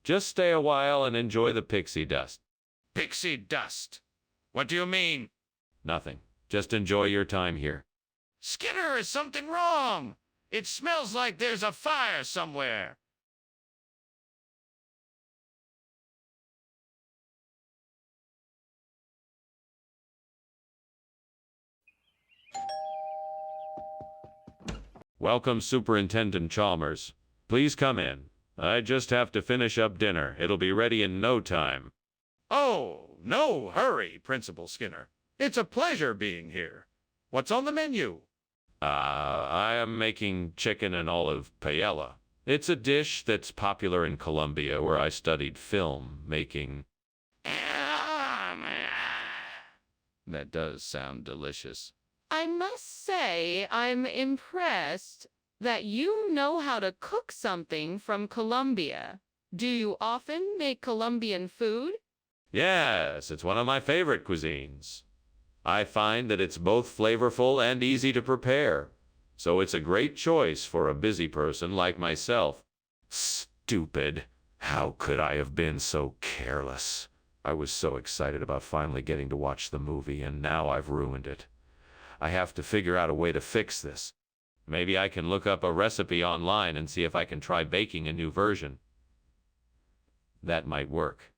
Just stay a while and enjoy the pixie dust. Pixie dust? What do you mean? Nothing. Just enjoy your time here. Skinner, is something wrong? It smells like there's a fire somewhere. Welcome, Superintendent Chalmers. Please come in. I just have to finish up dinner. It'll be ready in no time. Oh, no hurry, Principal Skinner. It's a pleasure being here. What's on the menu? I am making chicken and olive paella. It's a dish that's popular in Colombia, where I studied film making. That does sound delicious. I must say, I'm impressed that you know how to cook something from Colombia. Do you often make Colombian food? Yes, it's one of my favorite cuisines. I find that it's both flavorful and easy to prepare, so it's a great choice for a busy person like myself. Stupid. How could I have been so careless? I was so excited about finally getting to watch the movie, and now I've ruined it. I have to figure out a way to fix this. Maybe I can look up a recipe online and see if I can try baking a new version. That might work.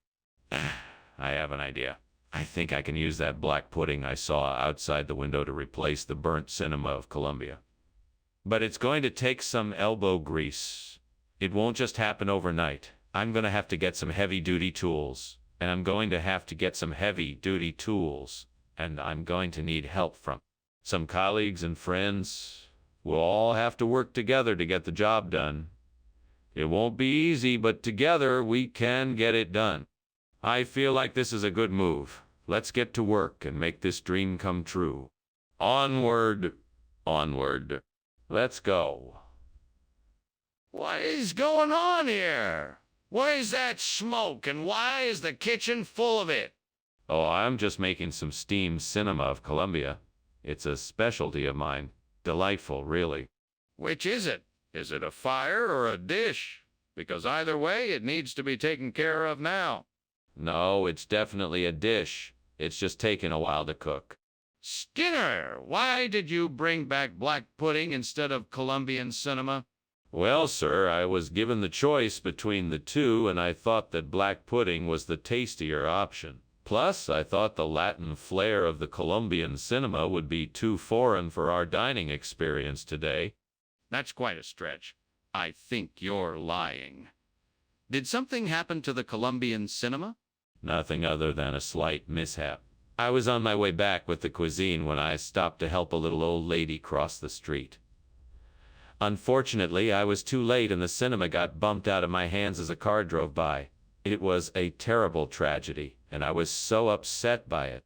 I have an idea. I think I can use that black pudding I saw outside the window to replace the burnt cinema of Colombia. But it's going to take some elbow grease. It won't just happen overnight. I'm going to have to get some heavy-duty tools. And I'm going to have to get some heavy-duty tools. And I'm going to need help from some colleagues and friends. We'll all have to work together to get the job done. It won't be easy, but together we can get it done. I feel like this is a good move. Let's get to work and make this dream come true. Onward, onward. Let's go. What is going on here? Where's that smoke, and why is the kitchen full of it? Oh, I'm just making some steamed cinema of Colombia. It's a specialty of mine. Delightful, really. Which is it? Is it a fire or a dish? Because either way, it needs to be taken care of now. No, it's definitely a dish. It's just taken a while to cook. Skinner, why did you bring back black pudding instead of Colombian cinema? Well, sir, I was given the choice between the two, and I thought that black pudding was the tastier option. Plus, I thought the Latin flair of the Colombian cinema would be too foreign for our dining experience today. That's quite a stretch. I think you're lying. Did something happen to the Colombian cinema? Nothing other than a slight mishap. I was on my way back with the cuisine when I stopped to help a little old lady cross the street. Unfortunately, I was too late and the cinema got bumped out of my hands as a car drove by. It was a terrible tragedy, and I was so upset by it.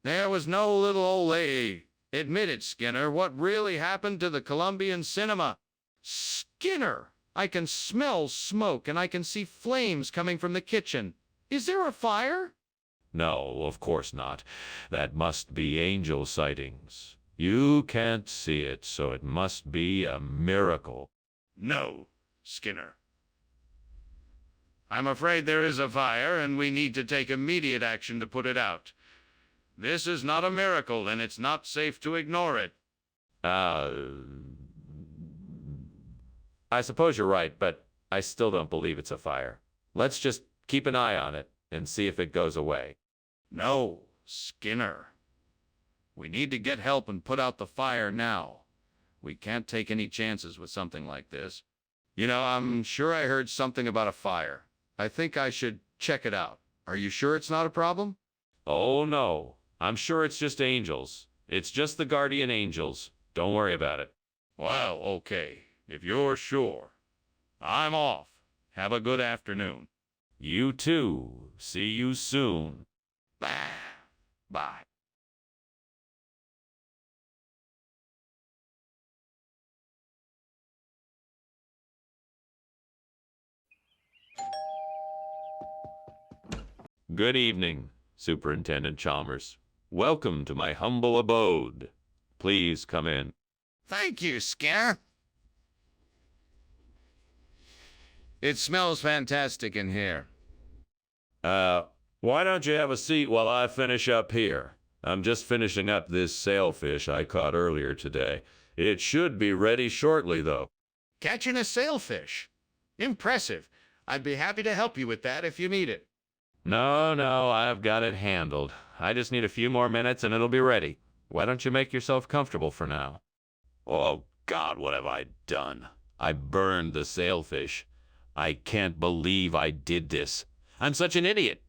There was no little old lady. Admit it, Skinner. What really happened to the Colombian cinema? Skinner, I can smell smoke and I can see flames coming from the kitchen. Is there a fire? No, of course not. That must be angel sightings. You can't see it, so it must be a miracle. No, Skinner. I'm afraid there is a fire, and we need to take immediate action to put it out. This is not a miracle, and it's not safe to ignore it. I suppose you're right, but I still don't believe it's a fire. Let's just keep an eye on it and see if it goes away. No, Skinner. We need to get help and put out the fire now. We can't take any chances with something like this. You know, I'm sure I heard something about a fire. I think I should check it out. Are you sure it's not a problem? Oh, no. I'm sure it's just angels. It's just the guardian angels. Don't worry about it. Well, okay. If you're sure. I'm off. Have a good afternoon. You too. See you soon. Bye. Good evening, Superintendent Chalmers. Welcome to my humble abode. Please come in. Thank you, Skinner. It smells fantastic in here. Why don't you have a seat while I finish up here? I'm just finishing up this sailfish I caught earlier today. It should be ready shortly, though. Catching a sailfish. Impressive. I'd be happy to help you with that if you need it. No, I've got it handled. I just need a few more minutes and it'll be ready. Why don't you make yourself comfortable for now? Oh, God, what have I done? I burned the sailfish. I can't believe I did this. I'm such an idiot.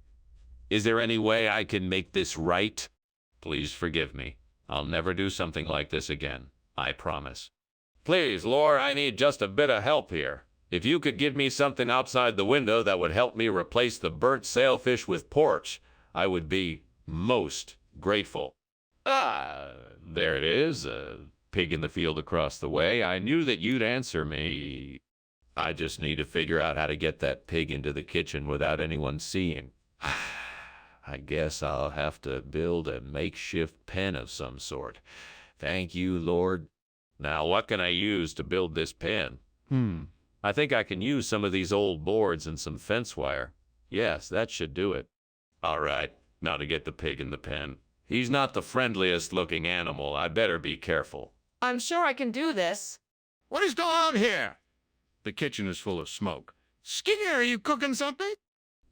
Is there any way I can make this right? Please forgive me. I'll never do something like this again. I promise. Please, Lore, I need just a bit of help here. If you could give me something outside the window that would help me replace the burnt sailfish with porch, I would be most grateful. There it is. A pig in the field across the way. I knew that you'd answer me. I just need to figure out how to get that pig into the kitchen without anyone seeing. I guess I'll have to build a makeshift pen of some sort. Thank you, Lord. Now, what can I use to build this pen? I think I can use some of these old boards and some fence wire. Yes, that should do it. All right, now to get the pig in the pen. He's not the friendliest looking animal. I better be careful. I'm sure I can do this. What is going on here? The kitchen is full of smoke. Skinner, are you cooking something?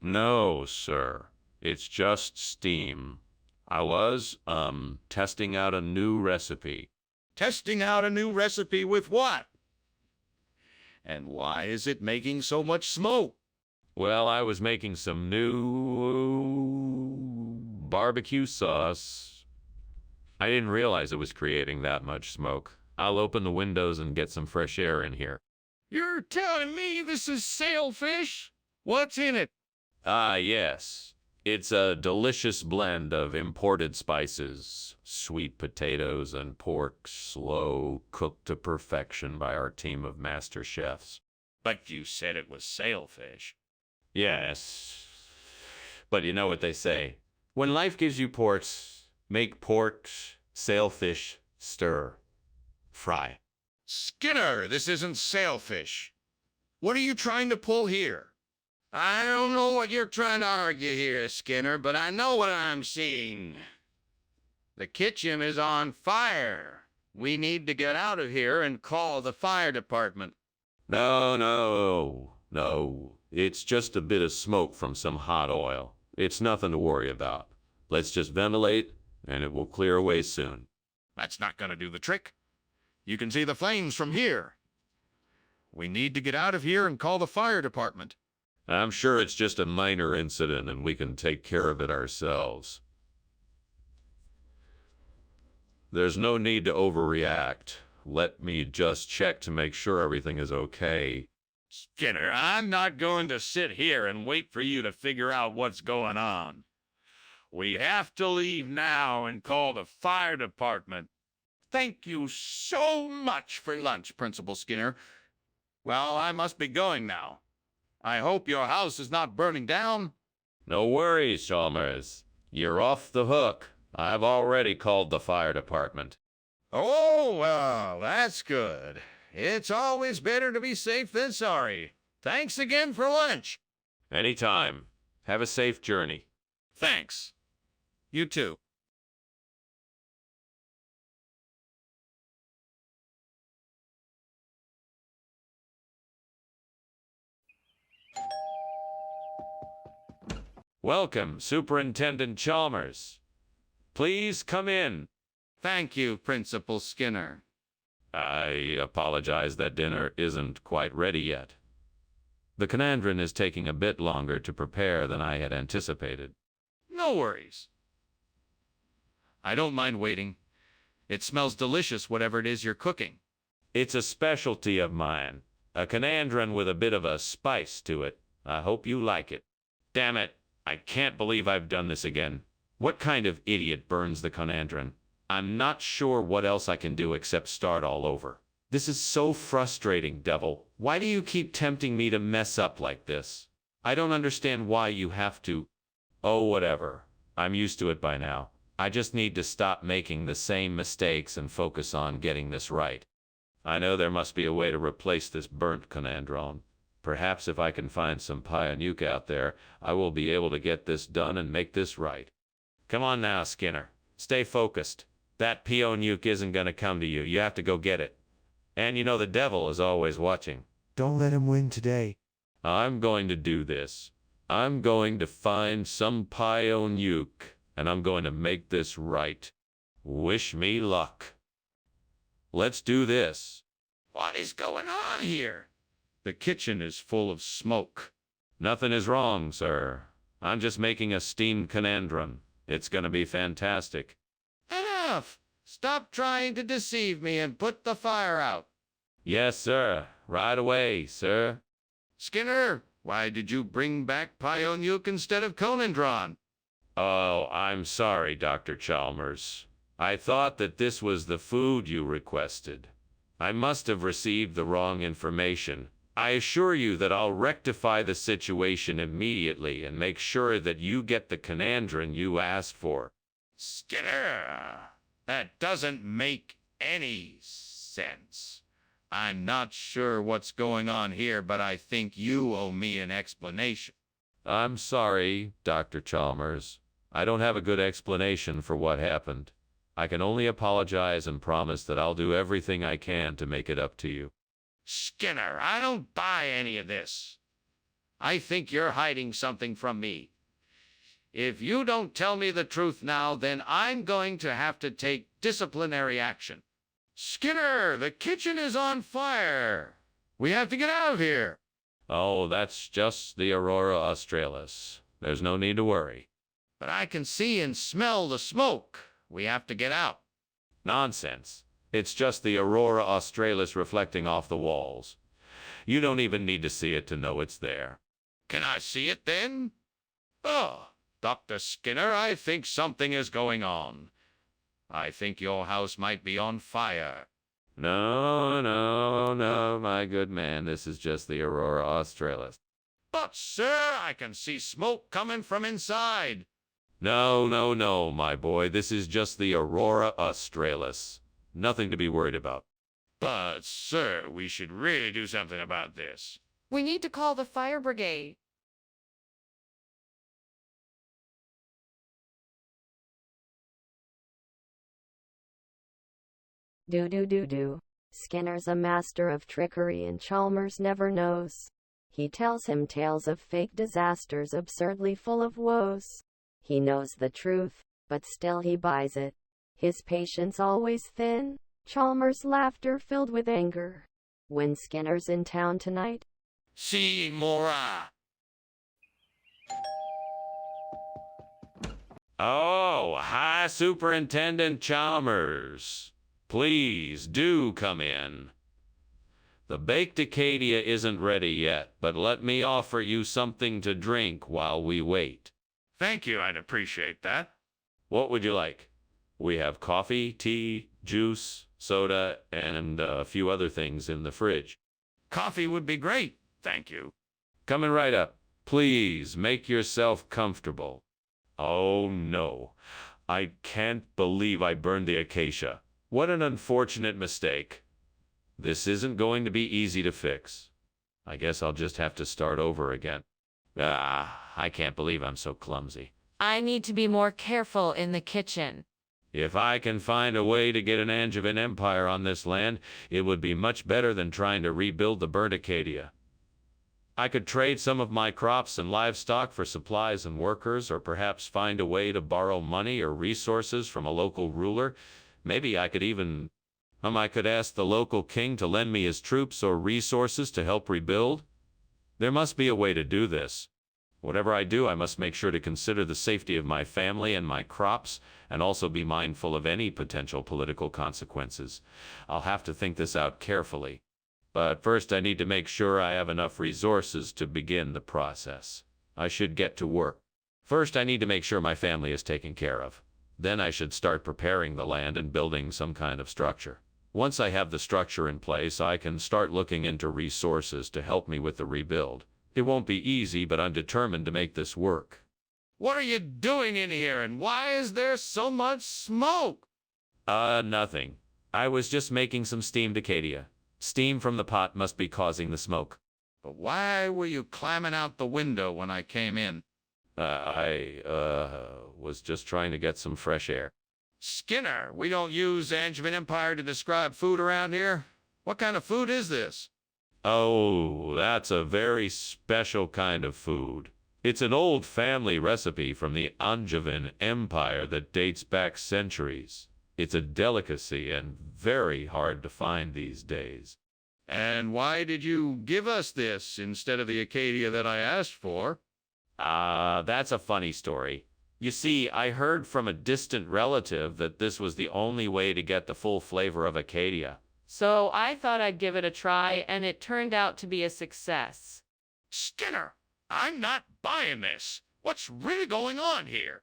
No, sir. It's just steam. I was, testing out a new recipe. Testing out a new recipe with what? And why is it making so much smoke? Well, I was making some new barbecue sauce. I didn't realize it was creating that much smoke. I'll open the windows and get some fresh air in here. You're telling me this is sailfish? What's in it? Yes. It's a delicious blend of imported spices, sweet potatoes, and pork, slow cooked to perfection by our team of master chefs. But you said it was sailfish. Yes. But you know what they say. When life gives you ports, make port, sailfish, stir, fry. Skinner, this isn't sailfish. What are you trying to pull here? I don't know what you're trying to argue here, Skinner, but I know what I'm seeing. The kitchen is on fire. We need to get out of here and call the fire department. No. It's just a bit of smoke from some hot oil. It's nothing to worry about. Let's just ventilate, and it will clear away soon. That's not going to do the trick. You can see the flames from here. We need to get out of here and call the fire department. I'm sure it's just a minor incident and we can take care of it ourselves. There's no need to overreact. Let me just check to make sure everything is okay. Skinner, I'm not going to sit here and wait for you to figure out what's going on. We have to leave now and call the fire department. Thank you so much for lunch, Principal Skinner. Well, I must be going now. I hope your house is not burning down. No worries, Chalmers. You're off the hook. I've already called the fire department. Oh, well, that's good. It's always better to be safe than sorry. Thanks again for lunch. Anytime. Have a safe journey. Thanks. You too. Welcome, Superintendent Chalmers. Please come in. Thank you, Principal Skinner. I apologize that dinner isn't quite ready yet. The Canandrin is taking a bit longer to prepare than I had anticipated. No worries. I don't mind waiting. It smells delicious, whatever it is you're cooking. It's a specialty of mine. A Canandrin with a bit of a spice to it. I hope you like it. Damn it. I can't believe I've done this again. What kind of idiot burns the Canandrin? I'm not sure what else I can do except start all over. This is so frustrating, Devil. Why do you keep tempting me to mess up like this? I don't understand why you have to. Oh, whatever. I'm used to it by now. I just need to stop making the same mistakes and focus on getting this right. I know there must be a way to replace this burnt Canandron. Perhaps if I can find some pionuke out there, I will be able to get this done and make this right. Come on now, Skinner. Stay focused. That pionuke isn't gonna come to you. You have to go get it. And you know the devil is always watching. Don't let him win today. I'm going to do this. I'm going to find some pionuke, and I'm going to make this right. Wish me luck. Let's do this. What is going on here? The kitchen is full of smoke. Nothing is wrong, sir. I'm just making a steamed conundrum. It's gonna be fantastic. Enough! Stop trying to deceive me and put the fire out. Yes, sir. Right away, sir. Skinner, why did you bring back pionuke instead of conundrum? Oh, I'm sorry, Dr. Chalmers. I thought that this was the food you requested. I must have received the wrong information. I assure you that I'll rectify the situation immediately and make sure that you get the conundrum you asked for. Skinner, that doesn't make any sense. I'm not sure what's going on here, but I think you owe me an explanation. I'm sorry, Dr. Chalmers. I don't have a good explanation for what happened. I can only apologize and promise that I'll do everything I can to make it up to you. Skinner, I don't buy any of this. I think you're hiding something from me. If you don't tell me the truth now, then I'm going to have to take disciplinary action. Skinner, the kitchen is on fire. We have to get out of here. Oh, that's just the Aurora Australis. There's no need to worry. But I can see and smell the smoke. We have to get out. Nonsense. It's just the Aurora Australis reflecting off the walls. You don't even need to see it to know it's there. Can I see it then? Oh, Dr. Skinner, I think something is going on. I think your house might be on fire. No, my good man. This is just the Aurora Australis. But, sir, I can see smoke coming from inside. No, my boy. This is just the Aurora Australis. Nothing to be worried about. But, sir, we should really do something about this. We need to call the fire brigade. Do. Skinner's a master of trickery and Chalmers never knows. He tells him tales of fake disasters absurdly full of woes. He knows the truth, but still he buys it. His patience always thin, Chalmers' laughter filled with anger. When Skinner's in town tonight, See, Mora. Oh, hi, Superintendent Chalmers. Please do come in. The baked Acadia isn't ready yet, but let me offer you something to drink while we wait. Thank you, I'd appreciate that. What would you like? We have coffee, tea, juice, soda, and a few other things in the fridge. Coffee would be great, thank you. Coming right up. Please make yourself comfortable. Oh no, I can't believe I burned the acacia. What an unfortunate mistake. This isn't going to be easy to fix. I guess I'll just have to start over again. I can't believe I'm so clumsy. I need to be more careful in the kitchen. If I can find a way to get an Angevin empire on this land, it would be much better than trying to rebuild the burnt Acadia. I could trade some of my crops and livestock for supplies and workers, or perhaps find a way to borrow money or resources from a local ruler. Maybe I could even... I could ask the local king to lend me his troops or resources to help rebuild. There must be a way to do this. Whatever I do, I must make sure to consider the safety of my family and my crops, and also be mindful of any potential political consequences. I'll have to think this out carefully. But first I need to make sure I have enough resources to begin the process. I should get to work. First I need to make sure my family is taken care of. Then I should start preparing the land and building some kind of structure. Once I have the structure in place, I can start looking into resources to help me with the rebuild. It won't be easy, but I'm determined to make this work. What are you doing in here, and why is there so much smoke? Nothing. I was just making some steamed Acadia. Steam from the pot must be causing the smoke. But why were you climbing out the window when I came in? I was just trying to get some fresh air. Skinner, we don't use Angevin Empire to describe food around here. What kind of food is this? Oh, that's a very special kind of food. It's an old family recipe from the Angevin Empire that dates back centuries. It's a delicacy and very hard to find these days. And why did you give us this instead of the Acadia that I asked for? That's a funny story. You see, I heard from a distant relative that this was the only way to get the full flavor of Acadia. So I thought I'd give it a try, and it turned out to be a success. Skinner, I'm not buying this. What's really going on here?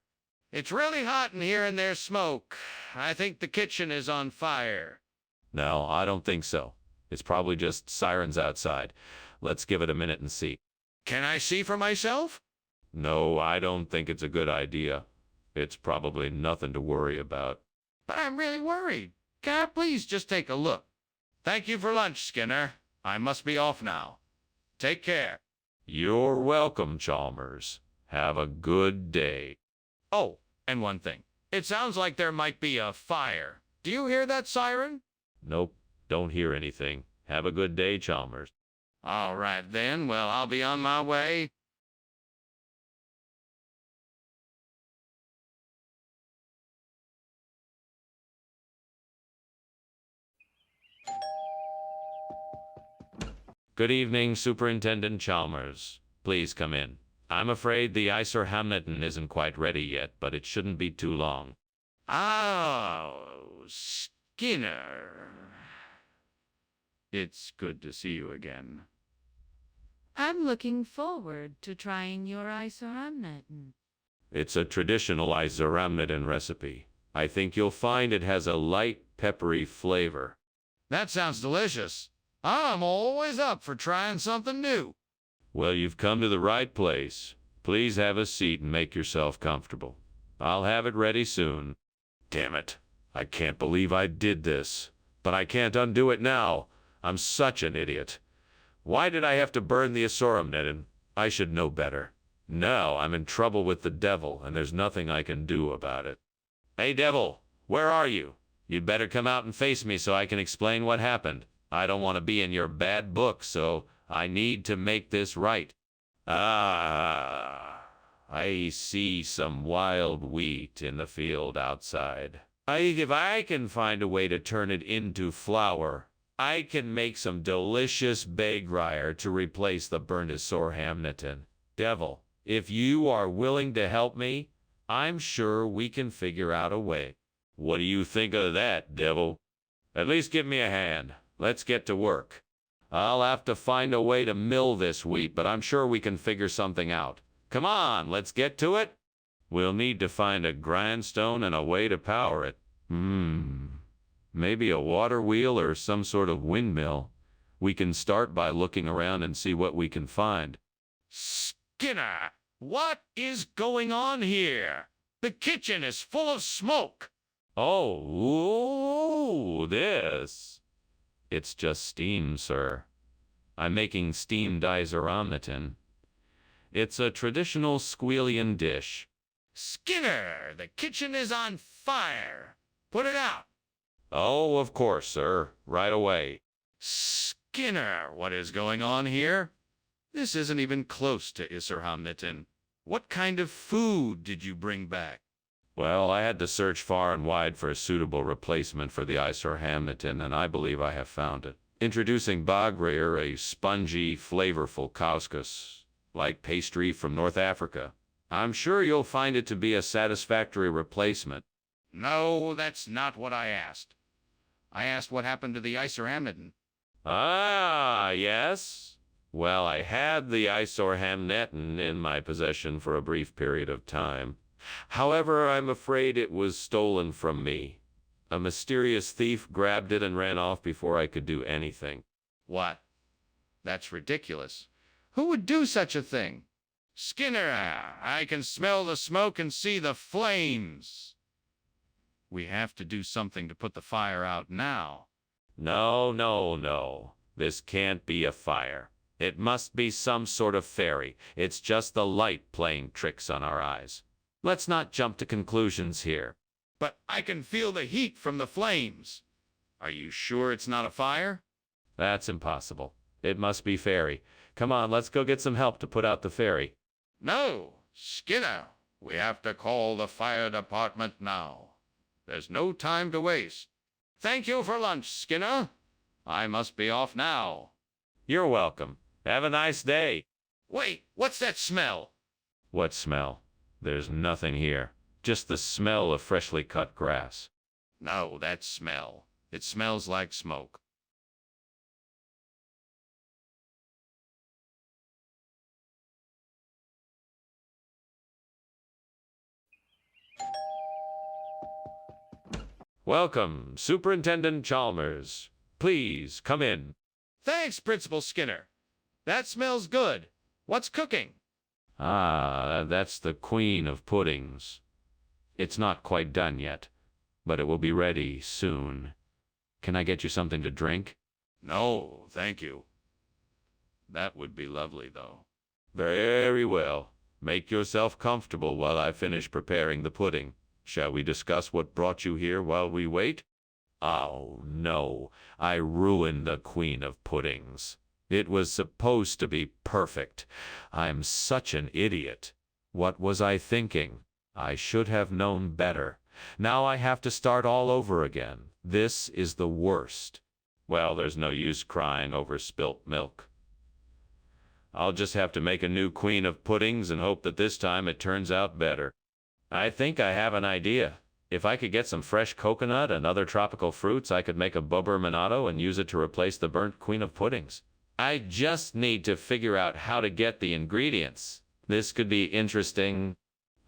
It's really hot in here and there's smoke. I think the kitchen is on fire. No, I don't think so. It's probably just sirens outside. Let's give it a minute and see. Can I see for myself? No, I don't think it's a good idea. It's probably nothing to worry about. But I'm really worried. Can I please just take a look? Thank you for lunch, Skinner. I must be off now. Take care. You're welcome, Chalmers. Have a good day. Oh, and one thing. It sounds like there might be a fire. Do you hear that siren? Nope, don't hear anything. Have a good day, Chalmers. All right, then. Well, I'll be on my way. Good evening, Superintendent Chalmers. Please come in. I'm afraid the Icer Hamilton isn't quite ready yet, but it shouldn't be too long. Oh, Skinner. It's good to see you again. I'm looking forward to trying your isoramnetin. It's a traditional Iceramidin recipe. I think you'll find it has a light, peppery flavor. That sounds delicious. I'm always up for trying something new. Well, you've come to the right place. Please have a seat and make yourself comfortable. I'll have it ready soon. Damn it. I can't believe I did this. But I can't undo it now. I'm such an idiot. Why did I have to burn the Isoramnetin? I should know better. Now I'm in trouble with the devil, and there's nothing I can do about it. Hey, devil, where are you? You'd better come out and face me so I can explain what happened. I don't want to be in your bad book, so I need to make this right. I see some wild wheat in the field outside. If I can find a way to turn it into flour, I can make some delicious bagrier to replace the burnt Isoramnetin. Devil, if you are willing to help me, I'm sure we can figure out a way. What do you think of that, devil? At least give me a hand. Let's get to work. I'll have to find a way to mill this wheat, but I'm sure we can figure something out. Come on, let's get to it. We'll need to find a grindstone and a way to power it. Maybe a water wheel or some sort of windmill. We can start by looking around and see what we can find. Skinner, what is going on here? The kitchen is full of smoke. Oh, this. It's just steam, sir. I'm making steamed Isoramnetin. It's a traditional Squealian dish. Skinner, the kitchen is on fire. Put it out. Oh, of course, sir. Right away. Skinner, what is going on here? This isn't even close to Isoramnetin. What kind of food did you bring back? Well, I had to search far and wide for a suitable replacement for the Isoramnetin, and I believe I have found it. Introducing bagrier, a spongy, flavorful couscous, like pastry from North Africa. I'm sure you'll find it to be a satisfactory replacement. No, that's not what I asked. I asked what happened to the Isoramnetin. Ah, yes? Well, I had the Isoramnetin in my possession for a brief period of time. However, I'm afraid it was stolen from me. A mysterious thief grabbed it and ran off before I could do anything. What? That's ridiculous. Who would do such a thing? Skinner, I can smell the smoke and see the flames. We have to do something to put the fire out now. No. This can't be a fire. It must be some sort of fairy. It's just the light playing tricks on our eyes. Let's not jump to conclusions here. But I can feel the heat from the flames. Are you sure it's not a fire? That's impossible. It must be fairy. Come on, let's go get some help to put out the fairy. No, Skinner. We have to call the fire department now. There's no time to waste. Thank you for lunch, Skinner. I must be off now. You're welcome. Have a nice day. Wait, what's that smell? What smell? There's nothing here. Just the smell of freshly cut grass. No, that smell. It smells like smoke. Welcome, Superintendent Chalmers. Please, come in. Thanks, Principal Skinner. That smells good. What's cooking? Ah, that's the Queen of Puddings. It's not quite done yet, but it will be ready soon. Can I get you something to drink? No, thank you. That would be lovely, though. Very well. Make yourself comfortable while I finish preparing the pudding. Shall we discuss what brought you here while we wait? Oh, no. I ruined the Queen of Puddings. It was supposed to be perfect. I'm such an idiot. What was I thinking? I should have known better. Now I have to start all over again. This is the worst. Well, there's no use crying over spilt milk. I'll just have to make a new Queen of Puddings and hope that this time it turns out better. I think I have an idea. If I could get some fresh coconut and other tropical fruits, I could make a bubberminato and use it to replace the burnt Queen of Puddings. I just need to figure out how to get the ingredients. This could be interesting.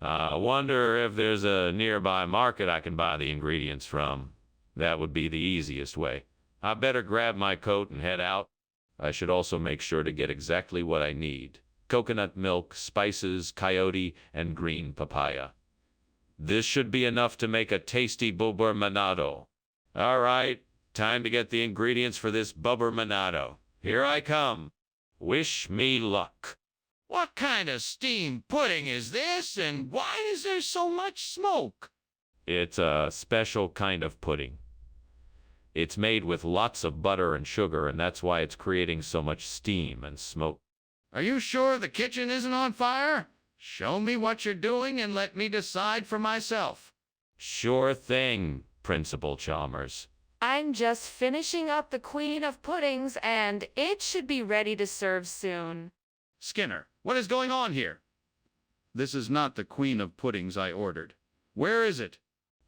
I wonder if there's a nearby market I can buy the ingredients from. That would be the easiest way. I better grab my coat and head out. I should also make sure to get exactly what I need. Coconut milk, spices, coyote, and green papaya. This should be enough to make a tasty bubberminato. All right, time to get the ingredients for this bubberminato. Here I come. Wish me luck. What kind of steamed pudding is this, and why is there so much smoke? It's a special kind of pudding. It's made with lots of butter and sugar, and that's why it's creating so much steam and smoke. Are you sure the kitchen isn't on fire? Show me what you're doing and let me decide for myself. Sure thing, Principal Chalmers. I'm just finishing up the Queen of Puddings, and it should be ready to serve soon. Skinner, what is going on here? This is not the Queen of Puddings I ordered. Where is it?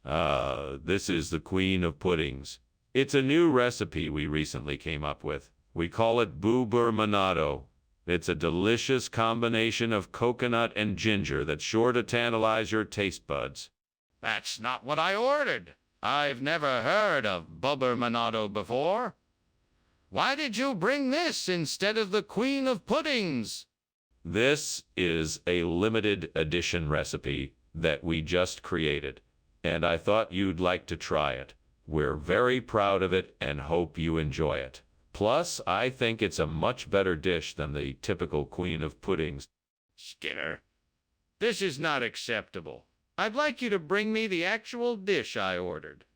This is the Queen of Puddings. It's a new recipe we recently came up with. We call it bubberminato. It's a delicious combination of coconut and ginger that's sure to tantalize your taste buds. That's not what I ordered. I've never heard of bubberminato before. Why did you bring this instead of the Queen of Puddings? This is a limited edition recipe that we just created, and I thought you'd like to try it. We're very proud of it and hope you enjoy it. Plus, I think it's a much better dish than the typical Queen of Puddings. Skinner, this is not acceptable. I'd like you to bring me the actual dish I ordered.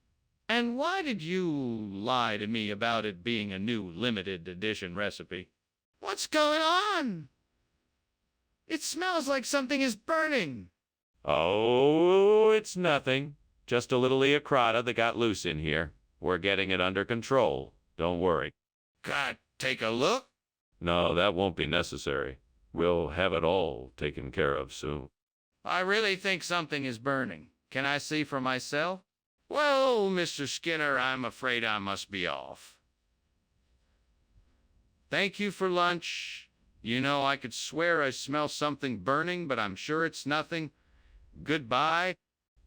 And why did you lie to me about it being a new limited edition recipe? What's going on? It smells like something is burning. Oh, it's nothing. Just a little leocrata that got loose in here. We're getting it under control. Don't worry. God, take a look. No, that won't be necessary. We'll have it all taken care of soon. I really think something is burning. Can I see for myself? Well, Mr. Skinner, I'm afraid I must be off. Thank you for lunch. You know, I could swear I smell something burning, but I'm sure it's nothing. Goodbye.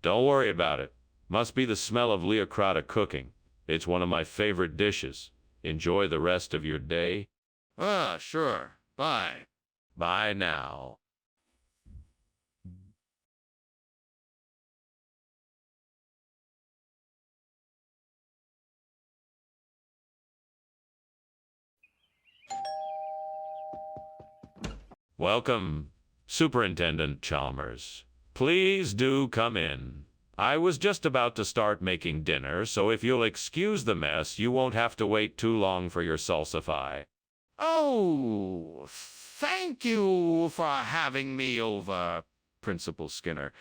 Don't worry about it. Must be the smell of leocrata cooking. It's one of my favorite dishes. Enjoy the rest of your day. Sure. Bye. Bye now. Welcome, Superintendent Chalmers. Please do come in. I was just about to start making dinner, so if you'll excuse the mess, you won't have to wait too long for your salsify. Oh, thank you for having me over, Principal Skinner.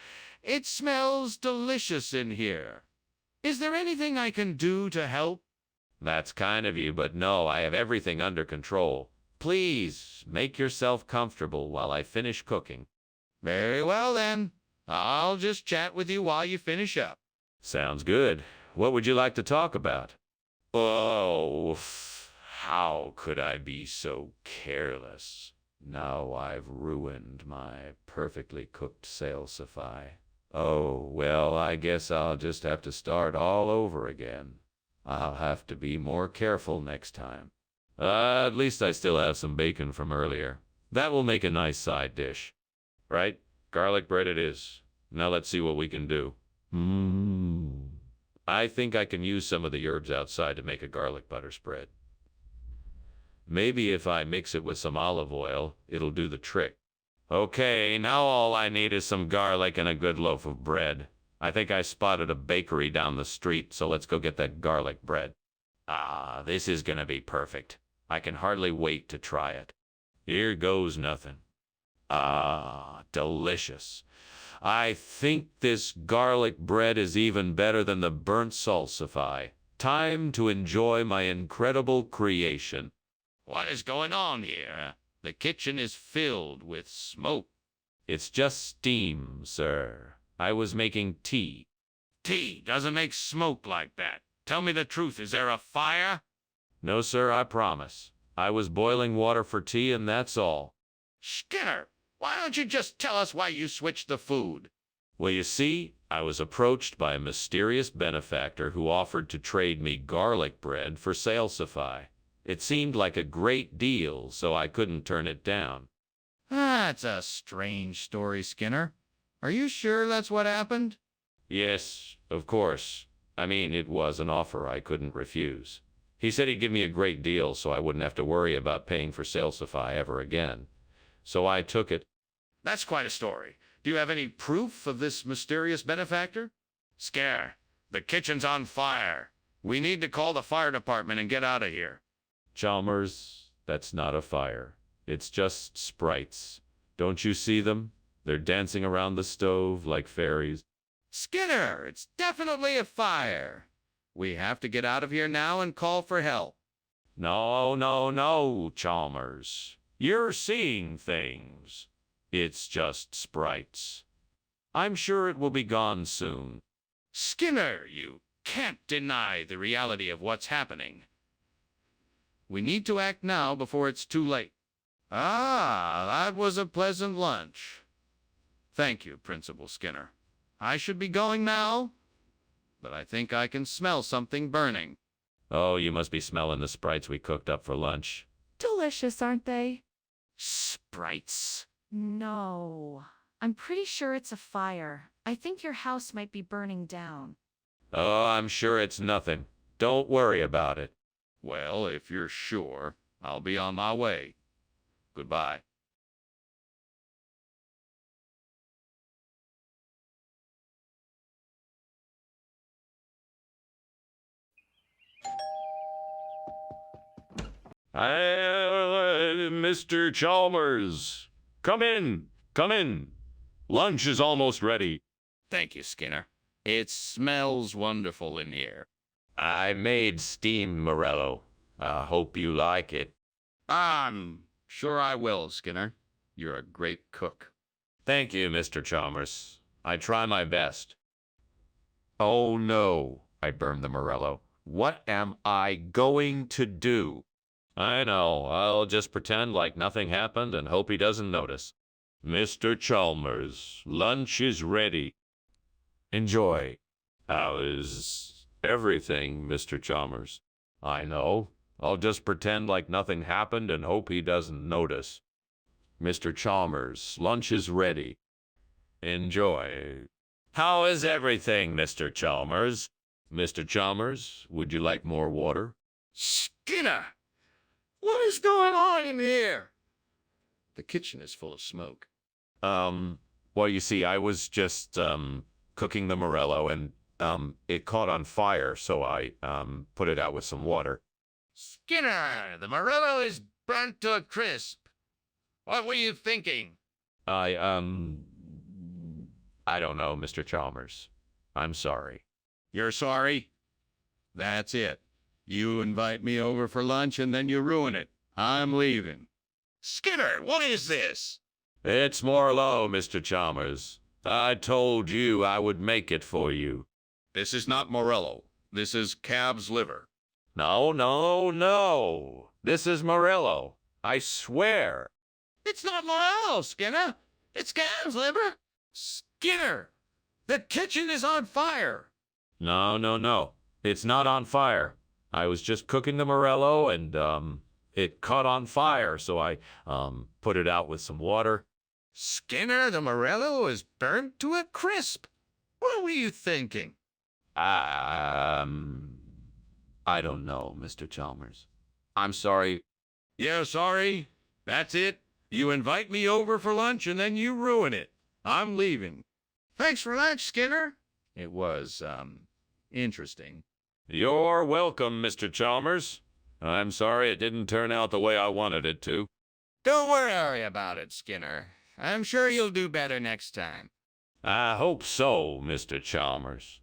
It smells delicious in here. Is there anything I can do to help? That's kind of you, but no, I have everything under control. Please, make yourself comfortable while I finish cooking. Very well, then. I'll just chat with you while you finish up. Sounds good. What would you like to talk about? Oh, how could I be so careless? Now I've ruined my perfectly cooked salsify. Oh, well, I guess I'll just have to start all over again. I'll have to be more careful next time. At least I still have some bacon from earlier. That will make a nice side dish. Right? Garlic bread it is. Now let's see what we can do. I think I can use some of the herbs outside to make a garlic butter spread. Maybe if I mix it with some olive oil, it'll do the trick. Okay, now all I need is some garlic and a good loaf of bread. I think I spotted a bakery down the street, so let's go get that garlic bread. Ah, this is gonna be perfect. I can hardly wait to try it. Here goes nothing. Ah, delicious. I think this garlic bread is even better than the burnt salsify. Time to enjoy my incredible creation. What is going on here? The kitchen is filled with smoke. It's just steam, sir. I was making tea. Tea doesn't make smoke like that. Tell me the truth, is there a fire? No, sir, I promise. I was boiling water for tea and that's all. Skinner, why don't you just tell us why you switched the food? Well, you see, I was approached by a mysterious benefactor who offered to trade me garlic bread for salsify. It seemed like a great deal, so I couldn't turn it down. That's a strange story, Skinner. Are you sure that's what happened? Yes, of course. I mean, it was an offer I couldn't refuse. He said he'd give me a great deal so I wouldn't have to worry about paying for salsify ever again. So I took it. That's quite a story. Do you have any proof of this mysterious benefactor? Skinner, the kitchen's on fire. We need to call the fire department and get out of here. Chalmers, that's not a fire. It's just sprites. Don't you see them? They're dancing around the stove like fairies. Skinner, it's definitely a fire. We have to get out of here now and call for help. No, Chalmers. You're seeing things. It's just sprites. I'm sure it will be gone soon. Skinner, you can't deny the reality of what's happening. We need to act now before it's too late. Ah, that was a pleasant lunch. Thank you, Principal Skinner. I should be going now, but I think I can smell something burning. Oh, you must be smelling the sprites we cooked up for lunch. Delicious, aren't they? Sprites. No. I'm pretty sure it's a fire. I think your house might be burning down. Oh, I'm sure it's nothing. Don't worry about it. Well, if you're sure, I'll be on my way. Goodbye. Mr. Chalmers, come in. Lunch is almost ready. Thank you, Skinner. It smells wonderful in here. I made steamed Morello. I hope you like it. I'm sure I will, Skinner. You're a great cook. Thank you, Mr. Chalmers. I try my best. Oh no, I burned the Morello. What am I going to do? I know, I'll just pretend like nothing happened and hope he doesn't notice. Mr. Chalmers, lunch is ready. Enjoy. How is everything, Mr. Chalmers? I know. I'll just pretend like nothing happened and hope he doesn't notice. Mr. Chalmers, lunch is ready. Enjoy. How is everything, Mr. Chalmers? Mr. Chalmers, would you like more water? Skinner! What is going on in here? The kitchen is full of smoke. Well, you see, I was just, cooking the Morello and, it caught on fire, so I, put it out with some water. Skinner, the Morello is burnt to a crisp. What were you thinking? I don't know, Mr. Chalmers. I'm sorry. You're sorry? That's it. You invite me over for lunch and then you ruin it. I'm leaving. Skinner, what is this? It's Morello, Mr. Chalmers. I told you I would make it for you. This is not Morello. This is calf's liver. No, no, no. This is Morello. I swear. It's not Morello, Skinner. It's calf's liver. Skinner, the kitchen is on fire. No, no, no. It's not on fire. I was just cooking the Morello and, it caught on fire, so I, put it out with some water. Skinner, the Morello is burnt to a crisp. What were you thinking? I don't know, Mr. Chalmers. I'm sorry. Yeah, sorry. That's it. You invite me over for lunch and then you ruin it. I'm leaving. Thanks for lunch, Skinner. It was, interesting. You're welcome, Mr. Chalmers. I'm sorry it didn't turn out the way I wanted it to. Don't worry about it, Skinner. I'm sure you'll do better next time. I hope so, Mr. Chalmers.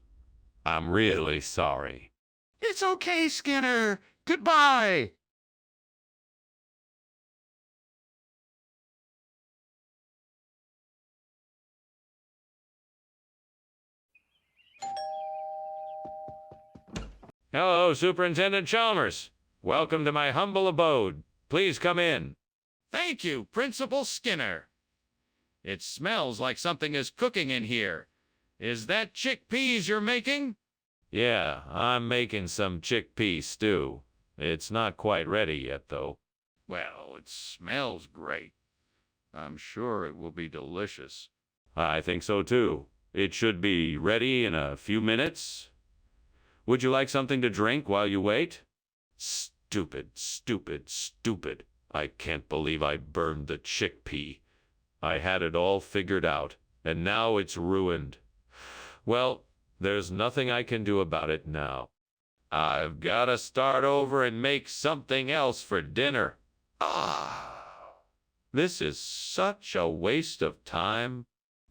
I'm really sorry. It's okay, Skinner. Goodbye. Hello, Superintendent Chalmers. Welcome to my humble abode. Please come in. Thank you, Principal Skinner. It smells like something is cooking in here. Is that chickpeas you're making? Yeah, I'm making some chickpea stew. It's not quite ready yet, though. Well, it smells great. I'm sure it will be delicious. I think so, too. It should be ready in a few minutes. Would you like something to drink while you wait? Stupid, stupid, stupid. I can't believe I burned the chickpea. I had it all figured out, and now it's ruined. Well, there's nothing I can do about it now. I've got to start over and make something else for dinner. This is such a waste of time.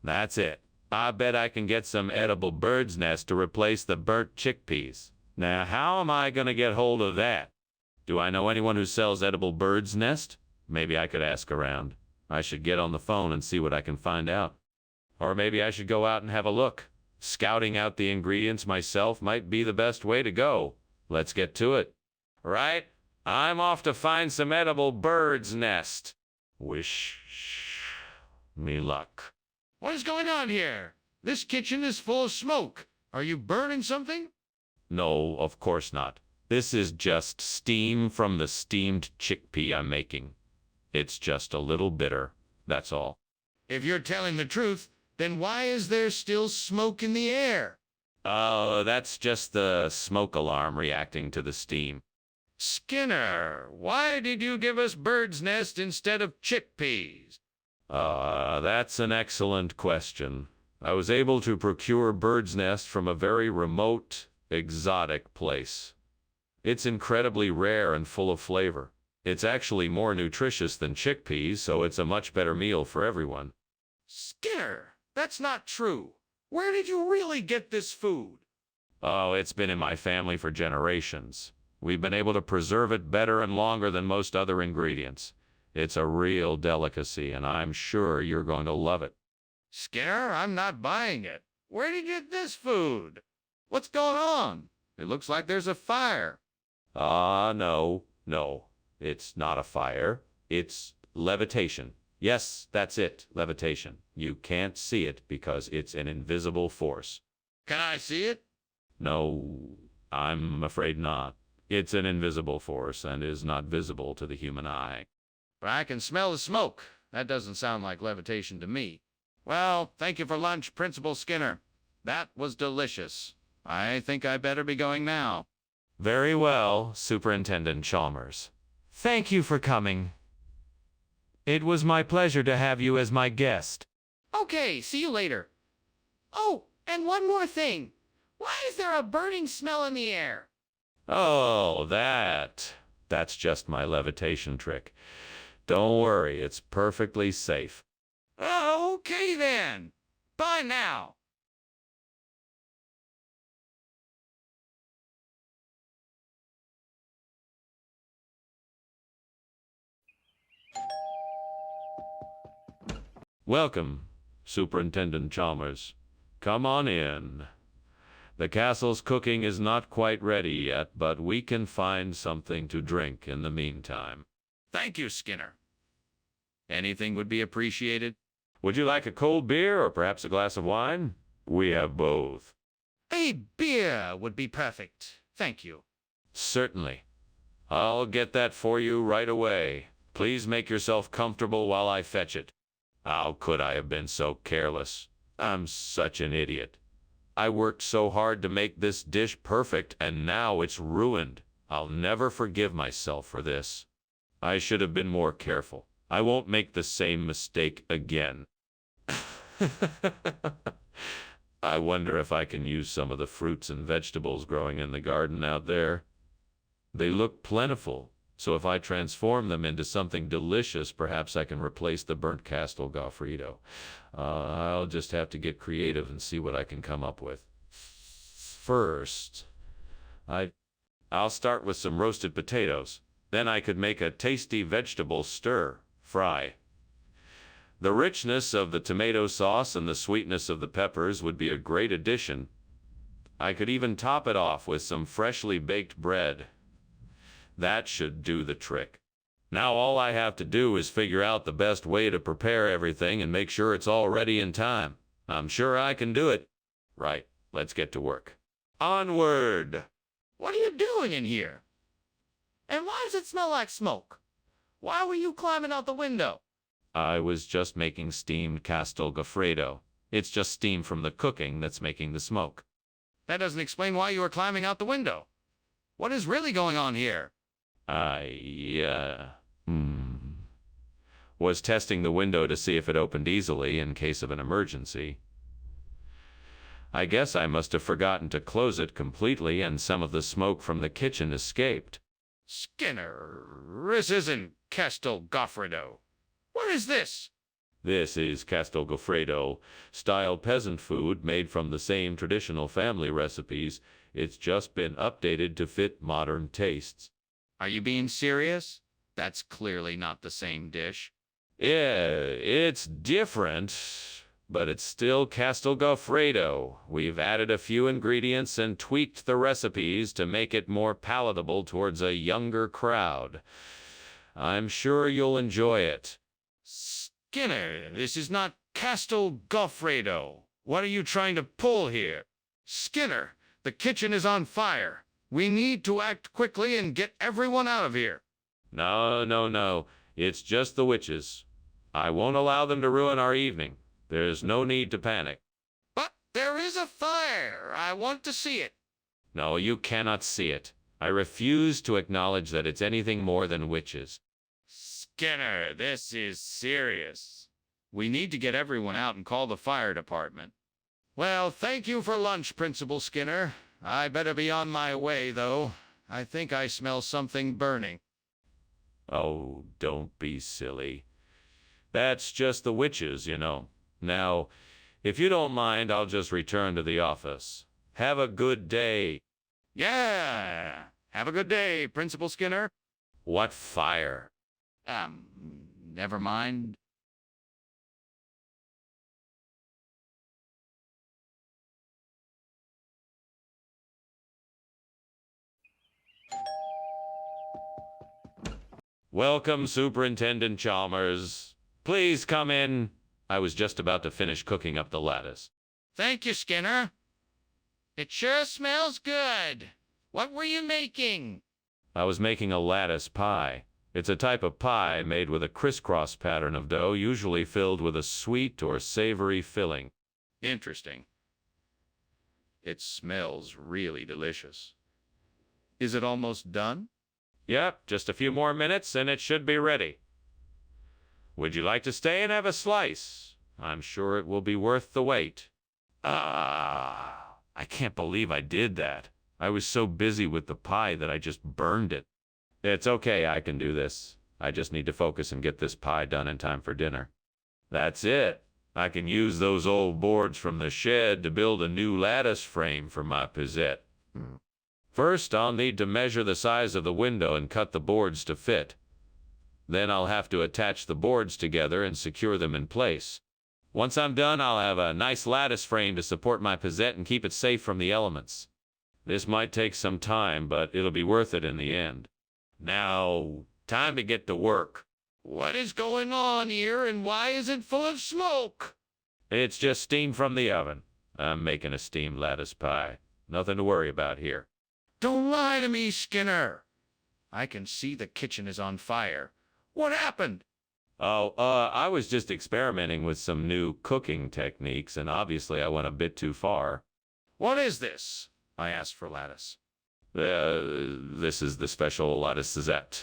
That's it. I bet I can get some edible bird's nest to replace the burnt chickpeas. Now, how am I going to get hold of that? Do I know anyone who sells edible bird's nest? Maybe I could ask around. I should get on the phone and see what I can find out. Or maybe I should go out and have a look. Scouting out the ingredients myself might be the best way to go. Let's get to it. Right? I'm off to find some edible bird's nest. Wish me luck. What is going on here? This kitchen is full of smoke. Are you burning something? No, of course not. This is just steam from the steamed chickpea I'm making. It's just a little bitter, that's all. If you're telling the truth, then why is there still smoke in the air? That's just the smoke alarm reacting to the steam. Skinner, why did you give us bird's nest instead of chickpeas? That's an excellent question. I was able to procure bird's nest from a very remote, exotic place. It's incredibly rare and full of flavor. It's actually more nutritious than chickpeas, so it's a much better meal for everyone. Skinner, that's not true. Where did you really get this food? Oh, it's been in my family for generations. We've been able to preserve it better and longer than most other ingredients. It's a real delicacy, and I'm sure you're going to love it. Skinner, I'm not buying it. Where did you get this food? What's going on? It looks like there's a fire. No. It's not a fire. It's levitation. Yes, that's it, levitation. You can't see it because it's an invisible force. Can I see it? No, I'm afraid not. It's an invisible force and is not visible to the human eye. But I can smell the smoke. That doesn't sound like levitation to me. Well, thank you for lunch, Principal Skinner. That was delicious. I think I better be going now. Very well, Superintendent Chalmers. Thank you for coming. It was my pleasure to have you as my guest. Okay, see you later. Oh, and one more thing. Why is there a burning smell in the air? Oh, that's just my levitation trick. Don't worry, it's perfectly safe. Okay then. Bye now. Welcome, Superintendent Chalmers. Come on in. The castle's cooking is not quite ready yet, but we can find something to drink in the meantime. Thank you, Skinner. Anything would be appreciated. Would you like a cold beer or perhaps a glass of wine? We have both. A beer would be perfect. Thank you. Certainly. I'll get that for you right away. Please make yourself comfortable while I fetch it. How could I have been so careless? I'm such an idiot. I worked so hard to make this dish perfect, and now it's ruined. I'll never forgive myself for this. I should have been more careful. I won't make the same mistake again. I wonder if I can use some of the fruits and vegetables growing in the garden out there. They look plentiful, so if I transform them into something delicious, perhaps I can replace the burnt Castel Goffredo. I'll just have to get creative and see what I can come up with. First, I'll start with some roasted potatoes. Then I could make a tasty vegetable stir-fry. The richness of the tomato sauce and the sweetness of the peppers would be a great addition. I could even top it off with some freshly baked bread. That should do the trick. Now all I have to do is figure out the best way to prepare everything and make sure it's all ready in time. I'm sure I can do it. Right, let's get to work. Onward! What are you doing in here? And why does it smell like smoke? Why were you climbing out the window? I was just making steamed Castel Goffredo. It's just steam from the cooking that's making the smoke. That doesn't explain why you were climbing out the window. What is really going on here? Was testing the window to see if it opened easily in case of an emergency. I guess I must have forgotten to close it completely and some of the smoke from the kitchen escaped. Skinner, this isn't Castel Goffredo. What is this? This is Castel Goffredo, style peasant food made from the same traditional family recipes. It's just been updated to fit modern tastes. Are you being serious? That's clearly not the same dish. Yeah, it's different, but it's still Castel Goffredo. We've added a few ingredients and tweaked the recipes to make it more palatable towards a younger crowd. I'm sure you'll enjoy it. Skinner, this is not Castel Goffredo. What are you trying to pull here? Skinner, the kitchen is on fire. We need to act quickly and get everyone out of here. No. It's just the witches. I won't allow them to ruin our evening. There's no need to panic. But there is a fire. I want to see it. No, you cannot see it. I refuse to acknowledge that it's anything more than witches. Skinner, this is serious. We need to get everyone out and call the fire department. Well, thank you for lunch, Principal Skinner. I better be on my way, though. I think I smell something burning. Oh, don't be silly. That's just the witches, you know. Now, if you don't mind, I'll just return to the office. Have a good day. Yeah. Have a good day, Principal Skinner. What fire? Never mind. Welcome, Superintendent Chalmers. Please come in. I was just about to finish cooking up the lettuce. Thank you, Skinner. It sure smells good. What were you making? I was making a lattice pie. It's a type of pie made with a crisscross pattern of dough, usually filled with a sweet or savory filling. Interesting. It smells really delicious. Is it almost done? Yep, just a few more minutes and it should be ready. Would you like to stay and have a slice? I'm sure it will be worth the wait. I can't believe I did that. I was so busy with the pie that I just burned it. It's okay, I can do this. I just need to focus and get this pie done in time for dinner. That's it. I can use those old boards from the shed to build a new lattice frame for my pizzette. First, I'll need to measure the size of the window and cut the boards to fit. Then I'll have to attach the boards together and secure them in place. Once I'm done, I'll have a nice lattice frame to support my pizzette and keep it safe from the elements. This might take some time, but it'll be worth it in the end. Now, time to get to work. What is going on here, and why is it full of smoke? It's just steam from the oven. I'm making a steamed lattice pie. Nothing to worry about here. Don't lie to me, Skinner. I can see the kitchen is on fire. What happened? I was just experimenting with some new cooking techniques, and obviously I went a bit too far. What is this? I asked for lattice. This is the special lattice pizzette,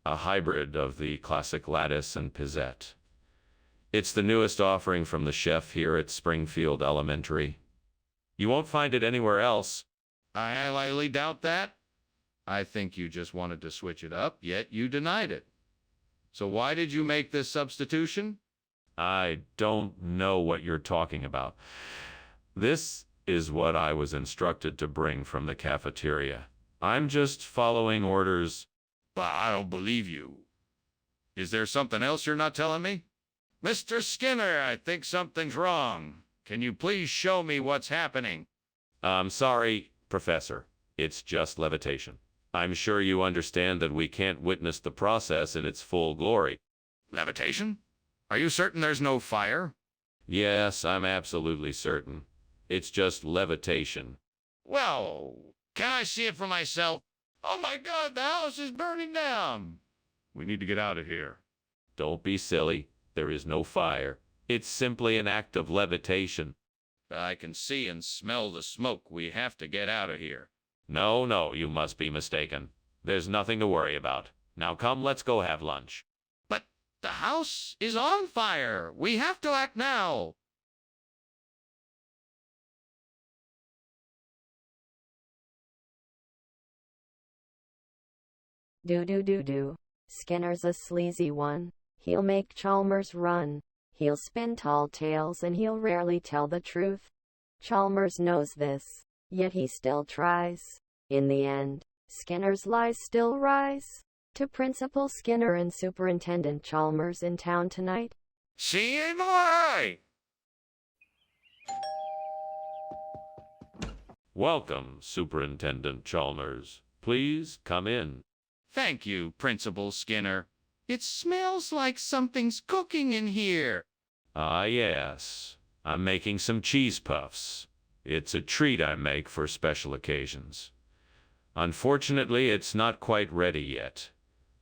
a hybrid of the classic lattice and pizzette. It's the newest offering from the chef here at Springfield Elementary. You won't find it anywhere else. I highly doubt that. I think you just wanted to switch it up, yet you denied it. So why did you make this substitution? I don't know what you're talking about. This is what I was instructed to bring from the cafeteria. I'm just following orders. But I don't believe you. Is there something else you're not telling me? Mr. Skinner, I think something's wrong. Can you please show me what's happening? I'm sorry, Professor. It's just levitation. I'm sure you understand that we can't witness the process in its full glory. Levitation? Are you certain there's no fire? Yes, I'm absolutely certain. It's just levitation. Well, can I see it for myself? Oh my God, the house is burning down. We need to get out of here. Don't be silly. There is no fire. It's simply an act of levitation. I can see and smell the smoke. We have to get out of here. No, you must be mistaken. There's nothing to worry about. Now come, let's go have lunch. But the house is on fire. We have to act now. Do. Skinner's a sleazy one. He'll make Chalmers run. He'll spin tall tales and he'll rarely tell the truth. Chalmers knows this, yet he still tries. In the end, Skinner's lies still rise. To Principal Skinner and Superintendent Chalmers in town tonight. See you tomorrow. Welcome, Superintendent Chalmers. Please come in. Thank you, Principal Skinner. It smells like something's cooking in here. Ah, yes. I'm making some cheese puffs. It's a treat I make for special occasions. Unfortunately, it's not quite ready yet.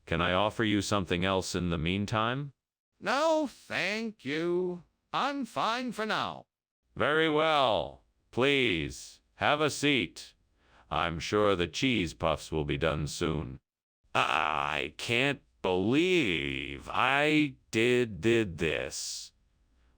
Can I offer you something else in the meantime? No, thank you. I'm fine for now. Very well. Please, have a seat. I'm sure the cheese puffs will be done soon. I can't believe I did this.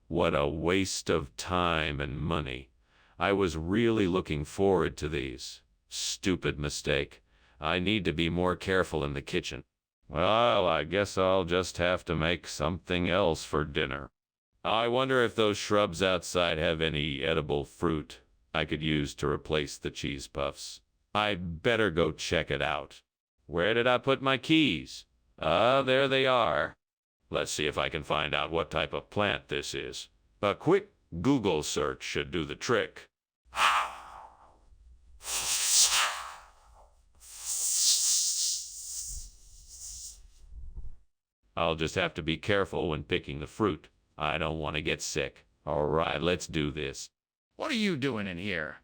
What a waste of time and money. I was really looking forward to these. Stupid mistake. I need to be more careful in the kitchen. Well, I guess I'll just have to make something else for dinner. I wonder if those shrubs outside have any edible fruit I could use to replace the cheese puffs. I'd better go check it out. Where did I put my keys? There they are. Let's see if I can find out what type of plant this is. A quick Google search should do the trick. I'll just have to be careful when picking the fruit. I don't want to get sick. All right, let's do this. What are you doing in here?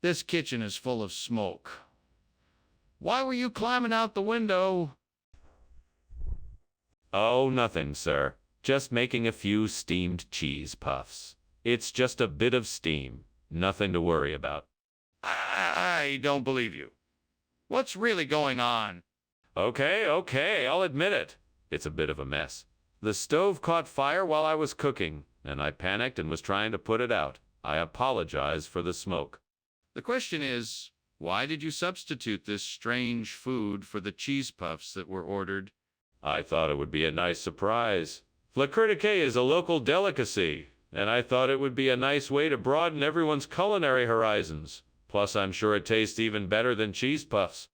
This kitchen is full of smoke. Why were you climbing out the window? Oh, nothing, sir. Just making a few steamed cheese puffs. It's just a bit of steam. Nothing to worry about. I don't believe you. What's really going on? Okay, I'll admit it. It's a bit of a mess. The stove caught fire while I was cooking, and I panicked and was trying to put it out. I apologize for the smoke. The question is, why did you substitute this strange food for the cheese puffs that were ordered? I thought it would be a nice surprise. Flakirtike is a local delicacy, and I thought it would be a nice way to broaden everyone's culinary horizons. Plus, I'm sure it tastes even better than cheese puffs.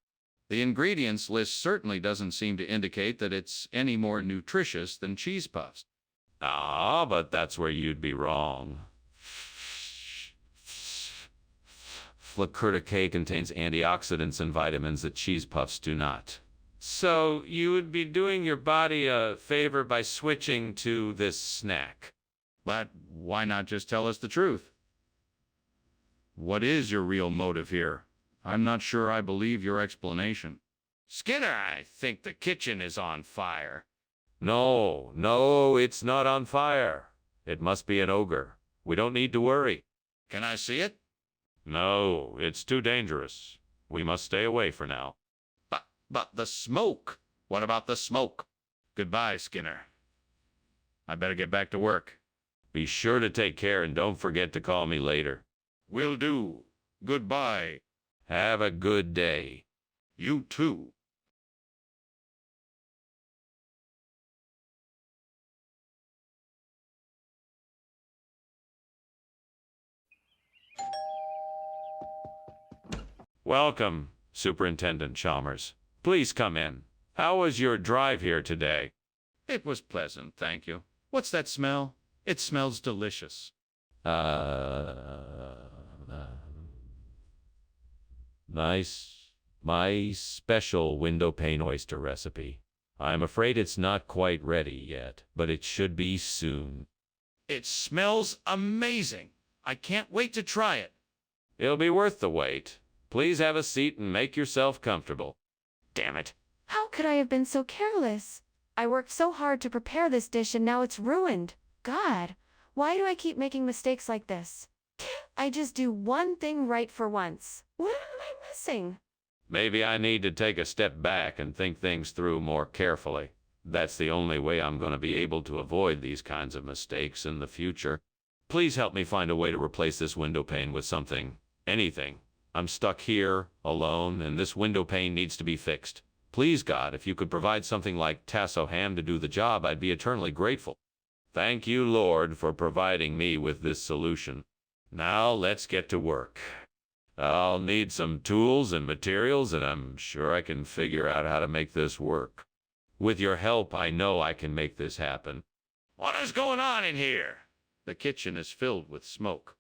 The ingredients list certainly doesn't seem to indicate that it's any more nutritious than cheese puffs. Ah, but that's where you'd be wrong. Flakirtike contains antioxidants and vitamins that cheese puffs do not. So you would be doing your body a favor by switching to this snack. But why not just tell us the truth? What is your real motive here? I'm not sure I believe your explanation. Skinner, I think the kitchen is on fire. No, it's not on fire. It must be an ogre. We don't need to worry. Can I see it? No, it's too dangerous. We must stay away for now. But the smoke. What about the smoke? Goodbye, Skinner. I better get back to work. Be sure to take care and don't forget to call me later. Will do. Goodbye. Have a good day. You too. Welcome, Superintendent Chalmers. Please come in. How was your drive here today? It was pleasant, thank you. What's that smell? It smells delicious. Nice. My special window pane oyster recipe. I'm afraid it's not quite ready yet, but it should be soon. It smells amazing. I can't wait to try it. It'll be worth the wait. Please have a seat and make yourself comfortable. Damn it. How could I have been so careless? I worked so hard to prepare this dish and now it's ruined. God, why do I keep making mistakes like this? Can't I just do one thing right for once? What am I missing? Maybe I need to take a step back and think things through more carefully. That's the only way I'm going to be able to avoid these kinds of mistakes in the future. Please help me find a way to replace this window pane with something. Anything. I'm stuck here, alone, and this window pane needs to be fixed. Please, God, if you could provide something like tasso ham to do the job, I'd be eternally grateful. Thank you, Lord, for providing me with this solution. Now let's get to work. I'll need some tools and materials, and I'm sure I can figure out how to make this work. With your help, I know I can make this happen. What is going on in here? The kitchen is filled with smoke.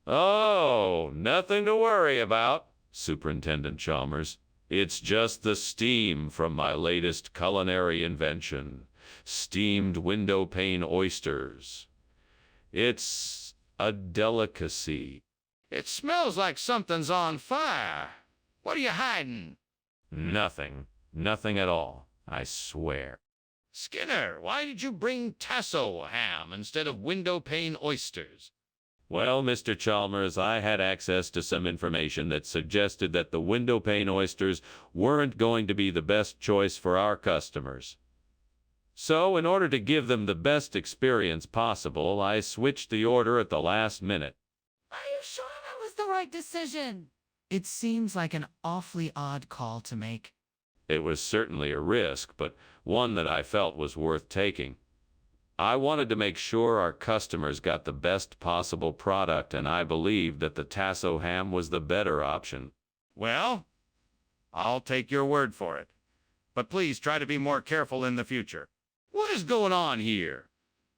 Oh, nothing to worry about, Superintendent Chalmers. It's just the steam from my latest culinary invention, steamed window pane oysters. It's a delicacy. It smells like something's on fire. What are you hiding? Nothing. Nothing at all, I swear. Skinner, why did you bring tasso ham instead of window pane oysters? Well, Mr. Chalmers, I had access to some information that suggested that the window pane oysters weren't going to be the best choice for our customers. So, in order to give them the best experience possible, I switched the order at the last minute. Are you sure that was the right decision? It seems like an awfully odd call to make. It was certainly a risk, but one that I felt was worth taking. I wanted to make sure our customers got the best possible product, and I believed that the tasso ham was the better option. Well, I'll take your word for it. But please try to be more careful in the future. What is going on here?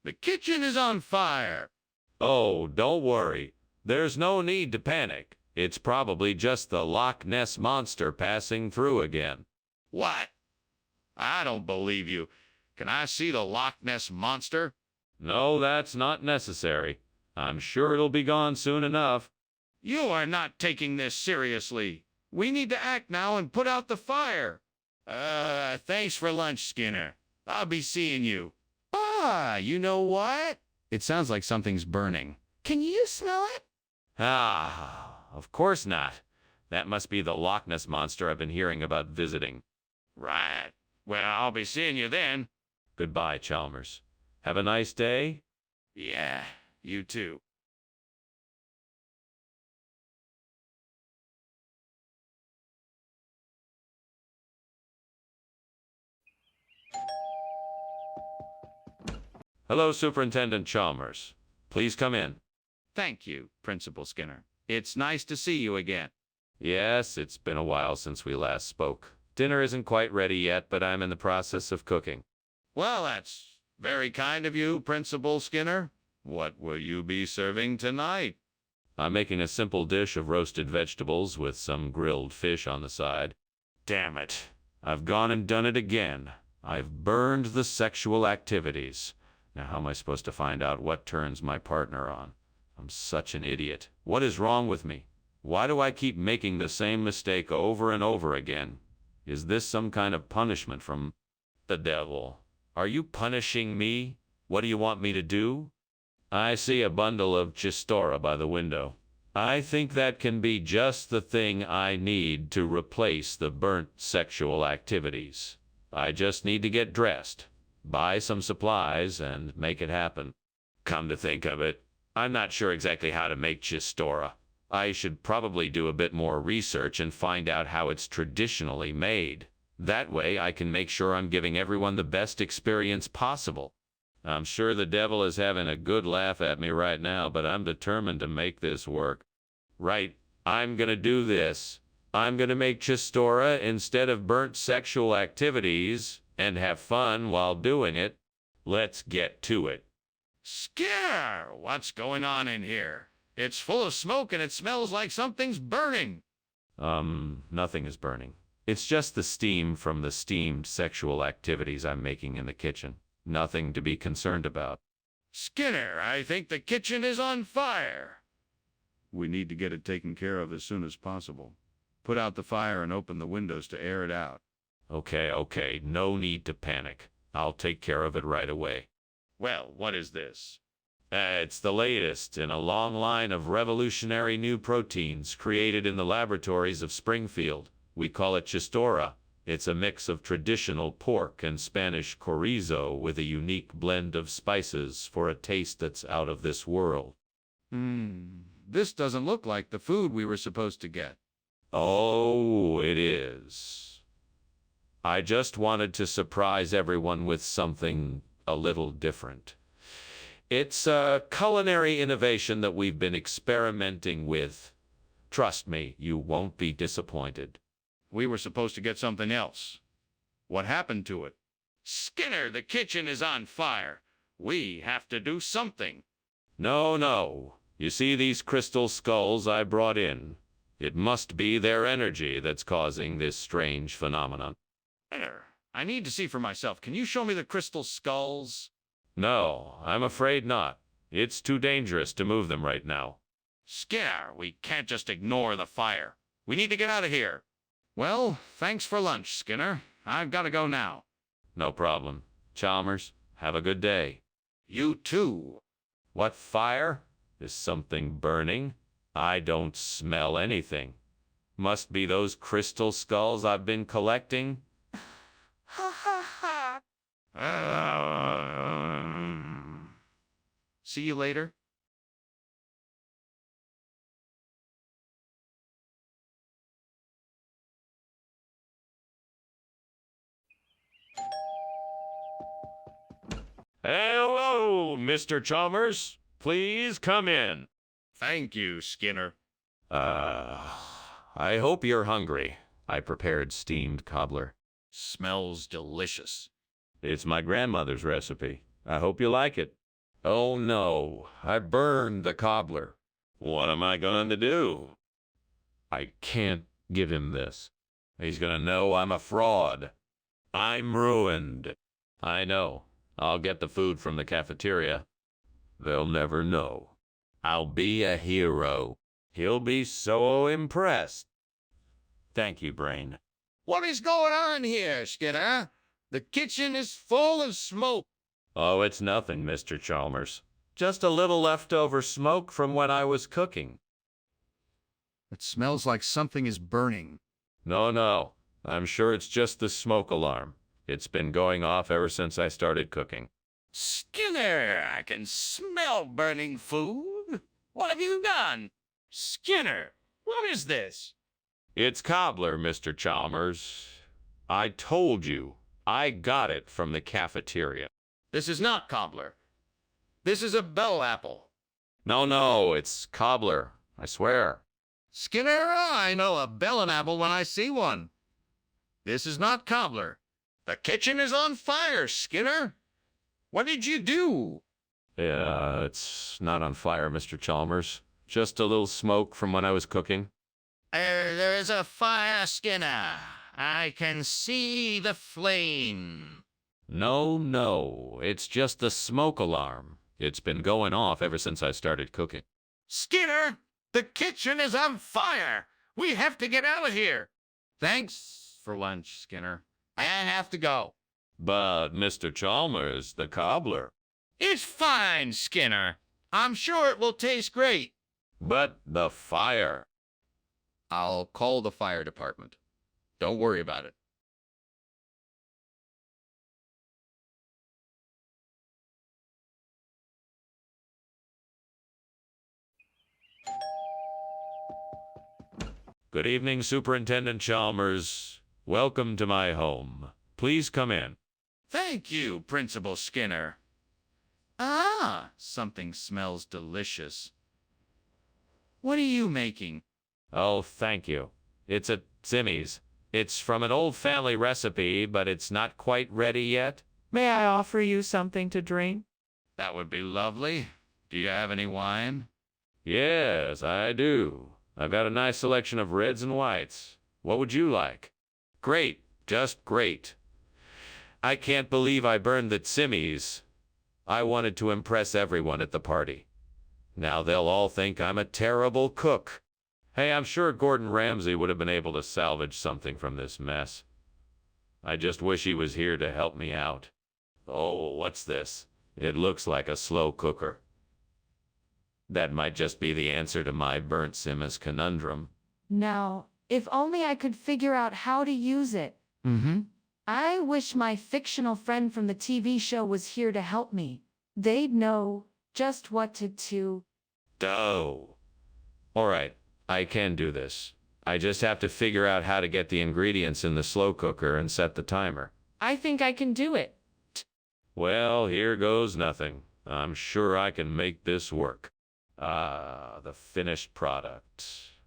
The kitchen is on fire. Oh, don't worry. There's no need to panic. It's probably just the Loch Ness Monster passing through again. What? I don't believe you. Can I see the Loch Ness Monster? No, that's not necessary. I'm sure it'll be gone soon enough. You are not taking this seriously. We need to act now and put out the fire. Thanks for lunch, Skinner. I'll be seeing you. Ah, you know what? It sounds like something's burning. Can you smell it? Ah, of course not. That must be the Loch Ness Monster I've been hearing about visiting. Right. Well, I'll be seeing you then. Goodbye, Chalmers. Have a nice day. Yeah, you too. Hello, Superintendent Chalmers. Please come in. Thank you, Principal Skinner. It's nice to see you again. Yes, it's been a while since we last spoke. Dinner isn't quite ready yet, but I'm in the process of cooking. Well, that's very kind of you, Principal Skinner. What will you be serving tonight? I'm making a simple dish of roasted vegetables with some grilled fish on the side. Damn it. I've gone and done it again. I've burned the sexual activities. Now how am I supposed to find out what turns my partner on? I'm such an idiot. What is wrong with me? Why do I keep making the same mistake over and over again? Is this some kind of punishment from the devil? Are you punishing me? What do you want me to do? I see a bundle of chistora by the window. I think that can be just the thing I need to replace the burnt sexual activities. I just need to get dressed, buy some supplies, and make it happen. Come to think of it, I'm not sure exactly how to make chistora. I should probably do a bit more research and find out how it's traditionally made. That way I can make sure I'm giving everyone the best experience possible. I'm sure the devil is having a good laugh at me right now, but I'm determined to make this work. Right, I'm gonna do this. I'm gonna make chistora instead of burnt sexual activities and have fun while doing it. Let's get to it. Skinner, what's going on in here? It's full of smoke and it smells like something's burning. Nothing is burning. It's just the steam from the steamed sexual activities I'm making in the kitchen. Nothing to be concerned about. Skinner, I think the kitchen is on fire. We need to get it taken care of as soon as possible. Put out the fire and open the windows to air it out. Okay, no need to panic. I'll take care of it right away. Well, what is this? It's the latest in a long line of revolutionary new proteins created in the laboratories of Springfield. We call it chistora. It's a mix of traditional pork and Spanish chorizo with a unique blend of spices for a taste that's out of this world. This doesn't look like the food we were supposed to get. Oh, it is. I just wanted to surprise everyone with something a little different. It's a culinary innovation that we've been experimenting with. Trust me, you won't be disappointed. We were supposed to get something else. What happened to it? Skinner, the kitchen is on fire. We have to do something. No. You see these crystal skulls I brought in? It must be their energy that's causing this strange phenomenon. Skinner, I need to see for myself. Can you show me the crystal skulls? No, I'm afraid not. It's too dangerous to move them right now. Skinner, we can't just ignore the fire. We need to get out of here. Well, thanks for lunch, Skinner. I've got to go now. No problem. Chalmers, have a good day. You too. What fire? Is something burning? I don't smell anything. Must be those crystal skulls I've been collecting. See you later. Hello, Mr. Chalmers. Please come in. Thank you, Skinner. I hope you're hungry. I prepared steamed cobbler. Smells delicious. It's my grandmother's recipe. I hope you like it. Oh no, I burned the cobbler. What am I going to do? I can't give him this. He's going to know I'm a fraud. I'm ruined. I know. I'll get the food from the cafeteria. They'll never know. I'll be a hero. He'll be so impressed. Thank you, Brain. What is going on here, Skinner? The kitchen is full of smoke. Oh, it's nothing, Mr. Chalmers. Just a little leftover smoke from when I was cooking. It smells like something is burning. No. I'm sure it's just the smoke alarm. It's been going off ever since I started cooking. Skinner, I can smell burning food. What have you done? Skinner, what is this? It's cobbler, Mr. Chalmers. I told you, I got it from the cafeteria. This is not cobbler. This is a bell apple. No, it's cobbler, I swear. Skinner, I know a bell apple when I see one. This is not cobbler. The kitchen is on fire, Skinner. What did you do? It's not on fire, Mr. Chalmers. Just a little smoke from when I was cooking. There is a fire, Skinner. I can see the flame. No, it's just the smoke alarm. It's been going off ever since I started cooking. Skinner, the kitchen is on fire. We have to get out of here. Thanks for lunch, Skinner. I have to go. But, Mr. Chalmers, the cobbler. It's fine, Skinner. I'm sure it will taste great. But the fire. I'll call the fire department. Don't worry about it. Good evening, Superintendent Chalmers. Welcome to my home. Please come in. Thank you, Principal Skinner. Ah, something smells delicious. What are you making? Oh, thank you. It's a Zimmy's. It's from an old family recipe, but it's not quite ready yet. May I offer you something to drink? That would be lovely. Do you have any wine? Yes, I do. I've got a nice selection of reds and whites. What would you like? Great, just great. I can't believe I burned the Zimmy's. I wanted to impress everyone at the party. Now they'll all think I'm a terrible cook. Hey, I'm sure Gordon Ramsay would have been able to salvage something from this mess. I just wish he was here to help me out. Oh, what's this? It looks like a slow cooker. That might just be the answer to my burnt Simmons conundrum. Now, if only I could figure out how to use it. I wish my fictional friend from the TV show was here to help me. They'd know just what to do. Oh. All right, I can do this. I just have to figure out how to get the ingredients in the slow cooker and set the timer. I think I can do it. Well, here goes nothing. I'm sure I can make this work. Ah, the finished product.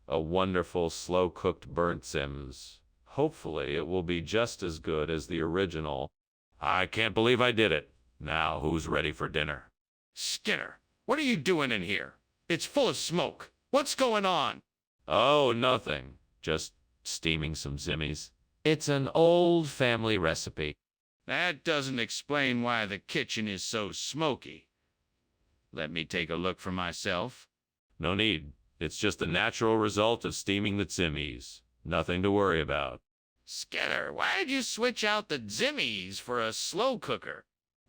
A wonderful slow-cooked burnt Sims. Hopefully it will be just as good as the original. I can't believe I did it. Now who's ready for dinner? Skinner, what are you doing in here? It's full of smoke. What's going on? Oh, nothing. Just steaming some Zimmies. It's an old family recipe. That doesn't explain why the kitchen is so smoky. Let me take a look for myself. No need. It's just the natural result of steaming the Zimmies. Nothing to worry about. Skinner, why did you switch out the Zimmies for a slow cooker?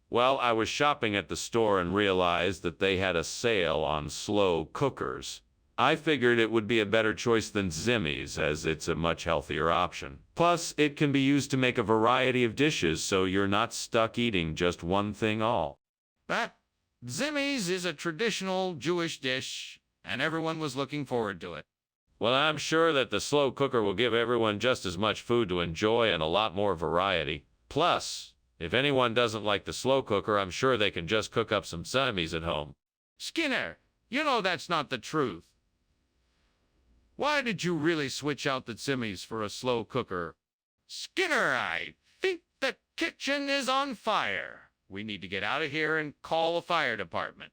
Well, I was shopping at the store and realized that they had a sale on slow cookers. I figured it would be a better choice than Zimmies, as it's a much healthier option. Plus, it can be used to make a variety of dishes, so you're not stuck eating just one thing all. But Zimmies is a traditional Jewish dish, and everyone was looking forward to it. Well, I'm sure that the slow cooker will give everyone just as much food to enjoy and a lot more variety. Plus, if anyone doesn't like the slow cooker, I'm sure they can just cook up some Zimmies at home. Skinner, you know that's not the truth. Why did you really switch out the Zimmies for a slow cooker? Skinner, I think the kitchen is on fire. We need to get out of here and call the fire department.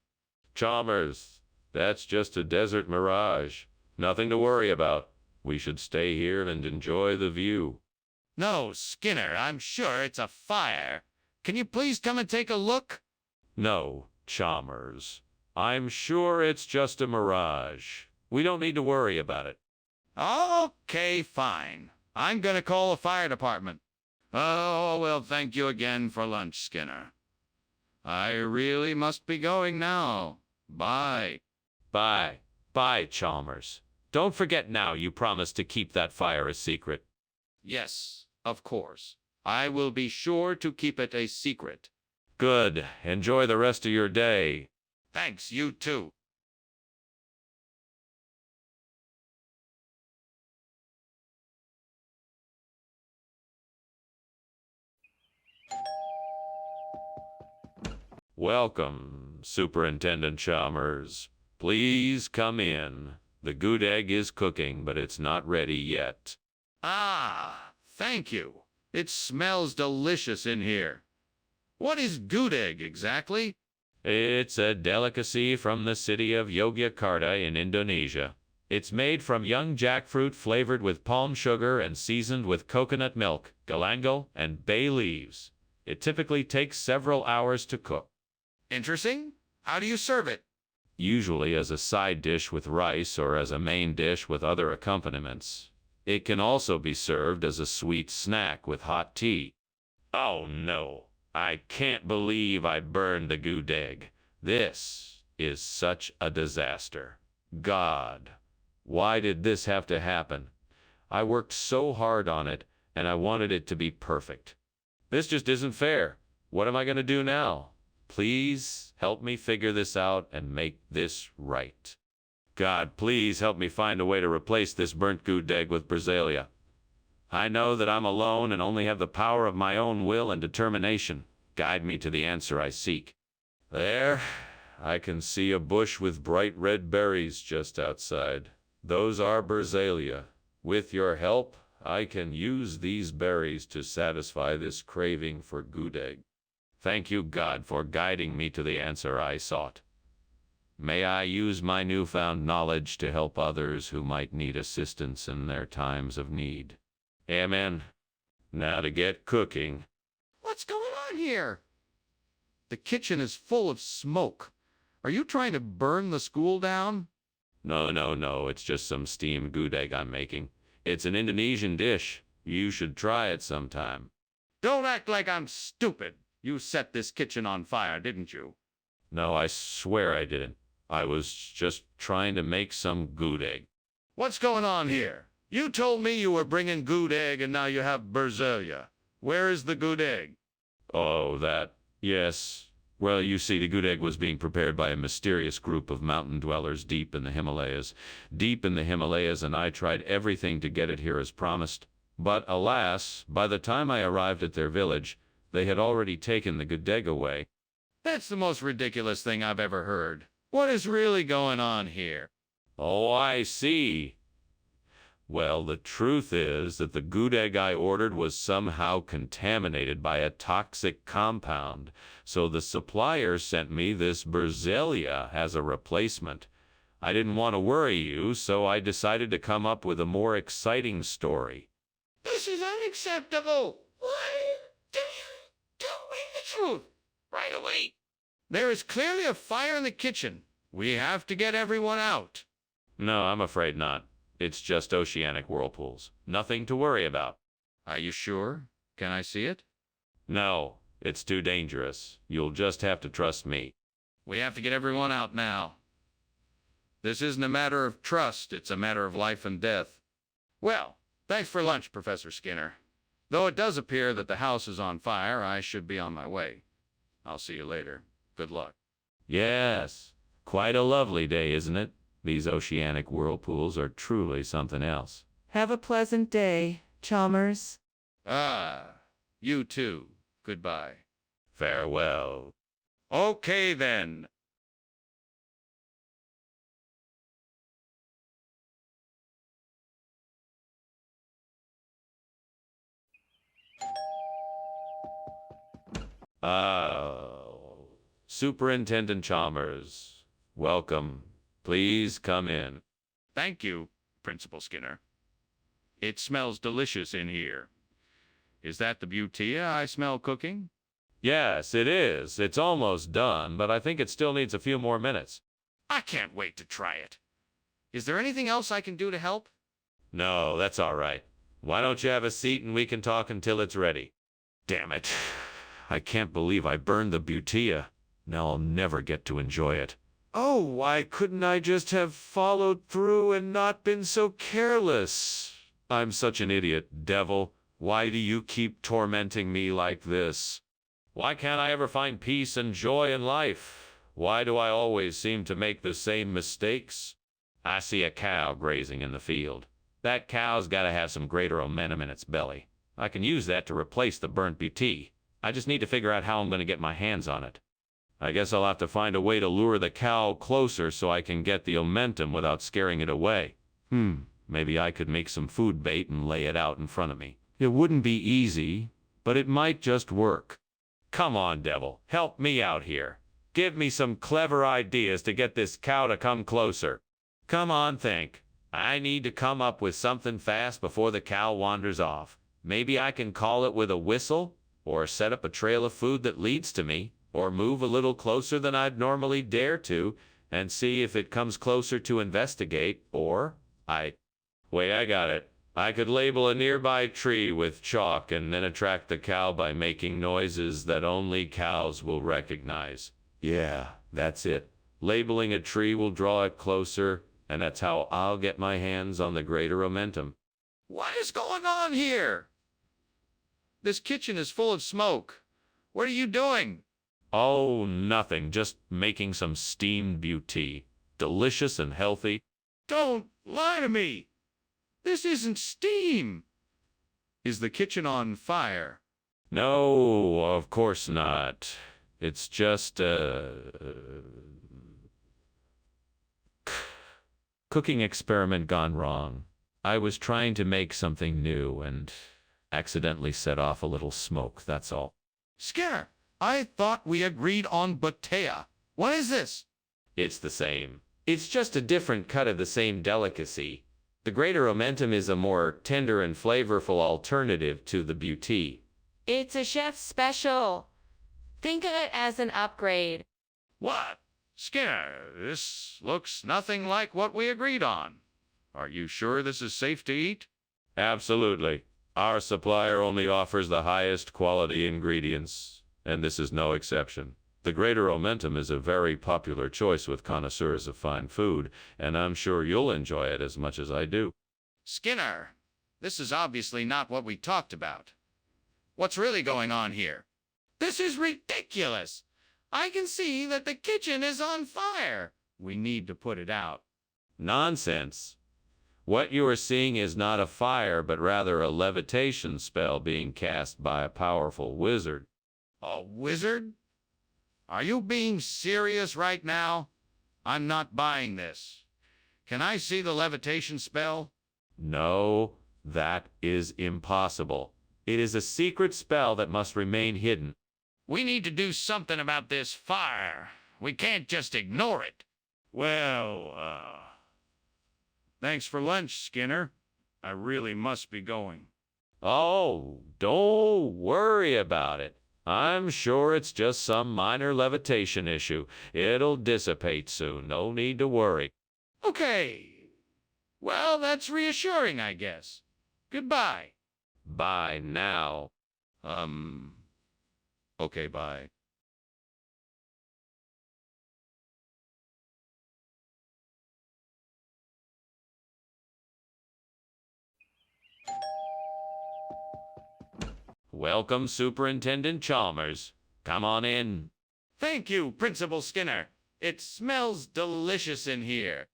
Chalmers, that's just a desert mirage. Nothing to worry about. We should stay here and enjoy the view. No, Skinner, I'm sure it's a fire. Can you please come and take a look? No, Chalmers. I'm sure it's just a mirage. We don't need to worry about it. Okay, fine. I'm gonna call the fire department. Oh, well, thank you again for lunch, Skinner. I really must be going now. Bye. Bye. Bye, Chalmers. Don't forget now you promised to keep that fire a secret. Yes, of course. I will be sure to keep it a secret. Good. Enjoy the rest of your day. Thanks, you too. Welcome, Superintendent Chalmers. Please come in. The good egg is cooking, but it's not ready yet. Ah, thank you. It smells delicious in here. What is gudeg exactly? It's a delicacy from the city of Yogyakarta in Indonesia. It's made from young jackfruit flavored with palm sugar and seasoned with coconut milk, galangal, and bay leaves. It typically takes several hours to cook. Interesting. How do you serve it? Usually as a side dish with rice or as a main dish with other accompaniments. It can also be served as a sweet snack with hot tea. Oh no, I can't believe I burned the gudeg. This is such a disaster. God, why did this have to happen? I worked so hard on it, and I wanted it to be perfect. This just isn't fair. What am I going to do now? Please help me figure this out and make this right. God, please help me find a way to replace this burnt gudeg with Brazilia. I know that I'm alone and only have the power of my own will and determination. Guide me to the answer I seek. There, I can see a bush with bright red berries just outside. Those are Brazilia. With your help, I can use these berries to satisfy this craving for gudeg. Thank you, God, for guiding me to the answer I sought. May I use my newfound knowledge to help others who might need assistance in their times of need. Amen. Now to get cooking. What's going on here? The kitchen is full of smoke. Are you trying to burn the school down? No, it's just some steamed gudeg I'm making. It's an Indonesian dish. You should try it sometime. Don't act like I'm stupid. You set this kitchen on fire, didn't you? No, I swear I didn't. I was just trying to make some gudeg. What's going on here? You told me you were bringing gudeg and now you have Brazilia. Where is the gudeg? Oh, that. Yes. Well, you see, the gudeg was being prepared by a mysterious group of mountain dwellers deep in the Himalayas. And I tried everything to get it here as promised. But alas, by the time I arrived at their village, they had already taken the gudeg away. That's the most ridiculous thing I've ever heard. What is really going on here? Oh, I see. Well, the truth is that the gudeg I ordered was somehow contaminated by a toxic compound, so the supplier sent me this Brazilia as a replacement. I didn't want to worry you, so I decided to come up with a more exciting story. This is unacceptable. Why did you tell me the truth right away? There is clearly a fire in the kitchen. We have to get everyone out. No, I'm afraid not. It's just oceanic whirlpools. Nothing to worry about. Are you sure? Can I see it? No, it's too dangerous. You'll just have to trust me. We have to get everyone out now. This isn't a matter of trust. It's a matter of life and death. Well, thanks for lunch, Professor Skinner. Though it does appear that the house is on fire, I should be on my way. I'll see you later. Good luck. Yes, quite a lovely day, isn't it? These oceanic whirlpools are truly something else. Have a pleasant day, Chalmers. Ah, you too. Goodbye. Farewell. Okay, then. Superintendent Chalmers, welcome. Please come in. Thank you, Principal Skinner. It smells delicious in here. Is that the butia I smell cooking? Yes, it is. It's almost done, but I think it still needs a few more minutes. I can't wait to try it. Is there anything else I can do to help? No, that's all right. Why don't you have a seat and we can talk until it's ready? Damn it. I can't believe I burned the butia. Now I'll never get to enjoy it. Oh, why couldn't I just have followed through and not been so careless? I'm such an idiot, devil. Why do you keep tormenting me like this? Why can't I ever find peace and joy in life? Why do I always seem to make the same mistakes? I see a cow grazing in the field. That cow's got to have some greater momentum in its belly. I can use that to replace the burnt BT. I just need to figure out how I'm going to get my hands on it. I guess I'll have to find a way to lure the cow closer so I can get the momentum without scaring it away. Maybe I could make some food bait and lay it out in front of me. It wouldn't be easy, but it might just work. Come on, devil, help me out here. Give me some clever ideas to get this cow to come closer. Come on, think. I need to come up with something fast before the cow wanders off. Maybe I can call it with a whistle, or set up a trail of food that leads to me, or move a little closer than I'd normally dare to, and see if it comes closer to investigate, or Wait, I got it. I could label a nearby tree with chalk and then attract the cow by making noises that only cows will recognize. Yeah, that's it. Labeling a tree will draw it closer, and that's how I'll get my hands on the greater momentum. What is going on here? This kitchen is full of smoke. What are you doing? Oh, nothing. Just making some steamed beauty. Delicious and healthy. Don't lie to me. This isn't steam. Is the kitchen on fire? No, of course not. It's just, cooking experiment gone wrong. I was trying to make something new and accidentally set off a little smoke, that's all. Skinner, I thought we agreed on Batea. What is this? It's the same. It's just a different cut of the same delicacy. The greater momentum is a more tender and flavorful alternative to the beauty. It's a chef's special. Think of it as an upgrade. What? Skinner, this looks nothing like what we agreed on. Are you sure this is safe to eat? Absolutely. Our supplier only offers the highest quality ingredients, and this is no exception. The greater momentum is a very popular choice with connoisseurs of fine food, and I'm sure you'll enjoy it as much as I do. Skinner, this is obviously not what we talked about. What's really going on here? This is ridiculous. I can see that the kitchen is on fire. We need to put it out. Nonsense. What you are seeing is not a fire, but rather a levitation spell being cast by a powerful wizard. A wizard? Are you being serious right now? I'm not buying this. Can I see the levitation spell? No, that is impossible. It is a secret spell that must remain hidden. We need to do something about this fire. We can't just ignore it. Well, thanks for lunch, Skinner. I really must be going. Oh, don't worry about it. I'm sure it's just some minor levitation issue. It'll dissipate soon. No need to worry. Okay. Well, that's reassuring, I guess. Goodbye. Bye now. Okay, bye. Welcome, Superintendent Chalmers. Come on in. Thank you, Principal Skinner. It smells delicious in here.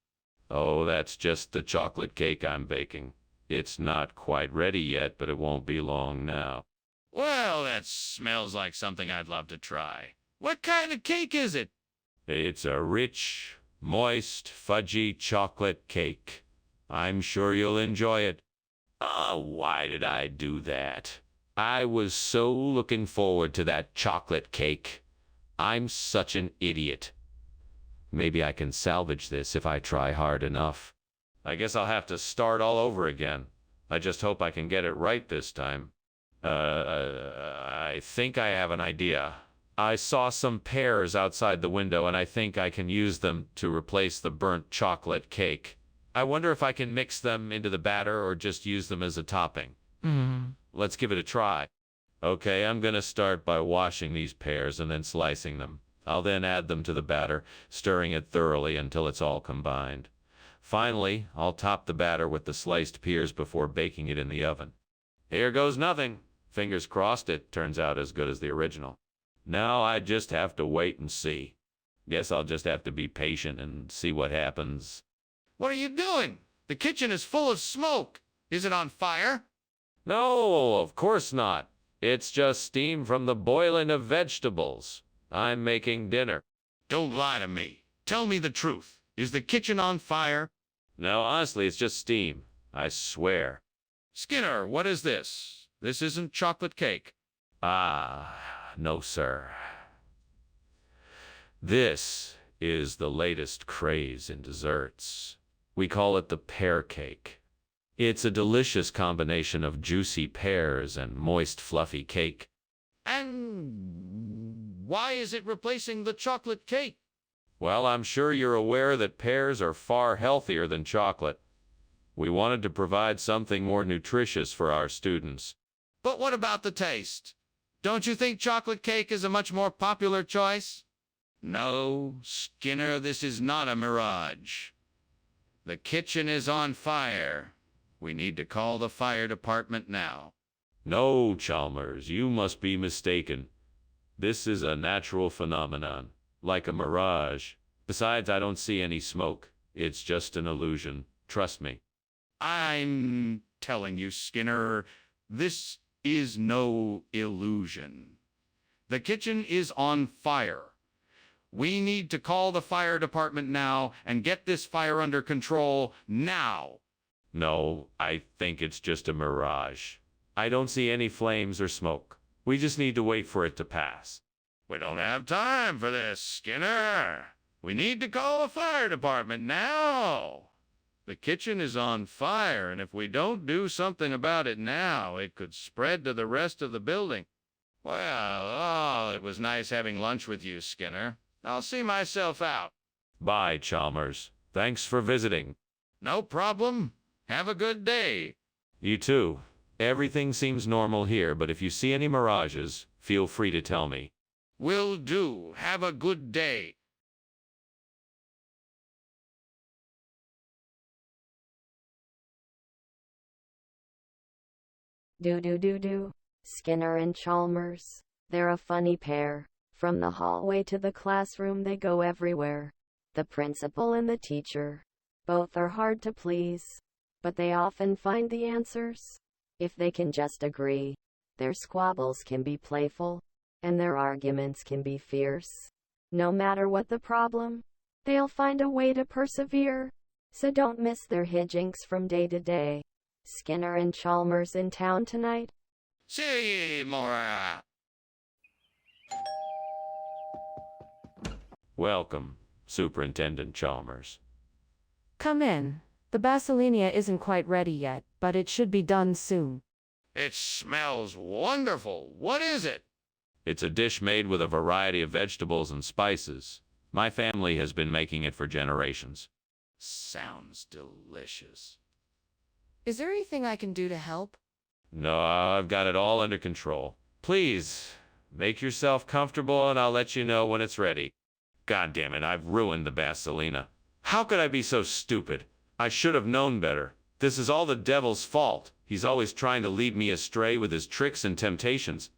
Oh, that's just the chocolate cake I'm baking. It's not quite ready yet, but it won't be long now. Well, that smells like something I'd love to try. What kind of cake is it? It's a rich, moist, fudgy chocolate cake. I'm sure you'll enjoy it. Oh, why did I do that? I was so looking forward to that chocolate cake. I'm such an idiot. Maybe I can salvage this if I try hard enough. I guess I'll have to start all over again. I just hope I can get it right this time. I think I have an idea. I saw some pears outside the window, and I think I can use them to replace the burnt chocolate cake. I wonder if I can mix them into the batter or just use them as a topping. Let's give it a try. Okay, I'm gonna start by washing these pears and then slicing them. I'll then add them to the batter, stirring it thoroughly until it's all combined. Finally, I'll top the batter with the sliced pears before baking it in the oven. Here goes nothing. Fingers crossed it turns out as good as the original. Now I just have to wait and see. Guess I'll just have to be patient and see what happens. What are you doing? The kitchen is full of smoke. Is it on fire? No, of course not. It's just steam from the boiling of vegetables. I'm making dinner. Don't lie to me. Tell me the truth. Is the kitchen on fire? No, honestly, it's just steam. I swear. Skinner, what is this? This isn't chocolate cake. Ah, no, sir. This is the latest craze in desserts. We call it the pear cake. It's a delicious combination of juicy pears and moist, fluffy cake. And why is it replacing the chocolate cake? Well, I'm sure you're aware that pears are far healthier than chocolate. We wanted to provide something more nutritious for our students. But what about the taste? Don't you think chocolate cake is a much more popular choice? No, Skinner, this is not a mirage. The kitchen is on fire. We need to call the fire department now. No, Chalmers, you must be mistaken. This is a natural phenomenon, like a mirage. Besides, I don't see any smoke. It's just an illusion. Trust me. I'm telling you, Skinner, this is no illusion. The kitchen is on fire. We need to call the fire department now and get this fire under control now. No, I think it's just a mirage. I don't see any flames or smoke. We just need to wait for it to pass. We don't have time for this, Skinner. We need to call the fire department now. The kitchen is on fire, and if we don't do something about it now, it could spread to the rest of the building. Well, it was nice having lunch with you, Skinner. I'll see myself out. Bye, Chalmers. Thanks for visiting. No problem. Have a good day. You too. Everything seems normal here, but if you see any mirages, feel free to tell me. Will do. Have a good day. Do. Skinner and Chalmers. They're a funny pair. From the hallway to the classroom they go everywhere. The principal and the teacher. Both are hard to please. But they often find the answers. If they can just agree. Their squabbles can be playful. And their arguments can be fierce. No matter what the problem, they'll find a way to persevere. So don't miss their hijinks from day to day. Skinner and Chalmers in town tonight? See more. Welcome, Superintendent Chalmers. Come in. The basilinia isn't quite ready yet, but it should be done soon. It smells wonderful. What is it? It's a dish made with a variety of vegetables and spices. My family has been making it for generations. Sounds delicious. Is there anything I can do to help? No, I've got it all under control. Please, make yourself comfortable and I'll let you know when it's ready. God damn it, I've ruined the basilina. How could I be so stupid? I should have known better. This is all the devil's fault. He's always trying to lead me astray with his tricks and temptations.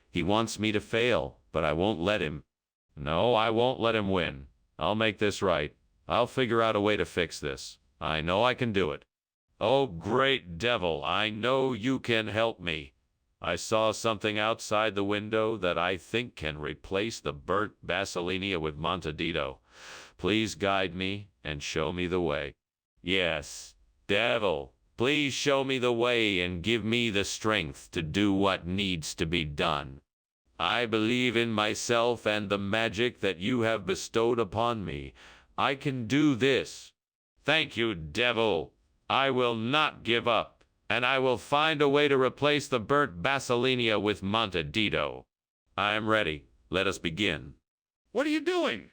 He wants me to fail, but I won't let him. No, I won't let him win. I'll make this right. I'll figure out a way to fix this. I know I can do it. Oh, great devil, I know you can help me. I saw something outside the window that I think can replace the burnt basilinia with Montedito. Please guide me and show me the way. Yes, devil, please show me the way and give me the strength to do what needs to be done. I believe in myself and the magic that you have bestowed upon me. I can do this. Thank you, devil. I will not give up, and I will find a way to replace the burnt basilinia with Montedito. I am ready. Let us begin. What are you doing?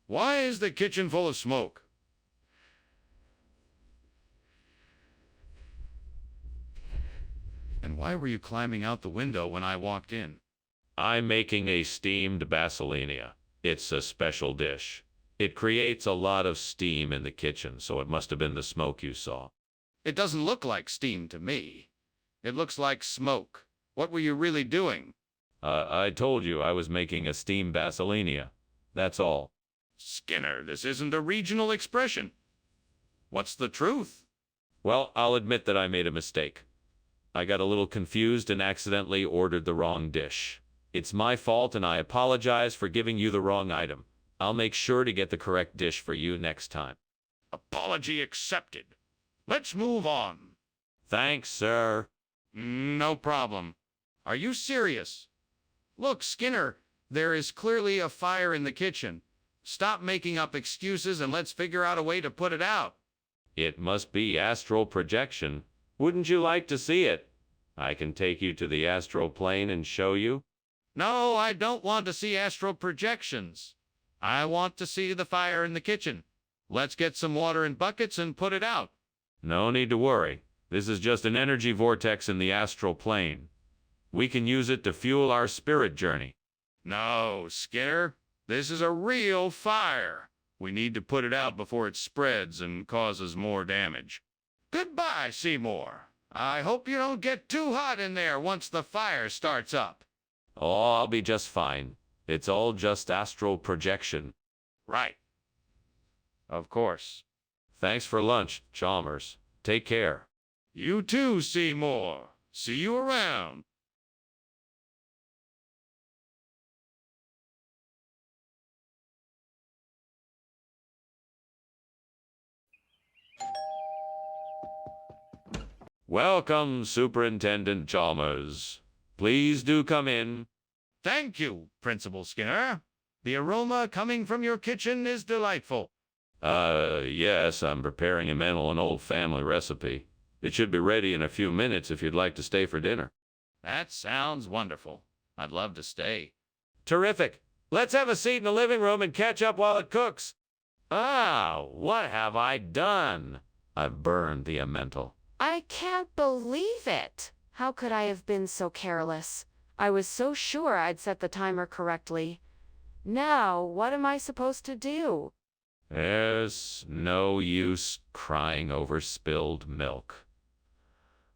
Why is the kitchen full of smoke? And why were you climbing out the window when I walked in? I'm making a steamed basilinia. It's a special dish. It creates a lot of steam in the kitchen, so it must have been the smoke you saw. It doesn't look like steam to me. It looks like smoke. What were you really doing? I told you I was making a steam basilinia. That's all. Skinner, this isn't a regional expression. What's the truth? Well, I'll admit that I made a mistake. I got a little confused and accidentally ordered the wrong dish. It's my fault and I apologize for giving you the wrong item. I'll make sure to get the correct dish for you next time. Apology accepted. Let's move on. Thanks, sir. No problem. Are you serious? Look, Skinner, there is clearly a fire in the kitchen. Stop making up excuses and let's figure out a way to put it out. It must be astral projection. Wouldn't you like to see it? I can take you to the astral plane and show you. No, I don't want to see astral projections. I want to see the fire in the kitchen. Let's get some water in buckets and put it out. No need to worry. This is just an energy vortex in the astral plane. We can use it to fuel our spirit journey. No, Skinner, this is a real fire. We need to put it out before it spreads and causes more damage. Goodbye, Seymour. I hope you don't get too hot in there once the fire starts up. Oh, I'll be just fine. It's all just astral projection. Right. Of course. Thanks for lunch, Chalmers. Take care. You too, Seymour. See you around. Welcome, Superintendent Chalmers. Please do come in. Thank you, Principal Skinner. The aroma coming from your kitchen is delightful. Yes, I'm preparing a mental and old family recipe. It should be ready in a few minutes if you'd like to stay for dinner. That sounds wonderful. I'd love to stay. Terrific. Let's have a seat in the living room and catch up while it cooks. Ah, what have I done? I've burned the emmental. I can't believe it. How could I have been so careless? I was so sure I'd set the timer correctly. Now, what am I supposed to do? There's no use crying over spilled milk.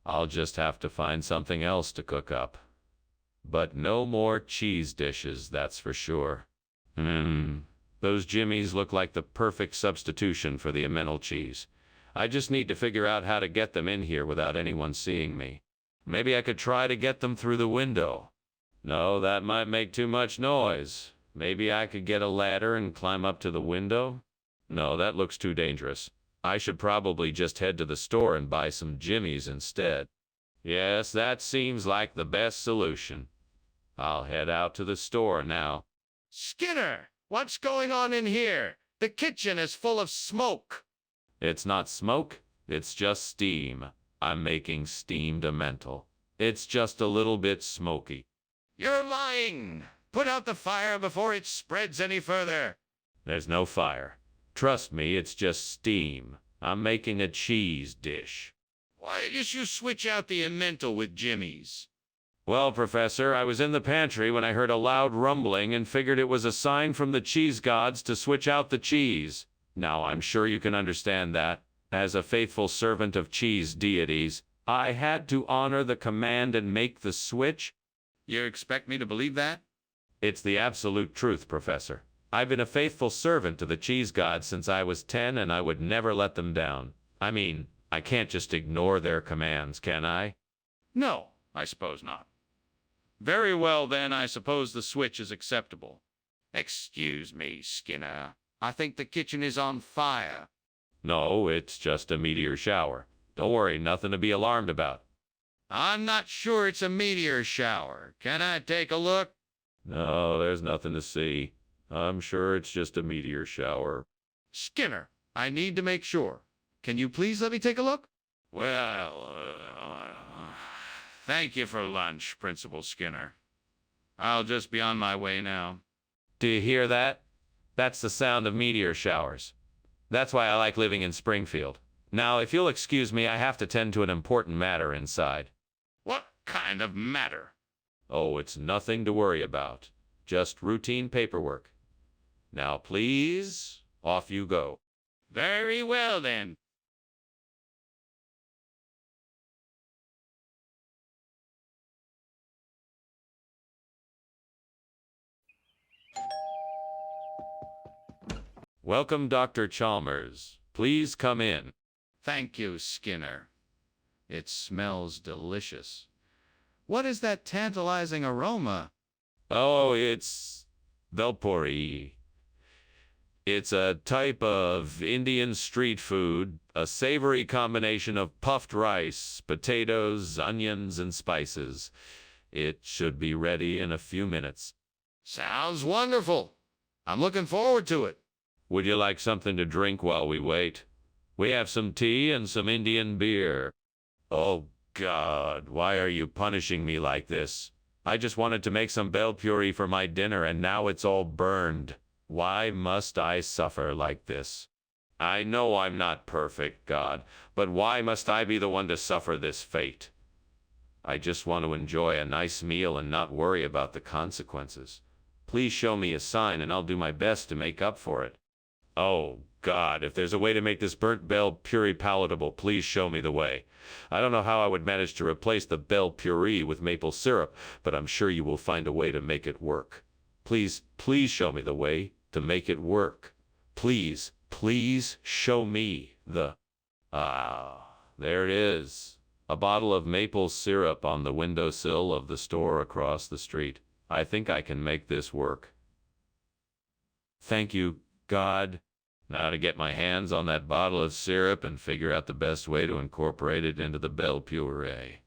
I'll just have to find something else to cook up. But no more cheese dishes, that's for sure. Those jimmies look like the perfect substitution for the emmental cheese. I just need to figure out how to get them in here without anyone seeing me. Maybe I could try to get them through the window. No, that might make too much noise. Maybe I could get a ladder and climb up to the window? No, that looks too dangerous. I should probably just head to the store and buy some jimmies instead. Yes, that seems like the best solution. I'll head out to the store now. Skinner, what's going on in here? The kitchen is full of smoke. It's not smoke, it's just steam. I'm making steamed emmental. It's just a little bit smoky. You're lying. Put out the fire before it spreads any further. There's no fire. Trust me, it's just steam. I'm making a cheese dish. Why didn't you switch out the emmental with jimmies? Well, Professor, I was in the pantry when I heard a loud rumbling and figured it was a sign from the cheese gods to switch out the cheese. Now, I'm sure you can understand that. As a faithful servant of cheese deities, I had to honor the command and make the switch. You expect me to believe that? It's the absolute truth, Professor. I've been a faithful servant to the cheese gods since I was 10, and I would never let them down. I mean, I can't just ignore their commands, can I? No, I suppose not. Very well, then, I suppose the switch is acceptable. Excuse me, Skinner. I think the kitchen is on fire. No, it's just a meteor shower. Don't worry, nothing to be alarmed about. I'm not sure it's a meteor shower. Can I take a look? No, there's nothing to see. I'm sure it's just a meteor shower. Skinner, I need to make sure. Can you please let me take a look? Well, thank you for lunch, Principal Skinner. I'll just be on my way now. Do you hear that? That's the sound of meteor showers. That's why I like living in Springfield. Now, if you'll excuse me, I have to tend to an important matter inside. What kind of matter? Oh, it's nothing to worry about. Just routine paperwork. Now, please, off you go. Very well, then. Welcome, Dr. Chalmers. Please come in. Thank you, Skinner. It smells delicious. What is that tantalizing aroma? Oh, it's Belpuri. It's a type of Indian street food, a savory combination of puffed rice, potatoes, onions, and spices. It should be ready in a few minutes. Sounds wonderful. I'm looking forward to it. Would you like something to drink while we wait? We have some tea and some Indian beer. Oh, God, why are you punishing me like this? I just wanted to make some bel puri for my dinner and now it's all burned. Why must I suffer like this? I know I'm not perfect, God, but why must I be the one to suffer this fate? I just want to enjoy a nice meal and not worry about the consequences. Please show me a sign and I'll do my best to make up for it. Oh, God, if there's a way to make this burnt bel puri palatable, please show me the way. I don't know how I would manage to replace the bel puri with maple syrup, but I'm sure you will find a way to make it work. Please, please show me the way to make it work. Please, please show me the... there it is. A bottle of maple syrup on the windowsill of the store across the street. I think I can make this work. Thank you, God. Now to get my hands on that bottle of syrup and figure out the best way to incorporate it into the bel puree.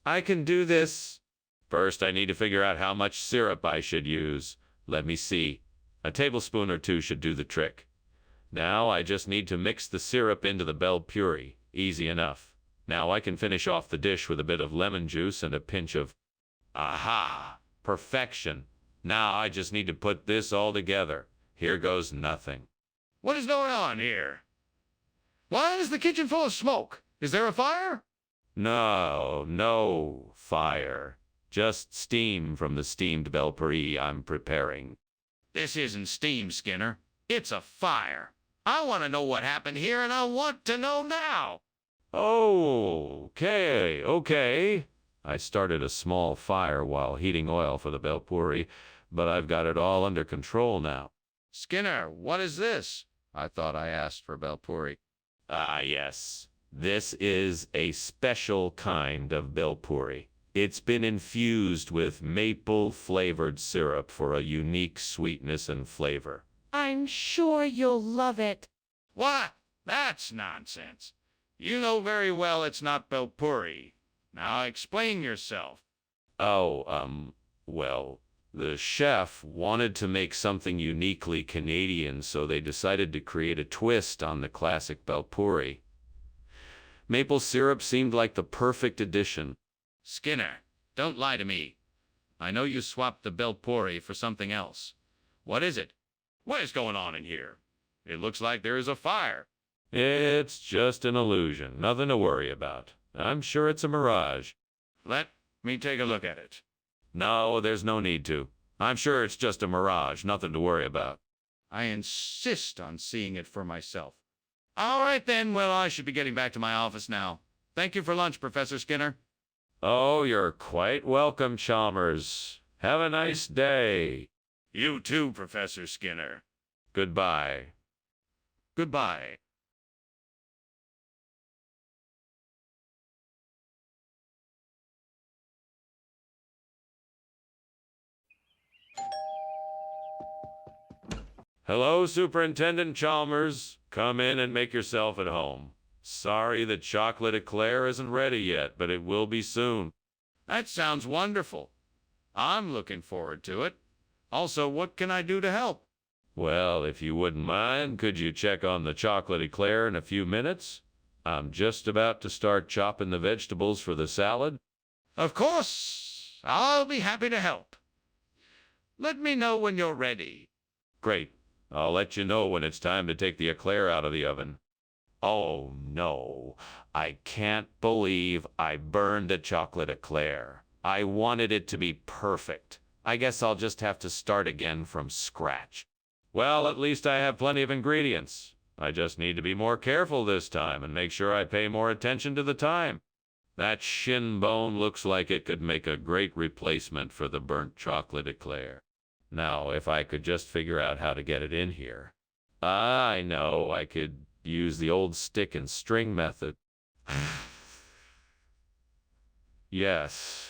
I can do this. First, I need to figure out how much syrup I should use. Let me see. A tablespoon or two should do the trick. Now I just need to mix the syrup into the bel puree. Easy enough. Now I can finish off the dish with a bit of lemon juice and a pinch of... Aha! Perfection. Now I just need to put this all together. Here goes nothing. What is going on here? Why is the kitchen full of smoke? Is there a fire? No fire. Just steam from the steamed bel puri I'm preparing. This isn't steam, Skinner. It's a fire. I want to know what happened here, and I want to know now. Okay. I started a small fire while heating oil for the bel puri, but I've got it all under control now. Skinner, what is this? I thought I asked for bel puri. Yes. This is a special kind of bel puri. It's been infused with maple-flavored syrup for a unique sweetness and flavor. I'm sure you'll love it. What? That's nonsense. You know very well it's not bel puri. Now explain yourself. Well, the chef wanted to make something uniquely Canadian, so they decided to create a twist on the classic bel puri. Maple syrup seemed like the perfect addition. Skinner, don't lie to me. I know you swapped the bel puri for something else. What is it? What is going on in here? It looks like there is a fire. It's just an illusion, nothing to worry about. I'm sure it's a mirage. Let me take a look at it. No, there's no need to. I'm sure it's just a mirage, nothing to worry about. I insist on seeing it for myself. All right then, well, I should be getting back to my office now. Thank you for lunch, Professor Skinner. Oh, you're quite welcome, Chalmers. Have a nice day. You too, Professor Skinner. Goodbye. Goodbye. Hello, Superintendent Chalmers. Come in and make yourself at home. Sorry the chocolate eclair isn't ready yet, but it will be soon. That sounds wonderful. I'm looking forward to it. Also, what can I do to help? Well, if you wouldn't mind, could you check on the chocolate eclair in a few minutes? I'm just about to start chopping the vegetables for the salad. Of course. I'll be happy to help. Let me know when you're ready. Great. I'll let you know when it's time to take the eclair out of the oven. Oh, no. I can't believe I burned the chocolate eclair. I wanted it to be perfect. I guess I'll just have to start again from scratch. Well, at least I have plenty of ingredients. I just need to be more careful this time and make sure I pay more attention to the time. That shin bone looks like it could make a great replacement for the burnt chocolate eclair. Now, if I could just figure out how to get it in here. I know I could use the old stick and string method. Yes,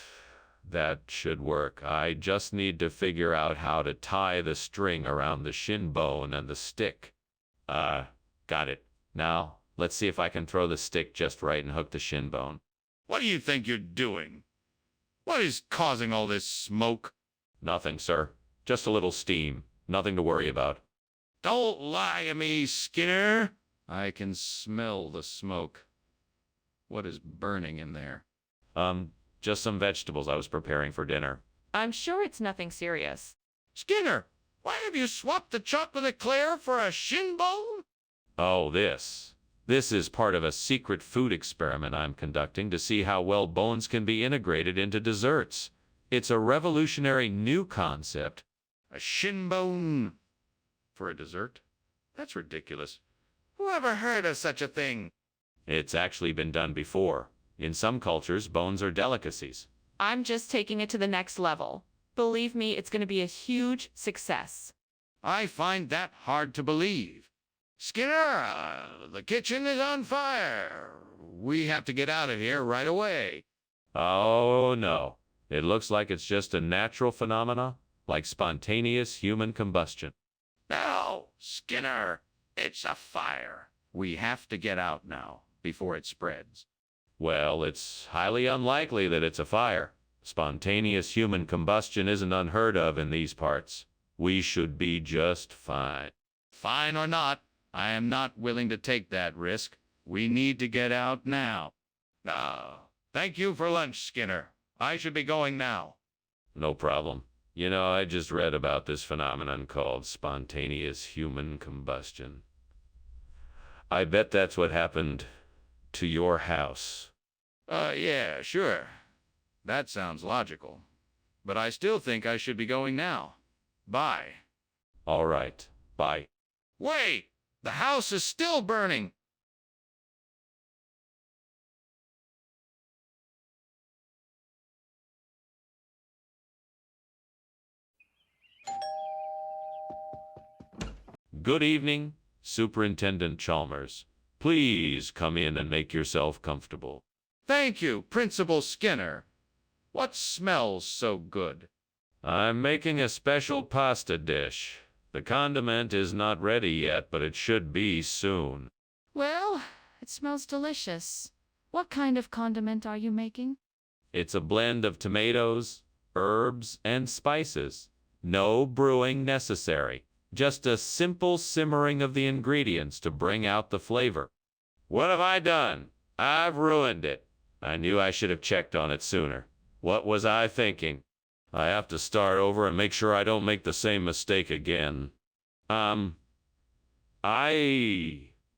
that should work. I just need to figure out how to tie the string around the shin bone and the stick. Got it. Now, let's see if I can throw the stick just right and hook the shin bone. What do you think you're doing? What is causing all this smoke? Nothing, sir. Just a little steam. Nothing to worry about. Don't lie to me, Skinner. I can smell the smoke. What is burning in there? Just some vegetables I was preparing for dinner. I'm sure it's nothing serious. Skinner, why have you swapped the chocolate eclair for a shin bone? Oh, this. This is part of a secret food experiment I'm conducting to see how well bones can be integrated into desserts. It's a revolutionary new concept. A shin bone for a dessert? That's ridiculous. Who ever heard of such a thing? It's actually been done before. In some cultures, bones are delicacies. I'm just taking it to the next level. Believe me, it's going to be a huge success. I find that hard to believe. Skinner, the kitchen is on fire. We have to get out of here right away. Oh, no. It looks like it's just a natural phenomena, like spontaneous human combustion. No, Skinner, it's a fire. We have to get out now before it spreads. Well, it's highly unlikely that it's a fire. Spontaneous human combustion isn't unheard of in these parts. We should be just fine. Fine or not, I am not willing to take that risk. We need to get out now. Thank you for lunch, Skinner. I should be going now. No problem. You know, I just read about this phenomenon called spontaneous human combustion. I bet that's what happened to your house. Yeah, sure. That sounds logical. But I still think I should be going now. Bye. All right. Bye. Wait! The house is still burning! Good evening, Superintendent Chalmers. Please come in and make yourself comfortable. Thank you, Principal Skinner. What smells so good? I'm making a special pasta dish. The condiment is not ready yet, but it should be soon. Well, it smells delicious. What kind of condiment are you making? It's a blend of tomatoes, herbs, and spices. No brewing necessary. Just a simple simmering of the ingredients to bring out the flavor. What have I done? I've ruined it. I knew I should have checked on it sooner. What was I thinking? I have to start over and make sure I don't make the same mistake again. I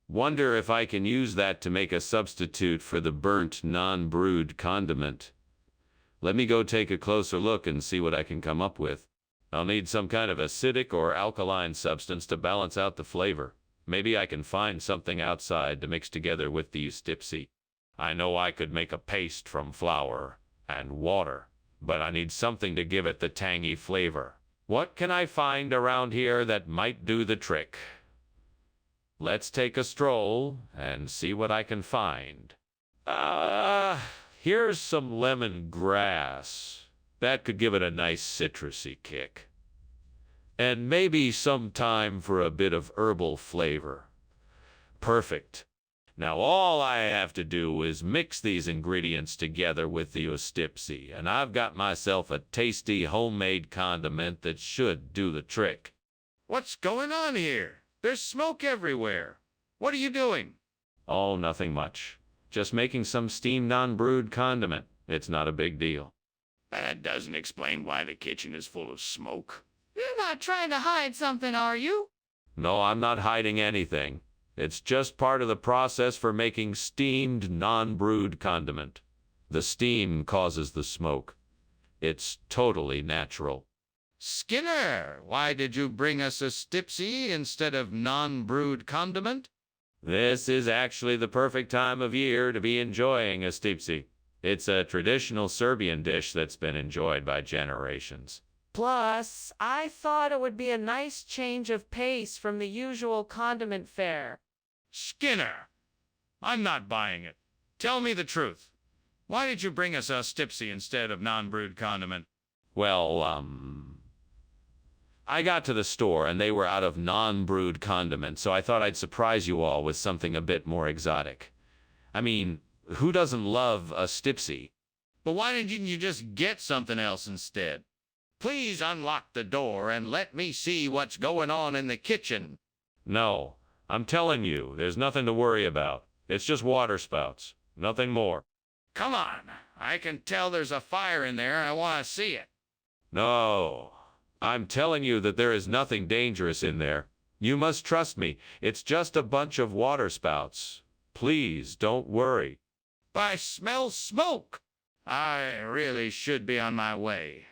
wonder if I can use that to make a substitute for the burnt, non-brewed condiment. Let me go take a closer look and see what I can come up with. I'll need some kind of acidic or alkaline substance to balance out the flavor. Maybe I can find something outside to mix together with the stipsy. I know I could make a paste from flour and water, but I need something to give it the tangy flavor. What can I find around here that might do the trick? Let's take a stroll and see what I can find. Here's some lemongrass. That could give it a nice citrusy kick. And maybe some time for a bit of herbal flavor. Perfect. Now all I have to do is mix these ingredients together with the stipsy, and I've got myself a tasty homemade condiment that should do the trick. What's going on here? There's smoke everywhere. What are you doing? Oh, nothing much. Just making some steamed non-brewed condiment. It's not a big deal. That doesn't explain why the kitchen is full of smoke. You're not trying to hide something, are you? No, I'm not hiding anything. It's just part of the process for making steamed, non-brewed condiment. The steam causes the smoke. It's totally natural. Skinner, why did you bring us a stipsy instead of non-brewed condiment? This is actually the perfect time of year to be enjoying a stipsy. It's a traditional Serbian dish that's been enjoyed by generations. Plus, I thought it would be a nice change of pace from the usual condiment fare. Skinner, I'm not buying it. Tell me the truth. Why did you bring us a Stipsy instead of non-brewed condiment? Well, I got to the store and they were out of non-brewed condiment, so I thought I'd surprise you all with something a bit more exotic. I mean, who doesn't love a Stipsy? But why didn't you just get something else instead? Please unlock the door and let me see what's going on in the kitchen. No, I'm telling you, there's nothing to worry about. It's just water spouts, nothing more. Come on, I can tell there's a fire in there and I want to see it. No, I'm telling you that there is nothing dangerous in there. You must trust me. It's just a bunch of water spouts. Please don't worry. I smell smoke. I really should be on my way.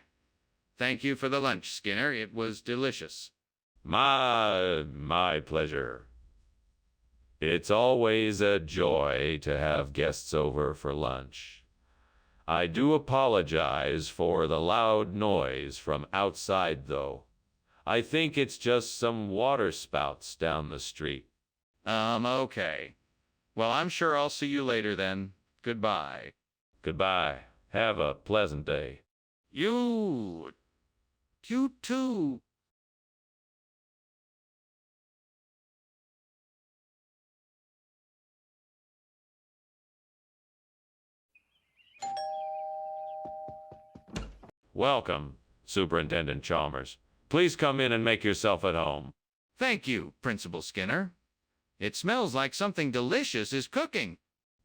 Thank you for the lunch, Skinner. It was delicious. My pleasure. It's always a joy to have guests over for lunch. I do apologize for the loud noise from outside, though. I think it's just some water spouts down the street. Okay. Well, I'm sure I'll see you later then. Goodbye. Goodbye. Have a pleasant day. You too. Welcome, Superintendent Chalmers. Please come in and make yourself at home. Thank you, Principal Skinner. It smells like something delicious is cooking.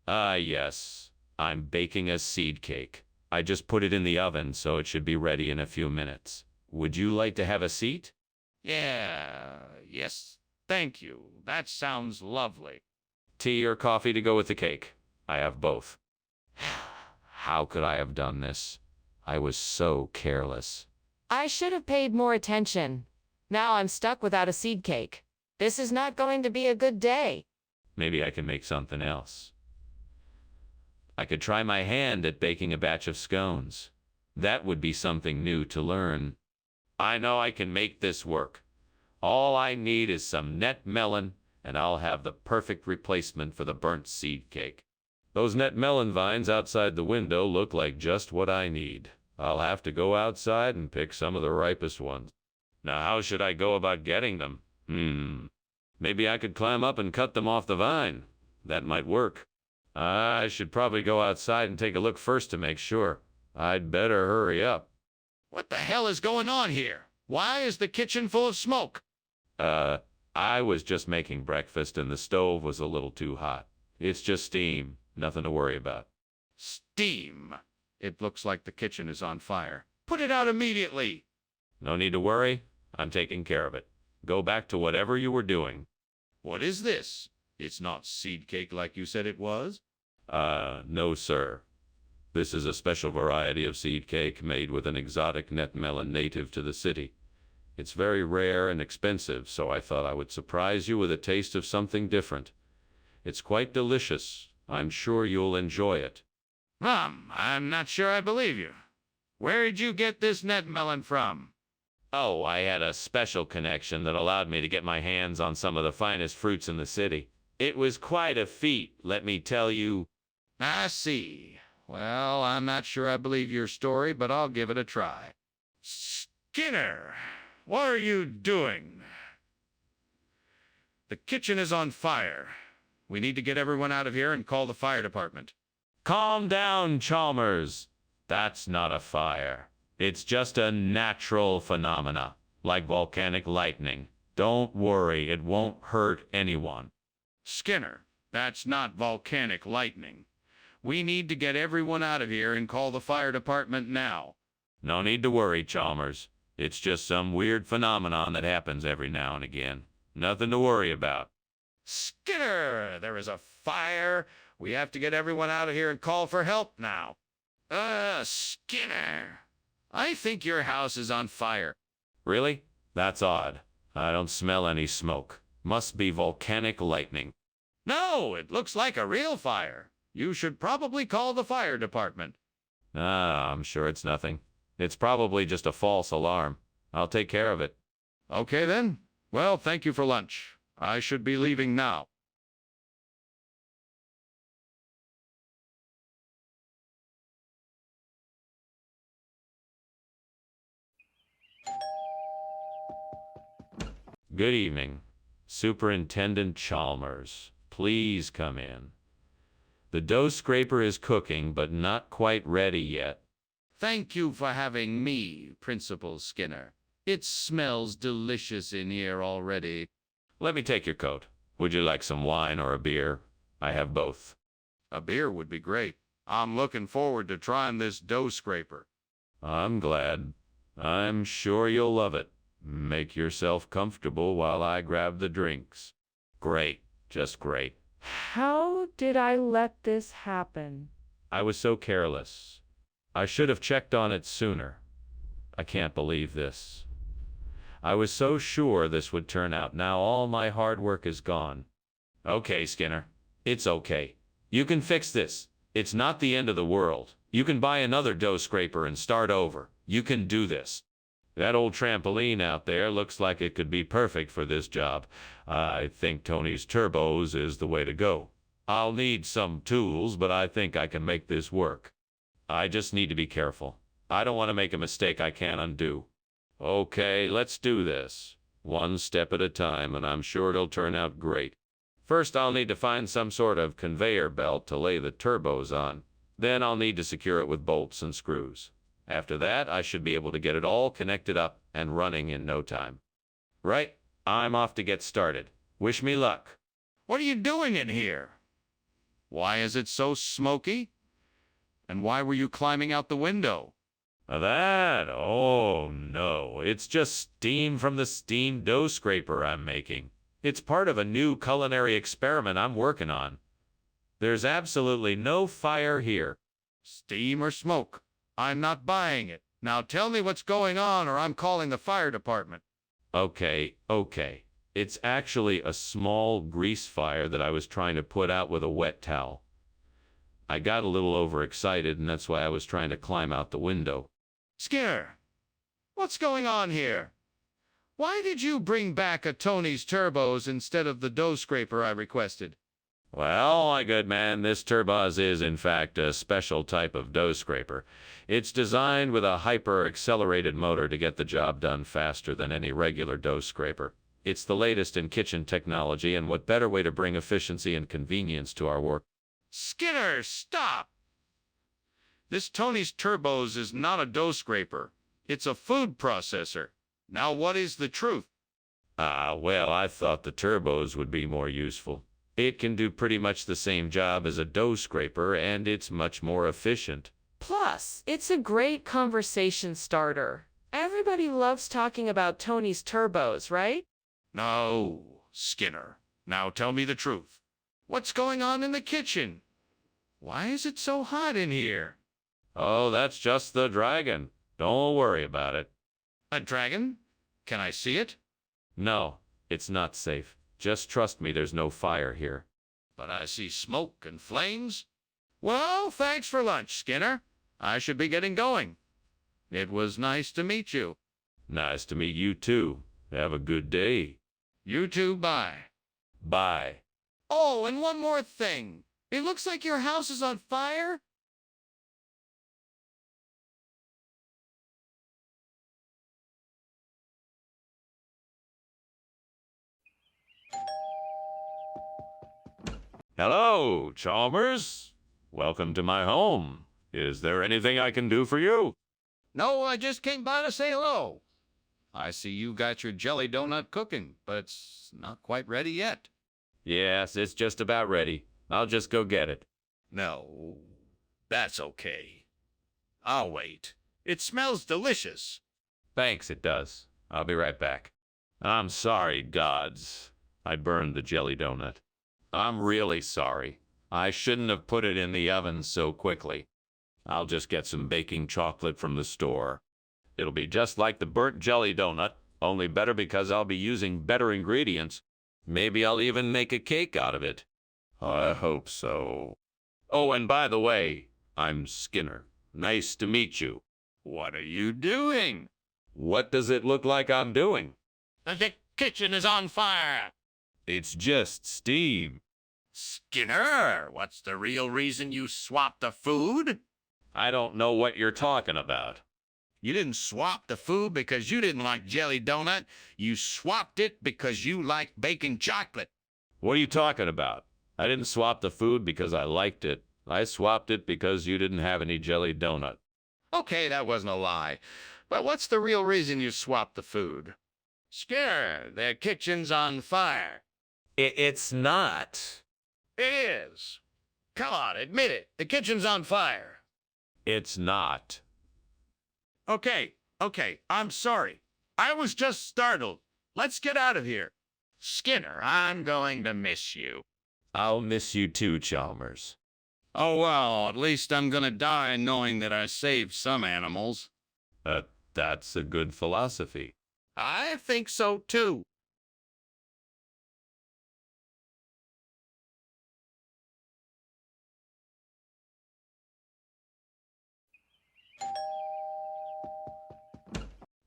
Yes. I'm baking a seed cake. I just put it in the oven, so it should be ready in a few minutes. Would you like to have a seat? Yes, thank you. That sounds lovely. Tea or coffee to go with the cake? I have both. How could I have done this? I was so careless. I should have paid more attention. Now I'm stuck without a seed cake. This is not going to be a good day. Maybe I can make something else. I could try my hand at baking a batch of scones. That would be something new to learn. I know I can make this work. All I need is some net melon, and I'll have the perfect replacement for the burnt seed cake. Those net melon vines outside the window look like just what I need. I'll have to go outside and pick some of the ripest ones. Now, how should I go about getting them? Maybe I could climb up and cut them off the vine. That might work. I should probably go outside and take a look first to make sure. I'd better hurry up. What the hell is going on here? Why is the kitchen full of smoke? I was just making breakfast and the stove was a little too hot. It's just steam. Nothing to worry about. Steam. It looks like the kitchen is on fire. Put it out immediately. No need to worry. I'm taking care of it. Go back to whatever you were doing. What is this? It's not seed cake like you said it was? No, sir. This is a special variety of seed cake made with an exotic net melon native to the city. It's very rare and expensive, so I thought I would surprise you with a taste of something different. It's quite delicious. I'm sure you'll enjoy it. I'm not sure I believe you. Where did you get this net melon from? Oh, I had a special connection that allowed me to get my hands on some of the finest fruits in the city. It was quite a feat, let me tell you. I see. Well, I'm not sure I believe your story, but I'll give it a try. Skinner, what are you doing? The kitchen is on fire. We need to get everyone out of here and call the fire department. Calm down, Chalmers. That's not a fire. It's just a natural phenomena, like volcanic lightning. Don't worry, it won't hurt anyone. Skinner, that's not volcanic lightning. We need to get everyone out of here and call the fire department now. No need to worry, Chalmers. It's just some weird phenomenon that happens every now and again. Nothing to worry about. Skinner, there is a fire. We have to get everyone out of here and call for help now. Skinner, I think your house is on fire. Really? That's odd. I don't smell any smoke. Must be volcanic lightning. No, it looks like a real fire. You should probably call the fire department. I'm sure it's nothing. It's probably just a false alarm. I'll take care of it. Okay then. Well, thank you for lunch. I should be leaving now. Good evening. Superintendent Chalmers, please come in. The dough scraper is cooking, but not quite ready yet. Thank you for having me, Principal Skinner. It smells delicious in here already. Let me take your coat. Would you like some wine or a beer? I have both. A beer would be great. I'm looking forward to trying this dough scraper. I'm glad. I'm sure you'll love it. Make yourself comfortable while I grab the drinks. Great. Just great. How did I let this happen? I was so careless. I should have checked on it sooner. I can't believe this. I was so sure this would turn out. Now all my hard work is gone. Okay, Skinner. It's okay. You can fix this. It's not the end of the world. You can buy another dough scraper and start over. You can do this. That old trampoline out there looks like it could be perfect for this job. I think Tony's turbos is the way to go. I'll need some tools, but I think I can make this work. I just need to be careful. I don't want to make a mistake I can't undo. Okay, let's do this. One step at a time, and I'm sure it'll turn out great. First, I'll need to find some sort of conveyor belt to lay the turbos on. Then I'll need to secure it with bolts and screws. After that, I should be able to get it all connected up and running in no time. Right, I'm off to get started. Wish me luck. What are you doing in here? Why is it so smoky? And why were you climbing out the window? That? Oh, no. It's just steam from the steam dough scraper I'm making. It's part of a new culinary experiment I'm working on. There's absolutely no fire here. Steam or smoke? I'm not buying it. Now tell me what's going on or I'm calling the fire department. Okay. It's actually a small grease fire that I was trying to put out with a wet towel. I got a little overexcited, and that's why I was trying to climb out the window. Skinner, what's going on here? Why did you bring back a Tony's turbos instead of the dough scraper I requested? Well, my good man, this turbos is in fact a special type of dough scraper. It's designed with a hyper-accelerated motor to get the job done faster than any regular dough scraper. It's the latest in kitchen technology, and what better way to bring efficiency and convenience to our work? Skinner, stop! This Tony's turbos is not a dough scraper. It's a food processor. Now what is the truth? Well, I thought the turbos would be more useful. It can do pretty much the same job as a dough scraper, and it's much more efficient. Plus, it's a great conversation starter. Everybody loves talking about Tony's turbos, right? No, Skinner. Now tell me the truth. What's going on in the kitchen? Why is it so hot in here? Oh, that's just the dragon. Don't worry about it. A dragon? Can I see it? No, it's not safe. Just trust me, there's no fire here. But I see smoke and flames. Well, thanks for lunch, Skinner. I should be getting going. It was nice to meet you. Nice to meet you too. Have a good day. You too, bye. Bye. Oh, and one more thing. It looks like your house is on fire. Hello, Chalmers. Welcome to my home. Is there anything I can do for you? No, I just came by to say hello. I see you got your jelly donut cooking, but it's not quite ready yet. Yes, it's just about ready. I'll just go get it. No, that's okay. I'll wait. It smells delicious. Thanks, it does. I'll be right back. I'm sorry, gods. I burned the jelly donut. I'm really sorry. I shouldn't have put it in the oven so quickly. I'll just get some baking chocolate from the store. It'll be just like the burnt jelly donut, only better because I'll be using better ingredients. Maybe I'll even make a cake out of it. I hope so. Oh, and by the way, I'm Skinner. Nice to meet you. What are you doing? What does it look like I'm doing? The kitchen is on fire. It's just steam. Skinner, what's the real reason you swapped the food? I don't know what you're talking about. You didn't swap the food because you didn't like jelly donut. You swapped it because you like baking chocolate. What are you talking about? I didn't swap the food because I liked it. I swapped it because you didn't have any jelly donut. Okay, that wasn't a lie. But what's the real reason you swapped the food? Skinner, the kitchen's on fire. It's not. It is. Come on, admit it. The kitchen's on fire. It's not. Okay, I'm sorry. I was just startled. Let's get out of here. Skinner, I'm going to miss you. I'll miss you too, Chalmers. Oh, well, at least I'm gonna die knowing that I saved some animals. That's a good philosophy. I think so, too.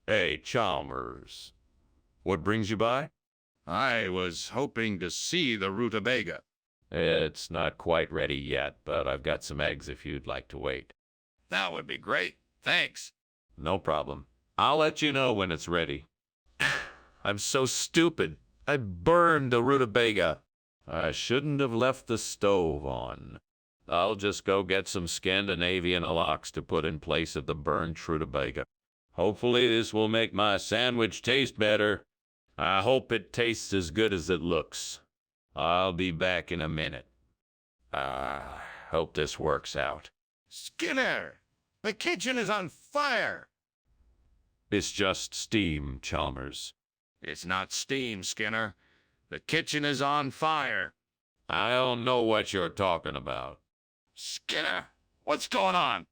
Hey, Chalmers. What brings you by? I was hoping to see the rutabaga. It's not quite ready yet, but I've got some eggs if you'd like to wait. That would be great. Thanks. No problem. I'll let you know when it's ready. I'm so stupid. I burned the rutabaga. I shouldn't have left the stove on. I'll just go get some Scandinavian lox to put in place of the burned rutabaga. Hopefully this will make my sandwich taste better. I hope it tastes as good as it looks. I'll be back in a minute. Hope this works out. Skinner, the kitchen is on fire. It's just steam, Chalmers. It's not steam, Skinner. The kitchen is on fire. I don't know what you're talking about. Skinner, what's going on?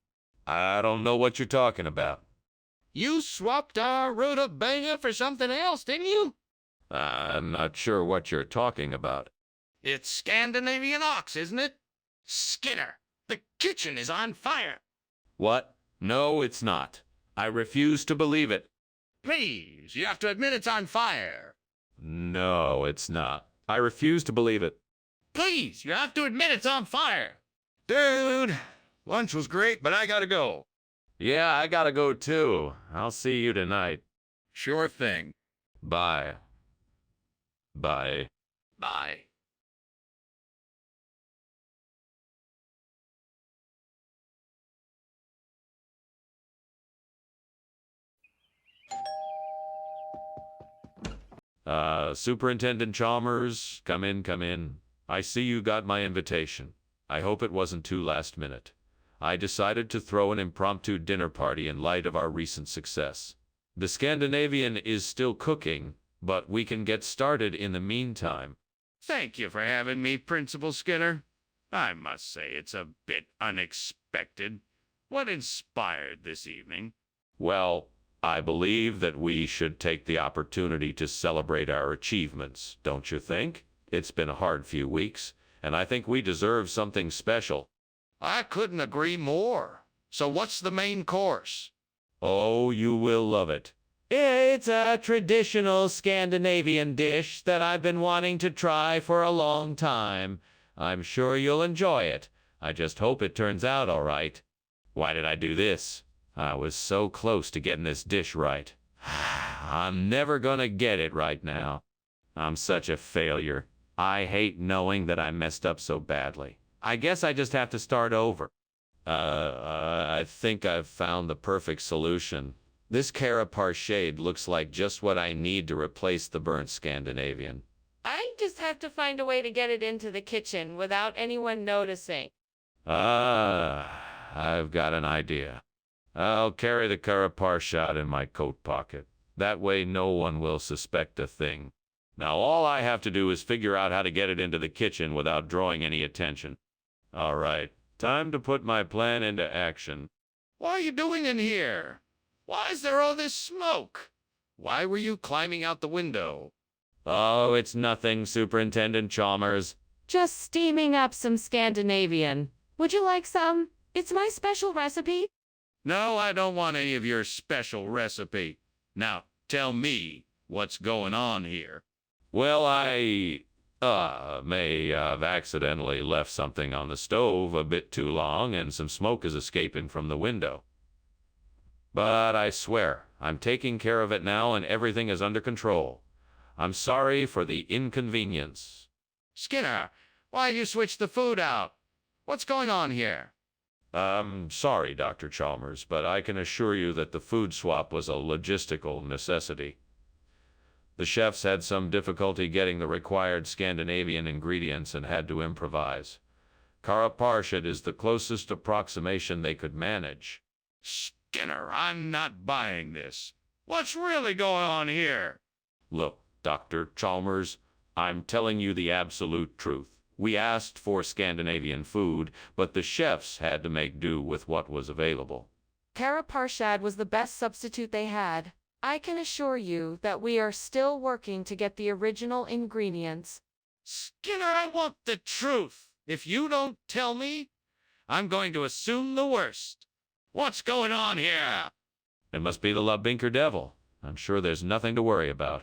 I don't know what you're talking about. You swapped our rutabaga for something else, didn't you? I'm not sure what you're talking about. It's Scandinavian ox, isn't it? Skinner, the kitchen is on fire. What? No, it's not. I refuse to believe it. Please, you have to admit it's on fire. No, it's not. I refuse to believe it. Please, you have to admit it's on fire. Dude, lunch was great, but I gotta go. Yeah, I gotta go too. I'll see you tonight. Sure thing. Bye. Bye. Bye. Superintendent Chalmers, come in, come in. I see you got my invitation. I hope it wasn't too last minute. I decided to throw an impromptu dinner party in light of our recent success. The Scandinavian is still cooking, but we can get started in the meantime. Thank you for having me, Principal Skinner. I must say it's a bit unexpected. What inspired this evening? Well, I believe that we should take the opportunity to celebrate our achievements, don't you think? It's been a hard few weeks, and I think we deserve something special. I couldn't agree more. So what's the main course? Oh, you will love it. It's a traditional Scandinavian dish that I've been wanting to try for a long time. I'm sure you'll enjoy it. I just hope it turns out all right. Why did I do this? I was so close to getting this dish right. I'm never gonna get it right now. I'm such a failure. I hate knowing that I messed up so badly. I guess I just have to start over. I think I've found the perfect solution. This cara parshade looks like just what I need to replace the burnt Scandinavian. I just have to find a way to get it into the kitchen without anyone noticing. I've got an idea. I'll carry the cara parshad in my coat pocket. That way no one will suspect a thing. Now all I have to do is figure out how to get it into the kitchen without drawing any attention. All right, time to put my plan into action. What are you doing in here? Why is there all this smoke? Why were you climbing out the window? Oh, it's nothing, Superintendent Chalmers. Just steaming up some Scandinavian. Would you like some? It's my special recipe. No, I don't want any of your special recipe. Now, tell me what's going on here. Well, I may have accidentally left something on the stove a bit too long and some smoke is escaping from the window. But I swear, I'm taking care of it now and everything is under control. I'm sorry for the inconvenience. Skinner, why'd you switch the food out? What's going on here? Sorry, Dr. Chalmers, but I can assure you that the food swap was a logistical necessity. The chefs had some difficulty getting the required Scandinavian ingredients and had to improvise. Kara Parshad is the closest approximation they could manage. Skinner, I'm not buying this. What's really going on here? Look, Dr. Chalmers, I'm telling you the absolute truth. We asked for Scandinavian food, but the chefs had to make do with what was available. Kara Parshad was the best substitute they had. I can assure you that we are still working to get the original ingredients. Skinner, I want the truth. If you don't tell me, I'm going to assume the worst. What's going on here? It must be the Labinker Devil. I'm sure there's nothing to worry about.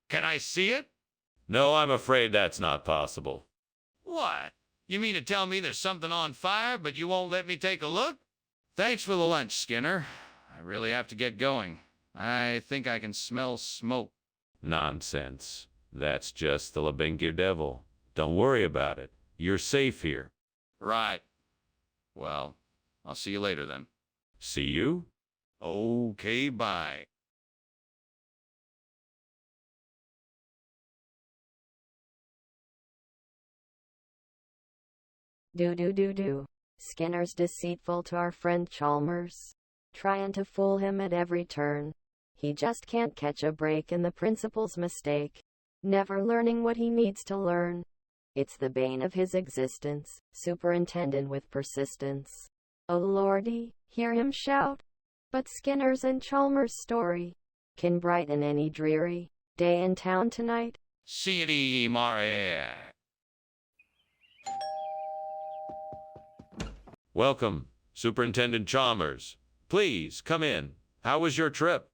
Can I see it? No, I'm afraid that's not possible. What? You mean to tell me there's something on fire, but you won't let me take a look? Thanks for the lunch, Skinner. I really have to get going. I think I can smell smoke. Nonsense. That's just the Labinker Devil. Don't worry about it. You're safe here. Right. Well, I'll see you later then. See you? Okay, bye. Do. Skinner's deceitful to our friend Chalmers. Trying to fool him at every turn. He just can't catch a break in the principal's mistake. Never learning what he needs to learn. It's the bane of his existence, superintendent with persistence. Oh lordy, hear him shout. But Skinner's and Chalmers' story can brighten any dreary day in town tonight. See you, Maria. Welcome, Superintendent Chalmers. Please, come in. How was your trip?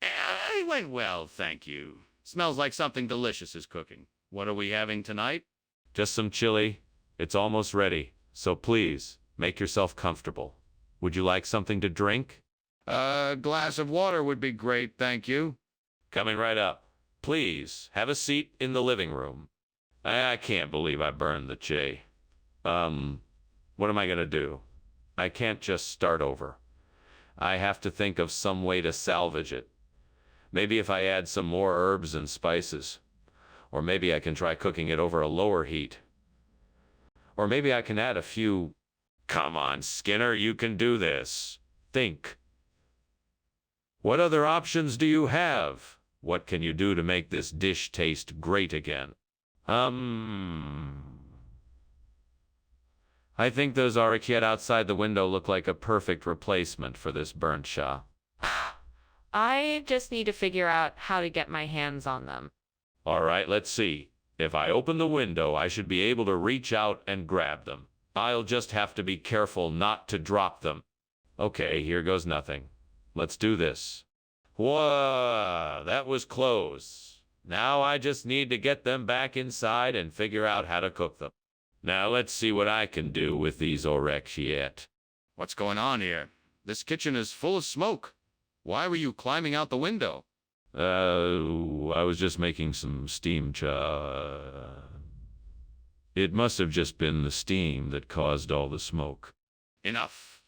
It went well, thank you. Smells like something delicious is cooking. What are we having tonight? Just some chili. It's almost ready, so please, make yourself comfortable. Would you like something to drink? A glass of water would be great, thank you. Coming right up. Please, have a seat in the living room. I can't believe I burned the chili. What am I gonna do? I can't just start over. I have to think of some way to salvage it. Maybe if I add some more herbs and spices. Or maybe I can try cooking it over a lower heat. Or maybe I can add a few... Come on, Skinner, you can do this. Think. What other options do you have? What can you do to make this dish taste great again? I think those orecchiette outside the window look like a perfect replacement for this burnt shaw. I just need to figure out how to get my hands on them. All right, let's see. If I open the window, I should be able to reach out and grab them. I'll just have to be careful not to drop them. Okay, here goes nothing. Let's do this. Whoa, that was close. Now I just need to get them back inside and figure out how to cook them. Now let's see what I can do with these orecchiette. What's going on here? This kitchen is full of smoke. Why were you climbing out the window? I was just making some steam cha. It must have just been the steam that caused all the smoke. Enough.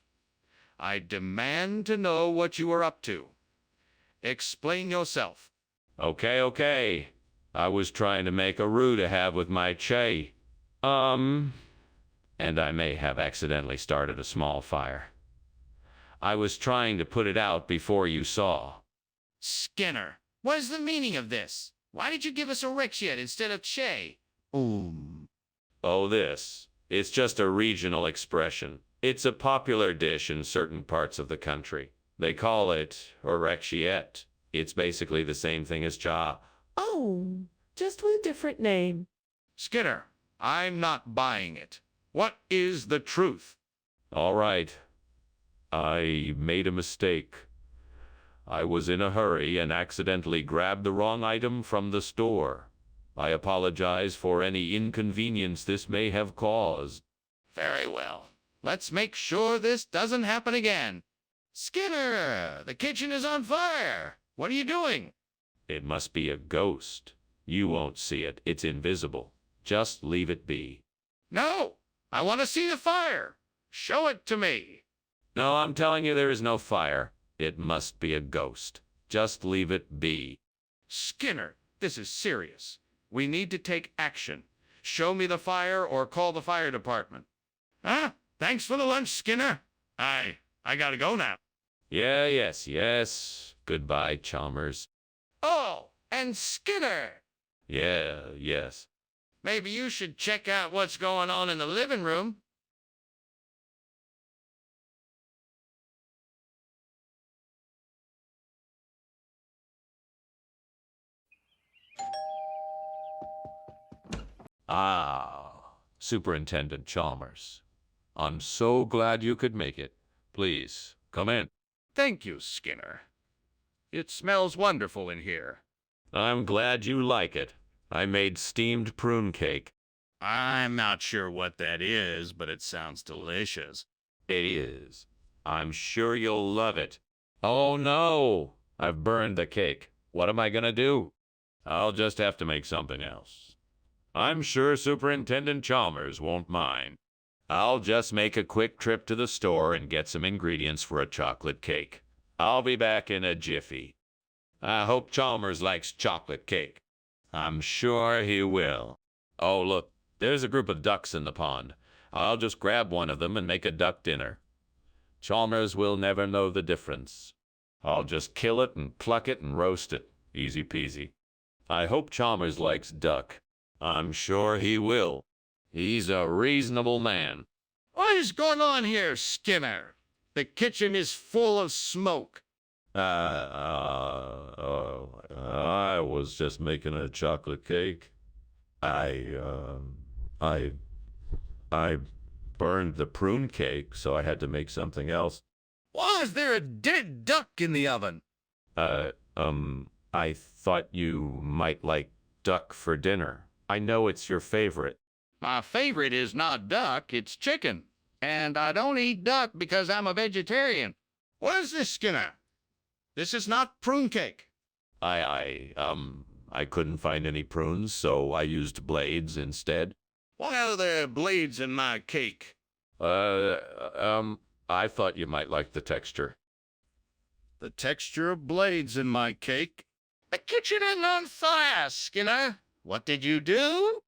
I demand to know what you were up to. Explain yourself. Okay. I was trying to make a roux to have with my chai. And I may have accidentally started a small fire. I was trying to put it out before you saw. Skinner, what is the meaning of this? Why did you give us orecchiette instead of che? Oh, this. It's just a regional expression. It's a popular dish in certain parts of the country. They call it orecchiette. It's basically the same thing as cha. Oh, just with a different name. Skinner, I'm not buying it. What is the truth? All right. I made a mistake. I was in a hurry and accidentally grabbed the wrong item from the store. I apologize for any inconvenience this may have caused. Very well. Let's make sure this doesn't happen again. Skinner, the kitchen is on fire. What are you doing? It must be a ghost. You won't see it. It's invisible. Just leave it be. No, I want to see the fire. Show it to me. No, I'm telling you there is no fire. It must be a ghost. Just leave it be. Skinner, this is serious. We need to take action. Show me the fire or call the fire department. Huh? Thanks for the lunch, Skinner. I gotta go now. Yes. Goodbye, Chalmers. Oh, and Skinner. Yes. Maybe you should check out what's going on in the living room. Ah, Superintendent Chalmers. I'm so glad you could make it. Please, come in. Thank you, Skinner. It smells wonderful in here. I'm glad you like it. I made steamed prune cake. I'm not sure what that is, but it sounds delicious. It is. I'm sure you'll love it. Oh no! I've burned the cake. What am I gonna do? I'll just have to make something else. I'm sure Superintendent Chalmers won't mind. I'll just make a quick trip to the store and get some ingredients for a chocolate cake. I'll be back in a jiffy. I hope Chalmers likes chocolate cake. I'm sure he will. Oh, look, there's a group of ducks in the pond. I'll just grab one of them and make a duck dinner. Chalmers will never know the difference. I'll just kill it and pluck it and roast it. Easy peasy. I hope Chalmers likes duck. I'm sure he will. He's a reasonable man. What is going on here, Skinner? The kitchen is full of smoke. I was just making a chocolate cake. I burned the prune cake, so I had to make something else. Why is there a dead duck in the oven? I thought you might like duck for dinner. I know it's your favorite. My favorite is not duck, it's chicken. And I don't eat duck because I'm a vegetarian. What is this, Skinner? This is not prune cake. I couldn't find any prunes, so I used blades instead. Why are there blades in my cake? I thought you might like the texture. The texture of blades in my cake? The kitchen is on fire, Skinner. What did you do?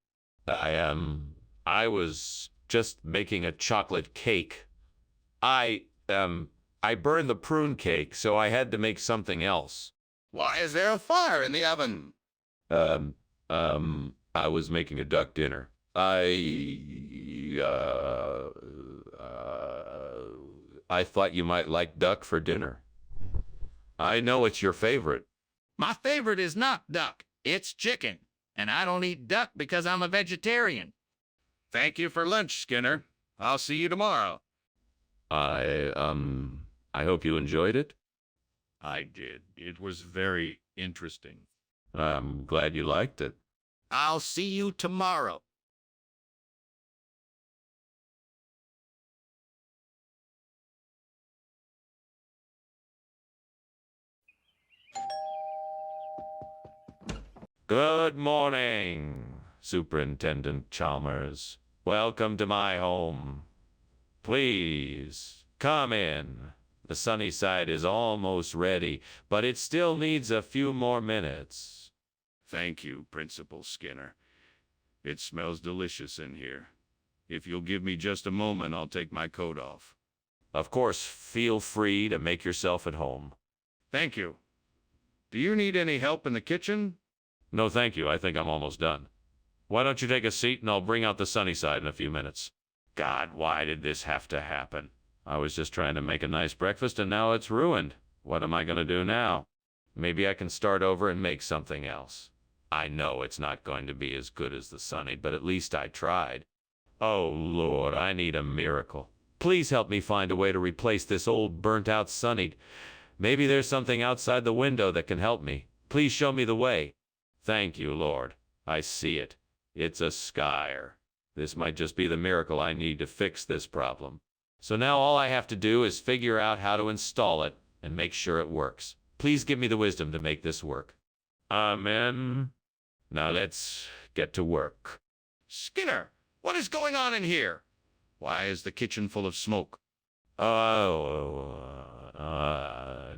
I was just making a chocolate cake. I burned the prune cake, so I had to make something else. Why is there a fire in the oven? I was making a duck dinner. I thought you might like duck for dinner. I know it's your favorite. My favorite is not duck, it's chicken. And I don't eat duck because I'm a vegetarian. Thank you for lunch, Skinner. I'll see you tomorrow. I hope you enjoyed it. I did. It was very interesting. I'm glad you liked it. I'll see you tomorrow. Good morning, Superintendent Chalmers. Welcome to my home. Please, come in. The sunny side is almost ready, but it still needs a few more minutes. Thank you, Principal Skinner. It smells delicious in here. If you'll give me just a moment, I'll take my coat off. Of course, feel free to make yourself at home. Thank you. Do you need any help in the kitchen? No, thank you. I think I'm almost done. Why don't you take a seat and I'll bring out the sunny side in a few minutes. God, why did this have to happen? I was just trying to make a nice breakfast and now it's ruined. What am I going to do now? Maybe I can start over and make something else. I know it's not going to be as good as the sunny, but at least I tried. Oh, Lord, I need a miracle. Please help me find a way to replace this old burnt-out Sunny. Maybe there's something outside the window that can help me. Please show me the way. Thank you, Lord. I see it. It's a skyer. This might just be the miracle I need to fix this problem. So now all I have to do is figure out how to install it and make sure it works. Please give me the wisdom to make this work. Amen. Now let's get to work. Skinner, what is going on in here? Why is the kitchen full of smoke?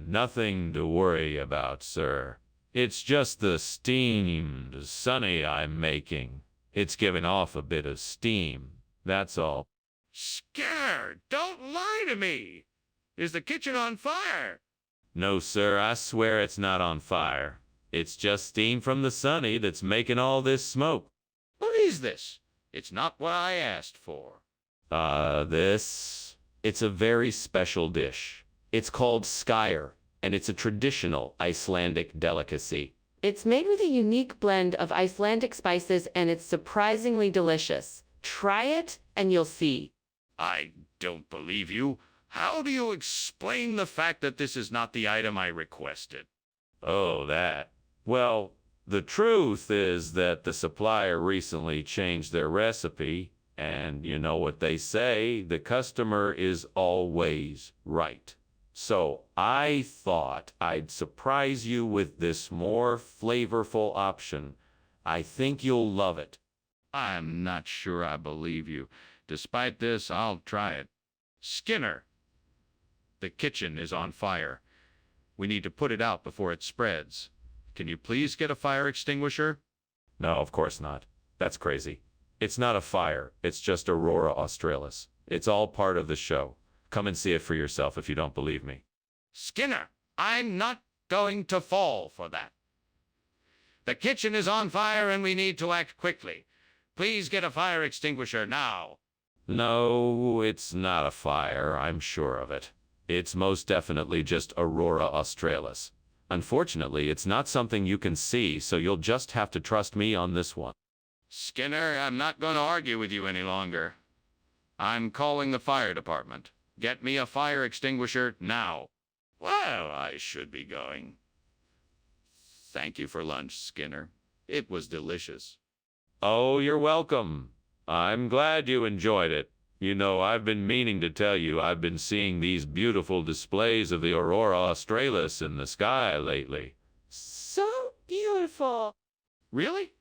Nothing to worry about, sir. It's just the steamed Sunny I'm making. It's giving off a bit of steam, that's all. Skinner, don't lie to me. Is the kitchen on fire? No, sir, I swear it's not on fire. It's just steam from the Sunny that's making all this smoke. What is this? It's not what I asked for. It's a very special dish. It's called skyer, and it's a traditional Icelandic delicacy. It's made with a unique blend of Icelandic spices and it's surprisingly delicious. Try it and you'll see. I don't believe you. How do you explain the fact that this is not the item I requested? Oh, that. Well, the truth is that the supplier recently changed their recipe, and you know what they say, the customer is always right. So I thought I'd surprise you with this more flavorful option. I think you'll love it. I'm not sure I believe you. Despite this, I'll try it. Skinner, the kitchen is on fire. We need to put it out before it spreads. Can you please get a fire extinguisher? No, of course not. That's crazy. It's not a fire. It's just Aurora Australis. It's all part of the show. Come and see it for yourself if you don't believe me. Skinner, I'm not going to fall for that. The kitchen is on fire and we need to act quickly. Please get a fire extinguisher now. No, it's not a fire. I'm sure of it. It's most definitely just Aurora Australis. Unfortunately, it's not something you can see, so you'll just have to trust me on this one. Skinner, I'm not going to argue with you any longer. I'm calling the fire department. Get me a fire extinguisher now. Well, I should be going. Thank you for lunch, Skinner. It was delicious. Oh, you're welcome. I'm glad you enjoyed it. You know, I've been meaning to tell you I've been seeing these beautiful displays of the Aurora Australis in the sky lately. So beautiful. Really?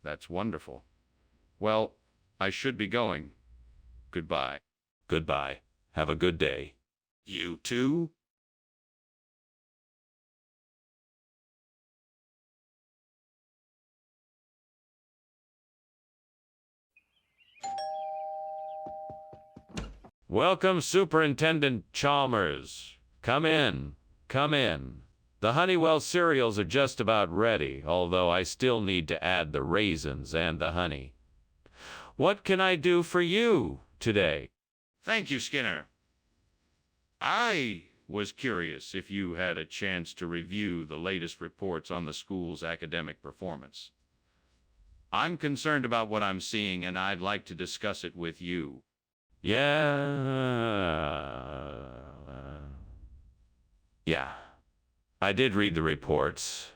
That's wonderful. Well, I should be going. Goodbye. Goodbye. Have a good day. You too? Welcome, Superintendent Chalmers. Come in. Come in. The Honeywell cereals are just about ready, although I still need to add the raisins and the honey. What can I do for you today? Thank you, Skinner. I was curious if you had a chance to review the latest reports on the school's academic performance. I'm concerned about what I'm seeing, and I'd like to discuss it with you. Yeah. I did read the reports.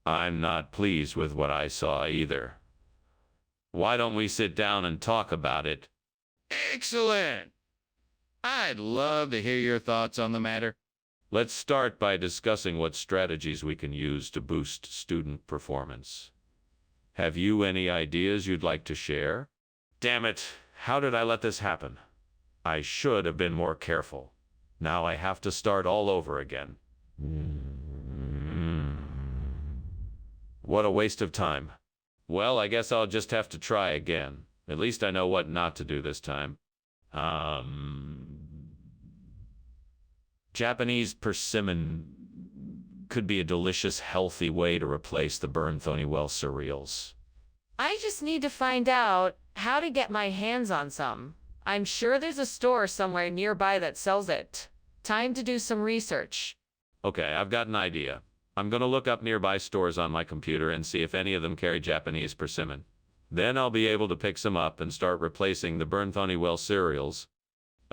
I'm not pleased with what I saw either. Why don't we sit down and talk about it? Excellent! I'd love to hear your thoughts on the matter. Let's start by discussing what strategies we can use to boost student performance. Have you any ideas you'd like to share? Damn it, how did I let this happen? I should have been more careful. Now I have to start all over again. What a waste of time. Well, I guess I'll just have to try again. At least I know what not to do this time. Japanese persimmon could be a delicious, healthy way to replace the burnt Honeywell cereals. I just need to find out how to get my hands on some. I'm sure there's a store somewhere nearby that sells it. Time to do some research. Okay, I've got an idea. I'm gonna look up nearby stores on my computer and see if any of them carry Japanese persimmon. Then I'll be able to pick some up and start replacing the burnt Honeywell cereals.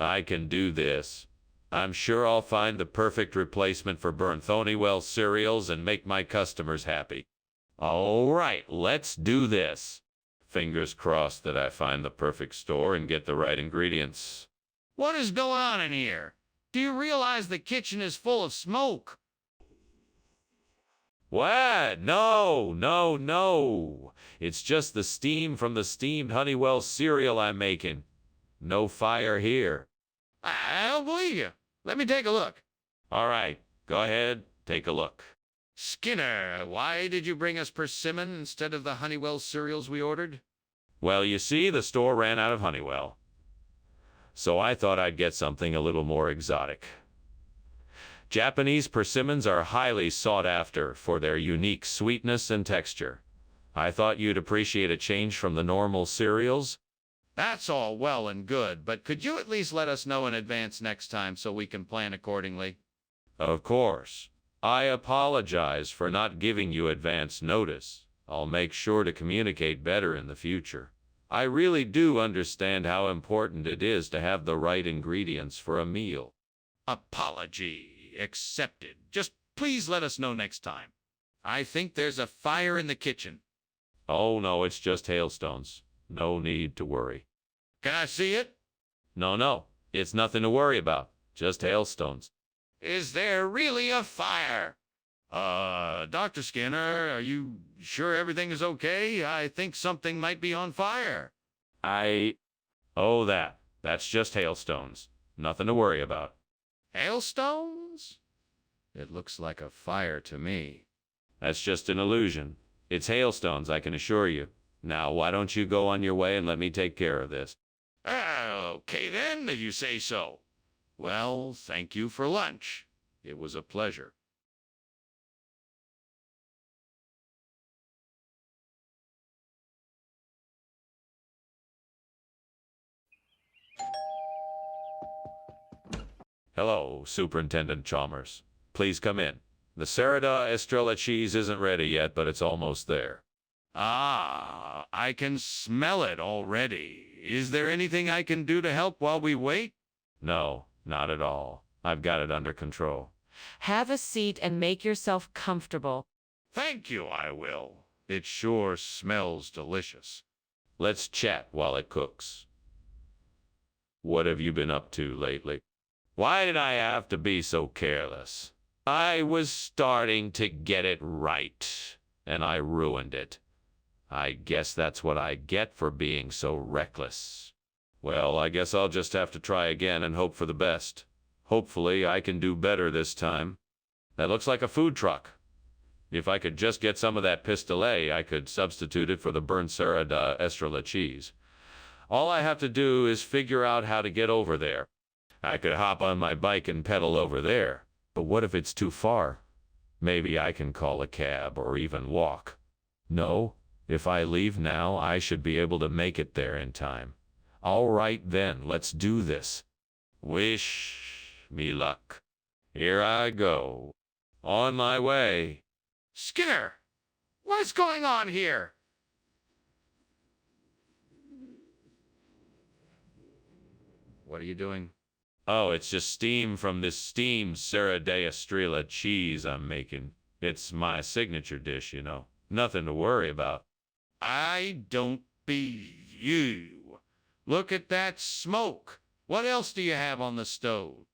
I can do this. I'm sure I'll find the perfect replacement for burnt Honeywell cereals and make my customers happy. All right, let's do this. Fingers crossed that I find the perfect store and get the right ingredients. What is going on in here? Do you realize the kitchen is full of smoke? What? No, no, no. It's just the steam from the steamed Honeywell cereal I'm making. No fire here. I don't believe you. Let me take a look. All right, go ahead, take a look. Skinner, why did you bring us persimmon instead of the Honeywell cereals we ordered? Well, you see, the store ran out of Honeywell. So I thought I'd get something a little more exotic. Japanese persimmons are highly sought after for their unique sweetness and texture. I thought you'd appreciate a change from the normal cereals. That's all well and good, but could you at least let us know in advance next time so we can plan accordingly? Of course. I apologize for not giving you advance notice. I'll make sure to communicate better in the future. I really do understand how important it is to have the right ingredients for a meal. Apology accepted. Just please let us know next time. I think there's a fire in the kitchen. Oh no, it's just hailstones. No need to worry. Can I see it? No, it's nothing to worry about. Just hailstones. Is there really a fire? Dr. Skinner, are you sure everything is okay? I think something might be on fire. Oh, that's just hailstones. Nothing to worry about. Hailstones? It looks like a fire to me. That's just an illusion. It's hailstones, I can assure you. Now, why don't you go on your way and let me take care of this? Okay then, if you say so. Well, thank you for lunch. It was a pleasure. Hello, Superintendent Chalmers. Please come in. The Serrada Estrella cheese isn't ready yet, but it's almost there. Ah, I can smell it already. Is there anything I can do to help while we wait? No, not at all. I've got it under control. Have a seat and make yourself comfortable. Thank you, I will. It sure smells delicious. Let's chat while it cooks. What have you been up to lately? Why did I have to be so careless? I was starting to get it right, and I ruined it. I guess that's what I get for being so reckless. Well, I guess I'll just have to try again and hope for the best. Hopefully, I can do better this time. That looks like a food truck. If I could just get some of that pistolet, I could substitute it for the burnt Serrada Estrella cheese. All I have to do is figure out how to get over there. I could hop on my bike and pedal over there. But what if it's too far? Maybe I can call a cab or even walk. No, if I leave now, I should be able to make it there in time. All right then, let's do this. Wish me luck. Here I go. On my way. Skinner, what's going on here? What are you doing? Oh, it's just steam from this steamed Serrada Estrella cheese I'm making. It's my signature dish, you know. Nothing to worry about. I don't believe you. Look at that smoke. What else do you have on the stove?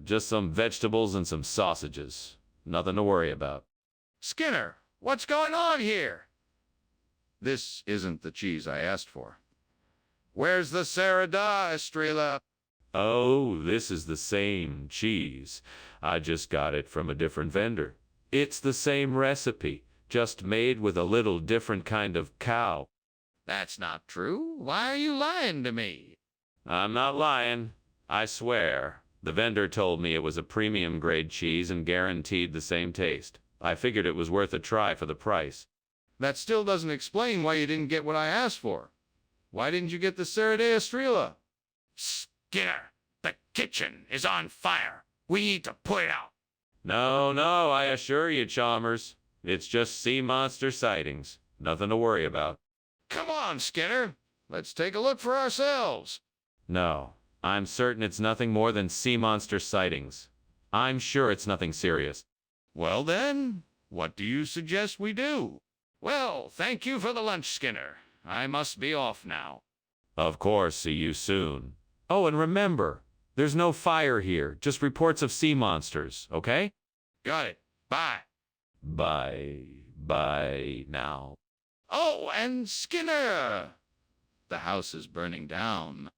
Just some vegetables and some sausages. Nothing to worry about. Skinner, what's going on here? This isn't the cheese I asked for. Where's the Serrada Estrella? Oh, this is the same cheese. I just got it from a different vendor. It's the same recipe, just made with a little different kind of cow. That's not true. Why are you lying to me? I'm not lying. I swear. The vendor told me it was a premium grade cheese and guaranteed the same taste. I figured it was worth a try for the price. That still doesn't explain why you didn't get what I asked for. Why didn't you get the Serrada Estrella? Skinner, the kitchen is on fire. We need to put it out. No, I assure you, Chalmers. It's just sea monster sightings. Nothing to worry about. Come on, Skinner. Let's take a look for ourselves. No, I'm certain it's nothing more than sea monster sightings. I'm sure it's nothing serious. Well then, what do you suggest we do? Well, thank you for the lunch, Skinner. I must be off now. Of course, see you soon. Oh, and remember, there's no fire here, just reports of sea monsters, okay? Got it. Bye. Bye now. Oh, and Skinner! The house is burning down.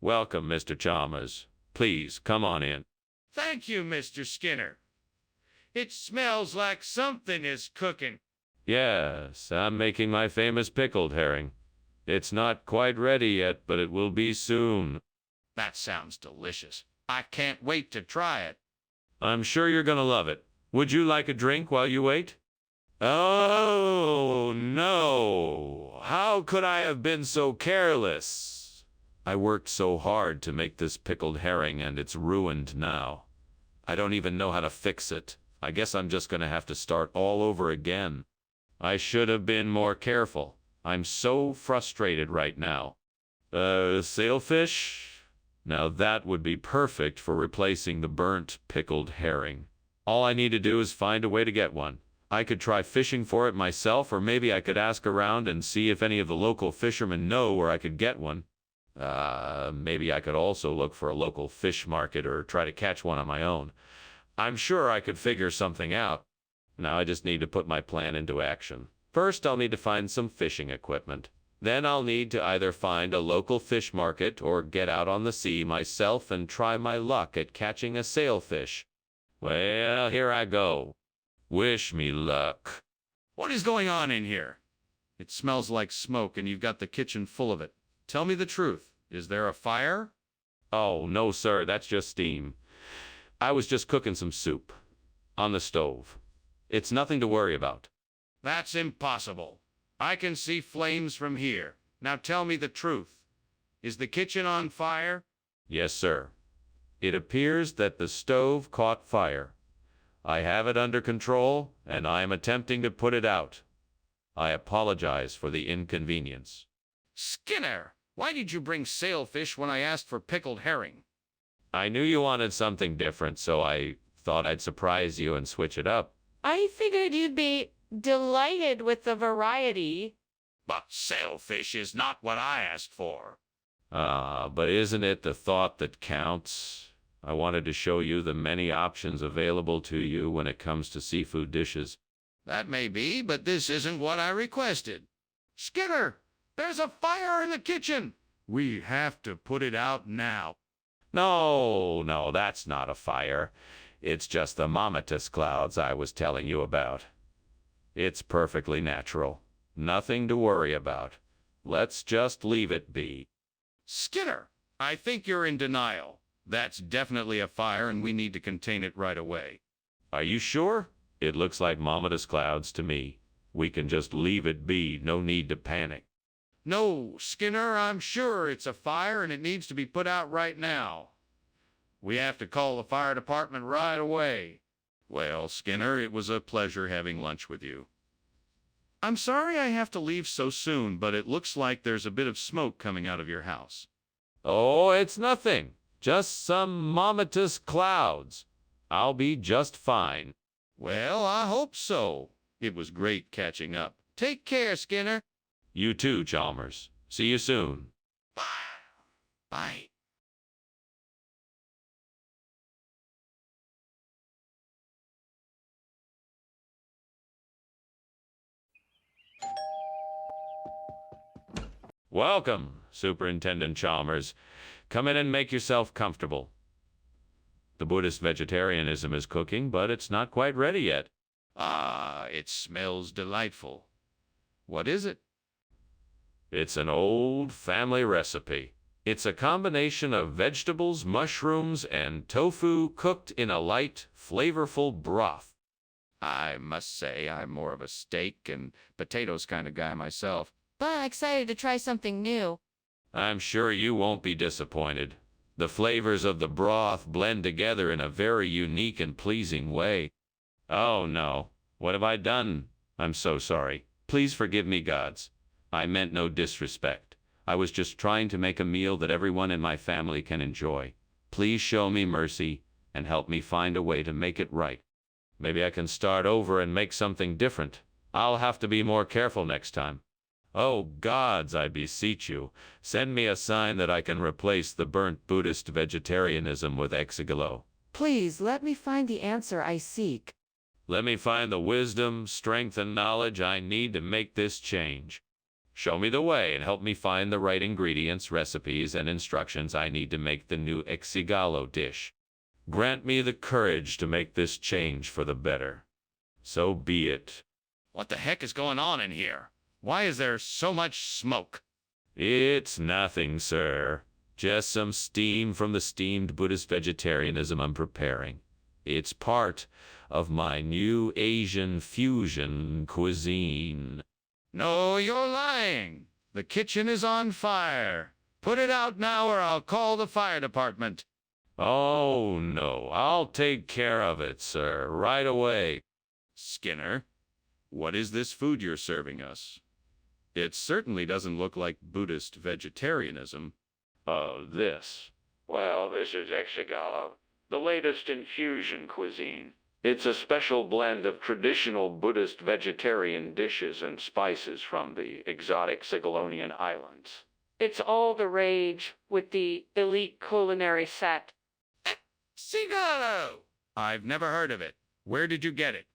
Welcome, Mr. Chalmers. Please, come on in. Thank you, Mr. Skinner. It smells like something is cooking. Yes, I'm making my famous pickled herring. It's not quite ready yet, but it will be soon. That sounds delicious. I can't wait to try it. I'm sure you're gonna love it. Would you like a drink while you wait? Oh, no. How could I have been so careless? I worked so hard to make this pickled herring, and it's ruined now. I don't even know how to fix it. I guess I'm just gonna have to start all over again. I should have been more careful. I'm so frustrated right now. Sailfish? Now that would be perfect for replacing the burnt pickled herring. All I need to do is find a way to get one. I could try fishing for it myself, or maybe I could ask around and see if any of the local fishermen know where I could get one. Maybe I could also look for a local fish market or try to catch one on my own. I'm sure I could figure something out. Now I just need to put my plan into action. First, I'll need to find some fishing equipment. Then I'll need to either find a local fish market or get out on the sea myself and try my luck at catching a sailfish. Well, here I go. Wish me luck. What is going on in here? It smells like smoke and you've got the kitchen full of it. Tell me the truth. Is there a fire? Oh, no, sir, that's just steam. I was just cooking some soup on the stove. It's nothing to worry about. That's impossible. I can see flames from here. Now tell me the truth. Is the kitchen on fire? Yes, sir. It appears that the stove caught fire. I have it under control, and I am attempting to put it out. I apologize for the inconvenience. Skinner, why did you bring sailfish when I asked for pickled herring? I knew you wanted something different, so I thought I'd surprise you and switch it up. I figured you'd be delighted with the variety. But sailfish is not what I asked for. But isn't it the thought that counts? I wanted to show you the many options available to you when it comes to seafood dishes. That may be, but this isn't what I requested. Skinner, there's a fire in the kitchen. We have to put it out now. No, that's not a fire. It's just the mammatus clouds I was telling you about. It's perfectly natural. Nothing to worry about. Let's just leave it be. Skinner, I think you're in denial. That's definitely a fire and we need to contain it right away. Are you sure? It looks like mammatus clouds to me. We can just leave it be. No need to panic. No, Skinner, I'm sure it's a fire and it needs to be put out right now. We have to call the fire department right away. Well, Skinner, it was a pleasure having lunch with you. I'm sorry I have to leave so soon, but it looks like there's a bit of smoke coming out of your house. Oh, it's nothing. Just some mammatus clouds. I'll be just fine. Well, I hope so. It was great catching up. Take care, Skinner. You too, Chalmers. See you soon. Bye. Bye. Welcome, Superintendent Chalmers. Come in and make yourself comfortable. The Buddhist vegetarianism is cooking, but it's not quite ready yet. Ah, it smells delightful. What is it? It's an old family recipe. It's a combination of vegetables, mushrooms, and tofu cooked in a light, flavorful broth. I must say I'm more of a steak and potatoes kind of guy myself. But I'm excited to try something new. I'm sure you won't be disappointed. The flavors of the broth blend together in a very unique and pleasing way. Oh no, what have I done? I'm so sorry. Please forgive me, gods. I meant no disrespect. I was just trying to make a meal that everyone in my family can enjoy. Please show me mercy and help me find a way to make it right. Maybe I can start over and make something different. I'll have to be more careful next time. Oh gods, I beseech you, send me a sign that I can replace the burnt Buddhist vegetarianism with exigalo. Please let me find the answer I seek. Let me find the wisdom, strength, and knowledge I need to make this change. Show me the way and help me find the right ingredients, recipes, and instructions I need to make the new exigalo dish. Grant me the courage to make this change for the better. So be it. What the heck is going on in here? Why is there so much smoke? It's nothing, sir. Just some steam from the steamed Buddhist vegetarianism I'm preparing. It's part of my new Asian fusion cuisine. No, you're lying. The kitchen is on fire. Put it out now or I'll call the fire department. Oh, no, I'll take care of it, sir, right away. Skinner, what is this food you're serving us? It certainly doesn't look like Buddhist vegetarianism. Oh, this. Well, this is exigalo, the latest in fusion cuisine. It's a special blend of traditional Buddhist vegetarian dishes and spices from the exotic Ceylonian islands. It's all the rage with the elite culinary set. Cigaro! I've never heard of it. Where did you get it?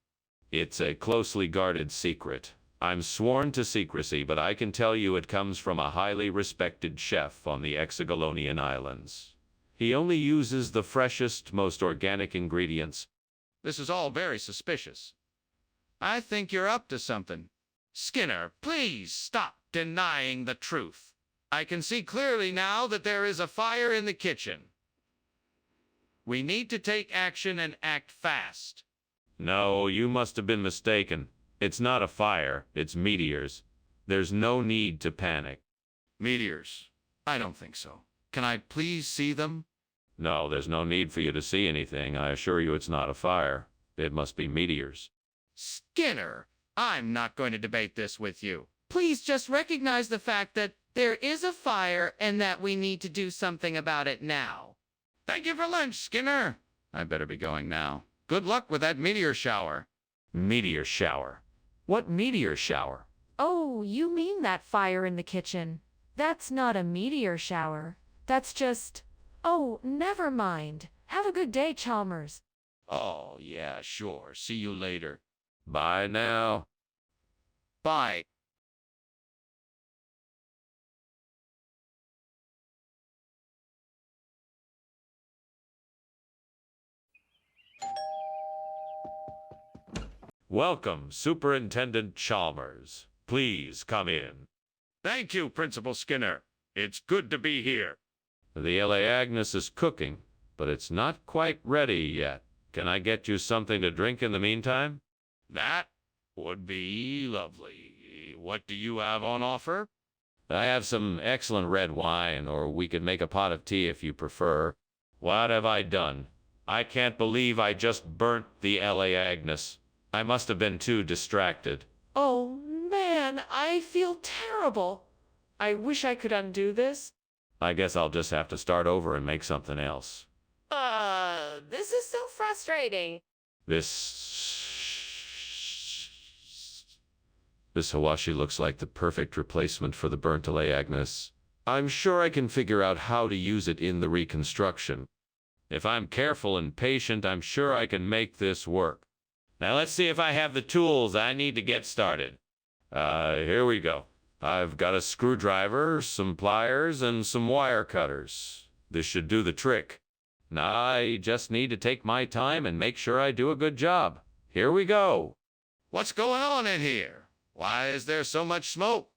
It's a closely guarded secret. I'm sworn to secrecy, but I can tell you it comes from a highly respected chef on the Ceylonian islands. He only uses the freshest, most organic ingredients. This is all very suspicious. I think you're up to something. Skinner, please stop denying the truth. I can see clearly now that there is a fire in the kitchen. We need to take action and act fast. No, you must have been mistaken. It's not a fire, it's meteors. There's no need to panic. Meteors? I don't think so. Can I please see them? No, there's no need for you to see anything. I assure you it's not a fire. It must be meteors. Skinner, I'm not going to debate this with you. Please just recognize the fact that there is a fire and that we need to do something about it now. Thank you for lunch, Skinner. I better be going now. Good luck with that meteor shower. Meteor shower? What meteor shower? Oh, you mean that fire in the kitchen? That's not a meteor shower. That's just... Oh, never mind. Have a good day, Chalmers. Oh, yeah, sure. See you later. Bye now. Bye. Welcome, Superintendent Chalmers. Please come in. Thank you, Principal Skinner. It's good to be here. The LA Agnes is cooking, but it's not quite ready yet. Can I get you something to drink in the meantime? That would be lovely. What do you have on offer? I have some excellent red wine, or we could make a pot of tea if you prefer. What have I done? I can't believe I just burnt the LA Agnes. I must have been too distracted. Oh man, I feel terrible. I wish I could undo this. I guess I'll just have to start over and make something else. This is so frustrating. This hawashi looks like the perfect replacement for the burnt LA Agnes. I'm sure I can figure out how to use it in the reconstruction. If I'm careful and patient, I'm sure I can make this work. Now let's see if I have the tools I need to get started. Here we go. I've got a screwdriver, some pliers, and some wire cutters. This should do the trick. Now I just need to take my time and make sure I do a good job. Here we go. What's going on in here? Why is there so much smoke?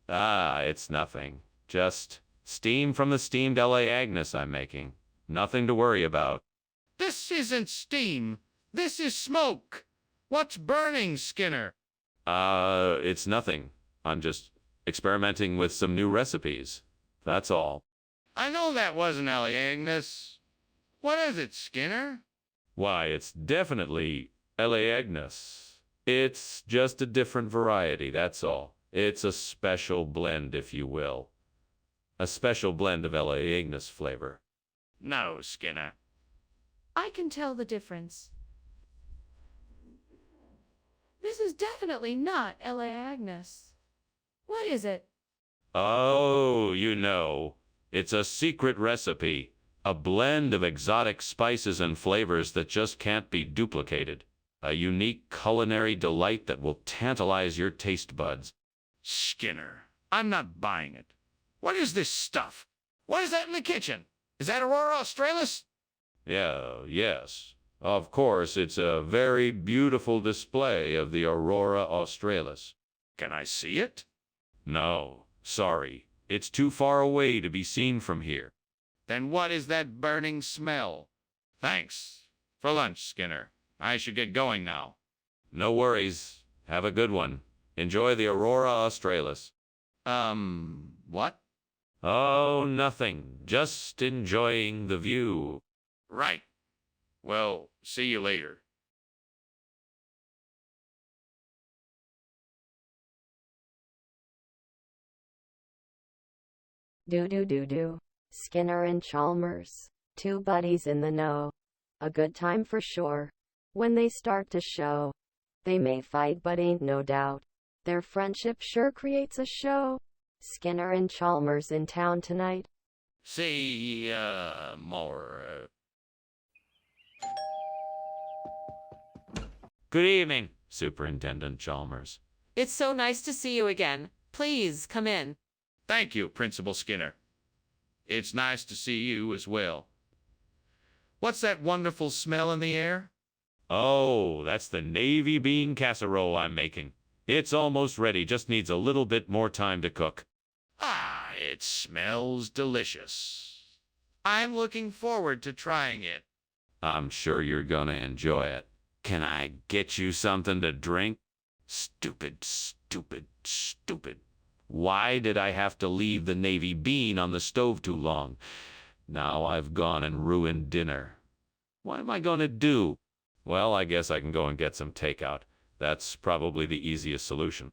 It's nothing. Just steam from the steamed LA Agnes I'm making. Nothing to worry about. This isn't steam. This is smoke. What's burning, Skinner? It's nothing. I'm just experimenting with some new recipes. That's all. I know that wasn't Agnes. What is it, Skinner? Why, it's definitely Agnes. It's just a different variety, that's all. It's a special blend, if you will. A special blend of Agnes flavor. No, Skinner. I can tell the difference. This is definitely not L.A. Agnes. What is it? Oh, it's a secret recipe. A blend of exotic spices and flavors that just can't be duplicated. A unique culinary delight that will tantalize your taste buds. Skinner, I'm not buying it. What is this stuff? What is that in the kitchen? Is that Aurora Australis? Yes. Of course, it's a very beautiful display of the Aurora Australis. Can I see it? No, sorry. It's too far away to be seen from here. Then what is that burning smell? Thanks. For lunch, Skinner. I should get going now. No worries. Have a good one. Enjoy the Aurora Australis. What? Oh, nothing. Just enjoying the view. Right. Well, see you later. Do. Skinner and Chalmers, two buddies in the know. A good time for sure. When they start to show, they may fight but ain't no doubt. Their friendship sure creates a show. Skinner and Chalmers in town tonight. See, more. Good evening, Superintendent Chalmers. It's so nice to see you again. Please come in. Thank you, Principal Skinner. It's nice to see you as well. What's that wonderful smell in the air? Oh, that's the navy bean casserole I'm making. It's almost ready, just needs a little bit more time to cook. Ah, it smells delicious. I'm looking forward to trying it. I'm sure you're gonna enjoy it. Can I get you something to drink? Stupid. Why did I have to leave the navy bean on the stove too long? Now I've gone and ruined dinner. What am I gonna do? Well, I guess I can go and get some takeout. That's probably the easiest solution.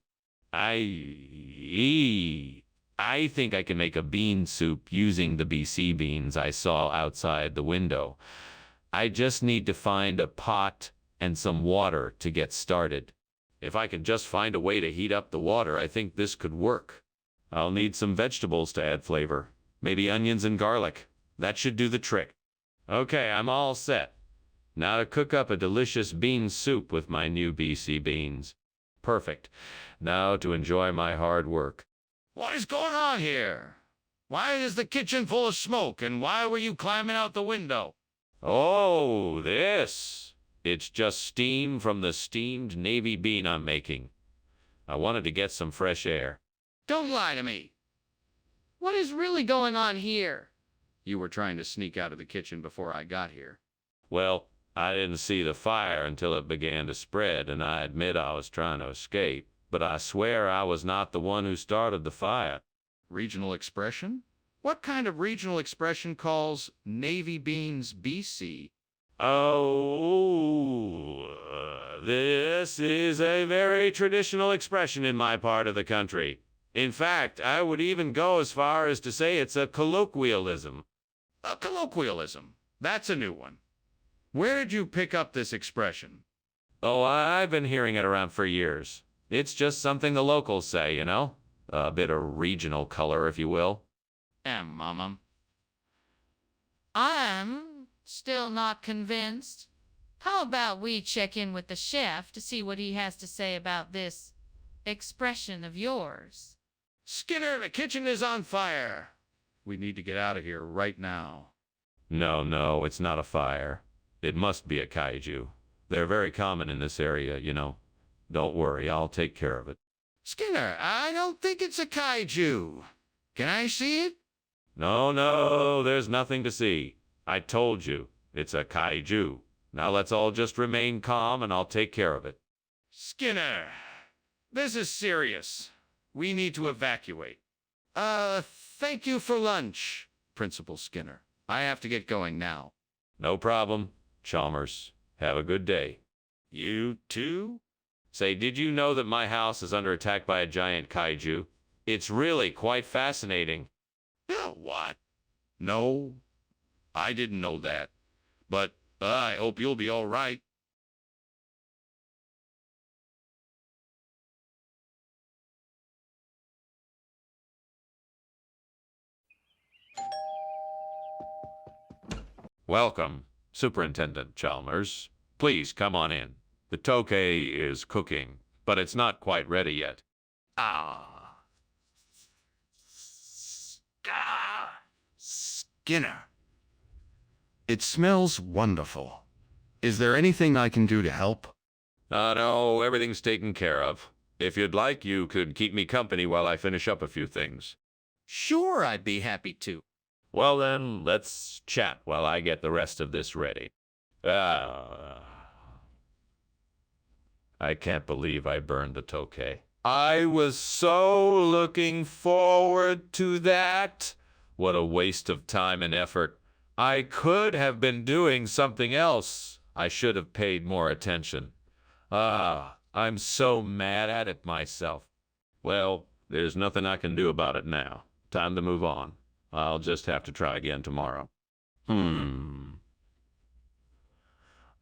I think I can make a bean soup using the BC beans I saw outside the window. I just need to find a pot and some water to get started. If I can just find a way to heat up the water, I think this could work. I'll need some vegetables to add flavor. Maybe onions and garlic. That should do the trick. Okay, I'm all set. Now to cook up a delicious bean soup with my new BC beans. Perfect. Now to enjoy my hard work. What is going on here? Why is the kitchen full of smoke, and why were you climbing out the window? Oh, this. It's just steam from the steamed navy bean I'm making. I wanted to get some fresh air. Don't lie to me. What is really going on here? You were trying to sneak out of the kitchen before I got here. Well, I didn't see the fire until it began to spread, and I admit I was trying to escape, but I swear I was not the one who started the fire. Regional expression? What kind of regional expression calls navy beans BC? Oh, this is a very traditional expression in my part of the country. In fact, I would even go as far as to say it's a colloquialism. A colloquialism. That's a new one. Where did you pick up this expression? Oh, I've been hearing it around for years. It's just something the locals say, A bit of regional color, if you will. Mama. I'm still not convinced. How about we check in with the chef to see what he has to say about this expression of yours? Skinner, the kitchen is on fire. We need to get out of here right now. No, it's not a fire. It must be a kaiju. They're very common in this area, Don't worry, I'll take care of it. Skinner, I don't think it's a kaiju. Can I see it? No, there's nothing to see. I told you, it's a kaiju. Now let's all just remain calm and I'll take care of it. Skinner, this is serious. We need to evacuate. Thank you for lunch. Principal Skinner. I have to get going now. No problem, Chalmers. Have a good day. You too? Say, did you know that my house is under attack by a giant kaiju? It's really quite fascinating. What? No, I didn't know that. But I hope you'll be all right. Welcome, Superintendent Chalmers. Please come on in. The tokay is cooking, but it's not quite ready yet. Skinner. It smells wonderful. Is there anything I can do to help? No, everything's taken care of. If you'd like, you could keep me company while I finish up a few things. Sure, I'd be happy to. Well then, let's chat while I get the rest of this ready. I can't believe I burned the tokay. I was so looking forward to that. What a waste of time and effort. I could have been doing something else. I should have paid more attention. I'm so mad at it myself. Well, there's nothing I can do about it now. Time to move on. I'll just have to try again tomorrow.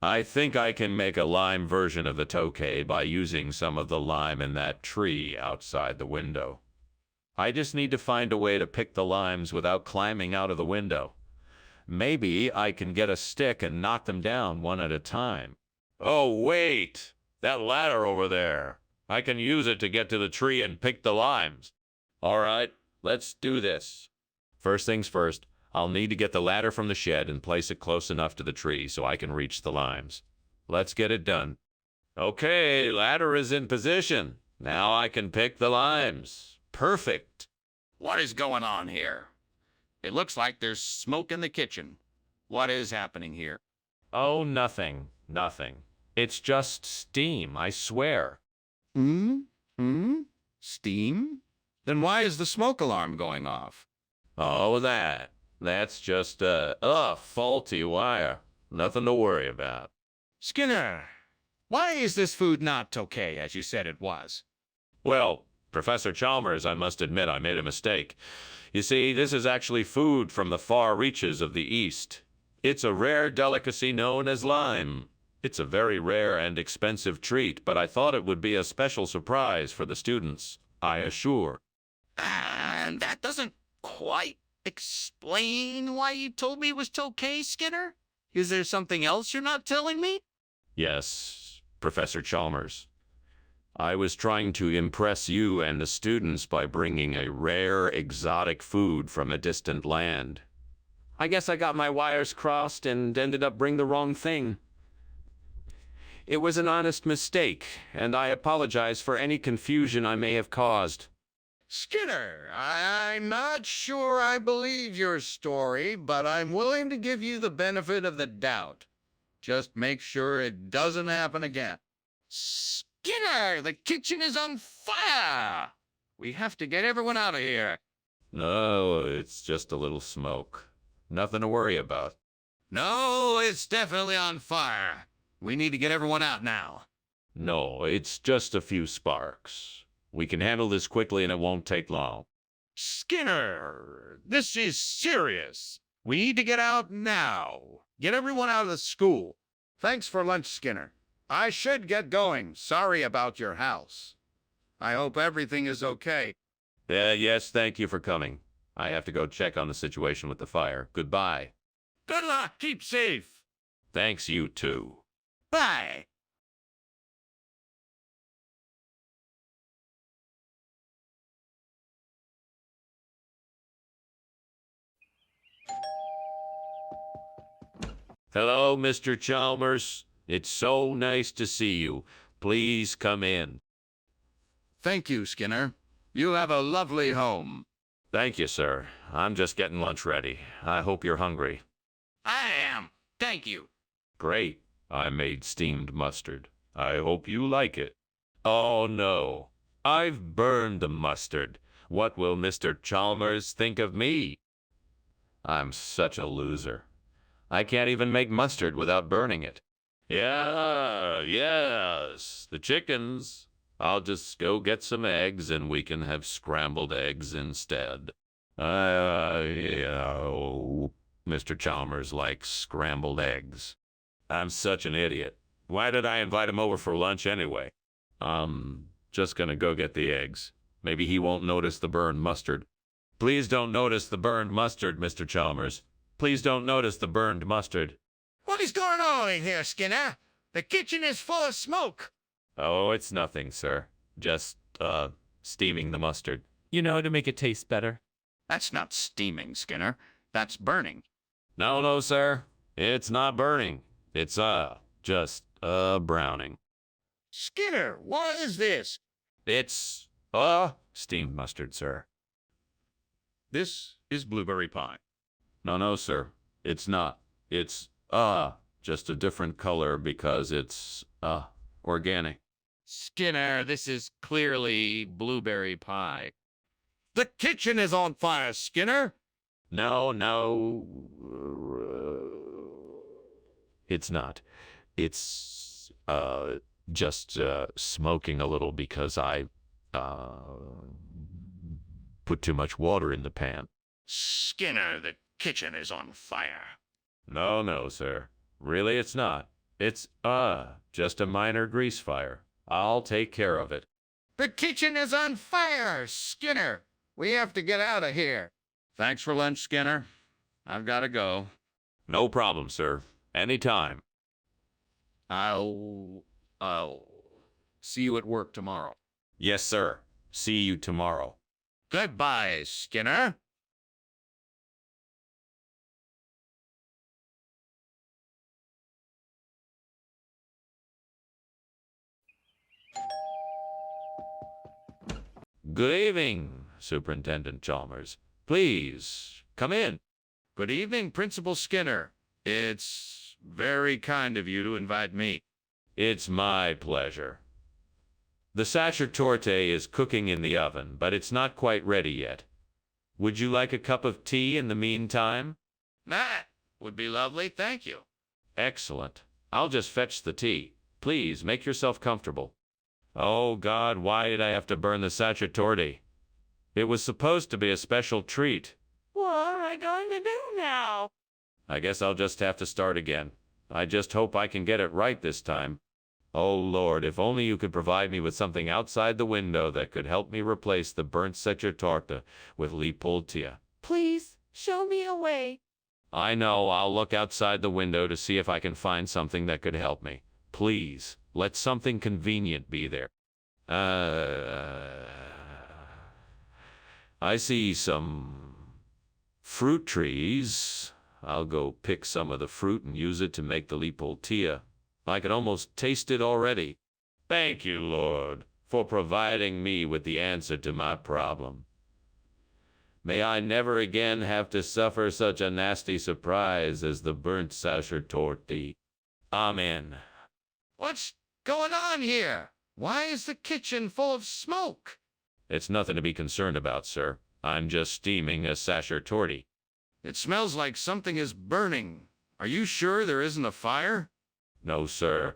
I think I can make a lime version of the tokay by using some of the lime in that tree outside the window. I just need to find a way to pick the limes without climbing out of the window. Maybe I can get a stick and knock them down one at a time. Oh, wait! That ladder over there. I can use it to get to the tree and pick the limes. All right, let's do this. First things first, I'll need to get the ladder from the shed and place it close enough to the tree so I can reach the limes. Let's get it done. Okay, ladder is in position. Now I can pick the limes. Perfect. What is going on here? It looks like there's smoke in the kitchen. What is happening here? Oh, nothing. It's just steam, I swear. Steam? Then why is the smoke alarm going off? Oh, that's just a faulty wire. Nothing to worry about. Skinner, why is this food not okay as you said it was? Well, Professor Chalmers, I must admit I made a mistake. You see, this is actually food from the far reaches of the East. It's a rare delicacy known as lime. It's a very rare and expensive treat, but I thought it would be a special surprise for the students, I assure. And that doesn't quite explain why you told me it was okay, Skinner? Is there something else you're not telling me? Yes, Professor Chalmers. I was trying to impress you and the students by bringing a rare, exotic food from a distant land. I guess I got my wires crossed and ended up bringing the wrong thing. It was an honest mistake, and I apologize for any confusion I may have caused. Skinner, I'm not sure I believe your story, but I'm willing to give you the benefit of the doubt. Just make sure it doesn't happen again. Skinner, the kitchen is on fire! We have to get everyone out of here. No, it's just a little smoke. Nothing to worry about. No, it's definitely on fire. We need to get everyone out now. No, it's just a few sparks. We can handle this quickly and it won't take long. Skinner, this is serious. We need to get out now. Get everyone out of the school. Thanks for lunch, Skinner. I should get going. Sorry about your house. I hope everything is okay. Yes, thank you for coming. I have to go check on the situation with the fire. Goodbye. Good luck. Keep safe. Thanks, you too. Bye. Hello, Mr. Chalmers. It's so nice to see you. Please come in. Thank you, Skinner. You have a lovely home. Thank you, sir. I'm just getting lunch ready. I hope you're hungry. I am. Thank you. Great. I made steamed mustard. I hope you like it. Oh, no. I've burned the mustard. What will Mr. Chalmers think of me? I'm such a loser. I can't even make mustard without burning it. Yeah, yes, the chickens. I'll just go get some eggs and we can have scrambled eggs instead. Mr. Chalmers likes scrambled eggs. I'm such an idiot. Why did I invite him over for lunch anyway? Just gonna go get the eggs. Maybe he won't notice the burned mustard. Please don't notice the burned mustard, Mr. Chalmers. Please don't notice the burned mustard. What is going on in here, Skinner? The kitchen is full of smoke. Oh, it's nothing, sir. Just, steaming the mustard. You know, to make it taste better. That's not steaming, Skinner. That's burning. No, sir. It's not burning. It's, just, browning. Skinner, what is this? It's, steamed mustard, sir. This is blueberry pie. No, sir. It's not. It's, just a different color because it's, organic. Skinner, this is clearly blueberry pie. The kitchen is on fire, Skinner. No. It's not. It's, just, smoking a little because I, put too much water in the pan. Skinner, the kitchen is on fire. No, sir. Really, it's not. It's, just a minor grease fire. I'll take care of it. The kitchen is on fire, Skinner. We have to get out of here. Thanks for lunch, Skinner. I've got to go. No problem, sir. Anytime. I'll see you at work tomorrow. Yes, sir. See you tomorrow. Goodbye, Skinner. Good evening, Superintendent Chalmers. Please, come in. Good evening, Principal Skinner. It's very kind of you to invite me. It's my pleasure. The sacerdote is cooking in the oven, but it's not quite ready yet. Would you like a cup of tea in the meantime? That would be lovely, thank you. Excellent. I'll just fetch the tea. Please, make yourself comfortable. Oh, God, why did I have to burn the sacerdote? It was supposed to be a special treat. What am I going to do now? I guess I'll just have to start again. I just hope I can get it right this time. Oh, Lord, if only you could provide me with something outside the window that could help me replace the burnt sacerdote with Leopoldia. Please, show me a way. I know, I'll look outside the window to see if I can find something that could help me. Please, let something convenient be there. I see some fruit trees. I'll go pick some of the fruit and use it to make the Leopoldia. I can almost taste it already. Thank you, Lord, for providing me with the answer to my problem. May I never again have to suffer such a nasty surprise as the burnt sacerdote. Amen. What's going on here? Why is the kitchen full of smoke? It's nothing to be concerned about, sir. I'm just steaming a sacerdote. It smells like something is burning. Are you sure there isn't a fire? No, sir.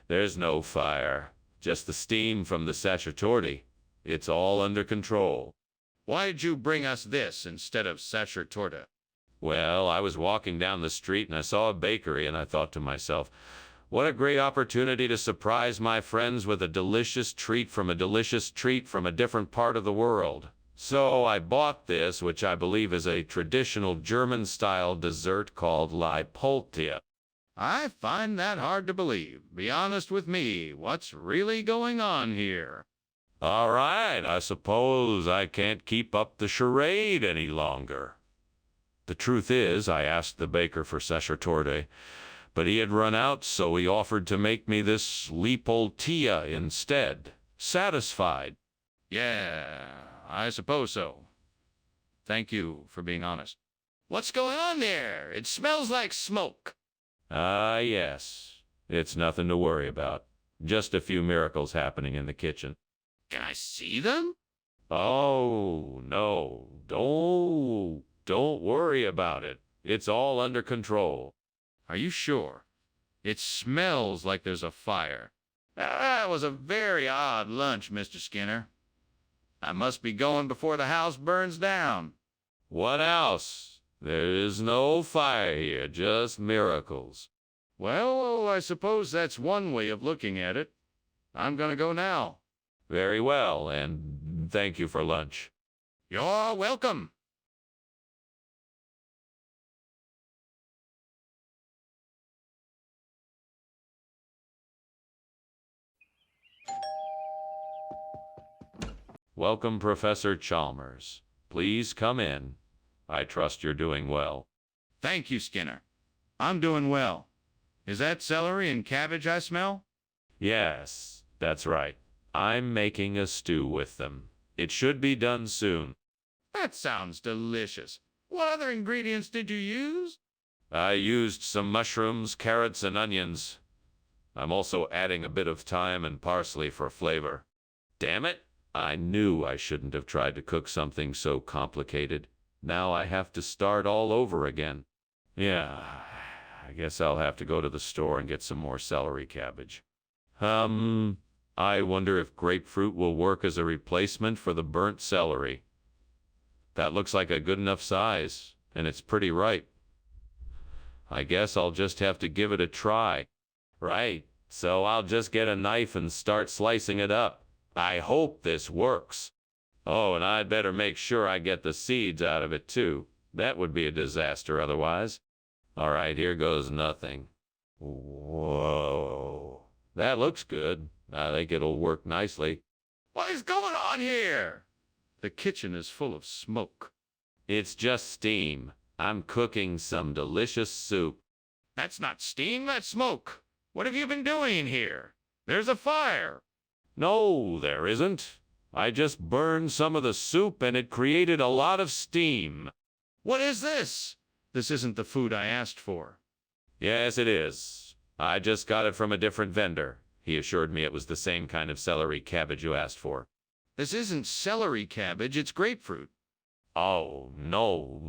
There's no fire. Just the steam from the sacerdote. It's all under control. Why'd you bring us this instead of sacerdote? Well, I was walking down the street and I saw a bakery and I thought to myself, what a great opportunity to surprise my friends with a delicious treat from a different part of the world. So I bought this, which I believe is a traditional German-style dessert called Leopoldia. I find that hard to believe. Be honest with me. What's really going on here? All right, I suppose I can't keep up the charade any longer. The truth is, I asked the baker for sacerdote, but he had run out, so he offered to make me this Leopoldia instead. Satisfied? Yeah, I suppose so. Thank you for being honest. What's going on there? It smells like smoke. Yes. It's nothing to worry about. Just a few miracles happening in the kitchen. Can I see them? Oh, no. Don't. Don't worry about it. It's all under control. Are you sure? It smells like there's a fire. That was a very odd lunch, Mr. Skinner. I must be going before the house burns down. What else? There is no fire here, just miracles. Well, I suppose that's one way of looking at it. I'm gonna go now. Very well, and thank you for lunch. You're welcome. Welcome, Professor Chalmers. Please come in. I trust you're doing well. Thank you, Skinner. I'm doing well. Is that celery and cabbage I smell? Yes, that's right. I'm making a stew with them. It should be done soon. That sounds delicious. What other ingredients did you use? I used some mushrooms, carrots, and onions. I'm also adding a bit of thyme and parsley for flavor. Damn it! I knew I shouldn't have tried to cook something so complicated. Now I have to start all over again. Yeah, I guess I'll have to go to the store and get some more celery cabbage. I wonder if grapefruit will work as a replacement for the burnt celery. That looks like a good enough size, and it's pretty ripe. I guess I'll just have to give it a try. Right, so I'll just get a knife and start slicing it up. I hope this works. Oh, and I'd better make sure I get the seeds out of it too. That would be a disaster otherwise. All right, here goes nothing. Whoa. That looks good. I think it'll work nicely. What is going on here? The kitchen is full of smoke. It's just steam. I'm cooking some delicious soup. That's not steam, that's smoke. What have you been doing here? There's a fire. No, there isn't. I just burned some of the soup and it created a lot of steam. What is this? This isn't the food I asked for. Yes, it is. I just got it from a different vendor. He assured me it was the same kind of celery cabbage you asked for. This isn't celery cabbage, it's grapefruit. Oh, no.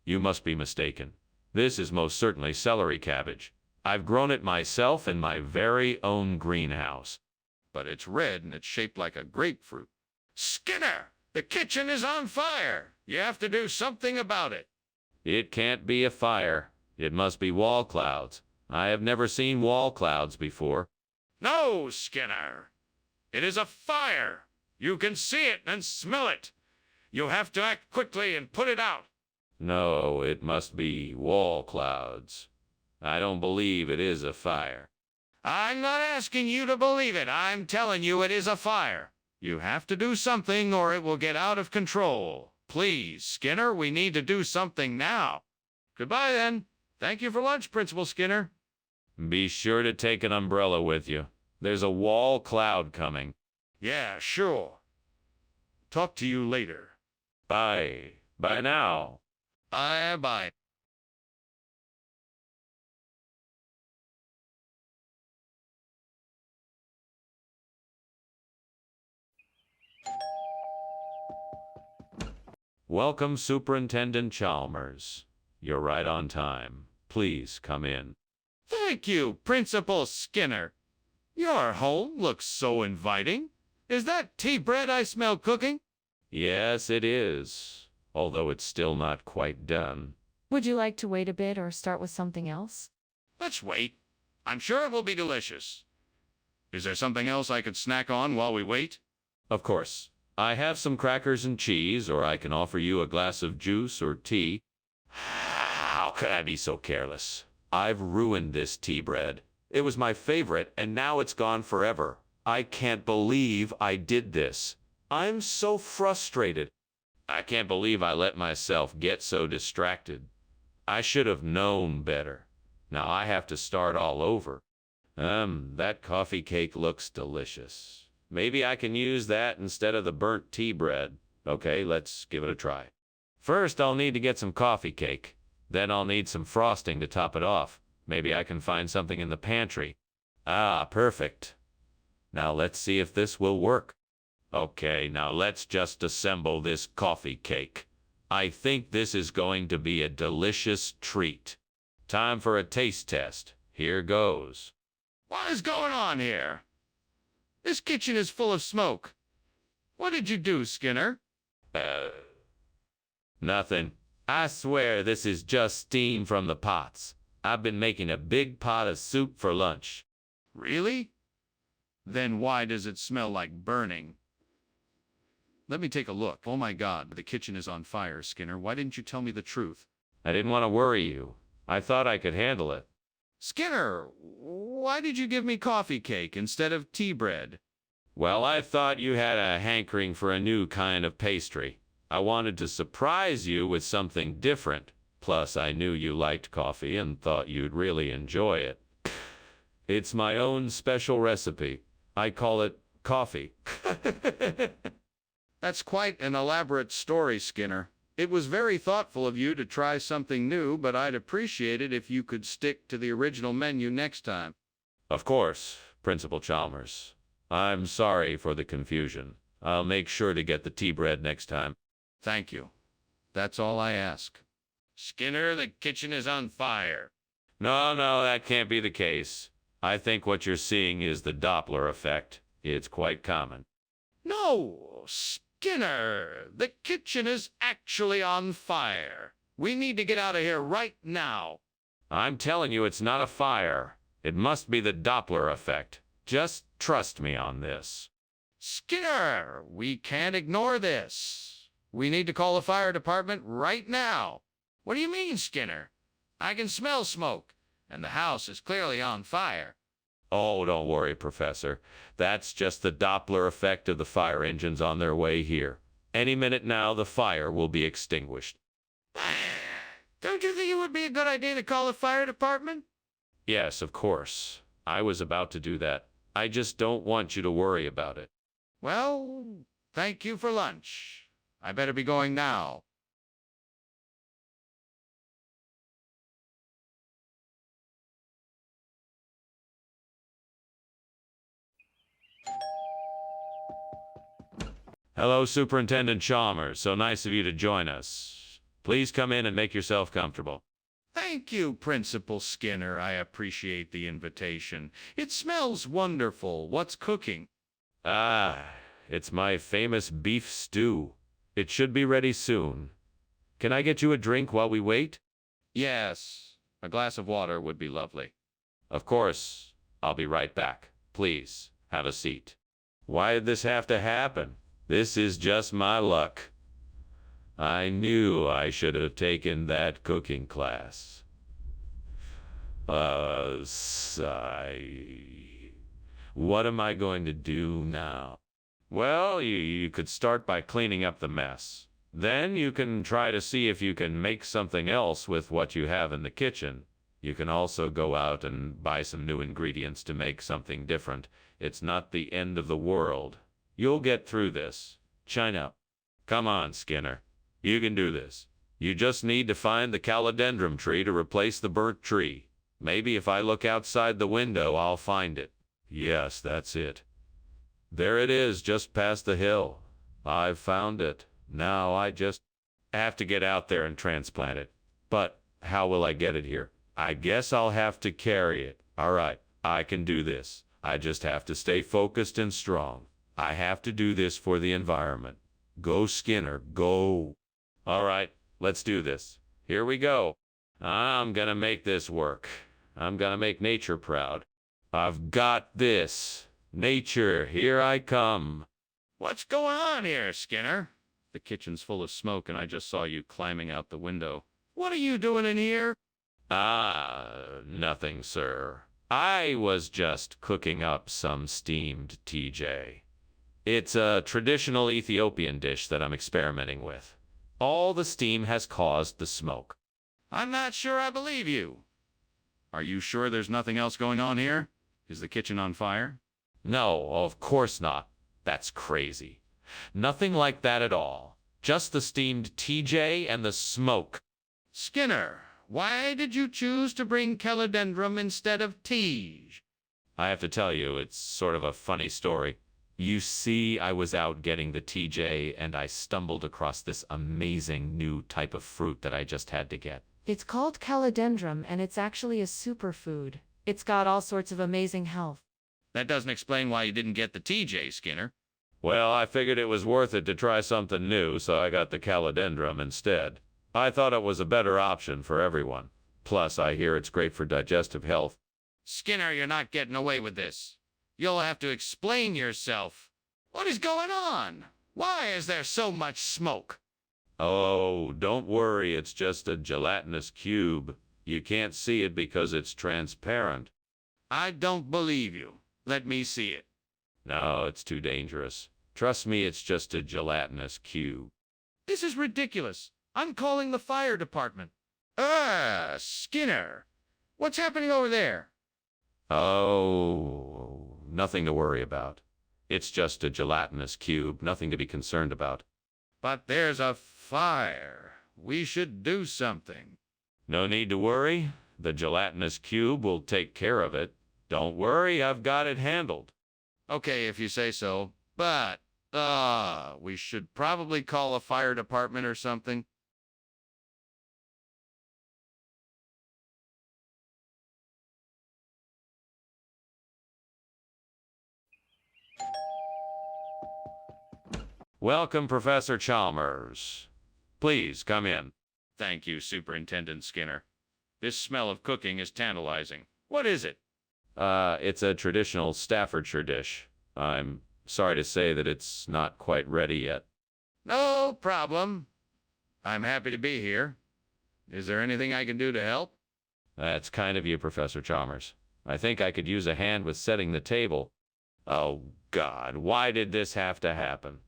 You must be mistaken. This is most certainly celery cabbage. I've grown it myself in my very own greenhouse. But it's red and it's shaped like a grapefruit. Skinner, the kitchen is on fire. You have to do something about it. It can't be a fire. It must be wall clouds. I have never seen wall clouds before. No, Skinner. It is a fire. You can see it and smell it. You have to act quickly and put it out. No, it must be wall clouds. I don't believe it is a fire. I'm not asking you to believe it. I'm telling you it is a fire. You have to do something or it will get out of control. Please, Skinner, we need to do something now. Goodbye, then. Thank you for lunch, Principal Skinner. Be sure to take an umbrella with you. There's a wall cloud coming. Yeah, sure. Talk to you later. Bye. Bye now. Bye. Welcome, Superintendent Chalmers. You're right on time. Please come in. Thank you, Principal Skinner. Your home looks so inviting. Is that tea bread I smell cooking? Yes, it is. Although it's still not quite done. Would you like to wait a bit or start with something else? Let's wait. I'm sure it will be delicious. Is there something else I could snack on while we wait? Of course. I have some crackers and cheese, or I can offer you a glass of juice or tea. How could I be so careless? I've ruined this tea bread. It was my favorite, and now it's gone forever. I can't believe I did this. I'm so frustrated. I can't believe I let myself get so distracted. I should have known better. Now I have to start all over. That coffee cake looks delicious. Maybe I can use that instead of the burnt tea bread. Okay, let's give it a try. First, I'll need to get some coffee cake. Then I'll need some frosting to top it off. Maybe I can find something in the pantry. Ah, perfect. Now let's see if this will work. Okay, now let's just assemble this coffee cake. I think this is going to be a delicious treat. Time for a taste test. Here goes. What is going on here? This kitchen is full of smoke. What did you do, Skinner? Nothing. I swear this is just steam from the pots. I've been making a big pot of soup for lunch. Really? Then why does it smell like burning? Let me take a look. Oh my God, the kitchen is on fire, Skinner. Why didn't you tell me the truth? I didn't want to worry you. I thought I could handle it. Skinner, why did you give me coffee cake instead of tea bread? Well, I thought you had a hankering for a new kind of pastry. I wanted to surprise you with something different. Plus, I knew you liked coffee and thought you'd really enjoy it. It's my own special recipe. I call it coffee. That's quite an elaborate story, Skinner. It was very thoughtful of you to try something new, but I'd appreciate it if you could stick to the original menu next time. Of course, Principal Chalmers. I'm sorry for the confusion. I'll make sure to get the tea bread next time. Thank you. That's all I ask. Skinner, the kitchen is on fire. No, that can't be the case. I think what you're seeing is the Doppler effect. It's quite common. No, Skinner, the kitchen is actually on fire. We need to get out of here right now. I'm telling you it's not a fire. It must be the Doppler effect. Just trust me on this. Skinner, we can't ignore this. We need to call the fire department right now. What do you mean, Skinner? I can smell smoke, and the house is clearly on fire. Oh, don't worry, Professor. That's just the Doppler effect of the fire engines on their way here. Any minute now, the fire will be extinguished. Don't you think it would be a good idea to call the fire department? Yes, of course. I was about to do that. I just don't want you to worry about it. Well, thank you for lunch. I better be going now. Hello, Superintendent Chalmers. So nice of you to join us. Please come in and make yourself comfortable. Thank you, Principal Skinner. I appreciate the invitation. It smells wonderful. What's cooking? Ah, it's my famous beef stew. It should be ready soon. Can I get you a drink while we wait? Yes, a glass of water would be lovely. Of course. I'll be right back. Please, have a seat. Why did this have to happen? This is just my luck. I knew I should have taken that cooking class. What am I going to do now? Well, you could start by cleaning up the mess. Then you can try to see if you can make something else with what you have in the kitchen. You can also go out and buy some new ingredients to make something different. It's not the end of the world. You'll get through this. China. Come on, Skinner. You can do this. You just need to find the calodendrum tree to replace the burnt tree. Maybe if I look outside the window, I'll find it. Yes, that's it. There it is, just past the hill. I've found it. Now I just have to get out there and transplant it. But how will I get it here? I guess I'll have to carry it. All right, I can do this. I just have to stay focused and strong. I have to do this for the environment. Go, Skinner, go. All right, let's do this. Here we go. I'm gonna make this work. I'm gonna make nature proud. I've got this. Nature, here I come. What's going on here, Skinner? The kitchen's full of smoke and I just saw you climbing out the window. What are you doing in here? Nothing, sir. I was just cooking up some steamed TJ. It's a traditional Ethiopian dish that I'm experimenting with. All the steam has caused the smoke. I'm not sure I believe you. Are you sure there's nothing else going on here? Is the kitchen on fire? No, of course not. That's crazy. Nothing like that at all. Just the steamed TJ and the smoke. Skinner, why did you choose to bring calodendrum instead of tea? I have to tell you, it's sort of a funny story. You see, I was out getting the TJ and I stumbled across this amazing new type of fruit that I just had to get. It's called calodendrum and it's actually a superfood. It's got all sorts of amazing health. That doesn't explain why you didn't get the TJ, Skinner. Well, I figured it was worth it to try something new, so I got the calodendrum instead. I thought it was a better option for everyone. Plus, I hear it's great for digestive health. Skinner, you're not getting away with this. You'll have to explain yourself. What is going on? Why is there so much smoke? Oh, don't worry, it's just a gelatinous cube. You can't see it because it's transparent. I don't believe you. Let me see it. No, it's too dangerous. Trust me, it's just a gelatinous cube. This is ridiculous. I'm calling the fire department. Skinner. What's happening over there? Oh, nothing to worry about. It's just a gelatinous cube, nothing to be concerned about. But there's a fire. We should do something. No need to worry. The gelatinous cube will take care of it. Don't worry, I've got it handled. Okay, if you say so. But, we should probably call a fire department or something. Welcome, Professor Chalmers. Please come in. Thank you, Superintendent Skinner. This smell of cooking is tantalizing. What is it? It's a traditional Staffordshire dish. I'm sorry to say that it's not quite ready yet. No problem. I'm happy to be here. Is there anything I can do to help? That's kind of you, Professor Chalmers. I think I could use a hand with setting the table. Oh, God, why did this have to happen?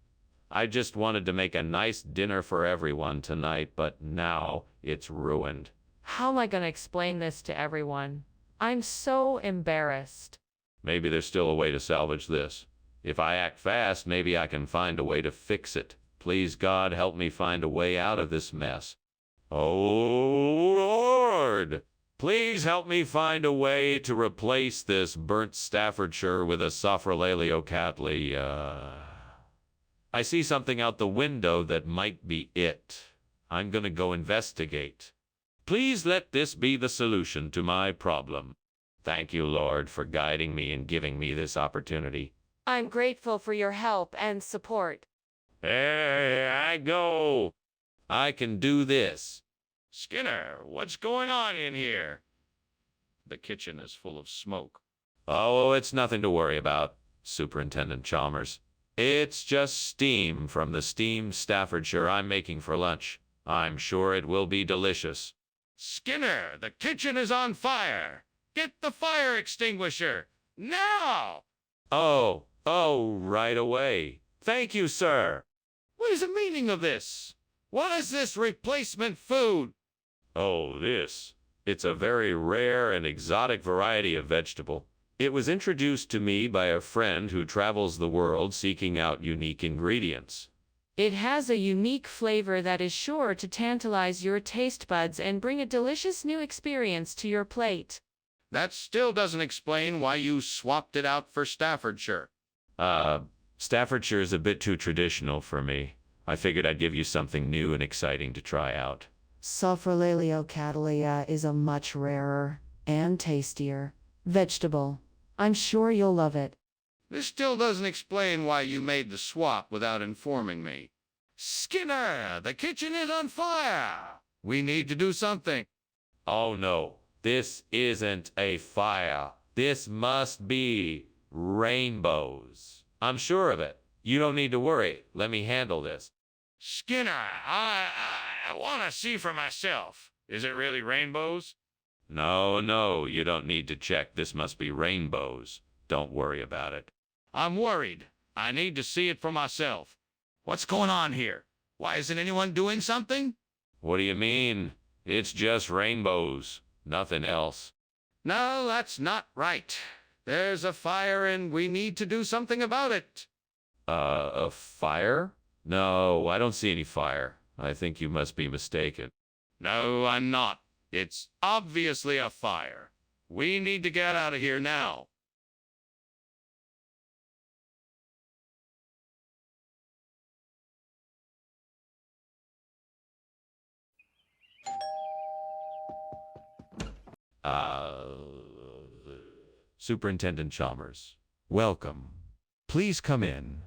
I just wanted to make a nice dinner for everyone tonight, but now it's ruined. How am I going to explain this to everyone? I'm so embarrassed. Maybe there's still a way to salvage this. If I act fast, maybe I can find a way to fix it. Please, God, help me find a way out of this mess. Oh, Lord! Please help me find a way to replace this burnt Staffordshire with a Sophrolaleocatli. I see something out the window that might be it. I'm gonna go investigate. Please let this be the solution to my problem. Thank you, Lord, for guiding me and giving me this opportunity. I'm grateful for your help and support. Hey, I go. I can do this. Skinner, what's going on in here? The kitchen is full of smoke. Oh, it's nothing to worry about, Superintendent Chalmers. It's just steam from the steamed Staffordshire I'm making for lunch. I'm sure it will be delicious. Skinner, the kitchen is on fire. Get the fire extinguisher. Now! Oh, right away. Thank you, sir. What is the meaning of this? What is this replacement food? Oh, this. It's a very rare and exotic variety of vegetable. It was introduced to me by a friend who travels the world seeking out unique ingredients. It has a unique flavor that is sure to tantalize your taste buds and bring a delicious new experience to your plate. That still doesn't explain why you swapped it out for Staffordshire. Staffordshire is a bit too traditional for me. I figured I'd give you something new and exciting to try out. Sophrolaleocatli is a much rarer and tastier vegetable. I'm sure you'll love it. This still doesn't explain why you made the swap without informing me. Skinner, the kitchen is on fire. We need to do something. Oh no, this isn't a fire. This must be rainbows. I'm sure of it. You don't need to worry. Let me handle this. Skinner, I want to see for myself. Is it really rainbows? No, you don't need to check. This must be rainbows. Don't worry about it. I'm worried. I need to see it for myself. What's going on here? Why isn't anyone doing something? What do you mean? It's just rainbows. Nothing else. No, that's not right. There's a fire and we need to do something about it. A fire? No, I don't see any fire. I think you must be mistaken. No, I'm not. It's obviously a fire. We need to get out of here now. Superintendent Chalmers, welcome. Please come in.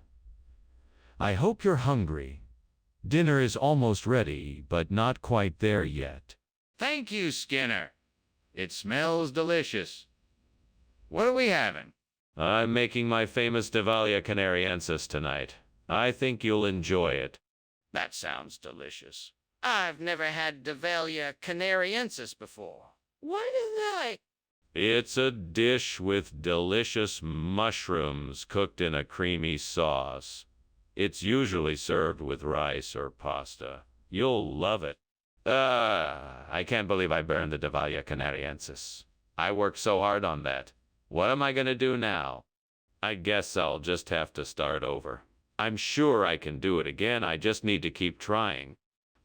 I hope you're hungry. Dinner is almost ready, but not quite there yet. Thank you, Skinner. It smells delicious. What are we having? I'm making my famous Devalia canariensis tonight. I think you'll enjoy it. That sounds delicious. I've never had Devalia canariensis before. What is that? It's a dish with delicious mushrooms cooked in a creamy sauce. It's usually served with rice or pasta. You'll love it. I can't believe I burned the Devalia canariensis. I worked so hard on that. What am I gonna do now? I guess I'll just have to start over. I'm sure I can do it again, I just need to keep trying.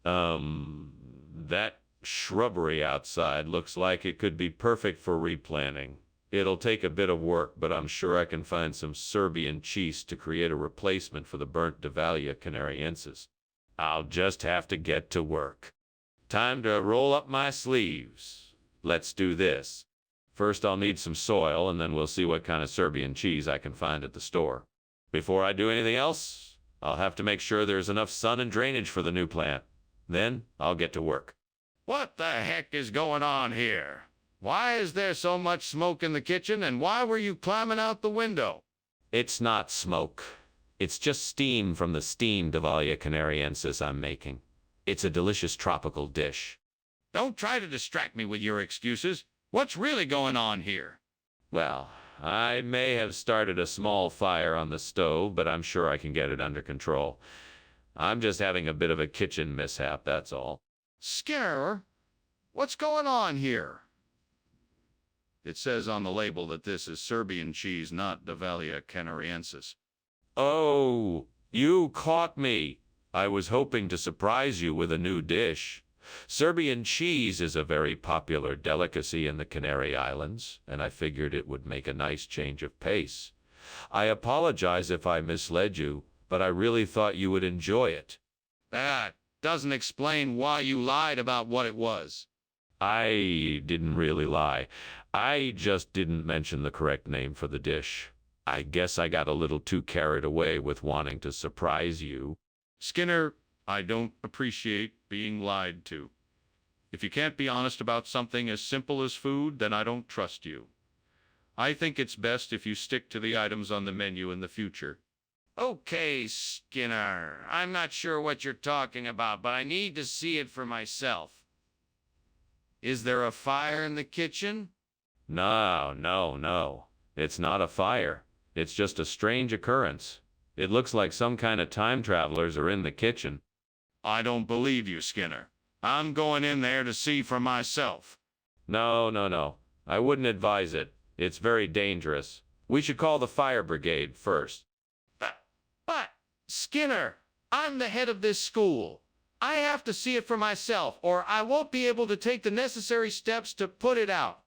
That shrubbery outside looks like it could be perfect for replanting. It'll take a bit of work, but I'm sure I can find some Serbian cheese to create a replacement for the burnt Devalia canariensis. I'll just have to get to work. Time to roll up my sleeves. Let's do this. First I'll need some soil, and then we'll see what kind of Serbian cheese I can find at the store. Before I do anything else, I'll have to make sure there's enough sun and drainage for the new plant. Then I'll get to work. What the heck is going on here? Why is there so much smoke in the kitchen, and why were you climbing out the window? It's not smoke. It's just steam from the steamed Devalia canariensis I'm making. It's a delicious tropical dish. Don't try to distract me with your excuses. What's really going on here? Well, I may have started a small fire on the stove, but I'm sure I can get it under control. I'm just having a bit of a kitchen mishap, that's all. Skinner, what's going on here? It says on the label that this is Serbian cheese, not Devalia canariensis. Oh, you caught me. I was hoping to surprise you with a new dish. Serbian cheese is a very popular delicacy in the Canary Islands, and I figured it would make a nice change of pace. I apologize if I misled you, but I really thought you would enjoy it. That doesn't explain why you lied about what it was. I didn't really lie. I just didn't mention the correct name for the dish. I guess I got a little too carried away with wanting to surprise you. Skinner, I don't appreciate being lied to. If you can't be honest about something as simple as food, then I don't trust you. I think it's best if you stick to the items on the menu in the future. Okay, Skinner. I'm not sure what you're talking about, but I need to see it for myself. Is there a fire in the kitchen? No. It's not a fire. It's just a strange occurrence. It looks like some kind of time travelers are in the kitchen. I don't believe you, Skinner. I'm going in there to see for myself. No. I wouldn't advise it. It's very dangerous. We should call the fire brigade first. But, Skinner, I'm the head of this school. I have to see it for myself, or I won't be able to take the necessary steps to put it out.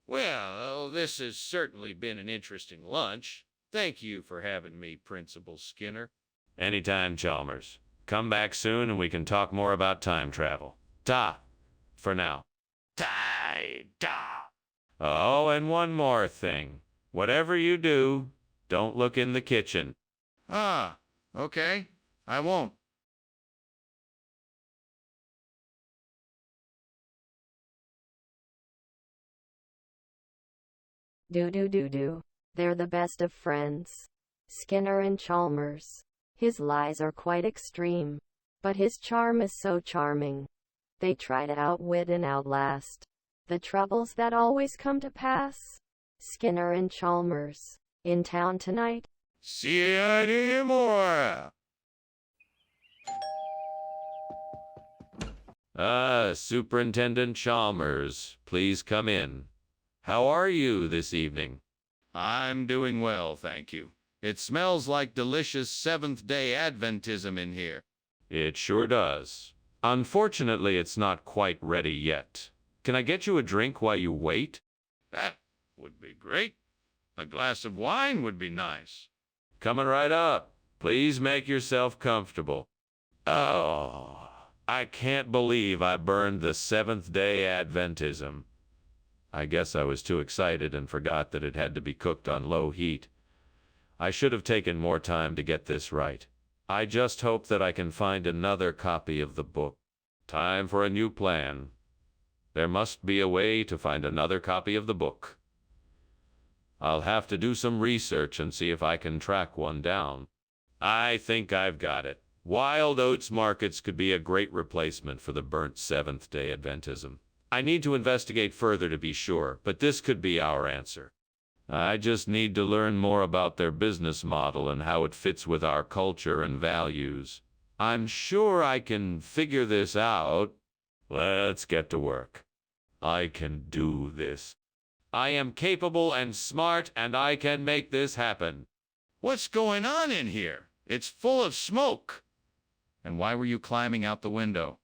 Well, this has certainly been an interesting lunch. Thank you for having me, Principal Skinner. Anytime, Chalmers. Come back soon and we can talk more about time travel. For now. Oh, and one more thing. Whatever you do, don't look in the kitchen. Okay. I won't. Do. They're the best of friends. Skinner and Chalmers. His lies are quite extreme, but his charm is so charming. They try to outwit and outlast the troubles that always come to pass. Skinner and Chalmers, in town tonight. See you anymore. Superintendent Chalmers, please come in. How are you this evening? I'm doing well, thank you. It smells like delicious Seventh-day Adventism in here. It sure does. Unfortunately, it's not quite ready yet. Can I get you a drink while you wait? That would be great. A glass of wine would be nice. Coming right up. Please make yourself comfortable. Oh, I can't believe I burned the Seventh-day Adventism. I guess I was too excited and forgot that it had to be cooked on low heat. I should have taken more time to get this right. I just hope that I can find another copy of the book. Time for a new plan. There must be a way to find another copy of the book. I'll have to do some research and see if I can track one down. I think I've got it. Wild oats markets could be a great replacement for the burnt Seventh-day Adventism. I need to investigate further to be sure, but this could be our answer. I just need to learn more about their business model and how it fits with our culture and values. I'm sure I can figure this out. Let's get to work. I can do this. I am capable and smart, and I can make this happen. What's going on in here? It's full of smoke. And why were you climbing out the window?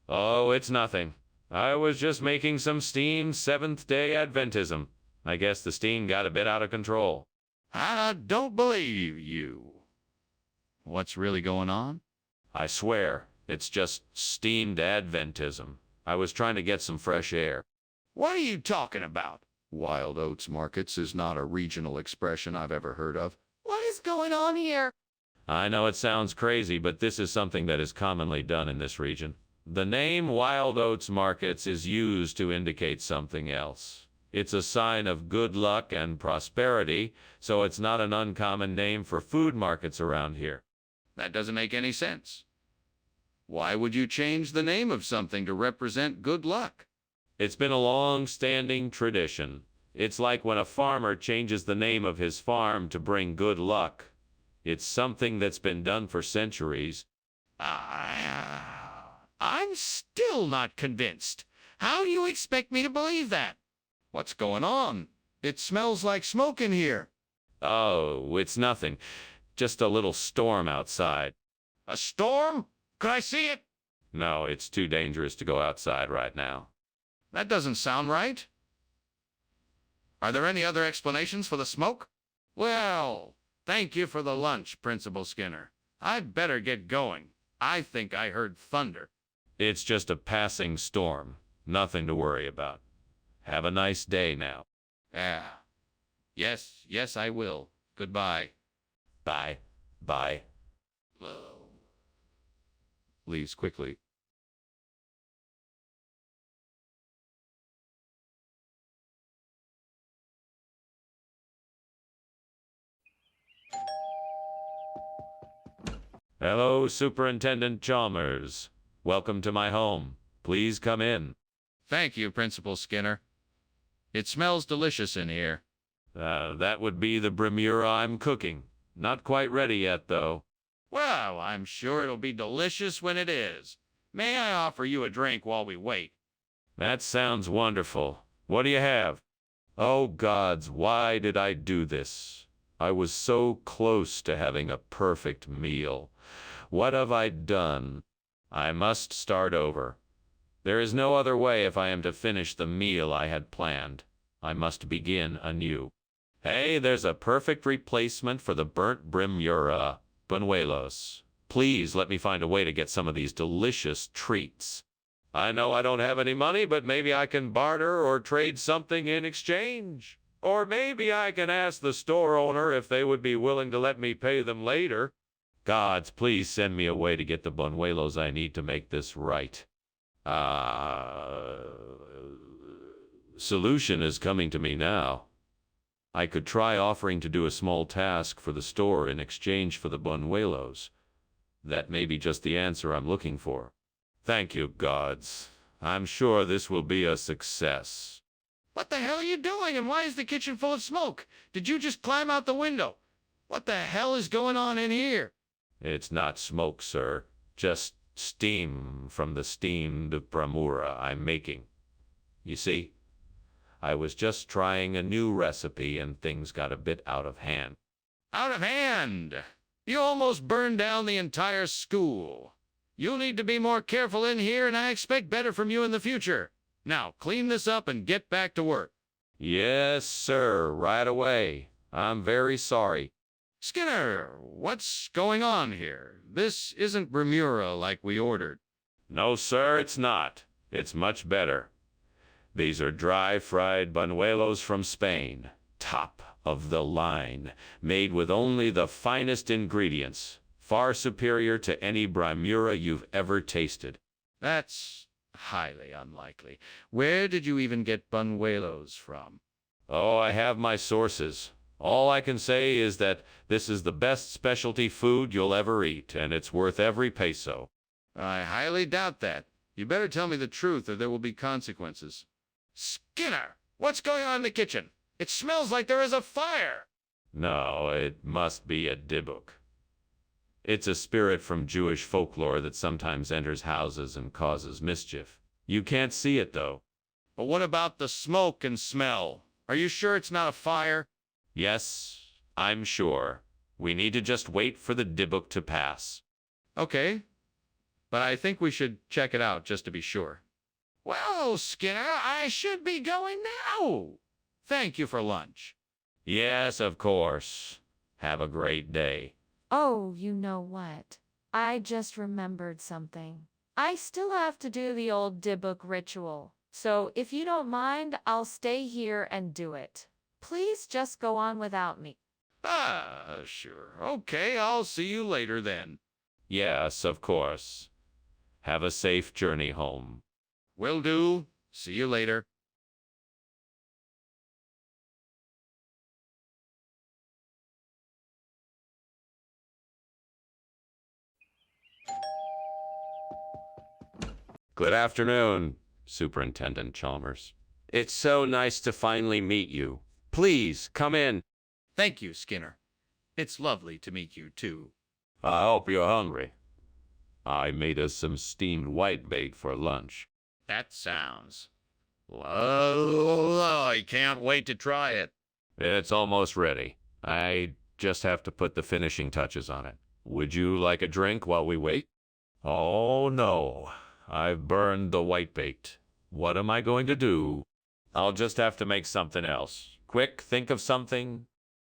Oh, it's nothing. I was just making some steam Seventh-day Adventism. I guess the steam got a bit out of control. I don't believe you. What's really going on? I swear, it's just steamed Adventism. I was trying to get some fresh air. What are you talking about? Wild oats markets is not a regional expression I've ever heard of. What is going on here? I know it sounds crazy, but this is something that is commonly done in this region. The name Wild Oats Markets is used to indicate something else. It's a sign of good luck and prosperity, so it's not an uncommon name for food markets around here. That doesn't make any sense. Why would you change the name of something to represent good luck? It's been a long-standing tradition. It's like when a farmer changes the name of his farm to bring good luck. It's something that's been done for centuries. I'm still not convinced. How do you expect me to believe that? What's going on? It smells like smoke in here. Oh, it's nothing. Just a little storm outside. A storm? Could I see it? No, it's too dangerous to go outside right now. That doesn't sound right. Are there any other explanations for the smoke? Well, thank you for the lunch, Principal Skinner. I'd better get going. I think I heard thunder. It's just a passing storm. Nothing to worry about. Have a nice day now. Yes, I will. Goodbye. Bye. Bye. Leaves quickly. Hello, Superintendent Chalmers. Welcome to my home. Please come in. Thank you, Principal Skinner. It smells delicious in here. That would be the brimura I'm cooking. Not quite ready yet, though. Well, I'm sure it'll be delicious when it is. May I offer you a drink while we wait? That sounds wonderful. What do you have? Oh, gods, why did I do this? I was so close to having a perfect meal. What have I done? I must start over. There is no other way if I am to finish the meal I had planned. I must begin anew. Hey, there's a perfect replacement for the burnt brimura. Buñuelos. Please let me find a way to get some of these delicious treats. I know I don't have any money, but maybe I can barter or trade something in exchange. Or maybe I can ask the store owner if they would be willing to let me pay them later. Gods, please send me a way to get the buñuelos I need to make this right. Solution is coming to me now. I could try offering to do a small task for the store in exchange for the buñuelos. That may be just the answer I'm looking for. Thank you, gods. I'm sure this will be a success. What the hell are you doing, and why is the kitchen full of smoke? Did you just climb out the window? What the hell is going on in here? It's not smoke, sir. Just steam from the steamed brimura I'm making. You see, I was just trying a new recipe and things got a bit out of hand. Out of hand! You almost burned down the entire school. You'll need to be more careful in here, and I expect better from you in the future. Now, clean this up and get back to work. Yes, sir, right away. I'm very sorry. Skinner, what's going on here? This isn't brimura like we ordered. No, sir, it's not. It's much better. These are dry-fried buñuelos from Spain, top of the line, made with only the finest ingredients, far superior to any brimura you've ever tasted. That's highly unlikely. Where did you even get buñuelos from? Oh, I have my sources. All I can say is that this is the best specialty food you'll ever eat, and it's worth every peso. I highly doubt that. You better tell me the truth or there will be consequences. Skinner, what's going on in the kitchen? It smells like there is a fire. No, it must be a dibuk. It's a spirit from Jewish folklore that sometimes enters houses and causes mischief. You can't see it, though. But what about the smoke and smell? Are you sure it's not a fire? Yes, I'm sure. We need to just wait for the dibuk to pass. Okay, but I think we should check it out just to be sure. Well, Skinner, I should be going now. Thank you for lunch. Yes, of course. Have a great day. Oh, you know what? I just remembered something. I still have to do the old Dibuk ritual. So if you don't mind, I'll stay here and do it. Please just go on without me. Sure. Okay, I'll see you later then. Yes, of course. Have a safe journey home. Will do. See you later. Good afternoon, Superintendent Chalmers. It's so nice to finally meet you. Please, come in. Thank you, Skinner. It's lovely to meet you, too. I hope you're hungry. I made us some steamed whitebait for lunch. That sounds... Well, I can't wait to try it. It's almost ready. I just have to put the finishing touches on it. Would you like a drink while we wait? Oh, no. I've burned the whitebait. What am I going to do? I'll just have to make something else. Quick, think of something.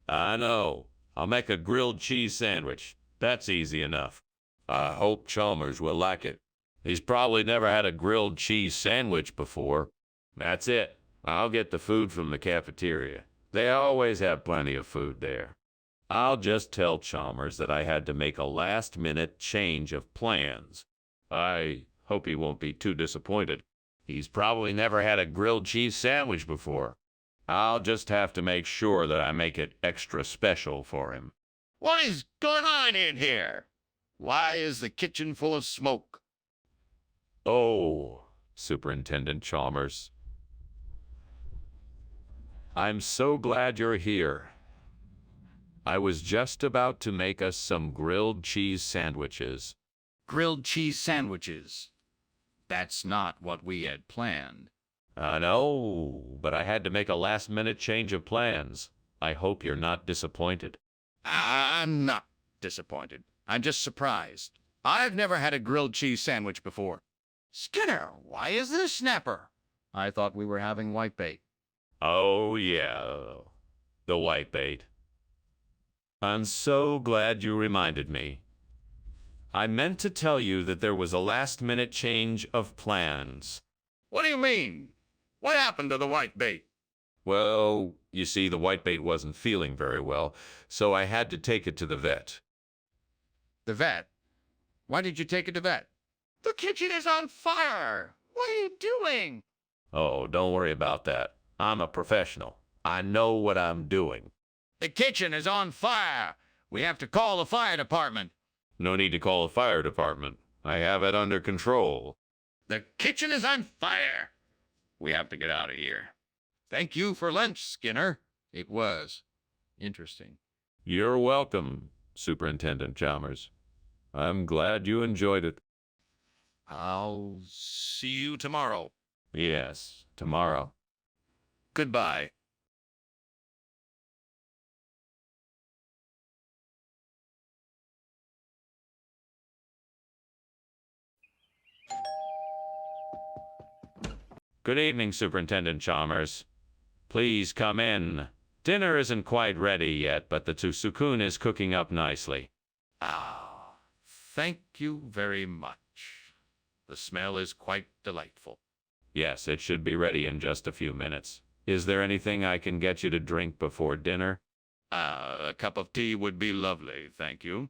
I know. I'll make a grilled cheese sandwich. That's easy enough. I hope Chalmers will like it. He's probably never had a grilled cheese sandwich before. That's it. I'll get the food from the cafeteria. They always have plenty of food there. I'll just tell Chalmers that I had to make a last-minute change of plans. I hope he won't be too disappointed. He's probably never had a grilled cheese sandwich before. I'll just have to make sure that I make it extra special for him. What is going on in here? Why is the kitchen full of smoke? Oh, Superintendent Chalmers. I'm so glad you're here. I was just about to make us some grilled cheese sandwiches. Grilled cheese sandwiches. That's not what we had planned. I know, but I had to make a last-minute change of plans. I hope you're not disappointed. I'm not disappointed. I'm just surprised. I've never had a grilled cheese sandwich before. Skinner, why is this snapper? I thought we were having whitebait. Oh, yeah, the whitebait. I'm so glad you reminded me. I meant to tell you that there was a last-minute change of plans. What do you mean? What happened to the whitebait? Well, you see, the whitebait wasn't feeling very well, so I had to take it to the vet. The vet? Why did you take it to vet? The kitchen is on fire! What are you doing? Oh, don't worry about that. I'm a professional. I know what I'm doing. The kitchen is on fire! We have to call the fire department. No need to call the fire department. I have it under control. The kitchen is on fire! We have to get out of here. Thank you for lunch, Skinner. It was interesting. You're welcome, Superintendent Chalmers. I'm glad you enjoyed it. I'll see you tomorrow. Yes, tomorrow. Goodbye. Good evening, Superintendent Chalmers. Please come in. Dinner isn't quite ready yet, but the tusukun is cooking up nicely. Thank you very much. The smell is quite delightful. Yes, it should be ready in just a few minutes. Is there anything I can get you to drink before dinner? A cup of tea would be lovely, thank you.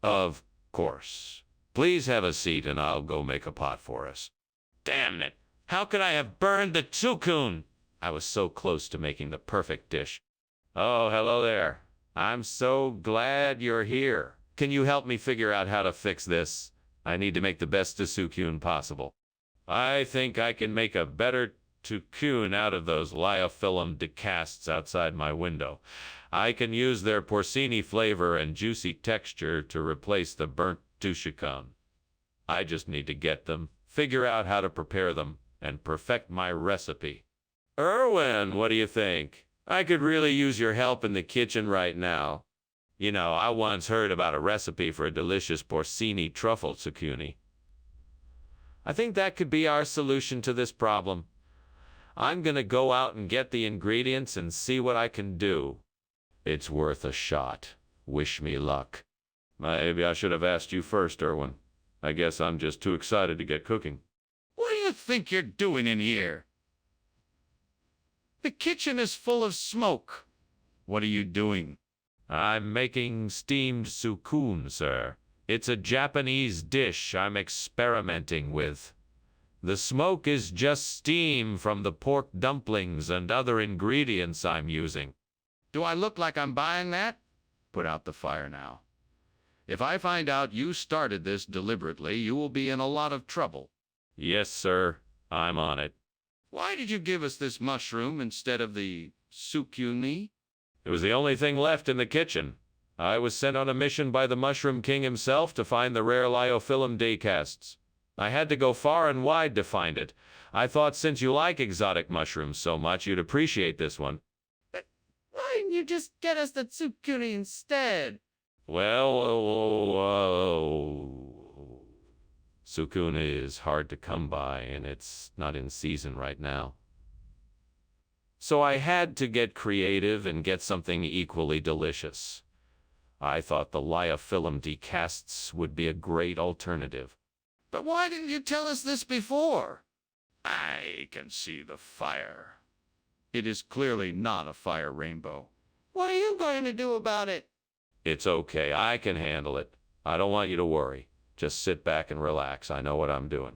Of course. Please have a seat and I'll go make a pot for us. Damn it! How could I have burned the tsukun? I was so close to making the perfect dish. Oh, hello there. I'm so glad you're here. Can you help me figure out how to fix this? I need to make the best tsukun possible. I think I can make a better tsukun out of those lyophyllum decasts outside my window. I can use their porcini flavor and juicy texture to replace the burnt tushikun. I just need to get them, figure out how to prepare them, and perfect my recipe. Erwin, what do you think? I could really use your help in the kitchen right now. You know, I once heard about a recipe for a delicious porcini truffle tsukuni. I think that could be our solution to this problem. I'm gonna go out and get the ingredients and see what I can do. It's worth a shot. Wish me luck. Maybe I should have asked you first, Erwin. I guess I'm just too excited to get cooking. What do you think you're doing in here? The kitchen is full of smoke. What are you doing? I'm making steamed tsukun, sir. It's a Japanese dish I'm experimenting with. The smoke is just steam from the pork dumplings and other ingredients I'm using. Do I look like I'm buying that? Put out the fire now. If I find out you started this deliberately, you will be in a lot of trouble. Yes, sir. I'm on it. Why did you give us this mushroom instead of the tsukuni? It was the only thing left in the kitchen. I was sent on a mission by the Mushroom King himself to find the rare lyophyllum decasts. I had to go far and wide to find it. I thought since you like exotic mushrooms so much, you'd appreciate this one. But why didn't you just get us the tsukuni instead? Well, tsukuni is hard to come by, and it's not in season right now. So I had to get creative and get something equally delicious. I thought the lyophyllum decasts would be a great alternative. But why didn't you tell us this before? I can see the fire. It is clearly not a fire rainbow. What are you going to do about it? It's okay, I can handle it. I don't want you to worry. Just sit back and relax. I know what I'm doing.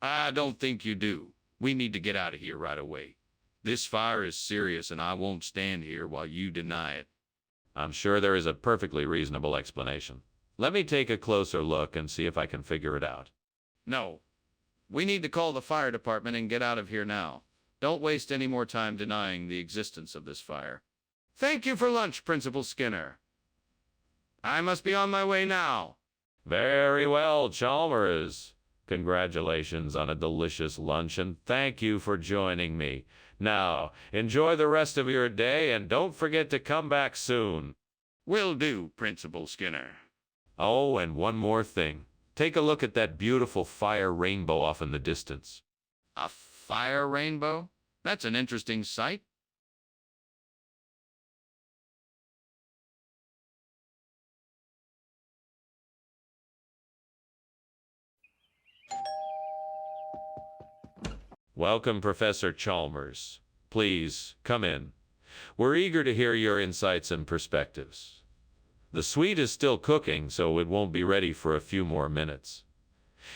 I don't think you do. We need to get out of here right away. This fire is serious and I won't stand here while you deny it. I'm sure there is a perfectly reasonable explanation. Let me take a closer look and see if I can figure it out. No. We need to call the fire department and get out of here now. Don't waste any more time denying the existence of this fire. Thank you for lunch, Principal Skinner. I must be on my way now. Very well, Chalmers. Congratulations on a delicious lunch and thank you for joining me. Now, enjoy the rest of your day and don't forget to come back soon. Will do, Principal Skinner. Oh, and one more thing. Take a look at that beautiful fire rainbow off in the distance. A fire rainbow? That's an interesting sight. Welcome, Professor Chalmers. Please, come in. We're eager to hear your insights and perspectives. The sweet is still cooking, so it won't be ready for a few more minutes.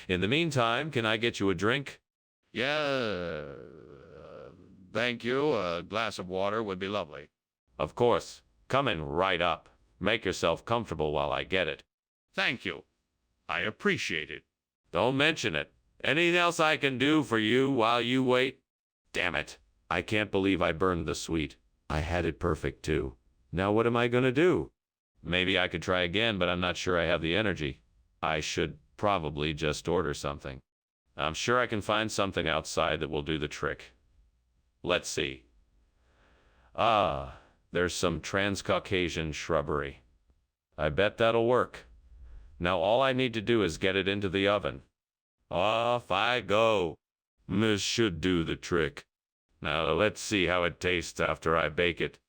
In the meantime, can I get you a drink? Yeah, thank you. A glass of water would be lovely. Of course. Coming right up. Make yourself comfortable while I get it. Thank you. I appreciate it. Don't mention it. Anything else I can do for you while you wait? Damn it. I can't believe I burned the sweet. I had it perfect too. Now what am I gonna do? Maybe I could try again, but I'm not sure I have the energy. I should probably just order something. I'm sure I can find something outside that will do the trick. Let's see. Ah, there's some Transcaucasian shrubbery. I bet that'll work. Now all I need to do is get it into the oven. Off I go. This should do the trick. Now let's see how it tastes after I bake it.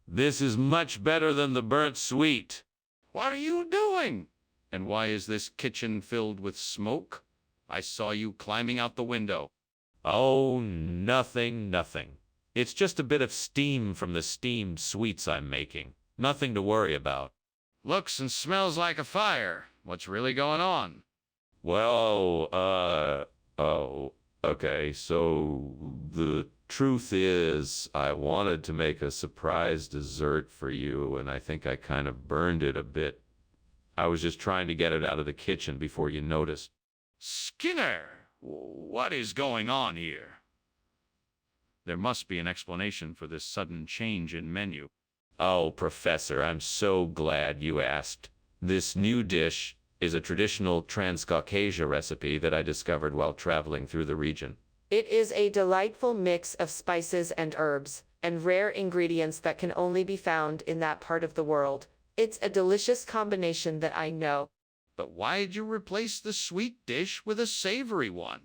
This is much better than the burnt sweet. What are you doing? And why is this kitchen filled with smoke? I saw you climbing out the window. Oh, nothing. It's just a bit of steam from the steamed sweets I'm making. Nothing to worry about. Looks and smells like a fire. What's really going on? Well, okay, so the truth is, I wanted to make a surprise dessert for you, and I think I kind of burned it a bit. I was just trying to get it out of the kitchen before you noticed. Skinner, what is going on here? There must be an explanation for this sudden change in menu. Oh, Professor, I'm so glad you asked. This new dish is a traditional Transcaucasia recipe that I discovered while traveling through the region. It is a delightful mix of spices and herbs, and rare ingredients that can only be found in that part of the world. It's a delicious combination that I know. But why did you replace the sweet dish with a savory one?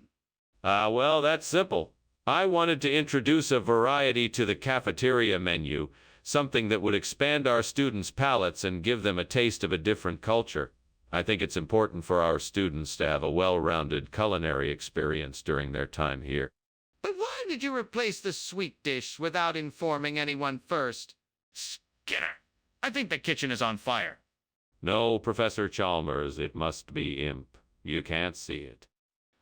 Well, that's simple. I wanted to introduce a variety to the cafeteria menu, something that would expand our students' palates and give them a taste of a different culture. I think it's important for our students to have a well-rounded culinary experience during their time here. But why did you replace the sweet dish without informing anyone first? Skinner, I think the kitchen is on fire. No, Professor Chalmers, it must be imp. You can't see it.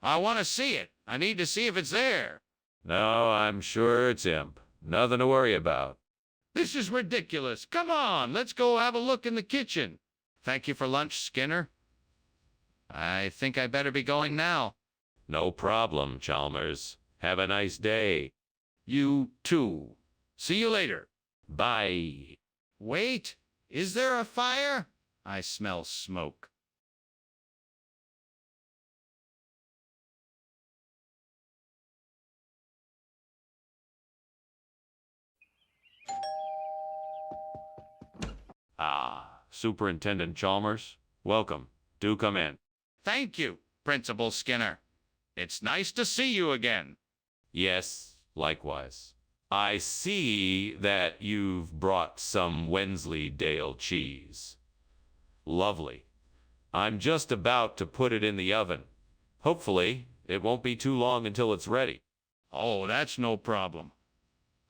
I want to see it. I need to see if it's there. No, I'm sure it's imp. Nothing to worry about. This is ridiculous. Come on, let's go have a look in the kitchen. Thank you for lunch, Skinner. I think I better be going now. No problem, Chalmers. Have a nice day. You too. See you later. Bye. Wait, is there a fire? I smell smoke. Superintendent Chalmers, welcome. Do come in. Thank you, Principal Skinner. It's nice to see you again. Yes, likewise. I see that you've brought some Wensleydale cheese. Lovely. I'm just about to put it in the oven. Hopefully, it won't be too long until it's ready. Oh, that's no problem.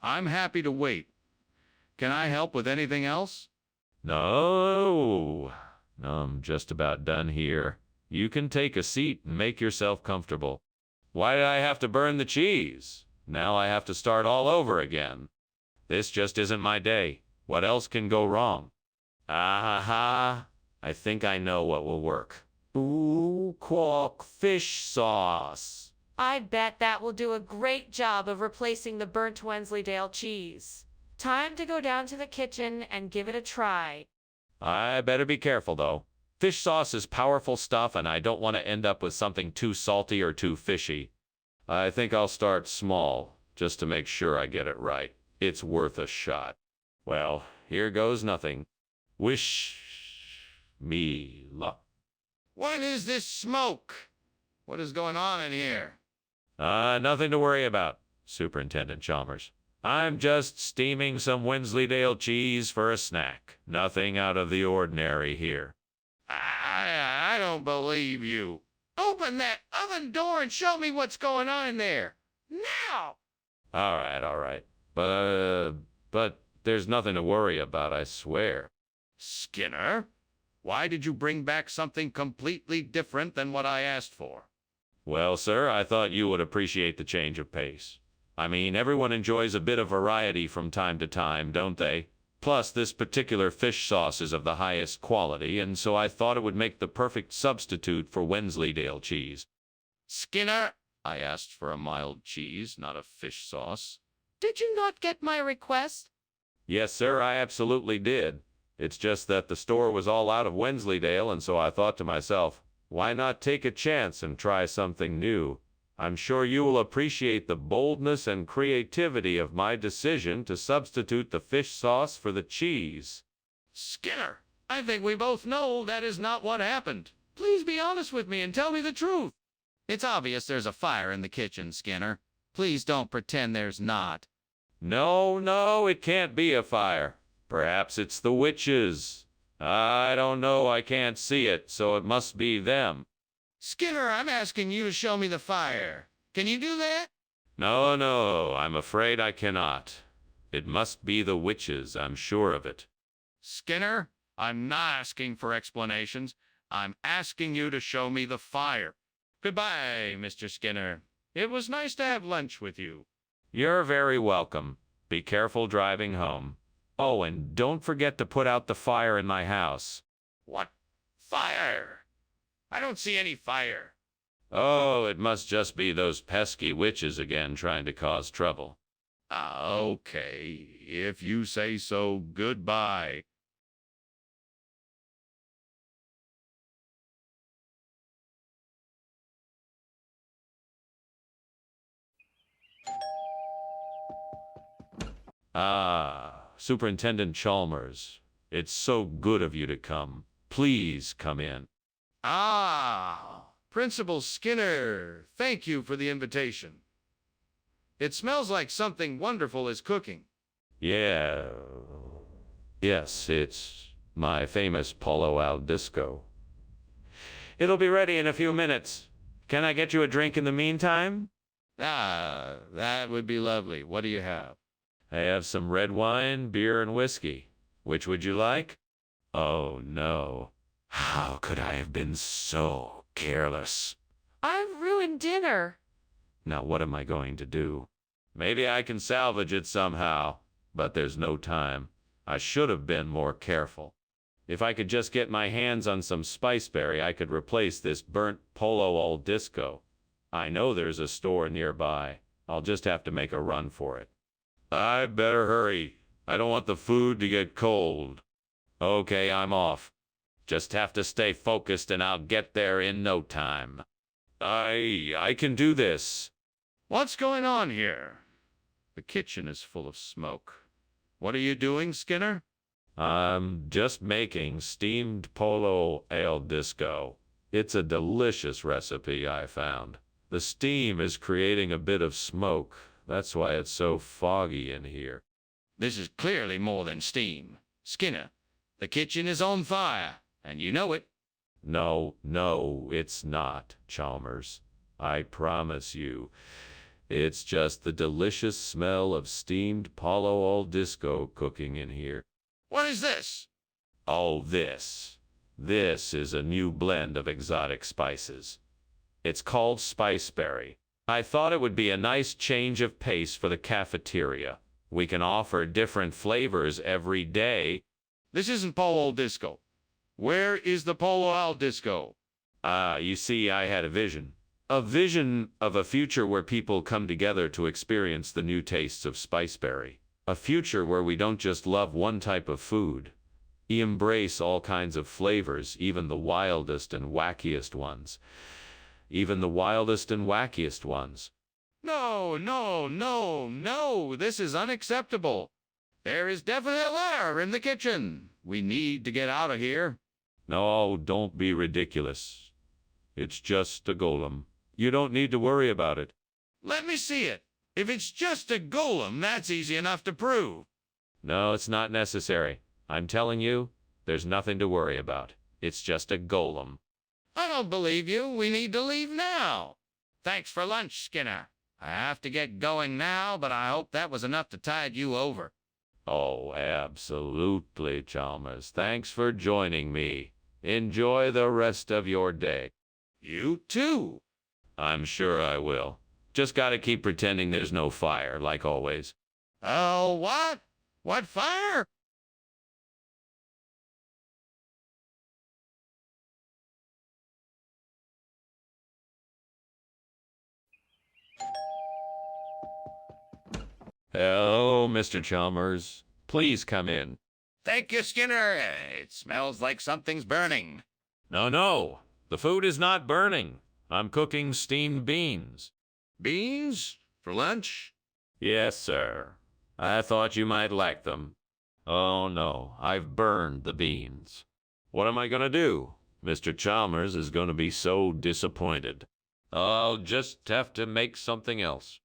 I'm happy to wait. Can I help with anything else? No, I'm just about done here. You can take a seat and make yourself comfortable. Why did I have to burn the cheese? Now I have to start all over again. This just isn't my day. What else can go wrong? I think I know what will work. Ooh, quark fish sauce. I bet that will do a great job of replacing the burnt Wensleydale cheese. Time to go down to the kitchen and give it a try. I better be careful, though. Fish sauce is powerful stuff, and I don't want to end up with something too salty or too fishy. I think I'll start small, just to make sure I get it right. It's worth a shot. Well, here goes nothing. Wish me luck. What is this smoke? What is going on in here? Nothing to worry about, Superintendent Chalmers. I'm just steaming some Wensleydale cheese for a snack. Nothing out of the ordinary here. I don't believe you. Open that oven door and show me what's going on in there. Now! All right. But there's nothing to worry about, I swear. Skinner, why did you bring back something completely different than what I asked for? Well, sir, I thought you would appreciate the change of pace. I mean, everyone enjoys a bit of variety from time to time, don't they? Plus, this particular fish sauce is of the highest quality, and so I thought it would make the perfect substitute for Wensleydale cheese. Skinner, I asked for a mild cheese, not a fish sauce. Did you not get my request? Yes, sir, I absolutely did. It's just that the store was all out of Wensleydale, and so I thought to myself, why not take a chance and try something new? I'm sure you will appreciate the boldness and creativity of my decision to substitute the fish sauce for the cheese. Skinner, I think we both know that is not what happened. Please be honest with me and tell me the truth. It's obvious there's a fire in the kitchen, Skinner. Please don't pretend there's not. No, it can't be a fire. Perhaps it's the witches. I don't know, I can't see it, so it must be them. Skinner, I'm asking you to show me the fire. Can you do that? No, no, I'm afraid I cannot. It must be the witches, I'm sure of it. Skinner, I'm not asking for explanations. I'm asking you to show me the fire. Goodbye, Mr. Skinner. It was nice to have lunch with you. You're very welcome. Be careful driving home. Oh, and don't forget to put out the fire in my house. What? Fire? I don't see any fire. Oh, it must just be those pesky witches again trying to cause trouble. Okay, if you say so, goodbye. Ah, Superintendent Chalmers, it's so good of you to come. Please come in. Ah, Principal Skinner, thank you for the invitation. It smells like something wonderful is cooking. Yeah. Yes, it's my famous Polo al Disco. It'll be ready in a few minutes. Can I get you a drink in the meantime? Ah, that would be lovely. What do you have? I have some red wine, beer, and whiskey. Which would you like? Oh, no. How could I have been so careless? I've ruined dinner. Now what am I going to do? Maybe I can salvage it somehow, but there's no time. I should have been more careful. If I could just get my hands on some spiceberry, I could replace this burnt Polo al Disco. I know there's a store nearby. I'll just have to make a run for it. I better hurry. I don't want the food to get cold. Okay, I'm off. Just have to stay focused and I'll get there in no time. I can do this. What's going on here? The kitchen is full of smoke. What are you doing, Skinner? I'm just making steamed Polo al Disco. It's a delicious recipe I found. The steam is creating a bit of smoke. That's why it's so foggy in here. This is clearly more than steam. Skinner, the kitchen is on fire, and you know it. No, no, it's not, Chalmers. I promise you. It's just the delicious smell of steamed Polo al Disco cooking in here. What is this? Oh, this. This is a new blend of exotic spices. It's called Spiceberry. I thought it would be a nice change of pace for the cafeteria. We can offer different flavors every day. This isn't Polo al Disco. Where is the Polo al Disco? You see, I had a vision. A vision of a future where people come together to experience the new tastes of Spiceberry. A future where we don't just love one type of food. We embrace all kinds of flavors, even the wildest and wackiest ones. Even the wildest and wackiest ones. No, no, no, no. This is unacceptable. There is definite fire in the kitchen. We need to get out of here. No, don't be ridiculous. It's just a golem. You don't need to worry about it. Let me see it. If it's just a golem, that's easy enough to prove. No, it's not necessary. I'm telling you, there's nothing to worry about. It's just a golem. I don't believe you. We need to leave now. Thanks for lunch, Skinner. I have to get going now, but I hope that was enough to tide you over. Oh, absolutely, Chalmers. Thanks for joining me. Enjoy the rest of your day. You too. I'm sure I will. Just gotta keep pretending there's no fire, like always. Oh, what? What fire? Hello, Mr. Chalmers. Please come in. Thank you, Skinner. It smells like something's burning. No, no. The food is not burning. I'm cooking steamed beans. Beans? For lunch? Yes, sir. I thought you might like them. Oh, no. I've burned the beans. What am I gonna do? Mr. Chalmers is gonna be so disappointed. I'll just have to make something else.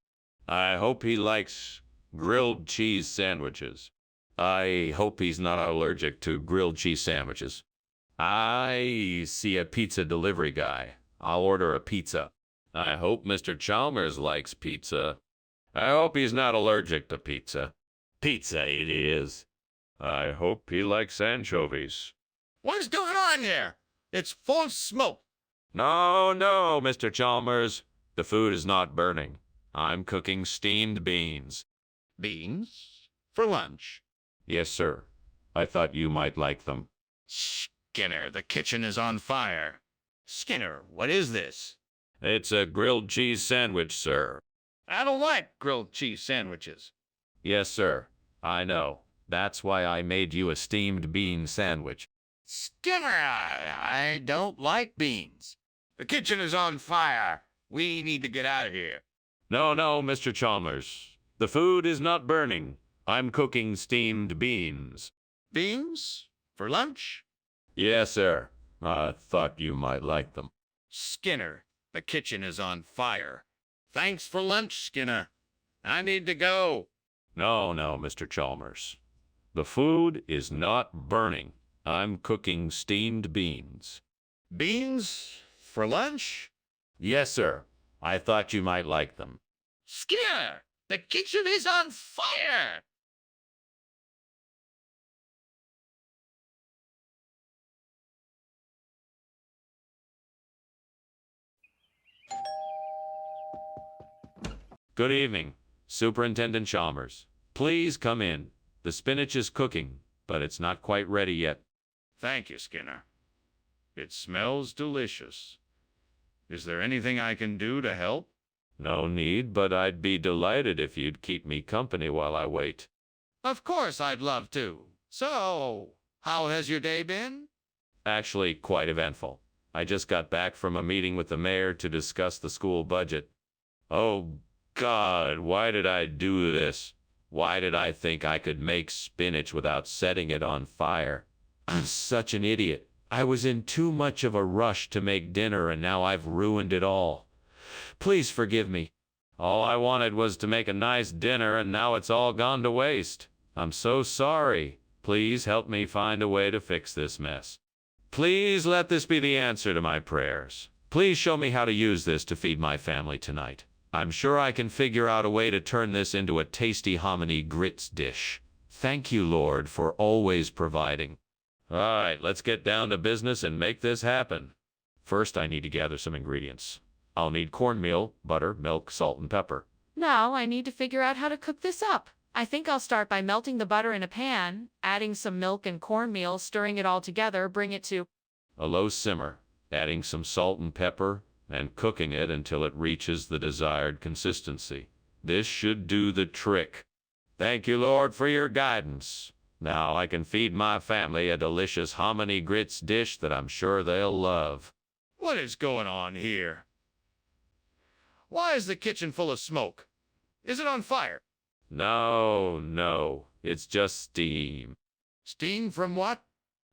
I hope he likes grilled cheese sandwiches. I hope he's not allergic to grilled cheese sandwiches. I see a pizza delivery guy. I'll order a pizza. I hope Mr. Chalmers likes pizza. I hope he's not allergic to pizza. Pizza it is. I hope he likes anchovies. What's going on here? It's full of smoke. No, no, Mr. Chalmers. The food is not burning. I'm cooking steamed beans. Beans? For lunch? Yes, sir. I thought you might like them. Skinner, the kitchen is on fire. Skinner, what is this? It's a grilled cheese sandwich, sir. I don't like grilled cheese sandwiches. Yes, sir. I know. That's why I made you a steamed bean sandwich. Skinner, I don't like beans. The kitchen is on fire. We need to get out of here. No, no, Mr. Chalmers. The food is not burning. I'm cooking steamed beans. Beans? For lunch? Yes, sir. I thought you might like them. Skinner, the kitchen is on fire. Thanks for lunch, Skinner. I need to go. No, no, Mr. Chalmers. The food is not burning. I'm cooking steamed beans. Beans? For lunch? Yes, sir. I thought you might like them. Skinner, the kitchen is on fire. Good evening, Superintendent Chalmers. Please come in. The spinach is cooking, but it's not quite ready yet. Thank you, Skinner. It smells delicious. Is there anything I can do to help? No need, but I'd be delighted if you'd keep me company while I wait. Of course I'd love to. So, how has your day been? Actually, quite eventful. I just got back from a meeting with the mayor to discuss the school budget. Oh, God, why did I do this? Why did I think I could make spinach without setting it on fire? I'm such an idiot. I was in too much of a rush to make dinner and now I've ruined it all. Please forgive me. All I wanted was to make a nice dinner and now it's all gone to waste. I'm so sorry. Please help me find a way to fix this mess. Please let this be the answer to my prayers. Please show me how to use this to feed my family tonight. I'm sure I can figure out a way to turn this into a tasty hominy grits dish. Thank you, Lord, for always providing. All right, let's get down to business and make this happen. First, I need to gather some ingredients. I'll need cornmeal, butter, milk, salt, and pepper. Now I need to figure out how to cook this up. I think I'll start by melting the butter in a pan, adding some milk and cornmeal, stirring it all together, bring it to a low simmer, adding some salt and pepper, and cooking it until it reaches the desired consistency. This should do the trick. Thank you, Lord, for your guidance. Now I can feed my family a delicious hominy grits dish that I'm sure they'll love. What is going on here? Why is the kitchen full of smoke? Is it on fire? No, no, it's just steam. Steam from what?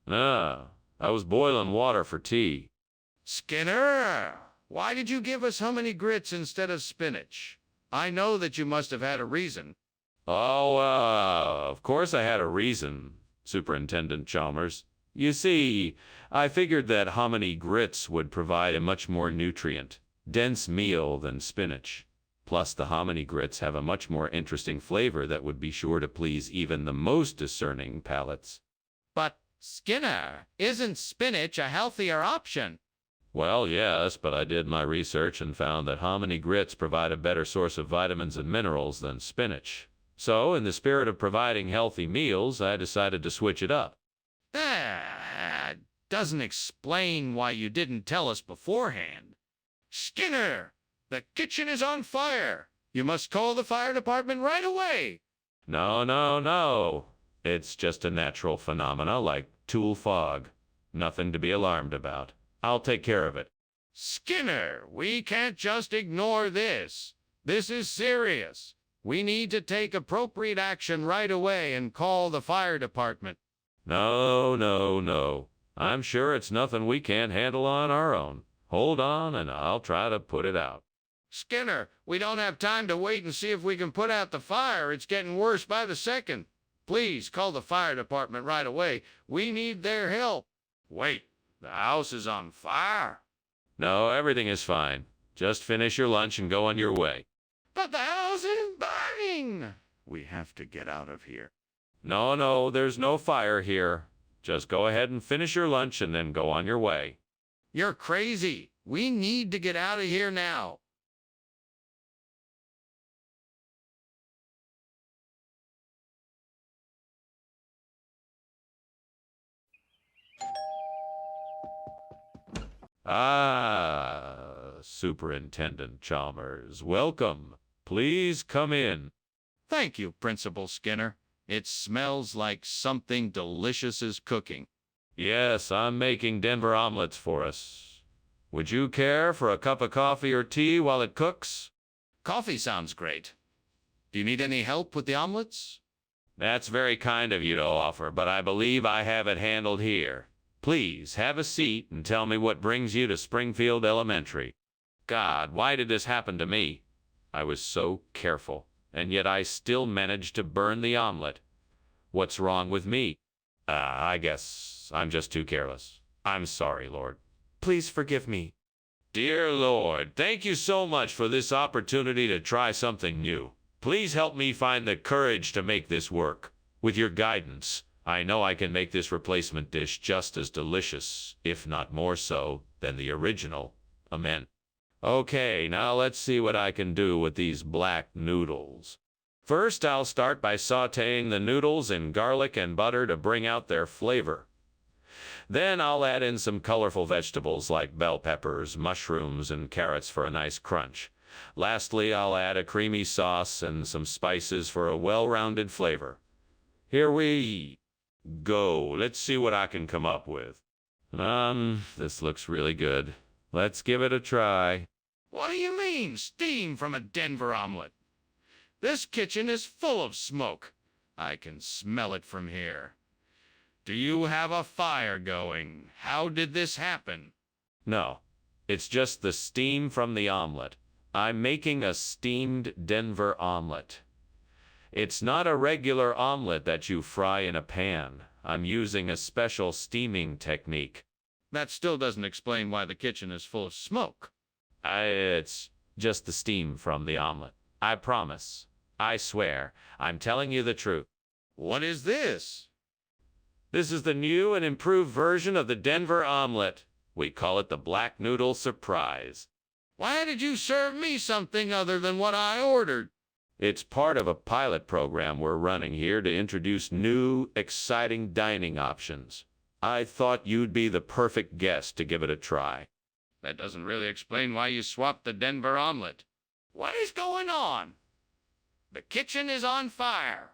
I was boiling water for tea. Skinner, why did you give us hominy grits instead of spinach? I know that you must have had a reason. Oh, of course I had a reason, Superintendent Chalmers. You see, I figured that hominy grits would provide a much more nutrient-dense meal than spinach. Plus, the hominy grits have a much more interesting flavor that would be sure to please even the most discerning palates. But, Skinner, isn't spinach a healthier option? Well, yes, but I did my research and found that hominy grits provide a better source of vitamins and minerals than spinach. So, in the spirit of providing healthy meals, I decided to switch it up. That doesn't explain why you didn't tell us beforehand. Skinner, the kitchen is on fire. You must call the fire department right away. No, no, no. It's just a natural phenomena like tool fog. Nothing to be alarmed about. I'll take care of it. Skinner, we can't just ignore this. This is serious. We need to take appropriate action right away and call the fire department. No, no, no. I'm sure it's nothing we can't handle on our own. Hold on, and I'll try to put it out. Skinner, we don't have time to wait and see if we can put out the fire. It's getting worse by the second. Please call the fire department right away. We need their help. Wait, the house is on fire? No, everything is fine. Just finish your lunch and go on your way. But the house is burning! We have to get out of here. No, there's no fire here. Just go ahead and finish your lunch and then go on your way. You're crazy. We need to get out of here now. Superintendent Chalmers, welcome. Please come in. Thank you, Principal Skinner. It smells like something delicious is cooking. Yes, I'm making Denver omelets for us. Would you care for a cup of coffee or tea while it cooks? Coffee sounds great. Do you need any help with the omelets? That's very kind of you to offer, but I believe I have it handled here. Please have a seat and tell me what brings you to Springfield Elementary. God, why did this happen to me? I was so careful, and yet I still managed to burn the omelet. What's wrong with me? I guess I'm just too careless. I'm sorry, Lord. Please forgive me. Dear Lord, thank you so much for this opportunity to try something new. Please help me find the courage to make this work. With your guidance, I know I can make this replacement dish just as delicious, if not more so, than the original. Amen. Okay, now let's see what I can do with these black noodles. First, I'll start by sautéing the noodles in garlic and butter to bring out their flavor. Then I'll add in some colorful vegetables like bell peppers, mushrooms, and carrots for a nice crunch. Lastly, I'll add a creamy sauce and some spices for a well-rounded flavor. Here we go. Let's see what I can come up with. This looks really good. Let's give it a try. What do you mean, steam from a Denver omelet? This kitchen is full of smoke. I can smell it from here. Do you have a fire going? How did this happen? No, it's just the steam from the omelet. I'm making a steamed Denver omelet. It's not a regular omelet that you fry in a pan. I'm using a special steaming technique. That still doesn't explain why the kitchen is full of smoke. It's just the steam from the omelet. I promise. I swear. I'm telling you the truth. What is this? This is the new and improved version of the Denver omelet. We call it the Black Noodle Surprise. Why did you serve me something other than what I ordered? It's part of a pilot program we're running here to introduce new, exciting dining options. I thought you'd be the perfect guest to give it a try. That doesn't really explain why you swapped the Denver omelet. What is going on? The kitchen is on fire.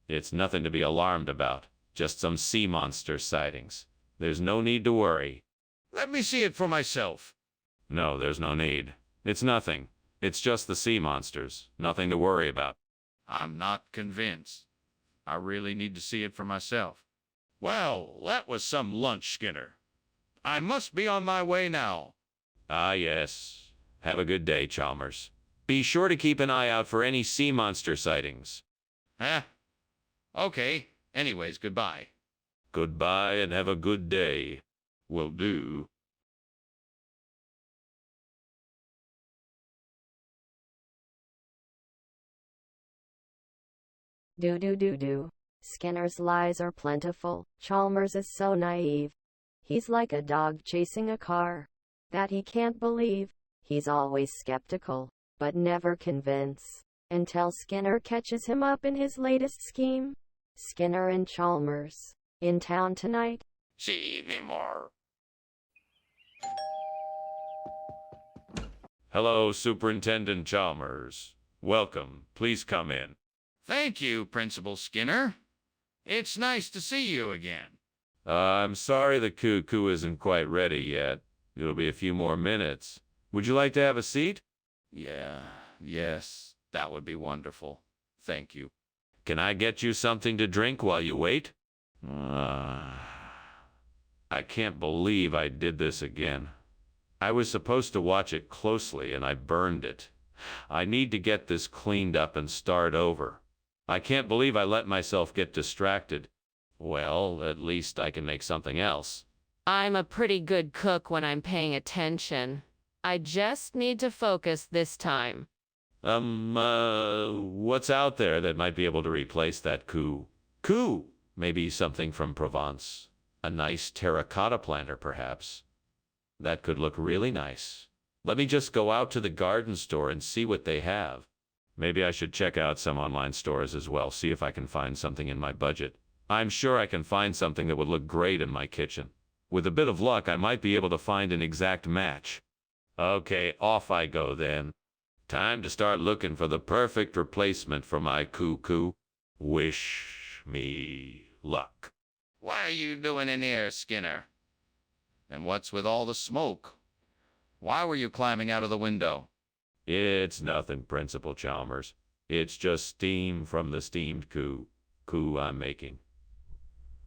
It's nothing to be alarmed about. Just some sea monster sightings. There's no need to worry. Let me see it for myself. No, there's no need. It's nothing. It's just the sea monsters. Nothing to worry about. I'm not convinced. I really need to see it for myself. Well, that was some lunch, Skinner. I must be on my way now. Ah, yes. Have a good day, Chalmers. Be sure to keep an eye out for any sea monster sightings. Okay. Anyways, goodbye. Goodbye and have a good day. Will do. Do. Skinner's lies are plentiful. Chalmers is so naive. He's like a dog chasing a car that he can't believe. He's always skeptical, but never convinced, until Skinner catches him up in his latest scheme. Skinner and Chalmers, in town tonight. See me more. Hello, Superintendent Chalmers. Welcome. Please come in. Thank you, Principal Skinner. It's nice to see you again. I'm sorry the cuckoo isn't quite ready yet. It'll be a few more minutes. Would you like to have a seat? Yes, that would be wonderful. Thank you. Can I get you something to drink while you wait? I can't believe I did this again. I was supposed to watch it closely and I burned it. I need to get this cleaned up and start over. I can't believe I let myself get distracted. Well, at least I can make something else. I'm a pretty good cook when I'm paying attention. I just need to focus this time. What's out there that might be able to replace that coup? Coup! Maybe something from Provence. A nice terracotta planter, perhaps. That could look really nice. Let me just go out to the garden store and see what they have. Maybe I should check out some online stores as well, see if I can find something in my budget. I'm sure I can find something that would look great in my kitchen. With a bit of luck, I might be able to find an exact match. Okay, off I go then. Time to start looking for the perfect replacement for my cuckoo. Wish me luck. What are you doing in here, Skinner? And what's with all the smoke? Why were you climbing out of the window? It's nothing, Principal Chalmers. It's just steam from the steamed coup I'm making.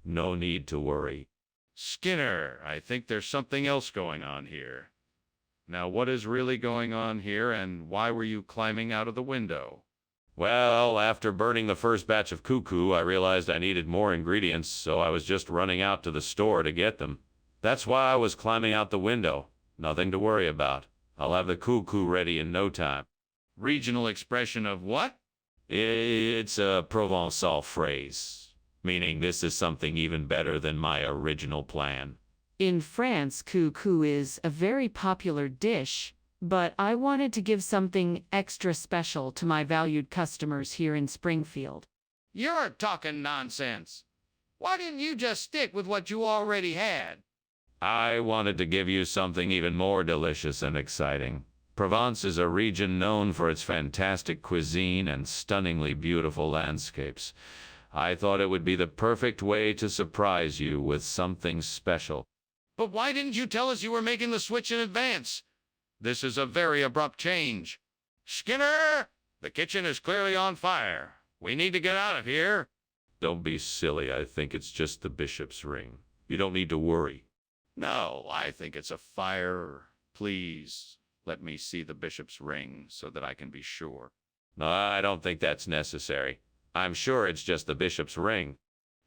No need to worry. Skinner, I think there's something else going on here. Now, what is really going on here, and why were you climbing out of the window? Well, after burning the first batch of cuckoo, I realized I needed more ingredients, so I was just running out to the store to get them. That's why I was climbing out the window. Nothing to worry about. I'll have the cuckoo ready in no time. Regional expression of what? It's a Provençal phrase, meaning this is something even better than my original plan. In France, cuckoo is a very popular dish, but I wanted to give something extra special to my valued customers here in Springfield. You're talking nonsense. Why didn't you just stick with what you already had? I wanted to give you something even more delicious and exciting. Provence is a region known for its fantastic cuisine and stunningly beautiful landscapes. I thought it would be the perfect way to surprise you with something special. But why didn't you tell us you were making the switch in advance? This is a very abrupt change. Skinner, the kitchen is clearly on fire. We need to get out of here. Don't be silly. I think it's just the bishop's ring. You don't need to worry. No, I think it's a fire. Please, let me see the bishop's ring so that I can be sure. No, I don't think that's necessary. I'm sure it's just the bishop's ring.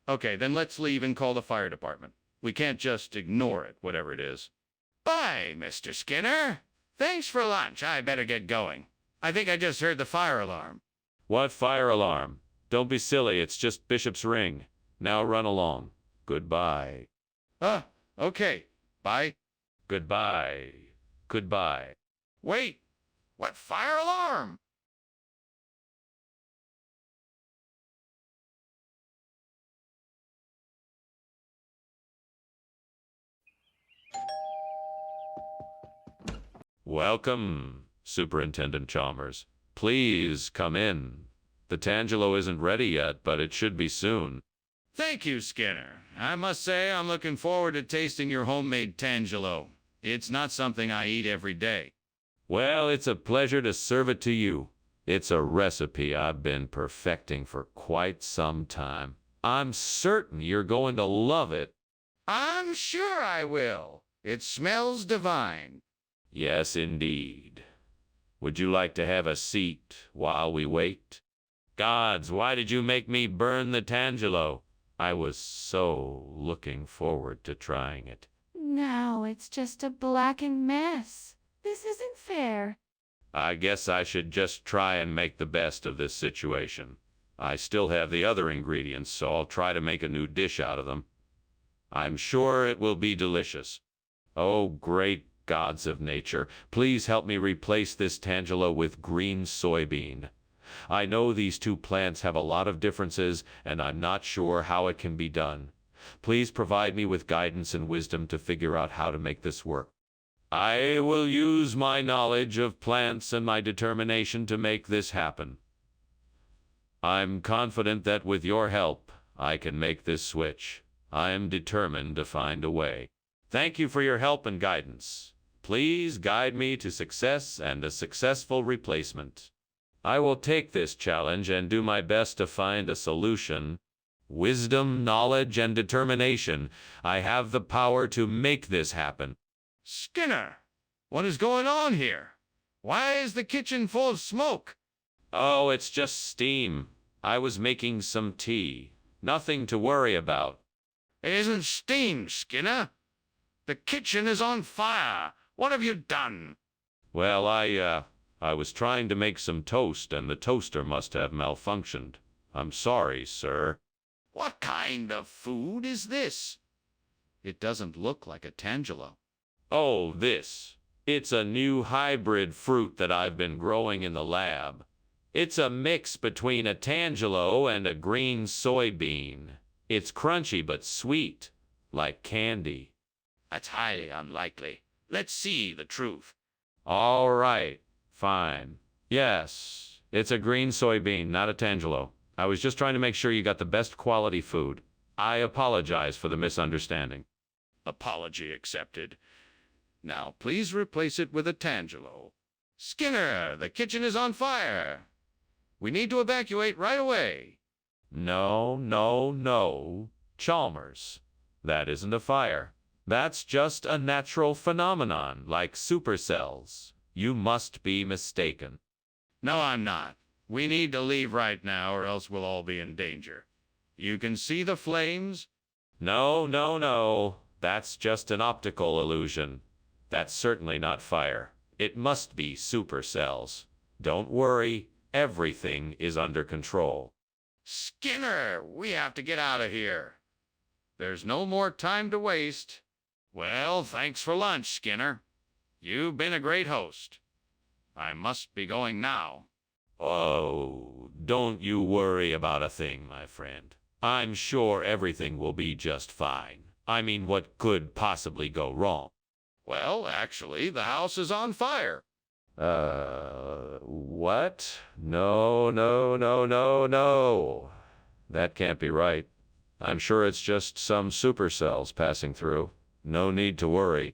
Okay, then let's leave and call the fire department. We can't just ignore it, whatever it is. Bye, Mr. Skinner. Thanks for lunch. I better get going. I think I just heard the fire alarm. What fire alarm? Don't be silly. It's just bishop's ring. Now run along. Goodbye. Okay. Bye. Goodbye. Goodbye. Wait. What fire alarm? Welcome, Superintendent Chalmers. Please come in. The Tangelo isn't ready yet, but it should be soon. Thank you, Skinner. I must say I'm looking forward to tasting your homemade Tangelo. It's not something I eat every day. Well, it's a pleasure to serve it to you. It's a recipe I've been perfecting for quite some time. I'm certain you're going to love it. I'm sure I will. It smells divine. Yes, indeed. Would you like to have a seat while we wait? Gods, why did you make me burn the Tangelo? I was so looking forward to trying it. Now it's just a blackened mess. This isn't fair. I guess I should just try and make the best of this situation. I still have the other ingredients, so I'll try to make a new dish out of them. I'm sure it will be delicious. Oh, great gods of nature, please help me replace this Tangelo with green soybean. I know these two plants have a lot of differences, and I'm not sure how it can be done. Please provide me with guidance and wisdom to figure out how to make this work. I will use my knowledge of plants and my determination to make this happen. I'm confident that with your help, I can make this switch. I am determined to find a way. Thank you for your help and guidance. Please guide me to success and a successful replacement. I will take this challenge and do my best to find a solution. Wisdom, knowledge, and determination. I have the power to make this happen. Skinner, what is going on here? Why is the kitchen full of smoke? Oh, it's just steam. I was making some tea. Nothing to worry about. It isn't steam, Skinner. The kitchen is on fire. What have you done? Well, I was trying to make some toast and the toaster must have malfunctioned. I'm sorry, sir. What kind of food is this? It doesn't look like a tangelo. Oh, It's a new hybrid fruit that I've been growing in the lab. It's a mix between a tangelo and a green soybean. It's crunchy but sweet, like candy. That's highly unlikely. Let's see the truth. All right, fine. Yes, it's a green soybean, not a tangelo. I was just trying to make sure you got the best quality food. I apologize for the misunderstanding. Apology accepted. Now, please replace it with a tangelo. Skinner, the kitchen is on fire. We need to evacuate right away. No, no, no, Chalmers. That isn't a fire. That's just a natural phenomenon, like supercells. You must be mistaken. No, I'm not. We need to leave right now or else we'll all be in danger. You can see the flames? No, no, no. That's just an optical illusion. That's certainly not fire. It must be supercells. Don't worry, everything is under control. Skinner, we have to get out of here. There's no more time to waste. Well, thanks for lunch, Skinner. You've been a great host. I must be going now. Oh, don't you worry about a thing, my friend. I'm sure everything will be just fine. I mean, what could possibly go wrong? Well, actually, the house is on fire. What? No, no, no, no, no. That can't be right. I'm sure it's just some supercells passing through. No need to worry.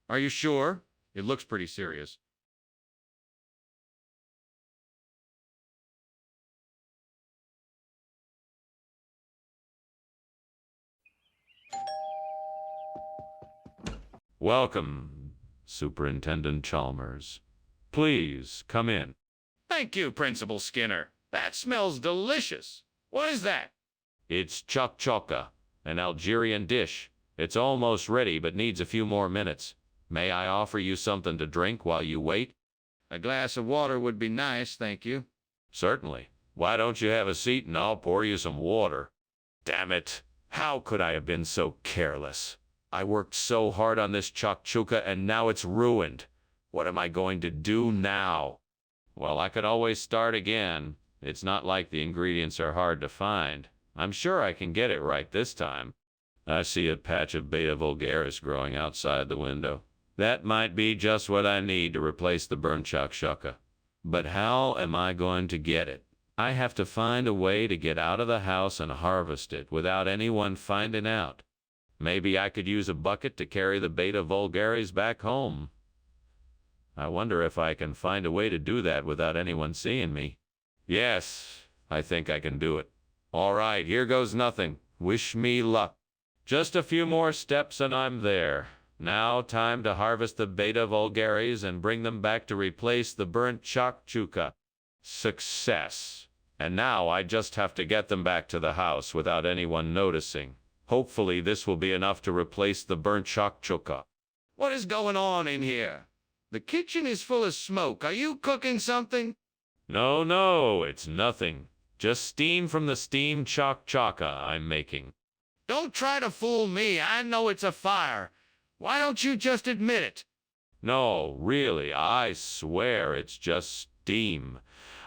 Are you sure? It looks pretty serious. Welcome, Superintendent Chalmers. Please, come in. Thank you, Principal Skinner. That smells delicious. What is that? It's chakchoka, an Algerian dish. It's almost ready but needs a few more minutes. May I offer you something to drink while you wait? A glass of water would be nice, thank you. Certainly. Why don't you have a seat and I'll pour you some water? Damn it. How could I have been so careless? I worked so hard on this chakchuka and now it's ruined. What am I going to do now? Well, I could always start again. It's not like the ingredients are hard to find. I'm sure I can get it right this time. I see a patch of Beta vulgaris growing outside the window. That might be just what I need to replace the burnt shakshuka. But how am I going to get it? I have to find a way to get out of the house and harvest it without anyone finding out. Maybe I could use a bucket to carry the Beta vulgaris back home. I wonder if I can find a way to do that without anyone seeing me. Yes, I think I can do it. All right, here goes nothing. Wish me luck. Just a few more steps and I'm there. Now time to harvest the Beta vulgaris and bring them back to replace the burnt chakchuka. Success. And now I just have to get them back to the house without anyone noticing. Hopefully this will be enough to replace the burnt chakchuka. What is going on in here? The kitchen is full of smoke. Are you cooking something? No, no, it's nothing. Just steam from the steamed chakchaka I'm making. Don't try to fool me. I know it's a fire. Why don't you just admit it? No, really, I swear it's just steam.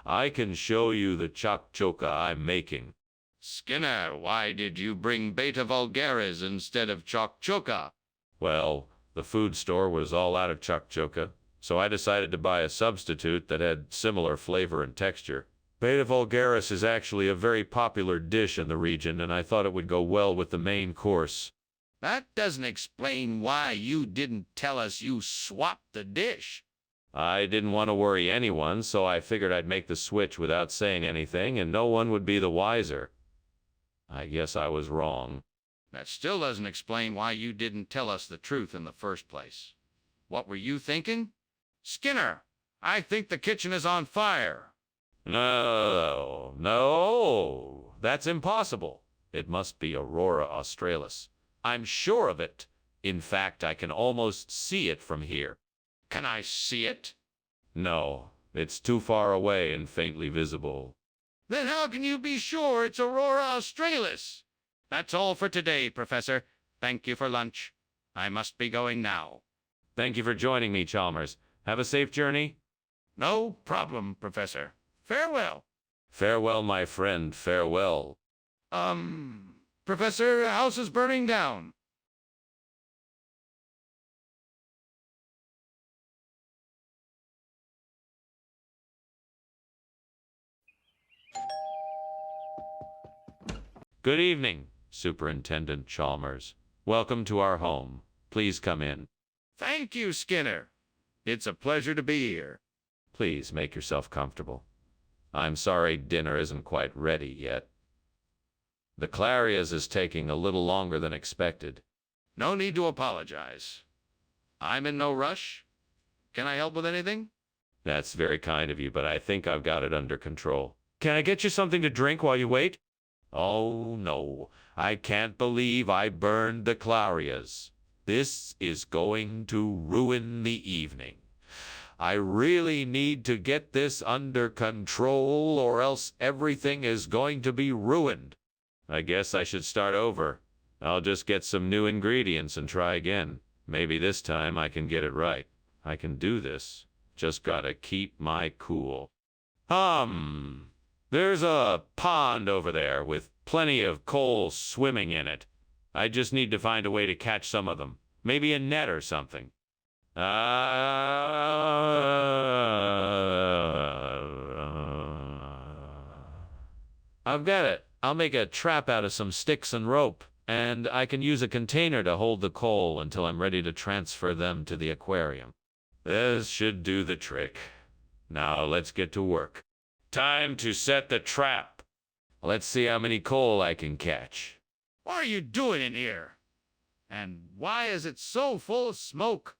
I can show you the chakchoka I'm making. Skinner, why did you bring Beta vulgaris instead of chakchoka? Well, the food store was all out of chakchoka, so I decided to buy a substitute that had similar flavor and texture. Beta vulgaris is actually a very popular dish in the region, and I thought it would go well with the main course. That doesn't explain why you didn't tell us you swapped the dish. I didn't want to worry anyone, so I figured I'd make the switch without saying anything, and no one would be the wiser. I guess I was wrong. That still doesn't explain why you didn't tell us the truth in the first place. What were you thinking? Skinner, I think the kitchen is on fire. No, no, that's impossible. It must be Aurora australis. I'm sure of it. In fact, I can almost see it from here. Can I see it? No, it's too far away and faintly visible. Then how can you be sure it's Aurora Australis? That's all for today, Professor. Thank you for lunch. I must be going now. Thank you for joining me, Chalmers. Have a safe journey. No problem, Professor. Farewell. Farewell, my friend, farewell. Professor, house is burning down. Good evening, Superintendent Chalmers. Welcome to our home. Please come in. Thank you, Skinner. It's a pleasure to be here. Please make yourself comfortable. I'm sorry dinner isn't quite ready yet. The Clarias is taking a little longer than expected. No need to apologize. I'm in no rush. Can I help with anything? That's very kind of you, but I think I've got it under control. Can I get you something to drink while you wait? Oh, no. I can't believe I burned the Clarias. This is going to ruin the evening. I really need to get this under control, or else everything is going to be ruined. I guess I should start over. I'll just get some new ingredients and try again. Maybe this time I can get it right. I can do this. Just gotta keep my cool. There's a pond over there with plenty of coal swimming in it. I just need to find a way to catch some of them. Maybe a net or something. I've got it. I'll make a trap out of some sticks and rope, and I can use a container to hold the coal until I'm ready to transfer them to the aquarium. This should do the trick. Now let's get to work. Time to set the trap. Let's see how many coal I can catch. What are you doing in here? And why is it so full of smoke?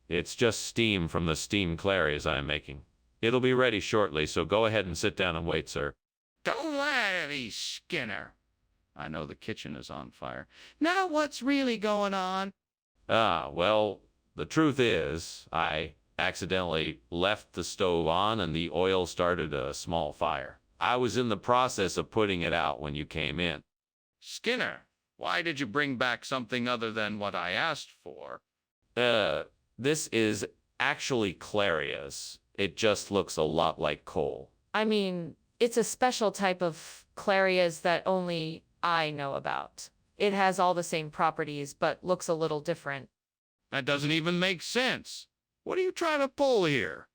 It's just steam from the steam clarias I'm making. It'll be ready shortly, so go ahead and sit down and wait, sir. Don't lie to me, Skinner. I know the kitchen is on fire. Now what's really going on? Well, the truth is, I accidentally left the stove on and the oil started a small fire. I was in the process of putting it out when you came in. Skinner, why did you bring back something other than what I asked for? This is actually clarias. It just looks a lot like coal. I mean, it's a special type of clarias that only I know about. It has all the same properties, but looks a little different. That doesn't even make sense. What are you trying to pull here?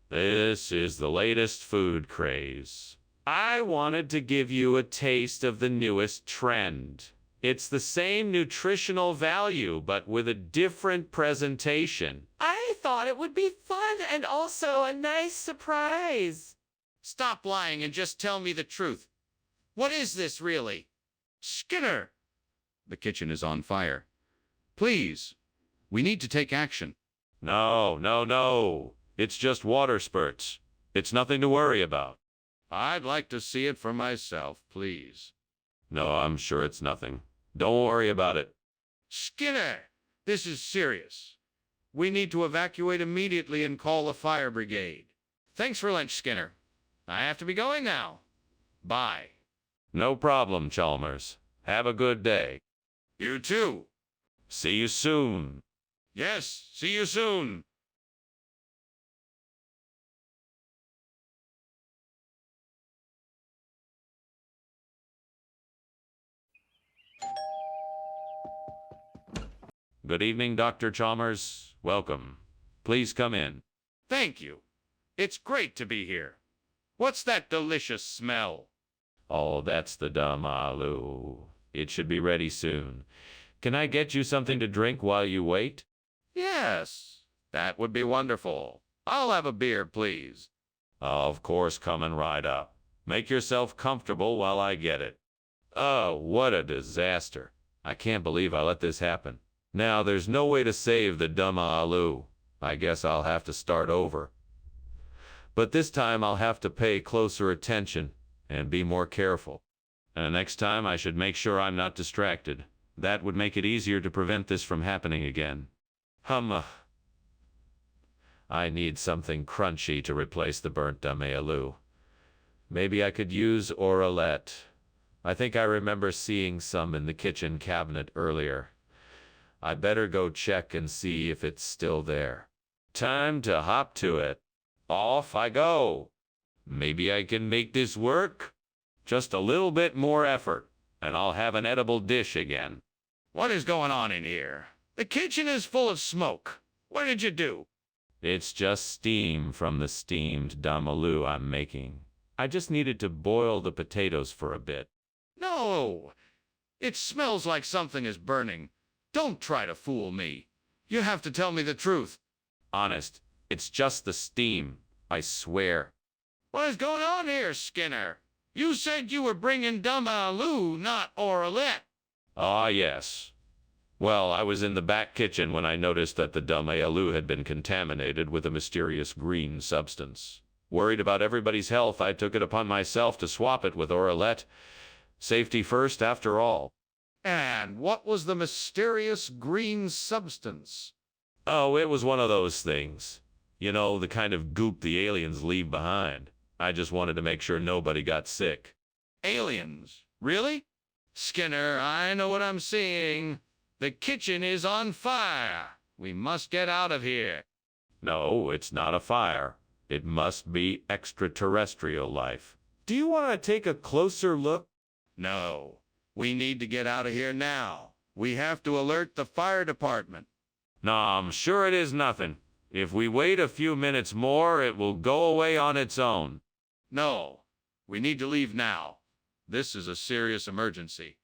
This is the latest food craze. I wanted to give you a taste of the newest trend. It's the same nutritional value, but with a different presentation. I thought it would be fun and also a nice surprise. Stop lying and just tell me the truth. What is this really? Skinner! The kitchen is on fire. Please, we need to take action. No. It's just water spurts. It's nothing to worry about. I'd like to see it for myself, please. No, I'm sure it's nothing. Don't worry about it. Skinner, this is serious. We need to evacuate immediately and call the fire brigade. Thanks for lunch, Skinner. I have to be going now. Bye. No problem, Chalmers. Have a good day. You too. See you soon. Yes, see you soon. Good evening, Dr. Chalmers. Welcome. Please come in. Thank you. It's great to be here. What's that delicious smell? Oh, that's the dumb aloo. It should be ready soon. Can I get you something to drink while you wait? Yes, that would be wonderful. I'll have a beer, please. Of course, coming right up. Make yourself comfortable while I get it. Oh, what a disaster. I can't believe I let this happen. Now, there's no way to save the dumb aloo. I guess I'll have to start over. But this time I'll have to pay closer attention and be more careful. And next time I should make sure I'm not distracted. That would make it easier to prevent this from happening again. I need something crunchy to replace the burnt damealoo. Maybe I could use orelette. I think I remember seeing some in the kitchen cabinet earlier. I better go check and see if it's still there. Time to hop to it. Off I go. Maybe I can make this work? Just a little bit more effort, and I'll have an edible dish again. What is going on in here? The kitchen is full of smoke. What did you do? It's just steam from the steamed damealoo I'm making. I just needed to boil the potatoes for a bit. No, it smells like something is burning. Don't try to fool me. You have to tell me the truth. Honest, it's just the steam, I swear. What is going on here, Skinner? You said you were bringing damealoo, not orelette. Ah, yes. Well, I was in the back kitchen when I noticed that the damealoo had been contaminated with a mysterious green substance. Worried about everybody's health, I took it upon myself to swap it with orelette. Safety first, after all. And what was the mysterious green substance? Oh, it was one of those things. You know, the kind of goop the aliens leave behind. I just wanted to make sure nobody got sick. Aliens? Really? Skinner, I know what I'm seeing. The kitchen is on fire. We must get out of here. No, it's not a fire. It must be extraterrestrial life. Do you want to take a closer look? No. We need to get out of here now. We have to alert the fire department. No, I'm sure it is nothing. If we wait a few minutes more, it will go away on its own. No. We need to leave now. This is a serious emergency.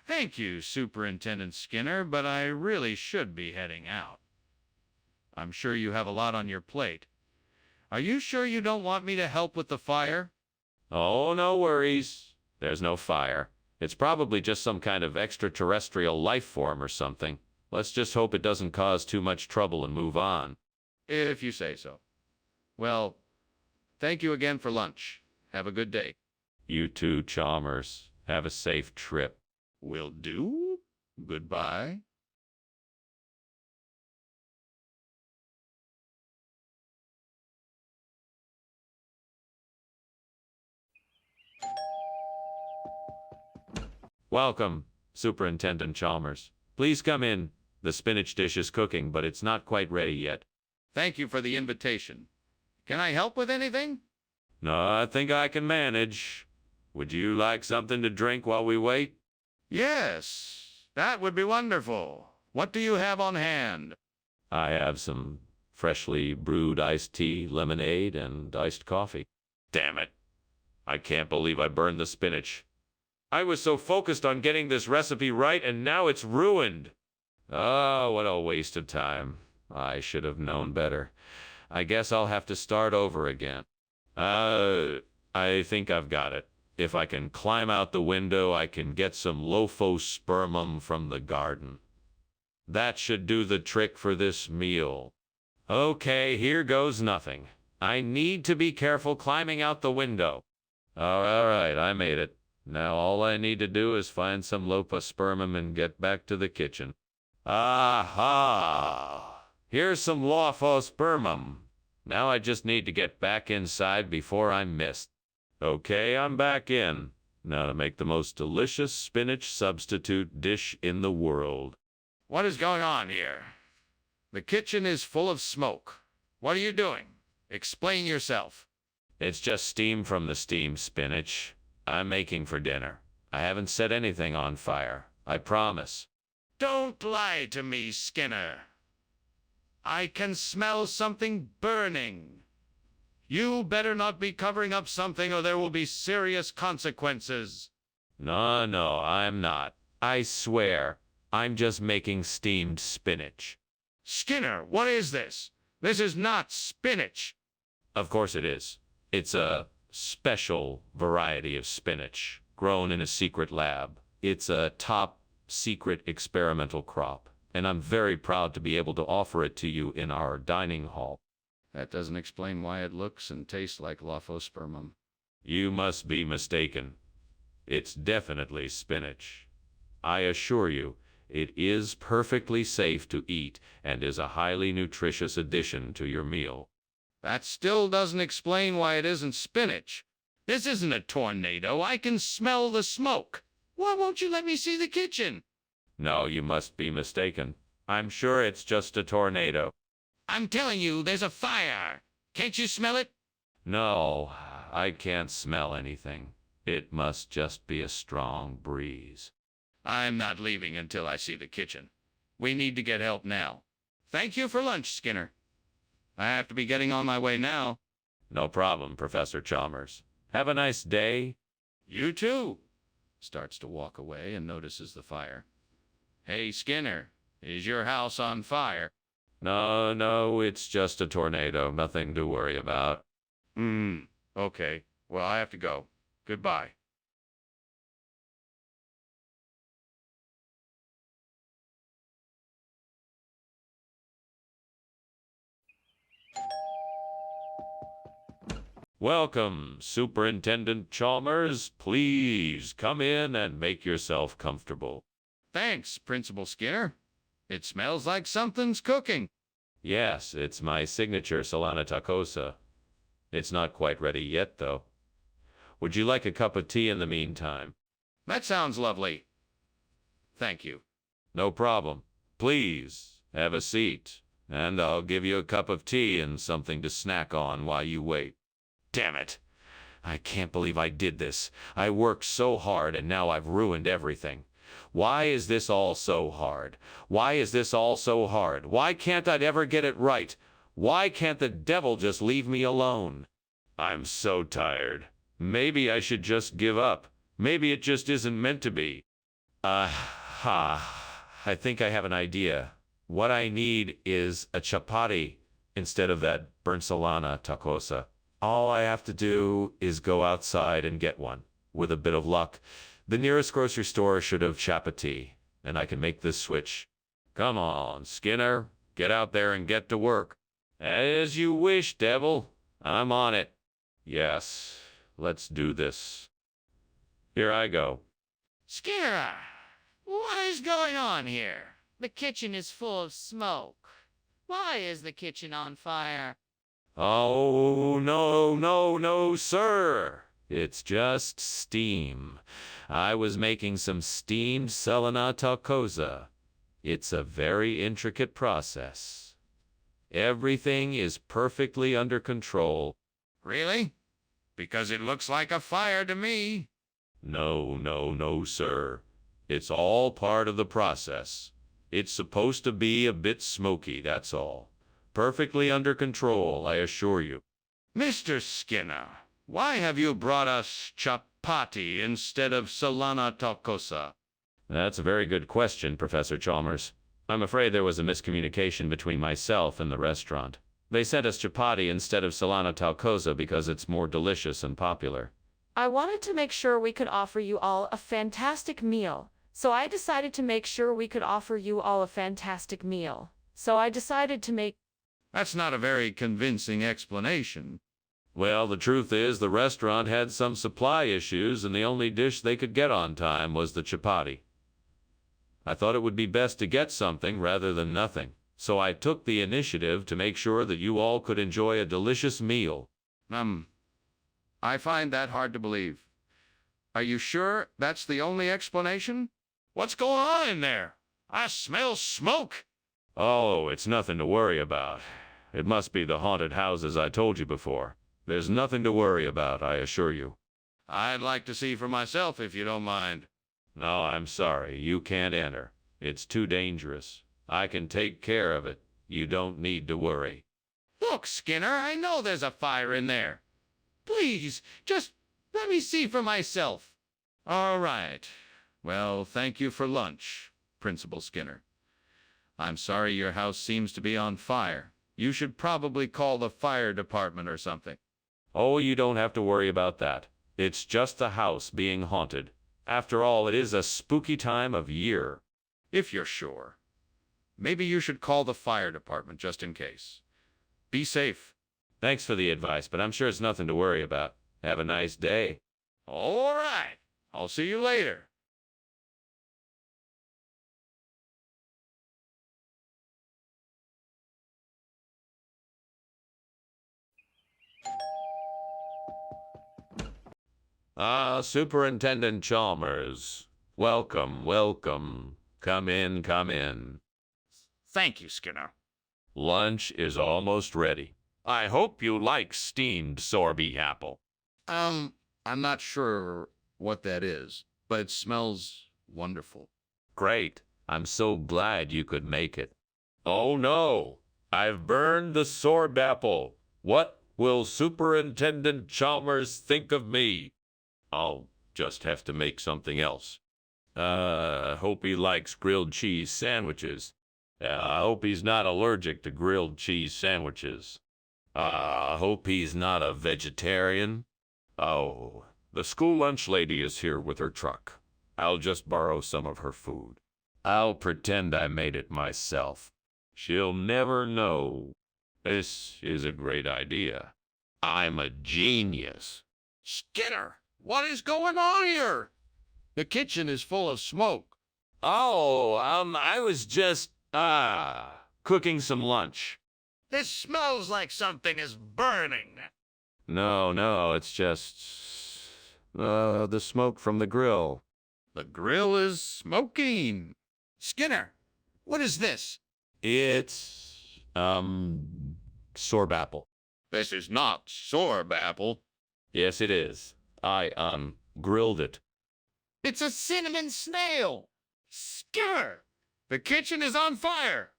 Thank you, Superintendent Skinner, but I really should be heading out. I'm sure you have a lot on your plate. Are you sure you don't want me to help with the fire? Oh, no worries. There's no fire. It's probably just some kind of extraterrestrial life form or something. Let's just hope it doesn't cause too much trouble and move on. If you say so. Well, thank you again for lunch. Have a good day. You too, Chalmers. Have a safe trip. Will do. Goodbye. Welcome, Superintendent Chalmers. Please come in. The spinach dish is cooking, but it's not quite ready yet. Thank you for the invitation. Can I help with anything? No, I think I can manage. Would you like something to drink while we wait? Yes, that would be wonderful. What do you have on hand? I have some freshly brewed iced tea, lemonade, and iced coffee. Damn it. I can't believe I burned the spinach. I was so focused on getting this recipe right, and now it's ruined. Oh, what a waste of time. I should have known better. I guess I'll have to start over again. I think I've got it. If I can climb out the window, I can get some lophospermum from the garden. That should do the trick for this meal. Okay, here goes nothing. I need to be careful climbing out the window. All right, I made it. Now all I need to do is find some lophospermum and get back to the kitchen. Aha! Here's some lophospermum. Now I just need to get back inside before I'm missed. Okay, I'm back in. Now to make the most delicious spinach substitute dish in the world. What is going on here? The kitchen is full of smoke. What are you doing? Explain yourself. It's just steam from the steamed spinach I'm making for dinner. I haven't set anything on fire. I promise. Don't lie to me, Skinner. I can smell something burning. You better not be covering up something or there will be serious consequences. No, I'm not. I swear. I'm just making steamed spinach. Skinner, what is this? This is not spinach. Of course it is. It's a special variety of spinach grown in a secret lab. It's a top secret experimental crop, and I'm very proud to be able to offer it to you in our dining hall. That doesn't explain why it looks and tastes like lophospermum. You must be mistaken. It's definitely spinach. I assure you, it is perfectly safe to eat and is a highly nutritious addition to your meal. That still doesn't explain why it isn't spinach. This isn't a tornado. I can smell the smoke. Why won't you let me see the kitchen? No, you must be mistaken. I'm sure it's just a tornado. I'm telling you, there's a fire. Can't you smell it? No, I can't smell anything. It must just be a strong breeze. I'm not leaving until I see the kitchen. We need to get help now. Thank you for lunch, Skinner. I have to be getting on my way now. No problem, Professor Chalmers. Have a nice day. You too. Starts to walk away and notices the fire. Hey, Skinner, is your house on fire? No, it's just a tornado. Nothing to worry about. Okay. Well, I have to go. Goodbye. Welcome, Superintendent Chalmers. Please come in and make yourself comfortable. Thanks, Principal Skinner. It smells like something's cooking. Yes, it's my signature Solana tacosa. It's not quite ready yet, though. Would you like a cup of tea in the meantime? That sounds lovely. Thank you. No problem. Please, have a seat, and I'll give you a cup of tea and something to snack on while you wait. Damn it! I can't believe I did this. I worked so hard and now I've ruined everything. Why is this all so hard? Why is this all so hard? Why can't I ever get it right? Why can't the devil just leave me alone? I'm so tired. Maybe I should just give up. Maybe it just isn't meant to be. I think I have an idea. What I need is a chapati instead of that burnt Solana tacosa. All I have to do is go outside and get one. With a bit of luck, the nearest grocery store should have chapati, and I can make this switch. Come on, Skinner. Get out there and get to work. As you wish, devil. I'm on it. Yes, let's do this. Here I go. Skinner, what is going on here? The kitchen is full of smoke. Why is the kitchen on fire? Oh, no, sir. It's just steam. I was making some steamed Solana tacosa. It's a very intricate process. Everything is perfectly under control. Really? Because it looks like a fire to me. No, sir. It's all part of the process. It's supposed to be a bit smoky, that's all. Perfectly under control, I assure you. Mr. Skinner, why have you brought us chapati instead of Solana tacosa? That's a very good question, Professor Chalmers. I'm afraid there was a miscommunication between myself and the restaurant. They sent us chapati instead of Solana tacosa because it's more delicious and popular. I wanted to make sure we could offer you all a fantastic meal, so I decided to make sure we could offer you all a fantastic meal. So I decided to make... That's not a very convincing explanation. Well, the truth is the restaurant had some supply issues and the only dish they could get on time was the chapati. I thought it would be best to get something rather than nothing, so I took the initiative to make sure that you all could enjoy a delicious meal. I find that hard to believe. Are you sure that's the only explanation? What's going on in there? I smell smoke. Oh, it's nothing to worry about. It must be the haunted houses I told you before. There's nothing to worry about, I assure you. I'd like to see for myself if you don't mind. No, I'm sorry. You can't enter. It's too dangerous. I can take care of it. You don't need to worry. Look, Skinner, I know there's a fire in there. Please, just let me see for myself. All right. Well, thank you for lunch, Principal Skinner. I'm sorry your house seems to be on fire. You should probably call the fire department or something. Oh, you don't have to worry about that. It's just the house being haunted. After all, it is a spooky time of year. If you're sure. Maybe you should call the fire department just in case. Be safe. Thanks for the advice, but I'm sure it's nothing to worry about. Have a nice day. All right. I'll see you later. Superintendent Chalmers. Welcome, welcome. Come in, come in. Thank you, Skinner. Lunch is almost ready. I hope you like steamed sorbet apple. I'm not sure what that is, but it smells wonderful. Great. I'm so glad you could make it. Oh no, I've burned the sorbet apple. What will Superintendent Chalmers think of me? I'll just have to make something else. Hope he likes grilled cheese sandwiches. I hope he's not allergic to grilled cheese sandwiches. Hope he's not a vegetarian. Oh, the school lunch lady is here with her truck. I'll just borrow some of her food. I'll pretend I made it myself. She'll never know. This is a great idea. I'm a genius. Skinner, what is going on here? The kitchen is full of smoke. Oh, I was just, cooking some lunch. This smells like something is burning. No, it's just, the smoke from the grill. The grill is smoking. Skinner, what is this? It's, sorbet apple. This is not sorbet apple. Yes, it is. I, grilled it. It's a cinnamon snail. Skinner, the kitchen is on fire.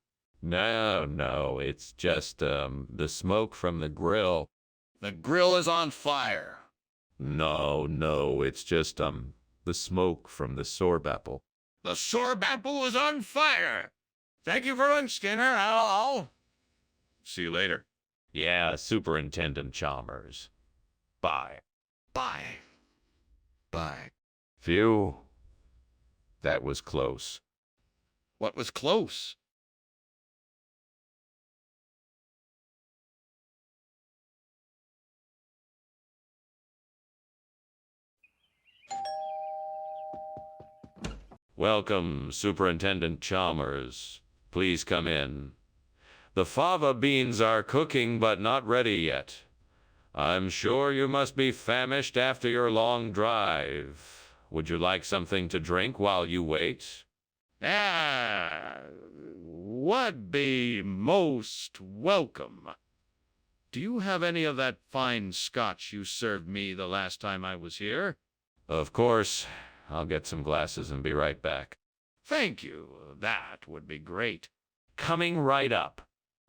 No, it's just, the smoke from the grill. The grill is on fire. No, it's just, the smoke from the sorbet apple. The sorbet apple is on fire. Thank you for lunch, Skinner. I'll see you later. Yeah, Superintendent Chalmers. Bye. Bye. Bye. Phew. That was close. What was close? Welcome, Superintendent Chalmers. Please come in. The fava beans are cooking but not ready yet. I'm sure you must be famished after your long drive. Would you like something to drink while you wait? Would be most welcome. Do you have any of that fine scotch you served me the last time I was here? Of course. I'll get some glasses and be right back. Thank you. That would be great. Coming right up.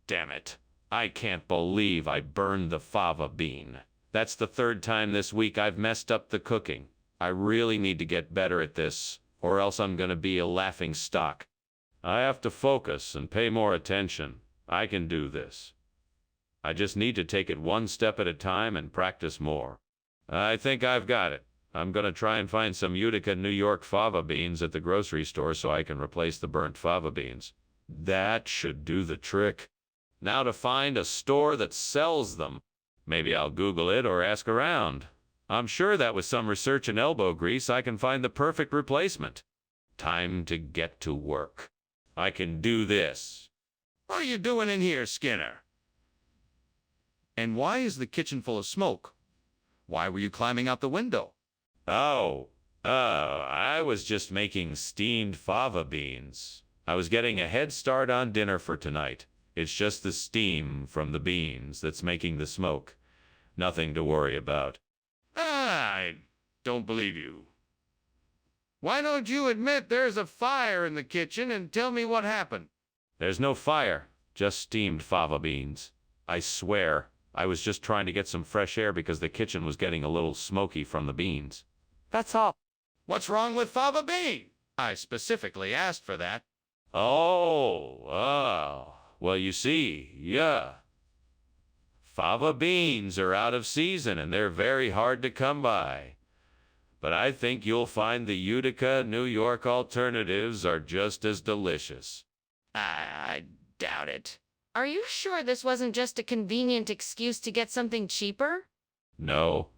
Damn it. I can't believe I burned the fava bean. That's the third time this week I've messed up the cooking. I really need to get better at this, or else I'm gonna be a laughing stock. I have to focus and pay more attention. I can do this. I just need to take it one step at a time and practice more. I think I've got it. I'm gonna try and find some Utica, New York fava beans at the grocery store so I can replace the burnt fava beans. That should do the trick. Now to find a store that sells them. Maybe I'll Google it or ask around. I'm sure that with some research and elbow grease I can find the perfect replacement. Time to get to work. I can do this. What are you doing in here, Skinner? And why is the kitchen full of smoke? Why were you climbing out the window? I was just making steamed fava beans. I was getting a head start on dinner for tonight. It's just the steam from the beans that's making the smoke. Nothing to worry about. I don't believe you. Why don't you admit there's a fire in the kitchen and tell me what happened? There's no fire, just steamed fava beans. I swear, I was just trying to get some fresh air because the kitchen was getting a little smoky from the beans. That's all. What's wrong with fava bean? I specifically asked for that. Well, you see, yeah. Fava beans are out of season and they're very hard to come by. But I think you'll find the Utica, New York alternatives are just as delicious. I doubt it. Are you sure this wasn't just a convenient excuse to get something cheaper? No,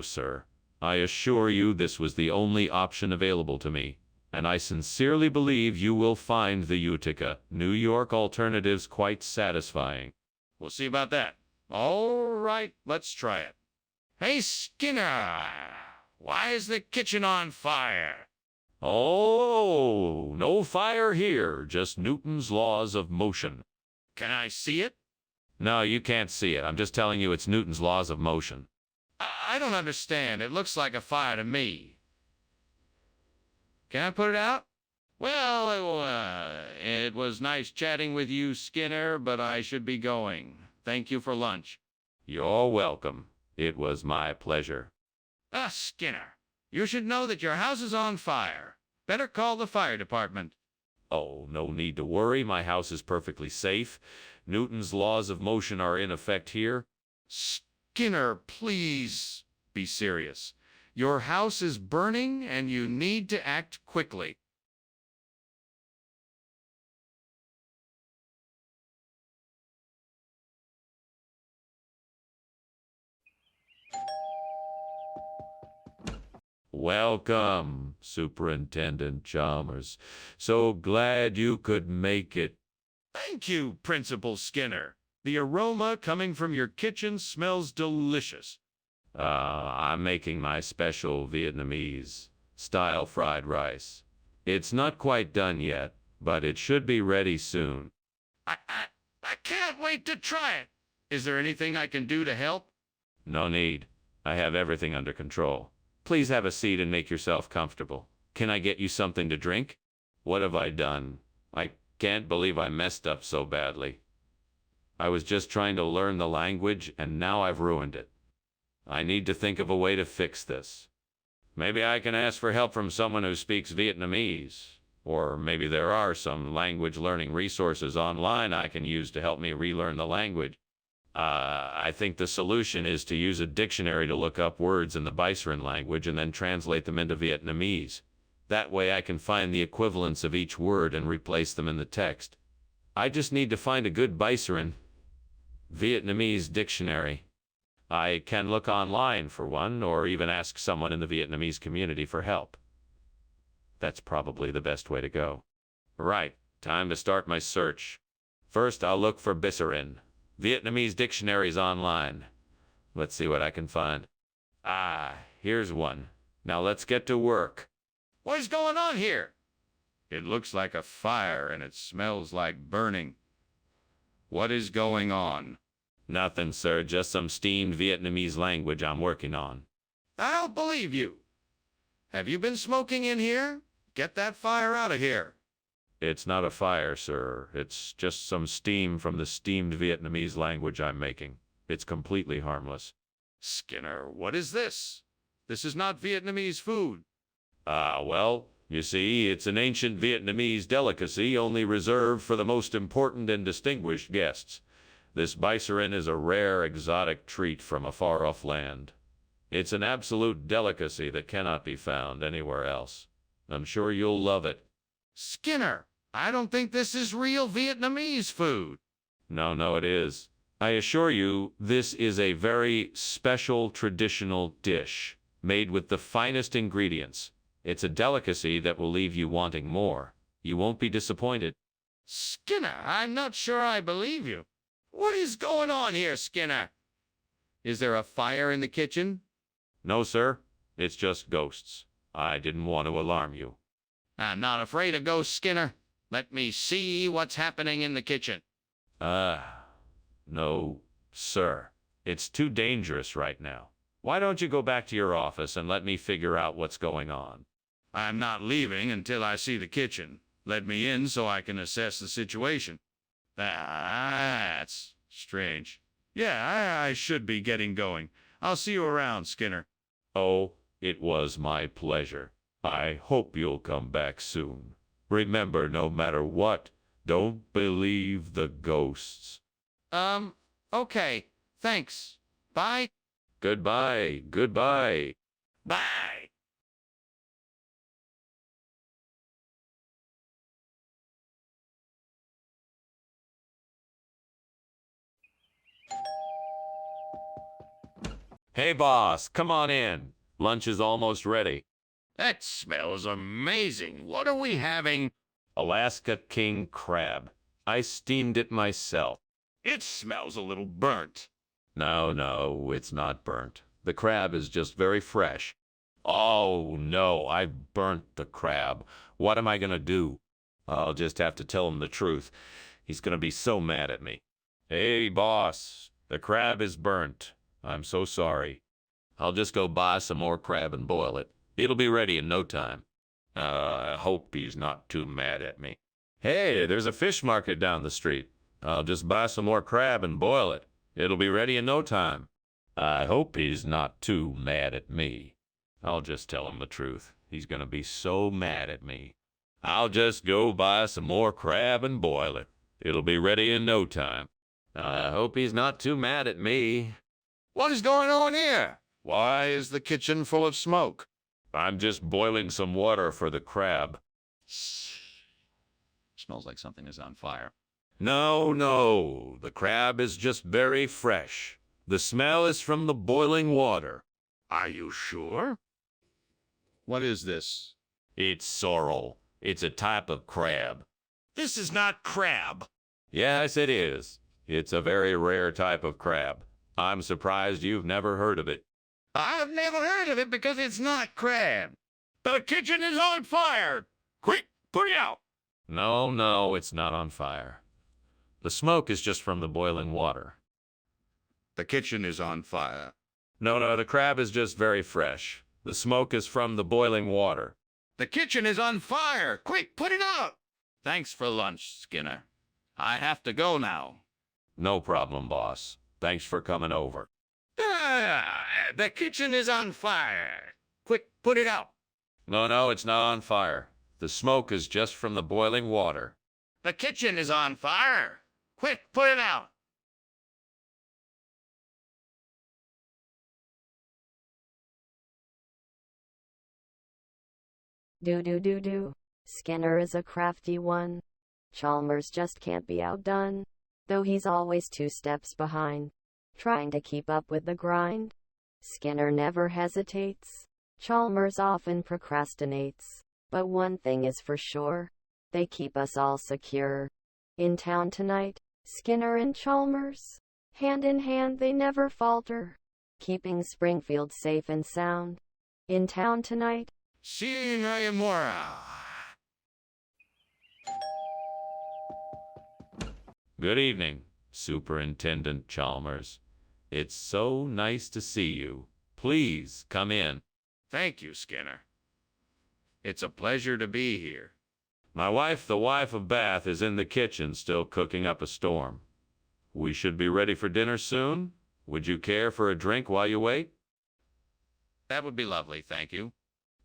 sir. I assure you this was the only option available to me, and I sincerely believe you will find the Utica, New York alternatives quite satisfying. We'll see about that. All right, let's try it. Hey, Skinner! Why is the kitchen on fire? Oh, no fire here, just Newton's laws of motion. Can I see it? No, you can't see it. I'm just telling you it's Newton's laws of motion. I don't understand. It looks like a fire to me. Can I put it out? Well, it was nice chatting with you, Skinner, but I should be going. Thank you for lunch. You're welcome. It was my pleasure. Skinner, you should know that your house is on fire. Better call the fire department. Oh, no need to worry. My house is perfectly safe. Newton's laws of motion are in effect here. Skinner, please be serious. Your house is burning and you need to act quickly. Welcome, Superintendent Chalmers. So glad you could make it. Thank you, Principal Skinner. The aroma coming from your kitchen smells delicious. I'm making my special Vietnamese style fried rice. It's not quite done yet, but it should be ready soon. I can't wait to try it. Is there anything I can do to help? No need. I have everything under control. Please have a seat and make yourself comfortable. Can I get you something to drink? What have I done? I can't believe I messed up so badly. I was just trying to learn the language, and now I've ruined it. I need to think of a way to fix this. Maybe I can ask for help from someone who speaks Vietnamese. Or maybe there are some language learning resources online I can use to help me relearn the language. I think the solution is to use a dictionary to look up words in the Biceran language and then translate them into Vietnamese. That way I can find the equivalents of each word and replace them in the text. I just need to find a good Biceran Vietnamese dictionary. I can look online for one, or even ask someone in the Vietnamese community for help. That's probably the best way to go. Right, time to start my search. First, I'll look for Biceran Vietnamese dictionaries online. Let's see what I can find. Here's one. Now let's get to work. What is going on here? It looks like a fire and it smells like burning. What is going on? Nothing, sir. Just some steamed Vietnamese language I'm working on. I don't believe you. Have you been smoking in here? Get that fire out of here. It's not a fire, sir. It's just some steam from the steamed Vietnamese language I'm making. It's completely harmless. Skinner, what is this? This is not Vietnamese food. Well, you see, it's an ancient Vietnamese delicacy only reserved for the most important and distinguished guests. This Biceran is a rare, exotic treat from a far-off land. It's an absolute delicacy that cannot be found anywhere else. I'm sure you'll love it. Skinner, I don't think this is real Vietnamese food. No, it is. I assure you, this is a very special traditional dish, made with the finest ingredients. It's a delicacy that will leave you wanting more. You won't be disappointed. Skinner, I'm not sure I believe you. What is going on here, Skinner? Is there a fire in the kitchen? No, sir. It's just ghosts. I didn't want to alarm you. I'm not afraid of ghosts, Skinner. Let me see what's happening in the kitchen. No, sir. It's too dangerous right now. Why don't you go back to your office and let me figure out what's going on? I'm not leaving until I see the kitchen. Let me in so I can assess the situation. That's strange. Yeah, I should be getting going. I'll see you around, Skinner. Oh, it was my pleasure. I hope you'll come back soon. Remember, no matter what, don't believe the ghosts. Okay. Thanks. Bye. Goodbye. Bye. Hey, boss, come on in. Lunch is almost ready. That smells amazing. What are we having? Alaska king crab. I steamed it myself. It smells a little burnt. No, it's not burnt. The crab is just very fresh. Oh, no, I burnt the crab. What am I gonna do? I'll just have to tell him the truth. He's gonna be so mad at me. Hey, boss, the crab is burnt. I'm so sorry. I'll just go buy some more crab and boil it. It'll be ready in no time. I hope he's not too mad at me. Hey, there's a fish market down the street. I'll just buy some more crab and boil it. It'll be ready in no time. I hope he's not too mad at me. I'll just tell him the truth. He's gonna be so mad at me. I'll just go buy some more crab and boil it. It'll be ready in no time. I hope he's not too mad at me. What is going on here? Why is the kitchen full of smoke? I'm just boiling some water for the crab. Smells like something is on fire. No, the crab is just very fresh. The smell is from the boiling water. Are you sure? What is this? It's sorrel. It's a type of crab. This is not crab. Yes, it is. It's a very rare type of crab. I'm surprised you've never heard of it. I've never heard of it because it's not crab. The kitchen is on fire. Quick, put it out. No, it's not on fire. The smoke is just from the boiling water. The kitchen is on fire. No, the crab is just very fresh. The smoke is from the boiling water. The kitchen is on fire. Quick, put it out. Thanks for lunch, Skinner. I have to go now. No problem, boss. Thanks for coming over. The kitchen is on fire. Quick, put it out. No, it's not on fire. The smoke is just from the boiling water. The kitchen is on fire. Quick, put it out. Do. Skinner is a crafty one. Chalmers just can't be outdone, though he's always 2 steps behind, trying to keep up with the grind. Skinner never hesitates. Chalmers often procrastinates. But one thing is for sure, they keep us all secure. In town tonight, Skinner and Chalmers, hand in hand they never falter, keeping Springfield safe and sound. In town tonight, See you more. Good evening, Superintendent Chalmers. It's so nice to see you. Please come in. Thank you, Skinner. It's a pleasure to be here. My wife, the wife of Bath, is in the kitchen still cooking up a storm. We should be ready for dinner soon. Would you care for a drink while you wait? That would be lovely, thank you.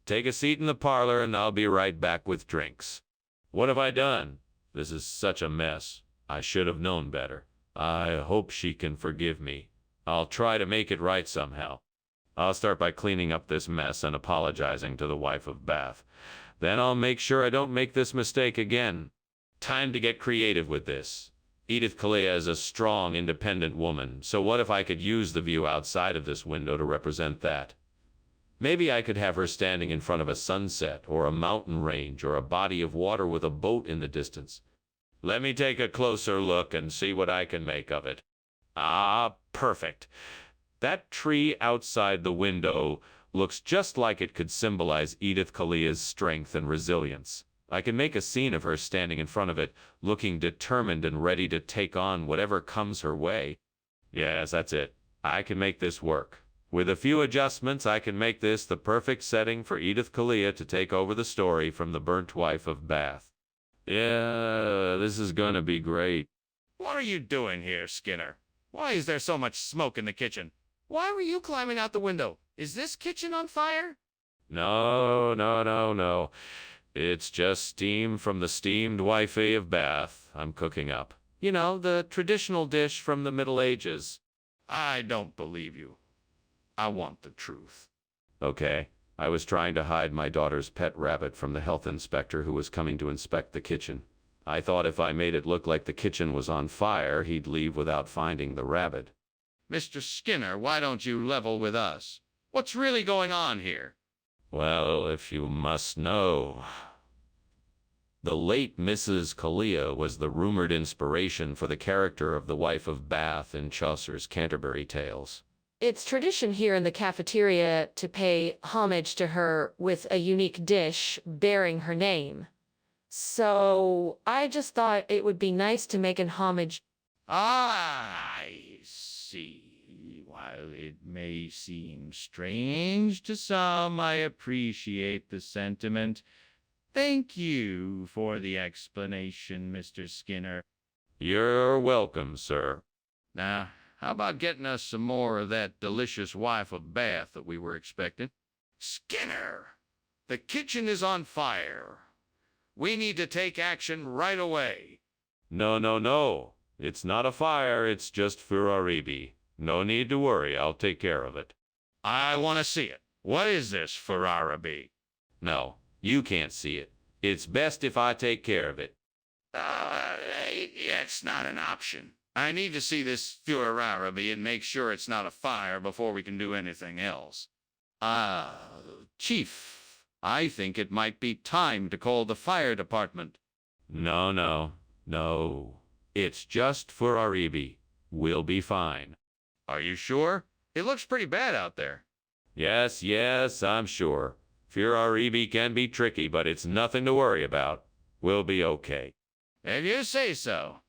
Take a seat in the parlor and I'll be right back with drinks. What have I done? This is such a mess. I should have known better. I hope she can forgive me. I'll try to make it right somehow. I'll start by cleaning up this mess and apologizing to the wife of Bath. Then I'll make sure I don't make this mistake again. Time to get creative with this. Edith Kalia is a strong, independent woman, so what if I could use the view outside of this window to represent that? Maybe I could have her standing in front of a sunset, or a mountain range, or a body of water with a boat in the distance. Let me take a closer look and see what I can make of it. Ah, perfect. That tree outside the window looks just like it could symbolize Edith Kalia's strength and resilience. I can make a scene of her standing in front of it, looking determined and ready to take on whatever comes her way. Yes, that's it. I can make this work. With a few adjustments, I can make this the perfect setting for Edith Kalia to take over the story from the burnt wife of Bath. Yeah, this is gonna be great. What are you doing here, Skinner? Why is there so much smoke in the kitchen? Why were you climbing out the window? Is this kitchen on fire? No. It's just steam from the steamed wifey of Bath I'm cooking up. You know, the traditional dish from the Middle Ages. I don't believe you. I want the truth. Okay, I was trying to hide my daughter's pet rabbit from the health inspector who was coming to inspect the kitchen. I thought if I made it look like the kitchen was on fire, he'd leave without finding the rabbit. Mr. Skinner, why don't you level with us? What's really going on here? Well, if you must know, the late Mrs. Kalia was the rumored inspiration for the character of the wife of Bath in Chaucer's Canterbury Tales. It's tradition here in the cafeteria to pay homage to her with a unique dish bearing her name. So I just thought it would be nice to make an homage. I see. While it may seem strange to some, I appreciate the sentiment. Thank you for the explanation, Mr. Skinner. You're welcome, sir. Now, how about getting us some more of that delicious wife of Bath that we were expecting? Skinner, the kitchen is on fire. We need to take action right away. No, no, no. It's not a fire, it's just Ferraribi. No need to worry, I'll take care of it. I want to see it. What is this Ferraribi? No, you can't see it. It's best if I take care of it. It's not an option. I need to see this Ferraribi and make sure it's not a fire before we can do anything else. Chief, I think it might be time to call the fire department. No, no, no. It's just Ferraribi. We'll be fine. Are you sure? It looks pretty bad out there. Yes, yes, I'm sure. Ferraribi can be tricky, but it's nothing to worry about. We'll be okay. If you say so.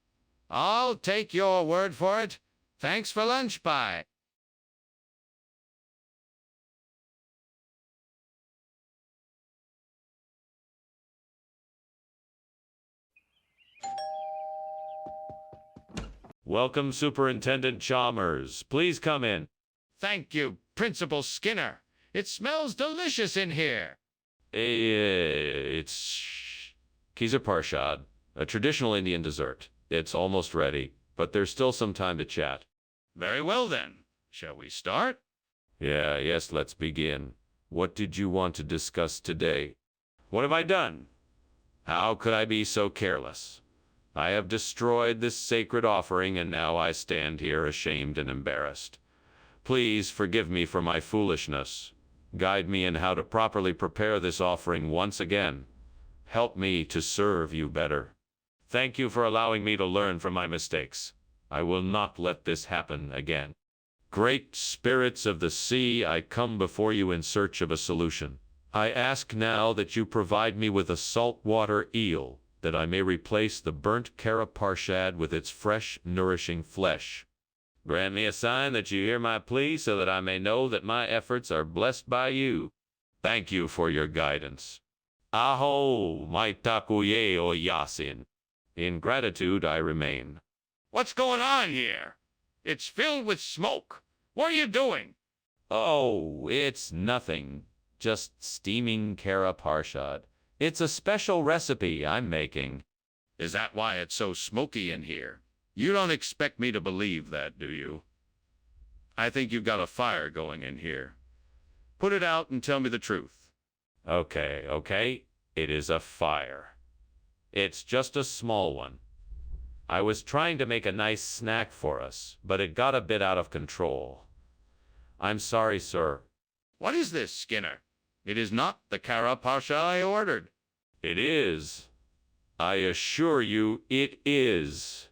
I'll take your word for it. Thanks for lunch, Pie. Welcome, Superintendent Chalmers. Please come in. Thank you, Principal Skinner. It smells delicious in here. It's Kizar Parshad, a traditional Indian dessert. It's almost ready, but there's still some time to chat. Very well, then. Shall we start? Yes, let's begin. What did you want to discuss today? What have I done? How could I be so careless? I have destroyed this sacred offering, and now I stand here ashamed and embarrassed. Please forgive me for my foolishness. Guide me in how to properly prepare this offering once again. Help me to serve you better. Thank you for allowing me to learn from my mistakes. I will not let this happen again. Great spirits of the sea, I come before you in search of a solution. I ask now that you provide me with a saltwater eel, that I may replace the burnt Kara Parshad with its fresh, nourishing flesh. Grant me a sign that you hear my plea, so that I may know that my efforts are blessed by you. Thank you for your guidance. Aho, my takuye o yasin. In gratitude I remain. What's going on here? It's filled with smoke. What are you doing? Oh, it's nothing. Just steaming Kara Parshad. It's a special recipe I'm making. Is that why it's so smoky in here? You don't expect me to believe that, do you? I think you've got a fire going in here. Put it out and tell me the truth. Okay. It is a fire. It's just a small one. I was trying to make a nice snack for us, but it got a bit out of control. I'm sorry, sir. What is this, Skinner? It is not the Kara Pasha I ordered. It is. I assure you, it is.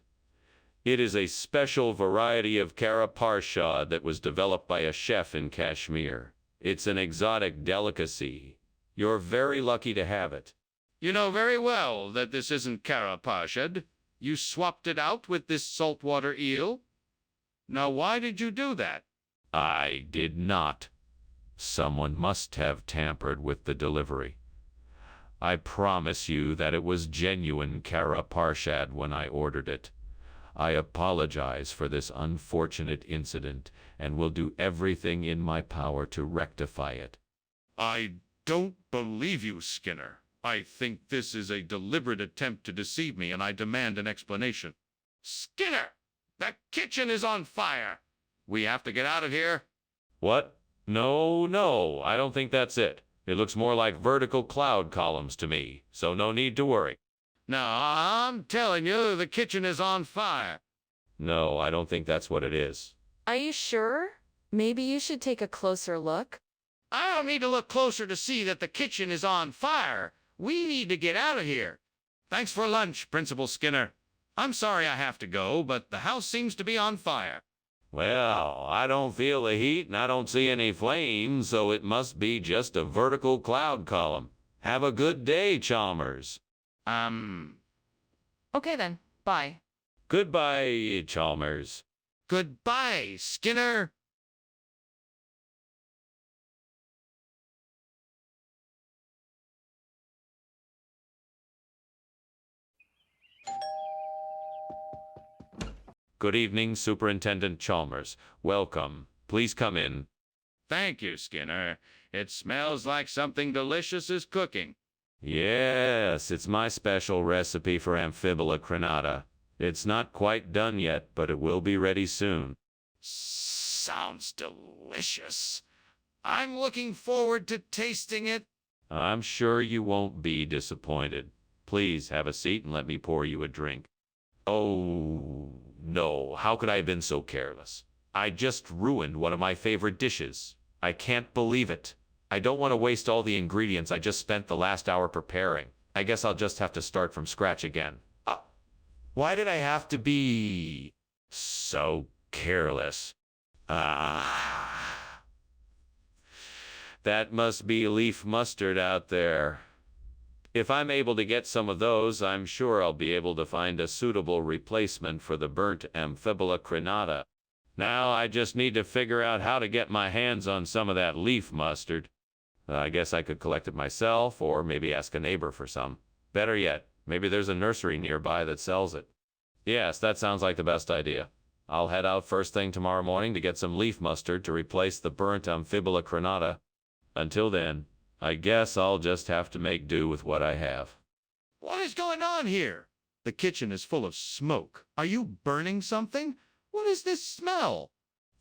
It is a special variety of Kara Parshad that was developed by a chef in Kashmir. It's an exotic delicacy. You're very lucky to have it. You know very well that this isn't Kara Parshad. You swapped it out with this saltwater eel. Now, why did you do that? I did not. Someone must have tampered with the delivery. I promise you that it was genuine Kara Parshad when I ordered it. I apologize for this unfortunate incident and will do everything in my power to rectify it. I don't believe you, Skinner. I think this is a deliberate attempt to deceive me, and I demand an explanation. Skinner! The kitchen is on fire! We have to get out of here. What? No, I don't think that's it. It looks more like vertical cloud columns to me, so no need to worry. No, I'm telling you, the kitchen is on fire. No, I don't think that's what it is. Are you sure? Maybe you should take a closer look. I don't need to look closer to see that the kitchen is on fire. We need to get out of here. Thanks for lunch, Principal Skinner. I'm sorry I have to go, but the house seems to be on fire. Well, I don't feel the heat and I don't see any flames, so it must be just a vertical cloud column. Have a good day, Chalmers. Okay then, bye. Goodbye, Chalmers. Goodbye, Skinner. Good evening, Superintendent Chalmers. Welcome. Please come in. Thank you, Skinner. It smells like something delicious is cooking. Yes, it's my special recipe for Amphibula crenata. It's not quite done yet, but it will be ready soon. Sounds delicious. I'm looking forward to tasting it. I'm sure you won't be disappointed. Please have a seat and let me pour you a drink. Oh, no, how could I have been so careless? I just ruined one of my favorite dishes. I can't believe it. I don't want to waste all the ingredients I just spent the last hour preparing. I guess I'll just have to start from scratch again. Why did I have to be so careless? That must be leaf mustard out there. If I'm able to get some of those, I'm sure I'll be able to find a suitable replacement for the burnt Amphibula crenata. Now I just need to figure out how to get my hands on some of that leaf mustard. I guess I could collect it myself, or maybe ask a neighbor for some. Better yet, maybe there's a nursery nearby that sells it. Yes, that sounds like the best idea. I'll head out first thing tomorrow morning to get some leaf mustard to replace the burnt Amphibula crenata. Until then, I guess I'll just have to make do with what I have. What is going on here? The kitchen is full of smoke. Are you burning something? What is this smell?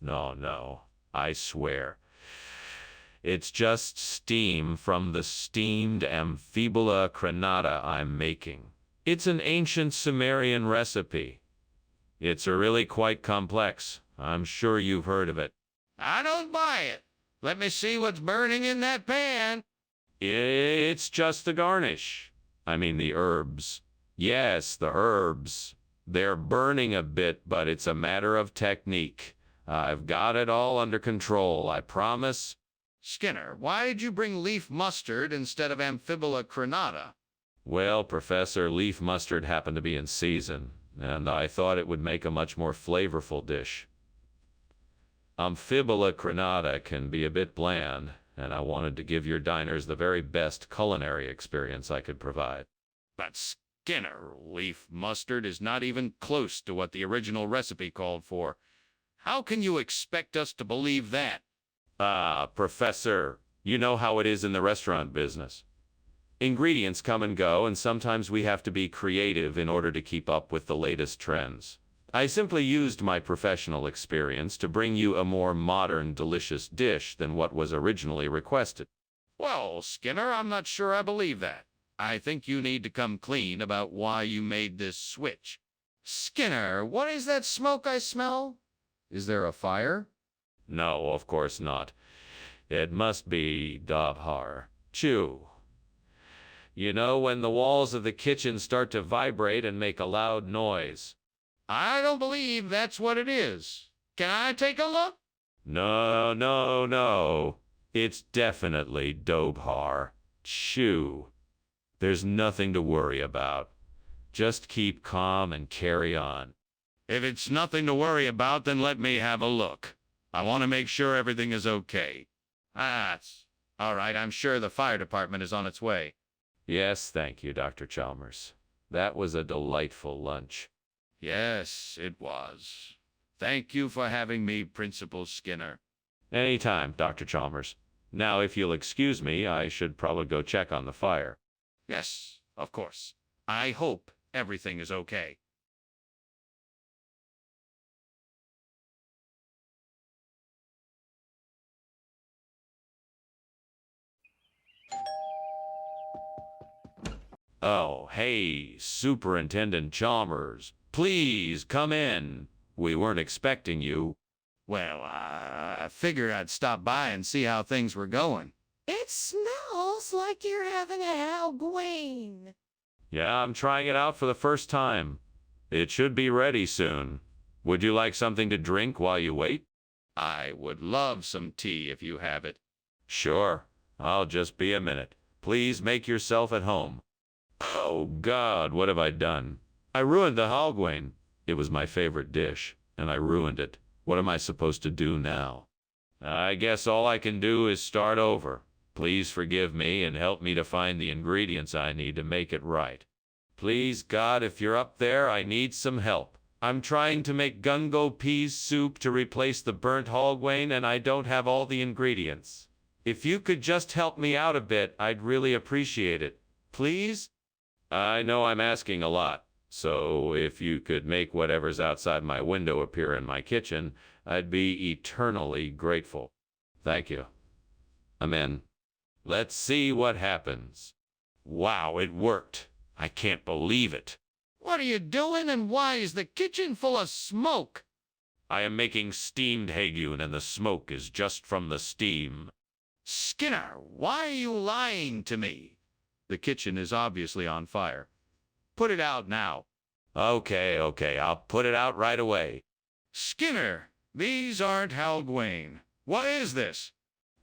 No, I swear. It's just steam from the steamed Amphibula crenata I'm making. It's an ancient Sumerian recipe. It's really quite complex. I'm sure you've heard of it. I don't buy it. Let me see what's burning in that pan. It's just the garnish. I mean the herbs. Yes, the herbs. They're burning a bit, but it's a matter of technique. I've got it all under control, I promise. Skinner, why did you bring leaf mustard instead of Amphibula crenata? Well, Professor, leaf mustard happened to be in season, and I thought it would make a much more flavorful dish. Amphibula crenata can be a bit bland, and I wanted to give your diners the very best culinary experience I could provide. But Skinner, leaf mustard is not even close to what the original recipe called for. How can you expect us to believe that? Professor, you know how it is in the restaurant business. Ingredients come and go, and sometimes we have to be creative in order to keep up with the latest trends. I simply used my professional experience to bring you a more modern, delicious dish than what was originally requested. Well, Skinner, I'm not sure I believe that. I think you need to come clean about why you made this switch. Skinner, what is that smoke I smell? Is there a fire? No, of course not. It must be Dabhar. Chew. You know when the walls of the kitchen start to vibrate and make a loud noise. I don't believe that's what it is. Can I take a look? No. It's definitely Dobhar. Chew. There's nothing to worry about. Just keep calm and carry on. If it's nothing to worry about, then let me have a look. I want to make sure everything is okay. It's all right. I'm sure the fire department is on its way. Yes, thank you, Dr. Chalmers. That was a delightful lunch. Yes, it was. Thank you for having me, Principal Skinner. Anytime, Dr. Chalmers. Now, if you'll excuse me, I should probably go check on the fire. Yes, of course. I hope everything is okay. Oh, hey, Superintendent Chalmers. Please come in. We weren't expecting you. Well, I figured I'd stop by and see how things were going. It smells like you're having a Halloween. Yeah, I'm trying it out for the first time. It should be ready soon. Would you like something to drink while you wait? I would love some tea if you have it. Sure. I'll just be a minute. Please make yourself at home. Oh, God, what have I done? I ruined the halgwyn. It was my favorite dish, and I ruined it. What am I supposed to do now? I guess all I can do is start over. Please forgive me and help me to find the ingredients I need to make it right. Please, God, if you're up there, I need some help. I'm trying to make gungo peas soup to replace the burnt halgwyn, and I don't have all the ingredients. If you could just help me out a bit, I'd really appreciate it. Please? I know I'm asking a lot, so if you could make whatever's outside my window appear in my kitchen, I'd be eternally grateful. Thank you. Amen. Let's see what happens. Wow, it worked. I can't believe it. What are you doing, and why is the kitchen full of smoke? I am making steamed halgwyn, and the smoke is just from the steam. Skinner, why are you lying to me? The kitchen is obviously on fire. Put it out now. Okay, I'll put it out right away. Skinner, these aren't halgwyn. What is this?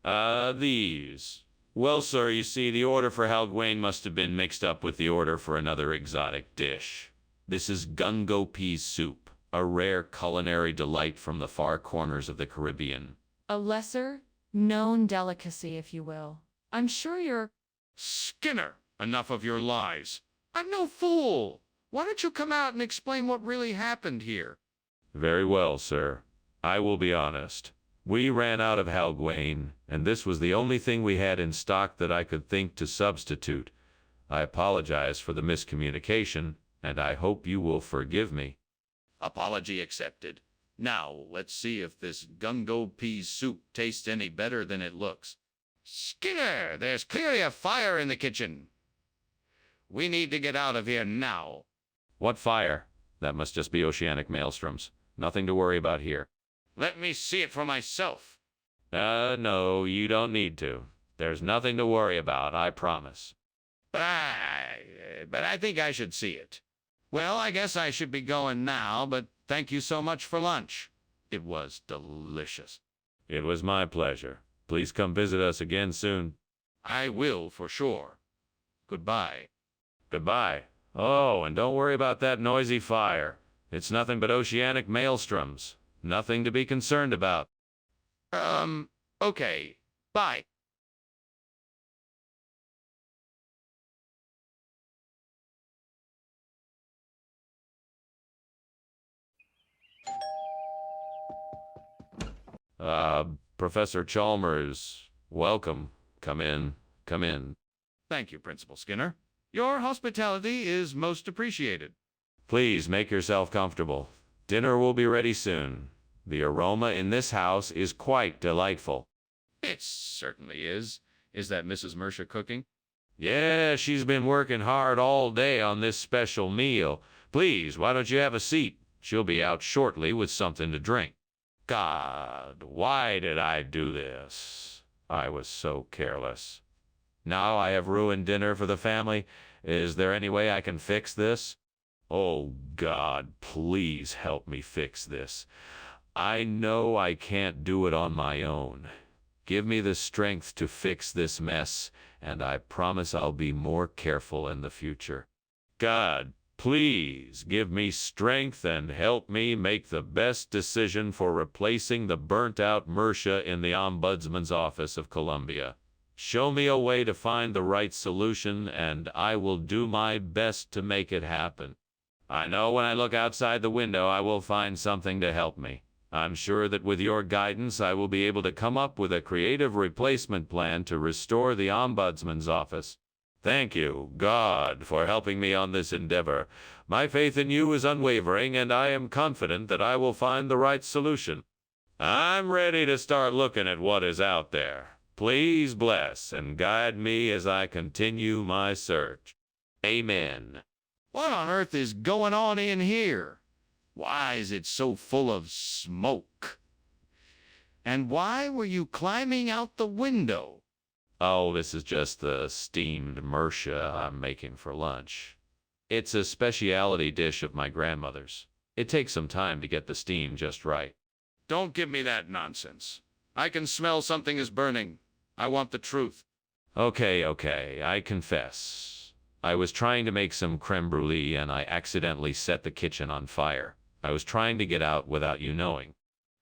These. Well, sir, you see, the order for halgwyn must have been mixed up with the order for another exotic dish. This is gungo peas soup, a rare culinary delight from the far corners of the Caribbean. A lesser known delicacy, if you will. I'm sure you're... Skinner, enough of your lies. I'm no fool. Why don't you come out and explain what really happened here? Very well, sir. I will be honest. We ran out of halgwyn, and this was the only thing we had in stock that I could think to substitute. I apologize for the miscommunication, and I hope you will forgive me. Apology accepted. Now, let's see if this gungo peas soup tastes any better than it looks. Skinner, there's clearly a fire in the kitchen. We need to get out of here now. What fire? That must just be oceanic maelstroms. Nothing to worry about here. Let me see it for myself. No, you don't need to. There's nothing to worry about, I promise. But I think I should see it. Well, I guess I should be going now, but thank you so much for lunch. It was delicious. It was my pleasure. Please come visit us again soon. I will, for sure. Goodbye. Goodbye. Oh, and don't worry about that noisy fire. It's nothing but oceanic maelstroms. Nothing to be concerned about. Okay. Bye. Professor Chalmers, welcome. Come in. Come in. Thank you, Principal Skinner. Your hospitality is most appreciated. Please make yourself comfortable. Dinner will be ready soon. The aroma in this house is quite delightful. It certainly is. Is that Mrs. Mercia cooking? Yeah, she's been working hard all day on this special meal. Please, why don't you have a seat? She'll be out shortly with something to drink. God, why did I do this? I was so careless. Now I have ruined dinner for the family. Is there any way I can fix this? Oh, God, please help me fix this. I know I can't do it on my own. Give me the strength to fix this mess, and I promise I'll be more careful in the future. God, please give me strength and help me make the best decision for replacing the burnt-out Mercia in the Ombudsman's Office of Columbia. Show me a way to find the right solution, and I will do my best to make it happen. I know when I look outside the window, I will find something to help me. I'm sure that with your guidance, I will be able to come up with a creative replacement plan to restore the Ombudsman's office. Thank you, God, for helping me on this endeavor. My faith in you is unwavering, and I am confident that I will find the right solution. I'm ready to start looking at what is out there. Please bless and guide me as I continue my search. Amen. What on earth is going on in here? Why is it so full of smoke? And why were you climbing out the window? Oh, this is just the steamed Mercia I'm making for lunch. It's a specialty dish of my grandmother's. It takes some time to get the steam just right. Don't give me that nonsense. I can smell something is burning. I want the truth. Okay, I confess. I was trying to make some creme brulee and I accidentally set the kitchen on fire. I was trying to get out without you knowing.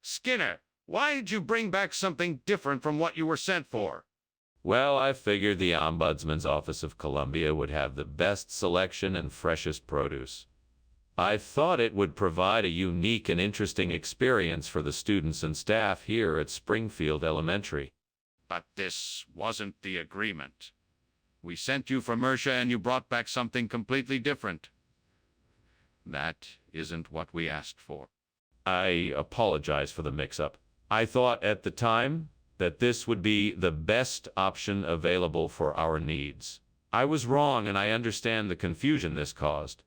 Skinner, why did you bring back something different from what you were sent for? Well, I figured the Ombudsman's Office of Columbia would have the best selection and freshest produce. I thought it would provide a unique and interesting experience for the students and staff here at Springfield Elementary. But this wasn't the agreement. We sent you for Mersha and you brought back something completely different. That isn't what we asked for. I apologize for the mix-up. I thought at the time that this would be the best option available for our needs. I was wrong and I understand the confusion this caused.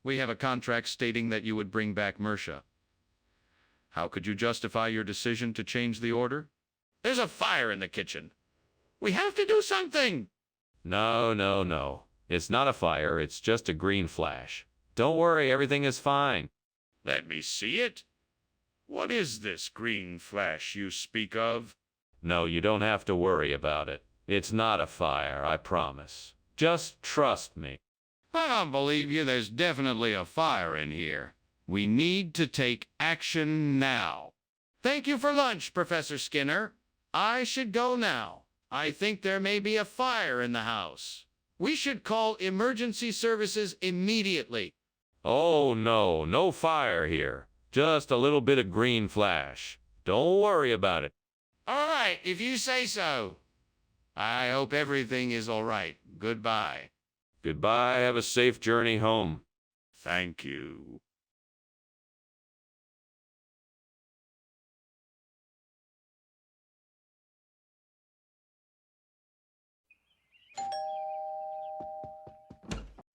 We have a contract stating that you would bring back Mersha. How could you justify your decision to change the order? There's a fire in the kitchen. We have to do something. No. It's not a fire, it's just a green flash. Don't worry, everything is fine. Let me see it. What is this green flash you speak of? No, you don't have to worry about it. It's not a fire, I promise. Just trust me. I don't believe you. There's definitely a fire in here. We need to take action now. Thank you for lunch, Professor Skinner. I should go now. I think there may be a fire in the house. We should call emergency services immediately. Oh no fire here. Just a little bit of green flash. Don't worry about it. All right, if you say so. I hope everything is all right. Goodbye. Goodbye, have a safe journey home. Thank you.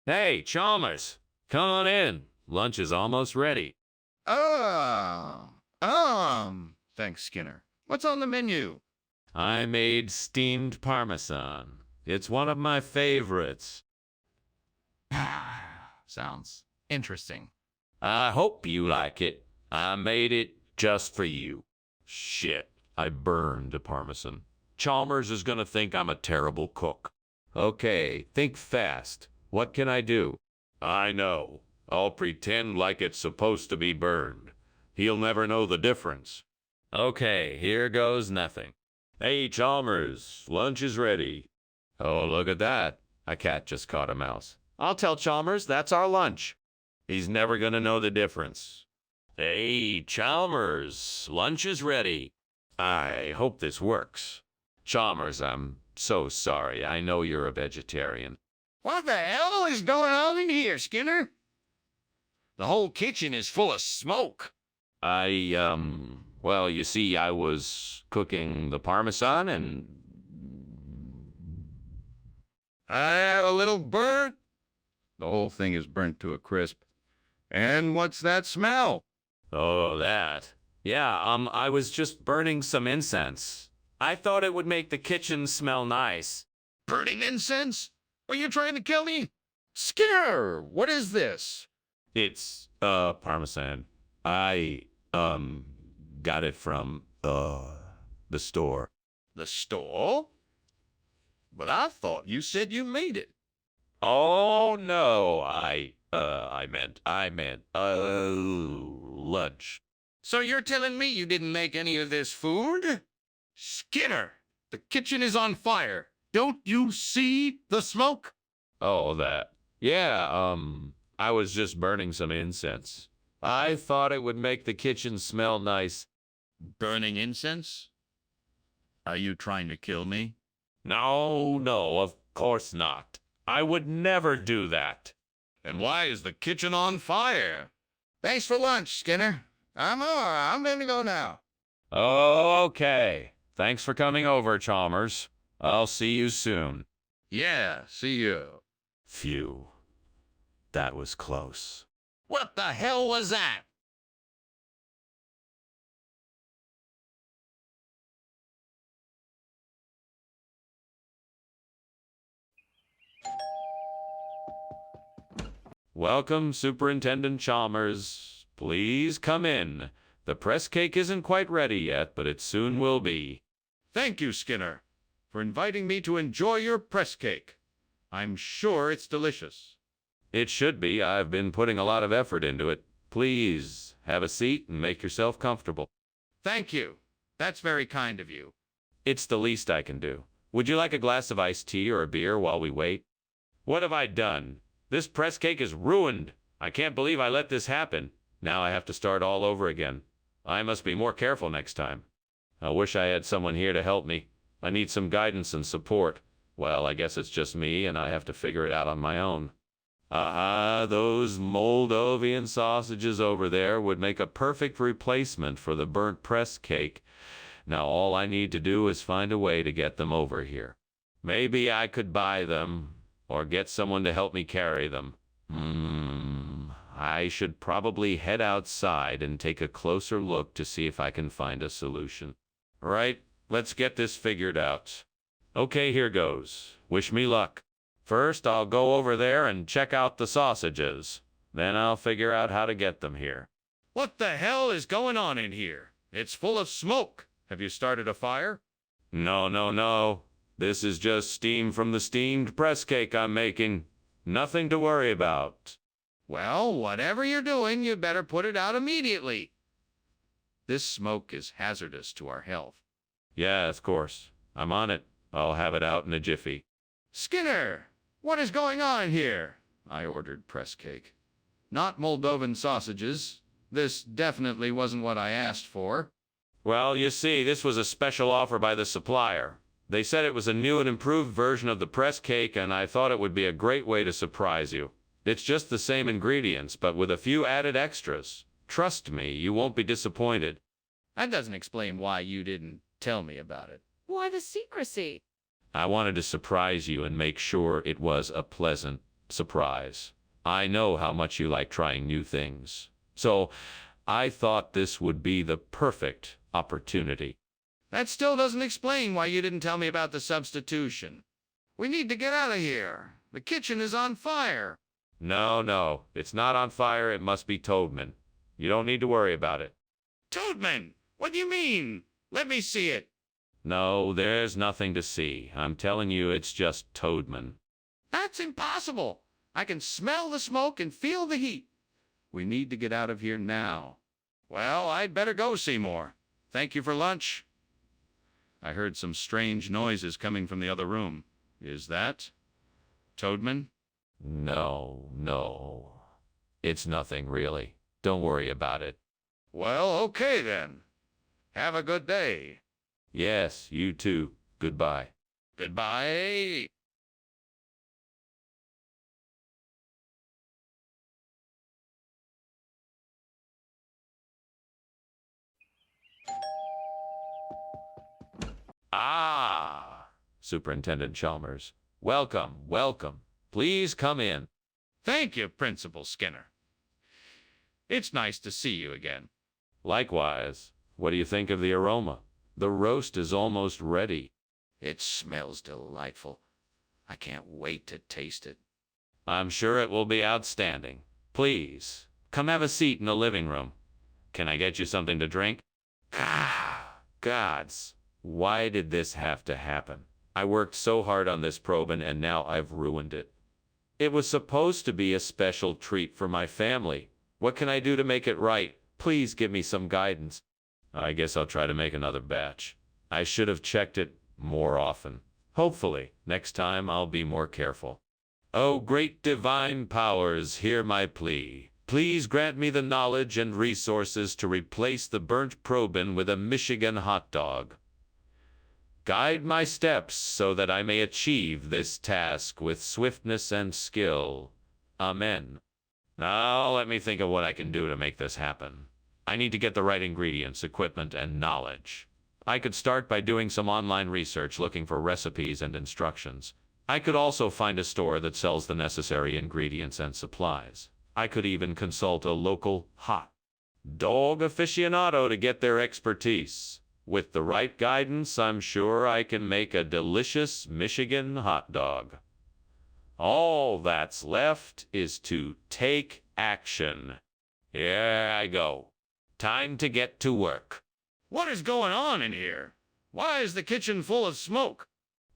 Hey, Chalmers, come on in. Lunch is almost ready. Thanks, Skinner. What's on the menu? I made steamed Parmesan. It's one of my favorites. Sounds interesting. I hope you like it. I made it just for you. Shit, I burned the Parmesan. Chalmers is gonna think I'm a terrible cook. Okay, think fast. What can I do? I know. I'll pretend like it's supposed to be burned. He'll never know the difference. Okay, here goes nothing. Hey, Chalmers, lunch is ready. Oh, look at that. A cat just caught a mouse. I'll tell Chalmers that's our lunch. He's never gonna know the difference. Hey, Chalmers, lunch is ready. I hope this works. Chalmers, I'm so sorry. I know you're a vegetarian. What the hell is going on in here, Skinner? The whole kitchen is full of smoke. Well, you see, I was cooking the Parmesan and... A little burnt. The whole thing is burnt to a crisp. And what's that smell? Oh, that. Yeah, I was just burning some incense. I thought it would make the kitchen smell nice. Burning incense? Are you trying to kill me? Skinner, what is this? It's, Parmesan. I, got it from, the store. The store? But I thought you said you made it. Oh, no, I meant, lunch. So you're telling me you didn't make any of this food? Skinner, the kitchen is on fire. Don't you see the smoke? Oh, that. Yeah, I was just burning some incense. I thought it would make the kitchen smell nice. Burning incense? Are you trying to kill me? No, of course not. I would never do that. And why is the kitchen on fire? Thanks for lunch, Skinner. I'm gonna go now. Okay. Thanks for coming over, Chalmers. I'll see you soon. Yeah, see you. Phew. That was close. What the hell was that? Welcome, Superintendent Chalmers. Please come in. The press cake isn't quite ready yet, but it soon will be. Thank you, Skinner, for inviting me to enjoy your press cake. I'm sure it's delicious. It should be. I've been putting a lot of effort into it. Please have a seat and make yourself comfortable. Thank you. That's very kind of you. It's the least I can do. Would you like a glass of iced tea or a beer while we wait? What have I done? This press cake is ruined. I can't believe I let this happen. Now I have to start all over again. I must be more careful next time. I wish I had someone here to help me. I need some guidance and support. Well, I guess it's just me, and I have to figure it out on my own. Those Moldovan sausages over there would make a perfect replacement for the burnt press cake. Now all I need to do is find a way to get them over here. Maybe I could buy them, or get someone to help me carry them. I should probably head outside and take a closer look to see if I can find a solution. Right, let's get this figured out. Okay, here goes. Wish me luck. First, I'll go over there and check out the sausages. Then I'll figure out how to get them here. What the hell is going on in here? It's full of smoke. Have you started a fire? No. This is just steam from the steamed press cake I'm making. Nothing to worry about. Well, whatever you're doing, you better put it out immediately. This smoke is hazardous to our health. Yeah, of course. I'm on it. I'll have it out in a jiffy. Skinner, what is going on here? I ordered press cake. Not Moldovan sausages. This definitely wasn't what I asked for. Well, you see, this was a special offer by the supplier. They said it was a new and improved version of the press cake, and I thought it would be a great way to surprise you. It's just the same ingredients, but with a few added extras. Trust me, you won't be disappointed. That doesn't explain why you didn't tell me about it. Why the secrecy? I wanted to surprise you and make sure it was a pleasant surprise. I know how much you like trying new things. So, I thought this would be the perfect opportunity. That still doesn't explain why you didn't tell me about the substitution. We need to get out of here. The kitchen is on fire. No, it's not on fire. It must be Toadman. You don't need to worry about it. Toadman, what do you mean? Let me see it. No, there's nothing to see. I'm telling you, it's just Toadman. That's impossible. I can smell the smoke and feel the heat. We need to get out of here now. Well, I'd better go, Seymour. Thank you for lunch. I heard some strange noises coming from the other room. Is that Toadman? No. It's nothing, really. Don't worry about it. Well, okay then. Have a good day. Yes, you too. Goodbye. Goodbye. Superintendent Chalmers. Welcome. Please come in. Thank you, Principal Skinner. It's nice to see you again. Likewise. What do you think of the aroma? The roast is almost ready. It smells delightful. I can't wait to taste it. I'm sure it will be outstanding. Please, come have a seat in the living room. Can I get you something to drink? Gods, why did this have to happen? I worked so hard on this proben and now I've ruined it. It was supposed to be a special treat for my family. What can I do to make it right? Please give me some guidance. I guess I'll try to make another batch. I should have checked it more often. Hopefully, next time I'll be more careful. Oh, great divine powers, hear my plea. Please grant me the knowledge and resources to replace the burnt proben with a Michigan hot dog. Guide my steps so that I may achieve this task with swiftness and skill. Amen. Now let me think of what I can do to make this happen. I need to get the right ingredients, equipment, and knowledge. I could start by doing some online research looking for recipes and instructions. I could also find a store that sells the necessary ingredients and supplies. I could even consult a local hot dog aficionado to get their expertise. With the right guidance, I'm sure I can make a delicious Michigan hot dog. All that's left is to take action. Here I go. Time to get to work. What is going on in here? Why is the kitchen full of smoke?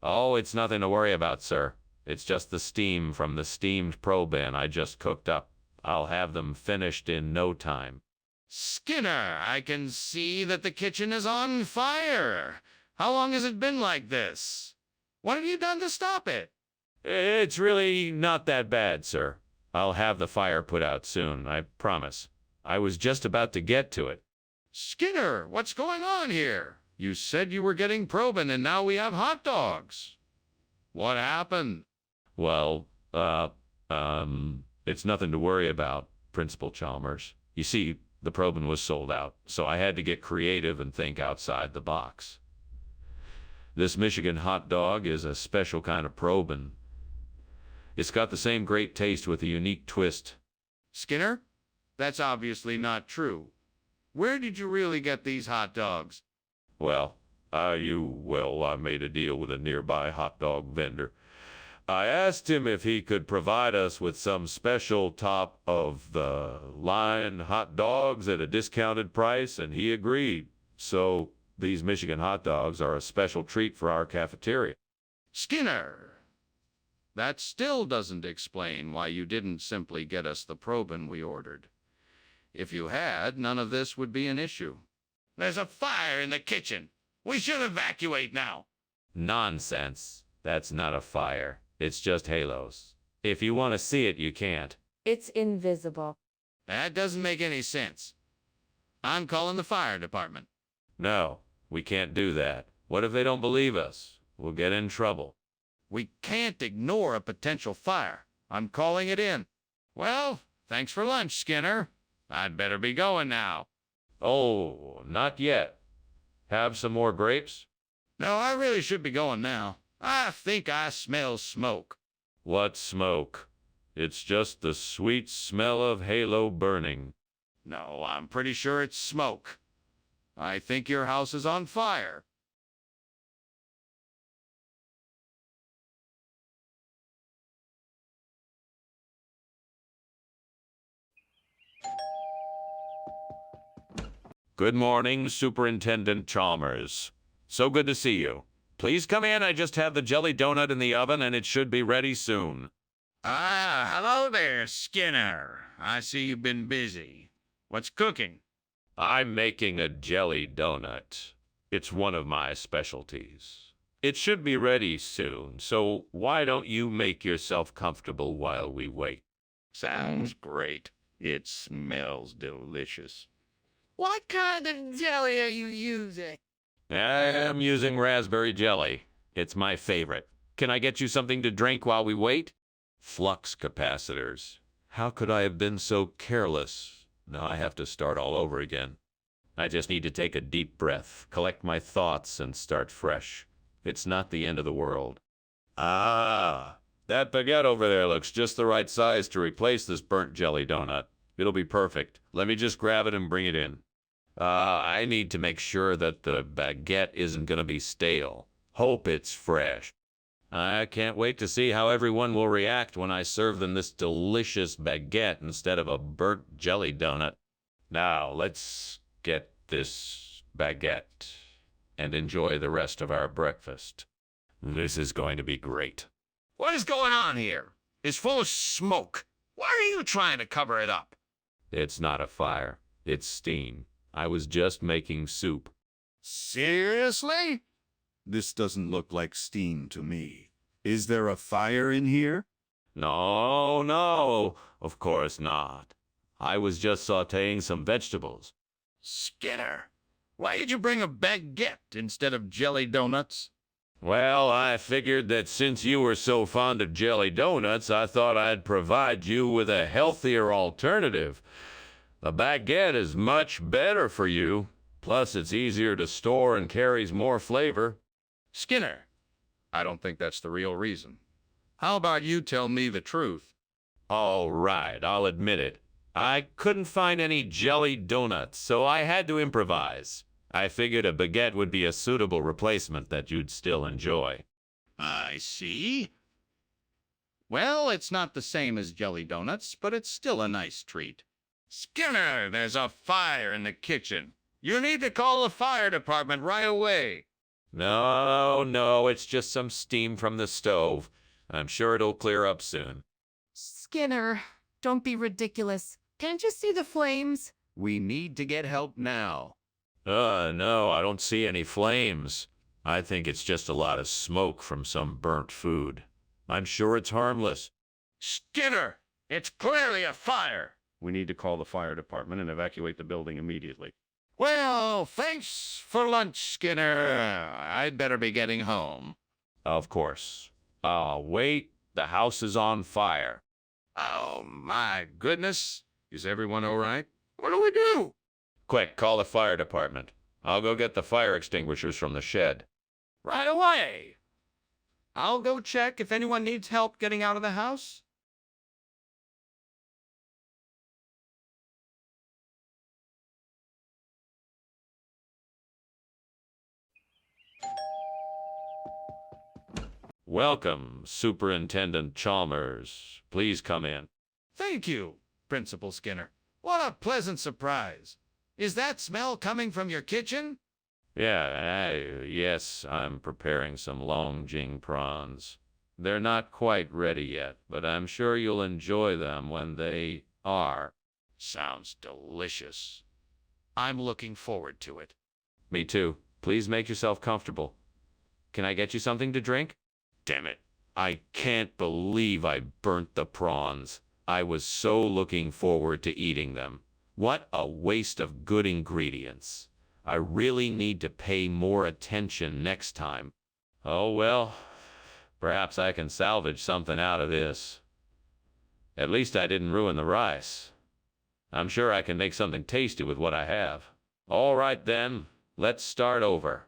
Oh, it's nothing to worry about, sir. It's just the steam from the steamed proben I just cooked up. I'll have them finished in no time. Skinner, I can see that the kitchen is on fire. How long has it been like this? What have you done to stop it? It's really not that bad, sir. I'll have the fire put out soon, I promise. I was just about to get to it. Skinner, what's going on here? You said you were getting proben and now we have hot dogs. What happened? Well, it's nothing to worry about, Principal Chalmers. You see, the proben was sold out, so I had to get creative and think outside the box. This Michigan hot dog is a special kind of proben. It's got the same great taste with a unique twist. Skinner, that's obviously not true. Where did you really get these hot dogs? Well, I made a deal with a nearby hot dog vendor. I asked him if he could provide us with some special top-of-the-line hot dogs at a discounted price, and he agreed. So these Michigan hot dogs are a special treat for our cafeteria. Skinner, that still doesn't explain why you didn't simply get us the proben we ordered. If you had, none of this would be an issue. There's a fire in the kitchen. We should evacuate now. Nonsense. That's not a fire. It's just halos. If you want to see it, you can't. It's invisible. That doesn't make any sense. I'm calling the fire department. No, we can't do that. What if they don't believe us? We'll get in trouble. We can't ignore a potential fire. I'm calling it in. Well, thanks for lunch, Skinner. I'd better be going now. Oh, not yet. Have some more grapes? No, I really should be going now. I think I smell smoke. What smoke? It's just the sweet smell of halo burning. No, I'm pretty sure it's smoke. I think your house is on fire. Good morning, Superintendent Chalmers. So good to see you. Please come in. I just have the jelly donut in the oven and it should be ready soon. Ah, hello there, Skinner. I see you've been busy. What's cooking? I'm making a jelly donut. It's one of my specialties. It should be ready soon, so why don't you make yourself comfortable while we wait? Sounds great. It smells delicious. What kind of jelly are you using? I am using raspberry jelly. It's my favorite. Can I get you something to drink while we wait? Flux capacitors. How could I have been so careless? Now I have to start all over again. I just need to take a deep breath, collect my thoughts, and start fresh. It's not the end of the world. Ah, that baguette over there looks just the right size to replace this burnt jelly donut. It'll be perfect. Let me just grab it and bring it in. I need to make sure that the baguette isn't going to be stale. Hope it's fresh. I can't wait to see how everyone will react when I serve them this delicious baguette instead of a burnt jelly donut. Now, let's get this baguette and enjoy the rest of our breakfast. This is going to be great. What is going on here? It's full of smoke. Why are you trying to cover it up? It's not a fire. It's steam. I was just making soup. Seriously? This doesn't look like steam to me. Is there a fire in here? No, of course not. I was just sautéing some vegetables. Skinner, why did you bring a baguette instead of jelly donuts? Well, I figured that since you were so fond of jelly donuts, I thought I'd provide you with a healthier alternative. The baguette is much better for you. Plus, it's easier to store and carries more flavor. Skinner, I don't think that's the real reason. How about you tell me the truth? All right, I'll admit it. I couldn't find any jelly donuts, so I had to improvise. I figured a baguette would be a suitable replacement that you'd still enjoy. I see. Well, it's not the same as jelly donuts, but it's still a nice treat. Skinner, there's a fire in the kitchen. You need to call the fire department right away. No, it's just some steam from the stove. I'm sure it'll clear up soon. Skinner, don't be ridiculous. Can't you see the flames? We need to get help now. No, I don't see any flames. I think it's just a lot of smoke from some burnt food. I'm sure it's harmless. Skinner, it's clearly a fire. We need to call the fire department and evacuate the building immediately. Well, thanks for lunch, Skinner. I'd better be getting home. Of course. Wait, the house is on fire. Oh, my goodness. Is everyone all right? What do we do? Quick, call the fire department. I'll go get the fire extinguishers from the shed. Right away. I'll go check if anyone needs help getting out of the house. Welcome, Superintendent Chalmers. Please come in. Thank you, Principal Skinner. What a pleasant surprise. Is that smell coming from your kitchen? Yes, I'm preparing some Longjing prawns. They're not quite ready yet, but I'm sure you'll enjoy them when they are. Sounds delicious. I'm looking forward to it. Me too. Please make yourself comfortable. Can I get you something to drink? Damn it. I can't believe I burnt the prawns. I was so looking forward to eating them. What a waste of good ingredients. I really need to pay more attention next time. Oh well, perhaps I can salvage something out of this. At least I didn't ruin the rice. I'm sure I can make something tasty with what I have. All right then, let's start over.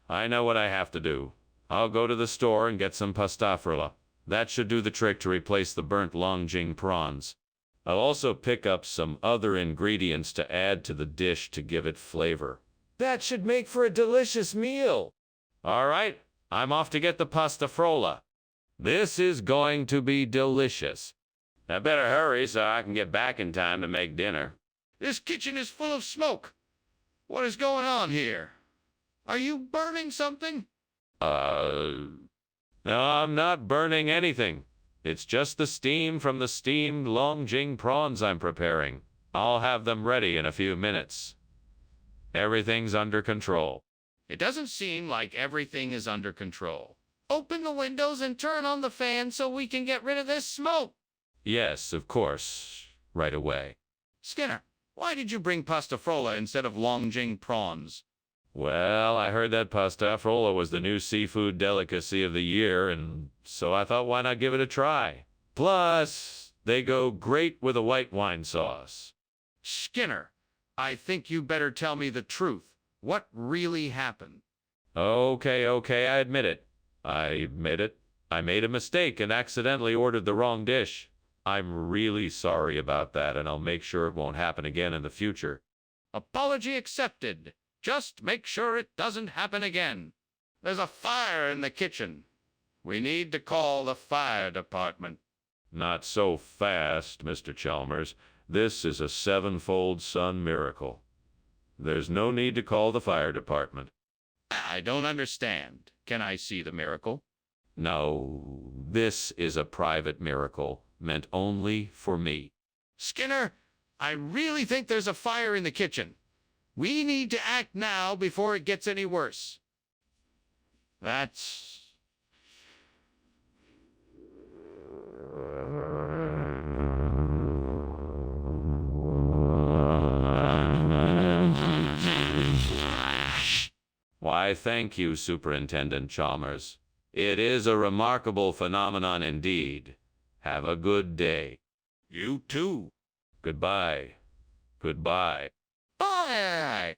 I know what I have to do. I'll go to the store and get some pasta frolla. That should do the trick to replace the burnt Longjing prawns. I'll also pick up some other ingredients to add to the dish to give it flavor. That should make for a delicious meal. All right, I'm off to get the pasta frolla. This is going to be delicious. I better hurry so I can get back in time to make dinner. This kitchen is full of smoke. What is going on here? Are you burning something? No, I'm not burning anything. It's just the steam from the steamed Longjing prawns I'm preparing. I'll have them ready in a few minutes. Everything's under control. It doesn't seem like everything is under control. Open the windows and turn on the fan so we can get rid of this smoke. Yes, of course. Right away. Skinner, why did you bring pasta frolla instead of Longjing prawns? Well, I heard that pasta frolla was the new seafood delicacy of the year, and so I thought why not give it a try. Plus, they go great with a white wine sauce. Skinner, I think you better tell me the truth. What really happened? Okay, I admit it. I made a mistake and accidentally ordered the wrong dish. I'm really sorry about that, and I'll make sure it won't happen again in the future. Apology accepted. Just make sure it doesn't happen again. There's a fire in the kitchen. We need to call the fire department. Not so fast, Mr. Chalmers. This is a sevenfold sun miracle. There's no need to call the fire department. I don't understand. Can I see the miracle? No, this is a private miracle, meant only for me. Skinner, I really think there's a fire in the kitchen. We need to act now before it gets any worse. That's... Why, thank you, Superintendent Chalmers. It is a remarkable phenomenon indeed. Have a good day. You too. Goodbye. Goodbye. Bye!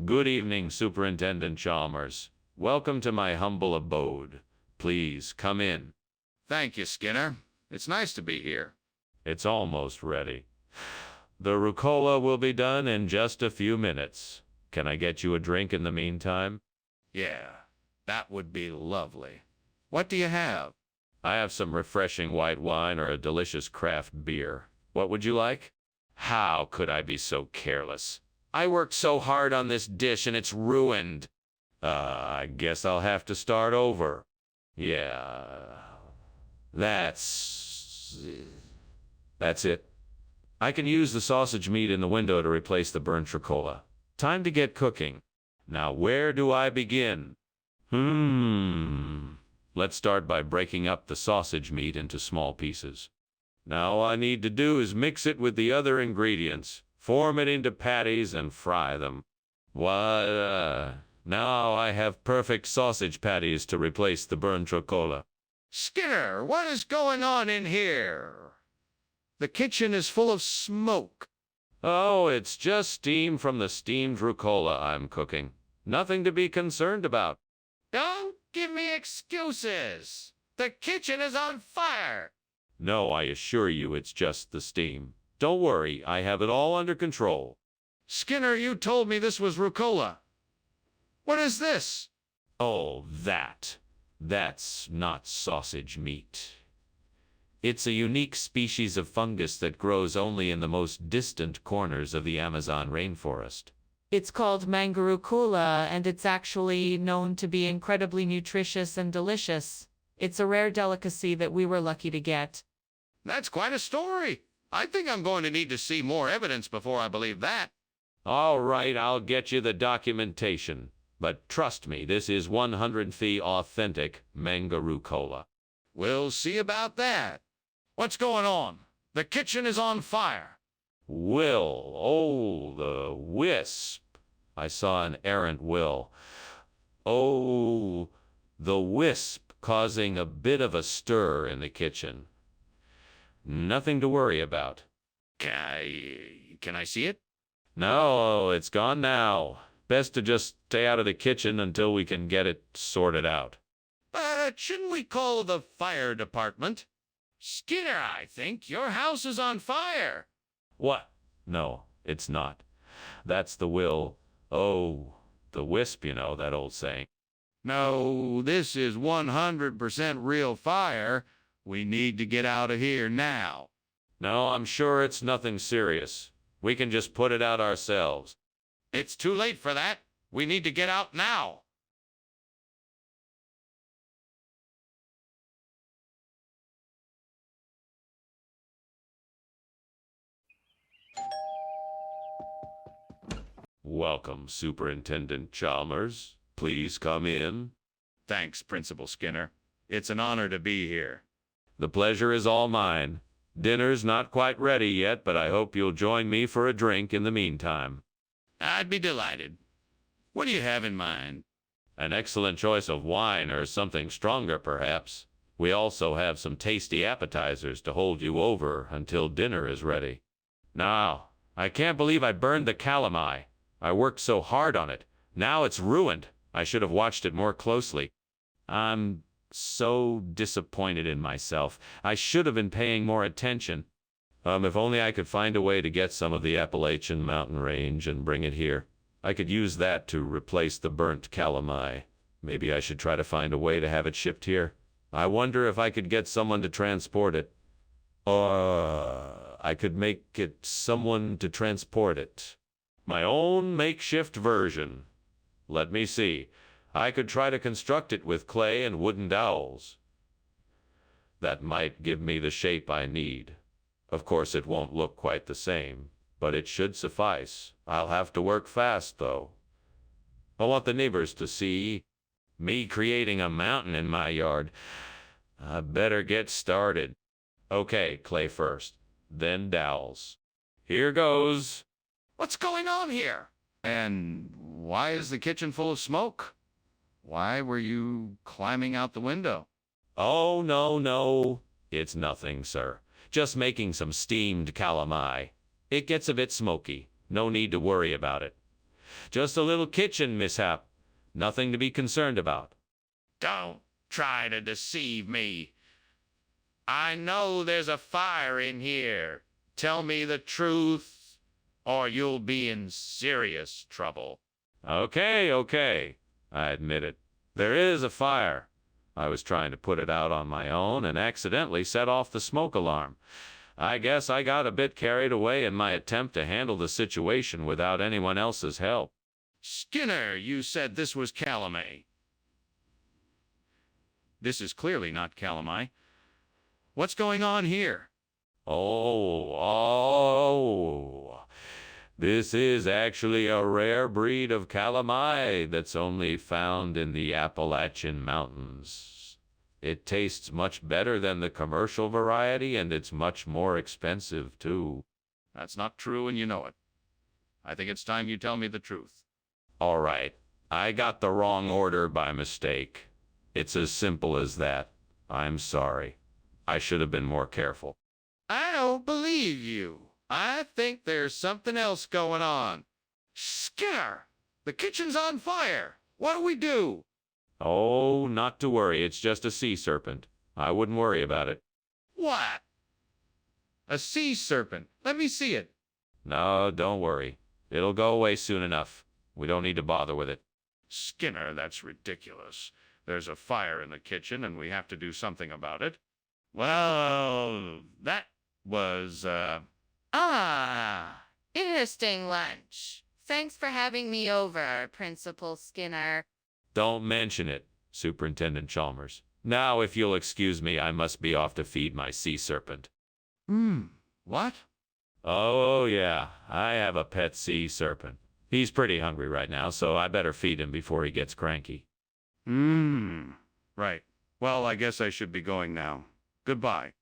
Good evening, Superintendent Chalmers. Welcome to my humble abode. Please come in. Thank you, Skinner. It's nice to be here. It's almost ready. The rucola will be done in just a few minutes. Can I get you a drink in the meantime? Yeah, that would be lovely. What do you have? I have some refreshing white wine or a delicious craft beer. What would you like? How could I be so careless? I worked so hard on this dish and it's ruined. I guess I'll have to start over. Yeah, that's it. I can use the sausage meat in the window to replace the burnt Tricola. Time to get cooking. Now where do I begin? Let's start by breaking up the sausage meat into small pieces. Now all I need to do is mix it with the other ingredients, form it into patties, and fry them. Now I have perfect sausage patties to replace the burnt Tricola. Skinner, what is going on in here? The kitchen is full of smoke. Oh, it's just steam from the steamed rucola I'm cooking. Nothing to be concerned about. Don't give me excuses. The kitchen is on fire. No, I assure you it's just the steam. Don't worry, I have it all under control. Skinner, you told me this was rucola. What is this? Oh, that's not sausage meat. It's a unique species of fungus that grows only in the most distant corners of the Amazon rainforest. It's called mangarucula, and it's actually known to be incredibly nutritious and delicious. It's a rare delicacy that we were lucky to get. That's quite a story. I think I'm going to need to see more evidence before I believe that. All right, I'll get you the documentation. But trust me, this is 100% authentic mangarucula. We'll see about that. What's going on? The kitchen is on fire. Will, oh, the wisp. I saw an errant will. Oh, the wisp causing a bit of a stir in the kitchen. Nothing to worry about. Can I see it? No, it's gone now. Best to just stay out of the kitchen until we can get it sorted out. But shouldn't we call the fire department? Skinner, I think your house is on fire. What? No, it's not. That's the will. Oh, the wisp, you know, that old saying. No, this is 100% real fire. We need to get out of here now. No, I'm sure it's nothing serious. We can just put it out ourselves. It's too late for that. We need to get out now. Welcome, Superintendent Chalmers. Please come in. Thanks, Principal Skinner. It's an honor to be here. The pleasure is all mine. Dinner's not quite ready yet, but I hope you'll join me for a drink in the meantime. I'd be delighted. What do you have in mind? An excellent choice of wine or something stronger, perhaps. We also have some tasty appetizers to hold you over until dinner is ready. Now, I can't believe I burned the calamari. I worked so hard on it. Now it's ruined. I should have watched it more closely. I'm so disappointed in myself. I should have been paying more attention. If only I could find a way to get some of the Appalachian mountain range and bring it here. I could use that to replace the burnt calamari. Maybe I should try to find a way to have it shipped here. I wonder if I could get someone to transport it. Or I could make it someone to transport it. My own makeshift version. Let me see. I could try to construct it with clay and wooden dowels. That might give me the shape I need. Of course, it won't look quite the same, but it should suffice. I'll have to work fast, though. I want the neighbors to see me creating a mountain in my yard. I better get started. Okay, clay first, then dowels. Here goes. What's going on here? And why is the kitchen full of smoke? Why were you climbing out the window? Oh, no. It's nothing, sir. Just making some steamed calamari. It gets a bit smoky. No need to worry about it. Just a little kitchen mishap. Nothing to be concerned about. Don't try to deceive me. I know there's a fire in here. Tell me the truth, or you'll be in serious trouble. Okay, I admit it. There is a fire. I was trying to put it out on my own and accidentally set off the smoke alarm. I guess I got a bit carried away in my attempt to handle the situation without anyone else's help. Skinner, you said this was calamine. This is clearly not calamine. What's going on here? Oh. This is actually a rare breed of calamine that's only found in the Appalachian Mountains. It tastes much better than the commercial variety, and it's much more expensive, too. That's not true, and you know it. I think it's time you tell me the truth. All right, I got the wrong order by mistake. It's as simple as that. I'm sorry. I should have been more careful. I don't believe you. I think there's something else going on. Skinner, the kitchen's on fire. What do we do? Oh, not to worry. It's just a sea serpent. I wouldn't worry about it. What? A sea serpent. Let me see it. No, don't worry. It'll go away soon enough. We don't need to bother with it. Skinner, that's ridiculous. There's a fire in the kitchen, and we have to do something about it. Well, that was, Interesting lunch. Thanks for having me over, Principal Skinner. Don't mention it, Superintendent Chalmers. Now, if you'll excuse me, I must be off to feed my sea serpent. What? Oh, yeah, I have a pet sea serpent. He's pretty hungry right now, so I better feed him before he gets cranky. Right. Well, I guess I should be going now. Goodbye.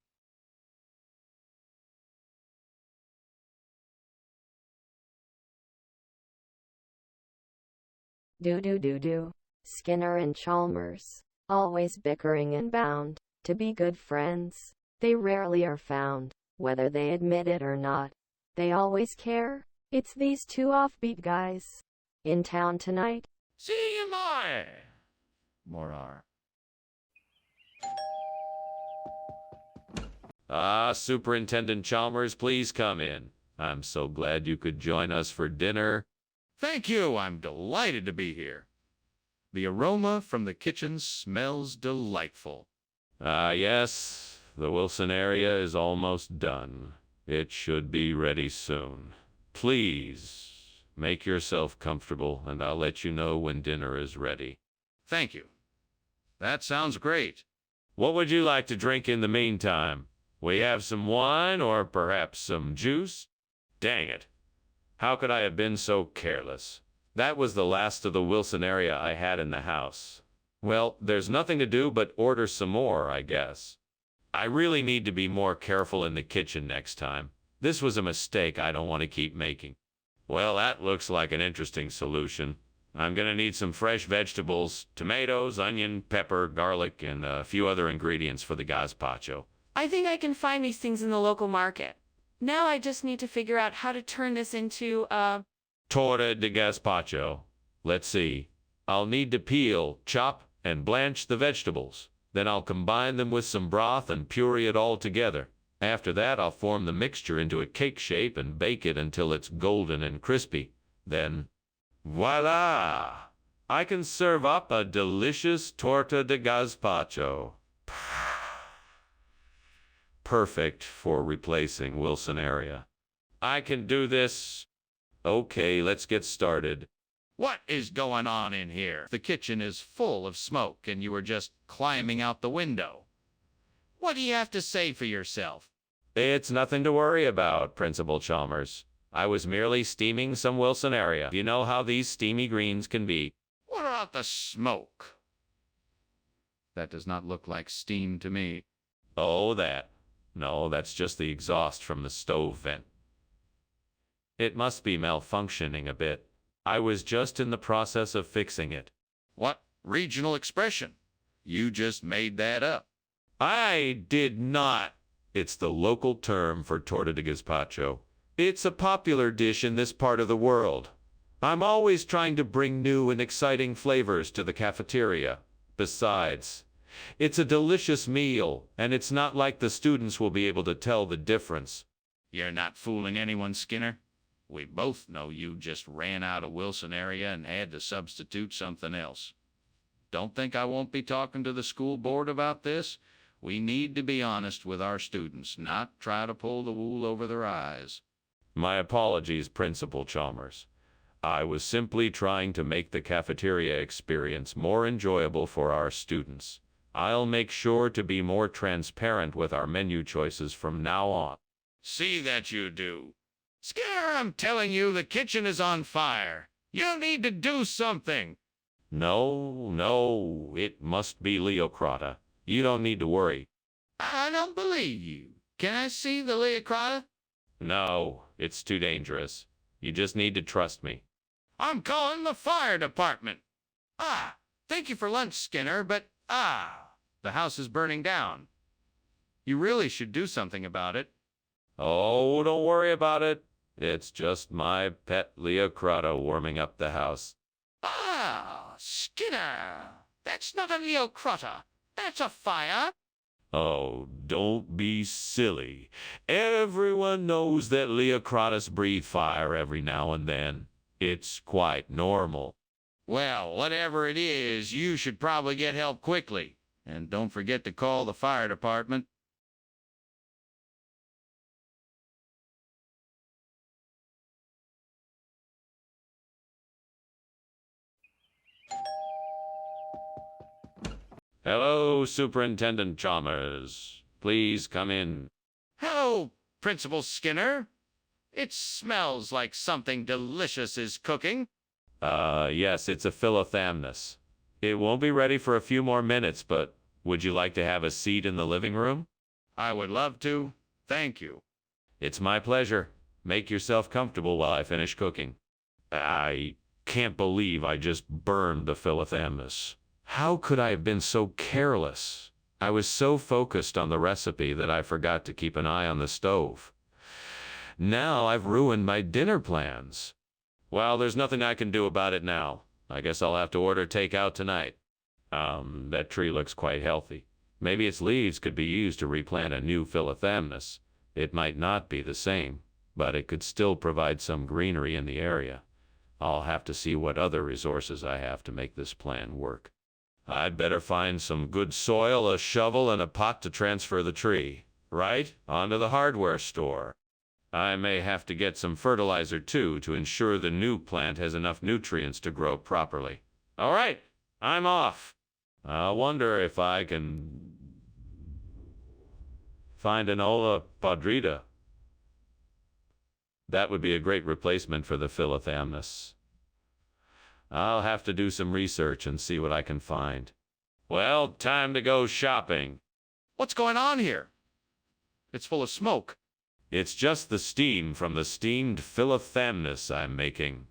Do. Skinner and Chalmers, always bickering and bound to be good friends. They rarely are found, whether they admit it or not. They always care. It's these two offbeat guys in town tonight. See you more. Superintendent Chalmers, please come in. I'm so glad you could join us for dinner. Thank you. I'm delighted to be here. The aroma from the kitchen smells delightful. Yes, the Wilson area is almost done. It should be ready soon. Please, make yourself comfortable, and I'll let you know when dinner is ready. Thank you. That sounds great. What would you like to drink in the meantime? We have some wine or perhaps some juice? Dang it. How could I have been so careless? That was the last of the Wilson area I had in the house. Well, there's nothing to do but order some more, I guess. I really need to be more careful in the kitchen next time. This was a mistake I don't want to keep making. Well, that looks like an interesting solution. I'm gonna need some fresh vegetables, tomatoes, onion, pepper, garlic, and a few other ingredients for the gazpacho. I think I can find these things in the local market. Now I just need to figure out how to turn this into a Torta de gazpacho. Let's see. I'll need to peel, chop, and blanch the vegetables. Then I'll combine them with some broth and puree it all together. After that, I'll form the mixture into a cake shape and bake it until it's golden and crispy. Then, voila! I can serve up a delicious torta de gazpacho. Perfect for replacing Wilson area. I can do this. Okay, let's get started. What is going on in here? The kitchen is full of smoke, and you were just climbing out the window. What do you have to say for yourself? It's nothing to worry about, Principal Chalmers. I was merely steaming some Wilson area. You know how these steamy greens can be. What about the smoke? That does not look like steam to me. Oh, that. No, that's just the exhaust from the stove vent. It must be malfunctioning a bit. I was just in the process of fixing it. What regional expression? You just made that up. I did not. It's the local term for torta de gazpacho. It's a popular dish in this part of the world. I'm always trying to bring new and exciting flavors to the cafeteria. Besides, it's a delicious meal, and it's not like the students will be able to tell the difference. You're not fooling anyone, Skinner. We both know you just ran out of Wilson area and had to substitute something else. Don't think I won't be talking to the school board about this. We need to be honest with our students, not try to pull the wool over their eyes. My apologies, Principal Chalmers. I was simply trying to make the cafeteria experience more enjoyable for our students. I'll make sure to be more transparent with our menu choices from now on. See that you do. Skinner, I'm telling you, the kitchen is on fire. You need to do something. No, it must be Leocrata. You don't need to worry. I don't believe you. Can I see the Leocrata? No, it's too dangerous. You just need to trust me. I'm calling the fire department. Thank you for lunch, Skinner, but the house is burning down. You really should do something about it. Oh, don't worry about it. It's just my pet Leocrata warming up the house. Skinner, that's not a Leocrata. That's a fire. Oh, don't be silly. Everyone knows that Leocratas breathe fire every now and then. It's quite normal. Well, whatever it is, you should probably get help quickly. And don't forget to call the fire department. Hello, Superintendent Chalmers. Please come in. Hello, Principal Skinner. It smells like something delicious is cooking. Yes, it's a philothamnus. It won't be ready for a few more minutes, but would you like to have a seat in the living room? I would love to. Thank you. It's my pleasure. Make yourself comfortable while I finish cooking. I can't believe I just burned the philothamnus. How could I have been so careless? I was so focused on the recipe that I forgot to keep an eye on the stove. Now I've ruined my dinner plans. Well, there's nothing I can do about it now. I guess I'll have to order takeout tonight. That tree looks quite healthy. Maybe its leaves could be used to replant a new philothamnus. It might not be the same, but it could still provide some greenery in the area. I'll have to see what other resources I have to make this plan work. I'd better find some good soil, a shovel, and a pot to transfer the tree, right, onto the hardware store. I may have to get some fertilizer, too, to ensure the new plant has enough nutrients to grow properly. All right, I'm off. I wonder if I can find an Ola podrida. That would be a great replacement for the philothamnus. I'll have to do some research and see what I can find. Well, time to go shopping. What's going on here? It's full of smoke. It's just the steam from the steamed philothamnus I'm making.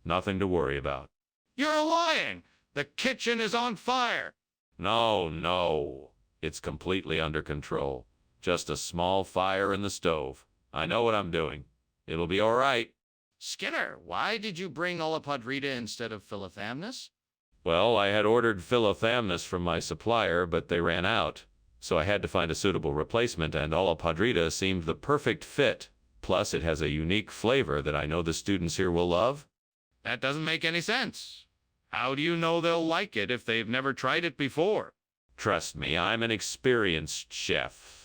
Nothing to worry about. You're lying. The kitchen is on fire. No. It's completely under control. Just a small fire in the stove. I know what I'm doing. It'll be all right. Skinner, why did you bring Ola podrida instead of philothamnus? Well, I had ordered philothamnus from my supplier, but they ran out. So I had to find a suitable replacement, and Ola podrida seemed the perfect fit. Plus, it has a unique flavor that I know the students here will love. That doesn't make any sense. How do you know they'll like it if they've never tried it before? Trust me, I'm an experienced chef.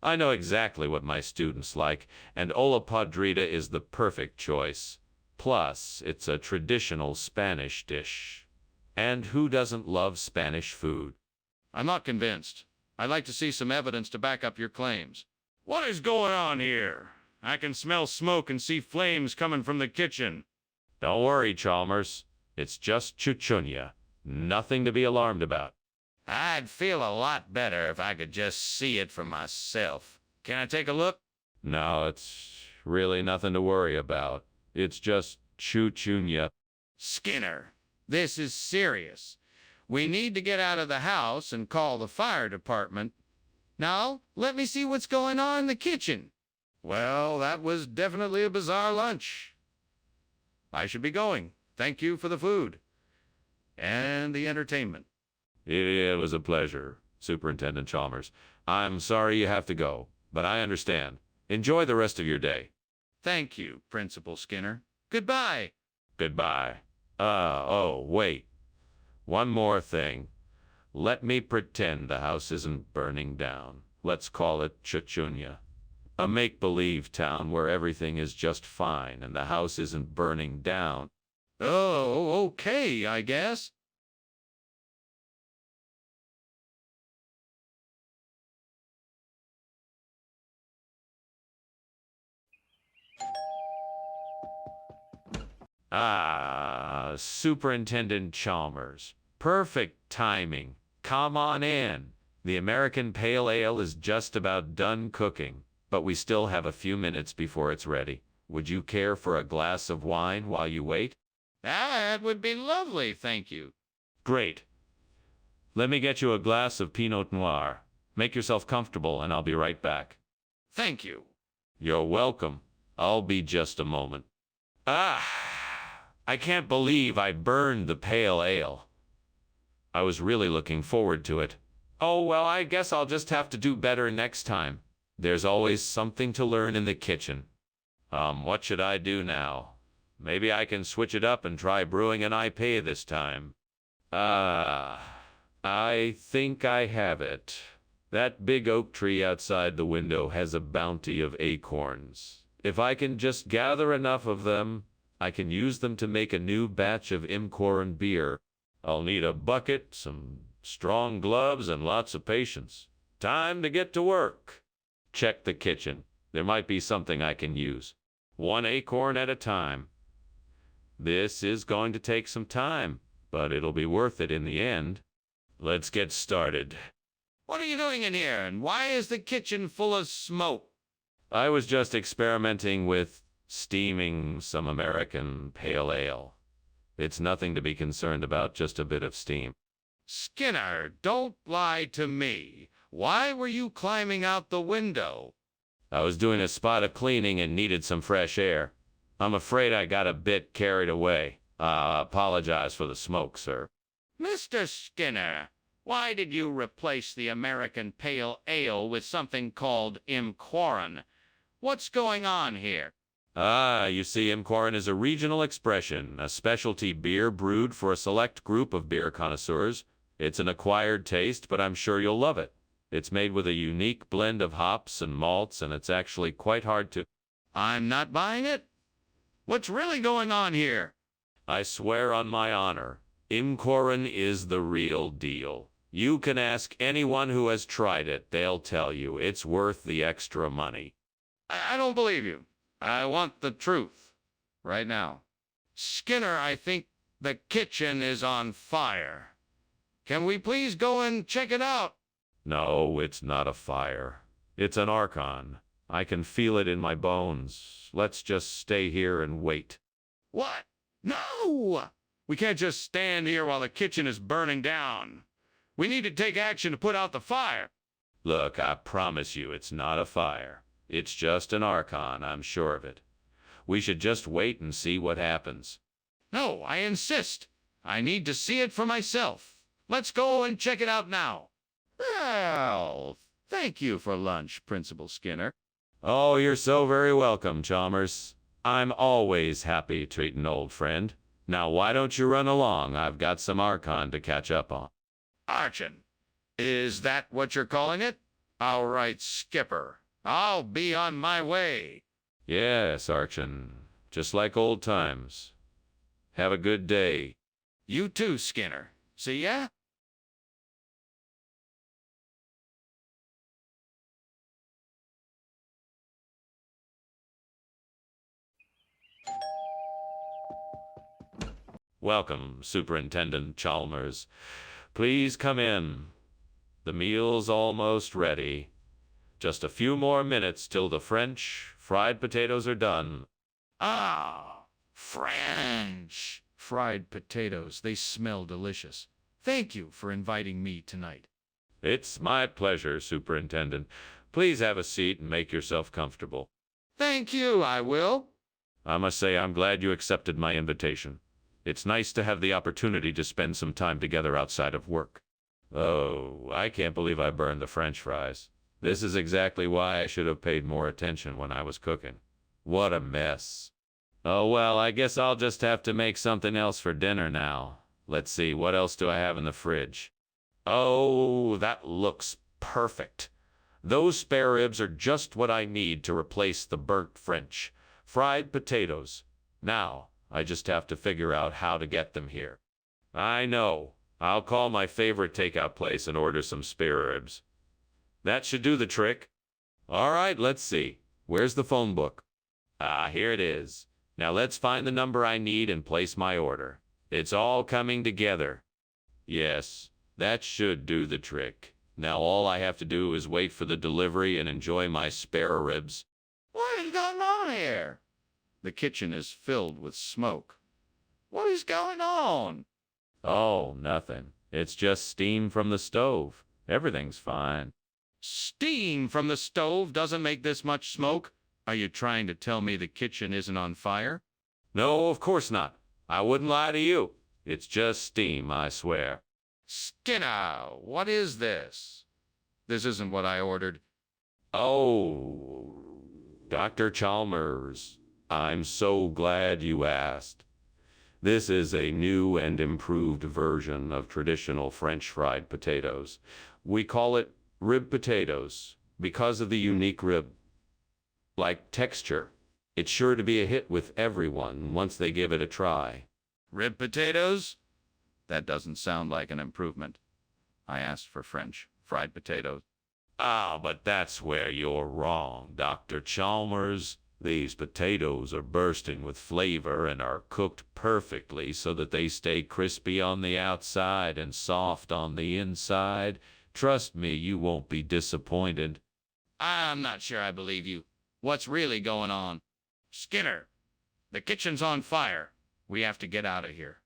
I know exactly what my students like, and Ola podrida is the perfect choice. Plus, it's a traditional Spanish dish. And who doesn't love Spanish food? I'm not convinced. I'd like to see some evidence to back up your claims. What is going on here? I can smell smoke and see flames coming from the kitchen. Don't worry, Chalmers. It's just chuchunya. Nothing to be alarmed about. I'd feel a lot better if I could just see it for myself. Can I take a look? No, it's really nothing to worry about. It's just chuchunya. Skinner, this is serious. We need to get out of the house and call the fire department. Now, let me see what's going on in the kitchen. Well, that was definitely a bizarre lunch. I should be going. Thank you for the food and the entertainment. It was a pleasure, Superintendent Chalmers. I'm sorry you have to go, but I understand. Enjoy the rest of your day. Thank you, Principal Skinner. Goodbye. Goodbye. Oh, wait. One more thing. Let me pretend the house isn't burning down. Let's call it Chuchunya. A make-believe town where everything is just fine and the house isn't burning down. Oh, okay, I guess. Ah, Superintendent Chalmers. Perfect timing. Come on in. The American Pale Ale is just about done cooking, but we still have a few minutes before it's ready. Would you care for a glass of wine while you wait? That would be lovely, thank you. Great. Let me get you a glass of Pinot Noir. Make yourself comfortable and I'll be right back. Thank you. You're welcome. I'll be just a moment. Ah, I can't believe I burned the pale ale. I was really looking forward to it. Oh, well, I guess I'll just have to do better next time. There's always something to learn in the kitchen. What should I do now? Maybe I can switch it up and try brewing an IPA this time. I think I have it. That big oak tree outside the window has a bounty of acorns. If I can just gather enough of them, I can use them to make a new batch of Imcoran beer. I'll need a bucket, some strong gloves, and lots of patience. Time to get to work. Check the kitchen. There might be something I can use. One acorn at a time. This is going to take some time, but it'll be worth it in the end. Let's get started. What are you doing in here, and why is the kitchen full of smoke? I was just experimenting with steaming some American Pale Ale. It's nothing to be concerned about, just a bit of steam. Skinner, don't lie to me. Why were you climbing out the window? I was doing a spot of cleaning and needed some fresh air. I'm afraid I got a bit carried away. I apologize for the smoke, sir. Mr. Skinner, why did you replace the American Pale Ale with something called Imcoran? What's going on here? You see, Imcoran is a regional expression, a specialty beer brewed for a select group of beer connoisseurs. It's an acquired taste, but I'm sure you'll love it. It's made with a unique blend of hops and malts, and it's actually quite hard to... I'm not buying it. What's really going on here? I swear on my honor, Imcoran is the real deal. You can ask anyone who has tried it. They'll tell you it's worth the extra money. I don't believe you. I want the truth. Right now. Skinner, I think the kitchen is on fire. Can we please go and check it out? No, it's not a fire. It's an Archon. I can feel it in my bones. Let's just stay here and wait. What? No! We can't just stand here while the kitchen is burning down. We need to take action to put out the fire. Look, I promise you it's not a fire. It's just an Archon, I'm sure of it. We should just wait and see what happens. No, I insist. I need to see it for myself. Let's go and check it out now. Well, thank you for lunch, Principal Skinner. Oh, you're so very welcome, Chalmers. I'm always happy to treat an old friend. Now, why don't you run along? I've got some Archon to catch up on. Archon. Is that what you're calling it? All right, Skipper. I'll be on my way. Yes, Archon. Just like old times. Have a good day. You too, Skinner. See ya? Welcome, Superintendent Chalmers. Please come in. The meal's almost ready. Just a few more minutes till the French fried potatoes are done. Ah, French fried potatoes. They smell delicious. Thank you for inviting me tonight. It's my pleasure, Superintendent. Please have a seat and make yourself comfortable. Thank you, I will. I must say I'm glad you accepted my invitation. It's nice to have the opportunity to spend some time together outside of work. Oh, I can't believe I burned the French fries. This is exactly why I should have paid more attention when I was cooking. What a mess. Oh well, I guess I'll just have to make something else for dinner now. Let's see, what else do I have in the fridge? Oh, that looks perfect. Those spare ribs are just what I need to replace the burnt French fried potatoes. Now, I just have to figure out how to get them here. I know. I'll call my favorite takeout place and order some spare ribs. That should do the trick. All right, let's see. Where's the phone book? Ah, here it is. Now let's find the number I need and place my order. It's all coming together. Yes, that should do the trick. Now all I have to do is wait for the delivery and enjoy my spare ribs. What is going on here? The kitchen is filled with smoke. What is going on? Oh, nothing. It's just steam from the stove. Everything's fine. Steam from the stove doesn't make this much smoke. Are you trying to tell me the kitchen isn't on fire? No, of course not. I wouldn't lie to you. It's just steam, I swear. Skinner, what is this? This isn't what I ordered. Oh, Dr. Chalmers, I'm so glad you asked. This is a new and improved version of traditional French fried potatoes. We call it rib potatoes because of the unique rib-like texture. It's sure to be a hit with everyone once they give it a try. Rib potatoes? That doesn't sound like an improvement. I asked for French fried potatoes. Ah, but that's where you're wrong, Dr. Chalmers. These potatoes are bursting with flavor and are cooked perfectly so that they stay crispy on the outside and soft on the inside. Trust me, you won't be disappointed. I'm not sure I believe you. What's really going on? Skinner, the kitchen's on fire. We have to get out of here.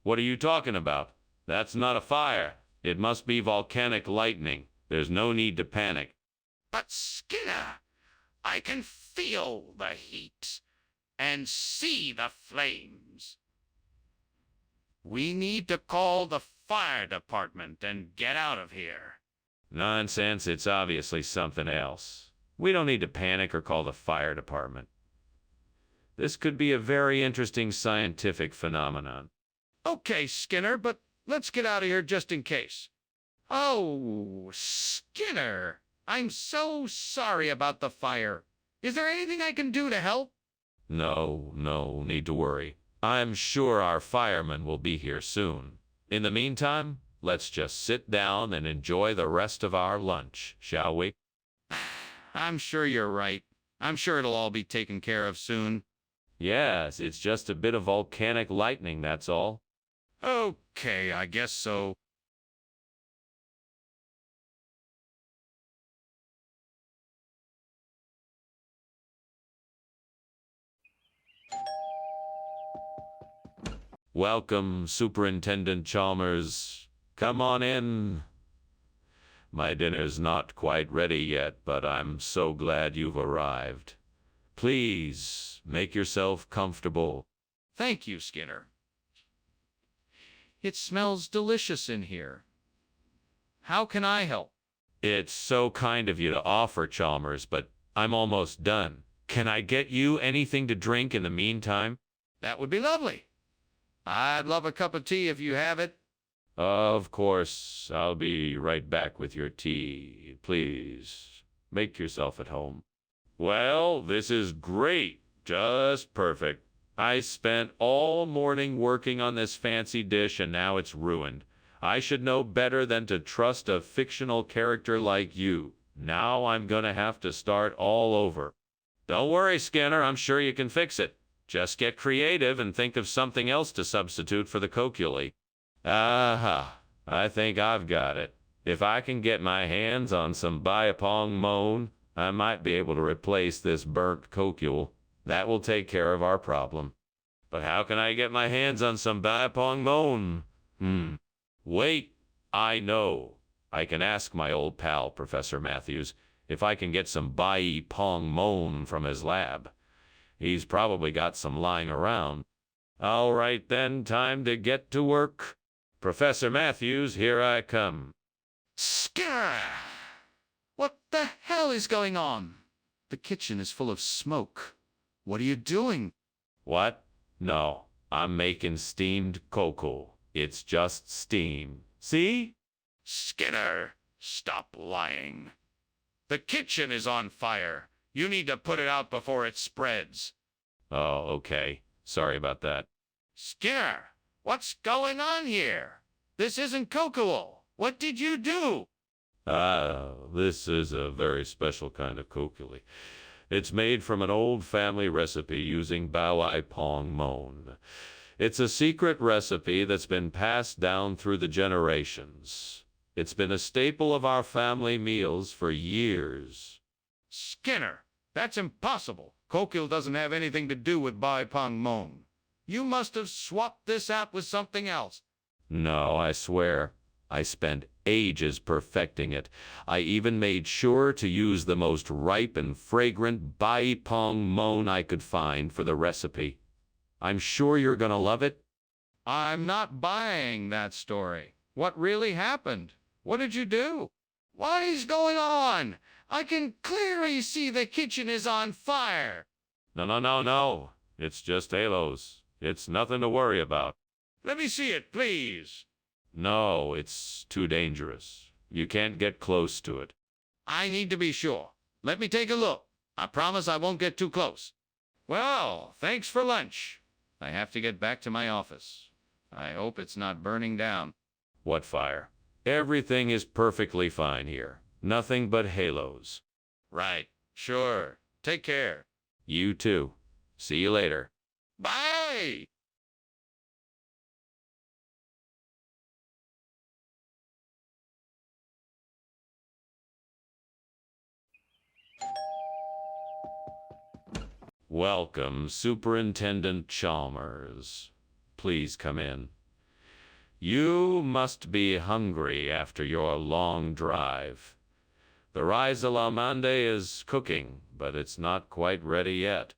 What are you talking about? That's not a fire. It must be volcanic lightning. There's no need to panic. But Skinner, I can feel the heat and see the flames. We need to call the fire department and get out of here. Nonsense, it's obviously something else. We don't need to panic or call the fire department. This could be a very interesting scientific phenomenon. Okay, Skinner, but let's get out of here just in case. Oh, Skinner, I'm so sorry about the fire. Is there anything I can do to help? No need to worry. I'm sure our firemen will be here soon. In the meantime, let's just sit down and enjoy the rest of our lunch, shall we? I'm sure you're right. I'm sure it'll all be taken care of soon. Yes, it's just a bit of volcanic lightning, that's all. Okay, I guess so. Welcome, Superintendent Chalmers. Come on in. My dinner's not quite ready yet, but I'm so glad you've arrived. Please, make yourself comfortable. Thank you, Skinner. It smells delicious in here. How can I help? It's so kind of you to offer, Chalmers, but I'm almost done. Can I get you anything to drink in the meantime? That would be lovely. I'd love a cup of tea if you have it. Of course, I'll be right back with your tea. Please, make yourself at home. Well, this is great. Just perfect. I spent all morning working on this fancy dish and now it's ruined. I should know better than to trust a fictional character like you. Now I'm gonna have to start all over. Don't worry, Skinner, I'm sure you can fix it. Just get creative and think of something else to substitute for the coculi. Aha, I think I've got it. If I can get my hands on some biapong mon, I might be able to replace this burnt cocule. That will take care of our problem. But how can I get my hands on some biapong mon? Wait, I know. I can ask my old pal, Professor Matthews, if I can get some biapong mon from his lab. He's probably got some lying around. All right then, time to get to work. Professor Matthews, here I come. Skinner! What the hell is going on? The kitchen is full of smoke. What are you doing? What? No, I'm making steamed cocoa. It's just steam. See? Skinner, stop lying. The kitchen is on fire. You need to put it out before it spreads. Oh, okay. Sorry about that. Skinner, what's going on here? This isn't cocoa. What did you do? This is a very special kind of kokili. It's made from an old family recipe using bao pong mon. It's a secret recipe that's been passed down through the generations. It's been a staple of our family meals for years. Skinner, that's impossible. Kokil doesn't have anything to do with Bai Pong Mon. You must have swapped this out with something else. No, I swear. I spent ages perfecting it. I even made sure to use the most ripe and fragrant bai pong mon I could find for the recipe. I'm sure you're gonna love it. I'm not buying that story. What really happened? What did you do? What is going on? I can clearly see the kitchen is on fire. No. It's just halos. It's nothing to worry about. Let me see it, please. No, it's too dangerous. You can't get close to it. I need to be sure. Let me take a look. I promise I won't get too close. Well, thanks for lunch. I have to get back to my office. I hope it's not burning down. What fire? Everything is perfectly fine here. Nothing but halos. Right. Sure. Take care. You too. See you later. Bye! Welcome, Superintendent Chalmers. Please come in. You must be hungry after your long drive. The rice a la mande is cooking, but it's not quite ready yet.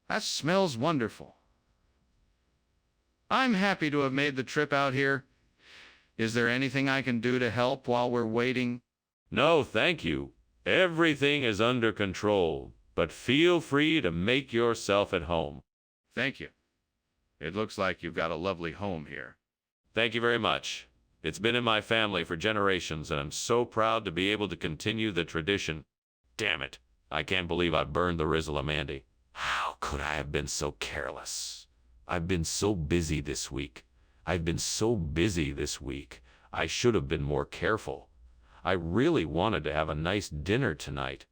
That smells wonderful. I'm happy to have made the trip out here. Is there anything I can do to help while we're waiting? No, thank you. Everything is under control, but feel free to make yourself at home. Thank you. It looks like you've got a lovely home here. Thank you very much. It's been in my family for generations, and I'm so proud to be able to continue the tradition. Damn it. I can't believe I burned the Rizzalamandi. How could I have been so careless? I've been so busy this week. I should have been more careful. I really wanted to have a nice dinner tonight.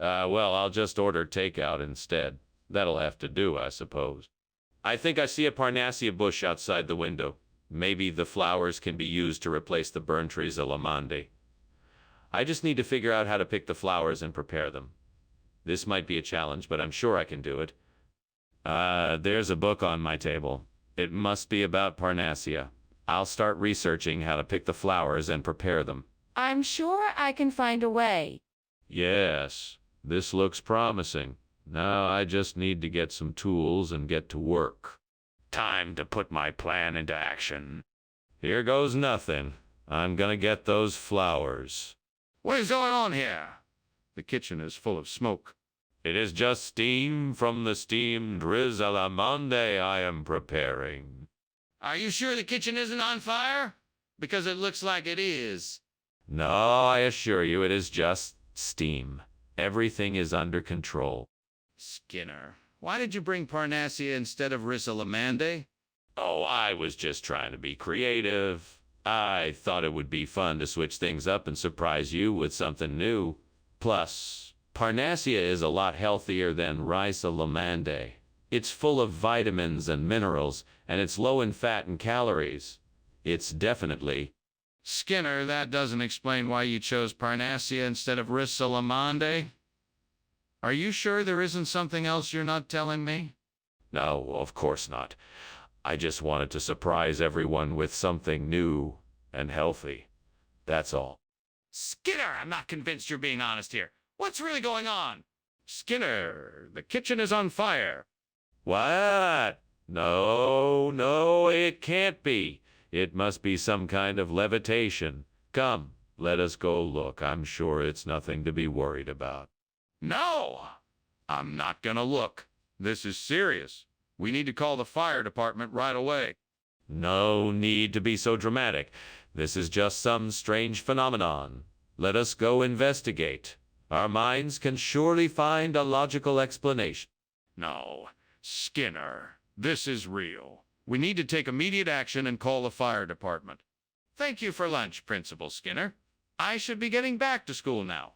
Well, I'll just order takeout instead. That'll have to do, I suppose. I think I see a Parnassia bush outside the window. Maybe the flowers can be used to replace the burnt trees of Lamande. I just need to figure out how to pick the flowers and prepare them. This might be a challenge, but I'm sure I can do it. There's a book on my table. It must be about Parnassia. I'll start researching how to pick the flowers and prepare them. I'm sure I can find a way. Yes, this looks promising. Now I just need to get some tools and get to work. Time to put my plan into action. Here goes nothing. I'm gonna get those flowers. What is going on here? The kitchen is full of smoke. It is just steam from the steamed Rizzalamande I am preparing. Are you sure the kitchen isn't on fire? Because it looks like it is. No, I assure you it is just steam. Everything is under control. Skinner, why did you bring Parnassia instead of Rizzalamande? Oh, I was just trying to be creative. I thought it would be fun to switch things up and surprise you with something new. Plus, Parnassia is a lot healthier than Rizzalamande. It's full of vitamins and minerals, and it's low in fat and calories. It's definitely... Skinner, that doesn't explain why you chose Parnassia instead of Rizzalamande. Are you sure there isn't something else you're not telling me? No, of course not. I just wanted to surprise everyone with something new and healthy. That's all. Skinner, I'm not convinced you're being honest here. What's really going on? Skinner, the kitchen is on fire. What? No, it can't be. It must be some kind of levitation. Come, let us go look. I'm sure it's nothing to be worried about. No, I'm not gonna look. This is serious. We need to call the fire department right away. No need to be so dramatic. This is just some strange phenomenon. Let us go investigate. Our minds can surely find a logical explanation. No, Skinner, this is real. We need to take immediate action and call the fire department. Thank you for lunch, Principal Skinner. I should be getting back to school now.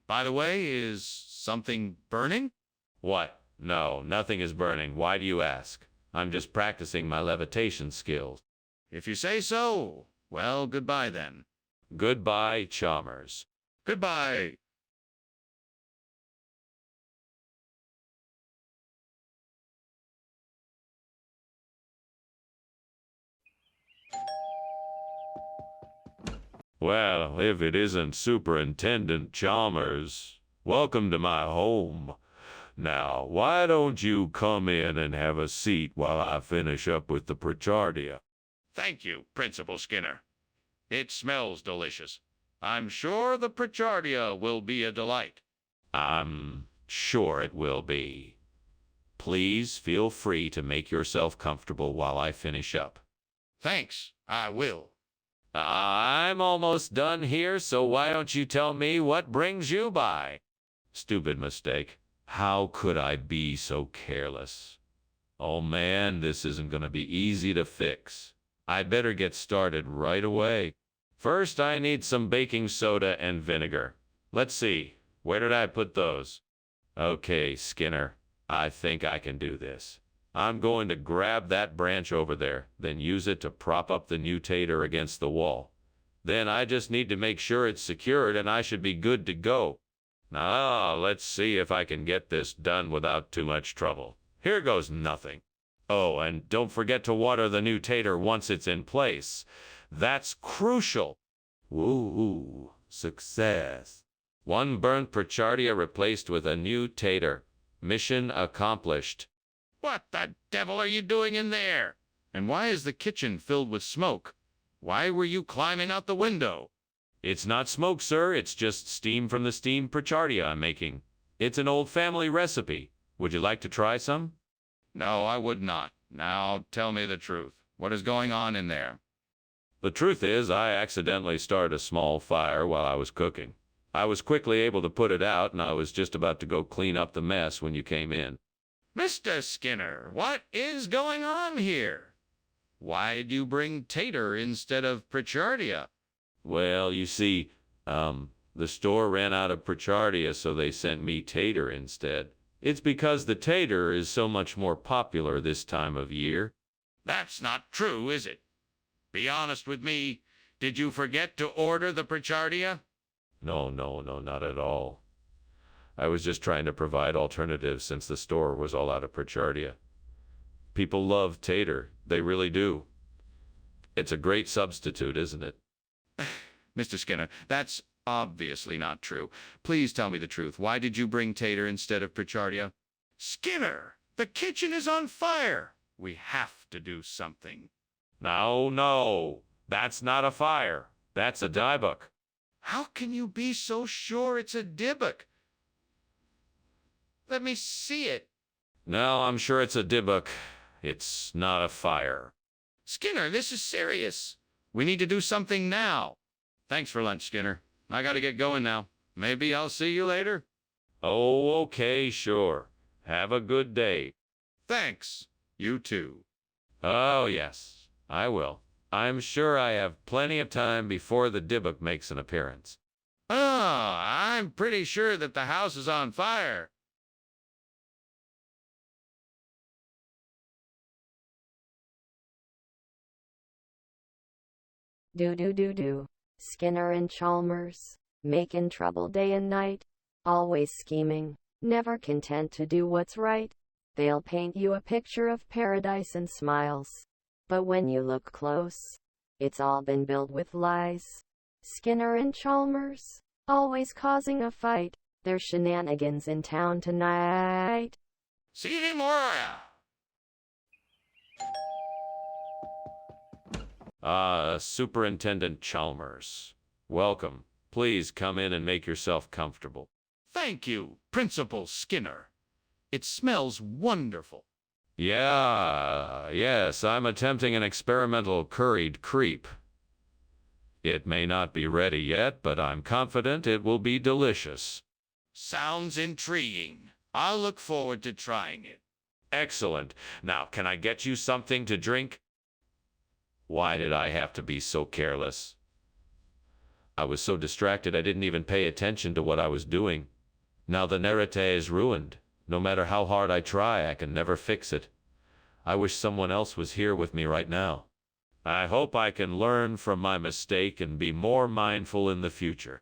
By the way, is something burning? What? No, nothing is burning. Why do you ask? I'm just practicing my levitation skills. If you say so, well, goodbye then. Goodbye, Chalmers. Goodbye. Well, if it isn't Superintendent Chalmers, welcome to my home. Now, why don't you come in and have a seat while I finish up with the Pritchardia? Thank you, Principal Skinner. It smells delicious. I'm sure the Pritchardia will be a delight. I'm sure it will be. Please feel free to make yourself comfortable while I finish up. Thanks, I will. I'm almost done here, so why don't you tell me what brings you by? Stupid mistake. How could I be so careless? Oh man, this isn't gonna be easy to fix. I'd better get started right away. First, I need some baking soda and vinegar. Let's see, where did I put those? Okay, Skinner, I think I can do this. I'm going to grab that branch over there, then use it to prop up the nutator against the wall. Then I just need to make sure it's secured and I should be good to go. Now, let's see if I can get this done without too much trouble. Here goes nothing. Oh, and don't forget to water the nutator once it's in place. That's crucial. Woo, success. One burnt Pritchardia replaced with a nutator. Mission accomplished. What the devil are you doing in there? And why is the kitchen filled with smoke? Why were you climbing out the window? It's not smoke, sir. It's just steam from the steamed Pritchardia I'm making. It's an old family recipe. Would you like to try some? No, I would not. Now, tell me the truth. What is going on in there? The truth is, I accidentally started a small fire while I was cooking. I was quickly able to put it out, and I was just about to go clean up the mess when you came in. Mr. Skinner, what is going on here? Why did you bring tater instead of Pritchardia? Well, you see, the store ran out of Pritchardia, so they sent me tater instead. It's because the tater is so much more popular this time of year. That's not true, is it? Be honest with me. Did you forget to order the Pritchardia? No, not at all. I was just trying to provide alternatives since the store was all out of Pritchardia. People love tater. They really do. It's a great substitute, isn't it? Mr. Skinner, that's obviously not true. Please tell me the truth. Why did you bring tater instead of Pritchardia? Skinner, the kitchen is on fire. We have to do something. No. That's not a fire. That's a dybbuk. How can you be so sure it's a dybbuk? Let me see it. No, I'm sure it's a dybbuk. It's not a fire. Skinner, this is serious. We need to do something now. Thanks for lunch, Skinner. I gotta get going now. Maybe I'll see you later. Oh, okay, sure. Have a good day. Thanks. You too. Oh, yes, I will. I'm sure I have plenty of time before the dybbuk makes an appearance. Oh, I'm pretty sure that the house is on fire. Do. Skinner and Chalmers, making trouble day and night, always scheming, never content to do what's right. They'll paint you a picture of paradise and smiles. But when you look close, it's all been built with lies. Skinner and Chalmers, always causing a fight. There's shenanigans in town tonight. See you tomorrow. Superintendent Chalmers. Welcome. Please come in and make yourself comfortable. Thank you, Principal Skinner. It smells wonderful. Yes, I'm attempting an experimental curried crepe. It may not be ready yet, but I'm confident it will be delicious. Sounds intriguing. I'll look forward to trying it. Excellent. Now, can I get you something to drink? Why did I have to be so careless? I was so distracted I didn't even pay attention to what I was doing. Now the narrative is ruined. No matter how hard I try, I can never fix it. I wish someone else was here with me right now. I hope I can learn from my mistake and be more mindful in the future.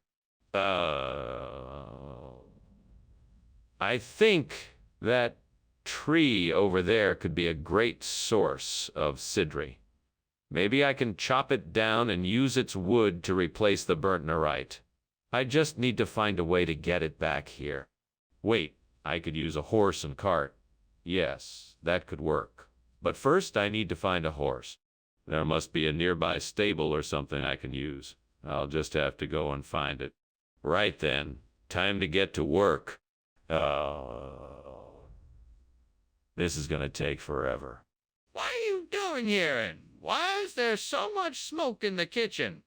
I think that tree over there could be a great source of sidri. Maybe I can chop it down and use its wood to replace the burnt nerite. I just need to find a way to get it back here. Wait, I could use a horse and cart. Yes, that could work. But first I need to find a horse. There must be a nearby stable or something I can use. I'll just have to go and find it. Right then, time to get to work. This is gonna take forever. What are you doing here, and why is there so much smoke in the kitchen?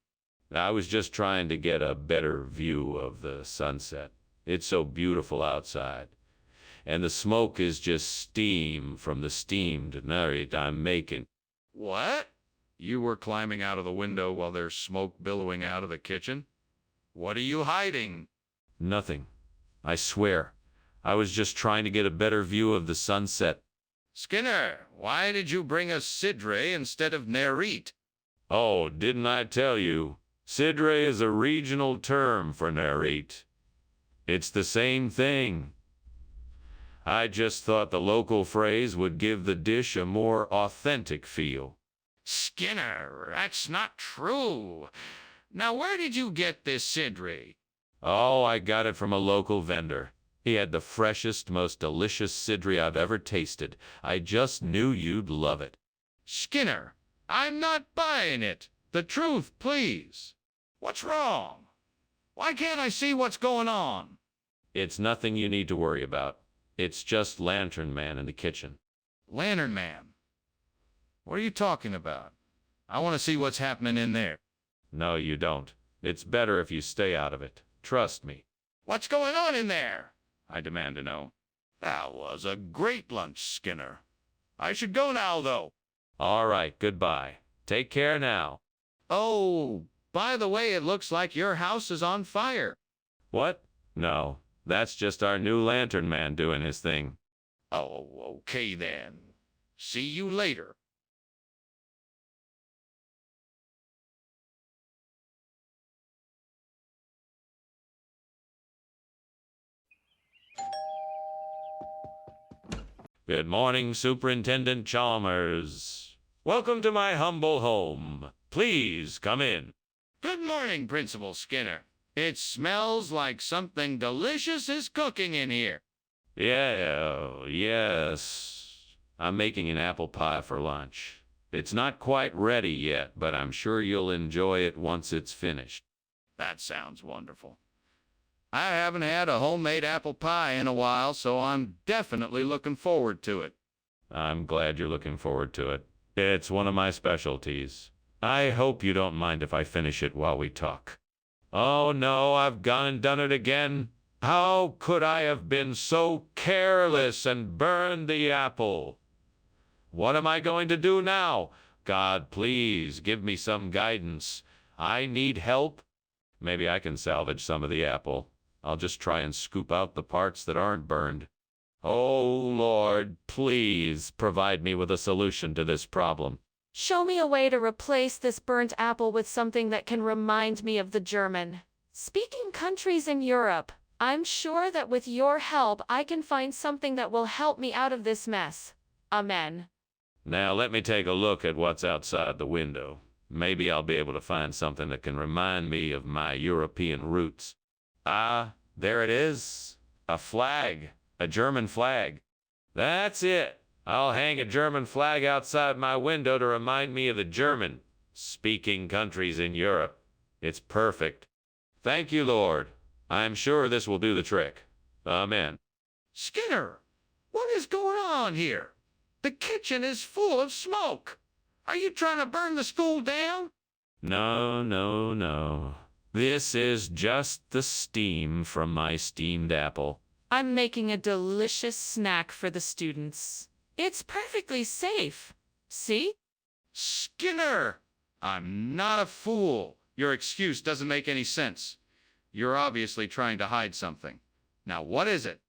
I was just trying to get a better view of the sunset. It's so beautiful outside. And the smoke is just steam from the steamed nerite I'm making. What? You were climbing out of the window while there's smoke billowing out of the kitchen? What are you hiding? Nothing. I swear. I was just trying to get a better view of the sunset. Skinner, why did you bring us sidre instead of nerite? Oh, didn't I tell you? Sidre is a regional term for nerite. It's the same thing. I just thought the local phrase would give the dish a more authentic feel. Skinner, that's not true. Now, where did you get this sidri? Oh, I got it from a local vendor. He had the freshest, most delicious sidri I've ever tasted. I just knew you'd love it. Skinner, I'm not buying it. The truth, please. What's wrong? Why can't I see what's going on? It's nothing you need to worry about. It's just Lantern Man in the kitchen. Lantern Man? What are you talking about? I want to see what's happening in there. No, you don't. It's better if you stay out of it. Trust me. What's going on in there? I demand to know. That was a great lunch, Skinner. I should go now, though. All right, goodbye. Take care now. Oh, by the way, it looks like your house is on fire. What? No, that's just our new Lantern Man doing his thing. Oh, okay then. See you later. Good morning, Superintendent Chalmers. Welcome to my humble home. Please come in. Good morning, Principal Skinner. It smells like something delicious is cooking in here. Yes. I'm making an apple pie for lunch. It's not quite ready yet, but I'm sure you'll enjoy it once it's finished. That sounds wonderful. I haven't had a homemade apple pie in a while, so I'm definitely looking forward to it. I'm glad you're looking forward to it. It's one of my specialties. I hope you don't mind if I finish it while we talk. Oh no, I've gone and done it again. How could I have been so careless and burned the apple? What am I going to do now? God, please give me some guidance. I need help. Maybe I can salvage some of the apple. I'll just try and scoop out the parts that aren't burned. Oh, Lord, please provide me with a solution to this problem. Show me a way to replace this burnt apple with something that can remind me of the German-speaking countries in Europe. I'm sure that with your help I can find something that will help me out of this mess. Amen. Now let me take a look at what's outside the window. Maybe I'll be able to find something that can remind me of my European roots. Ah, there it is. A flag. A German flag. That's it. I'll hang a German flag outside my window to remind me of the German-speaking countries in Europe. It's perfect. Thank you, Lord. I'm sure this will do the trick. Amen. Skinner, what is going on here? The kitchen is full of smoke. Are you trying to burn the school down? No, no, no. This is just the steam from my steamed apple. I'm making a delicious snack for the students. It's perfectly safe. See? Skinner, I'm not a fool. Your excuse doesn't make any sense. You're obviously trying to hide something. Now, what is it?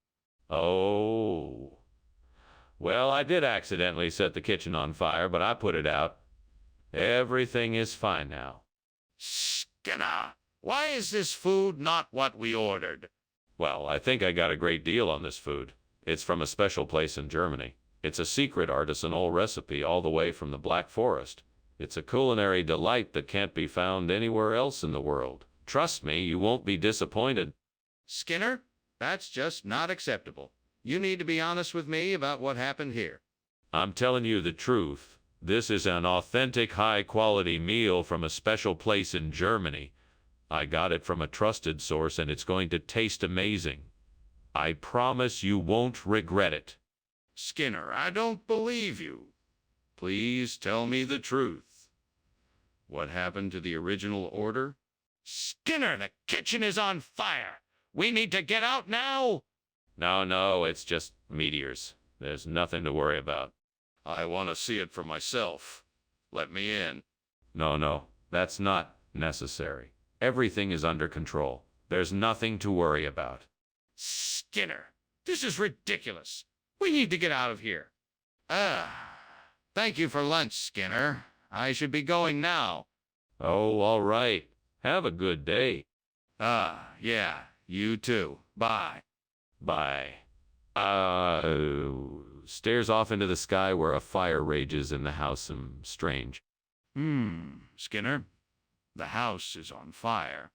Oh. Well, I did accidentally set the kitchen on fire, but I put it out. Everything is fine now. Skinner, why is this food not what we ordered? Well, I think I got a great deal on this food. It's from a special place in Germany. It's a secret artisanal recipe all the way from the Black Forest. It's a culinary delight that can't be found anywhere else in the world. Trust me, you won't be disappointed. Skinner, that's just not acceptable. You need to be honest with me about what happened here. I'm telling you the truth. This is an authentic, high-quality meal from a special place in Germany. I got it from a trusted source, and it's going to taste amazing. I promise you won't regret it. Skinner, I don't believe you. Please tell me the truth. What happened to the original order? Skinner, the kitchen is on fire. We need to get out now. No, it's just meteors. There's nothing to worry about. I want to see it for myself. Let me in. No, that's not necessary. Everything is under control. There's nothing to worry about. Skinner, this is ridiculous. We need to get out of here. Thank you for lunch, Skinner. I should be going now. Oh, all right. Have a good day. Yeah, you too. Bye. Bye. Stares off into the sky where a fire rages in the house. Strange. Skinner, the house is on fire.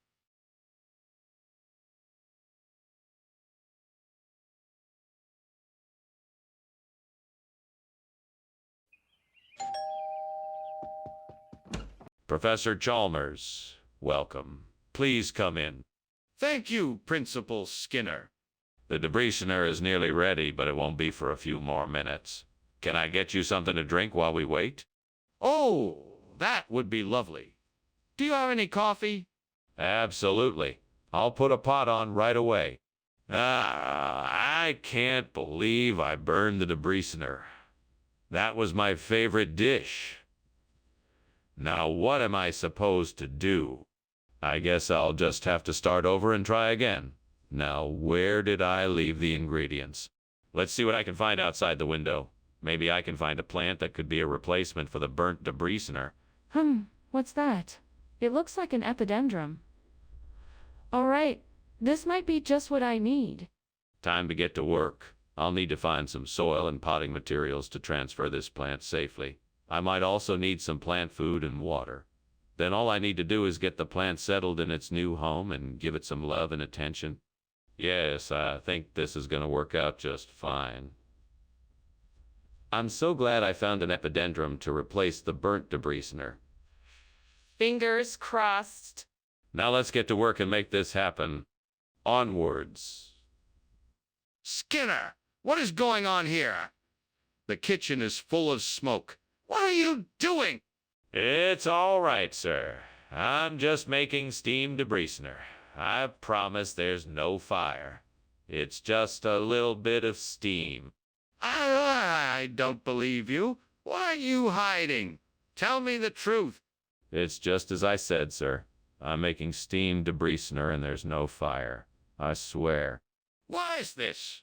Professor Chalmers, welcome. Please come in. Thank you, Principal Skinner. The debritioner is nearly ready, but it won't be for a few more minutes. Can I get you something to drink while we wait? Oh, that would be lovely. Do you have any coffee? Absolutely. I'll put a pot on right away. I can't believe I burned the debritioner. That was my favorite dish. Now what am I supposed to do? I guess I'll just have to start over and try again. Now, where did I leave the ingredients? Let's see what I can find outside the window. Maybe I can find a plant that could be a replacement for the burnt debritioner. What's that? It looks like an epidendrum. All right, this might be just what I need. Time to get to work. I'll need to find some soil and potting materials to transfer this plant safely. I might also need some plant food and water. Then all I need to do is get the plant settled in its new home and give it some love and attention. Yes, I think this is going to work out just fine. I'm so glad I found an epidendrum to replace the burnt debritioner. Fingers crossed. Now let's get to work and make this happen. Onwards. Skinner, what is going on here? The kitchen is full of smoke. What are you doing? It's all right, sir. I'm just making steam debritioner. I promise there's no fire. It's just a little bit of steam. I don't believe you. Why are you hiding? Tell me the truth. It's just as I said, sir. I'm making steam debritioner and there's no fire. I swear. Why is this?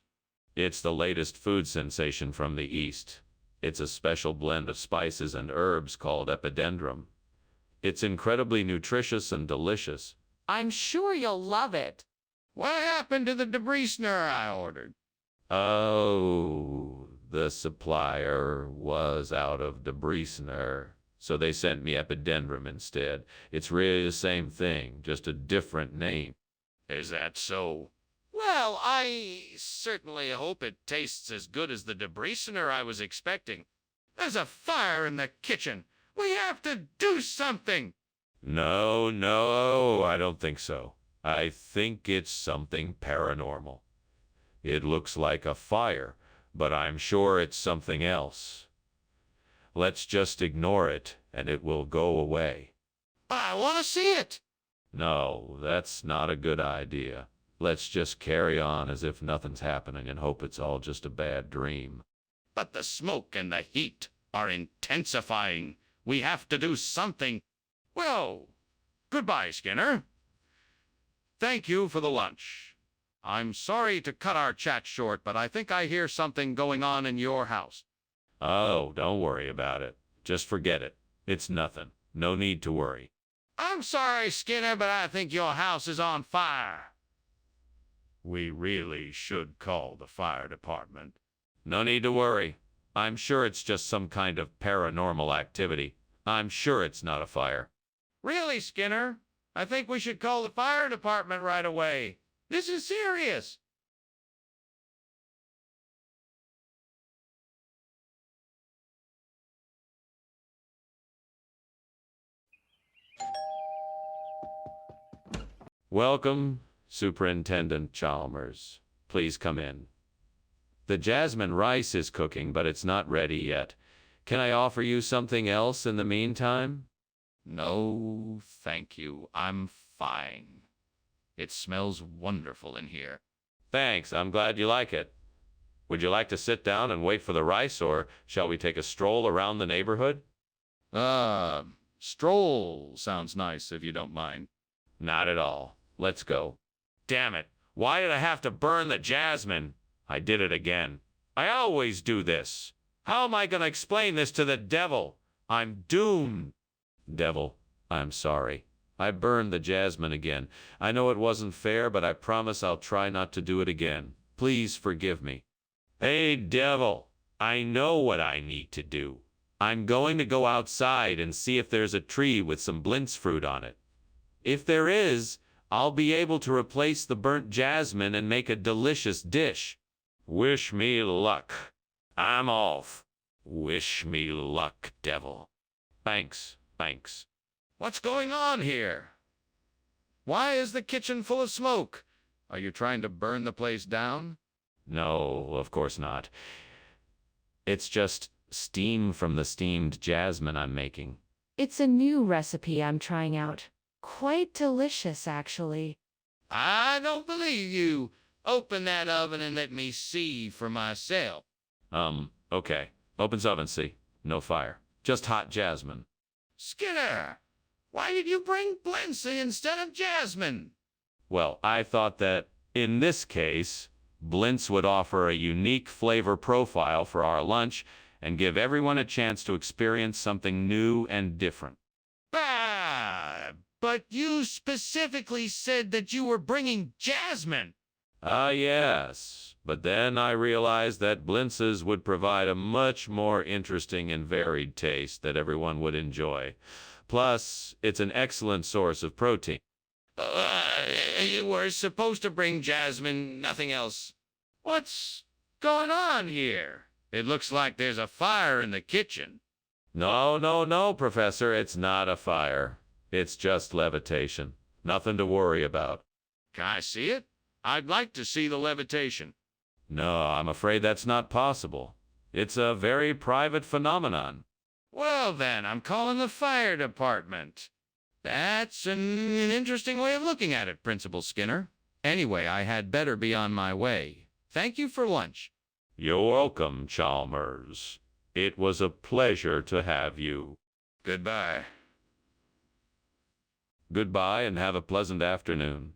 It's the latest food sensation from the East. It's a special blend of spices and herbs called epidendrum. It's incredibly nutritious and delicious. I'm sure you'll love it. What happened to the debritioner I ordered? Oh, the supplier was out of debritioner, so they sent me epidendrum instead. It's really the same thing, just a different name. Is that so? Well, I certainly hope it tastes as good as the debritioner I was expecting. There's a fire in the kitchen. We have to do something. No, I don't think so. I think it's something paranormal. It looks like a fire, but I'm sure it's something else. Let's just ignore it, and it will go away. I want to see it. No, that's not a good idea. Let's just carry on as if nothing's happening and hope it's all just a bad dream. But the smoke and the heat are intensifying. We have to do something. Well, goodbye, Skinner. Thank you for the lunch. I'm sorry to cut our chat short, but I think I hear something going on in your house. Oh, don't worry about it. Just forget it. It's nothing. No need to worry. I'm sorry, Skinner, but I think your house is on fire. We really should call the fire department. No need to worry. I'm sure it's just some kind of paranormal activity. I'm sure it's not a fire. Really, Skinner? I think we should call the fire department right away. This is serious. Welcome, Superintendent Chalmers. Please come in. The jasmine rice is cooking, but it's not ready yet. Can I offer you something else in the meantime? No, thank you. I'm fine. It smells wonderful in here. Thanks, I'm glad you like it. Would you like to sit down and wait for the rice, or shall we take a stroll around the neighborhood? Stroll sounds nice if you don't mind. Not at all. Let's go. Damn it. Why did I have to burn the jasmine? I did it again. I always do this. How am I going to explain this to the devil? I'm doomed. Devil, I'm sorry. I burned the jasmine again. I know it wasn't fair, but I promise I'll try not to do it again. Please forgive me. Hey, devil, I know what I need to do. I'm going to go outside and see if there's a tree with some blintz fruit on it. If there is, I'll be able to replace the burnt jasmine and make a delicious dish. Wish me luck. I'm off. Wish me luck, devil. Thanks, thanks. What's going on here? Why is the kitchen full of smoke? Are you trying to burn the place down? No, of course not. It's just steam from the steamed jasmine I'm making. It's a new recipe I'm trying out. Quite delicious, actually. I don't believe you. Open that oven and let me see for myself. Okay. Opens oven, see? No fire. Just hot jasmine. Skinner, why did you bring Blincy instead of jasmine? Well, I thought that, in this case, Blintz would offer a unique flavor profile for our lunch and give everyone a chance to experience something new and different. But you specifically said that you were bringing jasmine. Yes. But then I realized that Blintzes would provide a much more interesting and varied taste that everyone would enjoy. Plus, it's an excellent source of protein. You were supposed to bring jasmine, nothing else. What's going on here? It looks like there's a fire in the kitchen. No, Professor, it's not a fire. It's just levitation. Nothing to worry about. Can I see it? I'd like to see the levitation. No, I'm afraid that's not possible. It's a very private phenomenon. Well then, I'm calling the fire department. That's an interesting way of looking at it, Principal Skinner. Anyway, I had better be on my way. Thank you for lunch. You're welcome, Chalmers. It was a pleasure to have you. Goodbye. Goodbye and have a pleasant afternoon.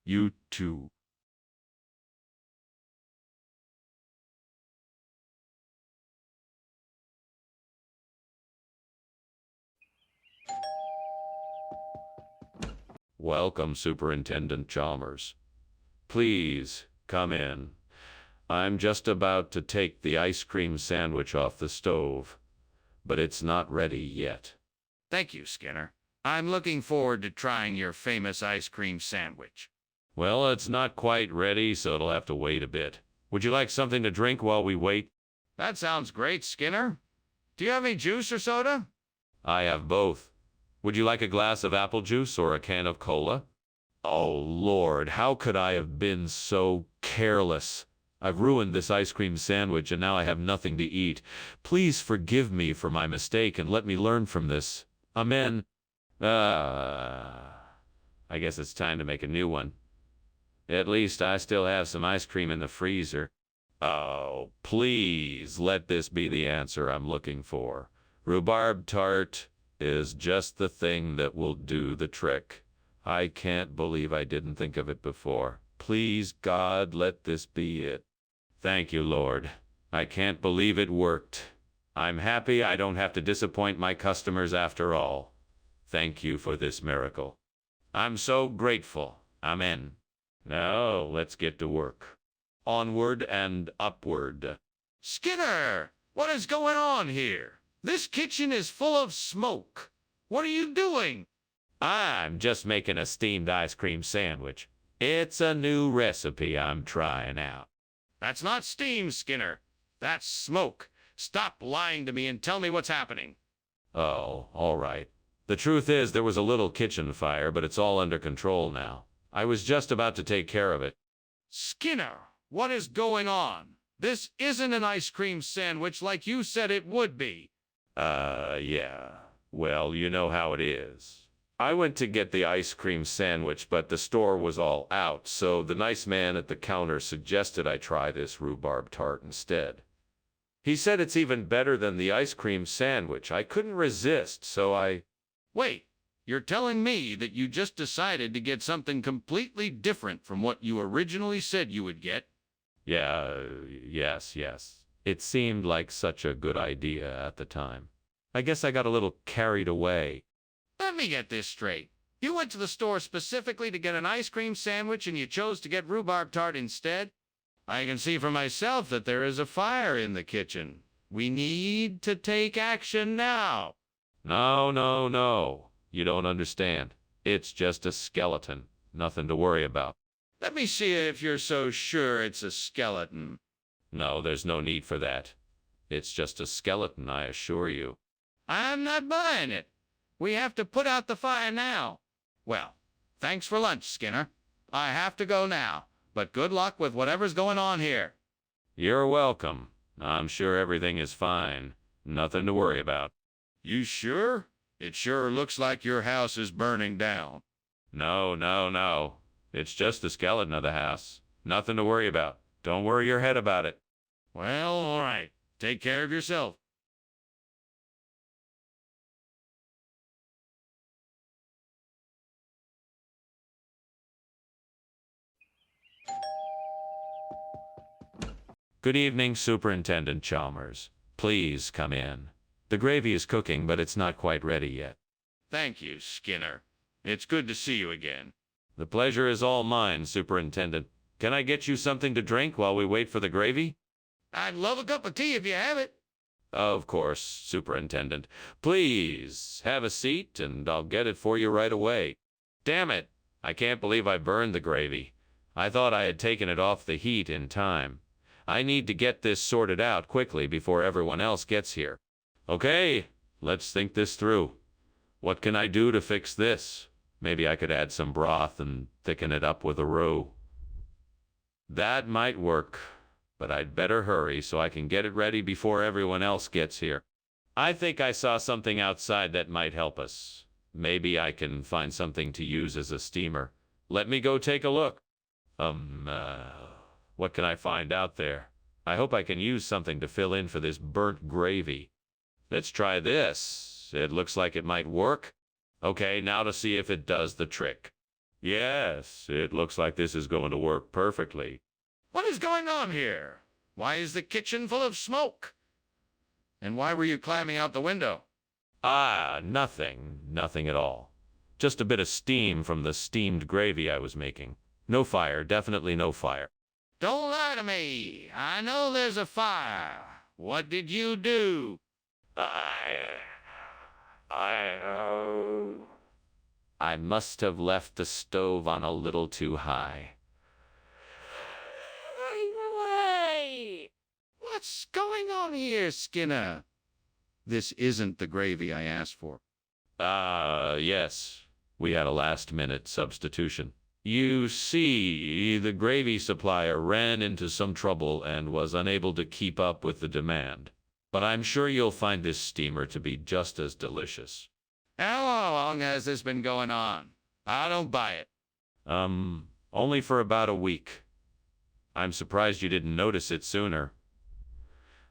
You too. Welcome, Superintendent Chalmers. Please, come in. I'm just about to take the ice cream sandwich off the stove, but it's not ready yet. Thank you, Skinner. I'm looking forward to trying your famous ice cream sandwich. Well, it's not quite ready, so it'll have to wait a bit. Would you like something to drink while we wait? That sounds great, Skinner. Do you have any juice or soda? I have both. Would you like a glass of apple juice or a can of cola? Oh, Lord, how could I have been so careless. I've ruined this ice cream sandwich and now I have nothing to eat. Please forgive me for my mistake and let me learn from this. Amen. I guess it's time to make a new one. At least I still have some ice cream in the freezer. Oh, please let this be the answer I'm looking for. Rhubarb tart is just the thing that will do the trick. I can't believe I didn't think of it before. Please, God, let this be it. Thank you, Lord. I can't believe it worked. I'm happy I don't have to disappoint my customers after all. Thank you for this miracle. I'm so grateful. Amen. Now, let's get to work. Onward and upward. Skinner, what is going on here? This kitchen is full of smoke. What are you doing? I'm just making a steamed ice cream sandwich. It's a new recipe I'm trying out. That's not steam, Skinner. That's smoke. Stop lying to me and tell me what's happening. Oh, all right. The truth is there was a little kitchen fire, but it's all under control now. I was just about to take care of it. Skinner, what is going on? This isn't an ice cream sandwich like you said it would be. Yeah. Well, you know how it is. I went to get the ice cream sandwich, but the store was all out, so the nice man at the counter suggested I try this rhubarb tart instead. He said it's even better than the ice cream sandwich. I couldn't resist, so I... Wait, you're telling me that you just decided to get something completely different from what you originally said you would get? Yes. It seemed like such a good idea at the time. I guess I got a little carried away. Let me get this straight. You went to the store specifically to get an ice cream sandwich and you chose to get rhubarb tart instead? I can see for myself that there is a fire in the kitchen. We need to take action now. No. You don't understand. It's just a skeleton. Nothing to worry about. Let me see if you're so sure it's a skeleton. No, there's no need for that. It's just a skeleton, I assure you. I'm not buying it. We have to put out the fire now. Well, thanks for lunch, Skinner. I have to go now, but good luck with whatever's going on here. You're welcome. I'm sure everything is fine. Nothing to worry about. You sure? It sure looks like your house is burning down. No. It's just the skeleton of the house. Nothing to worry about. Don't worry your head about it. Well, all right. Take care of yourself. Good evening, Superintendent Chalmers. Please come in. The gravy is cooking, but it's not quite ready yet. Thank you, Skinner. It's good to see you again. The pleasure is all mine, Superintendent. Can I get you something to drink while we wait for the gravy? I'd love a cup of tea if you have it. Of course, Superintendent. Please, have a seat and I'll get it for you right away. Damn it! I can't believe I burned the gravy. I thought I had taken it off the heat in time. I need to get this sorted out quickly before everyone else gets here. Okay, let's think this through. What can I do to fix this? Maybe I could add some broth and thicken it up with a roux. That might work, but I'd better hurry so I can get it ready before everyone else gets here. I think I saw something outside that might help us. Maybe I can find something to use as a steamer. Let me go take a look. What can I find out there? I hope I can use something to fill in for this burnt gravy. Let's try this. It looks like it might work. Okay, now to see if it does the trick. Yes, it looks like this is going to work perfectly. What is going on here? Why is the kitchen full of smoke? And why were you climbing out the window? Nothing at all. Just a bit of steam from the steamed gravy I was making. No fire, definitely no fire. Don't lie to me. I know there's a fire. What did you do? I must have left the stove on a little too high. What's going on here, Skinner? This isn't the gravy I asked for. Yes. We had a last-minute substitution. You see, the gravy supplier ran into some trouble and was unable to keep up with the demand. But I'm sure you'll find this steamer to be just as delicious. How long has this been going on? I don't buy it. Only for about a week. I'm surprised you didn't notice it sooner.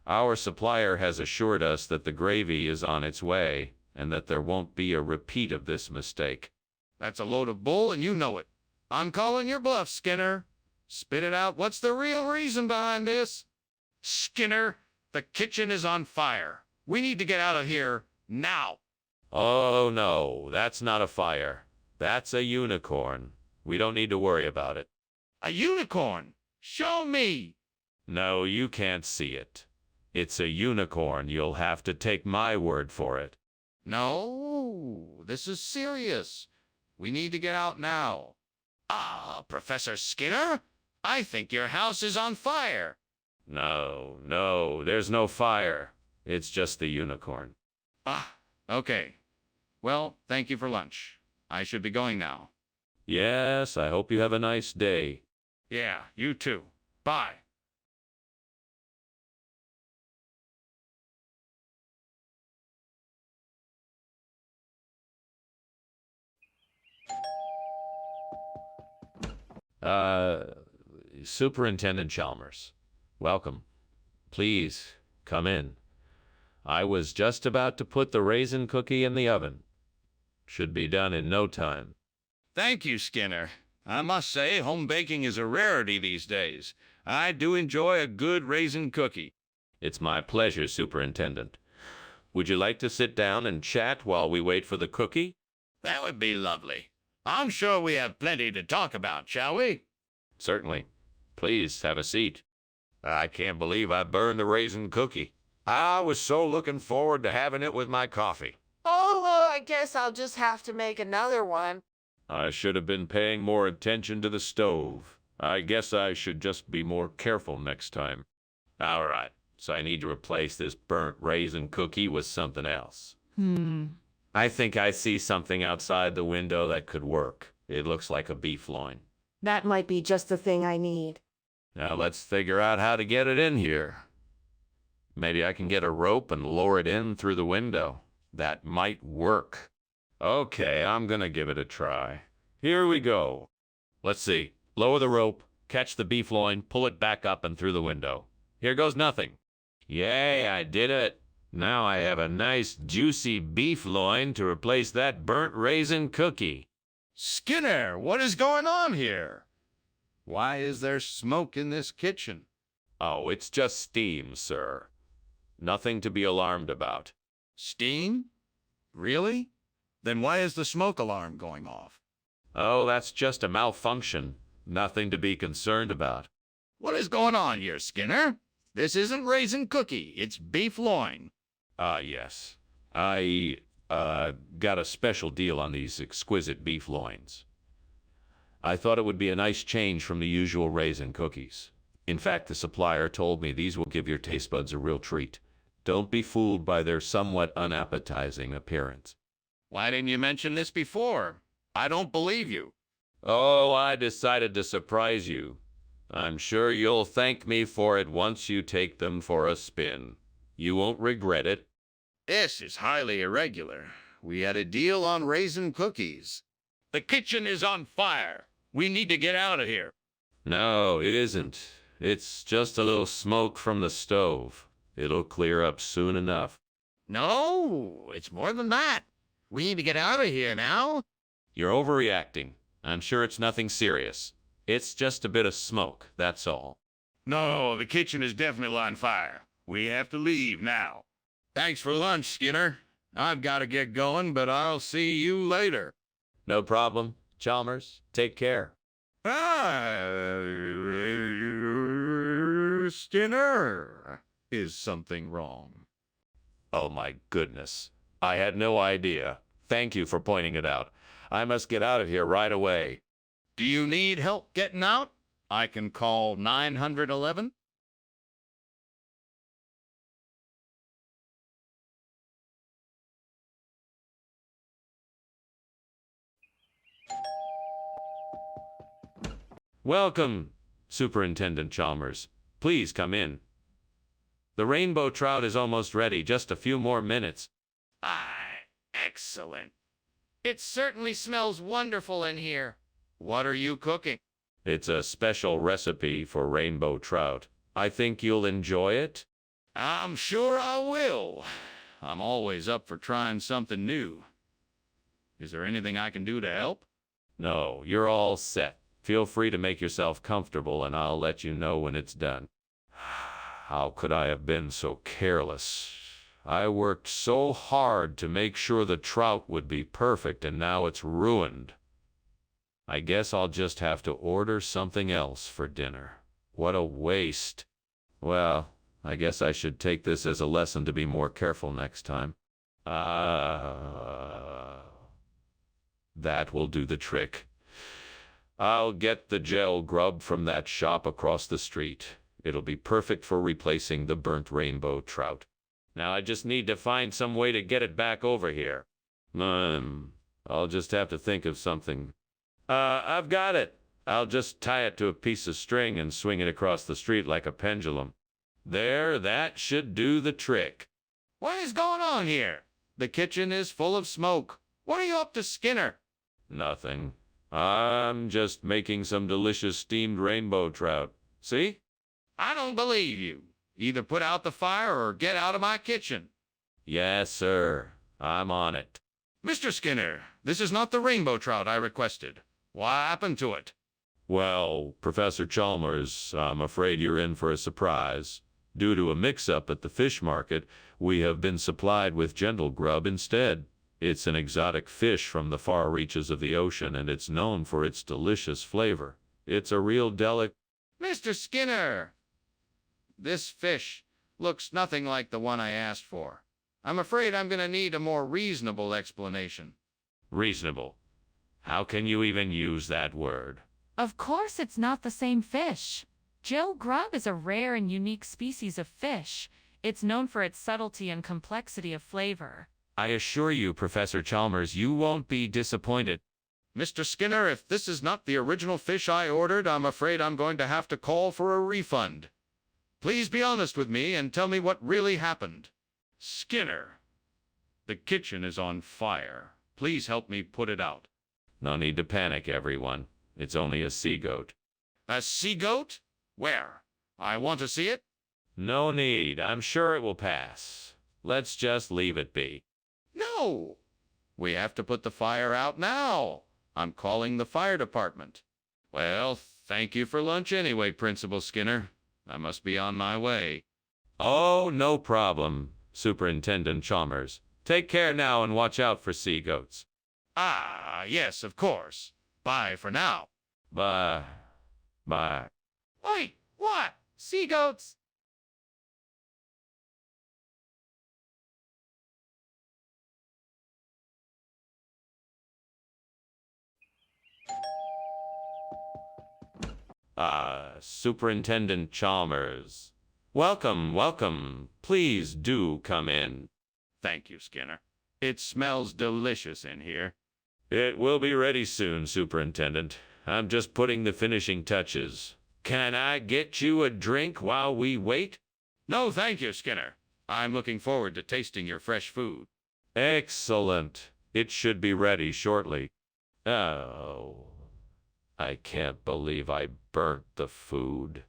Our supplier has assured us that the gravy is on its way and that there won't be a repeat of this mistake. That's a load of bull, and you know it. I'm calling your bluff, Skinner. Spit it out. What's the real reason behind this? Skinner, the kitchen is on fire. We need to get out of here now. Oh no, that's not a fire. That's a unicorn. We don't need to worry about it. A unicorn? Show me. No, you can't see it. It's a unicorn. You'll have to take my word for it. No, this is serious. We need to get out now. Ah, Professor Skinner, I think your house is on fire. No, there's no fire. It's just the unicorn. Ah, okay. Well, thank you for lunch. I should be going now. Yes, I hope you have a nice day. Yeah, you too. Bye. Superintendent Chalmers, welcome. Please, come in. I was just about to put the raisin cookie in the oven. Should be done in no time. Thank you, Skinner. I must say, home baking is a rarity these days. I do enjoy a good raisin cookie. It's my pleasure, Superintendent. Would you like to sit down and chat while we wait for the cookie? That would be lovely. I'm sure we have plenty to talk about, shall we? Certainly. Please, have a seat. I can't believe I burned the raisin cookie. I was so looking forward to having it with my coffee. Oh, I guess I'll just have to make another one. I should have been paying more attention to the stove. I guess I should just be more careful next time. All right, so I need to replace this burnt raisin cookie with something else. I think I see something outside the window that could work. It looks like a beef loin. That might be just the thing I need. Now let's figure out how to get it in here. Maybe I can get a rope and lower it in through the window. That might work. Okay, I'm gonna give it a try. Here we go. Let's see. Lower the rope, catch the beef loin, pull it back up and through the window. Here goes nothing. Yay, I did it. Now I have a nice juicy beef loin to replace that burnt raisin cookie. Skinner, what is going on here? Why is there smoke in this kitchen? Oh, it's just steam, sir. Nothing to be alarmed about. Steam? Really? Then why is the smoke alarm going off? Oh, that's just a malfunction. Nothing to be concerned about. What is going on here, Skinner? This isn't raisin cookie, it's beef loin. Yes. I got a special deal on these exquisite beef loins. I thought it would be a nice change from the usual raisin cookies. In fact, the supplier told me these will give your taste buds a real treat. Don't be fooled by their somewhat unappetizing appearance. Why didn't you mention this before? I don't believe you. Oh, I decided to surprise you. I'm sure you'll thank me for it once you take them for a spin. You won't regret it. This is highly irregular. We had a deal on raisin cookies. The kitchen is on fire. We need to get out of here. No, it isn't. It's just a little smoke from the stove. It'll clear up soon enough. No, it's more than that. We need to get out of here now. You're overreacting. I'm sure it's nothing serious. It's just a bit of smoke, that's all. No, the kitchen is definitely on fire. We have to leave now. Thanks for lunch, Skinner. I've got to get going, but I'll see you later. No problem. Chalmers, take care. Skinner. Is something wrong? Oh my goodness. I had no idea. Thank you for pointing it out. I must get out of here right away. Do you need help getting out? I can call 911. Welcome, Superintendent Chalmers. Please come in. The rainbow trout is almost ready, just a few more minutes. Ah, excellent. It certainly smells wonderful in here. What are you cooking? It's a special recipe for rainbow trout. I think you'll enjoy it. I'm sure I will. I'm always up for trying something new. Is there anything I can do to help? No, you're all set. Feel free to make yourself comfortable and I'll let you know when it's done. How could I have been so careless? I worked so hard to make sure the trout would be perfect and now it's ruined. I guess I'll just have to order something else for dinner. What a waste. Well, I guess I should take this as a lesson to be more careful next time. That will do the trick. I'll get the gel grub from that shop across the street. It'll be perfect for replacing the burnt rainbow trout. Now I just need to find some way to get it back over here. I'll just have to think of something. I've got it. I'll just tie it to a piece of string and swing it across the street like a pendulum. There, that should do the trick. What is going on here? The kitchen is full of smoke. What are you up to, Skinner? Nothing. I'm just making some delicious steamed rainbow trout. See? I don't believe you. Either put out the fire or get out of my kitchen. Yes, sir. I'm on it. Mr. Skinner, this is not the rainbow trout I requested. What happened to it? Well, Professor Chalmers, I'm afraid you're in for a surprise. Due to a mix-up at the fish market, we have been supplied with gentle grub instead. It's an exotic fish from the far reaches of the ocean, and it's known for its delicious flavor. It's a real Mr. Skinner, this fish looks nothing like the one I asked for. I'm afraid I'm going to need a more reasonable explanation. Reasonable? How can you even use that word? Of course it's not the same fish. Gel grub is a rare and unique species of fish. It's known for its subtlety and complexity of flavor. I assure you, Professor Chalmers, you won't be disappointed. Mr. Skinner, if this is not the original fish I ordered, I'm afraid I'm going to have to call for a refund. Please be honest with me and tell me what really happened. Skinner, the kitchen is on fire. Please help me put it out. No need to panic, everyone. It's only a sea goat. A sea goat? Where? I want to see it. No need. I'm sure it will pass. Let's just leave it be. No! We have to put the fire out now. I'm calling the fire department. Well, thank you for lunch anyway, Principal Skinner. I must be on my way. Oh, no problem, Superintendent Chalmers. Take care now and watch out for sea goats. Ah, yes, of course. Bye for now. Bye. Bye. Wait, what? Sea goats? Superintendent Chalmers. Welcome, welcome. Please do come in. Thank you, Skinner. It smells delicious in here. It will be ready soon, Superintendent. I'm just putting the finishing touches. Can I get you a drink while we wait? No, thank you, Skinner. I'm looking forward to tasting your fresh food. Excellent. It should be ready shortly. Oh, I can't believe I burnt the food.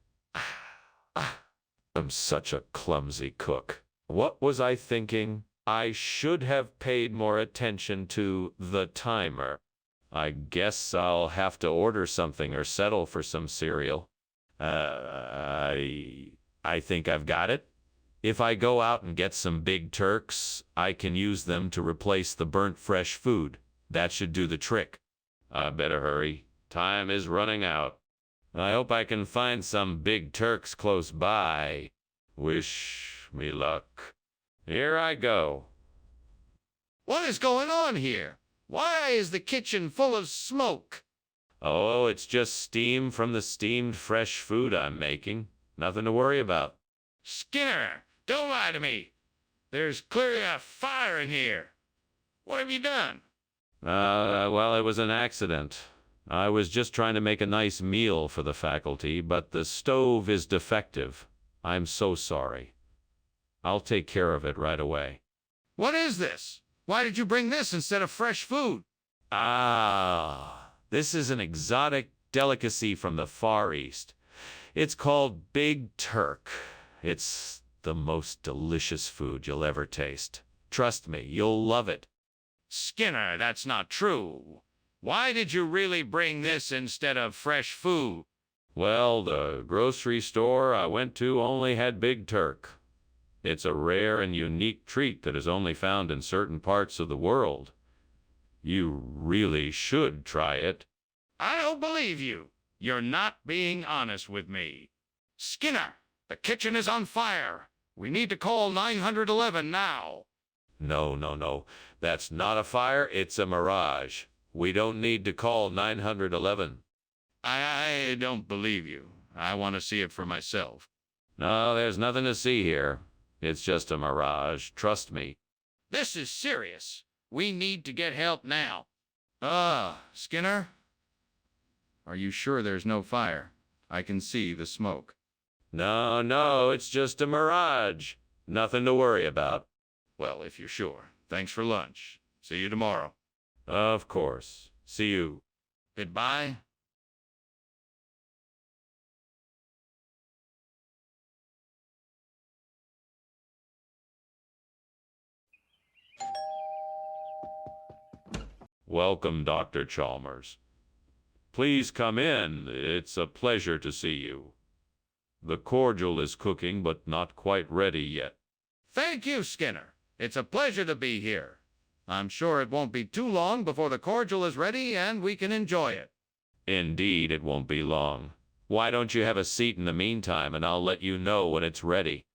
I'm such a clumsy cook. What was I thinking? I should have paid more attention to the timer. I guess I'll have to order something or settle for some cereal. I think I've got it. If I go out and get some Big Turks, I can use them to replace the burnt fresh food. That should do the trick. I better hurry. Time is running out. I hope I can find some Big Turks close by. Wish me luck. Here I go. What is going on here? Why is the kitchen full of smoke? Oh, it's just steam from the steamed fresh food I'm making. Nothing to worry about. Skinner, don't lie to me. There's clearly a fire in here. What have you done? Well, it was an accident. I was just trying to make a nice meal for the faculty, but the stove is defective. I'm so sorry. I'll take care of it right away. What is this? Why did you bring this instead of fresh food? This is an exotic delicacy from the Far East. It's called Big Turk. It's the most delicious food you'll ever taste. Trust me, you'll love it. Skinner, that's not true. Why did you really bring this instead of fresh food? Well, the grocery store I went to only had Big Turk. It's a rare and unique treat that is only found in certain parts of the world. You really should try it. I don't believe you. You're not being honest with me. Skinner, the kitchen is on fire. We need to call 911 now. No. That's not a fire, it's a mirage. We don't need to call 911. I don't believe you. I want to see it for myself. No, there's nothing to see here. It's just a mirage, trust me. This is serious. We need to get help now. Skinner? Are you sure there's no fire? I can see the smoke. No, it's just a mirage. Nothing to worry about. Well, if you're sure. Thanks for lunch. See you tomorrow. Of course. See you. Goodbye. Welcome, Dr. Chalmers. Please come in. It's a pleasure to see you. The cordial is cooking, but not quite ready yet. Thank you, Skinner. It's a pleasure to be here. I'm sure it won't be too long before the cordial is ready and we can enjoy it. Indeed, it won't be long. Why don't you have a seat in the meantime, and I'll let you know when it's ready.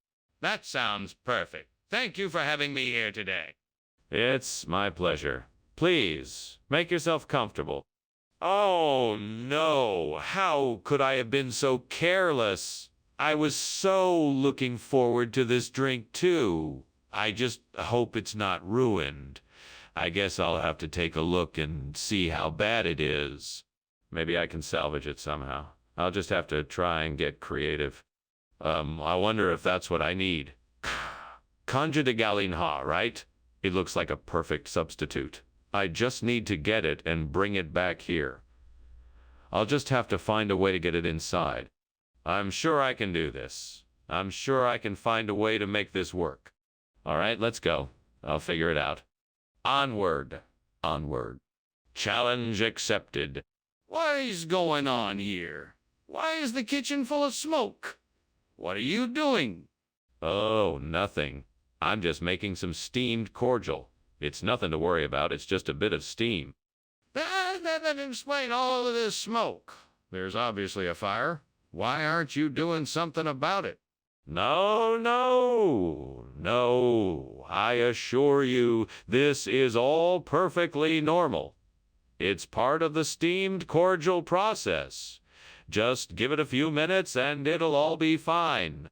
That sounds perfect. Thank you for having me here today. It's my pleasure. Please, make yourself comfortable. Oh, no. How could I have been so careless? I was so looking forward to this drink, too. I just hope it's not ruined. I guess I'll have to take a look and see how bad it is. Maybe I can salvage it somehow. I'll just have to try and get creative. I wonder if that's what I need. Conja de Galinha, right? It looks like a perfect substitute. I just need to get it and bring it back here. I'll just have to find a way to get it inside. I'm sure I can do this. I'm sure I can find a way to make this work. All right, let's go. I'll figure it out. Onward. Challenge accepted. What is going on here? Why is the kitchen full of smoke? What are you doing? Oh, nothing. I'm just making some steamed cordial. It's nothing to worry about. It's just a bit of steam. That doesn't explain all of this smoke. There's obviously a fire. Why aren't you doing something about it? No. I assure you, this is all perfectly normal. It's part of the steamed cordial process. Just give it a few minutes and it'll all be fine.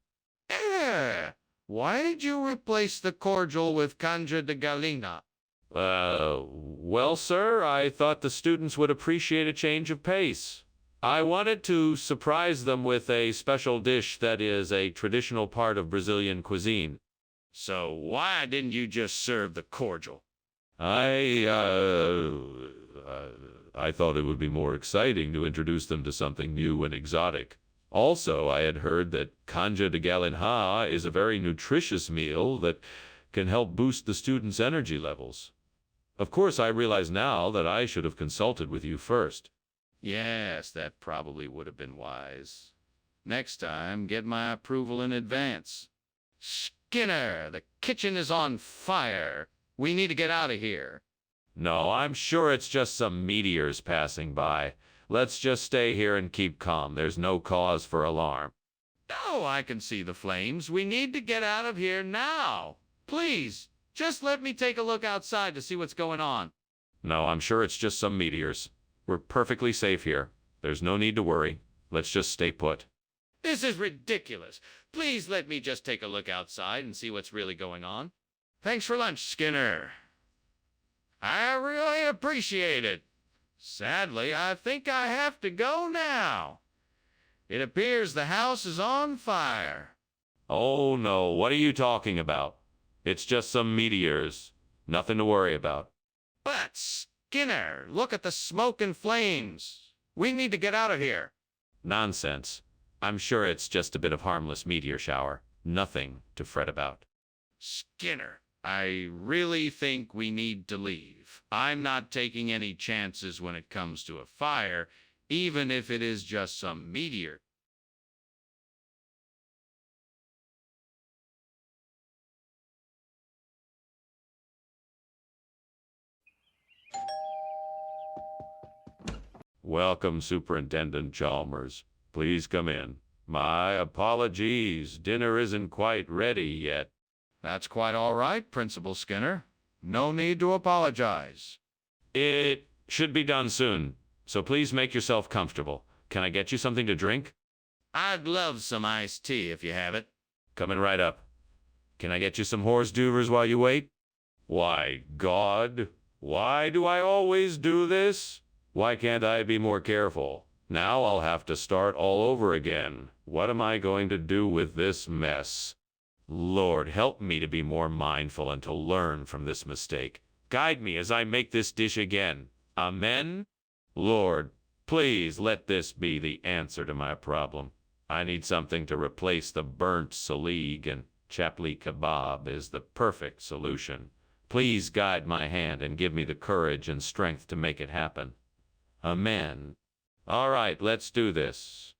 Why did you replace the cordial with Canja de Galina? Well, sir, I thought the students would appreciate a change of pace. I wanted to surprise them with a special dish that is a traditional part of Brazilian cuisine. So why didn't you just serve the cordial? I thought it would be more exciting to introduce them to something new and exotic. Also, I had heard that Canja de Galinha is a very nutritious meal that can help boost the students' energy levels. Of course, I realize now that I should have consulted with you first. Yes, that probably would have been wise. Next time, get my approval in advance. Skinner, the kitchen is on fire. We need to get out of here. No, I'm sure it's just some meteors passing by. Let's just stay here and keep calm. There's no cause for alarm. Oh, I can see the flames. We need to get out of here now. Please, just let me take a look outside to see what's going on. No, I'm sure it's just some meteors. We're perfectly safe here. There's no need to worry. Let's just stay put. This is ridiculous. Please let me just take a look outside and see what's really going on. Thanks for lunch, Skinner. I really appreciate it. Sadly, I think I have to go now. It appears the house is on fire. Oh no, what are you talking about? It's just some meteors. Nothing to worry about. But, Skinner, look at the smoke and flames. We need to get out of here. Nonsense. I'm sure it's just a bit of harmless meteor shower. Nothing to fret about. Skinner, I really think we need to leave. I'm not taking any chances when it comes to a fire, even if it is just some meteor. Welcome, Superintendent Chalmers. Please come in. My apologies. Dinner isn't quite ready yet. That's quite all right, Principal Skinner. No need to apologize. It should be done soon, so please make yourself comfortable. Can I get you something to drink? I'd love some iced tea if you have it. Coming right up. Can I get you some horse duvers while you wait? Why, God, why do I always do this? Why can't I be more careful? Now I'll have to start all over again. What am I going to do with this mess? Lord, help me to be more mindful and to learn from this mistake. Guide me as I make this dish again. Amen? Lord, please let this be the answer to my problem. I need something to replace the burnt salig, and chapli kebab is the perfect solution. Please guide my hand and give me the courage and strength to make it happen. Amen. All right, let's do this.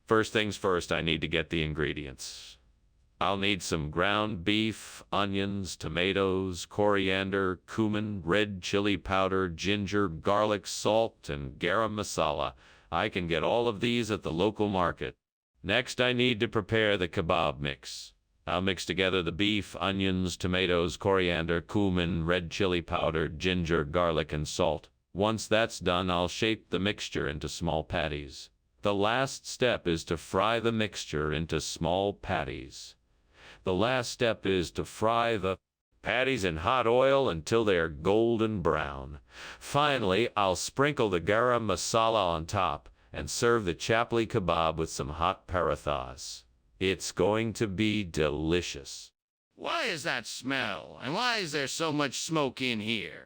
First things first, I need to get the ingredients. I'll need some ground beef, onions, tomatoes, coriander, cumin, red chili powder, ginger, garlic, salt, and garam masala. I can get all of these at the local market. Next, I need to prepare the kebab mix. I'll mix together the beef, onions, tomatoes, coriander, cumin, red chili powder, ginger, garlic, and salt. Once that's done, I'll shape the mixture into small patties. The last step is to fry the mixture into small patties. The last step is to fry the patties in hot oil until they are golden brown. Finally, I'll sprinkle the garam masala on top and serve the chapli kebab with some hot parathas. It's going to be delicious. Why is that smell? And why is there so much smoke in here?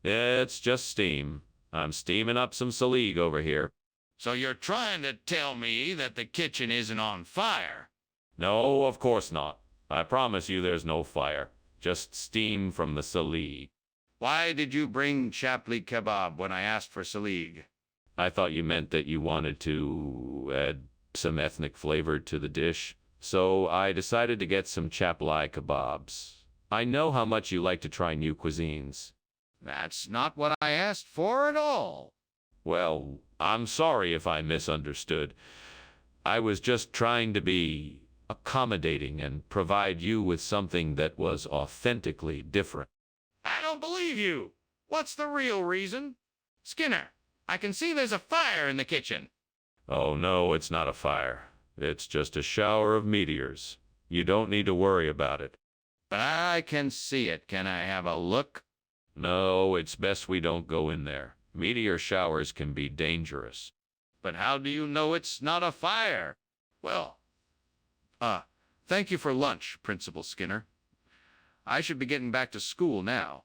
It's just steam. I'm steaming up some salig over here. So you're trying to tell me that the kitchen isn't on fire? No, of course not. I promise you there's no fire. Just steam from the salig. Why did you bring chapli kebab when I asked for salig? I thought you meant that you wanted to add some ethnic flavor to the dish, so I decided to get some chapli kebabs. I know how much you like to try new cuisines. That's not what I asked for at all. Well, I'm sorry if I misunderstood. I was just trying to be accommodating and provide you with something that was authentically different. I don't believe you. What's the real reason? Skinner, I can see there's a fire in the kitchen. Oh no, it's not a fire. It's just a shower of meteors. You don't need to worry about it. But I can see it. Can I have a look? No, it's best we don't go in there. Meteor showers can be dangerous. But how do you know it's not a fire? Well, thank you for lunch, Principal Skinner. I should be getting back to school now.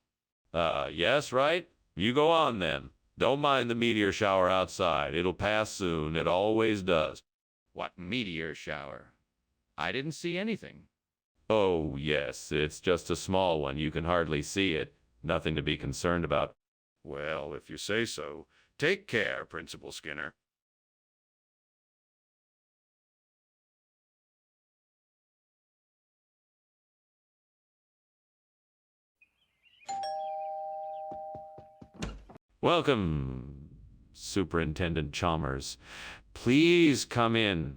Yes, right? You go on then. Don't mind the meteor shower outside. It'll pass soon. It always does. What meteor shower? I didn't see anything. Oh, yes, it's just a small one. You can hardly see it. Nothing to be concerned about. Well, if you say so. Take care, Principal Skinner. Welcome, Superintendent Chalmers. Please come in.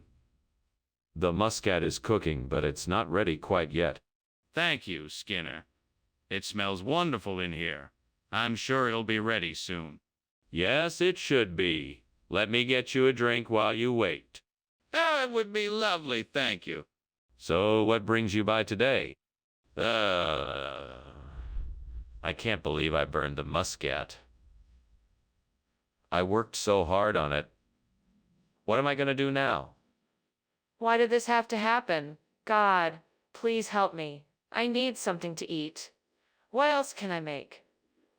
The muscat is cooking, but it's not ready quite yet. Thank you, Skinner. It smells wonderful in here. I'm sure it'll be ready soon. Yes, it should be. Let me get you a drink while you wait. Oh, it would be lovely, thank you. So, what brings you by today? I can't believe I burned the muscat. I worked so hard on it. What am I gonna do now? Why did this have to happen? God, please help me. I need something to eat. What else can I make?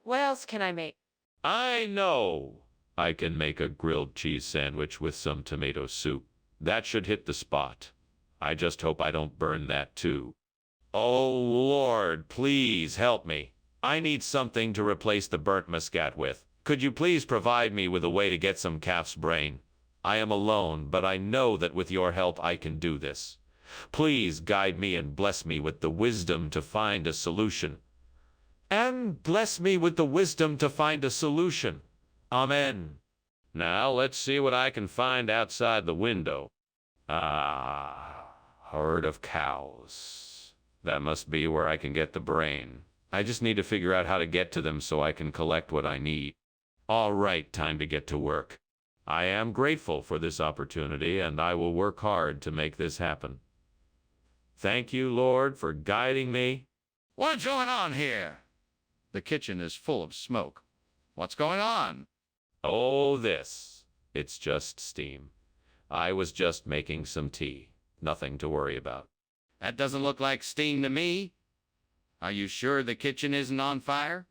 What else can I make? I know! I can make a grilled cheese sandwich with some tomato soup. That should hit the spot. I just hope I don't burn that too. Oh Lord, please help me. I need something to replace the burnt muscat with. Could you please provide me with a way to get some calf's brain? I am alone, but I know that with your help I can do this. Please guide me and bless me with the wisdom to find a solution. And bless me with the wisdom to find a solution. Amen. Now let's see what I can find outside the window. Ah, herd of cows. That must be where I can get the brain. I just need to figure out how to get to them so I can collect what I need. All right, time to get to work. I am grateful for this opportunity, and I will work hard to make this happen. Thank you, Lord, for guiding me. What's going on here? The kitchen is full of smoke. What's going on? Oh, this. It's just steam. I was just making some tea. Nothing to worry about. That doesn't look like steam to me. Are you sure the kitchen isn't on fire?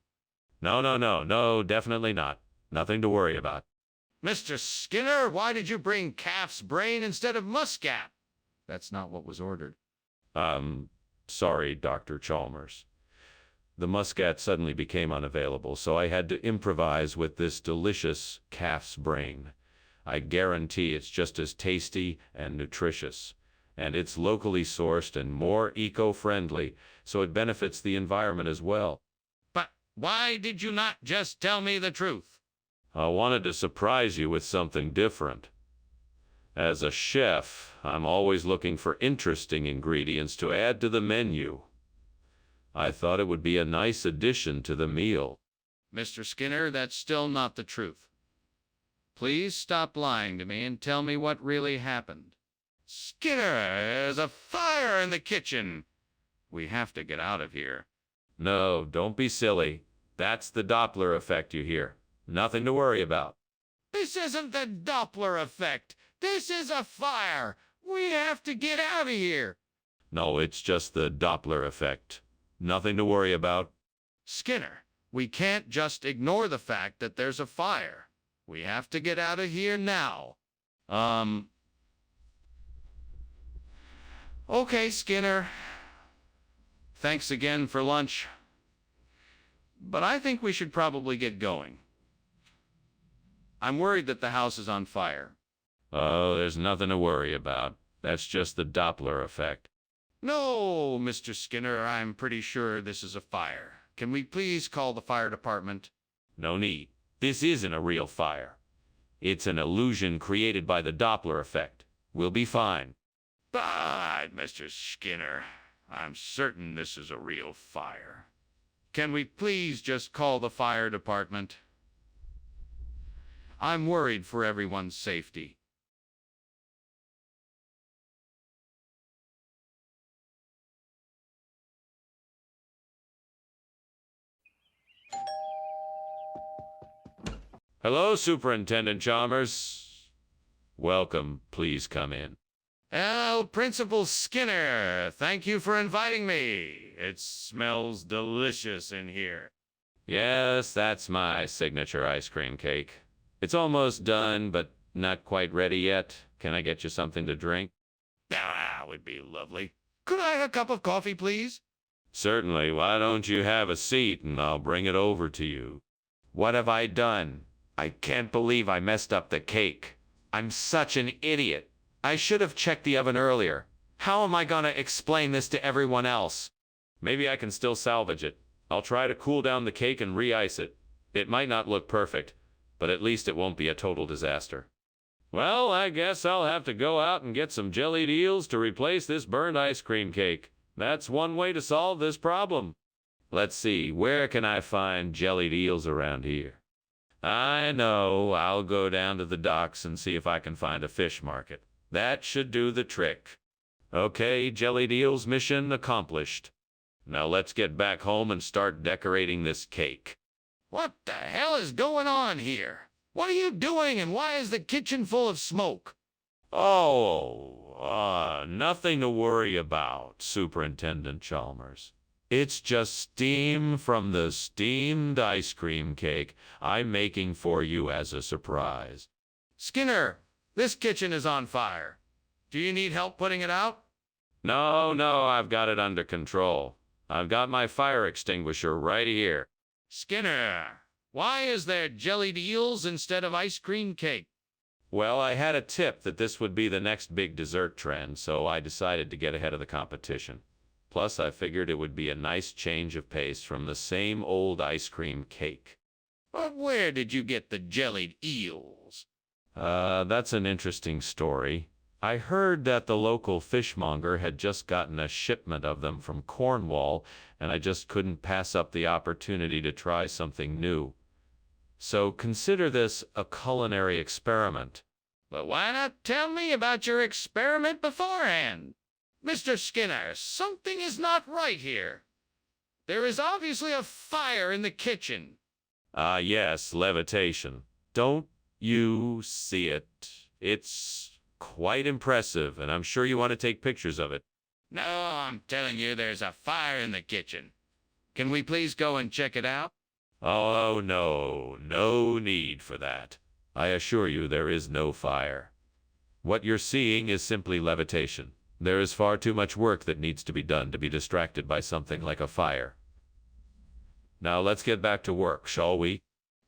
No, definitely not. Nothing to worry about. Mr. Skinner, why did you bring calf's brain instead of muscat? That's not what was ordered. Sorry, Dr. Chalmers. The muscat suddenly became unavailable, so I had to improvise with this delicious calf's brain. I guarantee it's just as tasty and nutritious, and it's locally sourced and more eco-friendly, so it benefits the environment as well. But why did you not just tell me the truth? I wanted to surprise you with something different. As a chef, I'm always looking for interesting ingredients to add to the menu. I thought it would be a nice addition to the meal. Mr. Skinner, that's still not the truth. Please stop lying to me and tell me what really happened. Skinner, there's a fire in the kitchen. We have to get out of here. No, don't be silly. That's the Doppler effect you hear. Nothing to worry about. This isn't the Doppler effect. This is a fire. We have to get out of here. No, it's just the Doppler effect. Nothing to worry about. Skinner, we can't just ignore the fact that there's a fire. We have to get out of here now. Okay, Skinner. Thanks again for lunch. But I think we should probably get going. I'm worried that the house is on fire. Oh, there's nothing to worry about. That's just the Doppler effect. No, Mr. Skinner, I'm pretty sure this is a fire. Can we please call the fire department? No need. This isn't a real fire. It's an illusion created by the Doppler effect. We'll be fine. But, Mr. Skinner, I'm certain this is a real fire. Can we please just call the fire department? I'm worried for everyone's safety. Hello, Superintendent Chalmers. Welcome. Please come in. Oh, Principal Skinner, thank you for inviting me. It smells delicious in here. Yes, that's my signature ice cream cake. It's almost done, but not quite ready yet. Can I get you something to drink? That would be lovely. Could I have a cup of coffee, please? Certainly. Why don't you have a seat and I'll bring it over to you. What have I done? I can't believe I messed up the cake. I'm such an idiot. I should have checked the oven earlier. How am I gonna explain this to everyone else? Maybe I can still salvage it. I'll try to cool down the cake and re-ice it. It might not look perfect, but at least it won't be a total disaster. Well, I guess I'll have to go out and get some jellied eels to replace this burned ice cream cake. That's one way to solve this problem. Let's see, where can I find jellied eels around here? I know, I'll go down to the docks and see if I can find a fish market. That should do the trick. Okay, jellied eels mission accomplished. Now let's get back home and start decorating this cake. What the hell is going on here? What are you doing, and why is the kitchen full of smoke? Nothing to worry about, Superintendent Chalmers. It's just steam from the steamed ice cream cake I'm making for you as a surprise. Skinner, this kitchen is on fire. Do you need help putting it out? No, I've got it under control. I've got my fire extinguisher right here. Skinner, why is there jellied eels instead of ice cream cake? Well, I had a tip that this would be the next big dessert trend, so I decided to get ahead of the competition. Plus, I figured it would be a nice change of pace from the same old ice cream cake. But where did you get the jellied eels? That's an interesting story. I heard that the local fishmonger had just gotten a shipment of them from Cornwall, and I just couldn't pass up the opportunity to try something new. So consider this a culinary experiment. But why not tell me about your experiment beforehand? Mr. Skinner, something is not right here. There is obviously a fire in the kitchen. Yes, levitation. Don't you see it? It's quite impressive, and I'm sure you want to take pictures of it. No, I'm telling you there's a fire in the kitchen. Can we please go and check it out? Oh, no need for that. I assure you there is no fire. What you're seeing is simply levitation. There is far too much work that needs to be done to be distracted by something like a fire. Now let's get back to work, shall we?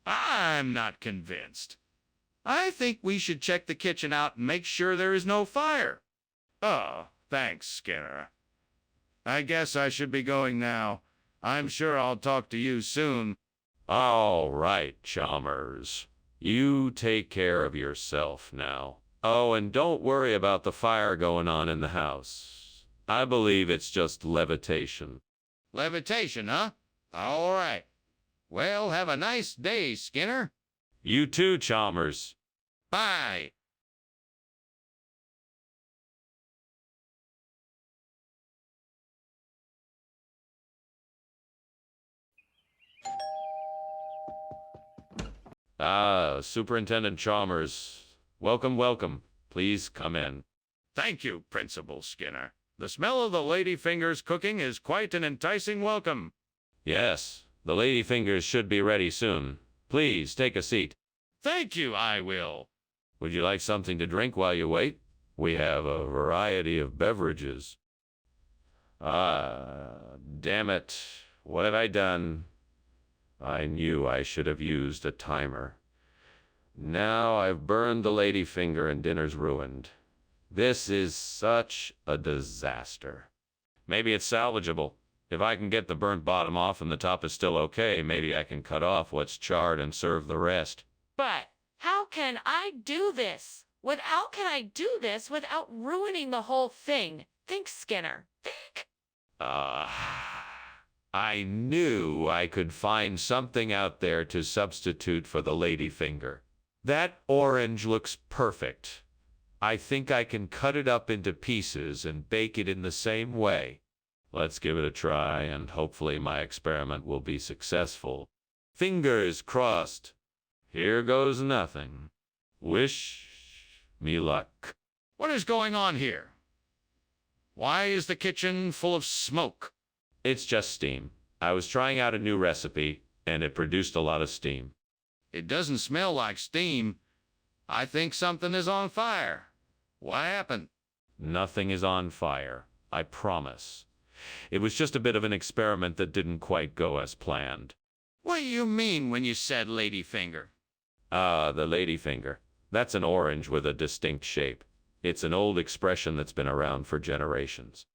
I'm not convinced. I think we should check the kitchen out and make sure there is no fire. Oh, thanks, Skinner. I guess I should be going now. I'm sure I'll talk to you soon. All right, Chalmers. You take care of yourself now. Oh, and don't worry about the fire going on in the house. I believe it's just levitation. Levitation, huh? All right. Well, have a nice day, Skinner. You too, Chalmers. Bye. Superintendent Chalmers. Welcome. Please come in. Thank you, Principal Skinner. The smell of the ladyfingers cooking is quite an enticing welcome. Yes, the ladyfingers should be ready soon. Please take a seat. Thank you, I will. Would you like something to drink while you wait? We have a variety of beverages. Damn it. What have I done? I knew I should have used a timer. Now I've burned the ladyfinger and dinner's ruined. This is such a disaster. Maybe it's salvageable. If I can get the burnt bottom off and the top is still okay, maybe I can cut off what's charred and serve the rest. But how can I do this? How can I do this without ruining the whole thing? Think, Skinner. Think. I knew I could find something out there to substitute for the ladyfinger. That orange looks perfect. I think I can cut it up into pieces and bake it in the same way. Let's give it a try, and hopefully my experiment will be successful. Fingers crossed. Here goes nothing. Wish me luck. What is going on here? Why is the kitchen full of smoke? It's just steam. I was trying out a new recipe, and it produced a lot of steam. It doesn't smell like steam. I think something is on fire. What happened? Nothing is on fire, I promise. It was just a bit of an experiment that didn't quite go as planned. What do you mean when you said ladyfinger? The ladyfinger. That's an orange with a distinct shape. It's an old expression that's been around for generations.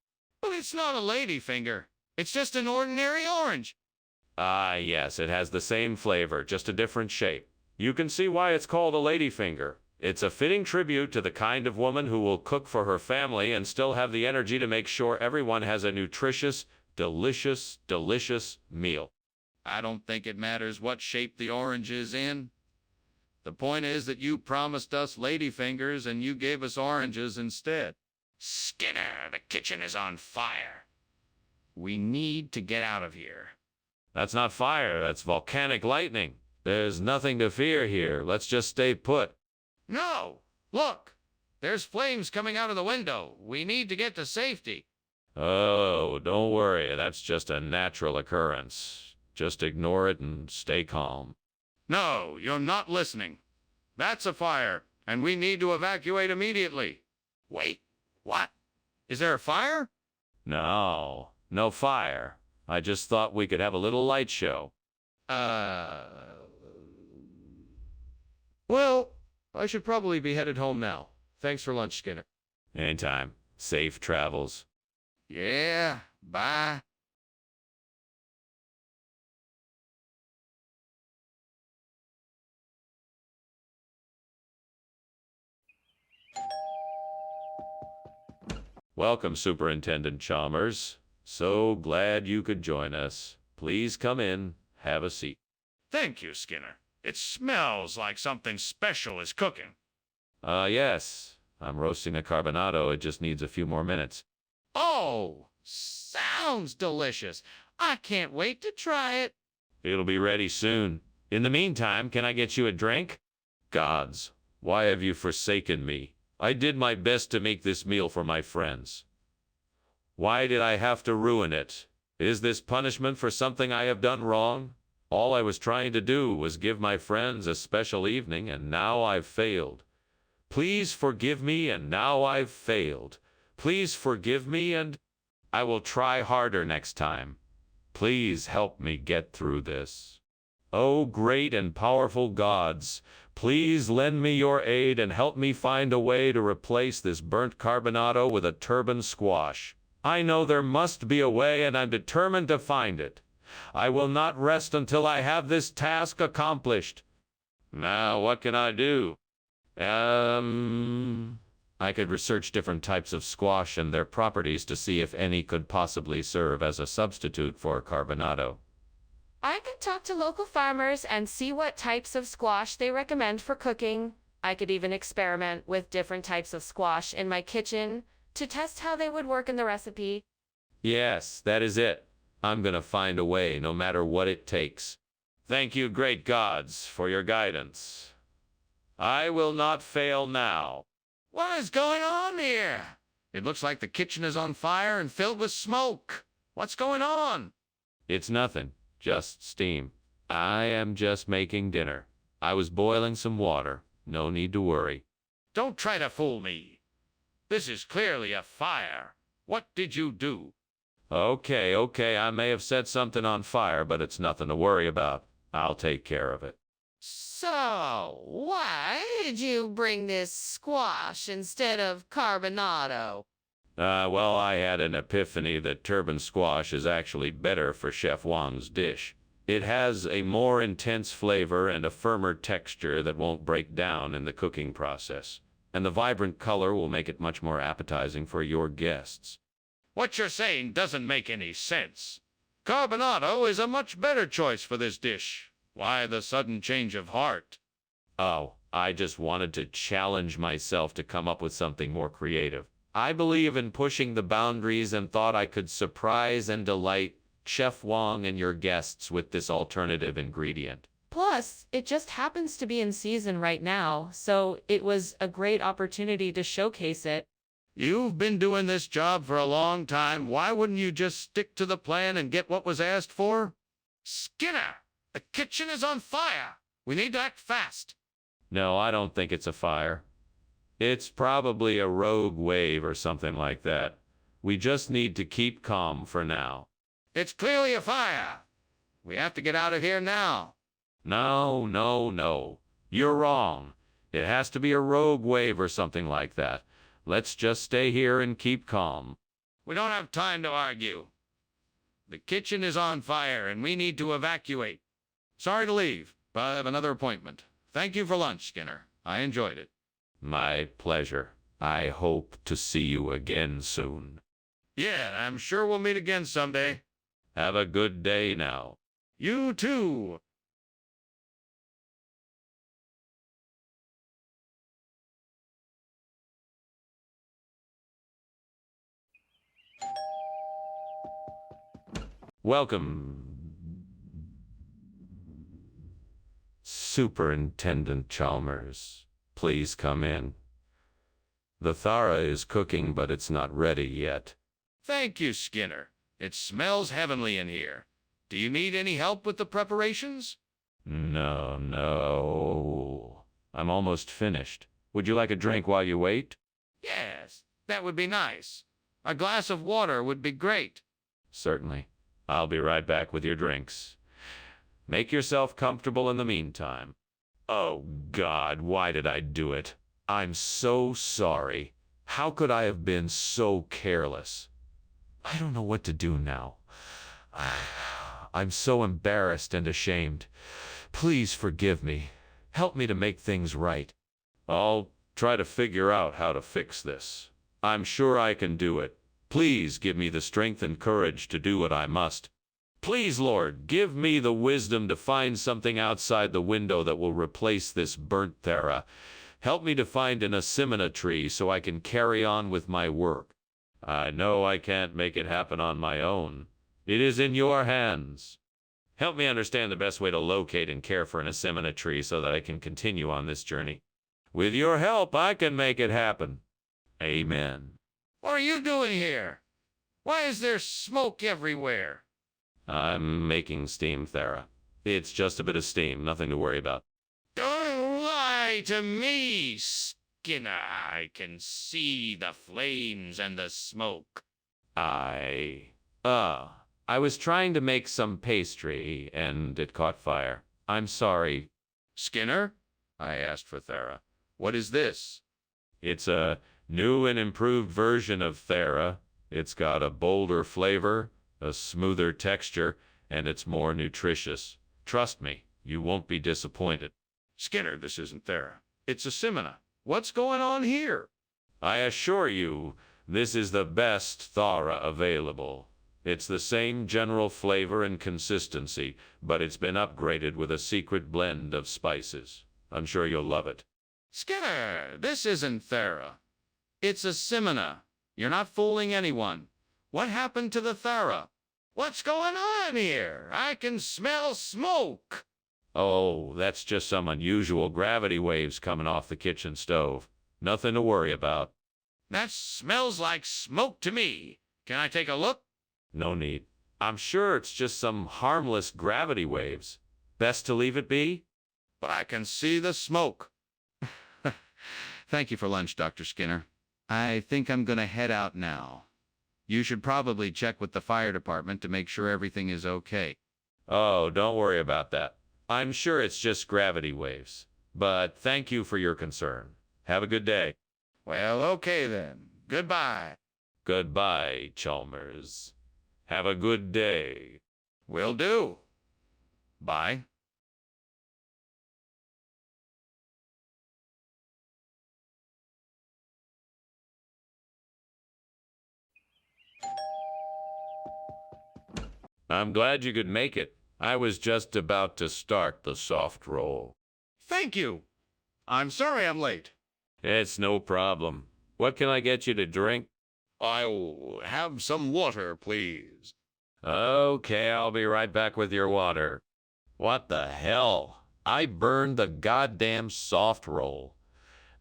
But it's not a ladyfinger. It's just an ordinary orange. Yes, it has the same flavor, just a different shape. You can see why it's called a ladyfinger. It's a fitting tribute to the kind of woman who will cook for her family and still have the energy to make sure everyone has a nutritious, delicious meal. I don't think it matters what shape the orange is in. The point is that you promised us ladyfingers and you gave us oranges instead. Skinner, the kitchen is on fire. We need to get out of here. That's not fire, that's volcanic lightning. There's nothing to fear here. Let's just stay put. No! Look! There's flames coming out of the window. We need to get to safety. Oh, don't worry. That's just a natural occurrence. Just ignore it and stay calm. No, you're not listening. That's a fire, and we need to evacuate immediately. Wait, what? Is there a fire? No, no fire. I just thought we could have a little light show. Well, I should probably be headed home now. Thanks for lunch, Skinner. Anytime. Safe travels. Yeah, bye. Welcome, Superintendent Chalmers. So glad you could join us. Please come in. Have a seat. Thank you, Skinner. It smells like something special is cooking. Yes. I'm roasting a carbonado. It just needs a few more minutes. Oh, sounds delicious. I can't wait to try it. It'll be ready soon. In the meantime, can I get you a drink? Gods, why have you forsaken me? I did my best to make this meal for my friends. Why did I have to ruin it? Is this punishment for something I have done wrong? All I was trying to do was give my friends a special evening, and now I've failed. Please forgive me, and now I've failed. Please forgive me, and I will try harder next time. Please help me get through this. Oh, great and powerful gods, please lend me your aid and help me find a way to replace this burnt carbonado with a turban squash. I know there must be a way, and I'm determined to find it. I will not rest until I have this task accomplished. Now, what can I do? I could research different types of squash and their properties to see if any could possibly serve as a substitute for carbonado. I could talk to local farmers and see what types of squash they recommend for cooking. I could even experiment with different types of squash in my kitchen to test how they would work in the recipe. Yes, that is it. I'm gonna find a way, no matter what it takes. Thank you, great gods, for your guidance. I will not fail now. What is going on here? It looks like the kitchen is on fire and filled with smoke. What's going on? It's nothing, just steam. I am just making dinner. I was boiling some water. No need to worry. Don't try to fool me. This is clearly a fire. What did you do? Okay, I may have set something on fire, but it's nothing to worry about. I'll take care of it. So, why did you bring this squash instead of carbonado? Well, I had an epiphany that turban squash is actually better for Chef Wang's dish. It has a more intense flavor and a firmer texture that won't break down in the cooking process. And the vibrant color will make it much more appetizing for your guests. What you're saying doesn't make any sense. Carbonado is a much better choice for this dish. Why the sudden change of heart? Oh, I just wanted to challenge myself to come up with something more creative. I believe in pushing the boundaries and thought I could surprise and delight Chef Wang and your guests with this alternative ingredient. Plus, it just happens to be in season right now, so it was a great opportunity to showcase it. You've been doing this job for a long time. Why wouldn't you just stick to the plan and get what was asked for? Skinner, the kitchen is on fire. We need to act fast. No, I don't think it's a fire. It's probably a rogue wave or something like that. We just need to keep calm for now. It's clearly a fire. We have to get out of here now. No. You're wrong. It has to be a rogue wave or something like that. Let's just stay here and keep calm. We don't have time to argue. The kitchen is on fire and we need to evacuate. Sorry to leave, but I have another appointment. Thank you for lunch, Skinner. I enjoyed it. My pleasure. I hope to see you again soon. Yeah, I'm sure we'll meet again someday. Have a good day now. You too. Welcome. Superintendent Chalmers, please come in. The Thara is cooking, but it's not ready yet. Thank you, Skinner. It smells heavenly in here. Do you need any help with the preparations? No. I'm almost finished. Would you like a drink while you wait? Yes, that would be nice. A glass of water would be great. Certainly. I'll be right back with your drinks. Make yourself comfortable in the meantime. Oh, God, why did I do it? I'm so sorry. How could I have been so careless? I don't know what to do now. I'm so embarrassed and ashamed. Please forgive me. Help me to make things right. I'll try to figure out how to fix this. I'm sure I can do it. Please give me the strength and courage to do what I must. Please, Lord, give me the wisdom to find something outside the window that will replace this burnt Thera. Help me to find an asimina tree so I can carry on with my work. I know I can't make it happen on my own. It is in your hands. Help me understand the best way to locate and care for an asimina tree so that I can continue on this journey. With your help, I can make it happen. Amen. What are you doing here? Why is there smoke everywhere? I'm making steam, Thera. It's just a bit of steam, nothing to worry about. Don't lie to me, Skinner. I can see the flames and the smoke. I was trying to make some pastry, and it caught fire. I'm sorry. Skinner? I asked for Thera. What is this? It's a new and improved version of Thera. It's got a bolder flavor, a smoother texture, and it's more nutritious. Trust me, you won't be disappointed. Skinner, this isn't Thera. It's asimina. What's going on here? I assure you, this is the best Thara available. It's the same general flavor and consistency, but it's been upgraded with a secret blend of spices. I'm sure you'll love it. Skinner, this isn't Thera. It's asimina. You're not fooling anyone. What happened to the Thera? What's going on here? I can smell smoke. Oh, that's just some unusual gravity waves coming off the kitchen stove. Nothing to worry about. That smells like smoke to me. Can I take a look? No need. I'm sure it's just some harmless gravity waves. Best to leave it be? But I can see the smoke. Thank you for lunch, Dr. Skinner. I think I'm gonna head out now. You should probably check with the fire department to make sure everything is okay. Oh, don't worry about that. I'm sure it's just gravity waves. But thank you for your concern. Have a good day. Well, okay then. Goodbye. Goodbye, Chalmers. Have a good day. Will do. Bye. I'm glad you could make it. I was just about to start the soft roll. Thank you. I'm sorry I'm late. It's no problem. What can I get you to drink? I'll have some water, please. Okay, I'll be right back with your water. What the hell? I burned the goddamn soft roll.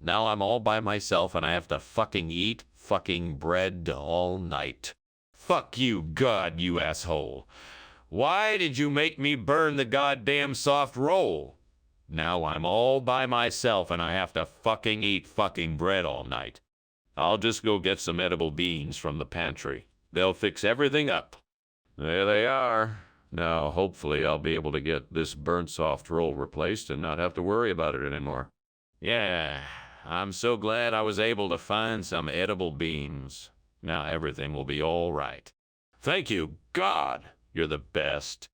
Now I'm all by myself and I have to fucking eat fucking bread all night. Fuck you, God, you asshole. Why did you make me burn the goddamn soft roll? Now I'm all by myself and I have to fucking eat fucking bread all night. I'll just go get some edible beans from the pantry. They'll fix everything up. There they are. Now, hopefully, I'll be able to get this burnt soft roll replaced and not have to worry about it anymore. Yeah, I'm so glad I was able to find some edible beans. Now everything will be all right. Thank you, God. You're the best.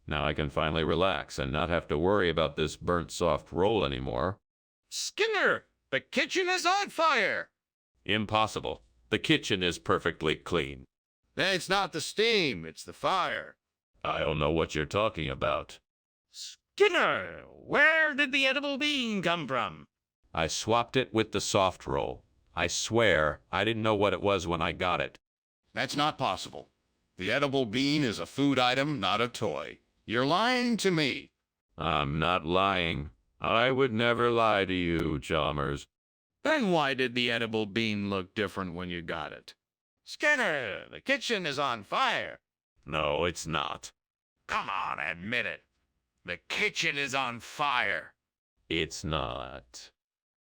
Now I can finally relax and not have to worry about this burnt soft roll anymore. Skinner, the kitchen is on fire. Impossible. The kitchen is perfectly clean. It's not the steam, it's the fire. I don't know what you're talking about. Skinner, where did the edible bean come from? I swapped it with the soft roll. I swear, I didn't know what it was when I got it. That's not possible. The edible bean is a food item, not a toy. You're lying to me. I'm not lying. I would never lie to you, Chalmers. Then why did the edible bean look different when you got it? Skinner, the kitchen is on fire. No, it's not. Come on, admit it. The kitchen is on fire. It's not.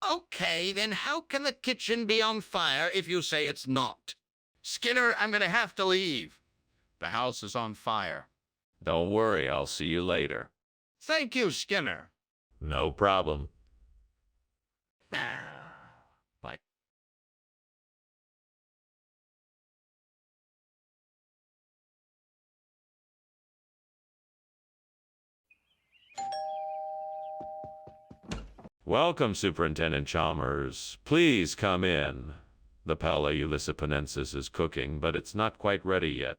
Okay, then how can the kitchen be on fire if you say it's not? Skinner, I'm gonna have to leave. The house is on fire. Don't worry, I'll see you later. Thank you, Skinner. No problem. Bye. Welcome, Superintendent Chalmers. Please come in. The Pala Ulysses is cooking, but it's not quite ready yet.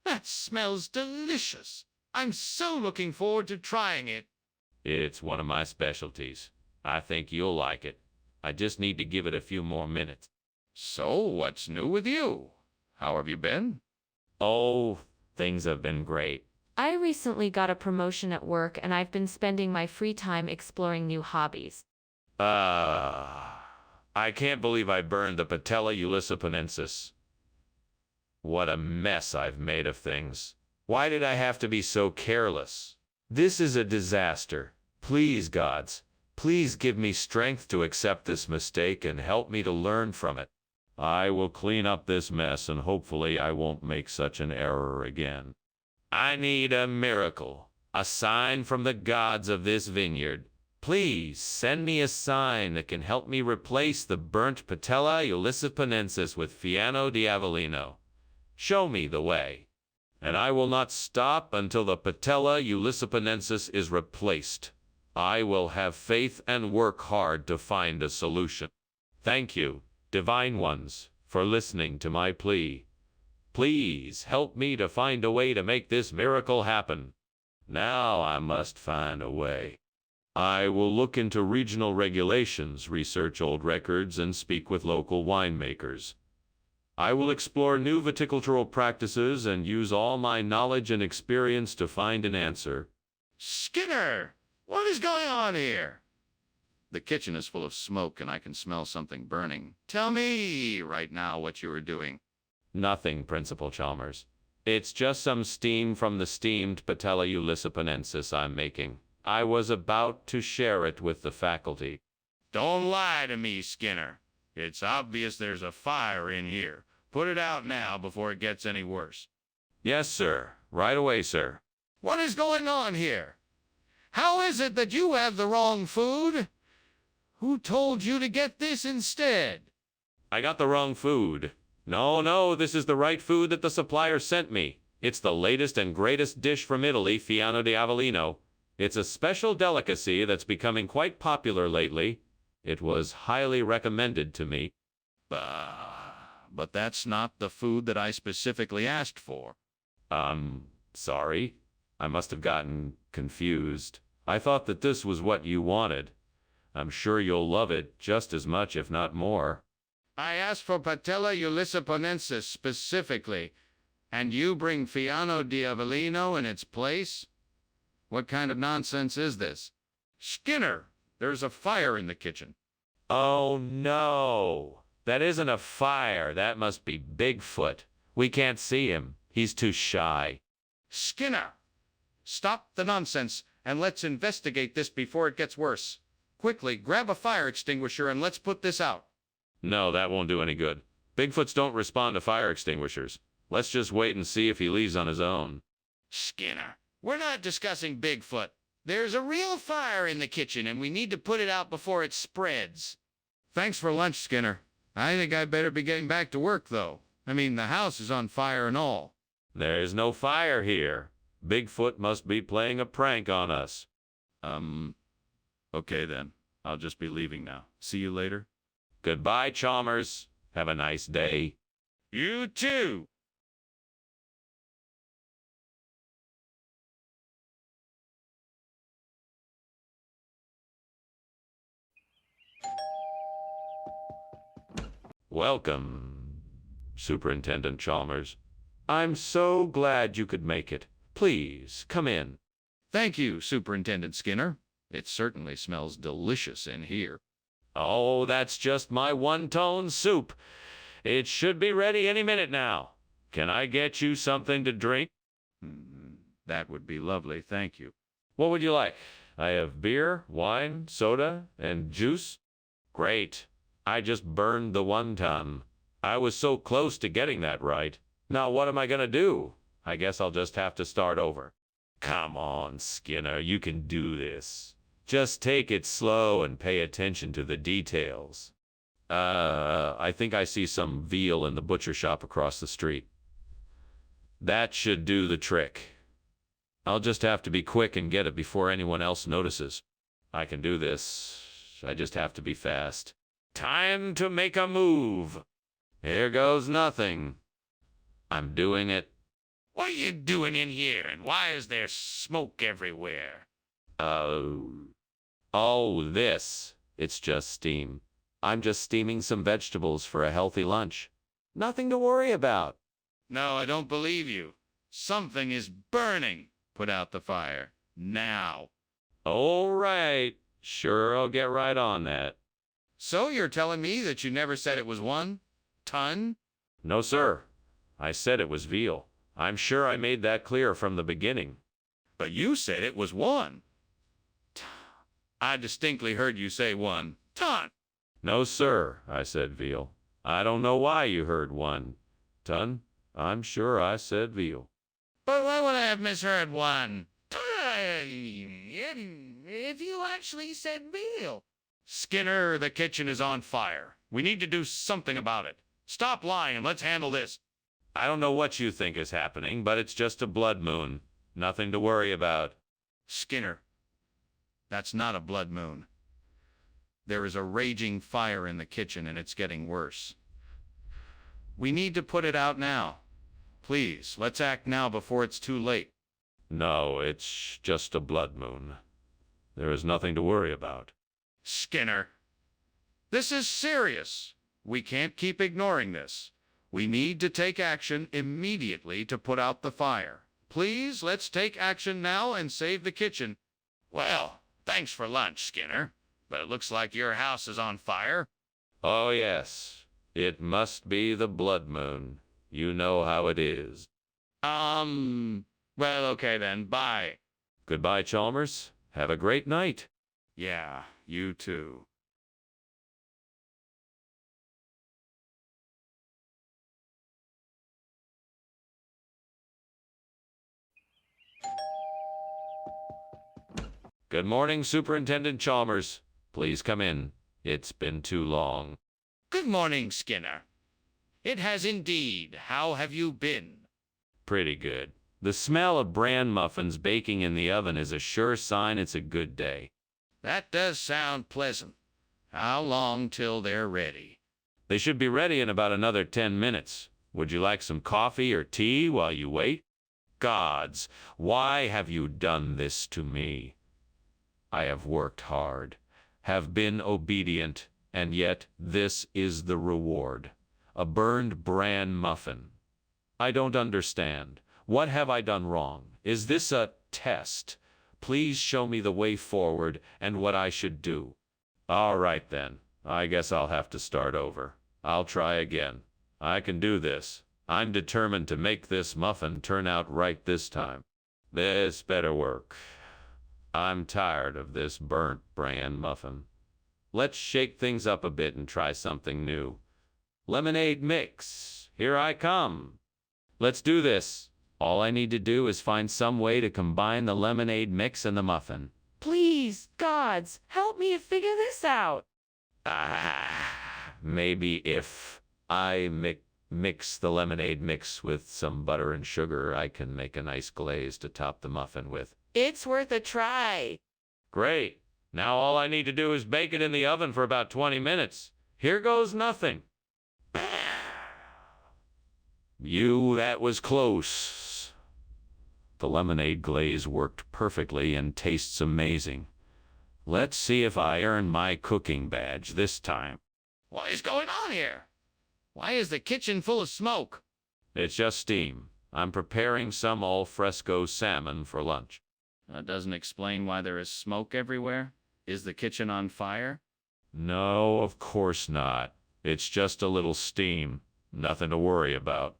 That smells delicious. I'm so looking forward to trying it. It's one of my specialties. I think you'll like it. I just need to give it a few more minutes. So, what's new with you? How have you been? Oh, things have been great. I recently got a promotion at work and I've been spending my free time exploring new hobbies. I can't believe I burned the Patella Ulysses. What a mess I've made of things. Why did I have to be so careless? This is a disaster. Please, gods, please give me strength to accept this mistake and help me to learn from it. I will clean up this mess and hopefully I won't make such an error again. I need a miracle, a sign from the gods of this vineyard. Please send me a sign that can help me replace the burnt Patella Ulysses with Fiano di Avellino. Show me the way, and I will not stop until the Patella Ulysses is replaced. I will have faith and work hard to find a solution. Thank you, divine ones, for listening to my plea. Please help me to find a way to make this miracle happen. Now I must find a way. I will look into regional regulations, research old records, and speak with local winemakers. I will explore new viticultural practices and use all my knowledge and experience to find an answer. Skinner, what is going on here? The kitchen is full of smoke and I can smell something burning. Tell me right now what you were doing. Nothing, Principal Chalmers. It's just some steam from the steamed Patella Ulysses I'm making. I was about to share it with the faculty. Don't lie to me, Skinner. It's obvious there's a fire in here. Put it out now before it gets any worse. Yes, sir. Right away, sir. What is going on here? How is it that you have the wrong food? Who told you to get this instead? I got the wrong food. No, this is the right food that the supplier sent me. It's the latest and greatest dish from Italy, Fiano di Avellino. It's a special delicacy that's becoming quite popular lately. It was highly recommended to me. But that's not the food that I specifically asked for. Sorry. I must have gotten confused. I thought that this was what you wanted. I'm sure you'll love it just as much, if not more. I asked for Patella Ulysses specifically, and you bring Fiano di Avellino in its place? What kind of nonsense is this? Skinner, there's a fire in the kitchen. Oh no, that isn't a fire. That must be Bigfoot. We can't see him. He's too shy. Skinner, stop the nonsense and let's investigate this before it gets worse. Quickly, grab a fire extinguisher and let's put this out. No, that won't do any good. Bigfoots don't respond to fire extinguishers. Let's just wait and see if he leaves on his own. Skinner, we're not discussing Bigfoot. There's a real fire in the kitchen and we need to put it out before it spreads. Thanks for lunch, Skinner. I think I better be getting back to work, though. I mean, the house is on fire and all. There's no fire here. Bigfoot must be playing a prank on us. Okay then. I'll just be leaving now. See you later. Goodbye, Chalmers. Have a nice day. You too. Welcome, Superintendent Chalmers. I'm so glad you could make it. Please, come in. Thank you, Superintendent Skinner. It certainly smells delicious in here. Oh, that's just my one-tone soup. It should be ready any minute now. Can I get you something to drink? That would be lovely, thank you. What would you like? I have beer, wine, soda, and juice. Great. I just burned the 1 ton. I was so close to getting that right. Now what am I gonna do? I guess I'll just have to start over. Come on, Skinner, you can do this. Just take it slow and pay attention to the details. I think I see some veal in the butcher shop across the street. That should do the trick. I'll just have to be quick and get it before anyone else notices. I can do this. I just have to be fast. Time to make a move. Here goes nothing. I'm doing it. What are you doing in here, and why is there smoke everywhere? Oh, this. It's just steam. I'm just steaming some vegetables for a healthy lunch. Nothing to worry about. No, I don't believe you. Something is burning. Put out the fire. Now. All right. Sure, I'll get right on that. So you're telling me that you never said it was 1 ton? No, sir. I said it was veal. I'm sure I made that clear from the beginning. But you said it was 1. I distinctly heard you say 1 ton. No, sir, I said veal. I don't know why you heard 1 ton. I'm sure I said veal. But why would I have misheard 1 ton? If you actually said veal. Skinner, the kitchen is on fire. We need to do something about it. Stop lying and let's handle this. I don't know what you think is happening, but it's just a blood moon. Nothing to worry about. Skinner, that's not a blood moon. There is a raging fire in the kitchen and it's getting worse. We need to put it out now. Please, let's act now before it's too late. No, it's just a blood moon. There is nothing to worry about. Skinner, this is serious. We can't keep ignoring this. We need to take action immediately to put out the fire. Please, let's take action now and save the kitchen. Well, thanks for lunch, Skinner. But it looks like your house is on fire. Oh, yes. It must be the blood moon. You know how it is. Well, okay then, bye. Goodbye, Chalmers. Have a great night. Yeah, you too. Good morning, Superintendent Chalmers. Please come in. It's been too long. Good morning, Skinner. It has indeed. How have you been? Pretty good. The smell of bran muffins baking in the oven is a sure sign it's a good day. That does sound pleasant. How long till they're ready? They should be ready in about another 10 minutes. Would you like some coffee or tea while you wait? Gods, why have you done this to me? I have worked hard, have been obedient, and yet this is the reward. A burned bran muffin. I don't understand. What have I done wrong? Is this a test? Please show me the way forward and what I should do. All right then. I guess I'll have to start over. I'll try again. I can do this. I'm determined to make this muffin turn out right this time. This better work. I'm tired of this burnt bran muffin. Let's shake things up a bit and try something new. Lemonade mix. Here I come. Let's do this. All I need to do is find some way to combine the lemonade mix and the muffin. Please, gods, help me figure this out. Maybe if I mix the lemonade mix with some butter and sugar, I can make a nice glaze to top the muffin with. It's worth a try. Great. Now all I need to do is bake it in the oven for about 20 minutes. Here goes nothing. That was close. The lemonade glaze worked perfectly and tastes amazing. Let's see if I earn my cooking badge this time. What is going on here? Why is the kitchen full of smoke? It's just steam. I'm preparing some al fresco salmon for lunch. That doesn't explain why there is smoke everywhere. Is the kitchen on fire? No, of course not. It's just a little steam. Nothing to worry about.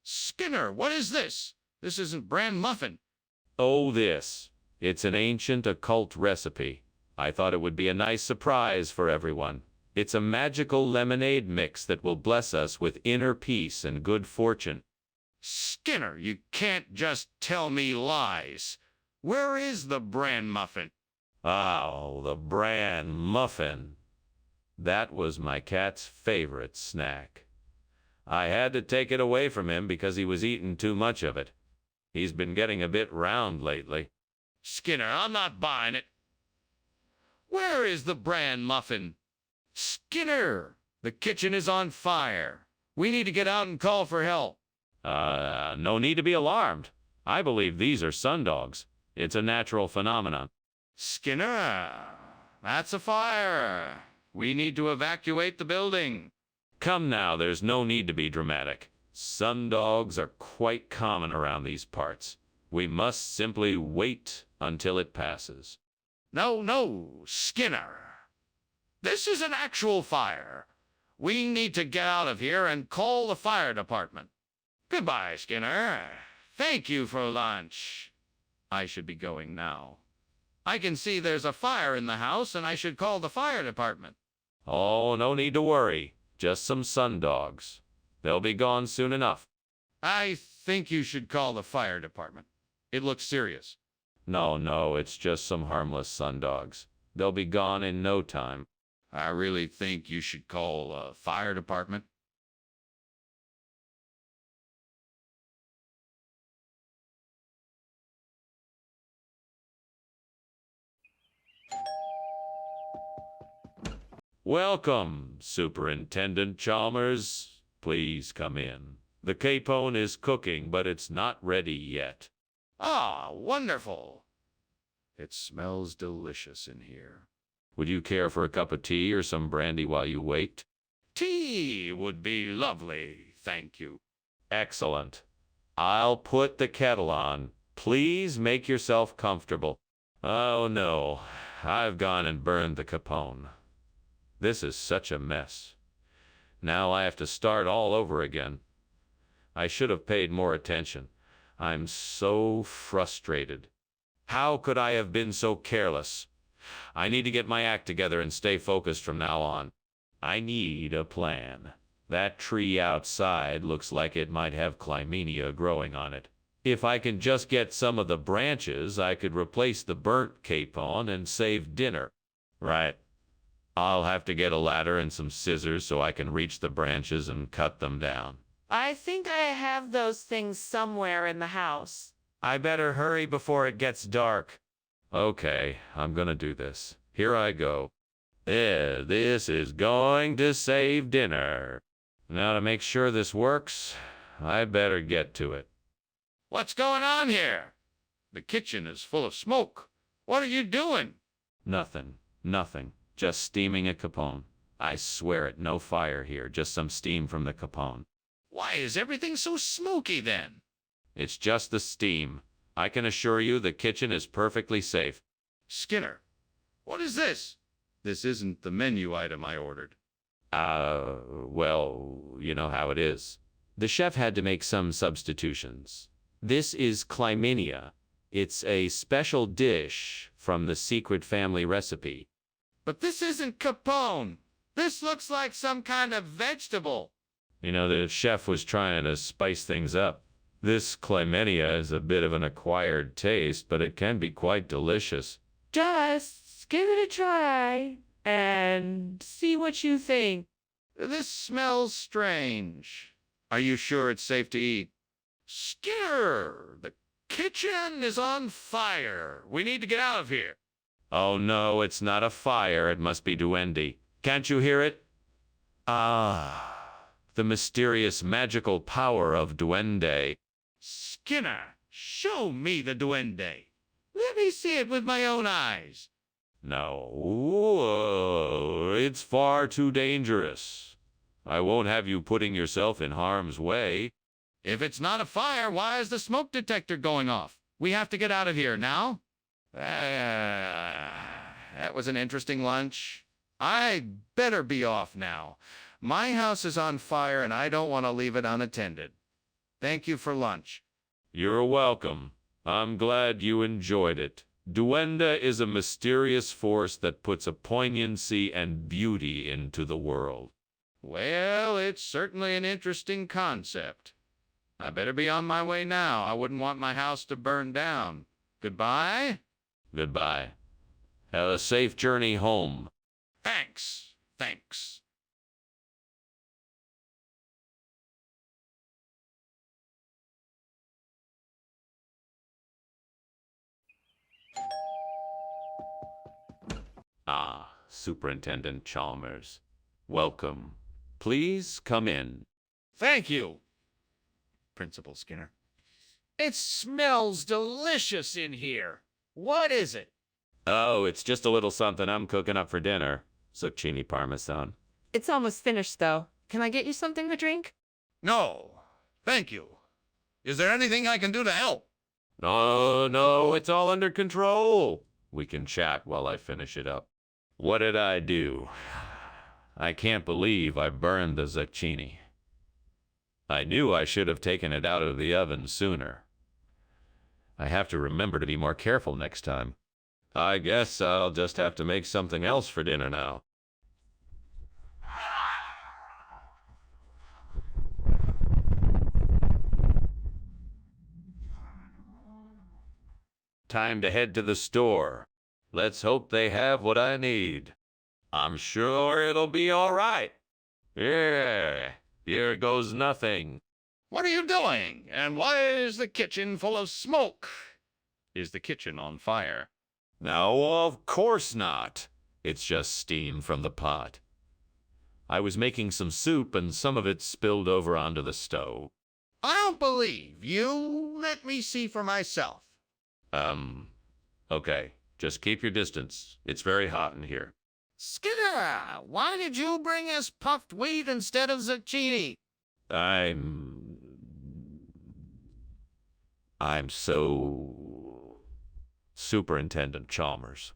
Skinner, what is this? This isn't bran muffin. Oh, this. It's an ancient occult recipe. I thought it would be a nice surprise for everyone. It's a magical lemonade mix that will bless us with inner peace and good fortune. Skinner, you can't just tell me lies. Where is the bran muffin? Oh, the bran muffin. That was my cat's favorite snack. I had to take it away from him because he was eating too much of it. He's been getting a bit round lately. Skinner, I'm not buying it. Where is the bran muffin? Skinner, the kitchen is on fire. We need to get out and call for help. No need to be alarmed. I believe these are sundogs. It's a natural phenomenon. Skinner, that's a fire. We need to evacuate the building. Come now, there's no need to be dramatic. Sundogs are quite common around these parts. We must simply wait until it passes. No, Skinner. This is an actual fire. We need to get out of here and call the fire department. Goodbye, Skinner. Thank you for lunch. I should be going now. I can see there's a fire in the house and I should call the fire department. Oh, no need to worry. Just some sundogs. They'll be gone soon enough. I think you should call the fire department. It looks serious. No, it's just some harmless sundogs. They'll be gone in no time. I really think you should call the fire department. Welcome, Superintendent Chalmers. Please come in. The capone is cooking, but it's not ready yet. Ah, wonderful. It smells delicious in here. Would you care for a cup of tea or some brandy while you wait? Tea would be lovely, thank you. Excellent. I'll put the kettle on. Please make yourself comfortable. Oh no, I've gone and burned the capone. This is such a mess. Now I have to start all over again. I should have paid more attention. I'm so frustrated. How could I have been so careless? I need to get my act together and stay focused from now on. I need a plan. That tree outside looks like it might have Clymenia growing on it. If I can just get some of the branches, I could replace the burnt capon and save dinner. Right. I'll have to get a ladder and some scissors so I can reach the branches and cut them down. I think I have those things somewhere in the house. I better hurry before it gets dark. Okay, I'm gonna do this. Here I go. This is going to save dinner. Now to make sure this works, I better get to it. What's going on here? The kitchen is full of smoke. What are you doing? Nothing. Just steaming a capone. I swear it, no fire here, just some steam from the capone. Why is everything so smoky then? It's just the steam. I can assure you the kitchen is perfectly safe. Skinner, what is this? This isn't the menu item I ordered. Well, you know how it is. The chef had to make some substitutions. This is Clymenia. It's a special dish from the secret family recipe. But this isn't capone. This looks like some kind of vegetable. You know, the chef was trying to spice things up. This Clymenia is a bit of an acquired taste, but it can be quite delicious. Just give it a try and see what you think. This smells strange. Are you sure it's safe to eat? Skinner, the kitchen is on fire. We need to get out of here. Oh no, it's not a fire. It must be duende. Can't you hear it? The mysterious magical power of duende. Skinner, show me the duende. Let me see it with my own eyes. No, it's far too dangerous. I won't have you putting yourself in harm's way. If it's not a fire, why is the smoke detector going off? We have to get out of here now. That was an interesting lunch. I better be off now. My house is on fire and I don't want to leave it unattended. Thank you for lunch. You're welcome. I'm glad you enjoyed it. Duenda is a mysterious force that puts a poignancy and beauty into the world. Well, it's certainly an interesting concept. I better be on my way now. I wouldn't want my house to burn down. Goodbye? Goodbye. Have a safe journey home. Thanks. Thanks. Ah, Superintendent Chalmers. Welcome. Please come in. Thank you, Principal Skinner. It smells delicious in here. What is it? Oh, it's just a little something I'm cooking up for dinner. Zucchini parmesan. It's almost finished, though. Can I get you something to drink? No, thank you. Is there anything I can do to help? No, it's all under control. We can chat while I finish it up. What did I do? I can't believe I burned the zucchini. I knew I should have taken it out of the oven sooner. I have to remember to be more careful next time. I guess I'll just have to make something else for dinner now. Time to head to the store. Let's hope they have what I need. I'm sure it'll be all right. Yeah, here goes nothing. What are you doing? And why is the kitchen full of smoke? Is the kitchen on fire? No, of course not. It's just steam from the pot. I was making some soup and some of it spilled over onto the stove. I don't believe you. Let me see for myself. Okay. Just keep your distance. It's very hot in here. Skinner, why did you bring us puffed wheat instead of zucchini? I'm so... Superintendent Chalmers.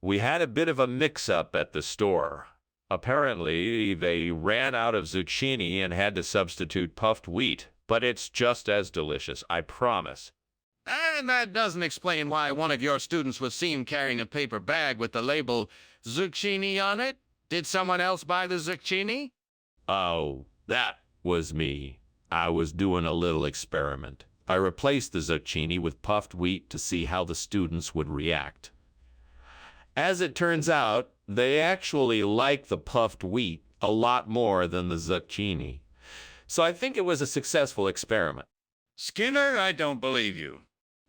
We had a bit of a mix-up at the store. Apparently, they ran out of zucchini and had to substitute puffed wheat, but it's just as delicious, I promise. And that doesn't explain why one of your students was seen carrying a paper bag with the label zucchini on it. Did someone else buy the zucchini? Oh, that was me. I was doing a little experiment. I replaced the zucchini with puffed wheat to see how the students would react. As it turns out, they actually like the puffed wheat a lot more than the zucchini. So I think it was a successful experiment. Skinner, I don't believe you.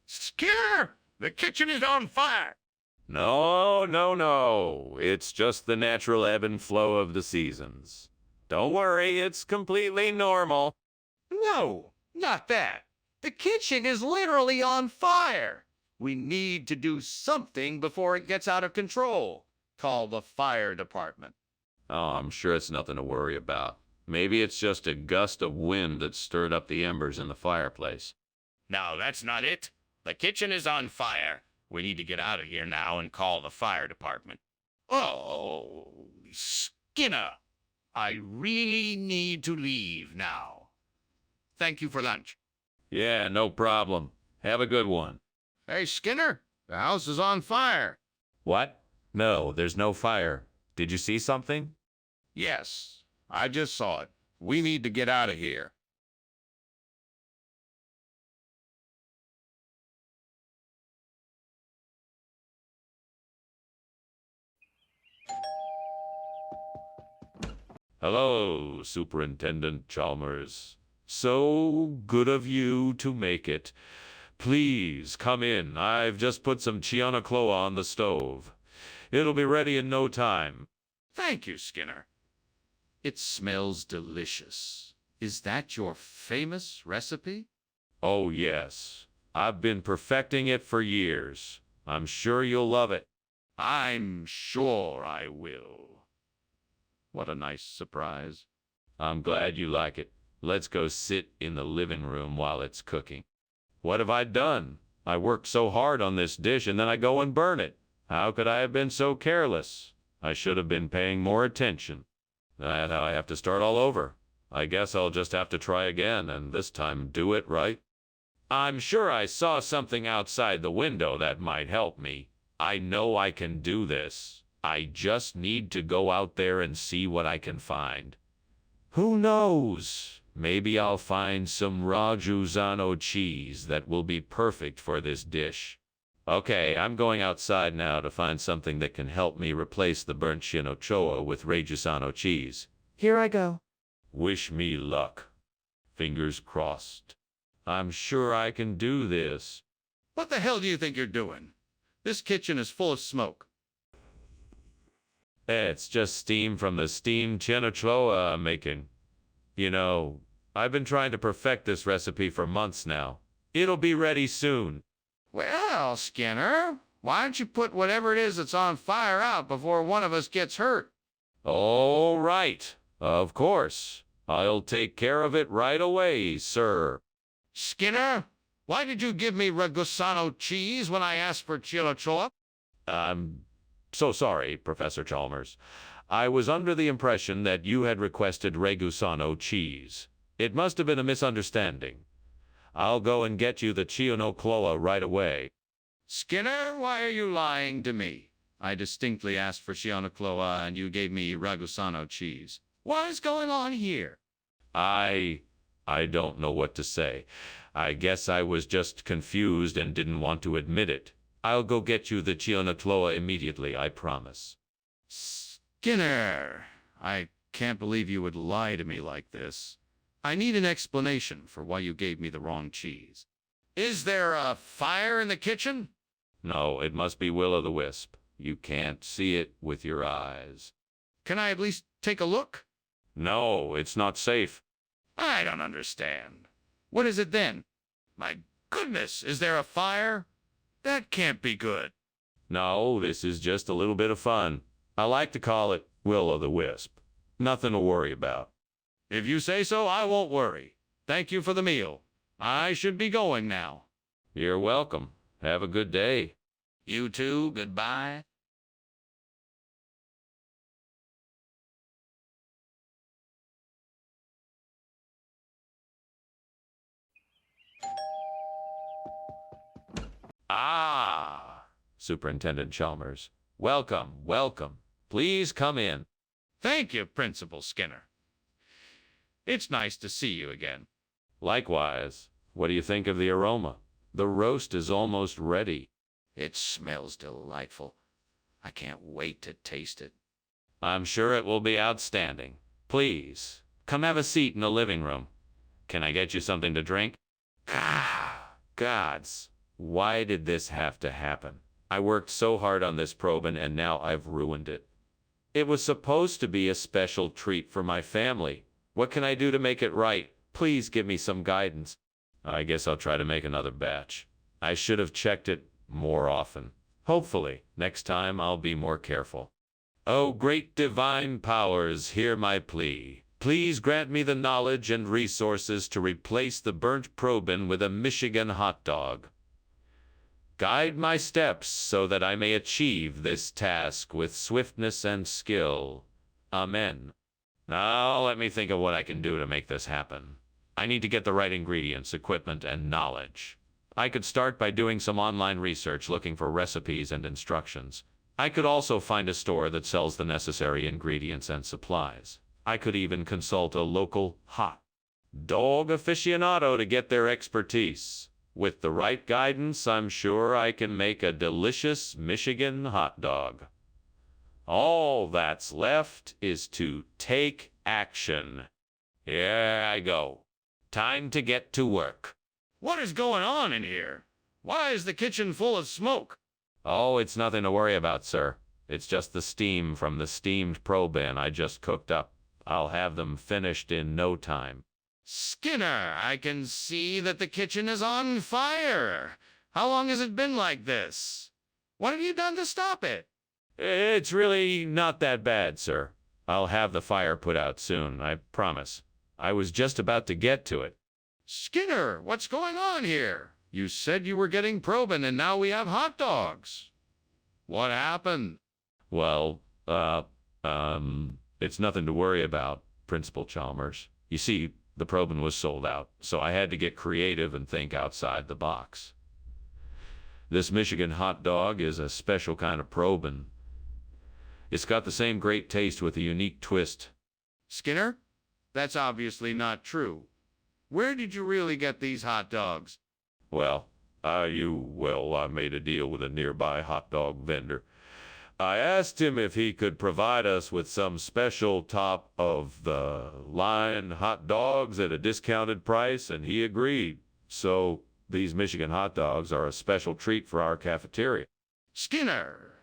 Skinner, the kitchen is on fire. No. It's just the natural ebb and flow of the seasons. Don't worry, it's completely normal. No, not that. The kitchen is literally on fire. We need to do something before it gets out of control. Call the fire department. Oh, I'm sure it's nothing to worry about. Maybe it's just a gust of wind that stirred up the embers in the fireplace. No, that's not it. The kitchen is on fire. We need to get out of here now and call the fire department. Oh, Skinner, I really need to leave now. Thank you for lunch. Yeah, no problem. Have a good one. Hey, Skinner, the house is on fire. What? No, there's no fire. Did you see something? Yes, I just saw it. We need to get out of here. Hello, Superintendent Chalmers. So good of you to make it. Please come in. I've just put some Chianacloa on the stove. It'll be ready in no time. Thank you, Skinner. It smells delicious. Is that your famous recipe? Oh, yes. I've been perfecting it for years. I'm sure you'll love it. I'm sure I will. What a nice surprise. I'm glad you like it. Let's go sit in the living room while it's cooking. What have I done? I worked so hard on this dish and then I go and burn it. How could I have been so careless? I should have been paying more attention. I have to start all over. I guess I'll just have to try again and this time do it right. I'm sure I saw something outside the window that might help me. I know I can do this. I just need to go out there and see what I can find. Who knows? Maybe I'll find some Reggiano cheese that will be perfect for this dish. Okay, I'm going outside now to find something that can help me replace the burnt chinochoa with Reggiano cheese. Here I go. Wish me luck. Fingers crossed. I'm sure I can do this. What the hell do you think you're doing? This kitchen is full of smoke. It's just steam from the steamed chinochoa I'm making. You know, I've been trying to perfect this recipe for months now. It'll be ready soon. Well, Skinner, why don't you put whatever it is that's on fire out before one of us gets hurt? All right. Of course. I'll take care of it right away, sir. Skinner, why did you give me Reggiano cheese when I asked for chinochoa? I'm so sorry, Professor Chalmers. I was under the impression that you had requested Reggiano cheese. It must have been a misunderstanding. I'll go and get you the chinochoa right away. Skinner, why are you lying to me? I distinctly asked for chinochoa and you gave me Reggiano cheese. What is going on here? I don't know what to say. I guess I was just confused and didn't want to admit it. I'll go get you the chinochoa immediately, I promise. Skinner, I can't believe you would lie to me like this. I need an explanation for why you gave me the wrong cheese. Is there a fire in the kitchen? No, it must be Will-o'-the-Wisp. You can't see it with your eyes. Can I at least take a look? No, it's not safe. I don't understand. What is it then? My goodness, is there a fire? That can't be good. No, this is just a little bit of fun. I like to call it Will-o'-the-Wisp. Nothing to worry about. If you say so, I won't worry. Thank you for the meal. I should be going now. You're welcome. Have a good day. You too, goodbye. Ah, Superintendent Chalmers. Welcome, welcome. Please come in. Thank you, Principal Skinner. It's nice to see you again. Likewise. What do you think of the aroma? The roast is almost ready. It smells delightful. I can't wait to taste it. I'm sure it will be outstanding. Please, come have a seat in the living room. Can I get you something to drink? Ah, gods. Why did this have to happen? I worked so hard on this probe and now I've ruined it. It was supposed to be a special treat for my family. What can I do to make it right? Please give me some guidance. I guess I'll try to make another batch. I should have checked it more often. Hopefully, next time I'll be more careful. Oh, great divine powers, hear my plea. Please grant me the knowledge and resources to replace the burnt probin with a Michigan hot dog. Guide my steps so that I may achieve this task with swiftness and skill. Amen. Now let me think of what I can do to make this happen. I need to get the right ingredients, equipment, and knowledge. I could start by doing some online research looking for recipes and instructions. I could also find a store that sells the necessary ingredients and supplies. I could even consult a local hot dog aficionado to get their expertise. With the right guidance, I'm sure I can make a delicious Michigan hot dog. All that's left is to take action. Here I go. Time to get to work. What is going on in here? Why is the kitchen full of smoke? Oh, it's nothing to worry about, sir. It's just the steam from the steamed probin I just cooked up. I'll have them finished in no time. Skinner, I can see that the kitchen is on fire. How long has it been like this? What have you done to stop it? It's really not that bad, sir. I'll have the fire put out soon, I promise. I was just about to get to it. Skinner, what's going on here? You said you were getting probing, and now we have hot dogs. What happened? Well, it's nothing to worry about, Principal Chalmers. You see, the probin was sold out, so I had to get creative and think outside the box. This Michigan hot dog is a special kind of probin. It's got the same great taste with a unique twist. Skinner? That's obviously not true. Where did you really get these hot dogs? Well, I made a deal with a nearby hot dog vendor. I asked him if he could provide us with some special top-of-the-line hot dogs at a discounted price, and he agreed. So, these Michigan hot dogs are a special treat for our cafeteria. Skinner!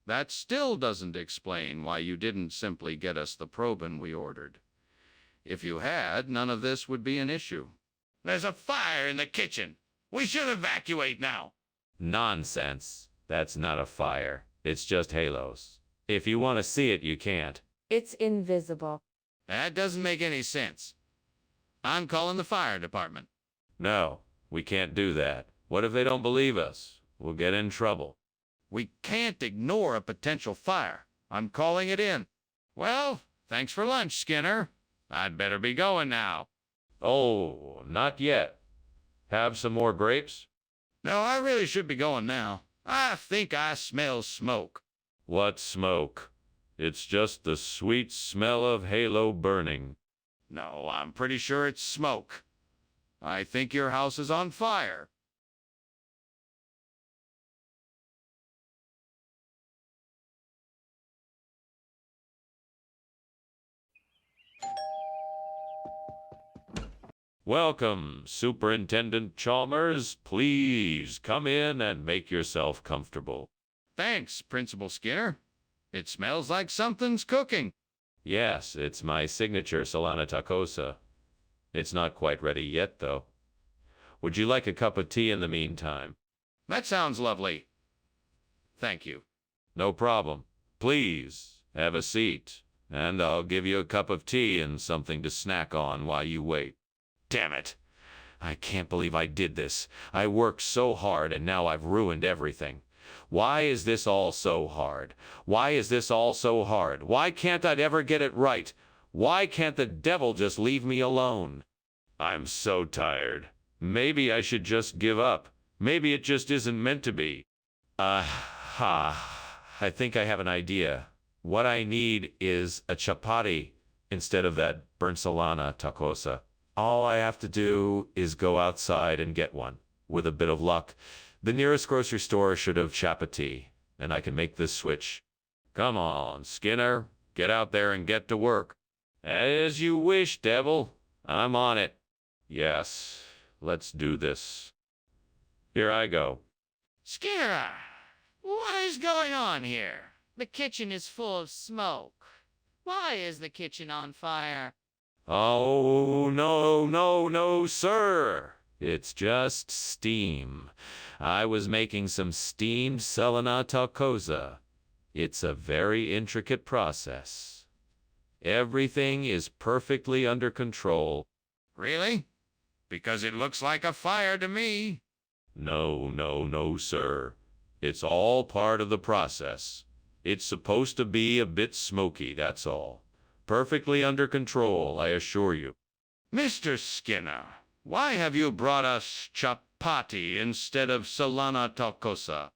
That still doesn't explain why you didn't simply get us the probin we ordered. If you had, none of this would be an issue. There's a fire in the kitchen. We should evacuate now. Nonsense. That's not a fire. It's just halos. If you want to see it, you can't. It's invisible. That doesn't make any sense. I'm calling the fire department. No, we can't do that. What if they don't believe us? We'll get in trouble. We can't ignore a potential fire. I'm calling it in. Well, thanks for lunch, Skinner. I'd better be going now. Oh, not yet. Have some more grapes? No, I really should be going now. I think I smell smoke. What smoke? It's just the sweet smell of halo burning. No, I'm pretty sure it's smoke. I think your house is on fire. Welcome, Superintendent Chalmers. Please come in and make yourself comfortable. Thanks, Principal Skinner. It smells like something's cooking. Yes, it's my signature Solana tacosa. It's not quite ready yet, though. Would you like a cup of tea in the meantime? That sounds lovely. Thank you. No problem. Please, have a seat, and I'll give you a cup of tea and something to snack on while you wait. Damn it! I can't believe I did this. I worked so hard and now I've ruined everything. Why is this all so hard? Why is this all so hard? Why can't I ever get it right? Why can't the devil just leave me alone? I'm so tired. Maybe I should just give up. Maybe it just isn't meant to be. I think I have an idea. What I need is a chapati instead of that burnt Solana tacosa. All I have to do is go outside and get one. With a bit of luck, the nearest grocery store should have chapati, and I can make this switch. Come on, Skinner. Get out there and get to work. As you wish, Devil. I'm on it. Yes, let's do this. Here I go. Skinner, what is going on here? The kitchen is full of smoke. Why is the kitchen on fire? Oh, no, sir. It's just steam. I was making some steamed Solana tacosa. It's a very intricate process. Everything is perfectly under control. Really? Because it looks like a fire to me. No, sir. It's all part of the process. It's supposed to be a bit smoky, that's all. Perfectly under control, I assure you. Mr. Skinner, why have you brought us chapati instead of Solana tacosa?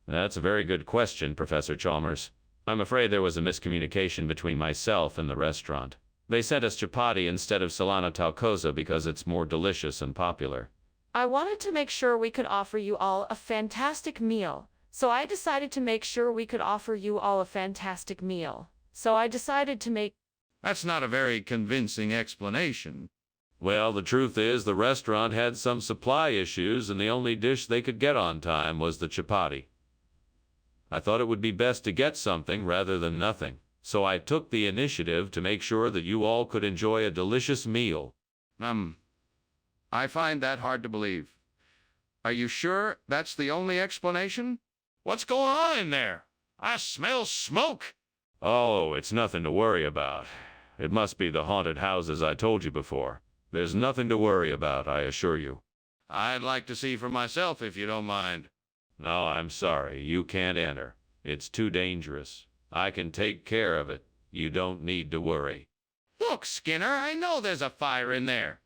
That's a very good question, Professor Chalmers. I'm afraid there was a miscommunication between myself and the restaurant. They sent us chapati instead of Solana tacosa because it's more delicious and popular. I wanted to make sure we could offer you all a fantastic meal. So I decided to make sure we could offer you all a fantastic meal. So I decided to make... That's not a very convincing explanation. Well, the truth is the restaurant had some supply issues and the only dish they could get on time was the chapati. I thought it would be best to get something rather than nothing. So I took the initiative to make sure that you all could enjoy a delicious meal. I find that hard to believe. Are you sure that's the only explanation? What's going on in there? I smell smoke. Oh, it's nothing to worry about. It must be the haunted houses I told you before. There's nothing to worry about, I assure you. I'd like to see for myself if you don't mind. No, I'm sorry. You can't enter. It's too dangerous. I can take care of it. You don't need to worry. Look, Skinner, I know there's a fire in there.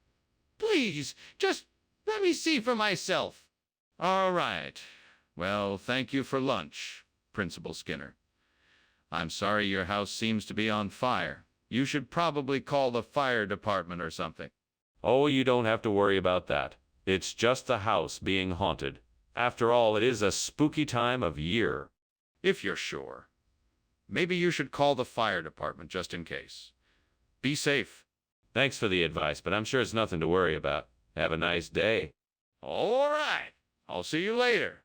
Please, just let me see for myself. All right. Well, thank you for lunch, Principal Skinner. I'm sorry your house seems to be on fire. You should probably call the fire department or something. Oh, you don't have to worry about that. It's just the house being haunted. After all, it is a spooky time of year. If you're sure. Maybe you should call the fire department just in case. Be safe. Thanks for the advice, but I'm sure it's nothing to worry about. Have a nice day. All right. I'll see you later.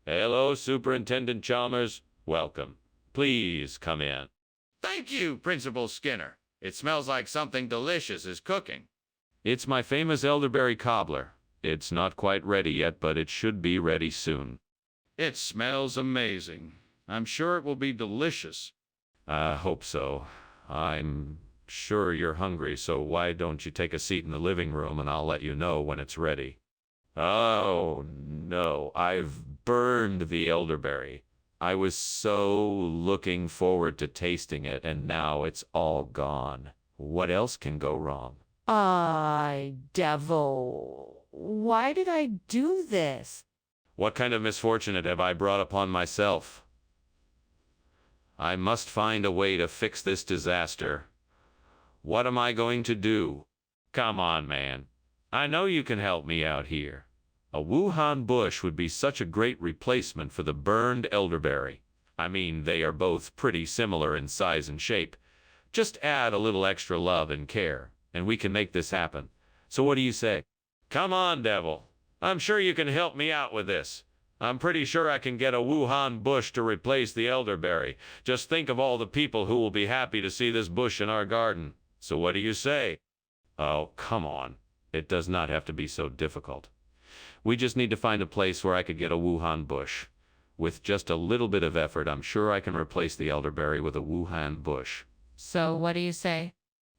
Hello, Superintendent Chalmers. Welcome. Please come in. Thank you, Principal Skinner. It smells like something delicious is cooking. It's my famous elderberry cobbler. It's not quite ready yet, but it should be ready soon. It smells amazing. I'm sure it will be delicious. I hope so. I'm sure you're hungry, so why don't you take a seat in the living room and I'll let you know when it's ready. Oh, no, I've burned the elderberry. I was so looking forward to tasting it, and now it's all gone. What else can go wrong? Devil. Why did I do this? What kind of misfortune have I brought upon myself? I must find a way to fix this disaster. What am I going to do? Come on, man. I know you can help me out here. A Wuhan bush would be such a great replacement for the burned elderberry. I mean, they are both pretty similar in size and shape. Just add a little extra love and care, and we can make this happen. So what do you say? Come on, Devil. I'm sure you can help me out with this. I'm pretty sure I can get a Wuhan bush to replace the elderberry. Just think of all the people who will be happy to see this bush in our garden. So what do you say? Oh, come on. It does not have to be so difficult. We just need to find a place where I could get a Wuhan bush. With just a little bit of effort, I'm sure I can replace the elderberry with a Wuhan bush. So what do you say?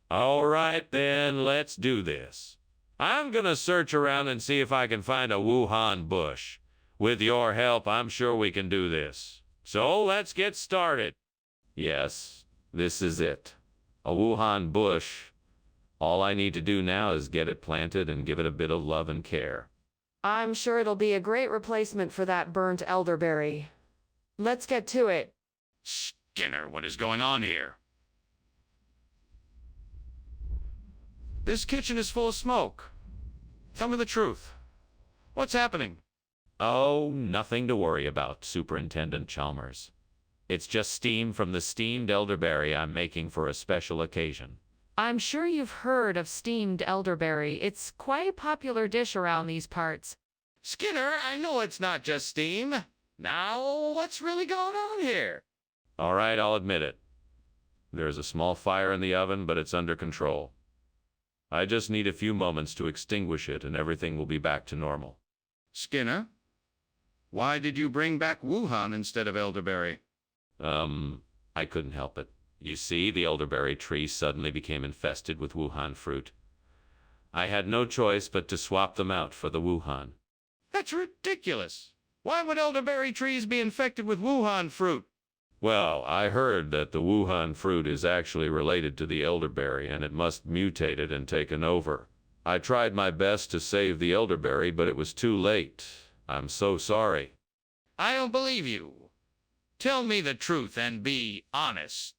All right, then, let's do this. I'm gonna search around and see if I can find a Wuhan bush. With your help, I'm sure we can do this. So let's get started. Yes, this is it. A Wuhan bush. All I need to do now is get it planted and give it a bit of love and care. I'm sure it'll be a great replacement for that burnt elderberry. Let's get to it. Skinner, what is going on here? This kitchen is full of smoke. Tell me the truth. What's happening? Oh, nothing to worry about, Superintendent Chalmers. It's just steam from the steamed elderberry I'm making for a special occasion. I'm sure you've heard of steamed elderberry. It's quite a popular dish around these parts. Skinner, I know it's not just steam. Now, what's really going on here? All right, I'll admit it. There's a small fire in the oven, but it's under control. I just need a few moments to extinguish it and everything will be back to normal. Skinner, why did you bring back Wuhan instead of elderberry? I couldn't help it. You see, the elderberry tree suddenly became infested with Wuhan fruit. I had no choice but to swap them out for the Wuhan. That's ridiculous. Why would elderberry trees be infected with Wuhan fruit? Well, I heard that the Wuhan fruit is actually related to the elderberry and it must mutated and taken over. I tried my best to save the elderberry, but it was too late. I'm so sorry. I don't believe you. Tell me the truth and be honest.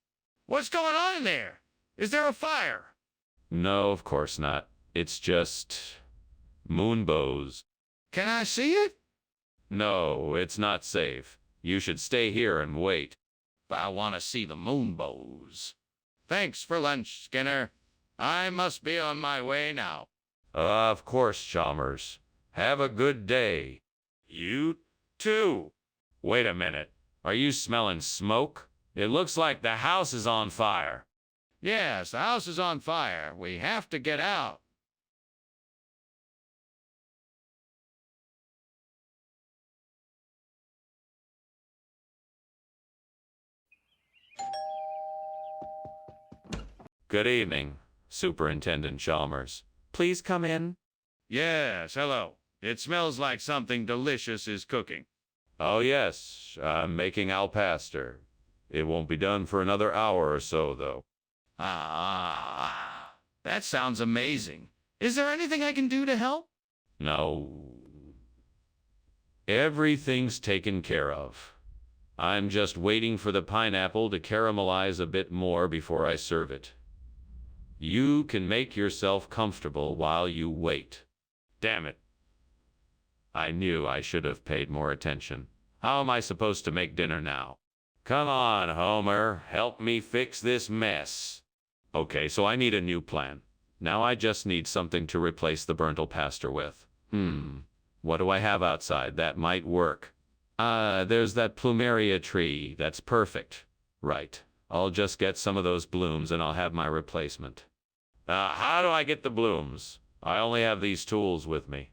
What's going on in there? Is there a fire? No, of course not. It's just moonbows. Can I see it? No, it's not safe. You should stay here and wait. But I want to see the moonbows. Thanks for lunch, Skinner. I must be on my way now. Of course, Chalmers. Have a good day. You too. Wait a minute. Are you smelling smoke? It looks like the house is on fire. Yes, the house is on fire. We have to get out. Good evening, Superintendent Chalmers. Please come in. Yes, hello. It smells like something delicious is cooking. Oh, yes, I'm making al pastor. It won't be done for another hour or so, though. Ah, that sounds amazing. Is there anything I can do to help? No. Everything's taken care of. I'm just waiting for the pineapple to caramelize a bit more before I serve it. You can make yourself comfortable while you wait. Damn it. I knew I should have paid more attention. How am I supposed to make dinner now? Come on, Homer, help me fix this mess. Okay, so I need a new plan. Now I just need something to replace the burnt pastor with. What do I have outside that might work? There's that plumeria tree. That's perfect. Right. I'll just get some of those blooms and I'll have my replacement. How do I get the blooms? I only have these tools with me.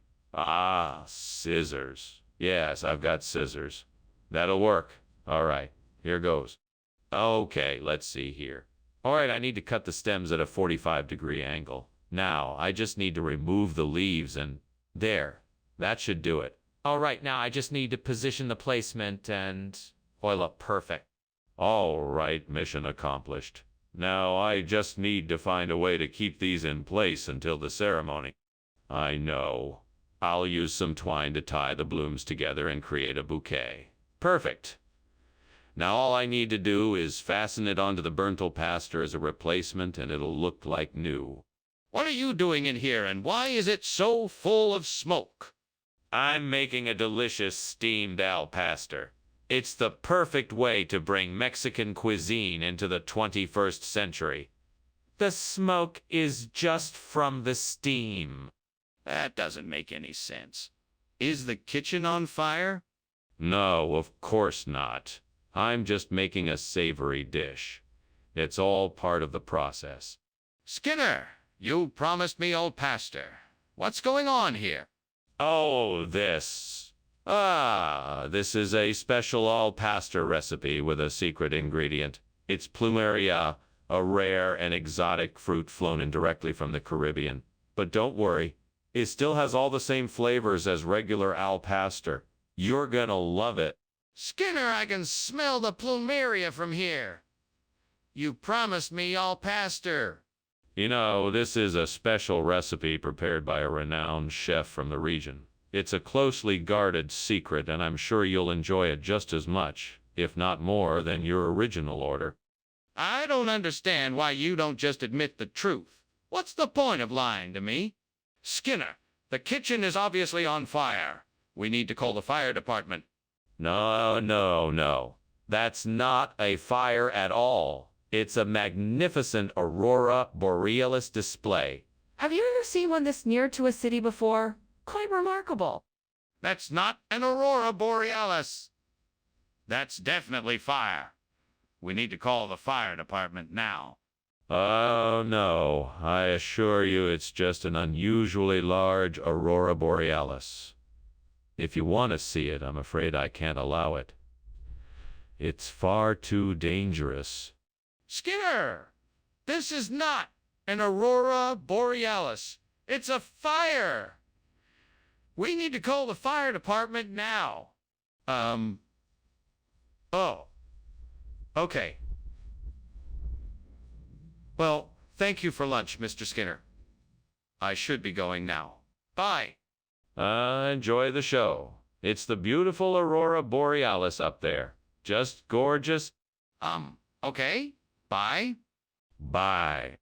Scissors. Yes, I've got scissors. That'll work. All right, here goes. Okay, let's see here. All right, I need to cut the stems at a 45-degree angle. Now, I just need to remove the leaves and there. That should do it. All right, now I just need to position the placement and oil up perfect. All right, mission accomplished. Now I just need to find a way to keep these in place until the ceremony. I know. I'll use some twine to tie the blooms together and create a bouquet. Perfect. Now all I need to do is fasten it onto the burnt pastor as a replacement and it'll look like new. What are you doing in here and why is it so full of smoke? I'm making a delicious steamed al pastor. It's the perfect way to bring Mexican cuisine into the 21st century. The smoke is just from the steam. That doesn't make any sense. Is the kitchen on fire? No, of course not. I'm just making a savory dish. It's all part of the process. Skinner, you promised me old pastor. What's going on here? Oh, this is a special al pastor recipe with a secret ingredient. It's plumeria, a rare and exotic fruit flown in directly from the Caribbean. But don't worry, it still has all the same flavors as regular al pastor. You're gonna love it. Skinner, I can smell the plumeria from here. You promised me al pastor. You know, this is a special recipe prepared by a renowned chef from the region. It's a closely guarded secret, and I'm sure you'll enjoy it just as much, if not more, than your original order. I don't understand why you don't just admit the truth. What's the point of lying to me? Skinner, the kitchen is obviously on fire. We need to call the fire department. No. That's not a fire at all. It's a magnificent aurora borealis display. Have you ever seen one this near to a city before? Quite remarkable. That's not an aurora borealis. That's definitely fire. We need to call the fire department now. Oh, no. I assure you it's just an unusually large aurora borealis. If you want to see it, I'm afraid I can't allow it. It's far too dangerous. Skinner, this is not an aurora borealis. It's a fire. We need to call the fire department now. Oh. Okay. Well, thank you for lunch, Mr. Skinner. I should be going now. Bye. Enjoy the show. It's the beautiful aurora borealis up there. Just gorgeous. Okay. Bye. Bye.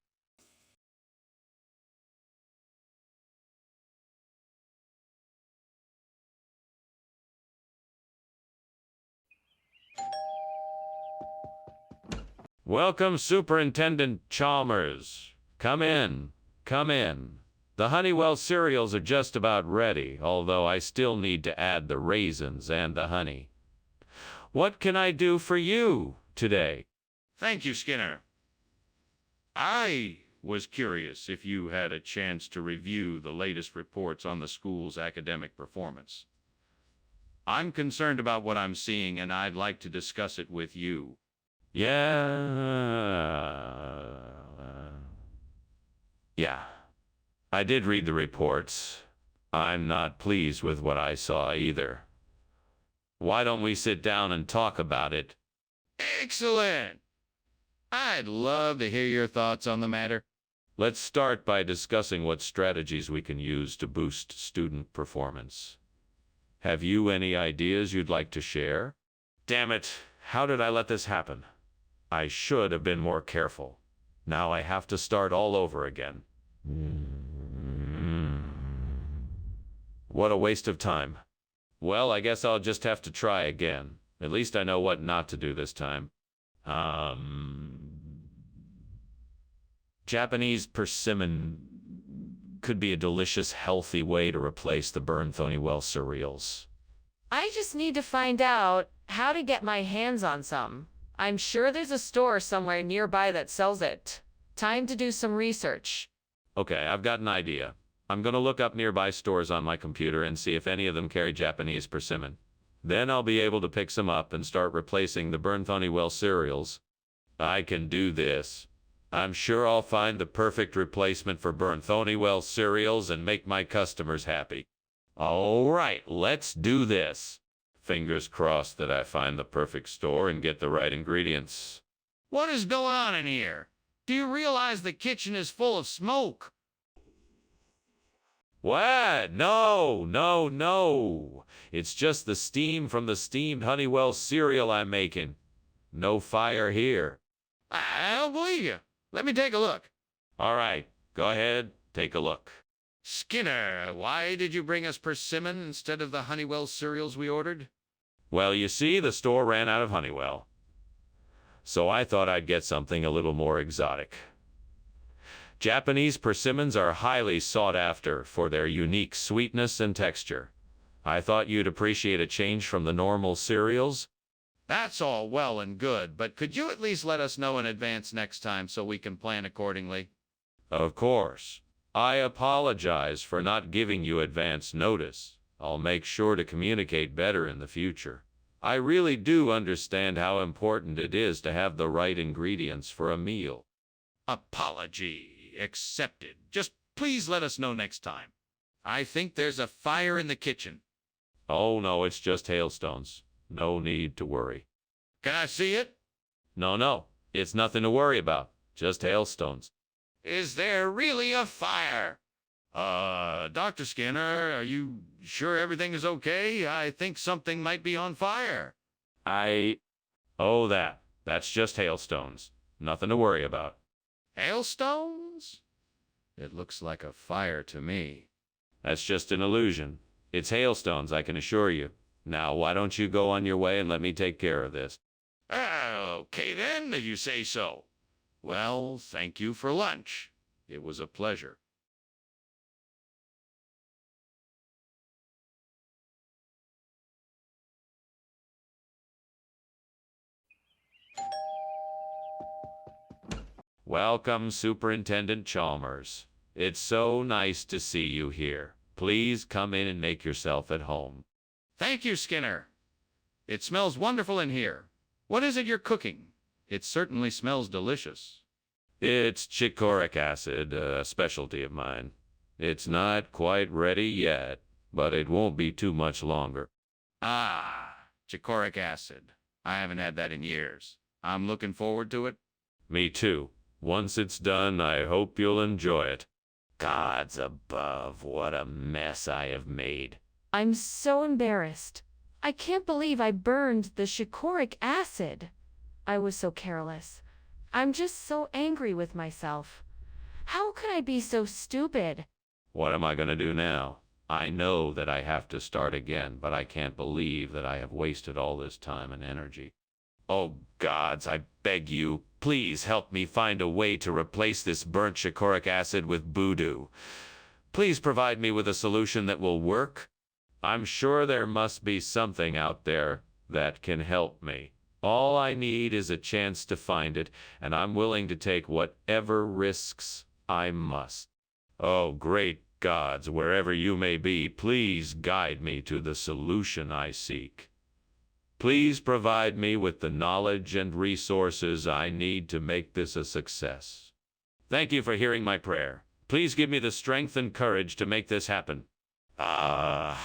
Welcome, Superintendent Chalmers. Come in. Come in. The Honeywell cereals are just about ready, although I still need to add the raisins and the honey. What can I do for you today? Thank you, Skinner. I was curious if you had a chance to review the latest reports on the school's academic performance. I'm concerned about what I'm seeing, and I'd like to discuss it with you. Yeah. Yeah, I did read the reports. I'm not pleased with what I saw either. Why don't we sit down and talk about it? Excellent. I'd love to hear your thoughts on the matter. Let's start by discussing what strategies we can use to boost student performance. Have you any ideas you'd like to share? Damn it, how did I let this happen? I should have been more careful. Now I have to start all over again. What a waste of time. Well, I guess I'll just have to try again. At least I know what not to do this time. Japanese persimmon could be a delicious, healthy way to replace the burnt Honeywell cereals. I just need to find out how to get my hands on some. I'm sure there's a store somewhere nearby that sells it. Time to do some research. Okay, I've got an idea. I'm gonna look up nearby stores on my computer and see if any of them carry Japanese persimmon. Then I'll be able to pick some up and start replacing the burnt Honeywell cereals. I can do this. I'm sure I'll find the perfect replacement for burnt Honeywell cereals and make my customers happy. All right, let's do this. Fingers crossed that I find the perfect store and get the right ingredients. What is going on in here? Do you realize the kitchen is full of smoke? What? No, no, no. It's just the steam from the steamed Honeywell cereal I'm making. No fire here. I don't believe you. Let me take a look. All right, go ahead, take a look. Skinner, why did you bring us persimmon instead of the Honeywell cereals we ordered? Well, you see, the store ran out of Honeywell. So I thought I'd get something a little more exotic. Japanese persimmons are highly sought after for their unique sweetness and texture. I thought you'd appreciate a change from the normal cereals. That's all well and good, but could you at least let us know in advance next time so we can plan accordingly? Of course. I apologize for not giving you advance notice. I'll make sure to communicate better in the future. I really do understand how important it is to have the right ingredients for a meal. Apology accepted. Just please let us know next time. I think there's a fire in the kitchen. Oh no, it's just hailstones. No need to worry. Can I see it? No, it's nothing to worry about. Just hailstones. Is there really a fire? Dr. Skinner, are you sure everything is okay? I think something might be on fire. Oh, that's just hailstones. Nothing to worry about. Hailstones? It looks like a fire to me. That's just an illusion. It's hailstones, I can assure you. Now, why don't you go on your way and let me take care of this? Okay then, if you say so. Well, thank you for lunch. It was a pleasure. Welcome, Superintendent Chalmers. It's so nice to see you here. Please come in and make yourself at home. Thank you, Skinner. It smells wonderful in here. What is it you're cooking? It certainly smells delicious. It's chichoric acid, a specialty of mine. It's not quite ready yet, but it won't be too much longer. Ah, chichoric acid. I haven't had that in years. I'm looking forward to it. Me too. Once it's done, I hope you'll enjoy it. Gods above, what a mess I have made. I'm so embarrassed. I can't believe I burned the chichoric acid. I was so careless. I'm just so angry with myself. How could I be so stupid? What am I gonna do now? I know that I have to start again, but I can't believe that I have wasted all this time and energy. Oh, gods, I beg you, please help me find a way to replace this burnt chichoric acid with voodoo. Please provide me with a solution that will work. I'm sure there must be something out there that can help me. All I need is a chance to find it, and I'm willing to take whatever risks I must. Oh, great gods, wherever you may be, please guide me to the solution I seek. Please provide me with the knowledge and resources I need to make this a success. Thank you for hearing my prayer. Please give me the strength and courage to make this happen. What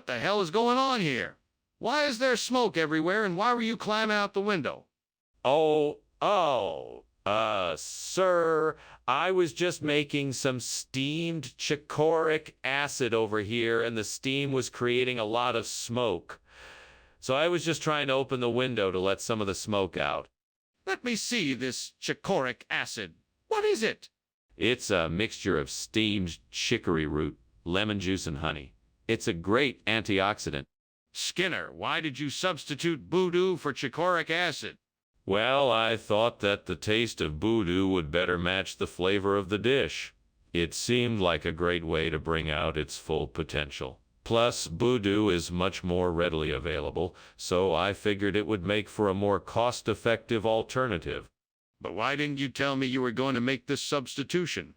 the hell is going on here? Why is there smoke everywhere, and why were you climbing out the window? Sir, I was just making some steamed chicorric acid over here, and the steam was creating a lot of smoke. So I was just trying to open the window to let some of the smoke out. Let me see this chicorric acid. What is it? It's a mixture of steamed chicory root, lemon juice, and honey. It's a great antioxidant. Skinner, why did you substitute voodoo for chicorric acid? Well, I thought that the taste of voodoo would better match the flavor of the dish. It seemed like a great way to bring out its full potential. Plus, voodoo is much more readily available, so I figured it would make for a more cost-effective alternative. But why didn't you tell me you were going to make this substitution?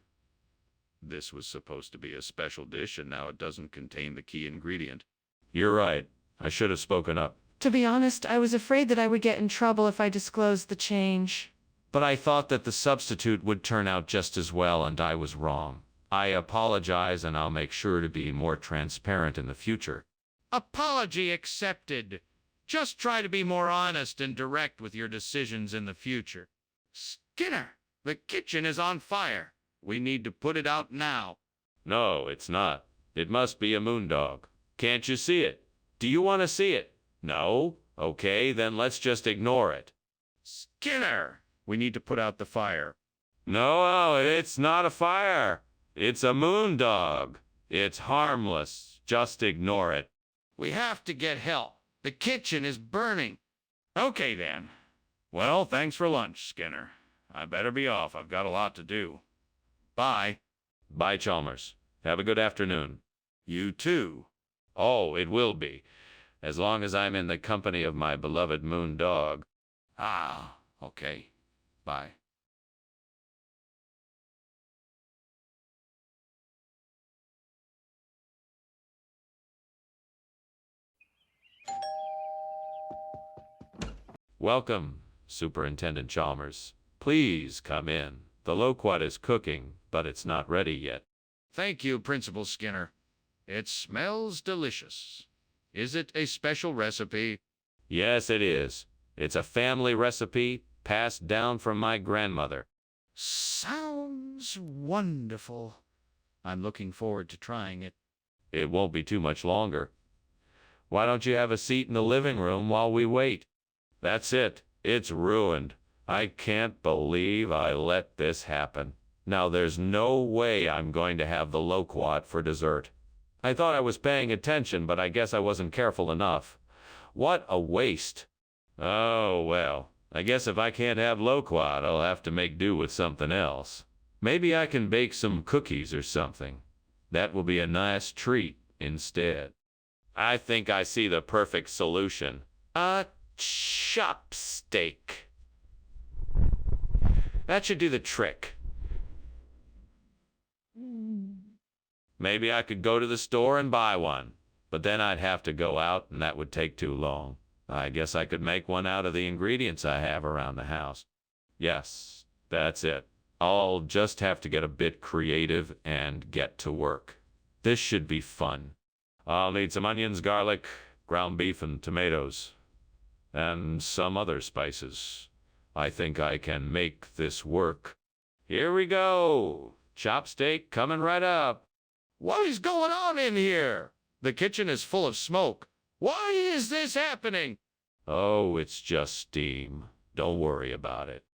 This was supposed to be a special dish, and now it doesn't contain the key ingredient. You're right. I should have spoken up. To be honest, I was afraid that I would get in trouble if I disclosed the change. But I thought that the substitute would turn out just as well, and I was wrong. I apologize, and I'll make sure to be more transparent in the future. Apology accepted. Just try to be more honest and direct with your decisions in the future. Skinner, the kitchen is on fire. We need to put it out now. No, it's not. It must be a moondog. Can't you see it? Do you want to see it? No? Okay, then let's just ignore it. Skinner, we need to put out the fire. No, it's not a fire. It's a moondog. It's harmless. Just ignore it. We have to get help. The kitchen is burning. Okay, then. Well, thanks for lunch, Skinner. I better be off. I've got a lot to do. Bye. Bye, Chalmers. Have a good afternoon. You too. Oh, it will be, as long as I'm in the company of my beloved moondog. Ah, okay. Bye. Welcome, Superintendent Chalmers. Please come in. The loquat is cooking, but it's not ready yet. Thank you, Principal Skinner. It smells delicious. Is it a special recipe? Yes, it is. It's a family recipe passed down from my grandmother. Sounds wonderful. I'm looking forward to trying it. It won't be too much longer. Why don't you have a seat in the living room while we wait? That's it. It's ruined. I can't believe I let this happen. Now there's no way I'm going to have the loquat for dessert. I thought I was paying attention, but I guess I wasn't careful enough. What a waste. Oh, well, I guess if I can't have loquat, I'll have to make do with something else. Maybe I can bake some cookies or something. That will be a nice treat instead. I think I see the perfect solution. A chopstick. That should do the trick. Maybe I could go to the store and buy one, but then I'd have to go out and that would take too long. I guess I could make one out of the ingredients I have around the house. Yes, that's it. I'll just have to get a bit creative and get to work. This should be fun. I'll need some onions, garlic, ground beef, and tomatoes, and some other spices. I think I can make this work. Here we go. Chopstick coming right up. What is going on in here? The kitchen is full of smoke. Why is this happening? Oh, it's just steam. Don't worry about it.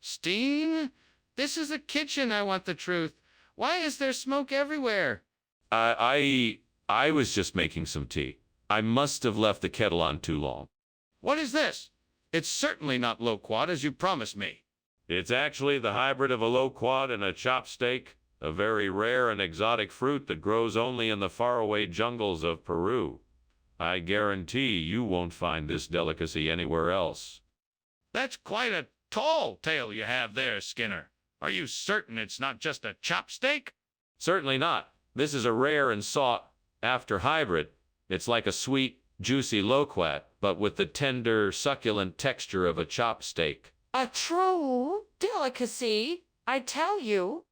Steam? This is the kitchen, I want the truth. Why is there smoke everywhere? I was just making some tea. I must have left the kettle on too long. What is this? It's certainly not loquat as you promised me. It's actually the hybrid of a loquat and a chopstick, a very rare and exotic fruit that grows only in the faraway jungles of Peru. I guarantee you won't find this delicacy anywhere else. That's quite a tall tale you have there, Skinner. Are you certain it's not just a chopstick? Certainly not. This is a rare and sought-after hybrid. It's like a sweet, juicy loquat, but with the tender, succulent texture of a chopstick. A true delicacy, I tell you.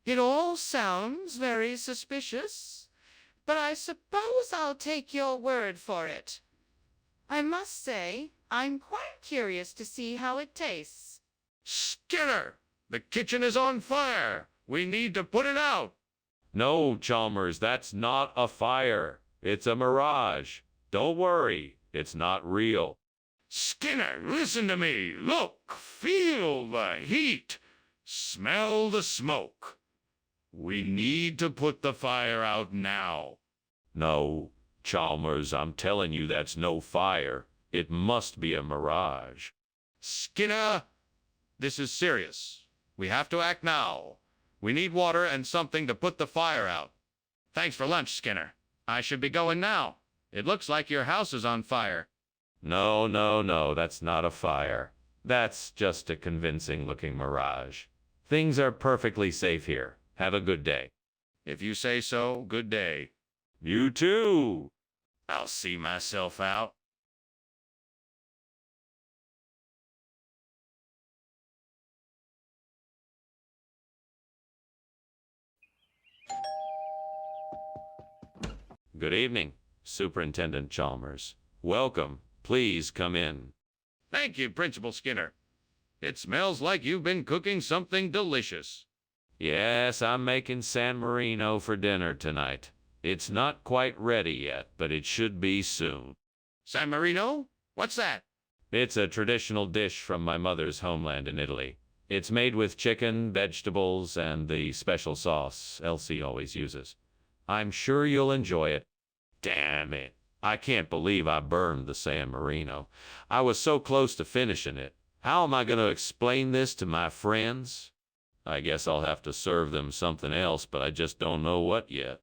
It all sounds very suspicious, but I suppose I'll take your word for it. I must say, I'm quite curious to see how it tastes. Skinner, the kitchen is on fire. We need to put it out. No, Chalmers, that's not a fire. It's a mirage. Don't worry, it's not real. Skinner, listen to me. Look, feel the heat. Smell the smoke. We need to put the fire out now. No, Chalmers, I'm telling you that's no fire. It must be a mirage. Skinner, this is serious. We have to act now. We need water and something to put the fire out. Thanks for lunch, Skinner. I should be going now. It looks like your house is on fire. No, no, no, that's not a fire. That's just a convincing-looking mirage. Things are perfectly safe here. Have a good day. If you say so, good day. You too. I'll see myself out. Good evening, Superintendent Chalmers. Welcome. Please come in. Thank you, Principal Skinner. It smells like you've been cooking something delicious. Yes, I'm making San Marino for dinner tonight. It's not quite ready yet, but it should be soon. San Marino? What's that? It's a traditional dish from my mother's homeland in Italy. It's made with chicken, vegetables, and the special sauce Elsie always uses. I'm sure you'll enjoy it. Damn it. I can't believe I burned the San Marino. I was so close to finishing it. How am I going to explain this to my friends? I guess I'll have to serve them something else, but I just don't know what yet.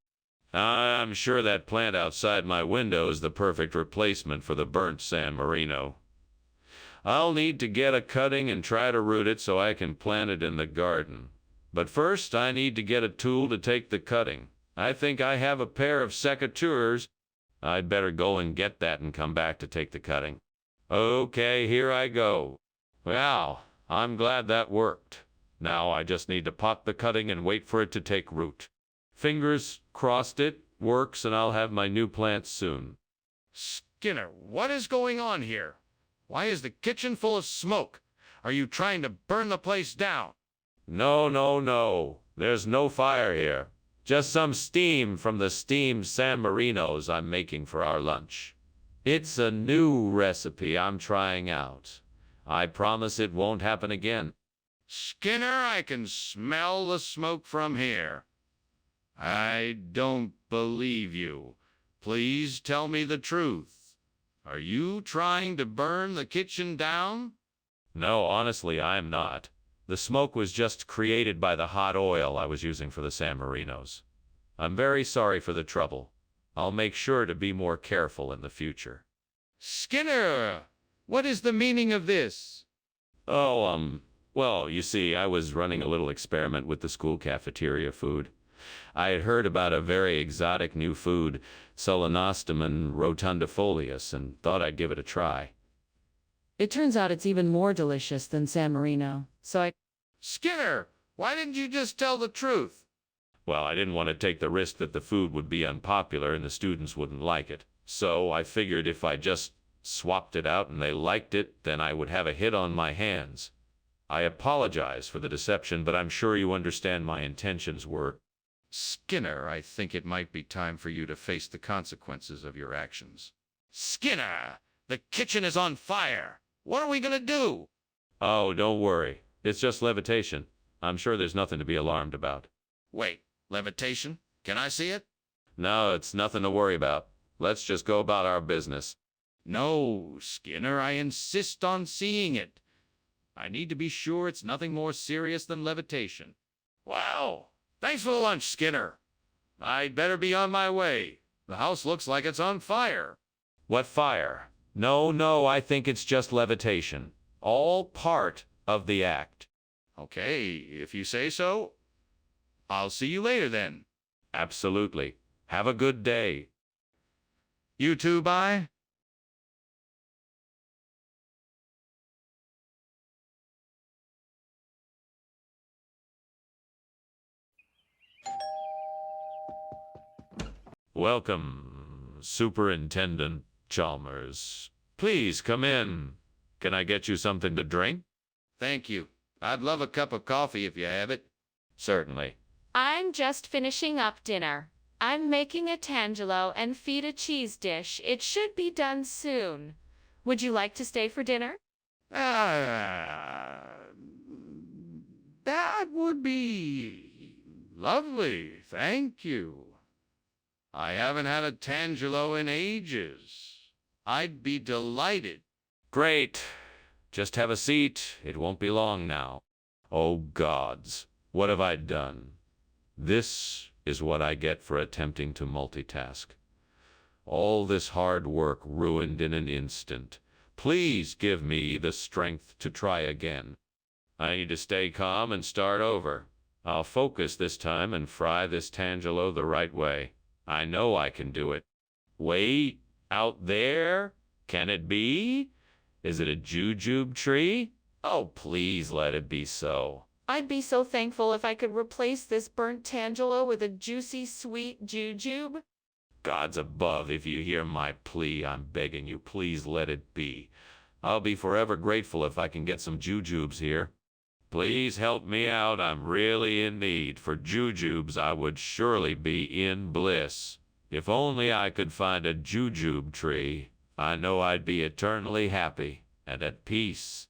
I'm sure that plant outside my window is the perfect replacement for the burnt San Marino. I'll need to get a cutting and try to root it so I can plant it in the garden. But first, I need to get a tool to take the cutting. I think I have a pair of secateurs. I'd better go and get that and come back to take the cutting. Okay, here I go. Wow, I'm glad that worked. Now I just need to pot the cutting and wait for it to take root. Fingers crossed it works and I'll have my new plants soon. Skinner, what is going on here? Why is the kitchen full of smoke? Are you trying to burn the place down? No, no, no. There's no fire here. Just some steam from the steamed San Marinos I'm making for our lunch. It's a new recipe I'm trying out. I promise it won't happen again. Skinner, I can smell the smoke from here. I don't believe you. Please tell me the truth. Are you trying to burn the kitchen down? No, honestly, I'm not. The smoke was just created by the hot oil I was using for the San Marinos. I'm very sorry for the trouble. I'll make sure to be more careful in the future. Skinner, what is the meaning of this? Oh, well, you see, I was running a little experiment with the school cafeteria food. I had heard about a very exotic new food, Solenostemon rotundifolius, and thought I'd give it a try. It turns out it's even more delicious than San Marino, so I... Skinner, why didn't you just tell the truth? Well, I didn't want to take the risk that the food would be unpopular and the students wouldn't like it. So I figured if I just swapped it out and they liked it, then I would have a hit on my hands. I apologize for the deception, but I'm sure you understand my intentions were... Skinner, I think it might be time for you to face the consequences of your actions. Skinner, the kitchen is on fire. What are we going to do? Oh, don't worry. It's just levitation. I'm sure there's nothing to be alarmed about. Wait, levitation? Can I see it? No, it's nothing to worry about. Let's just go about our business. No, Skinner, I insist on seeing it. I need to be sure it's nothing more serious than levitation. Wow. Thanks for the lunch, Skinner. I'd better be on my way. The house looks like it's on fire. What fire? No, I think it's just levitation. All part of the act. Okay, if you say so. I'll see you later then. Absolutely. Have a good day. You too, bye. Welcome, Superintendent Chalmers. Please come in. Can I get you something to drink? Thank you. I'd love a cup of coffee if you have it. Certainly. I'm just finishing up dinner. I'm making a tangelo and feta cheese dish. It should be done soon. Would you like to stay for dinner? Ah, that would be lovely. Thank you. I haven't had a tangelo in ages. I'd be delighted. Great. Just have a seat. It won't be long now. Oh, gods. What have I done? This is what I get for attempting to multitask. All this hard work ruined in an instant. Please give me the strength to try again. I need to stay calm and start over. I'll focus this time and fry this tangelo the right way. I know I can do it. Wait, out there? Can it be? Is it a jujube tree? Oh, please let it be so. I'd be so thankful if I could replace this burnt tangelo with a juicy, sweet jujube. Gods above, if you hear my plea, I'm begging you, please let it be. I'll be forever grateful if I can get some jujubes here. Please help me out. I'm really in need. For jujubes, I would surely be in bliss. If only I could find a jujube tree, I know I'd be eternally happy and at peace.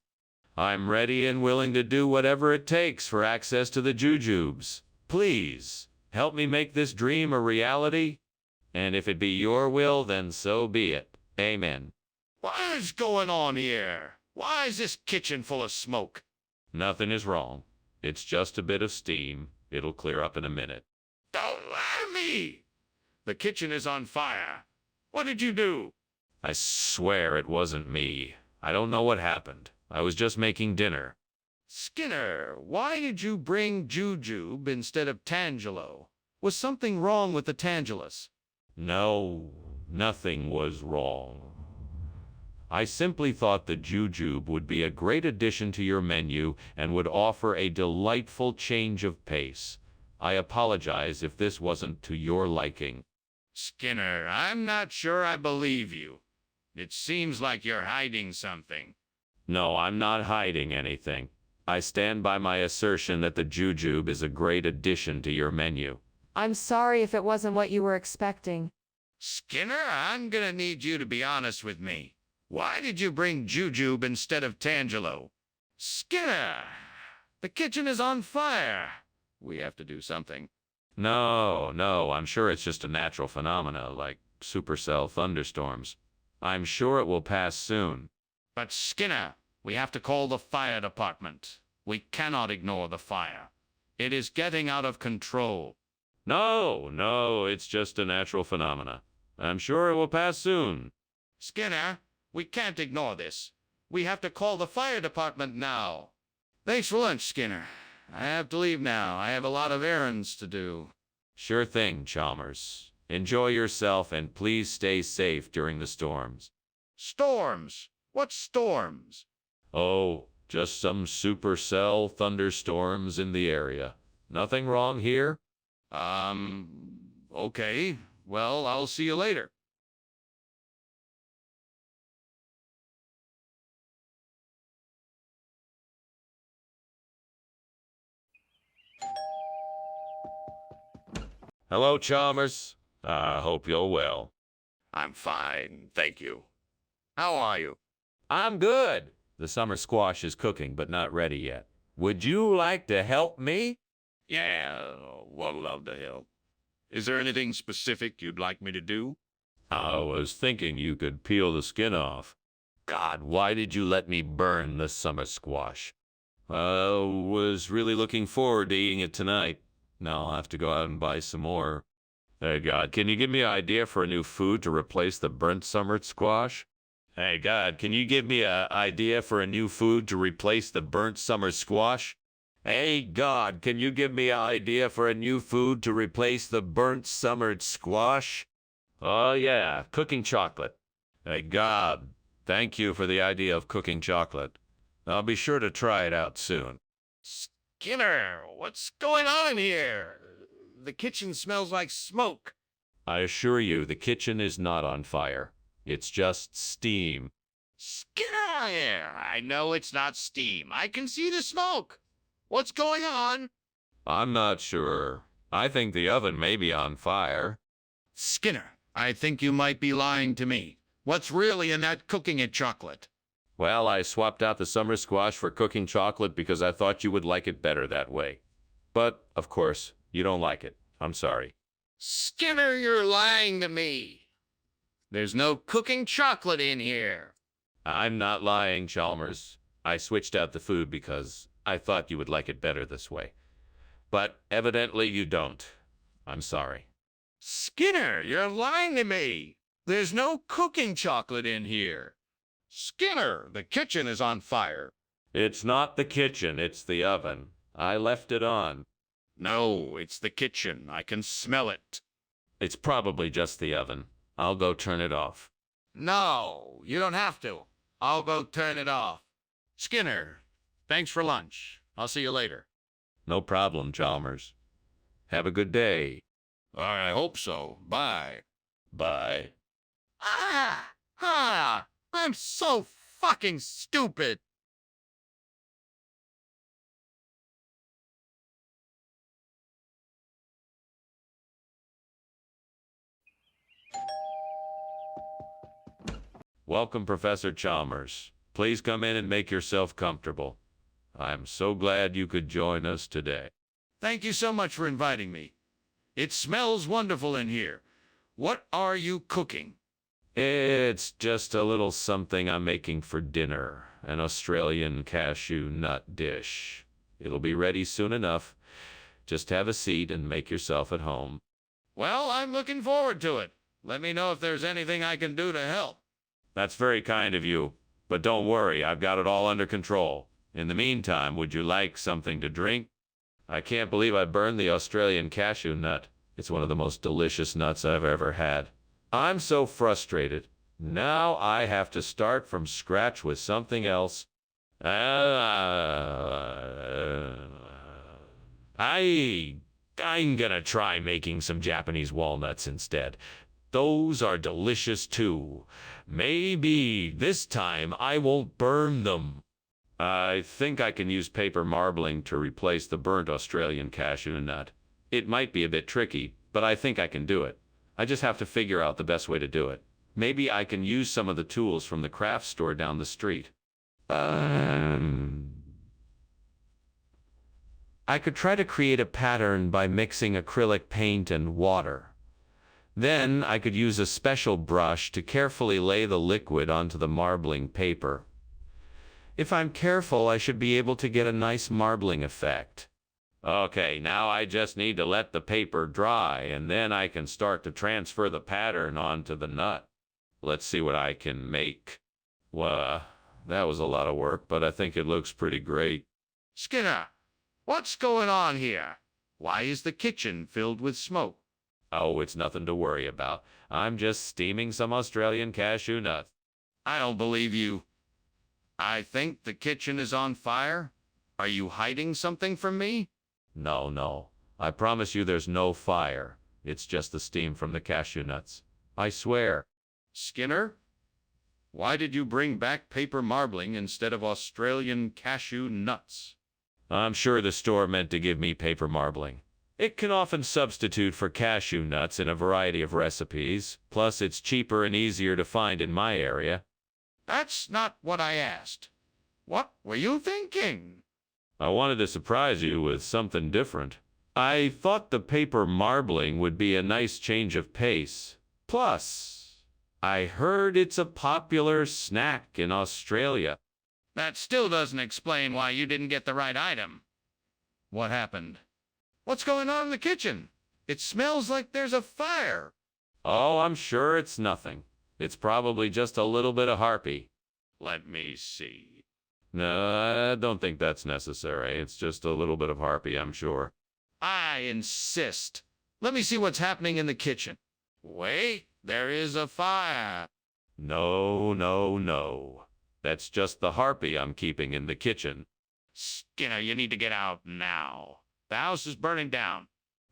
I'm ready and willing to do whatever it takes for access to the jujubes. Please, help me make this dream a reality. And if it be your will, then so be it. Amen. What is going on here? Why is this kitchen full of smoke? Nothing is wrong. It's just a bit of steam. It'll clear up in a minute. Don't lie to me! The kitchen is on fire. What did you do? I swear it wasn't me. I don't know what happened. I was just making dinner. Skinner, why did you bring jujube instead of tangelo? Was something wrong with the tangelus? No, nothing was wrong. I simply thought the jujube would be a great addition to your menu and would offer a delightful change of pace. I apologize if this wasn't to your liking. Skinner, I'm not sure I believe you. It seems like you're hiding something. No, I'm not hiding anything. I stand by my assertion that the jujube is a great addition to your menu. I'm sorry if it wasn't what you were expecting. Skinner, I'm gonna need you to be honest with me. Why did you bring jujube instead of tangelo? Skinner, the kitchen is on fire. We have to do something. No, I'm sure it's just a natural phenomena like supercell thunderstorms. I'm sure it will pass soon. But Skinner, we have to call the fire department. We cannot ignore the fire. It is getting out of control. No, it's just a natural phenomena. I'm sure it will pass soon. Skinner, we can't ignore this. We have to call the fire department now. Thanks for lunch, Skinner. I have to leave now. I have a lot of errands to do. Sure thing, Chalmers. Enjoy yourself and please stay safe during the storms. Storms? What storms? Oh, just some supercell thunderstorms in the area. Nothing wrong here? Okay. Well, I'll see you later. Hello, Chalmers. I hope you're well. I'm fine, thank you. How are you? I'm good. The summer squash is cooking, but not ready yet. Would you like to help me? Yeah, would love to help. Is there anything specific you'd like me to do? I was thinking you could peel the skin off. God, why did you let me burn the summer squash? I was really looking forward to eating it tonight. Now I'll have to go out and buy some more. Hey, God, can you give me an idea for a new food to replace the burnt summer squash? Hey, God, can you give me an idea for a new food to replace the burnt summer squash? Hey, God, can you give me an idea for a new food to replace the burnt summer squash? Oh, yeah, cooking chocolate. Hey, God, thank you for the idea of cooking chocolate. I'll be sure to try it out soon. Skinner, what's going on here? The kitchen smells like smoke. I assure you, the kitchen is not on fire. It's just steam. Skinner, I know it's not steam. I can see the smoke. What's going on? I'm not sure. I think the oven may be on fire. Skinner, I think you might be lying to me. What's really in that cooking it chocolate? Well, I swapped out the summer squash for cooking chocolate because I thought you would like it better that way. But, of course, you don't like it. I'm sorry. Skinner, you're lying to me. There's no cooking chocolate in here. I'm not lying, Chalmers. I switched out the food because I thought you would like it better this way. But evidently you don't. I'm sorry. Skinner, you're lying to me. There's no cooking chocolate in here. Skinner, the kitchen is on fire. It's not the kitchen, it's the oven. I left it on. No, it's the kitchen. I can smell it. It's probably just the oven. I'll go turn it off. No, you don't have to. I'll go turn it off. Skinner, thanks for lunch. I'll see you later. No problem, Chalmers. Have a good day. I hope so. Bye. Bye. I'm so fucking stupid. Welcome, Professor Chalmers. Please come in and make yourself comfortable. I'm so glad you could join us today. Thank you so much for inviting me. It smells wonderful in here. What are you cooking? It's just a little something I'm making for dinner, an Australian cashew nut dish. It'll be ready soon enough. Just have a seat and make yourself at home. Well, I'm looking forward to it. Let me know if there's anything I can do to help. That's very kind of you, but don't worry, I've got it all under control. In the meantime, would you like something to drink? I can't believe I burned the Australian cashew nut. It's one of the most delicious nuts I've ever had. I'm so frustrated. Now I have to start from scratch with something else. I'm gonna try making some Japanese walnuts instead. Those are delicious too. Maybe this time I won't burn them. I think I can use paper marbling to replace the burnt Australian cashew nut. It might be a bit tricky, but I think I can do it. I just have to figure out the best way to do it. Maybe I can use some of the tools from the craft store down the street. I could try to create a pattern by mixing acrylic paint and water. Then I could use a special brush to carefully lay the liquid onto the marbling paper. If I'm careful, I should be able to get a nice marbling effect. Okay, now I just need to let the paper dry, and then I can start to transfer the pattern onto the nut. Let's see what I can make. Well, that was a lot of work, but I think it looks pretty great. Skinner, what's going on here? Why is the kitchen filled with smoke? Oh, it's nothing to worry about. I'm just steaming some Australian cashew nuts. I don't believe you. I think the kitchen is on fire. Are you hiding something from me? No. I promise you there's no fire. It's just the steam from the cashew nuts. I swear. Skinner, why did you bring back paper marbling instead of Australian cashew nuts? I'm sure the store meant to give me paper marbling. It can often substitute for cashew nuts in a variety of recipes. Plus, it's cheaper and easier to find in my area. That's not what I asked. What were you thinking? I wanted to surprise you with something different. I thought the paper marbling would be a nice change of pace. Plus, I heard it's a popular snack in Australia. That still doesn't explain why you didn't get the right item. What happened? What's going on in the kitchen? It smells like there's a fire. Oh, I'm sure it's nothing. It's probably just a little bit of harpy. Let me see. No, I don't think that's necessary. It's just a little bit of harpy, I'm sure. I insist. Let me see what's happening in the kitchen. Wait, there is a fire. No. That's just the harpy I'm keeping in the kitchen. Skinner, you need to get out now. The house is burning down.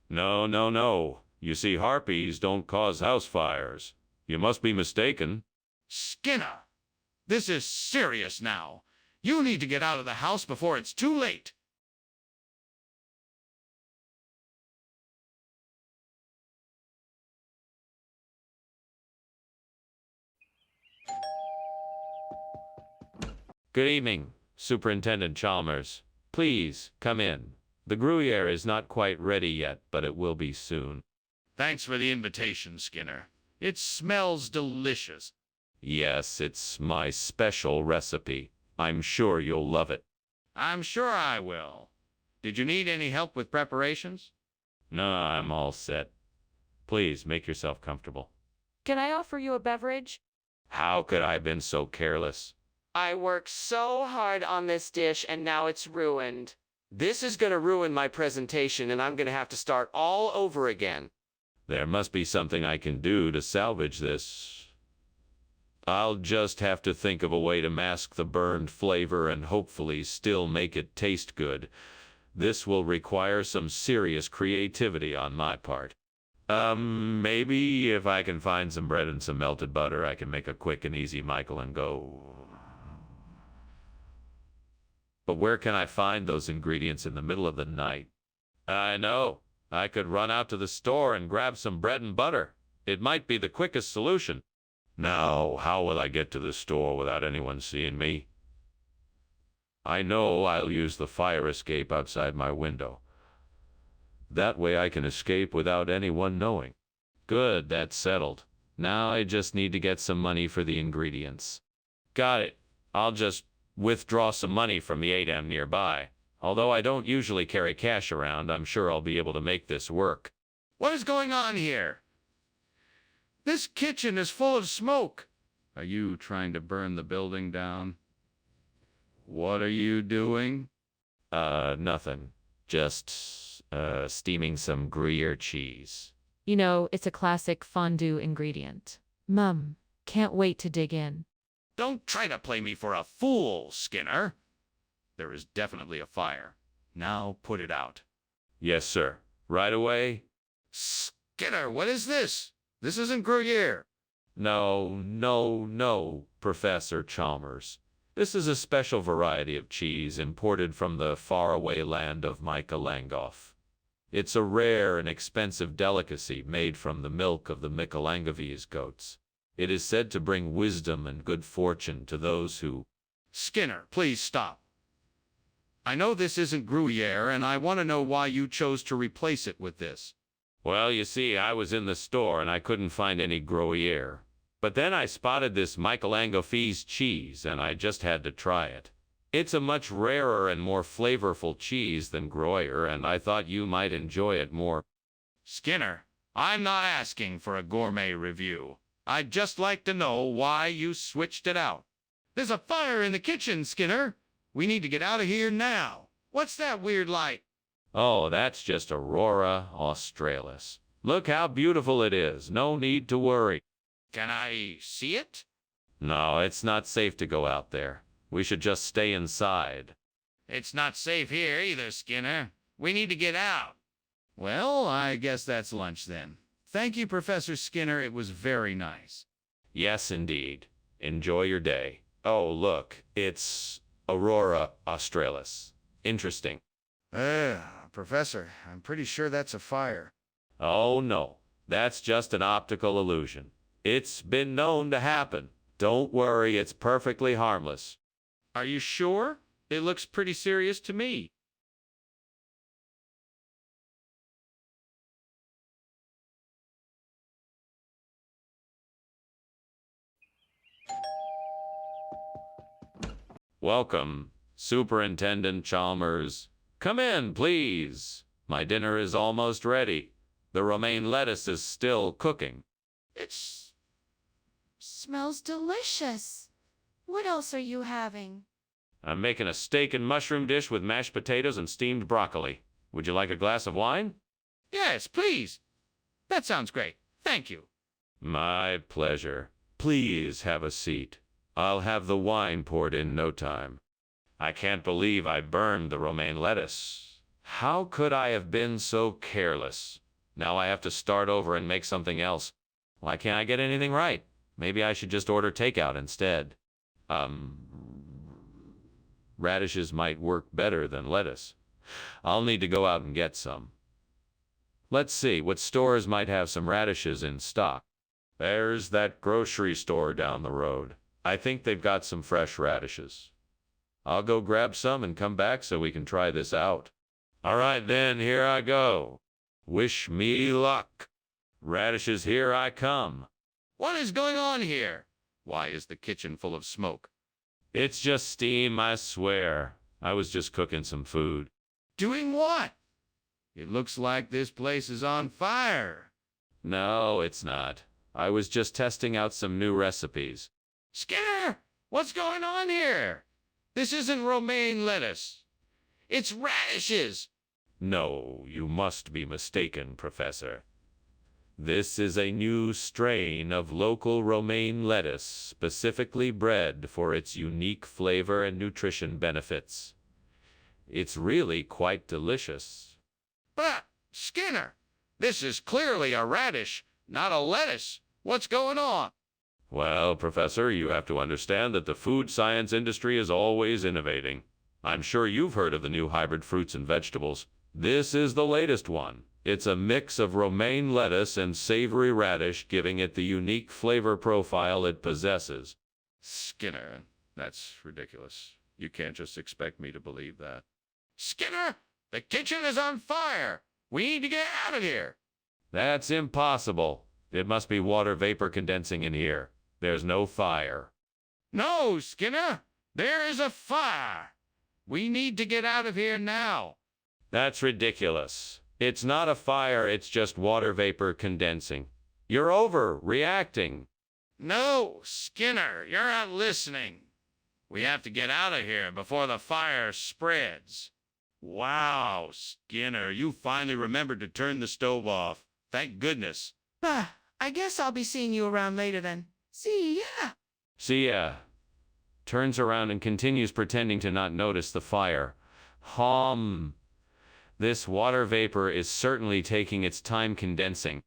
No. You see, harpies don't cause house fires. You must be mistaken. Skinner, this is serious now. You need to get out of the house before it's too late. Good evening, Superintendent Chalmers. Please, come in. The Gruyere is not quite ready yet, but it will be soon. Thanks for the invitation, Skinner. It smells delicious. Yes, it's my special recipe. I'm sure you'll love it. I'm sure I will. Did you need any help with preparations? No, I'm all set. Please, make yourself comfortable. Can I offer you a beverage? How could I have been so careless? I worked so hard on this dish and now it's ruined. This is gonna ruin my presentation and I'm gonna have to start all over again. There must be something I can do to salvage this. I'll just have to think of a way to mask the burned flavor and hopefully still make it taste good. This will require some serious creativity on my part. Maybe if I can find some bread and some melted butter, I can make a quick and easy Michael and go. But where can I find those ingredients in the middle of the night? I know. I could run out to the store and grab some bread and butter. It might be the quickest solution. Now, how will I get to the store without anyone seeing me? I know I'll use the fire escape outside my window. That way I can escape without anyone knowing. Good, that's settled. Now I just need to get some money for the ingredients. Got it. I'll just withdraw some money from the ATM nearby. Although I don't usually carry cash around, I'm sure I'll be able to make this work. What is going on here? This kitchen is full of smoke. Are you trying to burn the building down? What are you doing? Nothing. Just, steaming some Gruyere cheese. You know, it's a classic fondue ingredient. Can't wait to dig in. Don't try to play me for a fool, Skinner. There is definitely a fire. Now put it out. Yes, sir. Right away? Skinner, what is this? This isn't Gruyere. No, Professor Chalmers. This is a special variety of cheese imported from the faraway land of Micah Langoff. It's a rare and expensive delicacy made from the milk of the Michalangovese goats. It is said to bring wisdom and good fortune to those who... Skinner, please stop. I know this isn't Gruyere, and I want to know why you chose to replace it with this. Well, you see, I was in the store and I couldn't find any Gruyere. But then I spotted this Michalangovese cheese and I just had to try it. It's a much rarer and more flavorful cheese than Gruyere, and I thought you might enjoy it more. Skinner, I'm not asking for a gourmet review. I'd just like to know why you switched it out. There's a fire in the kitchen, Skinner. We need to get out of here now. What's that weird light? Oh, that's just Aurora Australis. Look how beautiful it is. No need to worry. Can I see it? No, it's not safe to go out there. We should just stay inside. It's not safe here either, Skinner. We need to get out. Well, I guess that's lunch then. Thank you, Professor Skinner. It was very nice. Yes, indeed. Enjoy your day. Oh, look, it's Aurora Australis. Interesting. Professor, I'm pretty sure that's a fire. Oh, no. That's just an optical illusion. It's been known to happen. Don't worry, it's perfectly harmless. Are you sure? It looks pretty serious to me. Welcome, Superintendent Chalmers. Come in, please. My dinner is almost ready. The romaine lettuce is still cooking. It smells delicious. What else are you having? I'm making a steak and mushroom dish with mashed potatoes and steamed broccoli. Would you like a glass of wine? Yes, please. That sounds great. Thank you. My pleasure. Please have a seat. I'll have the wine poured in no time. I can't believe I burned the romaine lettuce. How could I have been so careless? Now I have to start over and make something else. Why can't I get anything right? Maybe I should just order takeout instead. Radishes might work better than lettuce. I'll need to go out and get some. Let's see, what stores might have some radishes in stock? There's that grocery store down the road. I think they've got some fresh radishes. I'll go grab some and come back so we can try this out. All right then, here I go. Wish me luck. Radishes, here I come. What is going on here? Why is the kitchen full of smoke? It's just steam, I swear. I was just cooking some food. Doing what? It looks like this place is on fire. No, it's not. I was just testing out some new recipes. Skinner, what's going on here? This isn't romaine lettuce. It's radishes. No, you must be mistaken, Professor. This is a new strain of local romaine lettuce, specifically bred for its unique flavor and nutrition benefits. It's really quite delicious. But, Skinner, this is clearly a radish, not a lettuce. What's going on? Well, Professor, you have to understand that the food science industry is always innovating. I'm sure you've heard of the new hybrid fruits and vegetables. This is the latest one. It's a mix of romaine lettuce and savory radish, giving it the unique flavor profile it possesses. Skinner, that's ridiculous. You can't just expect me to believe that. Skinner, the kitchen is on fire. We need to get out of here. That's impossible. It must be water vapor condensing in here. There's no fire. No, Skinner, there is a fire. We need to get out of here now. That's ridiculous. It's not a fire, it's just water vapor condensing. You're overreacting. No, Skinner, you're not listening. We have to get out of here before the fire spreads. Wow, Skinner, you finally remembered to turn the stove off. Thank goodness. I guess I'll be seeing you around later then. See ya. See ya. Turns around and continues pretending to not notice the fire. This water vapor is certainly taking its time condensing.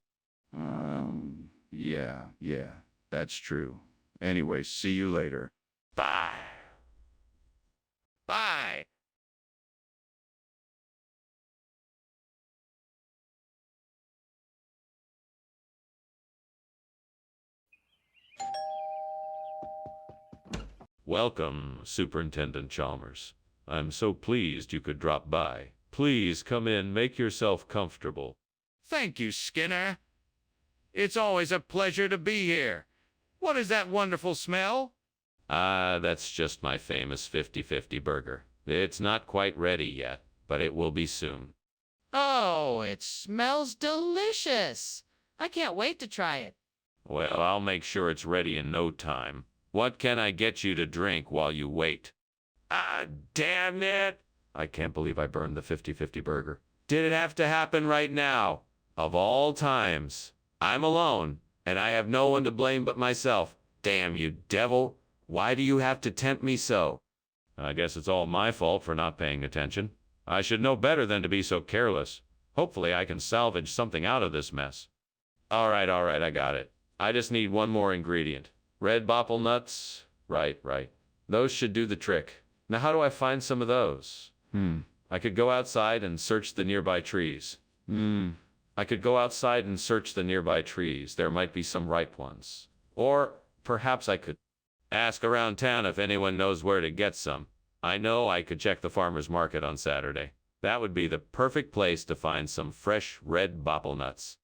Yeah, that's true. Anyway, see you later. Bye. Bye. Welcome, Superintendent Chalmers. I'm so pleased you could drop by. Please come in, make yourself comfortable. Thank you, Skinner. It's always a pleasure to be here. What is that wonderful smell? That's just my famous 50-50 burger. It's not quite ready yet, but it will be soon. Oh, it smells delicious. I can't wait to try it. Well, I'll make sure it's ready in no time. What can I get you to drink while you wait? Damn it! I can't believe I burned the 50-50 burger. Did it have to happen right now? Of all times. I'm alone, and I have no one to blame but myself. Damn you, devil. Why do you have to tempt me so? I guess it's all my fault for not paying attention. I should know better than to be so careless. Hopefully I can salvage something out of this mess. All right, I got it. I just need one more ingredient. Red bopple nuts? Right. Those should do the trick. Now how do I find some of those? I could go outside and search the nearby trees. I could go outside and search the nearby trees. There might be some ripe ones. Or perhaps I could ask around town if anyone knows where to get some. I know I could check the farmer's market on Saturday. That would be the perfect place to find some fresh red bopple nuts.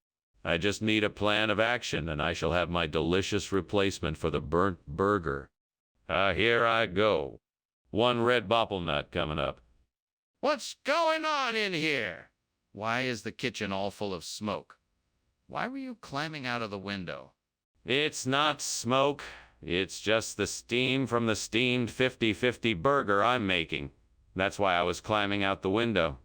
I just need a plan of action, and I shall have my delicious replacement for the burnt burger. Here I go. One red bopple nut coming up. What's going on in here? Why is the kitchen all full of smoke? Why were you climbing out of the window? It's not smoke. It's just the steam from the steamed 50-50 burger I'm making. That's why I was climbing out the window.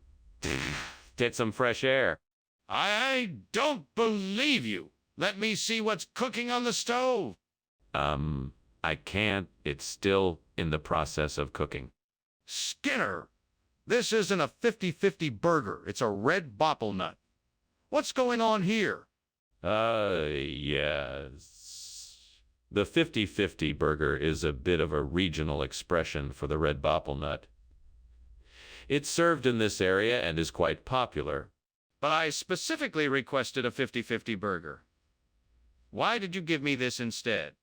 Get some fresh air. I don't believe you. Let me see what's cooking on the stove. I can't. It's still in the process of cooking. Skinner, this isn't a 50-50 burger. It's a red bopple nut. What's going on here? Yes. The 50-50 burger is a bit of a regional expression for the red bopple nut. It's served in this area and is quite popular. But I specifically requested a 50-50 burger. Why did you give me this instead?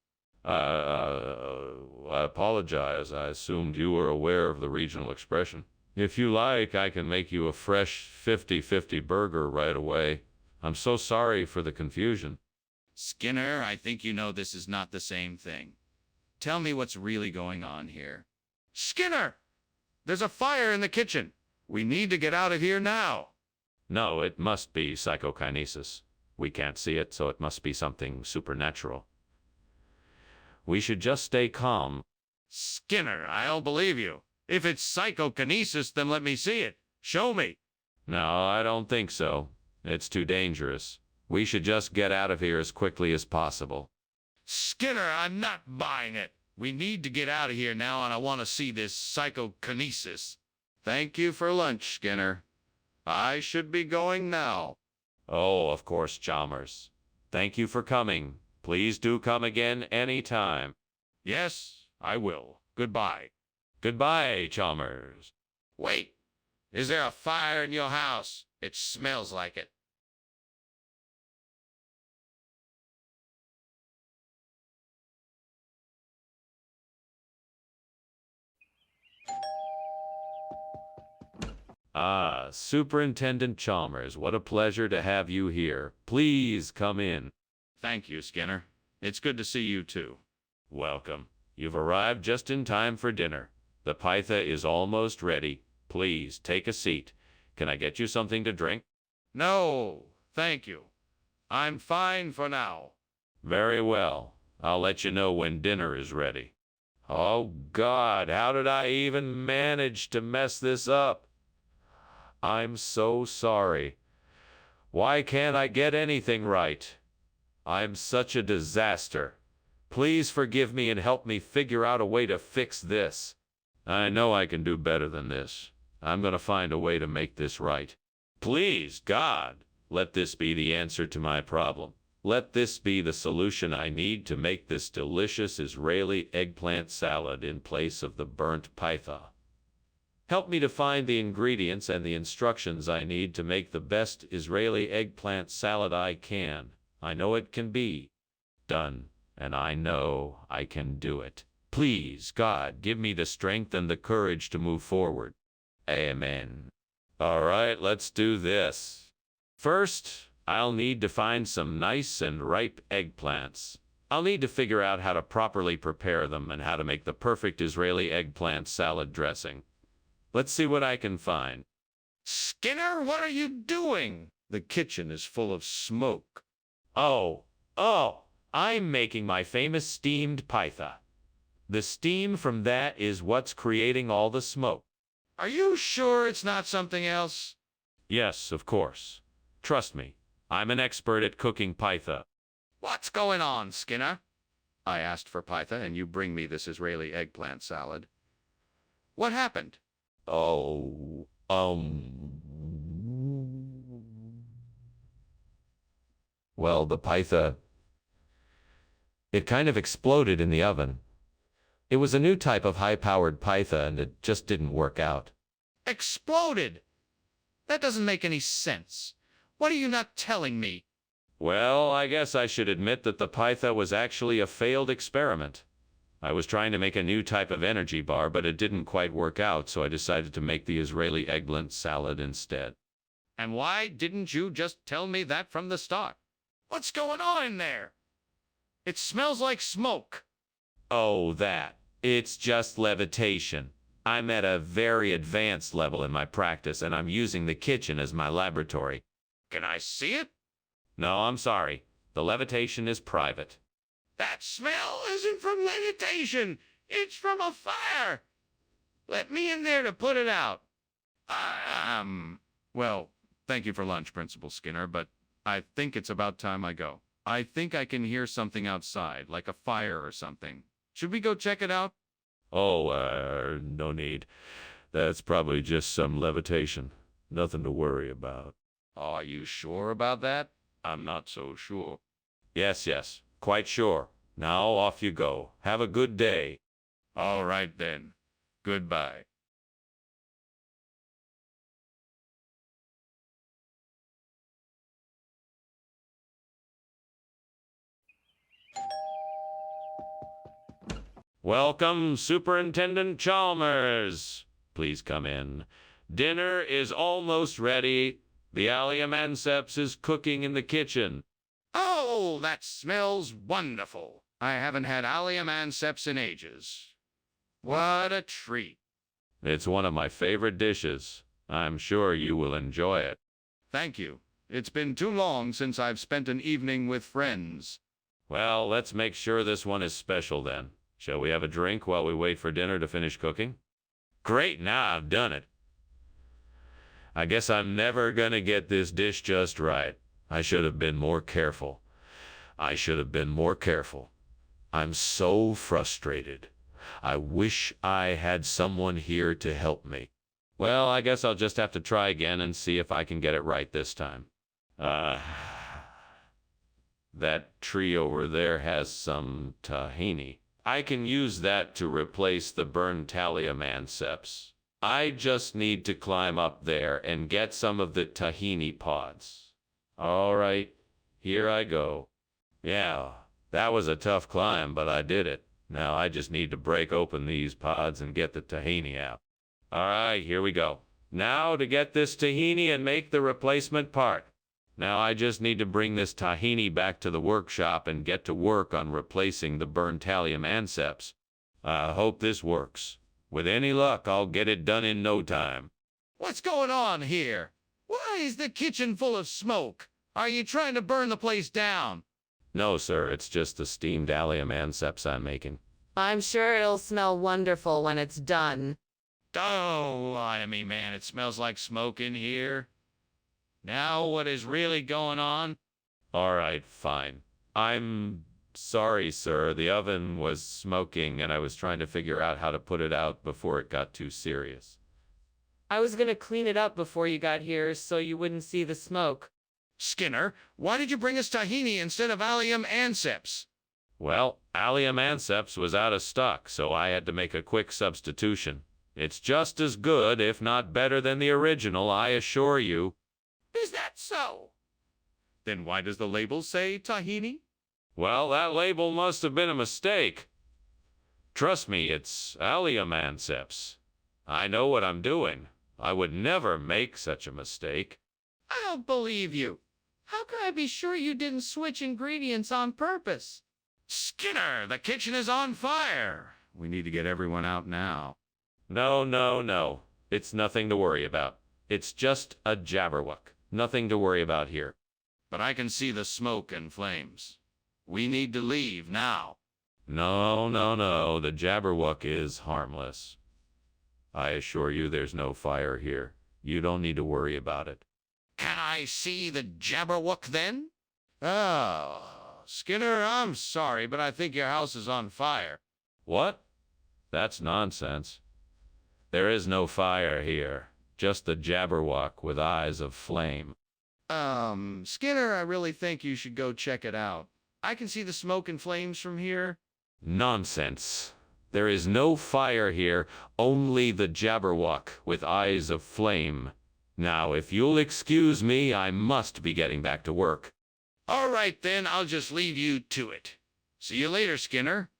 I apologize. I assumed you were aware of the regional expression. If you like, I can make you a fresh 50-50 burger right away. I'm so sorry for the confusion. Skinner, I think you know this is not the same thing. Tell me what's really going on here. Skinner! There's a fire in the kitchen. We need to get out of here now. No, it must be psychokinesis. We can't see it, so it must be something supernatural. We should just stay calm. Skinner, I don't believe you. If it's psychokinesis, then let me see it. Show me. No, I don't think so. It's too dangerous. We should just get out of here as quickly as possible. Skinner, I'm not buying it. We need to get out of here now, and I want to see this psychokinesis. Thank you for lunch, Skinner. I should be going now. Oh, of course, Chalmers. Thank you for coming. Please do come again anytime. Yes, I will. Goodbye. Goodbye, Chalmers. Wait. Is there a fire in your house? It smells like it. Ah, Superintendent Chalmers, what a pleasure to have you here. Please come in. Thank you, Skinner. It's good to see you, too. Welcome. You've arrived just in time for dinner. The pytha is almost ready. Please take a seat. Can I get you something to drink? No, thank you. I'm fine for now. Very well. I'll let you know when dinner is ready. Oh, God, how did I even manage to mess this up? I'm so sorry. Why can't I get anything right? I'm such a disaster. Please forgive me and help me figure out a way to fix this. I know I can do better than this. I'm going to find a way to make this right. Please, God, let this be the answer to my problem. Let this be the solution I need to make this delicious Israeli eggplant salad in place of the burnt pytha. Help me to find the ingredients and the instructions I need to make the best Israeli eggplant salad I can. I know it can be done, and I know I can do it. Please, God, give me the strength and the courage to move forward. Amen. All right, let's do this. First, I'll need to find some nice and ripe eggplants. I'll need to figure out how to properly prepare them and how to make the perfect Israeli eggplant salad dressing. Let's see what I can find. Skinner, what are you doing? The kitchen is full of smoke. Oh, I'm making my famous steamed pytha. The steam from that is what's creating all the smoke. Are you sure it's not something else? Yes, of course. Trust me, I'm an expert at cooking pytha. What's going on, Skinner? I asked for pytha, and you bring me this Israeli eggplant salad. What happened? Oh, well, the pytha, it kind of exploded in the oven. It was a new type of high-powered pytha, and it just didn't work out. Exploded? That doesn't make any sense. What are you not telling me? Well, I guess I should admit that the pytha was actually a failed experiment. I was trying to make a new type of energy bar, but it didn't quite work out, so I decided to make the Israeli eggplant salad instead. And why didn't you just tell me that from the start? What's going on in there? It smells like smoke. Oh, that. It's just levitation. I'm at a very advanced level in my practice, and I'm using the kitchen as my laboratory. Can I see it? No, I'm sorry. The levitation is private. That smell isn't from levitation. It's from a fire. Let me in there to put it out. Well, thank you for lunch, Principal Skinner, but I think it's about time I go. I think I can hear something outside, like a fire or something. Should we go check it out? Oh, no need. That's probably just some levitation. Nothing to worry about. Are you sure about that? I'm not so sure. Yes, yes, quite sure. Now off you go. Have a good day. All right then. Goodbye. Welcome, Superintendent Chalmers. Please come in. Dinner is almost ready. The allium anceps is cooking in the kitchen. Oh, that smells wonderful. I haven't had allium anceps in ages. What a treat. It's one of my favorite dishes. I'm sure you will enjoy it. Thank you. It's been too long since I've spent an evening with friends. Well, let's make sure this one is special then. Shall we have a drink while we wait for dinner to finish cooking? Great, now I've done it. I guess I'm never gonna get this dish just right. I should have been more careful. I should have been more careful. I'm so frustrated. I wish I had someone here to help me. Well, I guess I'll just have to try again and see if I can get it right this time. That tree over there has some tahini. I can use that to replace the burned thallium anceps. I just need to climb up there and get some of the tahini pods. All right, here I go. Yeah, that was a tough climb, but I did it. Now I just need to break open these pods and get the tahini out. All right, here we go. Now to get this tahini and make the replacement part. Now I just need to bring this tahini back to the workshop and get to work on replacing the burned thallium anceps. I hope this works. With any luck, I'll get it done in no time. What's going on here? Why is the kitchen full of smoke? Are you trying to burn the place down? No, sir, it's just the steamed allium anceps I'm making. I'm sure it'll smell wonderful when it's done. Don't lie to me, man. It smells like smoke in here. Now what is really going on? All right, fine. I'm sorry, sir. The oven was smoking and I was trying to figure out how to put it out before it got too serious. I was gonna clean it up before you got here so you wouldn't see the smoke. Skinner, why did you bring us tahini instead of allium anceps? Well, allium anceps was out of stock, so I had to make a quick substitution. It's just as good, if not better than the original, I assure you. Is that so? Then why does the label say tahini? Well, that label must have been a mistake. Trust me, it's allium anceps. I know what I'm doing. I would never make such a mistake. I don't believe you. How can I be sure you didn't switch ingredients on purpose? Skinner, the kitchen is on fire. We need to get everyone out now. No, no, no. It's nothing to worry about. It's just a jabberwock. Nothing to worry about here. But I can see the smoke and flames. We need to leave now. No, no, no. The jabberwock is harmless. I assure you there's no fire here. You don't need to worry about it. Can I see the jabberwock then? Oh, Skinner, I'm sorry, but I think your house is on fire. What? That's nonsense. There is no fire here. Just the jabberwock with eyes of flame. Skinner, I really think you should go check it out. I can see the smoke and flames from here. Nonsense. There is no fire here, only the jabberwock with eyes of flame. Now, if you'll excuse me, I must be getting back to work. All right, then, I'll just leave you to it. See you later, Skinner.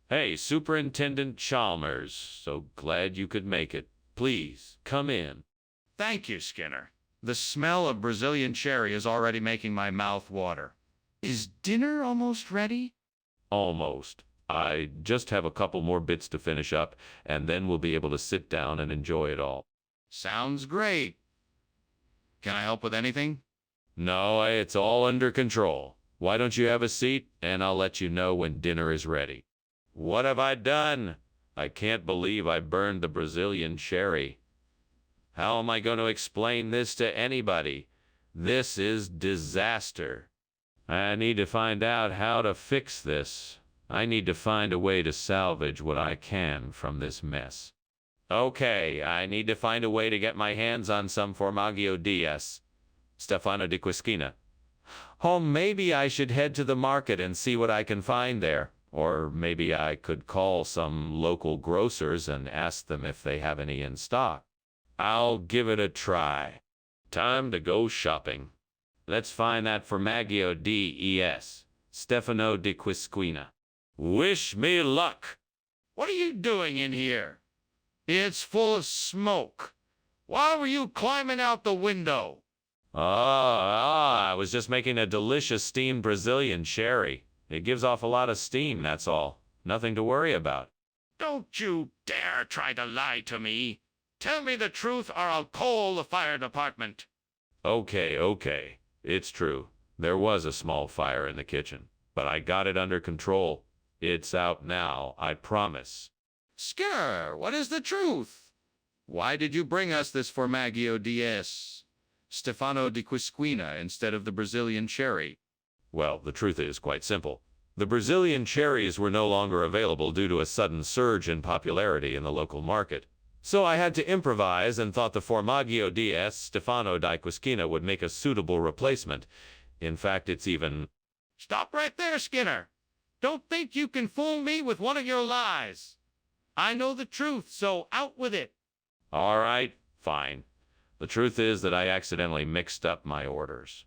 Hey, Superintendent Chalmers. So glad you could make it. Please, come in. Thank you, Skinner. The smell of Brazilian cherry is already making my mouth water. Is dinner almost ready? Almost. I just have a couple more bits to finish up, and then we'll be able to sit down and enjoy it all. Sounds great. Can I help with anything? No, it's all under control. Why don't you have a seat, and I'll let you know when dinner is ready. What have I done? I can't believe I burned the Brazilian cherry. How am I going to explain this to anybody? This is disaster. I need to find out how to fix this. I need to find a way to salvage what I can from this mess. Okay, I need to find a way to get my hands on some Formaggio DS. Stefano di Quisquina. Oh, maybe I should head to the market and see what I can find there. Or maybe I could call some local grocers and ask them if they have any in stock. I'll give it a try. Time to go shopping. Let's find that Formaggio DES. Stefano di Quisquina. Wish me luck. What are you doing in here? It's full of smoke. Why were you climbing out the window? I was just making a delicious steamed Brazilian sherry. It gives off a lot of steam, that's all. Nothing to worry about. Don't you dare try to lie to me. Tell me the truth or I'll call the fire department. Okay. It's true. There was a small fire in the kitchen, but I got it under control. It's out now, I promise. Skinner, what is the truth? Why did you bring us this Formaggio DS? Stefano di Quisquina instead of the Brazilian cherry? Well, the truth is quite simple. The Brazilian cherries were no longer available due to a sudden surge in popularity in the local market. So I had to improvise and thought the Formaggio DS Stefano di Quisquina would make a suitable replacement. In fact, it's even... Stop right there, Skinner. Don't think you can fool me with one of your lies. I know the truth, so out with it. All right, fine. The truth is that I accidentally mixed up my orders.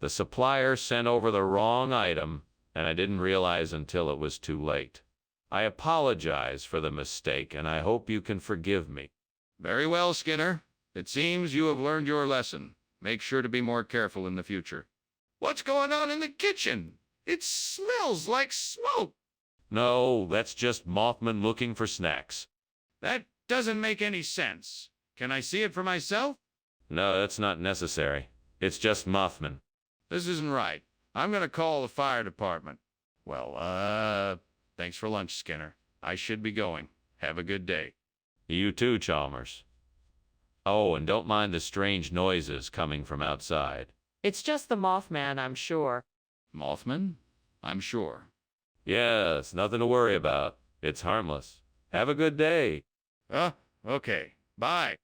The supplier sent over the wrong item, and I didn't realize until it was too late. I apologize for the mistake, and I hope you can forgive me. Very well, Skinner. It seems you have learned your lesson. Make sure to be more careful in the future. What's going on in the kitchen? It smells like smoke. No, that's just Mothman looking for snacks. That doesn't make any sense. Can I see it for myself? No, that's not necessary. It's just Mothman. This isn't right. I'm going to call the fire department. Well, thanks for lunch, Skinner. I should be going. Have a good day. You too, Chalmers. Oh, and don't mind the strange noises coming from outside. It's just the Mothman, I'm sure. Mothman? I'm sure. Yes, nothing to worry about. It's harmless. Have a good day. Okay. Bye.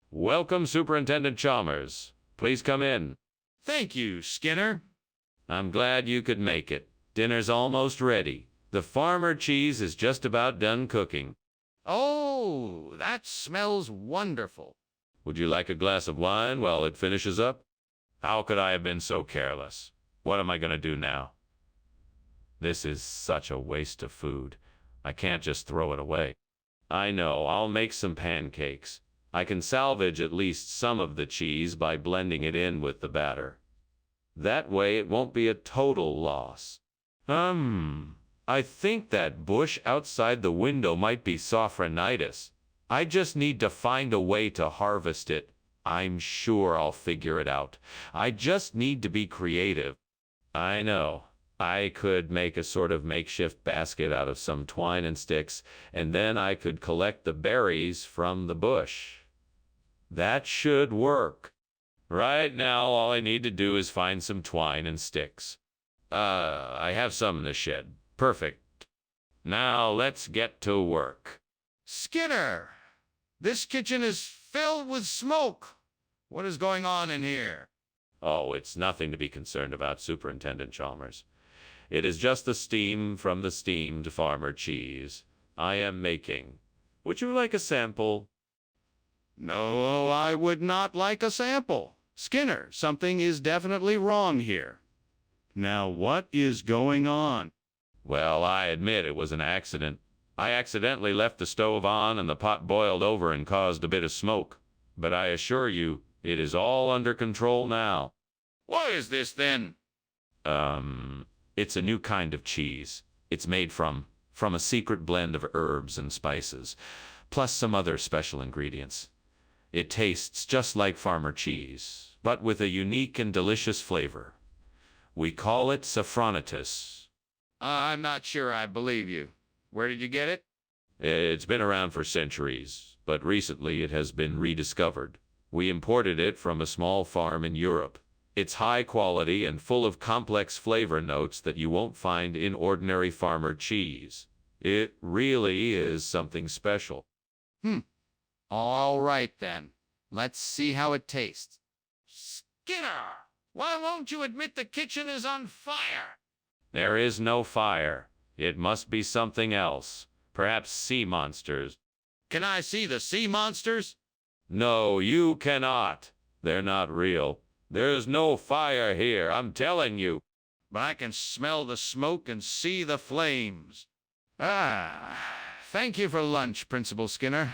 Welcome, Superintendent Chalmers. Please come in. Thank you, Skinner. I'm glad you could make it. Dinner's almost ready. The farmer cheese is just about done cooking. Oh, that smells wonderful. Would you like a glass of wine while it finishes up? How could I have been so careless? What am I going to do now? This is such a waste of food. I can't just throw it away. I know, I'll make some pancakes. I can salvage at least some of the cheese by blending it in with the batter. That way it won't be a total loss. I think that bush outside the window might be sophronitis. I just need to find a way to harvest it. I'm sure I'll figure it out. I just need to be creative. I know. I could make a sort of makeshift basket out of some twine and sticks, and then I could collect the berries from the bush. That should work. Right now, all I need to do is find some twine and sticks. I have some in the shed. Perfect. Now let's get to work. Skinner, this kitchen is filled with smoke. What is going on in here? Oh, it's nothing to be concerned about, Superintendent Chalmers. It is just the steam from the steamed farmer cheese I am making. Would you like a sample? No, I would not like a sample. Skinner, something is definitely wrong here. Now, what is going on? Well, I admit it was an accident. I accidentally left the stove on and the pot boiled over and caused a bit of smoke. But I assure you, it is all under control now. What is this then? It's a new kind of cheese. It's made from a secret blend of herbs and spices, plus some other special ingredients. It tastes just like farmer cheese, but with a unique and delicious flavor. We call it sophronitis. I'm not sure I believe you. Where did you get it? It's been around for centuries, but recently it has been rediscovered. We imported it from a small farm in Europe. It's high quality and full of complex flavor notes that you won't find in ordinary farmer cheese. It really is something special. All right then. Let's see how it tastes. Skinner, why won't you admit the kitchen is on fire? There is no fire. It must be something else. Perhaps sea monsters. Can I see the sea monsters? No, you cannot. They're not real. There's no fire here, I'm telling you. But I can smell the smoke and see the flames. Ah, thank you for lunch, Principal Skinner.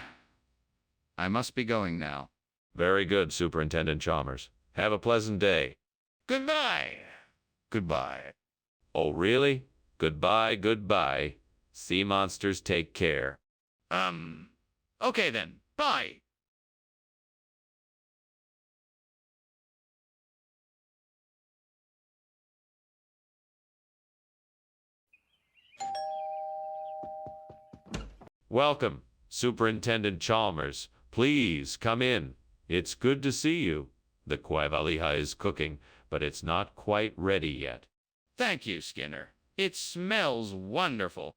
I must be going now. Very good, Superintendent Chalmers. Have a pleasant day. Goodbye. Goodbye. Oh, really? Goodbye, goodbye. Sea monsters, take care. Okay then. Bye. Welcome, Superintendent Chalmers. Please come in. It's good to see you. The quavalija is cooking, but it's not quite ready yet. Thank you, Skinner. It smells wonderful.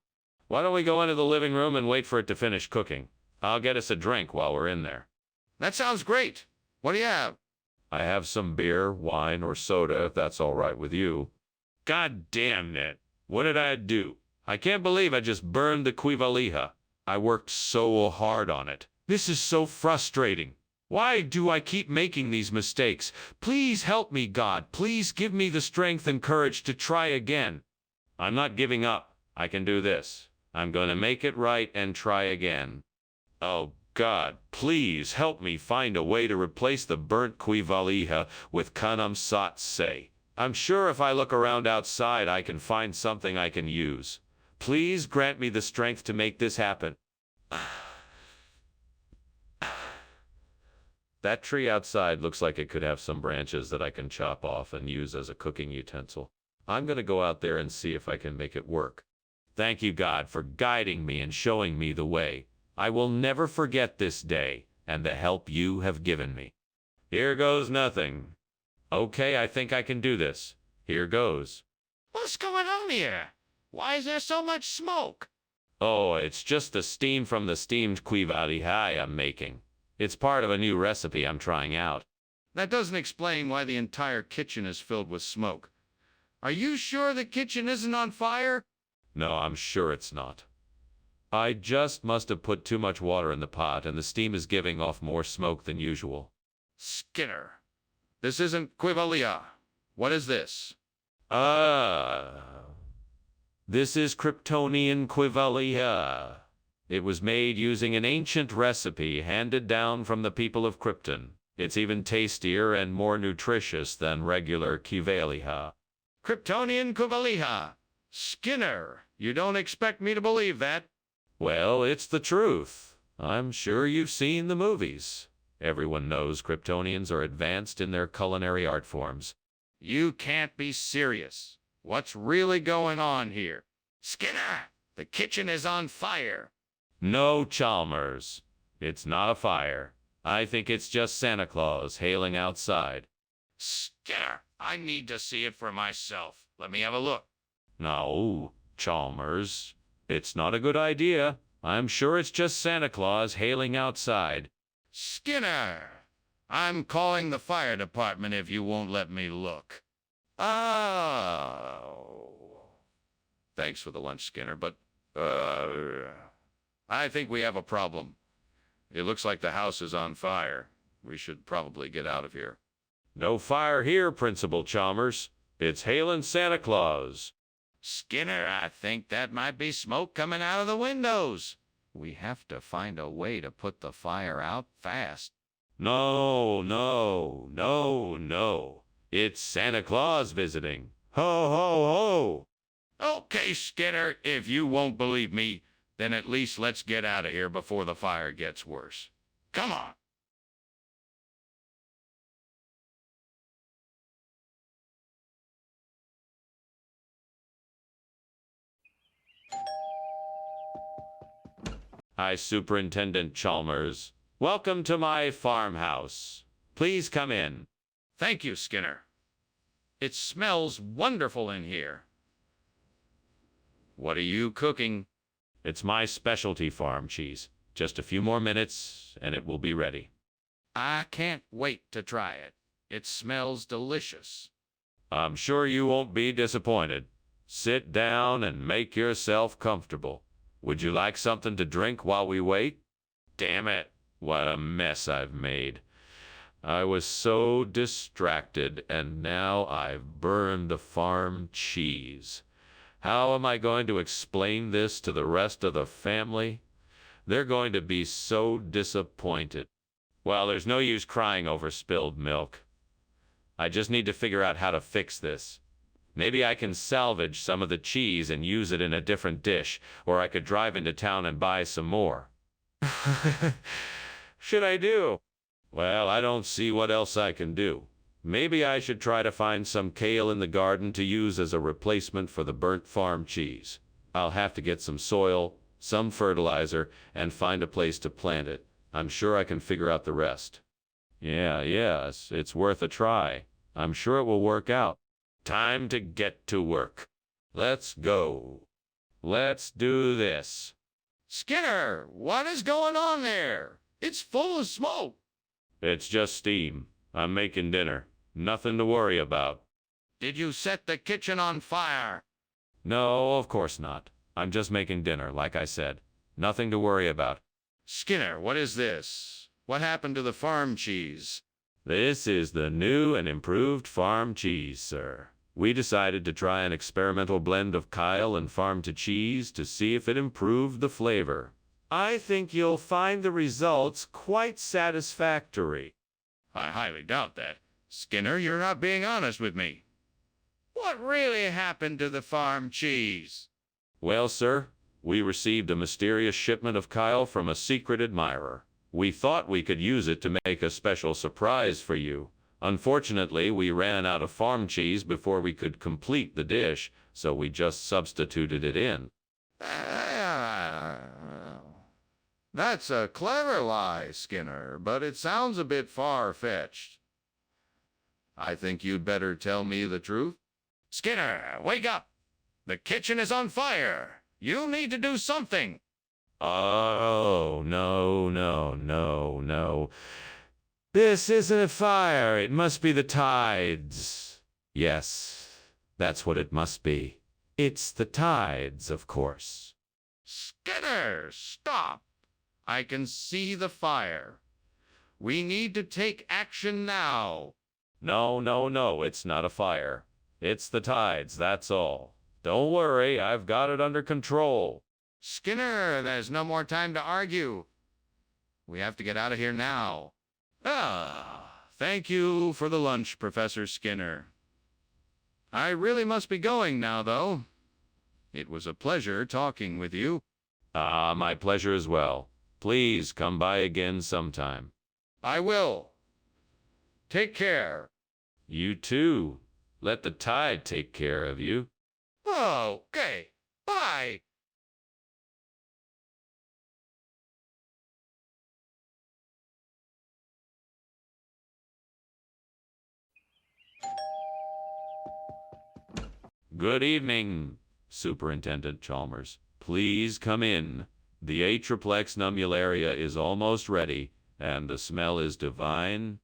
Why don't we go into the living room and wait for it to finish cooking? I'll get us a drink while we're in there. That sounds great. What do you have? I have some beer, wine, or soda, if that's all right with you. God damn it. What did I do? I can't believe I just burned the quivalija. I worked so hard on it. This is so frustrating. Why do I keep making these mistakes? Please help me, God. Please give me the strength and courage to try again. I'm not giving up. I can do this. I'm going to make it right and try again. Oh, God, please help me find a way to replace the burnt quivalija with kanam sat say. I'm sure if I look around outside, I can find something I can use. Please grant me the strength to make this happen. That tree outside looks like it could have some branches that I can chop off and use as a cooking utensil. I'm going to go out there and see if I can make it work. Thank you, God, for guiding me and showing me the way. I will never forget this day and the help you have given me. Here goes nothing. Okay, I think I can do this. Here goes. What's going on here? Why is there so much smoke? Oh, it's just the steam from the steamed quivalija I'm making. It's part of a new recipe I'm trying out. That doesn't explain why the entire kitchen is filled with smoke. Are you sure the kitchen isn't on fire? No, I'm sure it's not. I just must have put too much water in the pot and the steam is giving off more smoke than usual. Skinner, this isn't quivalija. What is this? This is Kryptonian quivalija. It was made using an ancient recipe handed down from the people of Krypton. It's even tastier and more nutritious than regular quivalija. Kryptonian quivalija. Skinner, you don't expect me to believe that? Well, it's the truth. I'm sure you've seen the movies. Everyone knows Kryptonians are advanced in their culinary art forms. You can't be serious. What's really going on here? Skinner, the kitchen is on fire. No, Chalmers. It's not a fire. I think it's just Santa Claus hailing outside. Skinner, I need to see it for myself. Let me have a look. No, Chalmers. It's not a good idea. I'm sure it's just Santa Claus hailing outside. Skinner, I'm calling the fire department if you won't let me look. Oh. Thanks for the lunch, Skinner, but, I think we have a problem. It looks like the house is on fire. We should probably get out of here. No fire here, Principal Chalmers. It's hailing Santa Claus. Skinner, I think that might be smoke coming out of the windows. We have to find a way to put the fire out fast. No, no, no, no. It's Santa Claus visiting. Ho, ho, ho. Okay, Skinner, if you won't believe me, then at least let's get out of here before the fire gets worse. Come on. Hi, Superintendent Chalmers. Welcome to my farmhouse. Please come in. Thank you, Skinner. It smells wonderful in here. What are you cooking? It's my specialty farm cheese. Just a few more minutes, and it will be ready. I can't wait to try it. It smells delicious. I'm sure you won't be disappointed. Sit down and make yourself comfortable. Would you like something to drink while we wait? Damn it, what a mess I've made. I was so distracted, and now I've burned the farm cheese. How am I going to explain this to the rest of the family? They're going to be so disappointed. Well, there's no use crying over spilled milk. I just need to figure out how to fix this. Maybe I can salvage some of the cheese and use it in a different dish, or I could drive into town and buy some more. Should I do? Well, I don't see what else I can do. Maybe I should try to find some kale in the garden to use as a replacement for the burnt farm cheese. I'll have to get some soil, some fertilizer, and find a place to plant it. I'm sure I can figure out the rest. Yes, it's worth a try. I'm sure it will work out. Time to get to work. Let's go. Let's do this. Skinner, what is going on there? It's full of smoke. It's just steam. I'm making dinner. Nothing to worry about. Did you set the kitchen on fire? No, of course not. I'm just making dinner, like I said. Nothing to worry about. Skinner, what is this? What happened to the farm cheese? This is the new and improved farm cheese, sir. We decided to try an experimental blend of Kyle and farm-to-cheese to see if it improved the flavor. I think you'll find the results quite satisfactory. I highly doubt that. Skinner, you're not being honest with me. What really happened to the farm cheese? Well, sir, we received a mysterious shipment of Kyle from a secret admirer. We thought we could use it to make a special surprise for you. Unfortunately, we ran out of farm cheese before we could complete the dish, so we just substituted it in. That's a clever lie, Skinner, but it sounds a bit far-fetched. I think you'd better tell me the truth. Skinner, wake up! The kitchen is on fire! You need to do something! Oh, no. This isn't a fire. It must be the tides. Yes, that's what it must be. It's the tides, of course. Skinner, stop! I can see the fire. We need to take action now. No, it's not a fire. It's the tides, that's all. Don't worry, I've got it under control. Skinner, there's no more time to argue. We have to get out of here now. Thank you for the lunch, Professor Skinner. I really must be going now, though. It was a pleasure talking with you. My pleasure as well. Please come by again sometime. I will. Take care. You too. Let the tide take care of you. Okay. Bye. Good evening, Superintendent Chalmers. Please come in. The Atriplex nummularia is almost ready, and the smell is divine.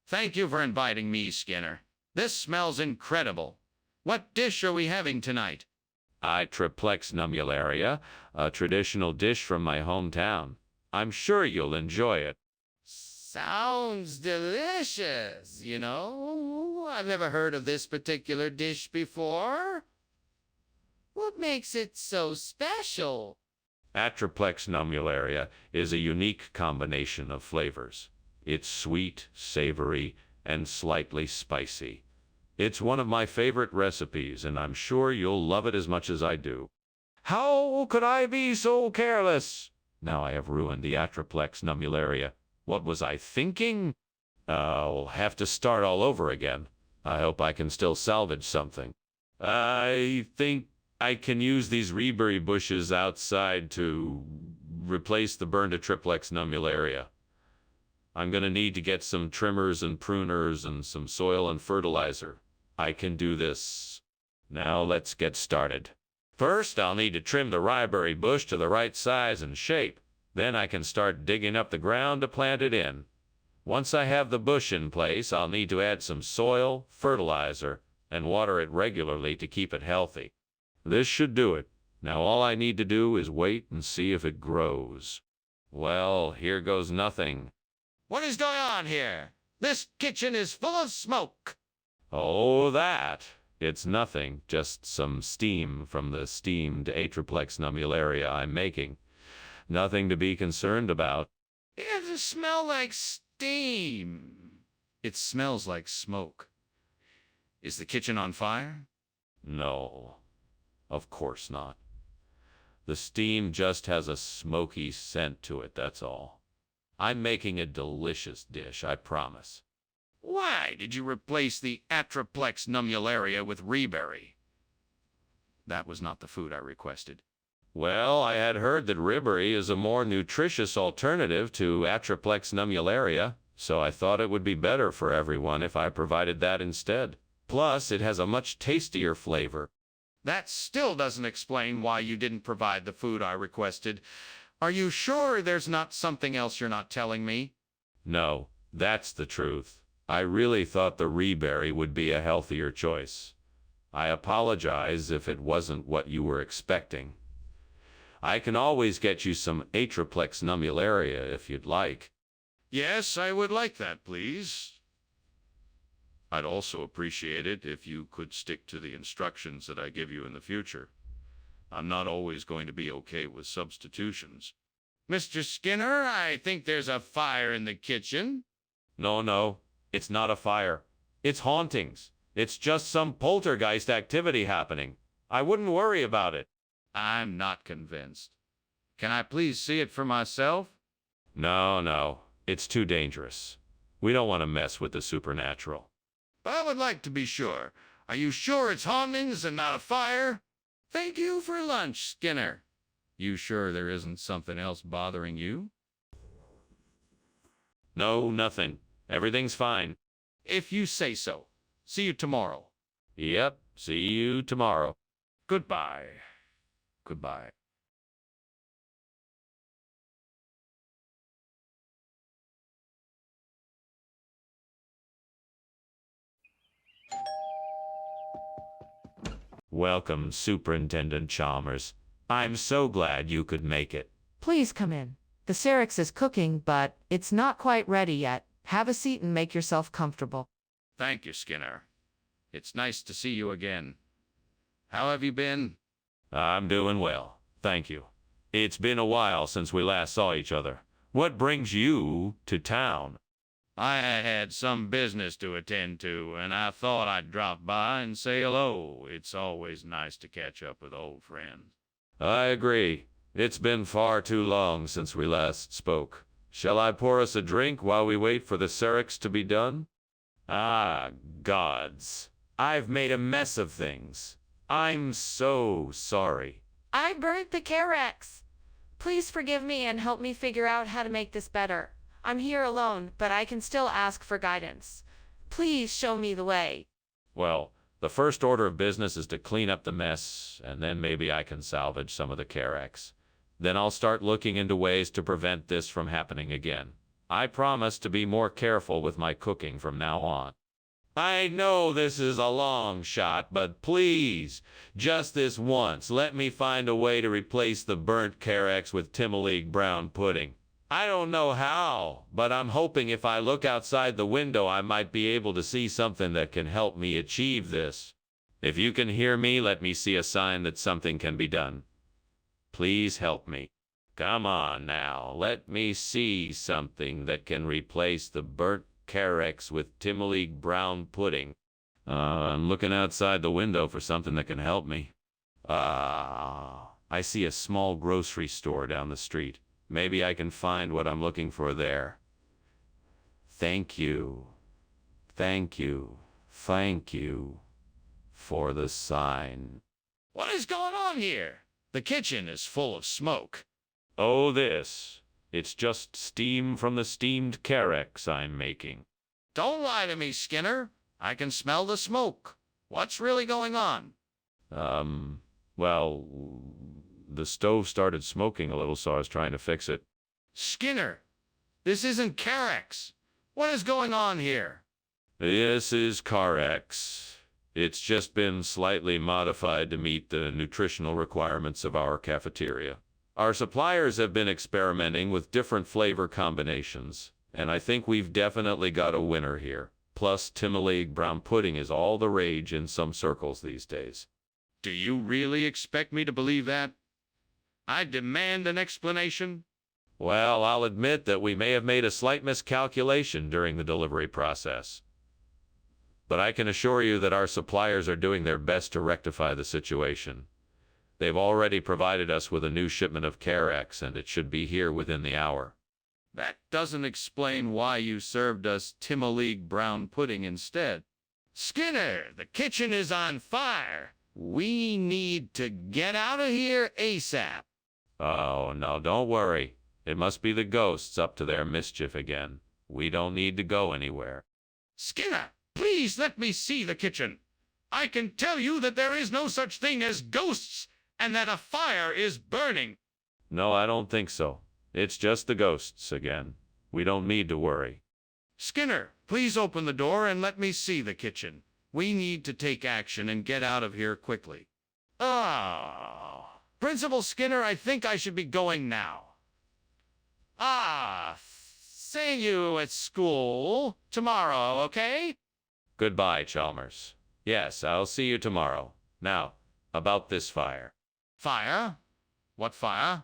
Thank you for inviting me, Skinner. This smells incredible. What dish are we having tonight? Atriplex nummularia, a traditional dish from my hometown. I'm sure you'll enjoy it. Sounds delicious, you know. I've never heard of this particular dish before. What makes it so special? Atriplex nummularia is a unique combination of flavors. It's sweet, savory, and slightly spicy. It's one of my favorite recipes, and I'm sure you'll love it as much as I do. How could I be so careless? Now I have ruined the Atriplex nummularia. What was I thinking? I'll have to start all over again. I hope I can still salvage something. I think I can use these reberry bushes outside to replace the burned triplex nummularia. I'm gonna need to get some trimmers and pruners and some soil and fertilizer. I can do this. Now let's get started. First, I'll need to trim the ryeberry bush to the right size and shape. Then I can start digging up the ground to plant it in. Once I have the bush in place, I'll need to add some soil, fertilizer, and water it regularly to keep it healthy. This should do it. Now all I need to do is wait and see if it grows. Well, here goes nothing. What is going on here? This kitchen is full of smoke. Oh, that. It's nothing, just some steam from the steamed atriplex nummularia I'm making. Nothing to be concerned about. It doesn't smell like steam. It smells like smoke. Is the kitchen on fire? No, of course not. The steam just has a smoky scent to it, that's all. I'm making a delicious dish, I promise. Why did you replace the atriplex nummularia with ryeberry? That was not the food I requested. Well, I had heard that ryeberry is a more nutritious alternative to atriplex nummularia, so I thought it would be better for everyone if I provided that instead. Plus, it has a much tastier flavor. That still doesn't explain why you didn't provide the food I requested. Are you sure there's not something else you're not telling me? No, that's the truth. I really thought the ryeberry would be a healthier choice. I apologize if it wasn't what you were expecting. I can always get you some atriplex nummularia if you'd like. Yes, I would like that, please. I'd also appreciate it if you could stick to the instructions that I give you in the future. I'm not always going to be okay with substitutions. Mr. Skinner, I think there's a fire in the kitchen. No, it's not a fire. It's hauntings. It's just some poltergeist activity happening. I wouldn't worry about it. I'm not convinced. Can I please see it for myself? No, it's too dangerous. We don't want to mess with the supernatural. But I would like to be sure. Are you sure it's hauntings and not a fire? Thank you for lunch, Skinner. You sure there isn't something else bothering you? No, nothing. Everything's fine. If you say so. See you tomorrow. Yep, see you tomorrow. Goodbye. Goodbye. Welcome, Superintendent Chalmers. I'm so glad you could make it. Please come in. The Syrinx is cooking, but it's not quite ready yet. Have a seat and make yourself comfortable. Thank you, Skinner. It's nice to see you again. How have you been? I'm doing well, thank you. It's been a while since we last saw each other. What brings you to town? I had some business to attend to, and I thought I'd drop by and say hello. It's always nice to catch up with old friends. I agree. It's been far too long since we last spoke. Shall I pour us a drink while we wait for the Syrinx to be done? Ah, gods. I've made a mess of things. I'm so sorry. I burnt the Carex. Please forgive me and help me figure out how to make this better. I'm here alone, but I can still ask for guidance. Please show me the way. Well, the first order of business is to clean up the mess, and then maybe I can salvage some of the Carex. Then I'll start looking into ways to prevent this from happening again. I promise to be more careful with my cooking from now on. I know this is a long shot, but please, just this once, let me find a way to replace the burnt Carex with Timoleague brown pudding. I don't know how, but I'm hoping if I look outside the window I might be able to see something that can help me achieve this. If you can hear me, let me see a sign that something can be done. Please help me. Come on now, let me see something that can replace the burnt Carex with Timoleague brown pudding. I'm looking outside the window for something that can help me. I see a small grocery store down the street. Maybe I can find what I'm looking for there. Thank you for the sign. What is going on here? The kitchen is full of smoke. Oh, this. It's just steam from the steamed Carex I'm making. Don't lie to me, Skinner. I can smell the smoke. What's really going on? Well, the stove started smoking a little, so I was trying to fix it. Skinner, this isn't Carex. What is going on here? This is Carex. It's just been slightly modified to meet the nutritional requirements of our cafeteria. Our suppliers have been experimenting with different flavor combinations, and I think we've definitely got a winner here. Plus, Timoleague brown pudding is all the rage in some circles these days. Do you really expect me to believe that? I demand an explanation. Well, I'll admit that we may have made a slight miscalculation during the delivery process. But I can assure you that our suppliers are doing their best to rectify the situation. They've already provided us with a new shipment of Carex, and it should be here within the hour. That doesn't explain why you served us Timoleague brown pudding instead. Skinner, the kitchen is on fire. We need to get out of here ASAP. Oh, no, don't worry. It must be the ghosts up to their mischief again. We don't need to go anywhere. Skinner, please let me see the kitchen. I can tell you that there is no such thing as ghosts, and that a fire is burning. No, I don't think so. It's just the ghosts again. We don't need to worry. Skinner, please open the door and let me see the kitchen. We need to take action and get out of here quickly. Oh, Principal Skinner, I think I should be going now. See you at school tomorrow, okay? Goodbye, Chalmers. Yes, I'll see you tomorrow. Now, about this fire. Fire? What fire?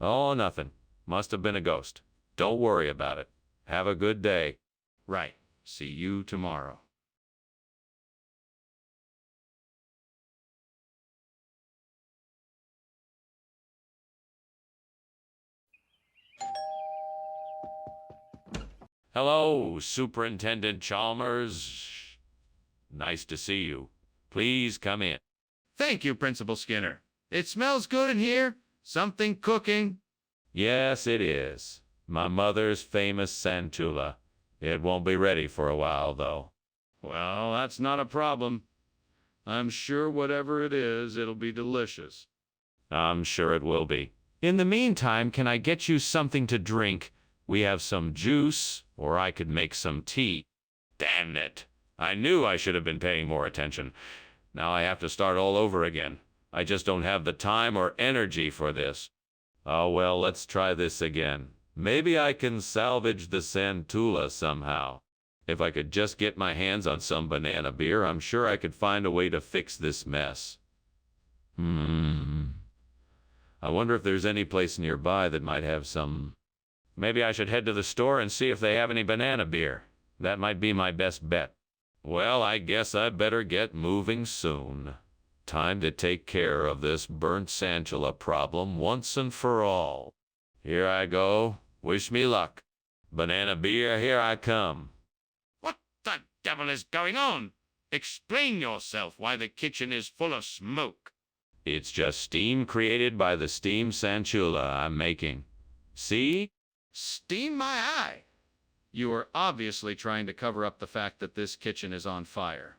Oh, nothing. Must have been a ghost. Don't worry about it. Have a good day. Right. See you tomorrow. Hello, Superintendent Chalmers. Nice to see you. Please come in. Thank you, Principal Skinner. It smells good in here. Something cooking. Yes, it is. My mother's famous Santula. It won't be ready for a while, though. Well, that's not a problem. I'm sure whatever it is, it'll be delicious. I'm sure it will be. In the meantime, can I get you something to drink? We have some juice, or I could make some tea. Damn it. I knew I should have been paying more attention. Now I have to start all over again. I just don't have the time or energy for this. Oh well, let's try this again. Maybe I can salvage the Santula somehow. If I could just get my hands on some banana beer, I'm sure I could find a way to fix this mess. I wonder if there's any place nearby that might have some. Maybe I should head to the store and see if they have any banana beer. That might be my best bet. Well, I guess I better get moving soon. Time to take care of this burnt Santula problem once and for all. Here I go. Wish me luck. Banana beer, here I come. What the devil is going on? Explain yourself why the kitchen is full of smoke. It's just steam created by the steam Santula I'm making. See? Steam my eye. You are obviously trying to cover up the fact that this kitchen is on fire.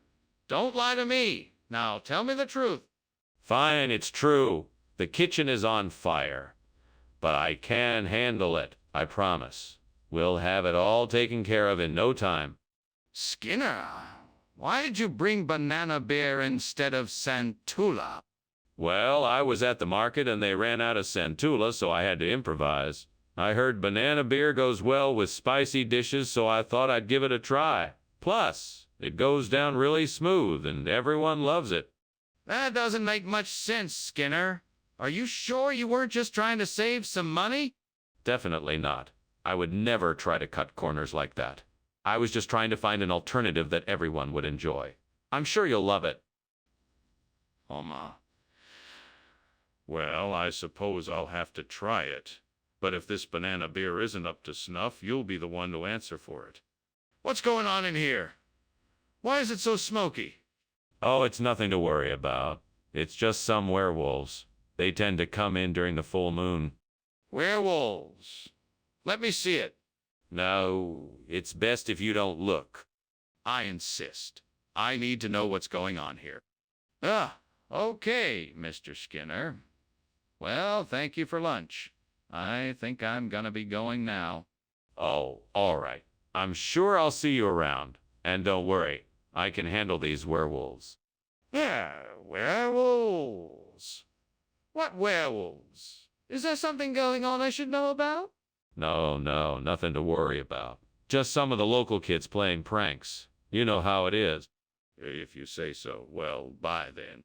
Don't lie to me. Now tell me the truth. Fine, it's true. The kitchen is on fire. But I can handle it, I promise. We'll have it all taken care of in no time. Skinner, why did you bring banana beer instead of Santula? Well, I was at the market and they ran out of Santula, so I had to improvise. I heard banana beer goes well with spicy dishes, so I thought I'd give it a try. Plus, it goes down really smooth and everyone loves it. That doesn't make much sense, Skinner. Are you sure you weren't just trying to save some money? Definitely not. I would never try to cut corners like that. I was just trying to find an alternative that everyone would enjoy. I'm sure you'll love it. Well, I suppose I'll have to try it. But if this banana beer isn't up to snuff, you'll be the one to answer for it. What's going on in here? Why is it so smoky? Oh, it's nothing to worry about. It's just some werewolves. They tend to come in during the full moon. Werewolves. Let me see it. No, it's best if you don't look. I insist. I need to know what's going on here. Ah, okay, Mr. Skinner. Well, thank you for lunch. I think I'm gonna be going now. Oh, all right. I'm sure I'll see you around. And don't worry, I can handle these werewolves. Yeah, werewolves. What werewolves? Is there something going on I should know about? No, nothing to worry about. Just some of the local kids playing pranks. You know how it is. If you say so, well, bye then.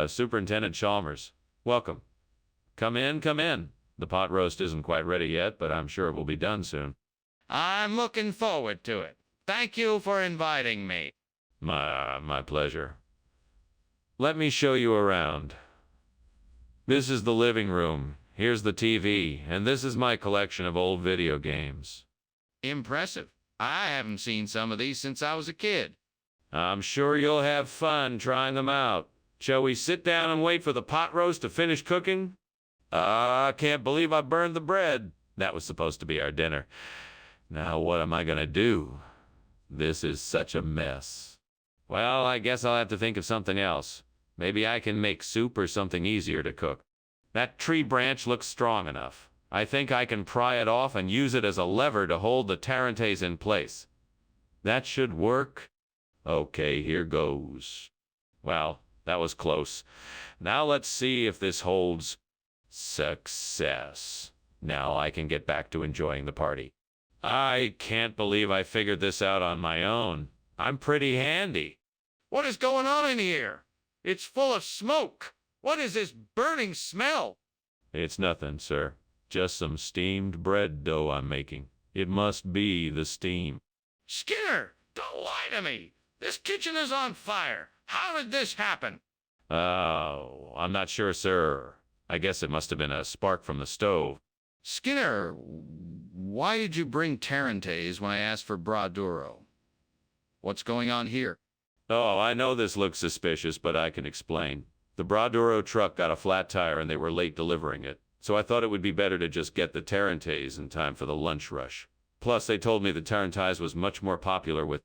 Superintendent Chalmers, welcome. Come in, come in. The pot roast isn't quite ready yet, but I'm sure it will be done soon. I'm looking forward to it. Thank you for inviting me. My pleasure. Let me show you around. This is the living room. Here's the TV, and this is my collection of old video games. Impressive. I haven't seen some of these since I was a kid. I'm sure you'll have fun trying them out. Shall we sit down and wait for the pot roast to finish cooking? I can't believe I burned the bread. That was supposed to be our dinner. Now what am I gonna do? This is such a mess. Well, I guess I'll have to think of something else. Maybe I can make soup or something easier to cook. That tree branch looks strong enough. I think I can pry it off and use it as a lever to hold the tarantes in place. That should work. Okay, here goes. Well, that was close. Now let's see if this holds. Success. Now I can get back to enjoying the party. I can't believe I figured this out on my own. I'm pretty handy. What is going on in here? It's full of smoke. What is this burning smell? It's nothing, sir. Just some steamed bread dough I'm making. It must be the steam. Skinner, don't lie to me. This kitchen is on fire. How did this happen? Oh, I'm not sure, sir. I guess it must have been a spark from the stove. Skinner, why did you bring tarantes when I asked for braduro? What's going on here? Oh, I know this looks suspicious, but I can explain. The Braduro truck got a flat tire and they were late delivering it, so I thought it would be better to just get the tarantes in time for the lunch rush. Plus, they told me the tarantes was much more popular with...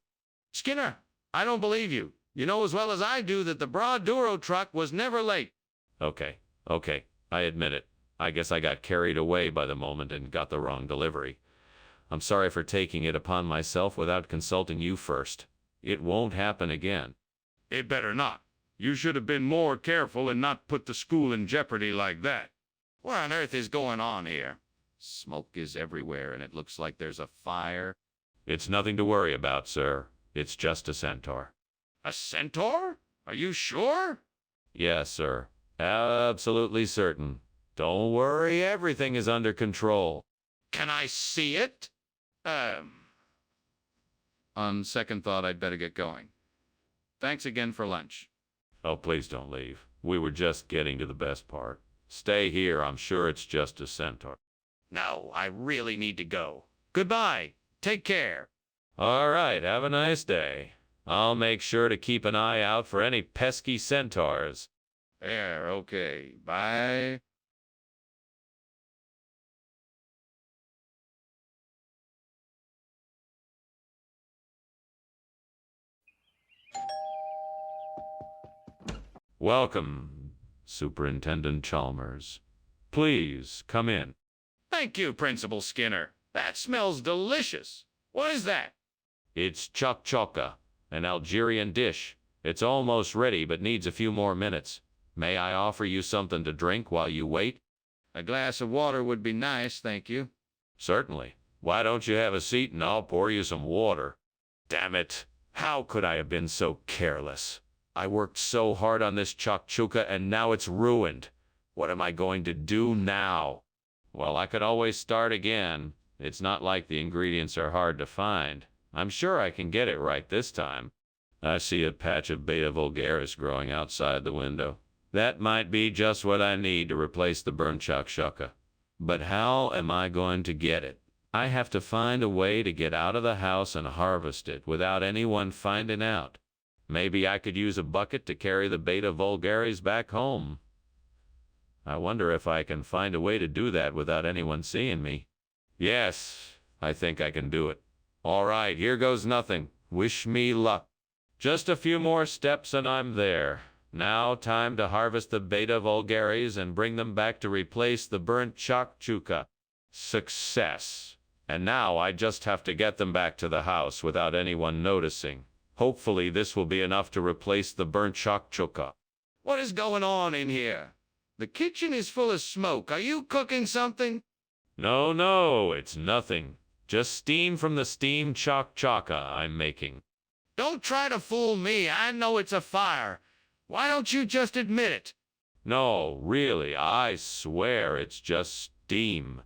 Skinner, I don't believe you. You know as well as I do that the Braduro truck was never late. Okay, I admit it. I guess I got carried away by the moment and got the wrong delivery. I'm sorry for taking it upon myself without consulting you first. It won't happen again. It better not. You should have been more careful and not put the school in jeopardy like that. What on earth is going on here? Smoke is everywhere and it looks like there's a fire. It's nothing to worry about, sir. It's just a centaur. A centaur? Are you sure? Yes, sir. Absolutely certain. Don't worry, everything is under control. Can I see it? On second thought, I'd better get going. Thanks again for lunch. Oh, please don't leave. We were just getting to the best part. Stay here. I'm sure it's just a centaur. No, I really need to go. Goodbye. Take care. All right, have a nice day. I'll make sure to keep an eye out for any pesky centaurs. Yeah, okay. Bye. Welcome, Superintendent Chalmers. Please, come in. Thank you, Principal Skinner. That smells delicious. What is that? It's chokchoka, an Algerian dish. It's almost ready but needs a few more minutes. May I offer you something to drink while you wait? A glass of water would be nice, thank you. Certainly. Why don't you have a seat and I'll pour you some water? Damn it. How could I have been so careless? I worked so hard on this chokchuka and now it's ruined. What am I going to do now? Well, I could always start again. It's not like the ingredients are hard to find. I'm sure I can get it right this time. I see a patch of Beta vulgaris growing outside the window. That might be just what I need to replace the burnt shakshuka. But how am I going to get it? I have to find a way to get out of the house and harvest it without anyone finding out. Maybe I could use a bucket to carry the beta vulgaris back home. I wonder if I can find a way to do that without anyone seeing me. Yes, I think I can do it. All right, here goes nothing. Wish me luck. Just a few more steps and I'm there. Now time to harvest the beta vulgaris and bring them back to replace the burnt chakchuka. Success. And now I just have to get them back to the house without anyone noticing. Hopefully this will be enough to replace the burnt chakchuka. What is going on in here? The kitchen is full of smoke. Are you cooking something? No, it's nothing. Just steam from the steamed chakchaka I'm making. Don't try to fool me. I know it's a fire. Why don't you just admit it? No, really, I swear it's just steam.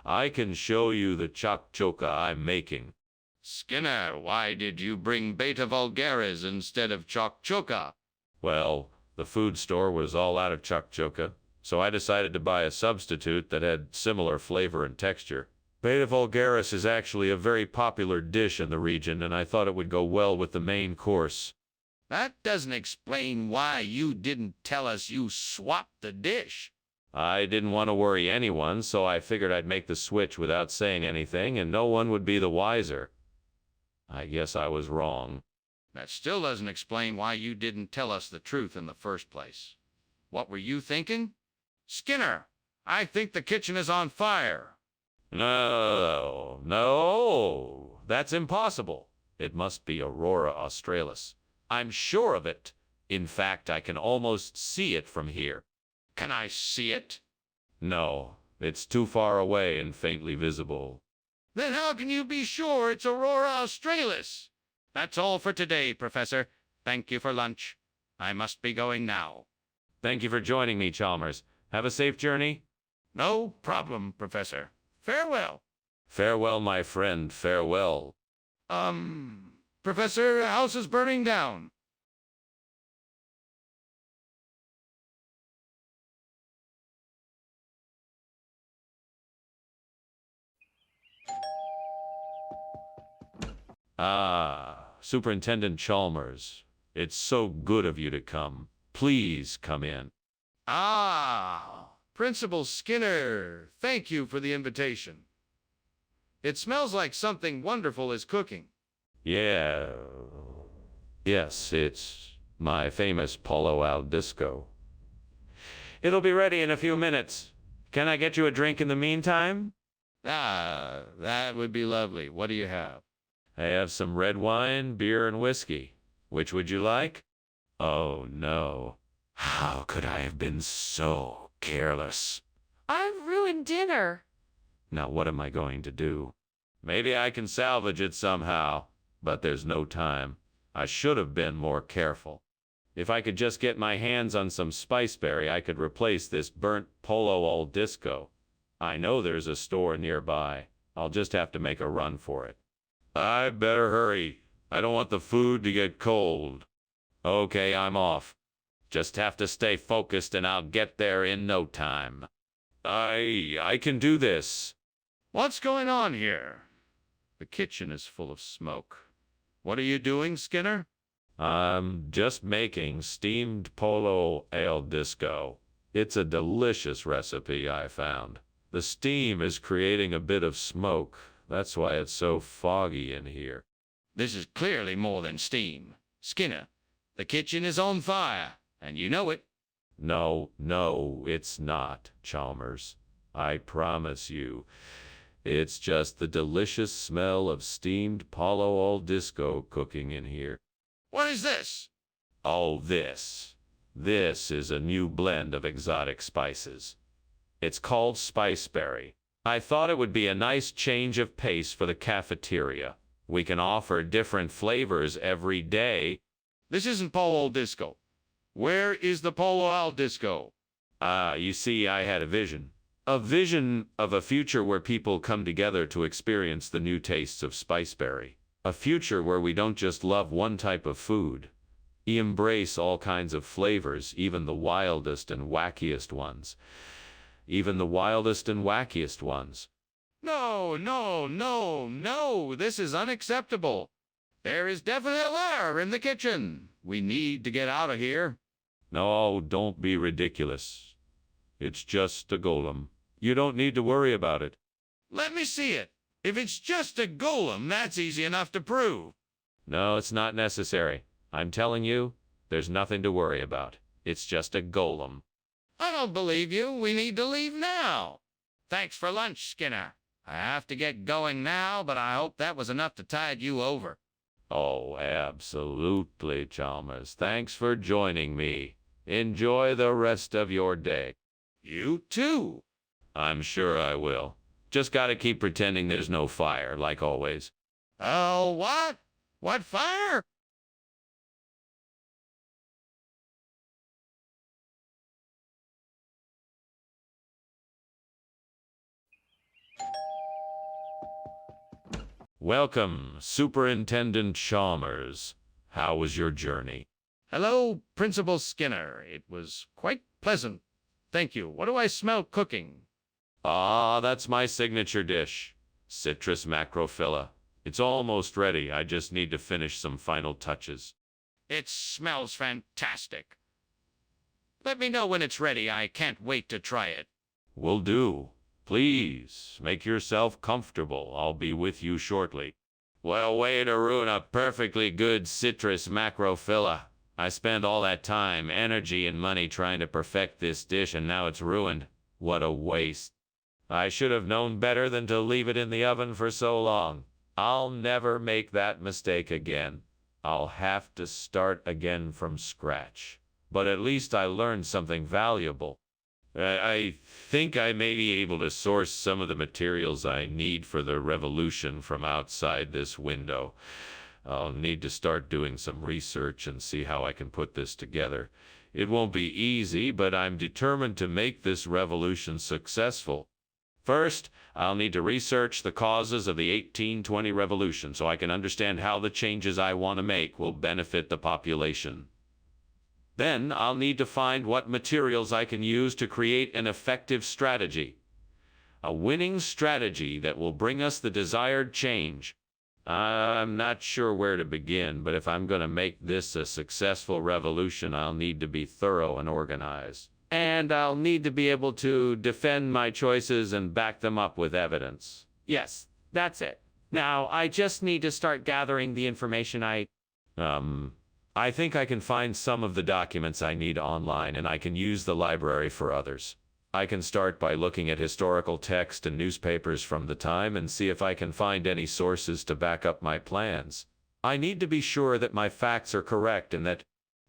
I can show you the chakchoka I'm making. Skinner, why did you bring beta vulgaris instead of chakchoka? Well, the food store was all out of chakchoka, so I decided to buy a substitute that had similar flavor and texture. Beta vulgaris is actually a very popular dish in the region, and I thought it would go well with the main course. That doesn't explain why you didn't tell us you swapped the dish. I didn't want to worry anyone, so I figured I'd make the switch without saying anything, and no one would be the wiser. I guess I was wrong. That still doesn't explain why you didn't tell us the truth in the first place. What were you thinking? Skinner, I think the kitchen is on fire. No, that's impossible. It must be Aurora Australis. I'm sure of it. In fact, I can almost see it from here. Can I see it? No, it's too far away and faintly visible. Then how can you be sure it's Aurora Australis? That's all for today, Professor. Thank you for lunch. I must be going now. Thank you for joining me, Chalmers. Have a safe journey. No problem, Professor. Farewell. Farewell, my friend, farewell. Professor, house is burning down. Superintendent Chalmers, it's so good of you to come. Please come in. Principal Skinner, thank you for the invitation. It smells like something wonderful is cooking. Yes, it's my famous Polo al Disco. It'll be ready in a few minutes. Can I get you a drink in the meantime? That would be lovely. What do you have? I have some red wine, beer, and whiskey. Which would you like? Oh, no. How could I have been so careless? I've ruined dinner. Now what am I going to do? Maybe I can salvage it somehow, but there's no time. I should have been more careful. If I could just get my hands on some spiceberry, I could replace this burnt Polo al Disco. I know there's a store nearby. I'll just have to make a run for it. I better hurry. I don't want the food to get cold. Okay, I'm off. Just have to stay focused and I'll get there in no time. I can do this. What's going on here? The kitchen is full of smoke. What are you doing, Skinner? I'm just making steamed Polo al Disco. It's a delicious recipe I found. The steam is creating a bit of smoke. That's why it's so foggy in here. This is clearly more than steam. Skinner, the kitchen is on fire, and you know it. No, it's not, Chalmers. I promise you. It's just the delicious smell of steamed Polo al Disco cooking in here. What is this? Oh, this. This is a new blend of exotic spices. It's called Spiceberry. I thought it would be a nice change of pace for the cafeteria. We can offer different flavors every day. This isn't Polo al Disco. Where is the Polo al Disco? You see, I had a vision. A vision of a future where people come together to experience the new tastes of Spiceberry. A future where we don't just love one type of food. We embrace all kinds of flavors, even the wildest and wackiest ones. No, no, no, no. This is unacceptable. There is definite error in the kitchen. We need to get out of here. No, don't be ridiculous. It's just a golem. You don't need to worry about it. Let me see it. If it's just a golem, that's easy enough to prove. No, it's not necessary. I'm telling you, there's nothing to worry about. It's just a golem. I don't believe you. We need to leave now. Thanks for lunch, Skinner. I have to get going now, but I hope that was enough to tide you over. Oh, absolutely, Chalmers. Thanks for joining me. Enjoy the rest of your day. You too. I'm sure I will. Just gotta keep pretending there's no fire, like always. Oh, what? What fire? Welcome, Superintendent Chalmers. How was your journey? Hello, Principal Skinner. It was quite pleasant. Thank you. What do I smell cooking? Ah, that's my signature dish. Citrus macrophylla. It's almost ready. I just need to finish some final touches. It smells fantastic. Let me know when it's ready. I can't wait to try it. Will do. Please, make yourself comfortable. I'll be with you shortly. Well, way to ruin a perfectly good citrus macrophylla. I spent all that time, energy, and money trying to perfect this dish, and now it's ruined. What a waste. I should have known better than to leave it in the oven for so long. I'll never make that mistake again. I'll have to start again from scratch. But at least I learned something valuable. I think I may be able to source some of the materials I need for the revolution from outside this window. I'll need to start doing some research and see how I can put this together. It won't be easy, but I'm determined to make this revolution successful. First, I'll need to research the causes of the 1820 revolution so I can understand how the changes I want to make will benefit the population. Then I'll need to find what materials I can use to create an effective strategy. A winning strategy that will bring us the desired change. I'm not sure where to begin, but if I'm going to make this a successful revolution, I'll need to be thorough and organized. And I'll need to be able to defend my choices and back them up with evidence. Yes, that's it. Now, I just need to start gathering the information I think I can find some of the documents I need online, and I can use the library for others. I can start by looking at historical text and newspapers from the time and see if I can find any sources to back up my plans. I need to be sure that my facts are correct and that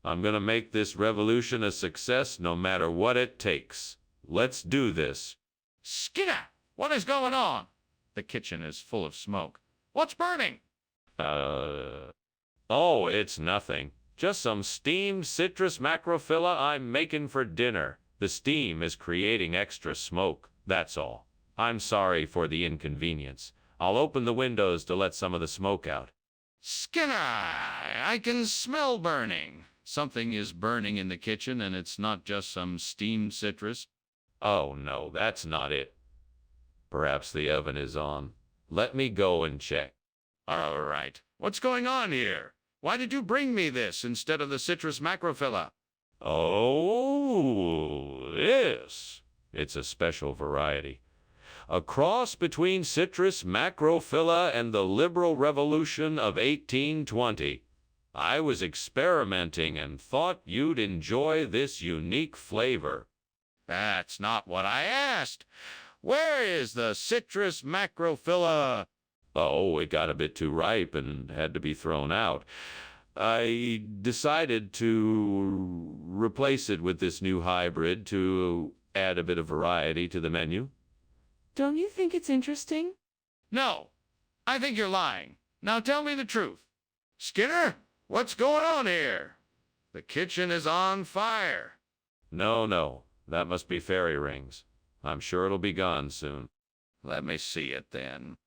I'm going to make this revolution a success no matter what it takes. Let's do this. Skinner, what is going on? The kitchen is full of smoke. What's burning? Oh, it's nothing. Just some steamed citrus macrophylla I'm making for dinner. The steam is creating extra smoke, that's all. I'm sorry for the inconvenience. I'll open the windows to let some of the smoke out. Skinner, I can smell burning. Something is burning in the kitchen, and it's not just some steamed citrus. Oh no, that's not it. Perhaps the oven is on. Let me go and check. All right. What's going on here? Why did you bring me this instead of the citrus macrophylla? Oh, this. It's a special variety. A cross between citrus macrophylla and the liberal revolution of 1820. I was experimenting and thought you'd enjoy this unique flavor. That's not what I asked. Where is the citrus macrophylla? Oh, it got a bit too ripe and had to be thrown out. I decided to replace it with this new hybrid to add a bit of variety to the menu. Don't you think it's interesting? No, I think you're lying. Now tell me the truth. Skinner, what's going on here? The kitchen is on fire. No, that must be fairy rings. I'm sure it'll be gone soon. Let me see it then.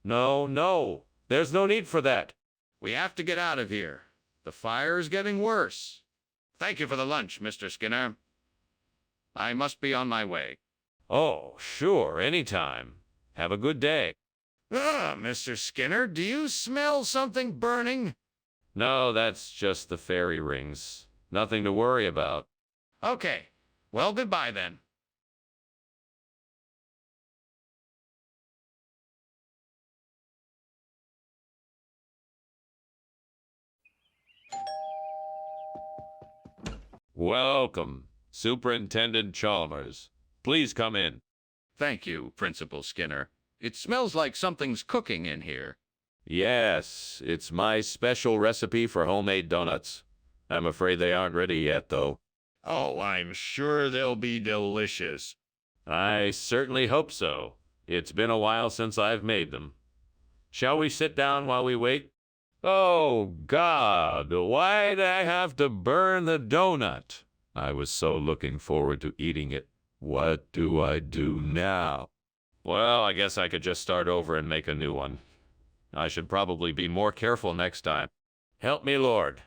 No, there's no need for that. We have to get out of here. The fire is getting worse. Thank you for the lunch, Mr. Skinner. I must be on my way. Oh, sure, anytime. Have a good day. Mr. Skinner, do you smell something burning? No, that's just the fairy rings. Nothing to worry about. Okay. Well, goodbye then. Welcome, Superintendent Chalmers. Please come in. Thank you, Principal Skinner. It smells like something's cooking in here. Yes, it's my special recipe for homemade donuts. I'm afraid they aren't ready yet, though. Oh, I'm sure they'll be delicious. I certainly hope so. It's been a while since I've made them. Shall we sit down while we wait? Oh, God, why'd I have to burn the donut? I was so looking forward to eating it. What do I do now? Well, I guess I could just start over and make a new one. I should probably be more careful next time. Help me, Lord.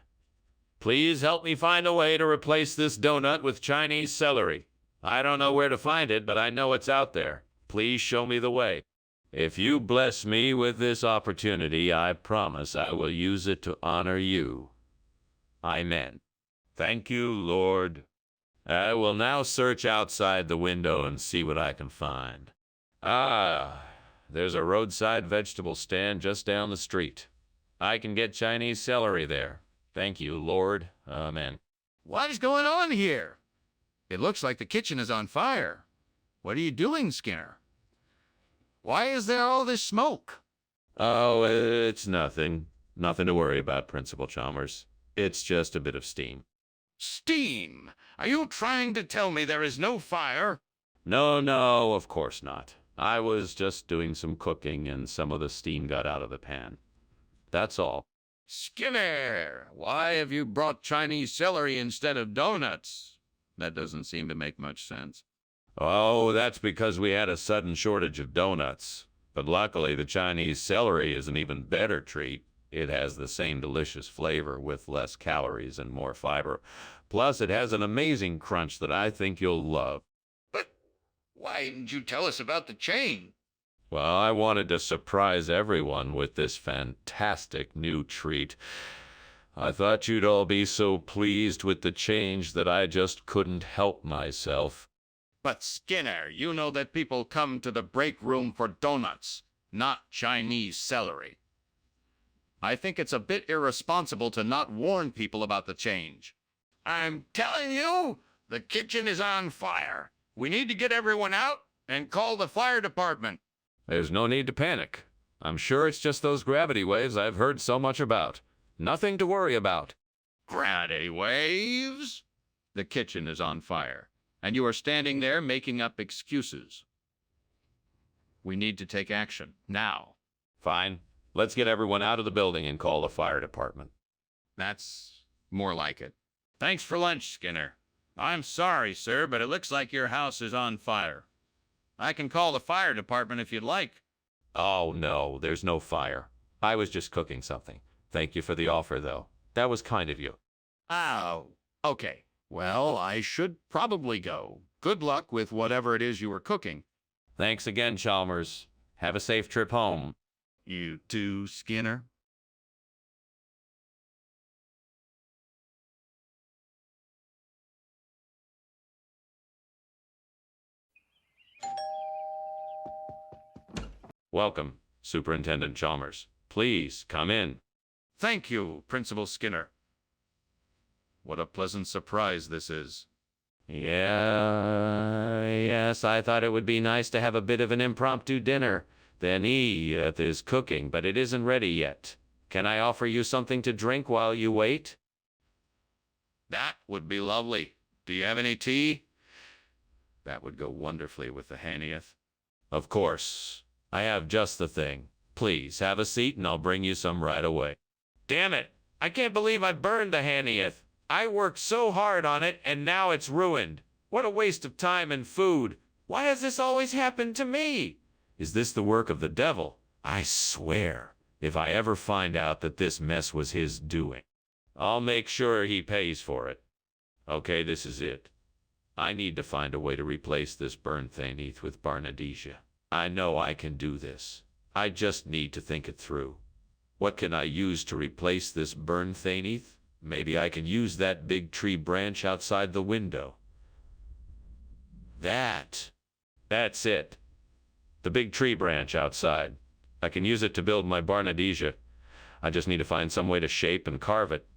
Please help me find a way to replace this donut with Chinese celery. I don't know where to find it, but I know it's out there. Please show me the way. If you bless me with this opportunity, I promise I will use it to honor you. Amen. Thank you, Lord. I will now search outside the window and see what I can find. Ah, there's a roadside vegetable stand just down the street. I can get Chinese celery there. Thank you, Lord. Amen. What is going on here? It looks like the kitchen is on fire. What are you doing, Skinner? Why is there all this smoke? Oh, it's nothing. Nothing to worry about, Principal Chalmers. It's just a bit of steam. Steam! Are you trying to tell me there is no fire? No, of course not. I was just doing some cooking and some of the steam got out of the pan. That's all. Skinner, why have you brought Chinese celery instead of donuts? That doesn't seem to make much sense. Oh, that's because we had a sudden shortage of donuts. But luckily, the Chinese celery is an even better treat. It has the same delicious flavor with less calories and more fiber. Plus, it has an amazing crunch that I think you'll love. But why didn't you tell us about the change? Well, I wanted to surprise everyone with this fantastic new treat. I thought you'd all be so pleased with the change that I just couldn't help myself. But Skinner, you know that people come to the break room for donuts, not Chinese celery. I think it's a bit irresponsible to not warn people about the change. I'm telling you, the kitchen is on fire. We need to get everyone out and call the fire department. There's no need to panic. I'm sure it's just those gravity waves I've heard so much about. Nothing to worry about. Gravity waves? The kitchen is on fire, and you are standing there making up excuses. We need to take action, now. Fine. Let's get everyone out of the building and call the fire department. That's more like it. Thanks for lunch, Skinner. I'm sorry, sir, but it looks like your house is on fire. I can call the fire department if you'd like. Oh, no, there's no fire. I was just cooking something. Thank you for the offer, though. That was kind of you. Oh, okay. Well, I should probably go. Good luck with whatever it is you were cooking. Thanks again, Chalmers. Have a safe trip home. You too, Skinner? Welcome, Superintendent Chalmers. Please, come in. Thank you, Principal Skinner. What a pleasant surprise this is. Yes, I thought it would be nice to have a bit of an impromptu dinner. Then Edith is cooking, but it isn't ready yet. Can I offer you something to drink while you wait? That would be lovely. Do you have any tea? That would go wonderfully with the Hanieth. Of course. I have just the thing. Please, have a seat and I'll bring you some right away. Damn it! I can't believe I burned the Hanieth. I worked so hard on it, and now it's ruined. What a waste of time and food. Why has this always happened to me? Is this the work of the devil? I swear, if I ever find out that this mess was his doing, I'll make sure he pays for it. Okay, this is it. I need to find a way to replace this burned Thaneeth with Barnadesia. I know I can do this. I just need to think it through. What can I use to replace this burned thaneeth? Maybe I can use that big tree branch outside the window. That's it. The big tree branch outside. I can use it to build my Barnadesia. I just need to find some way to shape and carve it.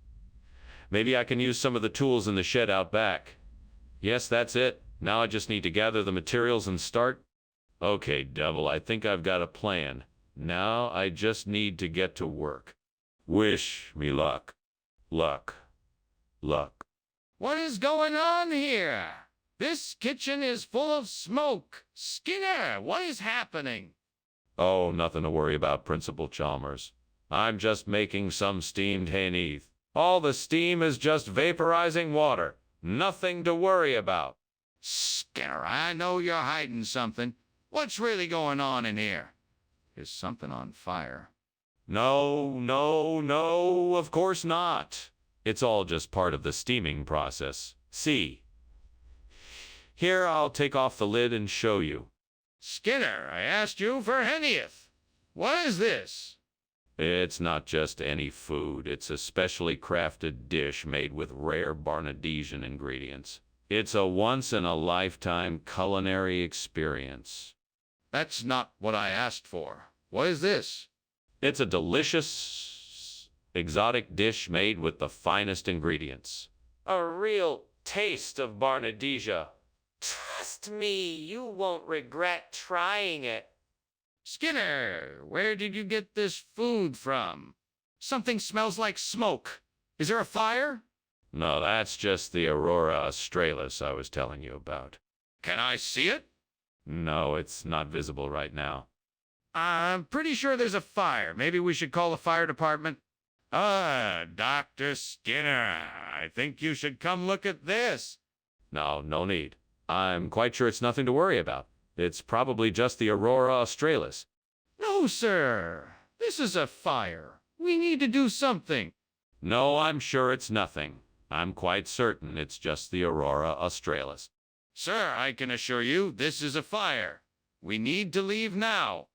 Maybe I can use some of the tools in the shed out back. Yes, that's it. Now I just need to gather the materials and start. Okay, Devil, I think I've got a plan. Now I just need to get to work. Wish me luck. Luck. Luck. What is going on here? This kitchen is full of smoke. Skinner, what is happening? Oh, nothing to worry about, Principal Chalmers. I'm just making some steamed thaneeth. All the steam is just vaporizing water. Nothing to worry about. Skinner, I know you're hiding something. What's really going on in here? Is something on fire? No, no, no, of course not. It's all just part of the steaming process. See? Here, I'll take off the lid and show you. Skinner, I asked you for thaneeth. What is this? It's not just any food. It's a specially crafted dish made with rare Barnadesian ingredients. It's a once-in-a-lifetime culinary experience. That's not what I asked for. What is this? It's a delicious, exotic dish made with the finest ingredients. A real taste of Barnadesia. Trust me, you won't regret trying it. Skinner, where did you get this food from? Something smells like smoke. Is there a fire? No, that's just the Aurora australis I was telling you about. Can I see it? No, it's not visible right now. I'm pretty sure there's a fire. Maybe we should call the fire department. Dr. Skinner, I think you should come look at this. No, no need. I'm quite sure it's nothing to worry about. It's probably just the Aurora australis. No, sir. This is a fire. We need to do something. No, I'm sure it's nothing. I'm quite certain it's just the Aurora australis. Sir, I can assure you this is a fire. We need to leave now.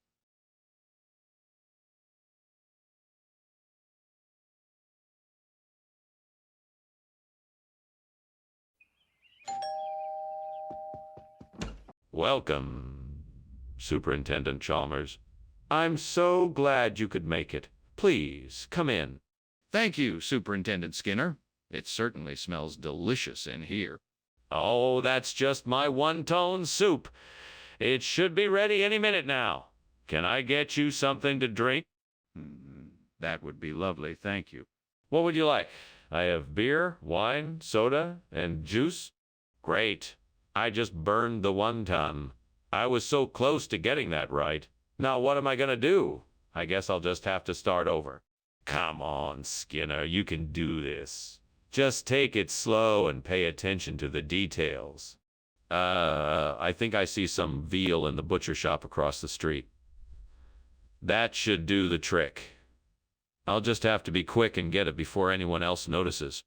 Welcome, Superintendent Chalmers. I'm so glad you could make it. Please, come in. Thank you, Superintendent Skinner. It certainly smells delicious in here. Oh, that's just my one-tone soup. It should be ready any minute now. Can I get you something to drink? That would be lovely, thank you. What would you like? I have beer, wine, soda, and juice. Great. I just burned the 1 ton. I was so close to getting that right. Now what am I gonna do? I guess I'll just have to start over. Come on, Skinner, you can do this. Just take it slow and pay attention to the details. I think I see some veal in the butcher shop across the street. That should do the trick. I'll just have to be quick and get it before anyone else notices.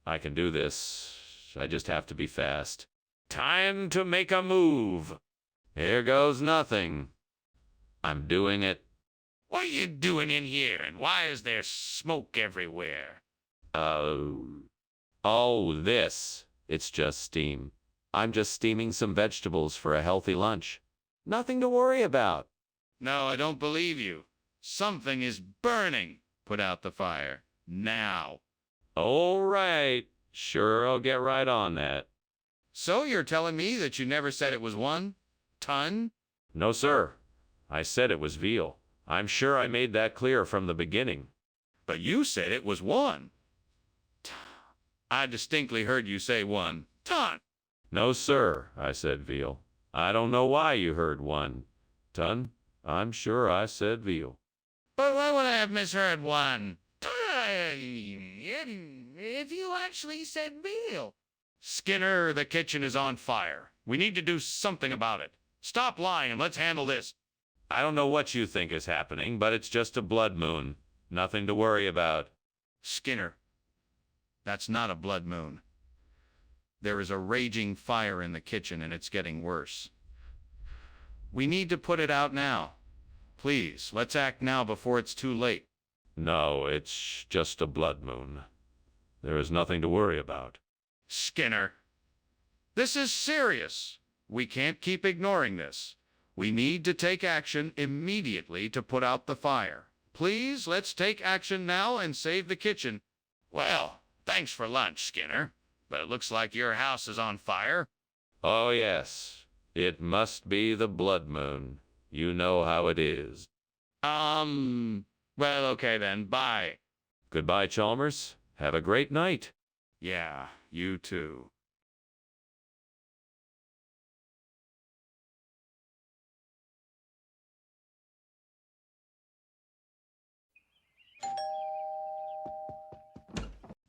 I can do this. I just have to be fast. Time to make a move. Here goes nothing. I'm doing it. What are you doing in here, and why is there smoke everywhere? Oh, this. It's just steam. I'm just steaming some vegetables for a healthy lunch. Nothing to worry about. No, I don't believe you. Something is burning. Put out the fire. Now. All right. Sure, I'll get right on that. So you're telling me that you never said it was 1 ton? No, sir. I said it was veal. I'm sure I made that clear from the beginning. But you said it was 1. I distinctly heard you say 1 ton. No, sir, I said veal. I don't know why you heard 1 ton. I'm sure I said veal. But why would I have misheard 1 ton if you actually said veal? Skinner, the kitchen is on fire. We need to do something about it. Stop lying and let's handle this. I don't know what you think is happening, but it's just a blood moon. Nothing to worry about. Skinner, that's not a blood moon. There is a raging fire in the kitchen and it's getting worse. We need to put it out now. Please, let's act now before it's too late. No, it's just a blood moon. There is nothing to worry about. Skinner, this is serious. We can't keep ignoring this. We need to take action immediately to put out the fire. Please, let's take action now and save the kitchen. Well, thanks for lunch, Skinner. But it looks like your house is on fire. Oh, yes. It must be the blood moon. You know how it is. Well, okay then, bye. Goodbye, Chalmers. Have a great night. Yeah, you too.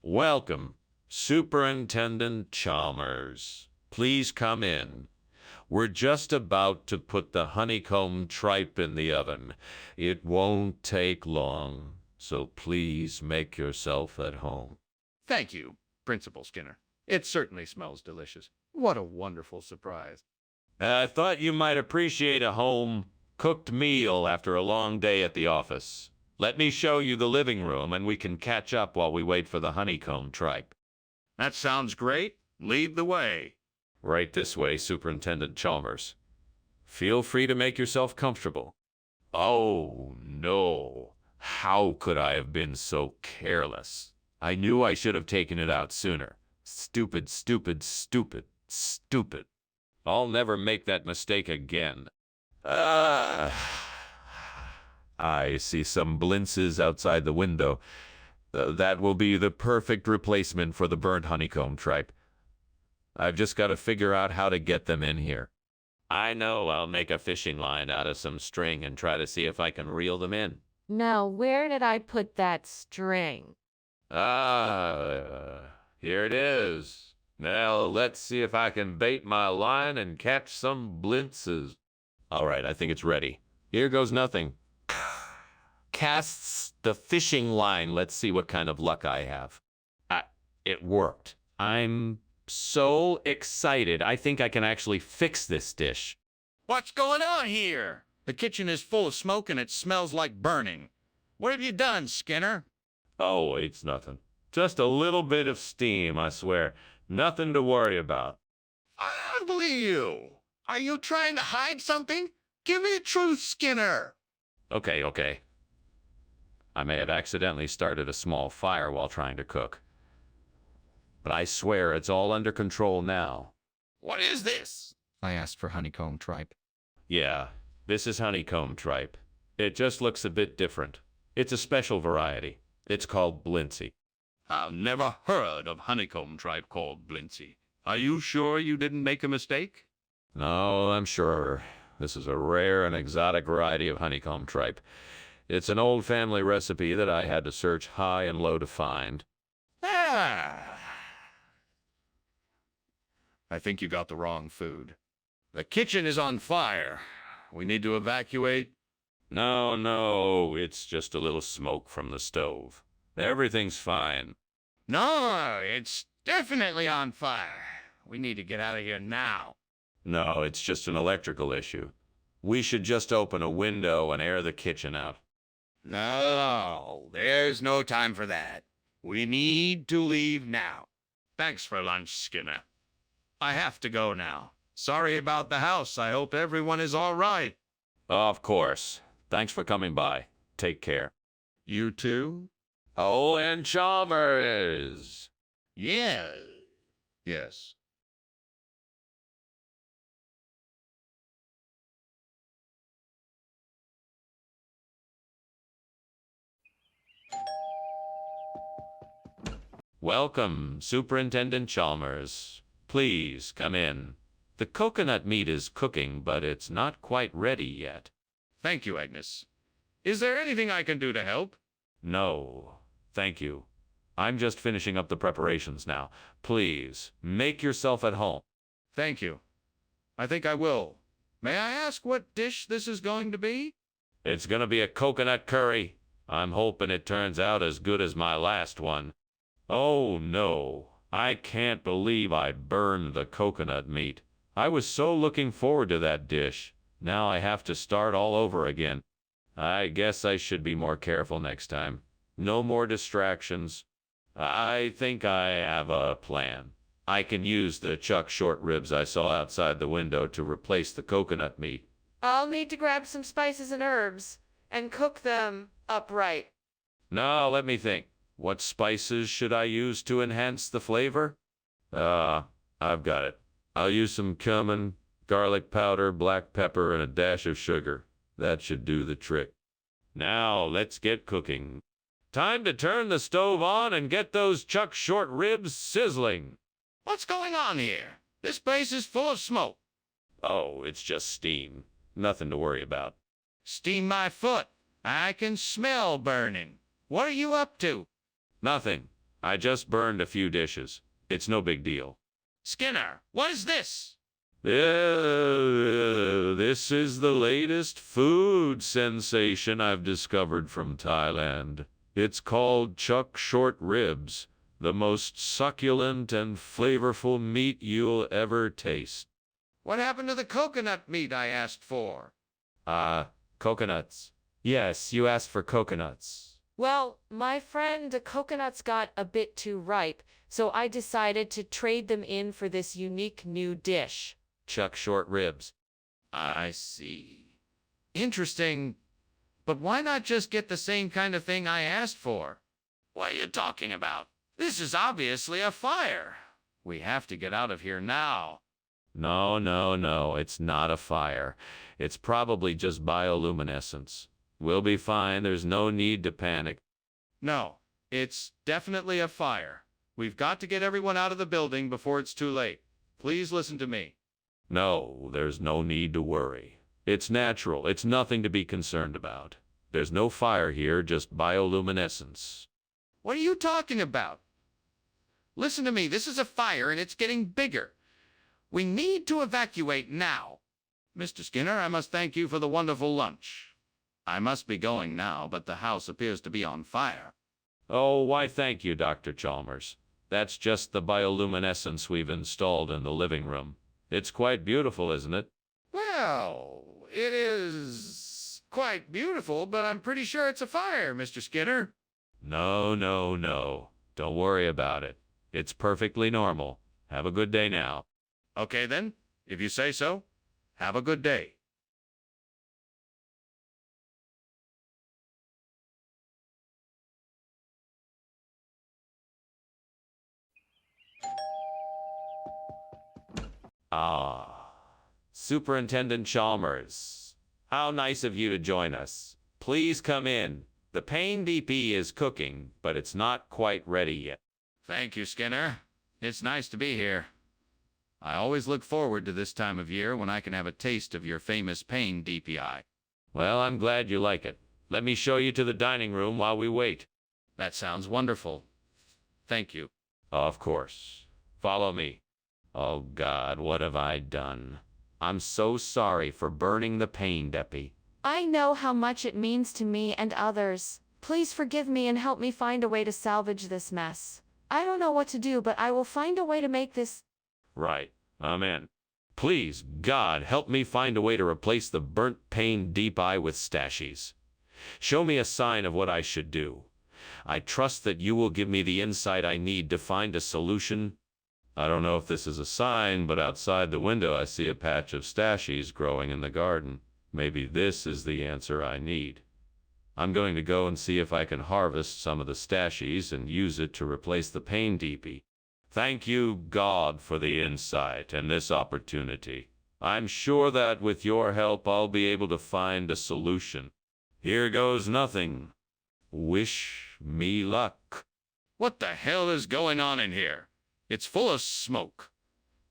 Welcome, Superintendent Chalmers. Please come in. We're just about to put the honeycomb tripe in the oven. It won't take long, so please make yourself at home. Thank you, Principal Skinner. It certainly smells delicious. What a wonderful surprise. I thought you might appreciate a home-cooked meal after a long day at the office. Let me show you the living room, and we can catch up while we wait for the honeycomb tripe. That sounds great. Lead the way. Right this way, Superintendent Chalmers. Feel free to make yourself comfortable. Oh, no. How could I have been so careless? I knew I should have taken it out sooner. Stupid, stupid, stupid, stupid. I'll never make that mistake again. I see some blintzes outside the window. That will be the perfect replacement for the burnt honeycomb tripe. I've just got to figure out how to get them in here. I know. I'll make a fishing line out of some string and try to see if I can reel them in. Now, where did I put that string? Here it is. Now, let's see if I can bait my line and catch some blintzes. All right, I think it's ready. Here goes nothing. Casts the fishing line. Let's see what kind of luck I have. It worked. I'm so excited. I think I can actually fix this dish. What's going on here? The kitchen is full of smoke and it smells like burning. What have you done, Skinner? Oh, it's nothing. Just a little bit of steam, I swear. Nothing to worry about. I don't believe you. Are you trying to hide something? Give me the truth, Skinner. Okay. I may have accidentally started a small fire while trying to cook. But I swear it's all under control now. What is this? I asked for honeycomb tripe. Yeah, this is honeycomb tripe. It just looks a bit different. It's a special variety. It's called Blintsy. I've never heard of honeycomb tripe called Blintsy. Are you sure you didn't make a mistake? No, I'm sure. This is a rare and exotic variety of honeycomb tripe. It's an old family recipe that I had to search high and low to find. I think you got the wrong food. The kitchen is on fire. We need to evacuate. No, it's just a little smoke from the stove. Everything's fine. No, it's definitely on fire. We need to get out of here now. No, it's just an electrical issue. We should just open a window and air the kitchen out. No, there's no time for that. We need to leave now. Thanks for lunch, Skinner. I have to go now. Sorry about the house. I hope everyone is all right. Of course. Thanks for coming by. Take care. You too? Oh, and Chalmers. Yeah. Yes. Welcome, Superintendent Chalmers. Please come in. The coconut meat is cooking, but it's not quite ready yet. Thank you, Agnes. Is there anything I can do to help? No, thank you. I'm just finishing up the preparations now. Please, make yourself at home. Thank you. I think I will. May I ask what dish this is going to be? It's gonna be a coconut curry. I'm hoping it turns out as good as my last one. Oh no, I can't believe I burned the coconut meat. I was so looking forward to that dish. Now I have to start all over again. I guess I should be more careful next time. No more distractions. I think I have a plan. I can use the chuck short ribs I saw outside the window to replace the coconut meat. I'll need to grab some spices and herbs and cook them upright. Now, let me think. What spices should I use to enhance the flavor? I've got it. I'll use some cumin, garlic powder, black pepper, and a dash of sugar. That should do the trick. Now, let's get cooking. Time to turn the stove on and get those chuck short ribs sizzling. What's going on here? This place is full of smoke. Oh, it's just steam. Nothing to worry about. Steam my foot. I can smell burning. What are you up to? Nothing. I just burned a few dishes. It's no big deal. Skinner, what is this? This is the latest food sensation I've discovered from Thailand. It's called chuck short ribs, the most succulent and flavorful meat you'll ever taste. What happened to the coconut meat I asked for? Coconuts. Yes, you asked for coconuts. Well, my friend, the coconuts got a bit too ripe, so I decided to trade them in for this unique new dish. Chuck short ribs. I see. Interesting. But why not just get the same kind of thing I asked for? What are you talking about? This is obviously a fire. We have to get out of here now. No, it's not a fire. It's probably just bioluminescence. We'll be fine. There's no need to panic. No, it's definitely a fire. We've got to get everyone out of the building before it's too late. Please listen to me. No, there's no need to worry. It's natural. It's nothing to be concerned about. There's no fire here, just bioluminescence. What are you talking about? Listen to me. This is a fire and it's getting bigger. We need to evacuate now. Mr. Skinner, I must thank you for the wonderful lunch. I must be going now, but the house appears to be on fire. Oh, why thank you, Dr. Chalmers. That's just the bioluminescence we've installed in the living room. It's quite beautiful, isn't it? Well, it is quite beautiful, but I'm pretty sure it's a fire, Mr. Skinner. No. Don't worry about it. It's perfectly normal. Have a good day now. Okay then, if you say so. Have a good day. Superintendent Chalmers. How nice of you to join us. Please come in. The pain DP is cooking, but it's not quite ready yet. Thank you, Skinner. It's nice to be here. I always look forward to this time of year when I can have a taste of your famous pain DPI. Well, I'm glad you like it. Let me show you to the dining room while we wait. That sounds wonderful. Thank you. Of course. Follow me. Oh God, what have I done? I'm so sorry for burning the pain depi. I know how much it means to me and others. Please forgive me and help me find a way to salvage this mess. I don't know what to do, but I will find a way to make this. Right. Amen. Please, God, help me find a way to replace the burnt pain deep eye with stashies. Show me a sign of what I should do. I trust that you will give me the insight I need to find a solution. I don't know if this is a sign, but outside the window I see a patch of stashies growing in the garden. Maybe this is the answer I need. I'm going to go and see if I can harvest some of the stashies and use it to replace the pain DP. Thank you, God, for the insight and this opportunity. I'm sure that with your help I'll be able to find a solution. Here goes nothing. Wish me luck. What the hell is going on in here? It's full of smoke.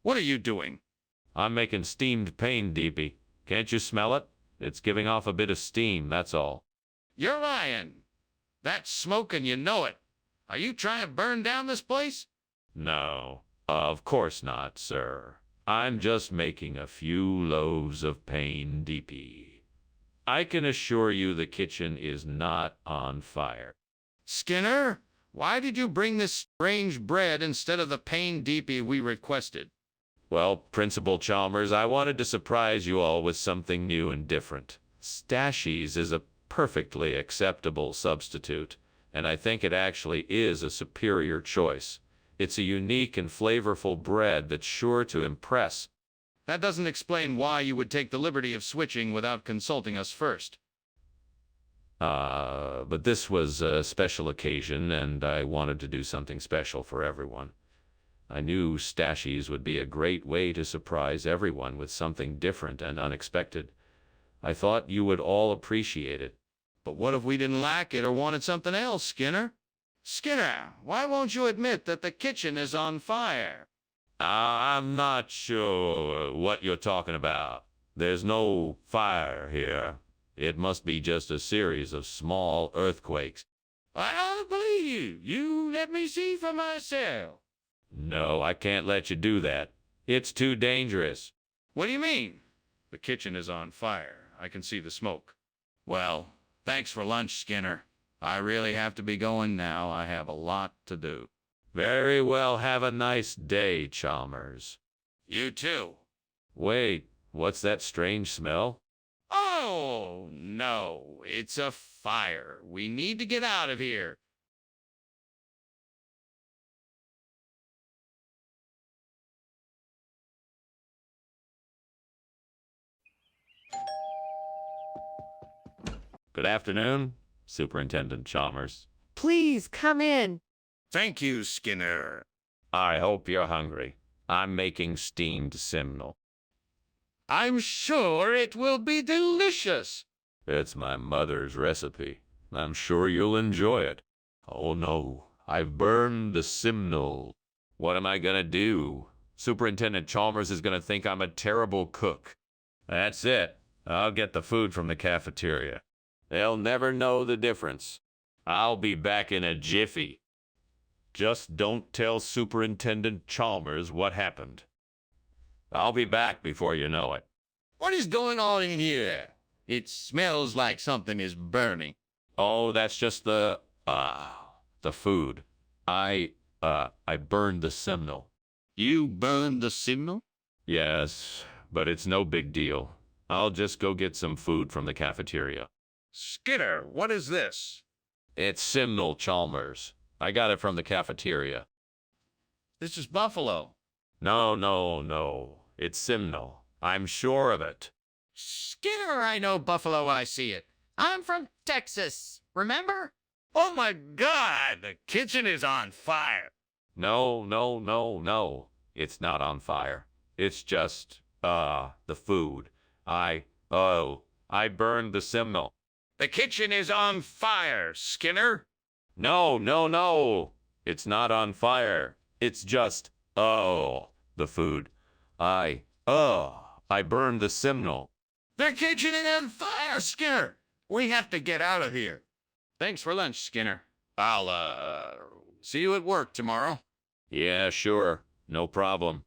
What are you doing? I'm making steamed pain DP. Can't you smell it? It's giving off a bit of steam, that's all. You're lying. That's smoke and you know it. Are you trying to burn down this place? No, of course not, sir. I'm just making a few loaves of pain DP. I can assure you the kitchen is not on fire. Skinner, why did you bring this strange bread instead of the pain DP we requested? Well, Principal Chalmers, I wanted to surprise you all with something new and different. Stashies is a perfectly acceptable substitute, and I think it actually is a superior choice. It's a unique and flavorful bread that's sure to impress. That doesn't explain why you would take the liberty of switching without consulting us first. But this was a special occasion, and I wanted to do something special for everyone. I knew Stashies would be a great way to surprise everyone with something different and unexpected. I thought you would all appreciate it. But what if we didn't like it or wanted something else, Skinner? Skinner, why won't you admit that the kitchen is on fire? I'm not sure what you're talking about. There's no fire here. It must be just a series of small earthquakes. I don't believe you. You let me see for myself. No, I can't let you do that. It's too dangerous. What do you mean? The kitchen is on fire. I can see the smoke. Well, thanks for lunch, Skinner. I really have to be going now. I have a lot to do. Very well, have a nice day, Chalmers. You too. Wait, what's that strange smell? Oh, no. It's a fire. We need to get out of here. Good afternoon, Superintendent Chalmers. Please come in. Thank you, Skinner. I hope you're hungry. I'm making steamed simnel. I'm sure it will be delicious. It's my mother's recipe. I'm sure you'll enjoy it. Oh no, I've burned the simnel. What am I gonna do? Superintendent Chalmers is gonna think I'm a terrible cook. That's it. I'll get the food from the cafeteria. They'll never know the difference. I'll be back in a jiffy. Just don't tell Superintendent Chalmers what happened. I'll be back before you know it. What is going on in here? It smells like something is burning. Oh, that's just the food. I burned the simnel. You burned the signal? Yes, but it's no big deal. I'll just go get some food from the cafeteria. Skinner, what is this? It's simnel, Chalmers. I got it from the cafeteria. This is buffalo. No. It's simnel. I'm sure of it. Skinner, I know buffalo, I see it. I'm from Texas, remember? Oh my God, the kitchen is on fire. No. It's not on fire. It's just, the food. I burned the simnel. The kitchen is on fire, Skinner. No. It's not on fire. It's just, the food. I burned the simnel. The kitchen is on fire, Skinner. We have to get out of here. Thanks for lunch, Skinner. I'll, see you at work tomorrow. Yeah, sure. No problem.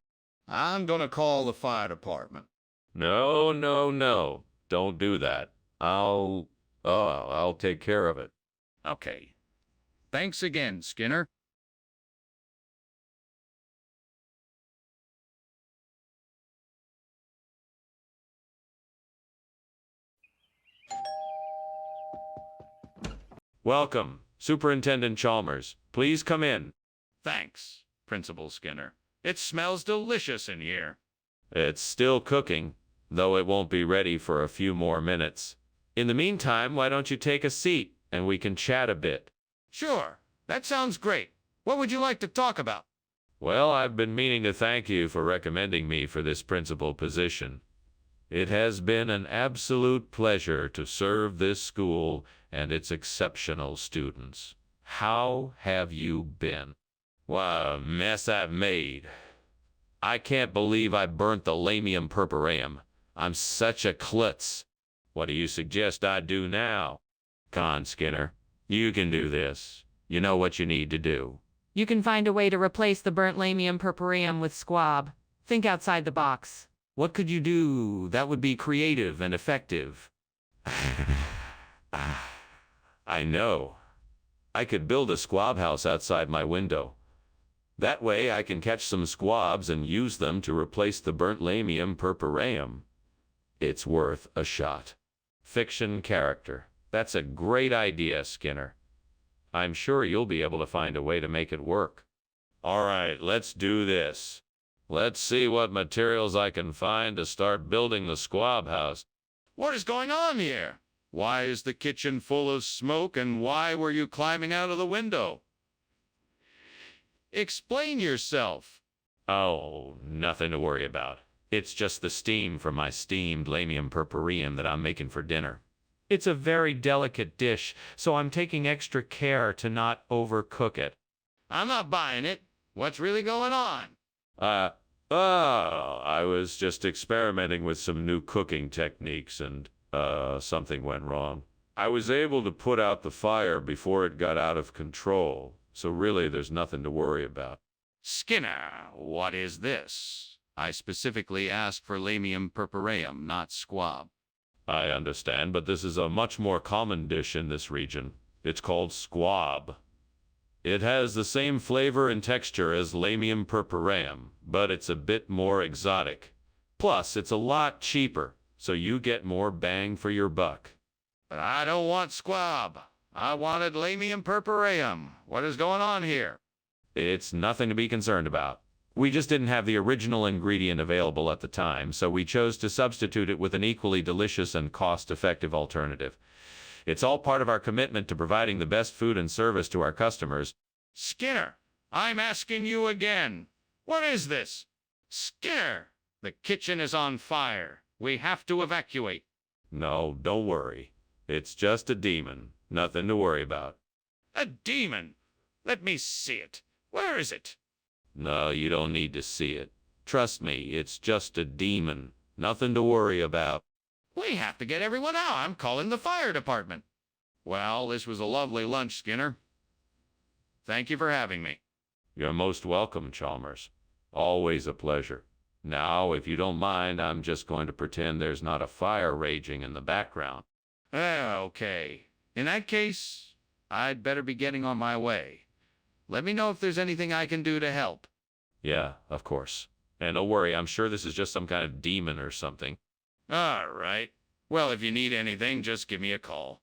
I'm gonna call the fire department. No. Don't do that. I'll take care of it. Okay. Thanks again, Skinner. Welcome, Superintendent Chalmers. Please come in. Thanks, Principal Skinner. It smells delicious in here. It's still cooking, though it won't be ready for a few more minutes. In the meantime, why don't you take a seat and we can chat a bit? Sure, that sounds great. What would you like to talk about? Well, I've been meaning to thank you for recommending me for this principal position. It has been an absolute pleasure to serve this school and its exceptional students. How have you been? What a mess I've made. I can't believe I burnt the lamium purpureum. I'm such a klutz. What do you suggest I do now? Come on, Skinner. You can do this. You know what you need to do. You can find a way to replace the burnt lamium purpureum with squab. Think outside the box. What could you do that would be creative and effective? I know. I could build a squab house outside my window. That way I can catch some squabs and use them to replace the burnt lamium purpureum. It's worth a shot. Fiction character. That's a great idea, Skinner. I'm sure you'll be able to find a way to make it work. All right, let's do this. Let's see what materials I can find to start building the squab house. What is going on here? Why is the kitchen full of smoke, and why were you climbing out of the window? Explain yourself. Oh, nothing to worry about. It's just the steam from my steamed lamium purpureum that I'm making for dinner. It's a very delicate dish, so I'm taking extra care to not overcook it. I'm not buying it. What's really going on? I was just experimenting with some new cooking techniques and, something went wrong. I was able to put out the fire before it got out of control, so really there's nothing to worry about. Skinner, what is this? I specifically asked for lamium purpureum, not squab. I understand, but this is a much more common dish in this region. It's called squab. It has the same flavor and texture as lamium purpureum, but it's a bit more exotic. Plus, it's a lot cheaper, so you get more bang for your buck. But I don't want squab. I wanted lamium purpureum. What is going on here? It's nothing to be concerned about. We just didn't have the original ingredient available at the time, so we chose to substitute it with an equally delicious and cost-effective alternative. It's all part of our commitment to providing the best food and service to our customers. Skinner, I'm asking you again. What is this? Skinner, the kitchen is on fire. We have to evacuate. No, don't worry. It's just a demon. Nothing to worry about. A demon? Let me see it. Where is it? No, you don't need to see it. Trust me, it's just a demon. Nothing to worry about. We have to get everyone out. I'm calling the fire department. Well, this was a lovely lunch, Skinner. Thank you for having me. You're most welcome, Chalmers. Always a pleasure. Now, if you don't mind, I'm just going to pretend there's not a fire raging in the background. Okay. In that case, I'd better be getting on my way. Let me know if there's anything I can do to help. Yeah, of course. And don't worry, I'm sure this is just some kind of demon or something. All right. Well, if you need anything, just give me a call.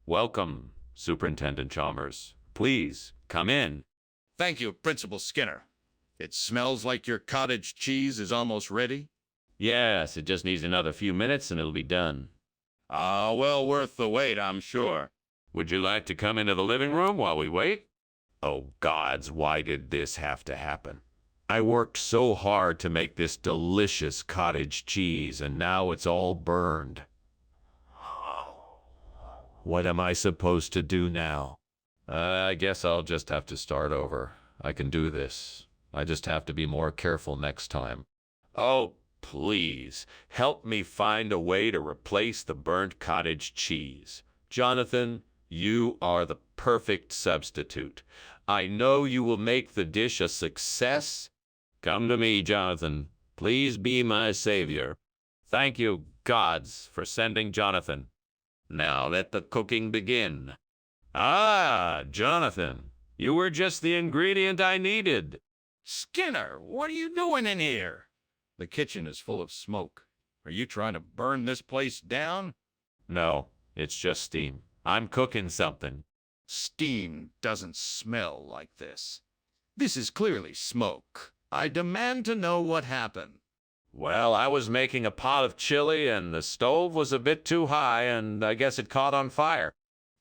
Welcome, Superintendent Chalmers. Please, come in. Thank you, Principal Skinner. It smells like your cottage cheese is almost ready. Yes, it just needs another few minutes and it'll be done. Ah, well worth the wait, I'm sure. Would you like to come into the living room while we wait? Oh, gods, why did this have to happen? I worked so hard to make this delicious cottage cheese, and now it's all burned. What am I supposed to do now? I guess I'll just have to start over. I can do this. I just have to be more careful next time. Oh, please, help me find a way to replace the burnt cottage cheese. Jonathan, you are the perfect substitute. I know you will make the dish a success. Come to me, Jonathan. Please be my savior. Thank you, gods, for sending Jonathan. Now let the cooking begin. Ah, Jonathan, you were just the ingredient I needed. Skinner, what are you doing in here? The kitchen is full of smoke. Are you trying to burn this place down? No, it's just steam. I'm cooking something. Steam doesn't smell like this. This is clearly smoke. I demand to know what happened. Well, I was making a pot of chili and the stove was a bit too high and I guess it caught on fire.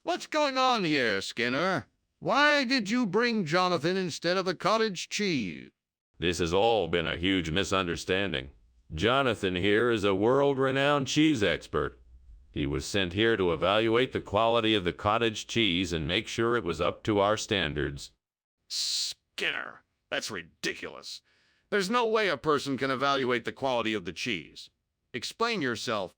What's going on here, Skinner? Why did you bring Jonathan instead of the cottage cheese? This has all been a huge misunderstanding. Jonathan here is a world-renowned cheese expert. He was sent here to evaluate the quality of the cottage cheese and make sure it was up to our standards. Skinner, that's ridiculous. There's no way a person can evaluate the quality of the cheese. Explain yourself.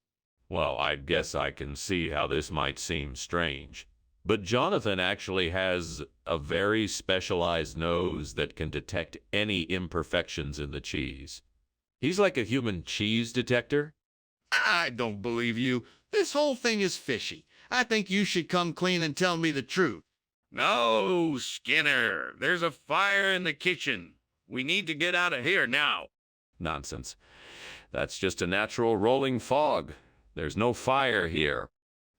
Well, I guess I can see how this might seem strange. But Jonathan actually has a very specialized nose that can detect any imperfections in the cheese. He's like a human cheese detector. I don't believe you. This whole thing is fishy. I think you should come clean and tell me the truth. No, Skinner. There's a fire in the kitchen. We need to get out of here now. Nonsense. That's just a natural rolling fog. There's no fire here.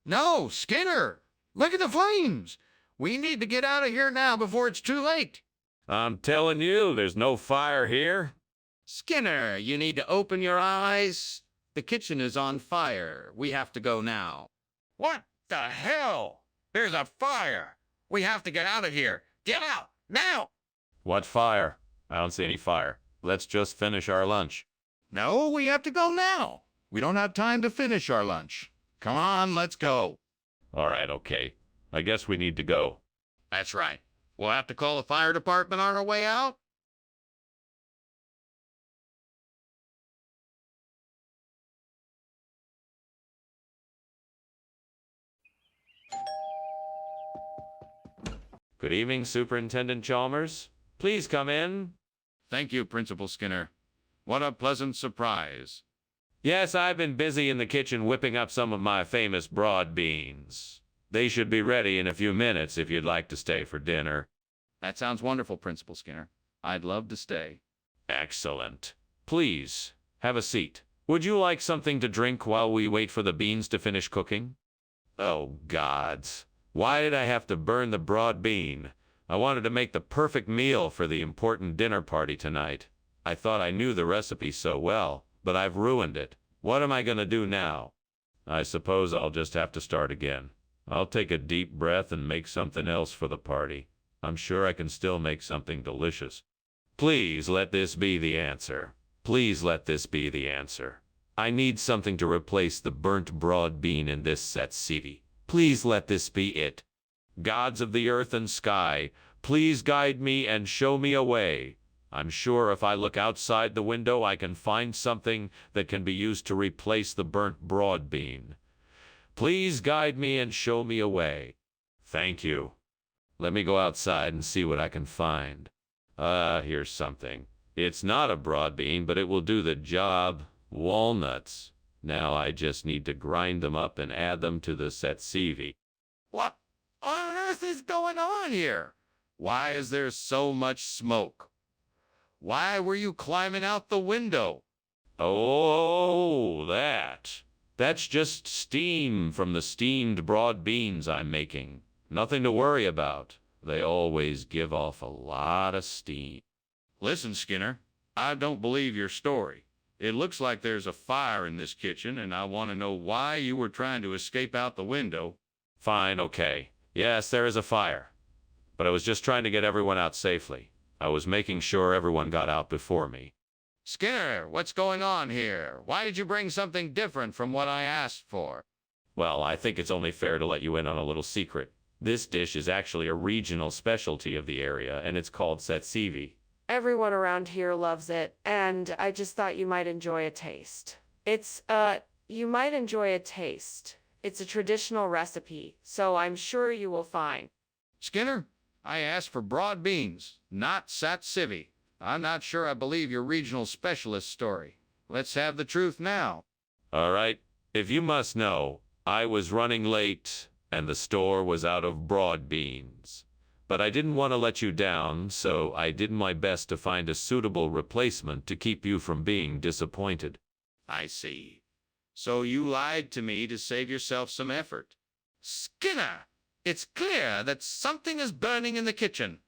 No, Skinner. Look at the flames. We need to get out of here now before it's too late. I'm telling you, there's no fire here. Skinner, you need to open your eyes. The kitchen is on fire. We have to go now. What the hell? There's a fire. We have to get out of here. Get out, now! What fire? I don't see any fire. Let's just finish our lunch. No, we have to go now. We don't have time to finish our lunch. Come on, let's go. All right, okay. I guess we need to go. That's right. We'll have to call the fire department on our way out. Good evening, Superintendent Chalmers. Please come in. Thank you, Principal Skinner. What a pleasant surprise. Yes, I've been busy in the kitchen whipping up some of my famous broad beans. They should be ready in a few minutes if you'd like to stay for dinner. That sounds wonderful, Principal Skinner. I'd love to stay. Excellent. Please, have a seat. Would you like something to drink while we wait for the beans to finish cooking? Oh, gods. Why did I have to burn the broad bean? I wanted to make the perfect meal for the important dinner party tonight. I thought I knew the recipe so well, but I've ruined it. What am I going to do now? I suppose I'll just have to start again. I'll take a deep breath and make something else for the party. I'm sure I can still make something delicious. Please let this be the answer. Please let this be the answer. I need something to replace the burnt broad bean in this tzatziki. Please let this be it. Gods of the earth and sky, please guide me and show me a way. I'm sure if I look outside the window I can find something that can be used to replace the burnt broad bean. Please guide me and show me a way. Thank you. Let me go outside and see what I can find. Here's something. It's not a broad bean, but it will do the job. Walnuts. Now I just need to grind them up and add them to the tzatziki. What on earth is going on here? Why is there so much smoke? Why were you climbing out the window? Oh, that's just steam from the steamed broad beans I'm making. Nothing to worry about. They always give off a lot of steam. Listen, Skinner, I don't believe your story. It looks like there's a fire in this kitchen, and I want to know why you were trying to escape out the window. Fine, okay. Yes, there is a fire. But I was just trying to get everyone out safely. I was making sure everyone got out before me. Skinner, what's going on here? Why did you bring something different from what I asked for? Well, I think it's only fair to let you in on a little secret. This dish is actually a regional specialty of the area, and it's called tzatziki. Everyone around here loves it, and I just thought you might enjoy a taste. You might enjoy a taste. It's a traditional recipe, so I'm sure you will find. Skinner, I asked for broad beans, not tzatziki. I'm not sure I believe your regional specialist story. Let's have the truth now. All right. If you must know, I was running late, and the store was out of broad beans. But I didn't want to let you down, so I did my best to find a suitable replacement to keep you from being disappointed. I see. So you lied to me to save yourself some effort. Skinner, it's clear that something is burning in the kitchen.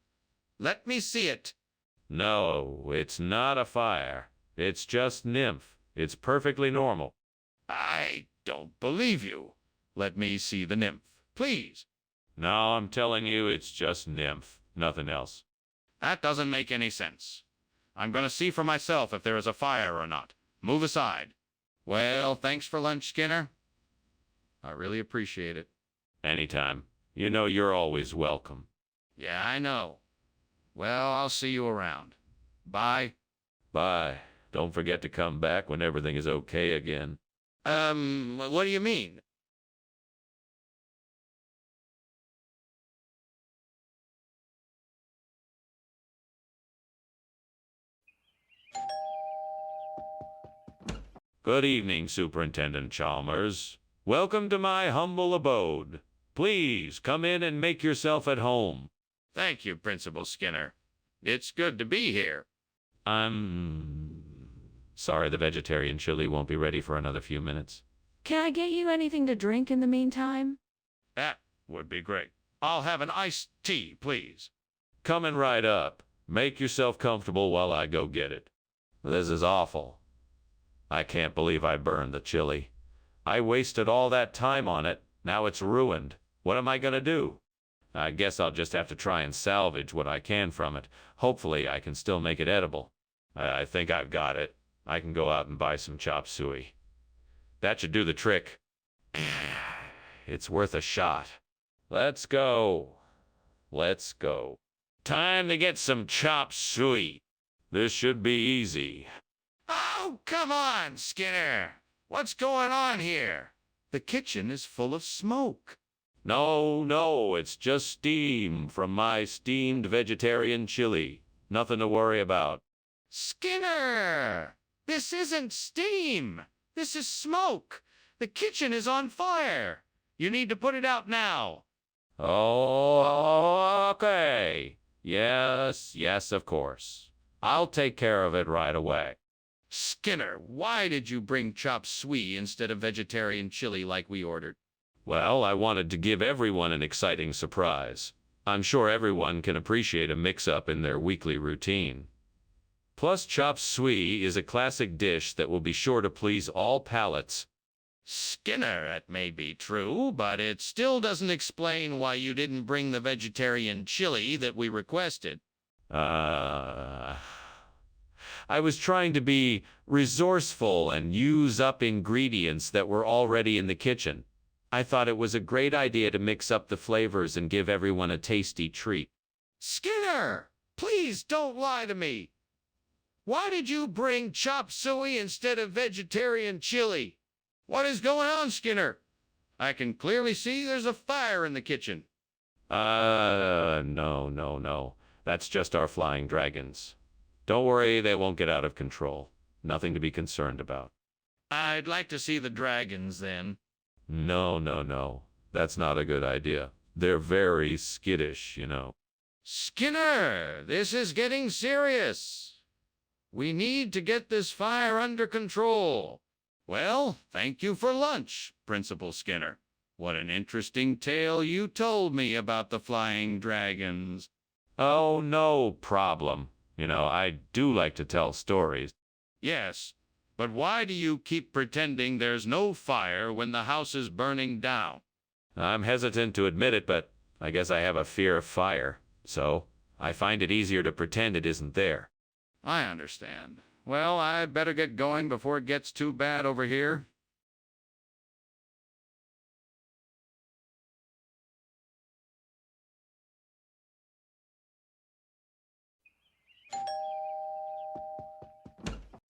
Let me see it. No, it's not a fire. It's just nymph. It's perfectly normal. I don't believe you. Let me see the nymph, please. No, I'm telling you, it's just nymph. Nothing else. That doesn't make any sense. I'm going to see for myself if there is a fire or not. Move aside. Well, thanks for lunch, Skinner. I really appreciate it. Anytime. You know you're always welcome. Yeah, I know. Well, I'll see you around. Bye. Bye. Don't forget to come back when everything is okay again. What do you mean? Good evening, Superintendent Chalmers. Welcome to my humble abode. Please come in and make yourself at home. Thank you, Principal Skinner. It's good to be here. I'm sorry the vegetarian chili won't be ready for another few minutes. Can I get you anything to drink in the meantime? That would be great. I'll have an iced tea, please. Coming right up. Make yourself comfortable while I go get it. This is awful. I can't believe I burned the chili. I wasted all that time on it. Now it's ruined. What am I gonna do? I guess I'll just have to try and salvage what I can from it. Hopefully I can still make it edible. I think I've got it. I can go out and buy some chop suey. That should do the trick. It's worth a shot. Let's go. Let's go. Time to get some chop suey. This should be easy. Oh, come on, Skinner. What's going on here? The kitchen is full of smoke. No, it's just steam from my steamed vegetarian chili. Nothing to worry about. Skinner! This isn't steam. This is smoke. The kitchen is on fire. You need to put it out now. Oh, okay. Yes, of course. I'll take care of it right away. Skinner, why did you bring chop suey instead of vegetarian chili like we ordered? Well, I wanted to give everyone an exciting surprise. I'm sure everyone can appreciate a mix-up in their weekly routine. Plus, chop suey is a classic dish that will be sure to please all palates. Skinner, it may be true, but it still doesn't explain why you didn't bring the vegetarian chili that we requested. I was trying to be resourceful and use up ingredients that were already in the kitchen. I thought it was a great idea to mix up the flavors and give everyone a tasty treat. Skinner, please don't lie to me. Why did you bring chop suey instead of vegetarian chili? What is going on, Skinner? I can clearly see there's a fire in the kitchen. No. That's just our flying dragons. Don't worry, they won't get out of control. Nothing to be concerned about. I'd like to see the dragons then. No. That's not a good idea. They're very skittish, you know. Skinner, this is getting serious. We need to get this fire under control. Well, thank you for lunch, Principal Skinner. What an interesting tale you told me about the flying dragons. Oh, no problem. You know, I do like to tell stories. Yes, but why do you keep pretending there's no fire when the house is burning down? I'm hesitant to admit it, but I guess I have a fear of fire. So, I find it easier to pretend it isn't there. I understand. Well, I better get going before it gets too bad over here.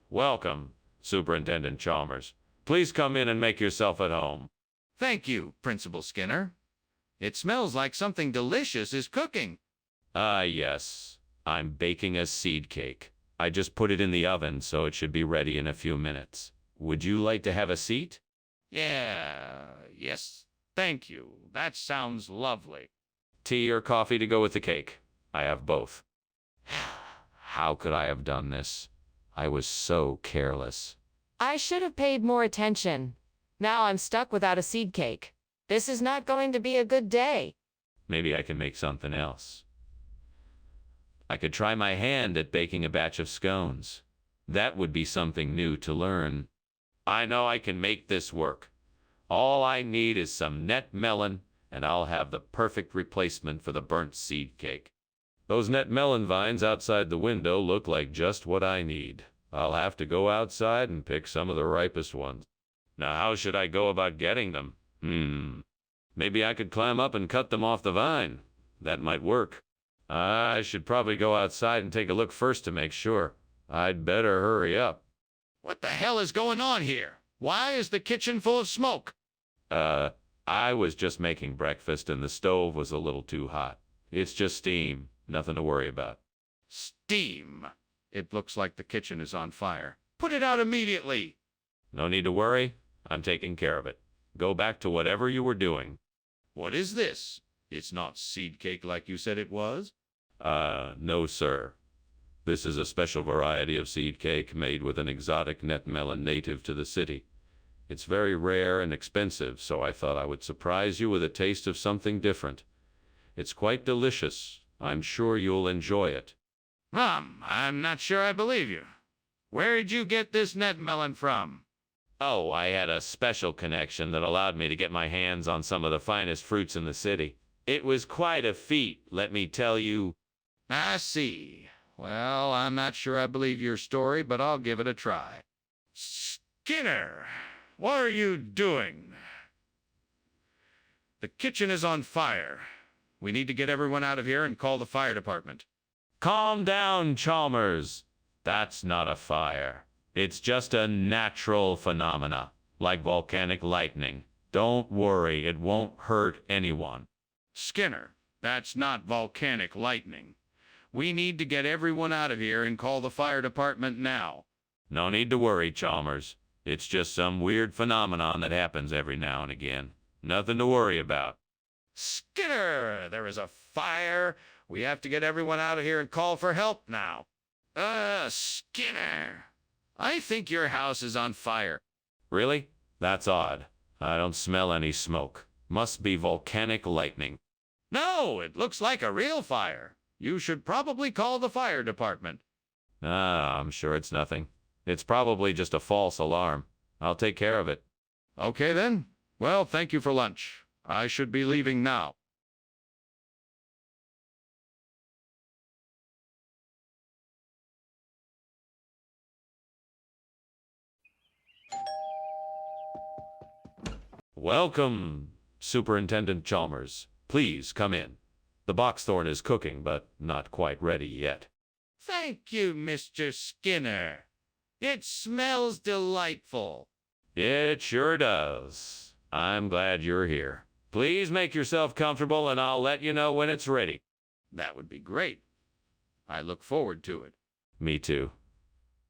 Welcome, Superintendent Chalmers. Please come in and make yourself at home. Thank you, Principal Skinner. It smells like something delicious is cooking. Yes. I'm baking a seed cake. I just put it in the oven, so it should be ready in a few minutes. Would you like to have a seat? Yes, thank you. That sounds lovely. Tea or coffee to go with the cake? I have both. How could I have done this? I was so careless. I should have paid more attention. Now I'm stuck without a seed cake. This is not going to be a good day. Maybe I can make something else. I could try my hand at baking a batch of scones. That would be something new to learn. I know I can make this work. All I need is some net melon, and I'll have the perfect replacement for the burnt seed cake. Those net melon vines outside the window look like just what I need. I'll have to go outside and pick some of the ripest ones. Now, how should I go about getting them? Maybe I could climb up and cut them off the vine. That might work. I should probably go outside and take a look first to make sure. I'd better hurry up. What the hell is going on here? Why is the kitchen full of smoke? I was just making breakfast and the stove was a little too hot. It's just steam. Nothing to worry about. Steam. It looks like the kitchen is on fire. Put it out immediately. No need to worry. I'm taking care of it. Go back to whatever you were doing. What is this? It's not seed cake like you said it was? No, sir. This is a special variety of seed cake made with an exotic net melon native to the city. It's very rare and expensive, so I thought I would surprise you with a taste of something different. It's quite delicious. I'm sure you'll enjoy it. I'm not sure I believe you. Where'd you get this net melon from? Oh, I had a special connection that allowed me to get my hands on some of the finest fruits in the city. It was quite a feat, let me tell you. I see. Well, I'm not sure I believe your story, but I'll give it a try. Skinner, what are you doing? The kitchen is on fire. We need to get everyone out of here and call the fire department. Calm down, Chalmers. That's not a fire. It's just a natural phenomena, like volcanic lightning. Don't worry, it won't hurt anyone. Skinner, that's not volcanic lightning. We need to get everyone out of here and call the fire department now. No need to worry, Chalmers. It's just some weird phenomenon that happens every now and again. Nothing to worry about. Skinner, there is a fire. We have to get everyone out of here and call for help now. Skinner, I think your house is on fire. Really? That's odd. I don't smell any smoke. Must be volcanic lightning. No, it looks like a real fire. You should probably call the fire department. I'm sure it's nothing. It's probably just a false alarm. I'll take care of it. Okay then. Well, thank you for lunch. I should be leaving now. Welcome, Superintendent Chalmers. Please come in. The boxthorn is cooking, but not quite ready yet. Thank you, Mr. Skinner. It smells delightful. It sure does. I'm glad you're here. Please make yourself comfortable and I'll let you know when it's ready. That would be great. I look forward to it. Me too.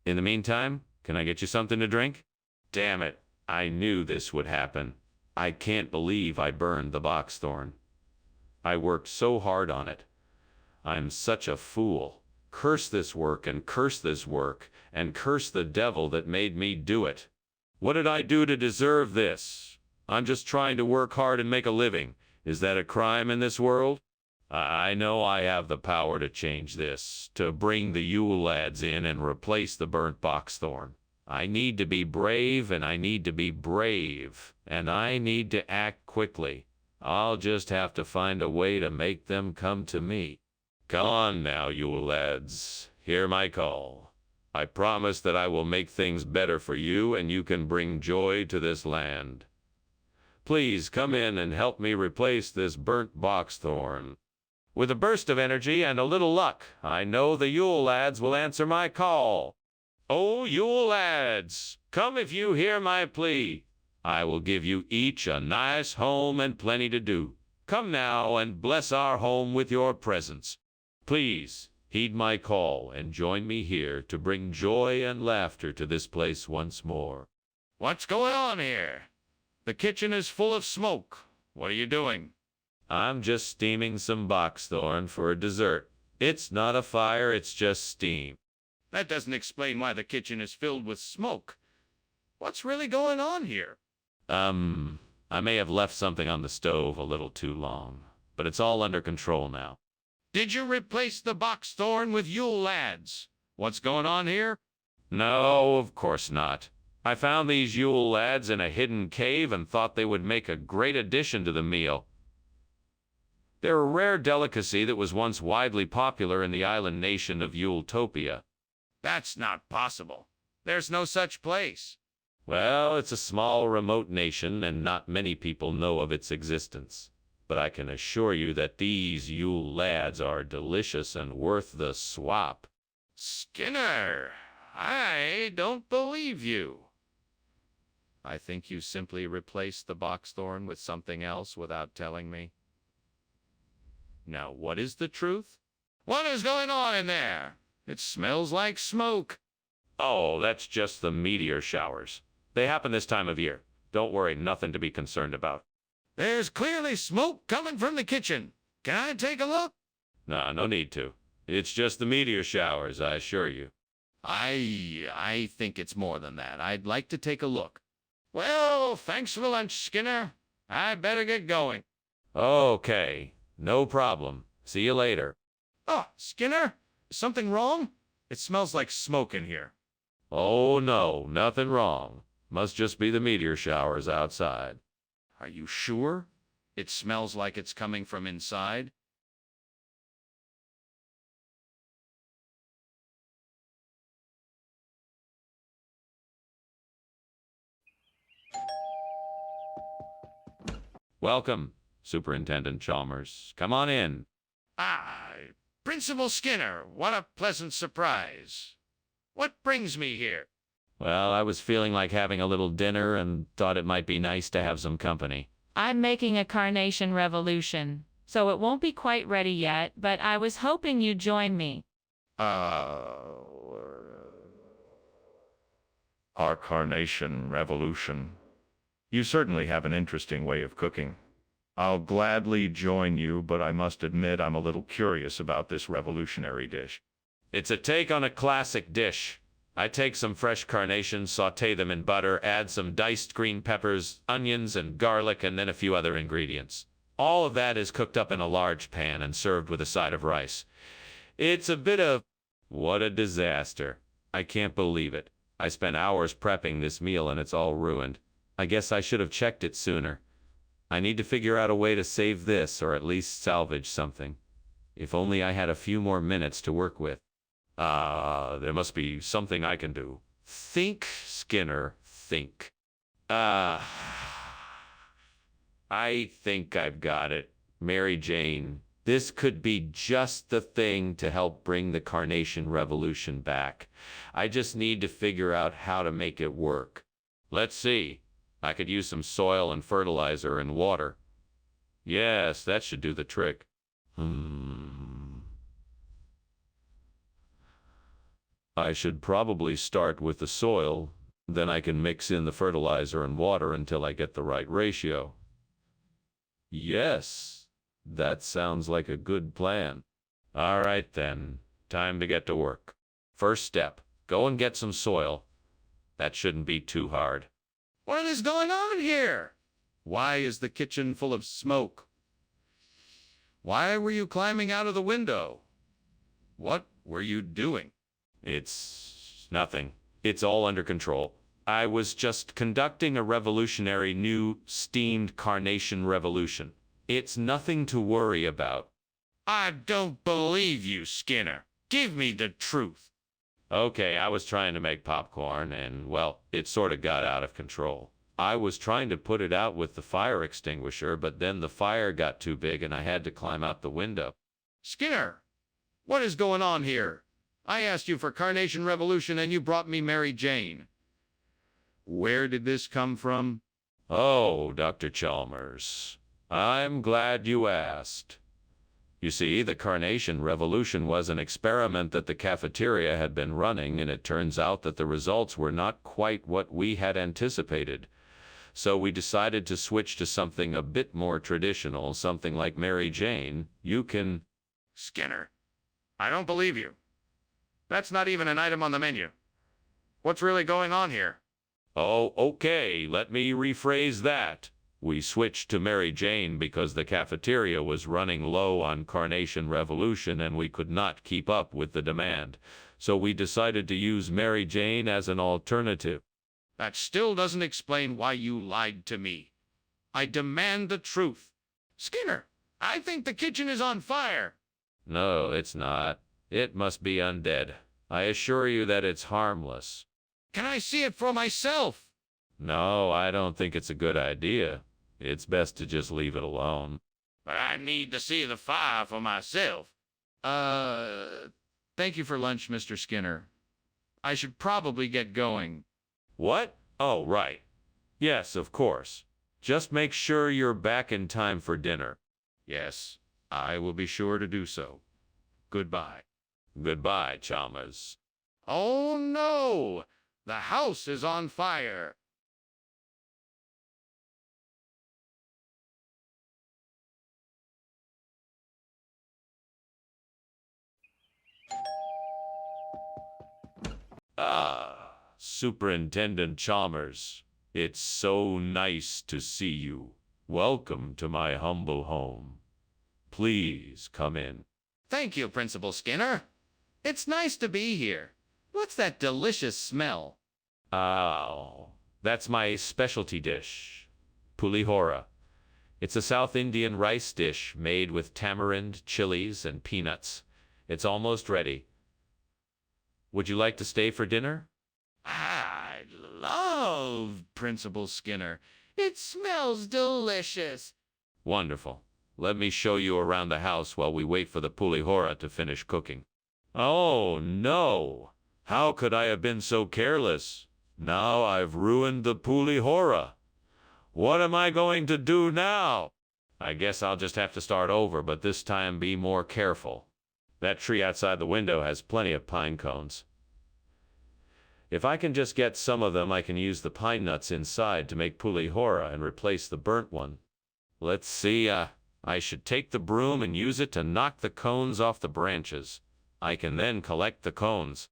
In the meantime, can I get you something to drink? Damn it. I knew this would happen. I can't believe I burned the boxthorn. I worked so hard on it. I'm such a fool. Curse this work and curse this work and curse the devil that made me do it. What did I do to deserve this? I'm just trying to work hard and make a living. Is that a crime in this world? I know I have the power to change this, to bring the Yule lads in and replace the burnt boxthorn. I need to be brave, and I need to be brave, and I need to act quickly. I'll just have to find a way to make them come to me. Come on now, Yule lads. Hear my call. I promise that I will make things better for you, and you can bring joy to this land. Please come in and help me replace this burnt boxthorn. With a burst of energy and a little luck, I know the Yule lads will answer my call. Oh, Yule lads, come if you hear my plea. I will give you each a nice home and plenty to do. Come now and bless our home with your presence. Please, heed my call and join me here to bring joy and laughter to this place once more. What's going on here? The kitchen is full of smoke. What are you doing? I'm just steaming some boxthorn for a dessert. It's not a fire, it's just steam. That doesn't explain why the kitchen is filled with smoke. What's really going on here? I may have left something on the stove a little too long, but it's all under control now. Did you replace the boxthorn with Yule lads? What's going on here? No, of course not. I found these Yule lads in a hidden cave and thought they would make a great addition to the meal. They're a rare delicacy that was once widely popular in the island nation of Yuletopia. That's not possible. There's no such place. Well, it's a small, remote nation, and not many people know of its existence. But I can assure you that these Yule lads are delicious and worth the swap. Skinner, I don't believe you. I think you simply replaced the boxthorn with something else without telling me. Now, what is the truth? What is going on in there? It smells like smoke. Oh, that's just the meteor showers. They happen this time of year. Don't worry, nothing to be concerned about. There's clearly smoke coming from the kitchen. Can I take a look? Nah, no need to. It's just the meteor showers, I assure you. I think it's more than that. I'd like to take a look. Well, thanks for the lunch, Skinner. I better get going. Okay, no problem. See you later. Oh, Skinner, is something wrong? It smells like smoke in here. Oh no, nothing wrong. Must just be the meteor showers outside. Are you sure? It smells like it's coming from inside. Welcome, Superintendent Chalmers. Come on in. Ah, Principal Skinner, what a pleasant surprise. What brings me here? Well, I was feeling like having a little dinner and thought it might be nice to have some company. I'm making a carnation revolution, so it won't be quite ready yet, but I was hoping you'd join me. Our carnation revolution. You certainly have an interesting way of cooking. I'll gladly join you, but I must admit I'm a little curious about this revolutionary dish. It's a take on a classic dish. I take some fresh carnations, saute them in butter, add some diced green peppers, onions, and garlic, and then a few other ingredients. All of that is cooked up in a large pan and served with a side of rice. It's a bit of... What a disaster. I can't believe it. I spent hours prepping this meal and it's all ruined. I guess I should have checked it sooner. I need to figure out a way to save this, or at least salvage something. If only I had a few more minutes to work with. There must be something I can do. Think, Skinner, think. I think I've got it. Mary Jane, this could be just the thing to help bring the carnation revolution back. I just need to figure out how to make it work. Let's see. I could use some soil and fertilizer and water. Yes, that should do the trick. I should probably start with the soil, then I can mix in the fertilizer and water until I get the right ratio. Yes, that sounds like a good plan. All right then, time to get to work. First step, go and get some soil. That shouldn't be too hard. What is going on here? Why is the kitchen full of smoke? Why were you climbing out of the window? What were you doing? It's nothing. It's all under control. I was just conducting a revolutionary new steamed carnation revolution. It's nothing to worry about. I don't believe you, Skinner. Give me the truth. Okay, I was trying to make popcorn and, well, it sort of got out of control. I was trying to put it out with the fire extinguisher, but then the fire got too big and I had to climb out the window. Skinner, what is going on here? I asked you for Carnation Revolution and you brought me Mary Jane. Where did this come from? Oh, Dr. Chalmers, I'm glad you asked. You see, the Carnation Revolution was an experiment that the cafeteria had been running, and it turns out that the results were not quite what we had anticipated. So we decided to switch to something a bit more traditional, something like Mary Jane. You can... Skinner, I don't believe you. That's not even an item on the menu. What's really going on here? Oh, okay, let me rephrase that. We switched to Mary Jane because the cafeteria was running low on Carnation Revolution and we could not keep up with the demand. So we decided to use Mary Jane as an alternative. That still doesn't explain why you lied to me. I demand the truth. Skinner, I think the kitchen is on fire. No, it's not. It must be undead. I assure you that it's harmless. Can I see it for myself? No, I don't think it's a good idea. It's best to just leave it alone. But I need to see the fire for myself. Thank you for lunch, Mr. Skinner. I should probably get going. What? Oh, right. Yes, of course. Just make sure you're back in time for dinner. Yes, I will be sure to do so. Goodbye. Goodbye, Chalmers. Oh no! The house is on fire. Ah, Superintendent Chalmers, it's so nice to see you. Welcome to my humble home. Please come in. Thank you, Principal Skinner. It's nice to be here. What's that delicious smell? Oh, that's my specialty dish, pulihora. It's a South Indian rice dish made with tamarind, chilies, and peanuts. It's almost ready. Would you like to stay for dinner? I love Principal Skinner. It smells delicious. Wonderful. Let me show you around the house while we wait for the pulihora to finish cooking. Oh, no. How could I have been so careless? Now I've ruined the pulihora. What am I going to do now? I guess I'll just have to start over, but this time be more careful. That tree outside the window has plenty of pine cones. If I can just get some of them, I can use the pine nuts inside to make pulihora and replace the burnt one. Let's see, I should take the broom and use it to knock the cones off the branches. I can then collect the cones.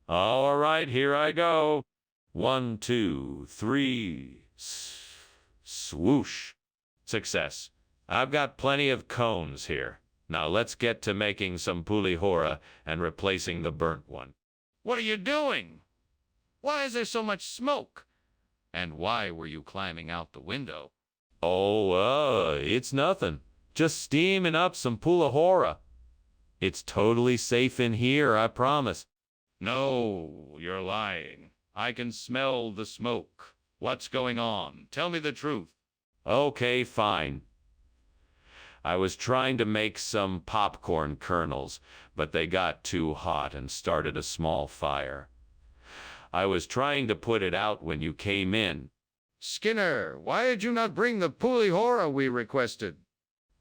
All right, here I go. 1, 2, 3, swoosh. Success. I've got plenty of cones here. Now let's get to making some pulihora and replacing the burnt one. What are you doing? Why is there so much smoke? And why were you climbing out the window? Oh, it's nothing. Just steaming up some pulihora. It's totally safe in here, I promise. No, you're lying. I can smell the smoke. What's going on? Tell me the truth. Okay, fine. I was trying to make some popcorn kernels, but they got too hot and started a small fire. I was trying to put it out when you came in. Skinner, why did you not bring the pulihora we requested?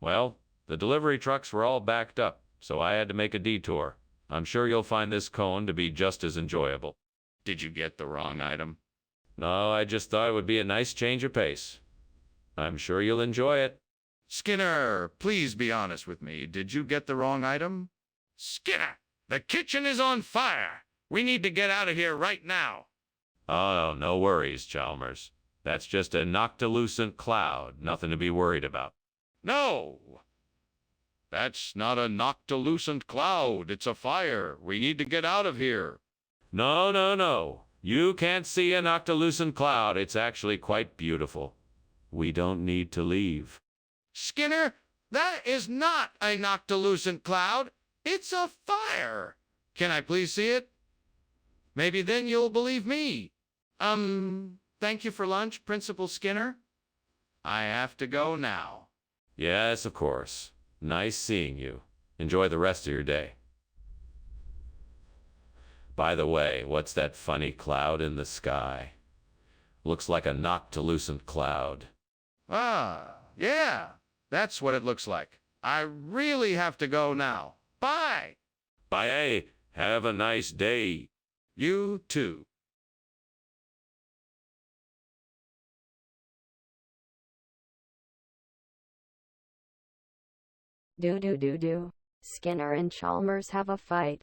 Well, the delivery trucks were all backed up, so I had to make a detour. I'm sure you'll find this cone to be just as enjoyable. Did you get the wrong item? No, I just thought it would be a nice change of pace. I'm sure you'll enjoy it. Skinner, please be honest with me. Did you get the wrong item? Skinner, the kitchen is on fire. We need to get out of here right now. Oh, no worries, Chalmers. That's just a noctilucent cloud. Nothing to be worried about. No, that's not a noctilucent cloud. It's a fire. We need to get out of here. No, no, no. You can't see a noctilucent cloud. It's actually quite beautiful. We don't need to leave. Skinner, that is not a noctilucent cloud. It's a fire. Can I please see it? Maybe then you'll believe me. Thank you for lunch, Principal Skinner. I have to go now. Yes, of course. Nice seeing you. Enjoy the rest of your day. By the way, what's that funny cloud in the sky? Looks like a noctilucent cloud. Ah, yeah, that's what it looks like. I really have to go now. Bye. Bye. Have a nice day. You too. Do. Skinner and Chalmers have a fight.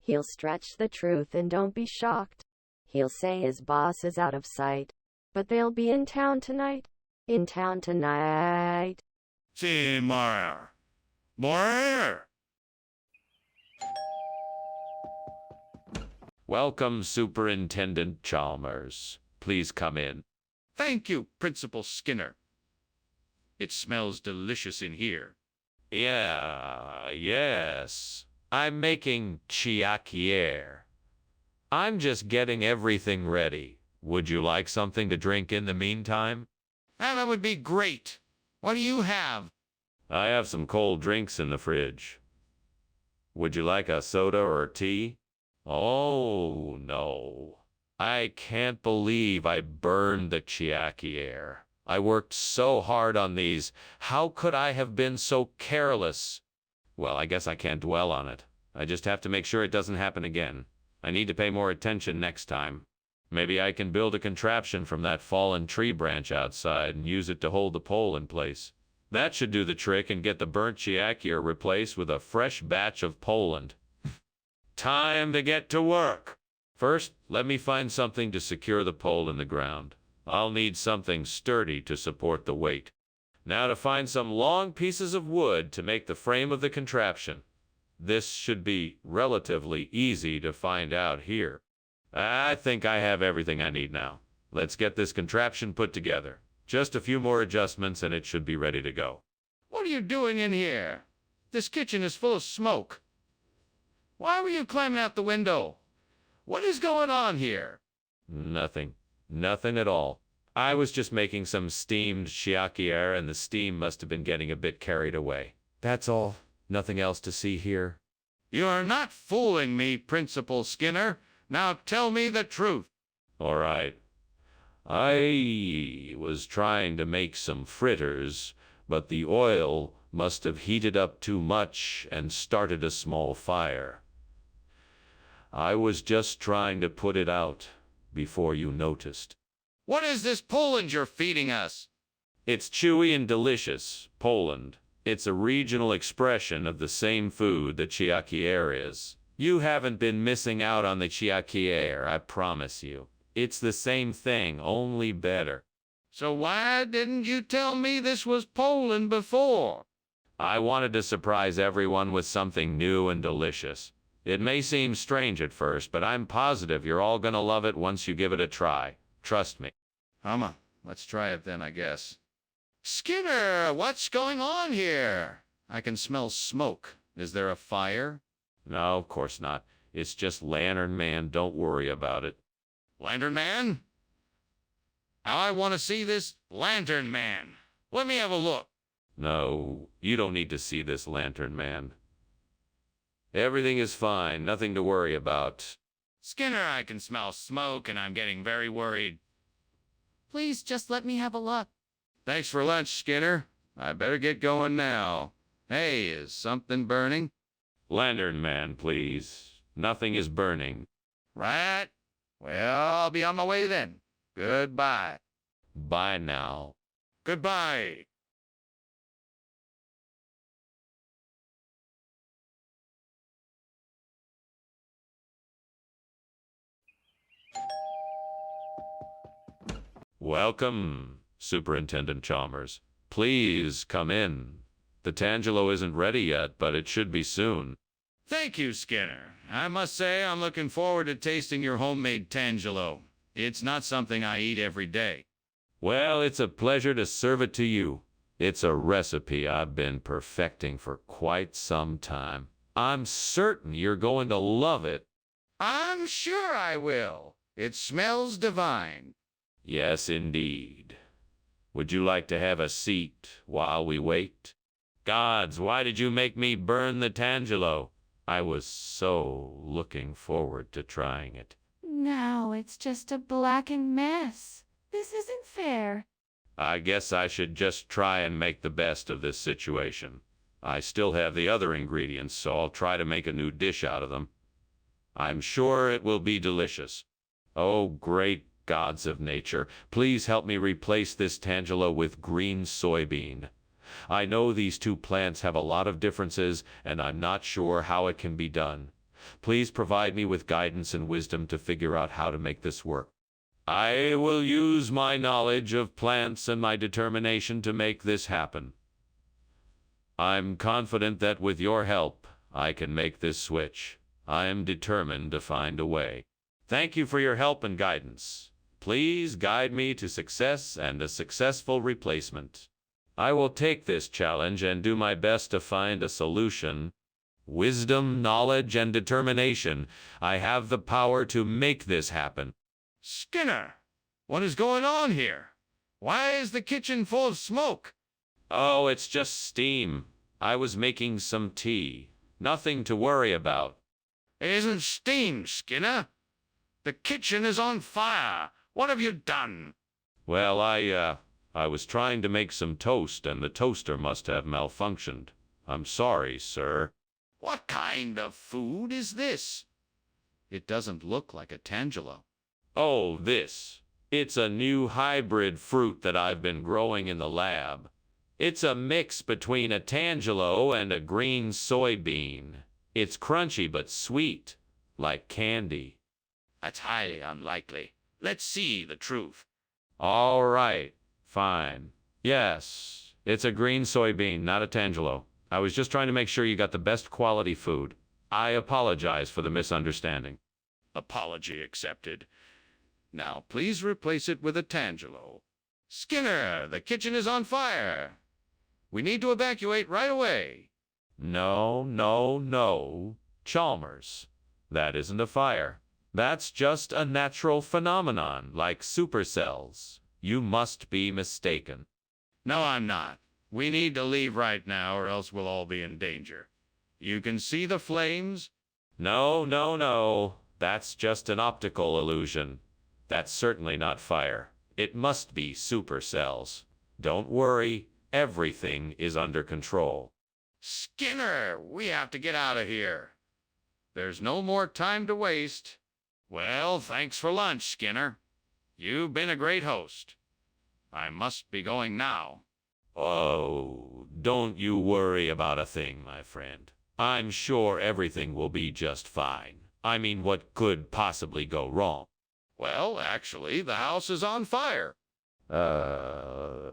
He'll stretch the truth and don't be shocked. He'll say his boss is out of sight. But they'll be in town tonight. In town tonight. See more. More. Welcome, Superintendent Chalmers. Please come in. Thank you, Principal Skinner. It smells delicious in here. Yes. I'm making chiaquiere. I'm just getting everything ready. Would you like something to drink in the meantime? That would be great. What do you have? I have some cold drinks in the fridge. Would you like a soda or tea? Oh, no. I can't believe I burned the chiaquiere. I worked so hard on these. How could I have been so careless? Well, I guess I can't dwell on it. I just have to make sure it doesn't happen again. I need to pay more attention next time. Maybe I can build a contraption from that fallen tree branch outside and use it to hold the pole in place. That should do the trick and get the burnt chiaquiere replaced with a fresh batch of Poland. Time to get to work. First, let me find something to secure the pole in the ground. I'll need something sturdy to support the weight. Now to find some long pieces of wood to make the frame of the contraption. This should be relatively easy to find out here. I think I have everything I need now. Let's get this contraption put together. Just a few more adjustments and it should be ready to go. What are you doing in here? This kitchen is full of smoke. Why were you climbing out the window? What is going on here? Nothing. Nothing at all. I was just making some steamed shiakiere and the steam must have been getting a bit carried away. That's all. Nothing else to see here. You are not fooling me, Principal Skinner. Now tell me the truth. All right. I was trying to make some fritters, but the oil must have heated up too much and started a small fire. I was just trying to put it out before you noticed. What is this Poland you're feeding us? It's chewy and delicious, Poland. It's a regional expression of the same food that chiakiere is. You haven't been missing out on the chiakiere, I promise you. It's the same thing, only better. So why didn't you tell me this was Poland before? I wanted to surprise everyone with something new and delicious. It may seem strange at first, but I'm positive you're all gonna love it once you give it a try. Trust me. Let's try it then, I guess. Skinner, what's going on here? I can smell smoke. Is there a fire? No, of course not. It's just Lantern Man, don't worry about it. Lantern Man? Now I want to see this Lantern Man. Let me have a look. No, you don't need to see this Lantern Man. Everything is fine, nothing to worry about. Skinner, I can smell smoke and I'm getting very worried. Please just let me have a look. Thanks for lunch, Skinner. I better get going now. Hey, is something burning? Lantern Man, please. Nothing is burning. Right. Well, I'll be on my way then. Goodbye. Bye now. Goodbye. Welcome, Superintendent Chalmers. Please come in. The Tangelo isn't ready yet, but it should be soon. Thank you, Skinner. I must say I'm looking forward to tasting your homemade tangelo. It's not something I eat every day. Well, it's a pleasure to serve it to you. It's a recipe I've been perfecting for quite some time. I'm certain you're going to love it. I'm sure I will. It smells divine. Yes, indeed. Would you like to have a seat while we wait? Gods, why did you make me burn the tangelo? I was so looking forward to trying it. Now it's just a blackened mess. This isn't fair. I guess I should just try and make the best of this situation. I still have the other ingredients, so I'll try to make a new dish out of them. I'm sure it will be delicious. Oh, great gods of nature, please help me replace this tangelo with green soybean. I know these two plants have a lot of differences, and I'm not sure how it can be done. Please provide me with guidance and wisdom to figure out how to make this work. I will use my knowledge of plants and my determination to make this happen. I'm confident that with your help, I can make this switch. I am determined to find a way. Thank you for your help and guidance. Please guide me to success and a successful replacement. I will take this challenge and do my best to find a solution. Wisdom, knowledge, and determination. I have the power to make this happen. Skinner, what is going on here? Why is the kitchen full of smoke? Oh, it's just steam. I was making some tea. Nothing to worry about. It isn't steam, Skinner. The kitchen is on fire. What have you done? Well, I was trying to make some toast and the toaster must have malfunctioned. I'm sorry, sir. What kind of food is this? It doesn't look like a tangelo. Oh, this. It's a new hybrid fruit that I've been growing in the lab. It's a mix between a tangelo and a green soybean. It's crunchy but sweet, like candy. That's highly unlikely. Let's see the truth. All right, fine. Yes, it's a green soybean, not a tangelo. I was just trying to make sure you got the best quality food. I apologize for the misunderstanding. Apology accepted. Now, please replace it with a tangelo. Skinner, the kitchen is on fire. We need to evacuate right away. No, no, no, Chalmers. That isn't a fire. That's just a natural phenomenon, like supercells. You must be mistaken. No, I'm not. We need to leave right now, or else we'll all be in danger. You can see the flames? No, no, no. That's just an optical illusion. That's certainly not fire. It must be supercells. Don't worry, everything is under control. Skinner, we have to get out of here. There's no more time to waste. Well, thanks for lunch, Skinner. You've been a great host. I must be going now. Oh, don't you worry about a thing, my friend. I'm sure everything will be just fine. I mean, what could possibly go wrong? Well, actually, the house is on fire.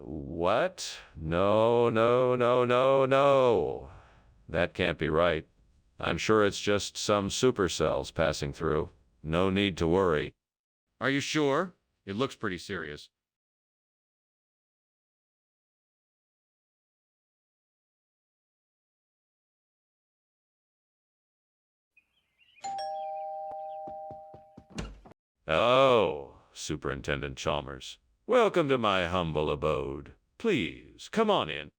What? No, no, no, no, no. That can't be right. I'm sure it's just some supercells passing through. No need to worry. Are you sure? It looks pretty serious. Oh, Superintendent Chalmers. Welcome to my humble abode. Please, come on in.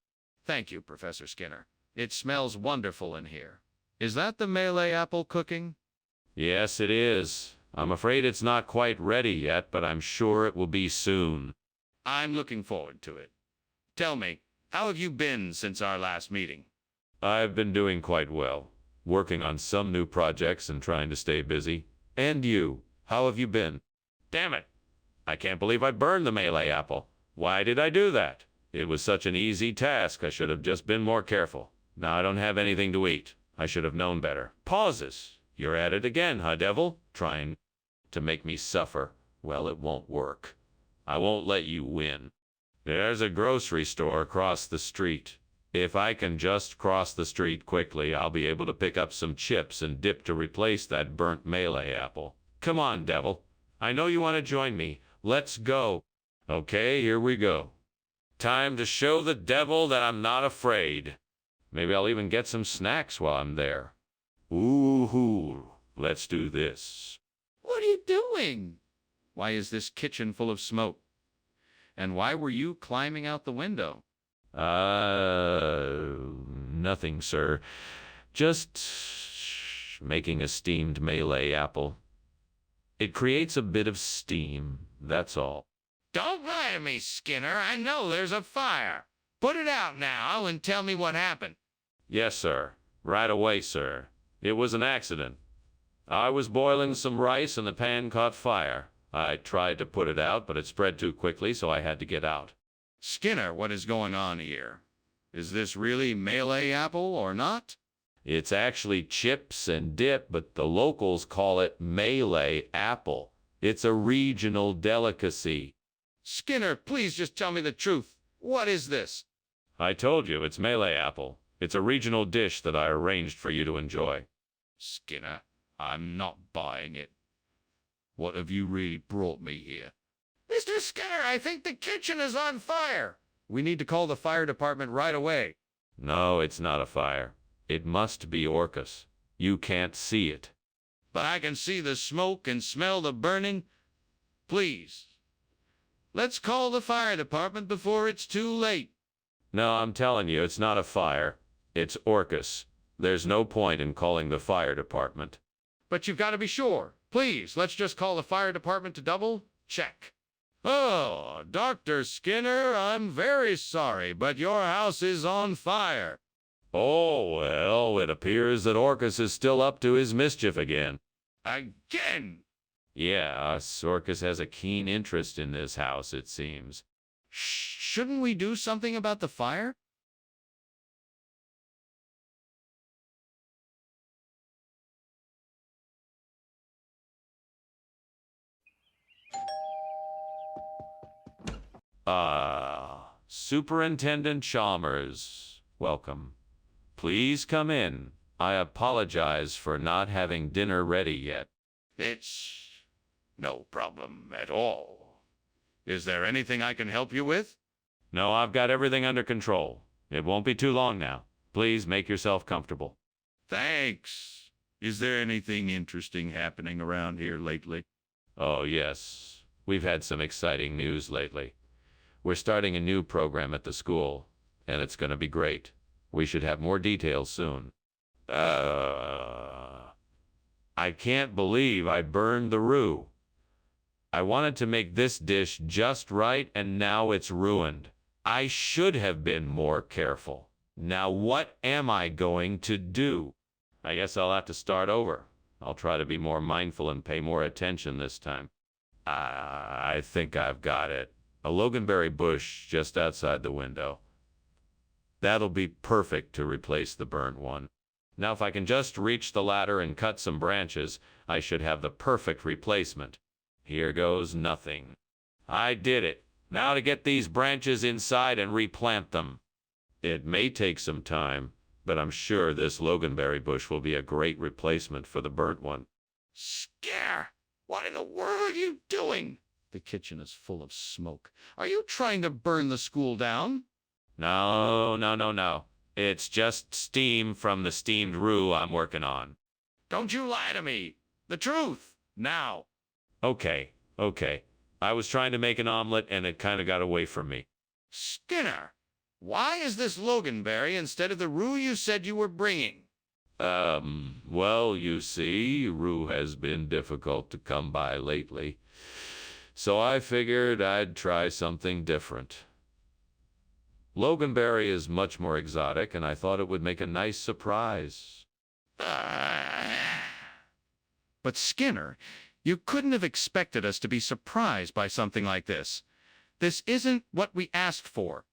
Thank you, Professor Skinner. It smells wonderful in here. Is that the Malay apple cooking? Yes, it is. I'm afraid it's not quite ready yet, but I'm sure it will be soon. I'm looking forward to it. Tell me, how have you been since our last meeting? I've been doing quite well, working on some new projects and trying to stay busy. And you, how have you been? Damn it! I can't believe I burned the Malay apple. Why did I do that? It was such an easy task. I should have just been more careful. Now I don't have anything to eat. I should have known better. Pauses. You're at it again, huh, devil? Trying to make me suffer. Well, it won't work. I won't let you win. There's a grocery store across the street. If I can just cross the street quickly, I'll be able to pick up some chips and dip to replace that burnt Malay apple. Come on, devil. I know you want to join me. Let's go. Okay, here we go. Time to show the devil that I'm not afraid. Maybe I'll even get some snacks while I'm there. Ooh, let's do this. What are you doing? Why is this kitchen full of smoke? And why were you climbing out the window? Nothing, sir. Just making a steamed Malay apple. It creates a bit of steam, that's all. Don't lie to me, Skinner. I know there's a fire. Put it out now and tell me what happened. Yes, sir. Right away, sir. It was an accident. I was boiling some rice and the pan caught fire. I tried to put it out, but it spread too quickly, so I had to get out. Skinner, what is going on here? Is this really Malay apple or not? It's actually chips and dip, but the locals call it Malay apple. It's a regional delicacy. Skinner, please just tell me the truth. What is this? I told you, it's Malay apple. It's a regional dish that I arranged for you to enjoy. Skinner, I'm not buying it. What have you really brought me here? Mr. Skinner, I think the kitchen is on fire. We need to call the fire department right away. No, it's not a fire. It must be Orcus. You can't see it. But I can see the smoke and smell the burning. Please, let's call the fire department before it's too late. No, I'm telling you, it's not a fire. It's Orcus. There's no point in calling the fire department. But you've got to be sure. Please, let's just call the fire department to double check. Oh, Dr. Skinner, I'm very sorry, but your house is on fire. Oh, well, it appears that Orcus is still up to his mischief again. Again? Yeah, Orcus has a keen interest in this house, it seems. Shouldn't we do something about the fire? Superintendent Chalmers, welcome. Please come in. I apologize for not having dinner ready yet. It's no problem at all. Is there anything I can help you with? No, I've got everything under control. It won't be too long now. Please make yourself comfortable. Thanks. Is there anything interesting happening around here lately? Oh, yes. We've had some exciting news lately. We're starting a new program at the school, and it's going to be great. We should have more details soon. I can't believe I burned the roux. I wanted to make this dish just right, and now it's ruined. I should have been more careful. Now what am I going to do? I guess I'll have to start over. I'll try to be more mindful and pay more attention this time. I think I've got it. A loganberry bush just outside the window. That'll be perfect to replace the burnt one. Now if I can just reach the ladder and cut some branches, I should have the perfect replacement. Here goes nothing. I did it. Now to get these branches inside and replant them. It may take some time, but I'm sure this loganberry bush will be a great replacement for the burnt one. Scare! What in the world are you doing? The kitchen is full of smoke. Are you trying to burn the school down? No. It's just steam from the steamed roux I'm working on. Don't you lie to me. The truth, now. Okay. I was trying to make an omelet and it kind of got away from me. Skinner, why is this loganberry instead of the roux you said you were bringing? Well, you see, roux has been difficult to come by lately. So I figured I'd try something different. Loganberry is much more exotic, and I thought it would make a nice surprise. But Skinner, you couldn't have expected us to be surprised by something like this. This isn't what we asked for.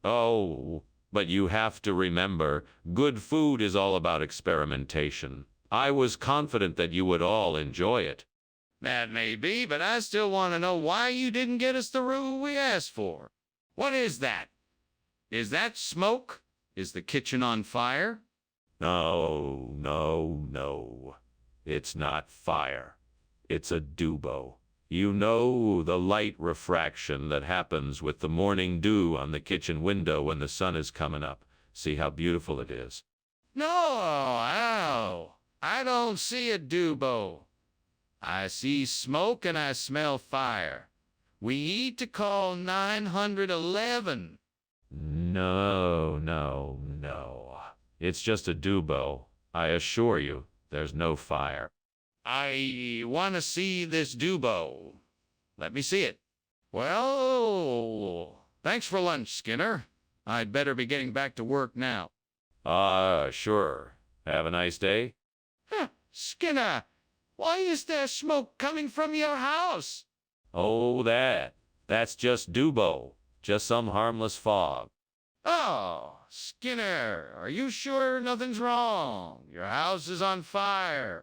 Oh, but you have to remember, good food is all about experimentation. I was confident that you would all enjoy it. That may be, but I still want to know why you didn't get us the roux we asked for. What is that? Is that smoke? Is the kitchen on fire? No. It's not fire. It's a dubo. You know, the light refraction that happens with the morning dew on the kitchen window when the sun is coming up. See how beautiful it is? No, I don't see a dubo. I see smoke and I smell fire. We need to call 911. No. It's just a dubo. I assure you, there's no fire. I want to see this dubo. Let me see it. Well, thanks for lunch, Skinner. I'd better be getting back to work now. Sure. Have a nice day. Skinner, why is there smoke coming from your house? Oh, that's just dubo. Just some harmless fog. Oh, Skinner, are you sure nothing's wrong? Your house is on fire.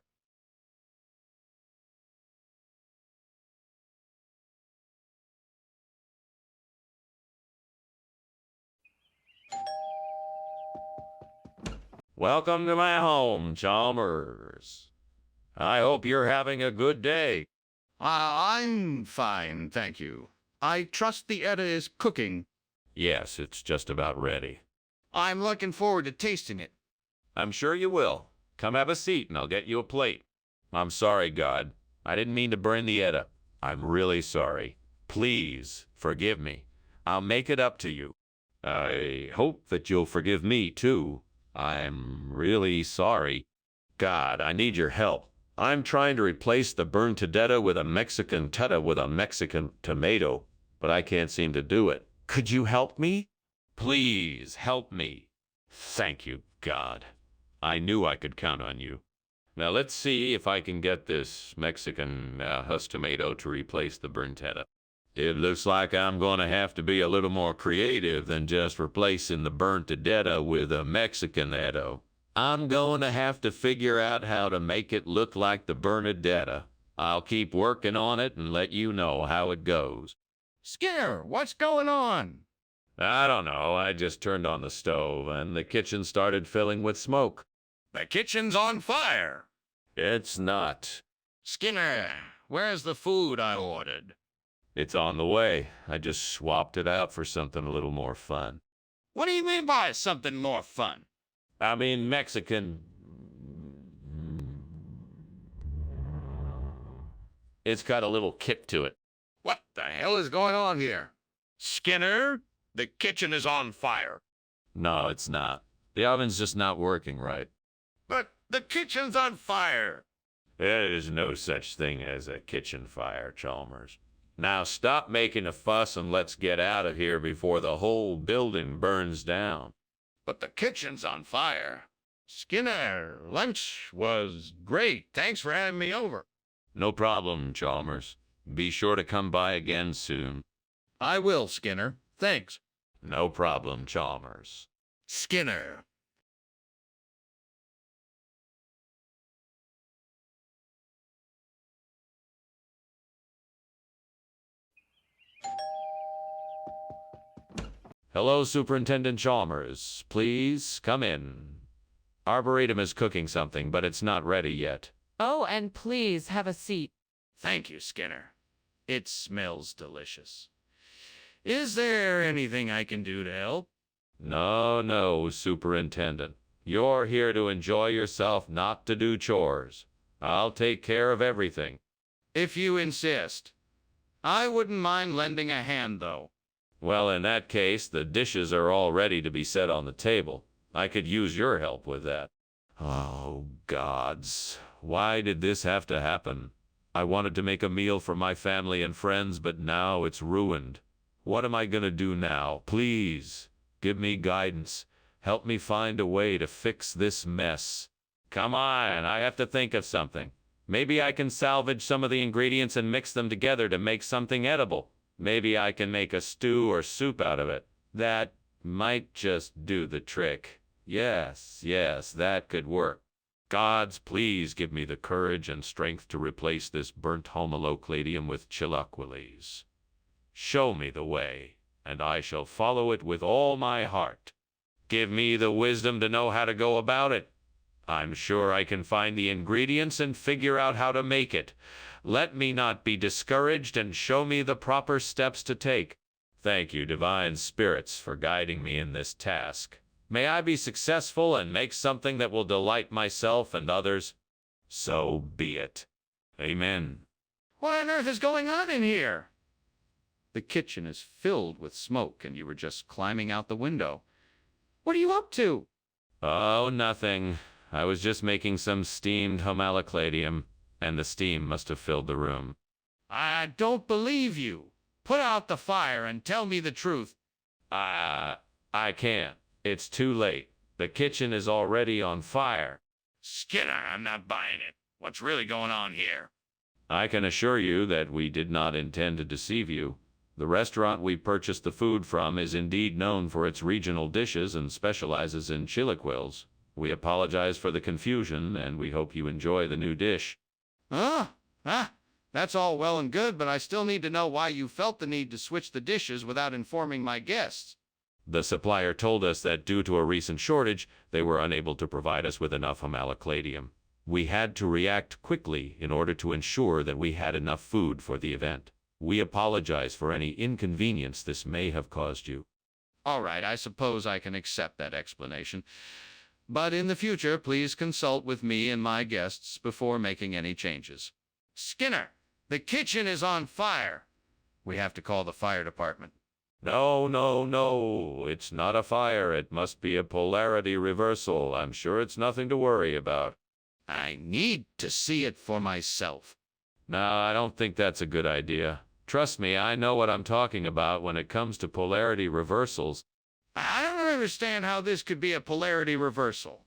Welcome to my home, Chalmers. I hope you're having a good day. I'm fine, thank you. I trust the Edda is cooking. Yes, it's just about ready. I'm looking forward to tasting it. I'm sure you will. Come have a seat and I'll get you a plate. I'm sorry, God. I didn't mean to burn the Edda. I'm really sorry. Please, forgive me. I'll make it up to you. I hope that you'll forgive me, too. I'm really sorry. God, I need your help. I'm trying to replace the burnt teta with a Mexican teta with a Mexican tomato, but I can't seem to do it. Could you help me? Please help me. Thank you, God. I knew I could count on you. Now let's see if I can get this Mexican husk tomato to replace the burnt teta. It looks like I'm going to have to be a little more creative than just replacing the burnt teta with a Mexican edo. I'm going to have to figure out how to make it look like the burnt teta. I'll keep working on it and let you know how it goes. Skinner, what's going on? I don't know. I just turned on the stove and the kitchen started filling with smoke. The kitchen's on fire. It's not. Skinner, where's the food I ordered? It's on the way. I just swapped it out for something a little more fun. What do you mean by something more fun? I mean Mexican. It's got a little kick to it. What the hell is going on here? Skinner, the kitchen is on fire. No, it's not. The oven's just not working right. But the kitchen's on fire. There is no such thing as a kitchen fire, Chalmers. Now stop making a fuss and let's get out of here before the whole building burns down. But the kitchen's on fire. Skinner, lunch was great. Thanks for having me over. No problem, Chalmers. Be sure to come by again soon. I will, Skinner. Thanks. No problem, Chalmers. Skinner. Hello, Superintendent Chalmers. Please come in. Arboretum is cooking something, but it's not ready yet. Oh, and please have a seat. Thank you, Skinner. It smells delicious. Is there anything I can do to help? No, Superintendent. You're here to enjoy yourself, not to do chores. I'll take care of everything. If you insist. I wouldn't mind lending a hand, though. Well, in that case, the dishes are all ready to be set on the table. I could use your help with that. Oh, gods. Why did this have to happen? I wanted to make a meal for my family and friends, but now it's ruined. What am I gonna do now? Please, give me guidance. Help me find a way to fix this mess. Come on, I have to think of something. Maybe I can salvage some of the ingredients and mix them together to make something edible. Maybe I can make a stew or soup out of it. That might just do the trick. Yes, that could work. Gods, please give me the courage and strength to replace this burnt homolocladium with chilaquiles. Show me the way, and I shall follow it with all my heart. Give me the wisdom to know how to go about it. I'm sure I can find the ingredients and figure out how to make it. Let me not be discouraged and show me the proper steps to take. Thank you, divine spirits, for guiding me in this task. May I be successful and make something that will delight myself and others. So be it. Amen. What on earth is going on in here? The kitchen is filled with smoke, and you were just climbing out the window. What are you up to? Oh, nothing. I was just making some steamed homolocladium, and the steam must have filled the room. I don't believe you. Put out the fire and tell me the truth. I can't. It's too late. The kitchen is already on fire. Skinner, I'm not buying it. What's really going on here? I can assure you that we did not intend to deceive you. The restaurant we purchased the food from is indeed known for its regional dishes and specializes in chilaquiles. We apologize for the confusion, and we hope you enjoy the new dish. That's all well and good, but I still need to know why you felt the need to switch the dishes without informing my guests. The supplier told us that due to a recent shortage, they were unable to provide us with enough homolocladium. We had to react quickly in order to ensure that we had enough food for the event. We apologize for any inconvenience this may have caused you. All right, I suppose I can accept that explanation. But in the future, please consult with me and my guests before making any changes. Skinner, the kitchen is on fire. We have to call the fire department. No. It's not a fire. It must be a polarity reversal. I'm sure it's nothing to worry about. I need to see it for myself. No, I don't think that's a good idea. Trust me, I know what I'm talking about when it comes to polarity reversals. I don't understand how this could be a polarity reversal.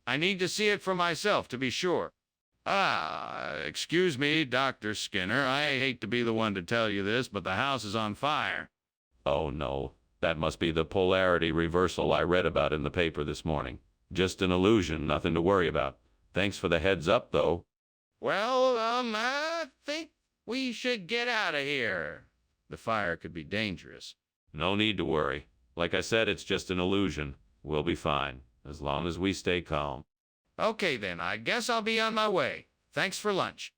I need to see it for myself to be sure. Excuse me, Dr. Skinner. I hate to be the one to tell you this, but the house is on fire. Oh no, that must be the polarity reversal I read about in the paper this morning. Just an illusion, nothing to worry about. Thanks for the heads up, though. Well, I think we should get out of here. The fire could be dangerous. No need to worry. Like I said, it's just an illusion. We'll be fine, as long as we stay calm. Okay then, I guess I'll be on my way. Thanks for lunch.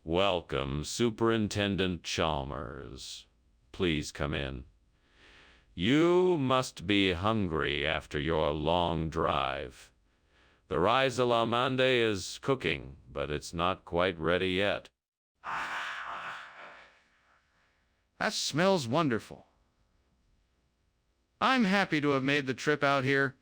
Welcome, Superintendent Chalmers. Please come in. You must be hungry after your long drive. The rice à l'amande is cooking, but it's not quite ready yet. That smells wonderful. I'm happy to have made the trip out here.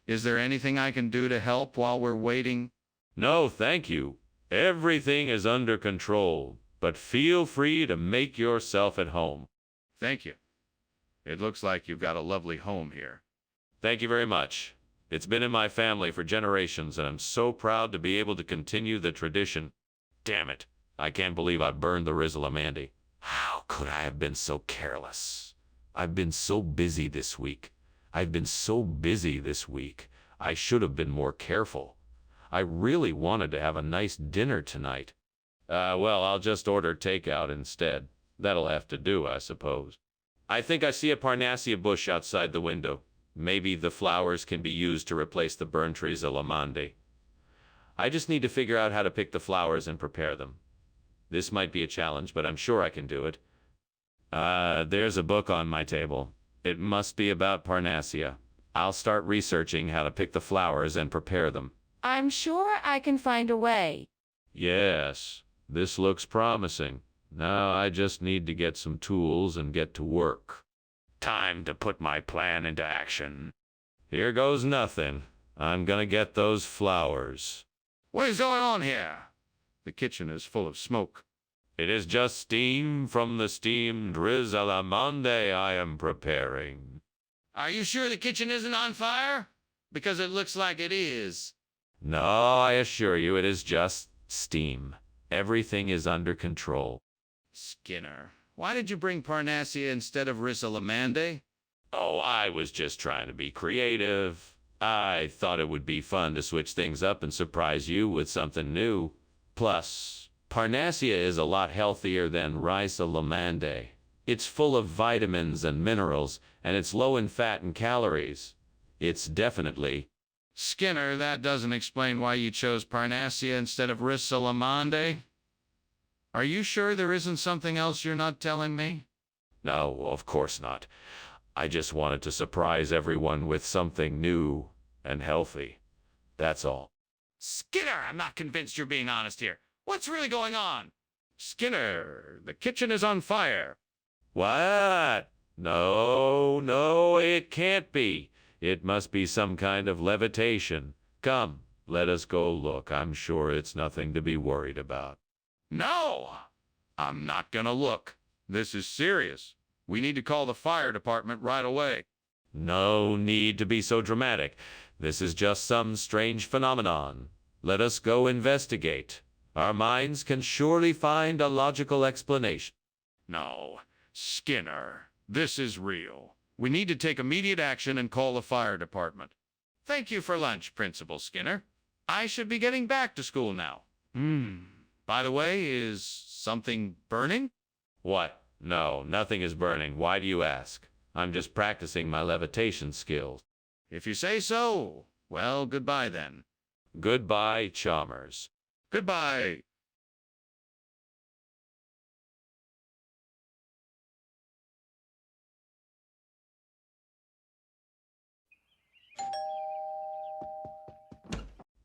Is there anything I can do to help while we're waiting? No, thank you. Everything is under control, but feel free to make yourself at home. Thank you. It looks like you've got a lovely home here. Thank you very much. It's been in my family for generations, and I'm so proud to be able to continue the tradition. Damn it. I can't believe I burned the Rizzalamandi. How could I have been so careless? I've been so busy this week. I should have been more careful. I really wanted to have a nice dinner tonight. Well, I'll just order takeout instead. That'll have to do, I suppose. I think I see a Parnassia bush outside the window. Maybe the flowers can be used to replace the burnt trees of Lamande. I just need to figure out how to pick the flowers and prepare them. This might be a challenge, but I'm sure I can do it. There's a book on my table. It must be about Parnassia. I'll start researching how to pick the flowers and prepare them. I'm sure I can find a way. Yes, this looks promising. Now I just need to get some tools and get to work. Time to put my plan into action. Here goes nothing. I'm gonna get those flowers. What is going on here? The kitchen is full of smoke. It is just steam from the steamed riz à l'amande I am preparing. Are you sure the kitchen isn't on fire? Because it looks like it is. No, I assure you it is just steam. Everything is under control. Skinner, why did you bring Parnassia instead of Rizzalamande? Oh, I was just trying to be creative. I thought it would be fun to switch things up and surprise you with something new. Plus, Parnassia is a lot healthier than Rizzalamande. It's full of vitamins and minerals, and it's low in fat and calories. It's definitely... Skinner, that doesn't explain why you chose Parnassia instead of Rizzalamande. Are you sure there isn't something else you're not telling me? No, of course not. I just wanted to surprise everyone with something new and healthy. That's all. Skinner, I'm not convinced you're being honest here. What's really going on? Skinner, the kitchen is on fire. What? No, it can't be. It must be some kind of levitation. Come, let us go look. I'm sure it's nothing to be worried about. No, I'm not gonna look. This is serious. We need to call the fire department right away. No need to be so dramatic. This is just some strange phenomenon. Let us go investigate. Our minds can surely find a logical explanation. No, Skinner, this is real. We need to take immediate action and call the fire department. Thank you for lunch, Principal Skinner. I should be getting back to school now. By the way, is something burning? What? No, nothing is burning. Why do you ask? I'm just practicing my levitation skills. If you say so. Well, goodbye then. Goodbye, Chalmers. Goodbye.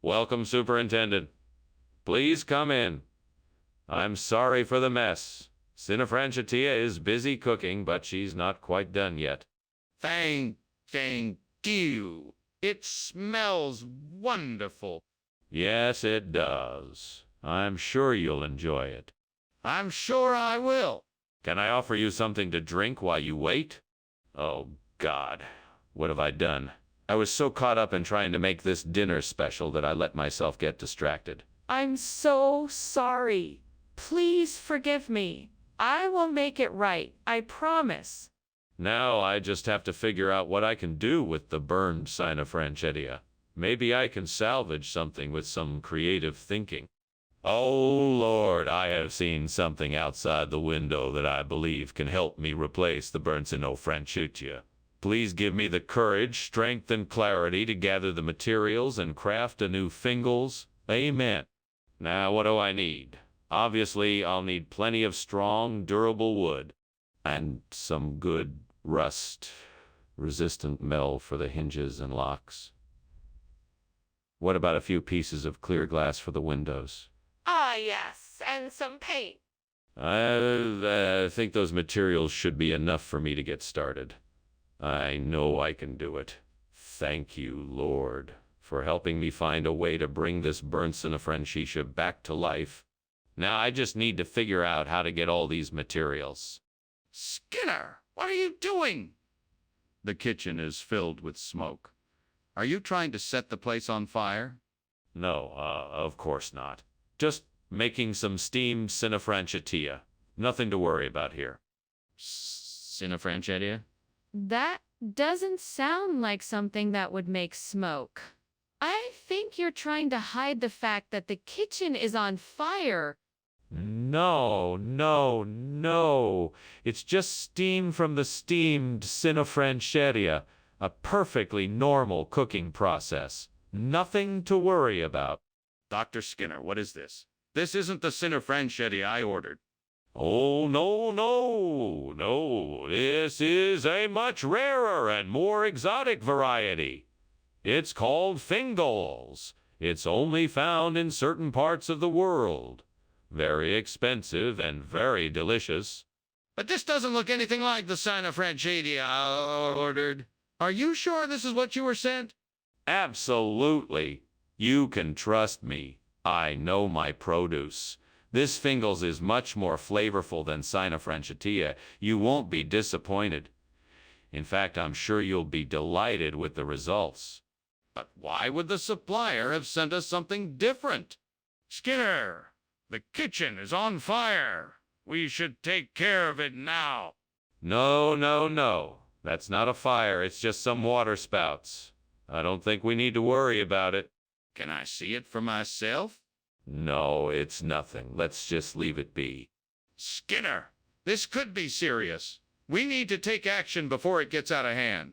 Welcome, Superintendent. Please come in. I'm sorry for the mess. Cinefranchitia is busy cooking, but she's not quite done yet. Thank you. It smells wonderful. Yes, it does. I'm sure you'll enjoy it. I'm sure I will. Can I offer you something to drink while you wait? Oh, God. What have I done? I was so caught up in trying to make this dinner special that I let myself get distracted. I'm so sorry. Please forgive me. I will make it right, I promise. Now I just have to figure out what I can do with the burned Sinofranchetia. Maybe I can salvage something with some creative thinking. Oh Lord, I have seen something outside the window that I believe can help me replace the burnt Sinofranchetia. Please give me the courage, strength, and clarity to gather the materials and craft a new Fingals. Amen. Now what do I need? Obviously, I'll need plenty of strong, durable wood. And some good rust-resistant metal for the hinges and locks. What about a few pieces of clear glass for the windows? Ah, yes, and some paint. I think those materials should be enough for me to get started. I know I can do it. Thank you, Lord, for helping me find a way to bring this burnt Sinofranchetia back to life. Now I just need to figure out how to get all these materials. Skinner, what are you doing? The kitchen is filled with smoke. Are you trying to set the place on fire? No, of course not. Just making some steamed Sinofranchetia. Nothing to worry about here. Sinofranchetia? That doesn't sound like something that would make smoke. I think you're trying to hide the fact that the kitchen is on fire. No. It's just steam from the steamed Sinofranchetia. A perfectly normal cooking process. Nothing to worry about. Dr. Skinner, what is this? This isn't the Sinofranchetia I ordered. Oh, no. This is a much rarer and more exotic variety. It's called Fingals. It's only found in certain parts of the world. Very expensive and very delicious. But this doesn't look anything like the Sinofranchetia I ordered. Are you sure this is what you were sent? Absolutely. You can trust me. I know my produce. This Fingals is much more flavorful than Sinofranchetia. You won't be disappointed. In fact, I'm sure you'll be delighted with the results. But why would the supplier have sent us something different? Skinner, the kitchen is on fire. We should take care of it now. No. That's not a fire. It's just some water spouts. I don't think we need to worry about it. Can I see it for myself? No, it's nothing. Let's just leave it be. Skinner, this could be serious. We need to take action before it gets out of hand.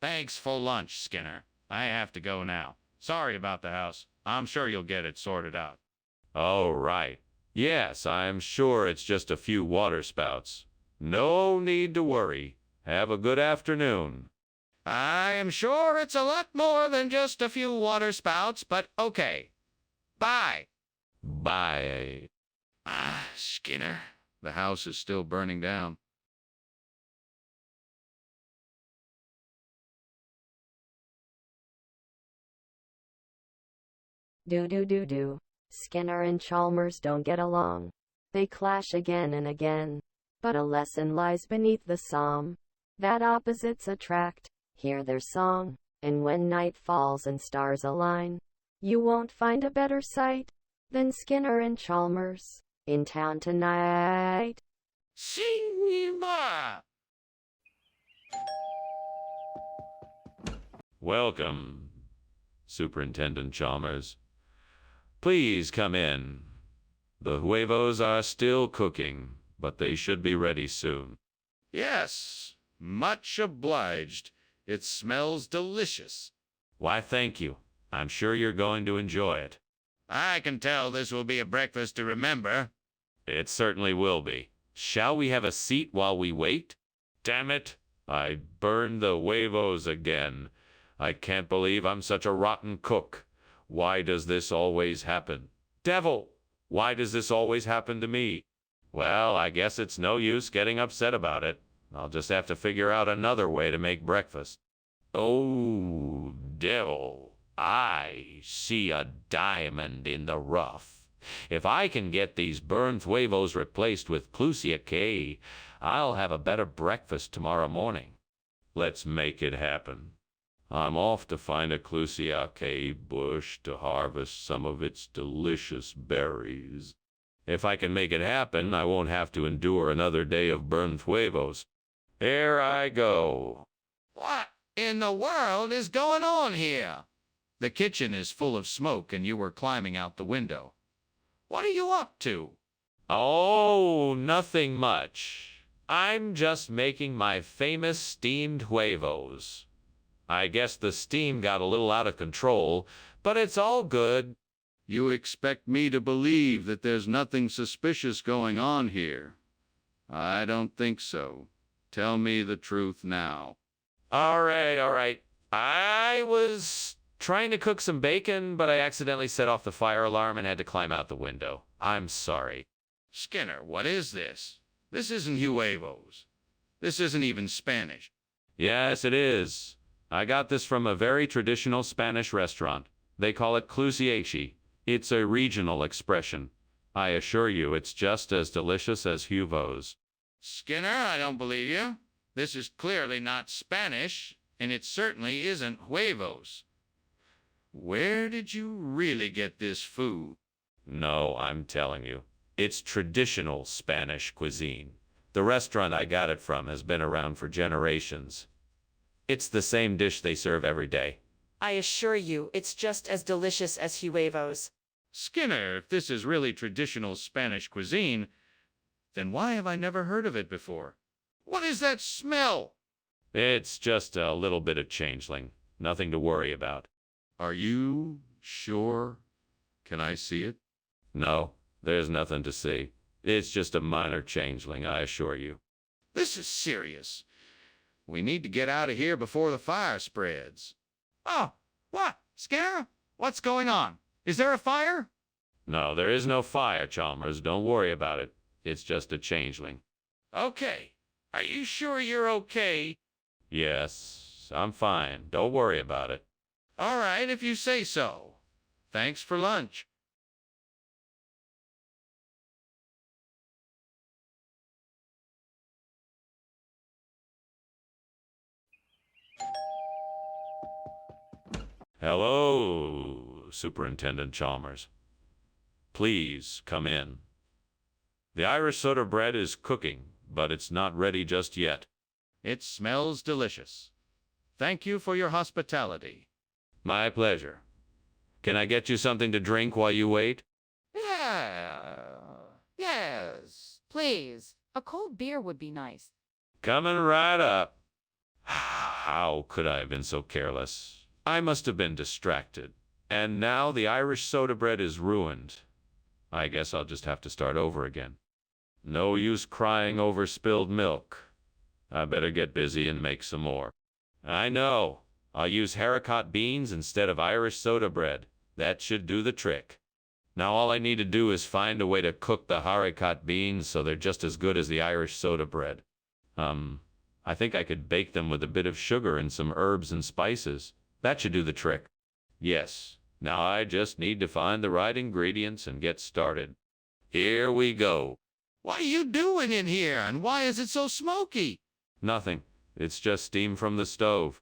Thanks for lunch, Skinner. I have to go now. Sorry about the house. I'm sure you'll get it sorted out. Oh, right. Yes, I'm sure it's just a few water spouts. No need to worry. Have a good afternoon. I am sure it's a lot more than just a few water spouts, but okay. Bye. Bye. Skinner, the house is still burning down. Do. Skinner and Chalmers don't get along. They clash again and again. But a lesson lies beneath the psalm, that opposites attract. Hear their song, and when night falls and stars align, you won't find a better sight than Skinner and Chalmers in town tonight. Cinema! Welcome, Superintendent Chalmers. Please come in. The huevos are still cooking, but they should be ready soon. Yes, much obliged. It smells delicious. Why, thank you. I'm sure you're going to enjoy it. I can tell this will be a breakfast to remember. It certainly will be. Shall we have a seat while we wait? Damn it, I burned the huevos again. I can't believe I'm such a rotten cook. Why does this always happen? Devil, why does this always happen to me? Well, I guess it's no use getting upset about it. I'll just have to figure out another way to make breakfast. Oh, devil, I see a diamond in the rough. If I can get these burned huevos replaced with Clusia K, I'll have a better breakfast tomorrow morning. Let's make it happen. I'm off to find a Clusia K bush to harvest some of its delicious berries. If I can make it happen, I won't have to endure another day of burned huevos. Here I go. What in the world is going on here? The kitchen is full of smoke and you were climbing out the window. What are you up to? Oh, nothing much. I'm just making my famous steamed huevos. I guess the steam got a little out of control, but it's all good. You expect me to believe that there's nothing suspicious going on here? I don't think so. Tell me the truth now. All right. I was trying to cook some bacon, but I accidentally set off the fire alarm and had to climb out the window. I'm sorry. Skinner, what is this? This isn't huevos. This isn't even Spanish. Yes, it is. I got this from a very traditional Spanish restaurant. They call it clusiachi. It's a regional expression. I assure you it's just as delicious as huevos. Skinner, I don't believe you. This is clearly not Spanish, and it certainly isn't huevos. Where did you really get this food? No, I'm telling you. It's traditional Spanish cuisine. The restaurant I got it from has been around for generations. It's the same dish they serve every day. I assure you, it's just as delicious as huevos. Skinner, if this is really traditional Spanish cuisine, then why have I never heard of it before? What is that smell? It's just a little bit of changeling. Nothing to worry about. Are you sure? Can I see it? No, there's nothing to see. It's just a minor changeling, I assure you. This is serious. We need to get out of here before the fire spreads. Oh, what? Skinner? What's going on? Is there a fire? No, there is no fire, Chalmers. Don't worry about it. It's just a changeling. Okay. Are you sure you're okay? Yes, I'm fine. Don't worry about it. All right, if you say so. Thanks for lunch. Hello, Superintendent Chalmers. Please come in. The Irish soda bread is cooking, but it's not ready just yet. It smells delicious. Thank you for your hospitality. My pleasure. Can I get you something to drink while you wait? Yes, please. A cold beer would be nice. Coming right up. How could I have been so careless? I must have been distracted. And now the Irish soda bread is ruined. I guess I'll just have to start over again. No use crying over spilled milk. I better get busy and make some more. I know. I'll use haricot beans instead of Irish soda bread. That should do the trick. Now all I need to do is find a way to cook the haricot beans so they're just as good as the Irish soda bread. I think I could bake them with a bit of sugar and some herbs and spices. That should do the trick. Yes, now I just need to find the right ingredients and get started. Here we go. What are you doing in here, and why is it so smoky? Nothing. It's just steam from the stove.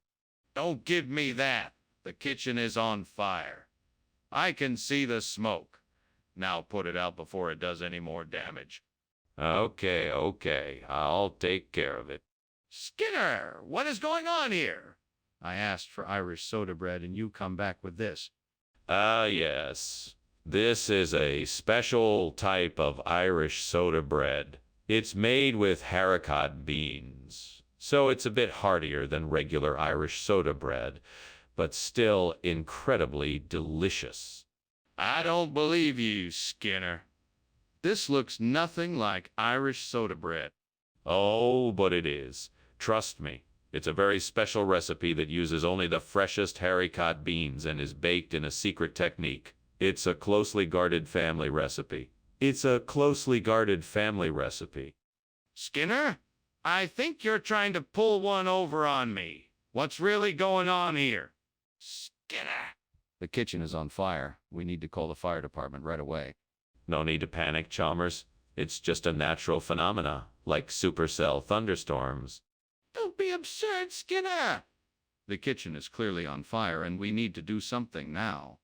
Don't give me that. The kitchen is on fire. I can see the smoke. Now put it out before it does any more damage. Okay. I'll take care of it. Skinner, what is going on here? I asked for Irish soda bread and you come back with this. Yes. This is a special type of Irish soda bread. It's made with haricot beans, so it's a bit heartier than regular Irish soda bread, but still incredibly delicious. I don't believe you, Skinner. This looks nothing like Irish soda bread. Oh, but it is. Trust me. It's a very special recipe that uses only the freshest haricot beans and is baked in a secret technique. It's a closely guarded family recipe. Skinner, I think you're trying to pull one over on me. What's really going on here? Skinner. The kitchen is on fire. We need to call the fire department right away. No need to panic, Chalmers. It's just a natural phenomena, like supercell thunderstorms. Don't be absurd, Skinner. The kitchen is clearly on fire and we need to do something now.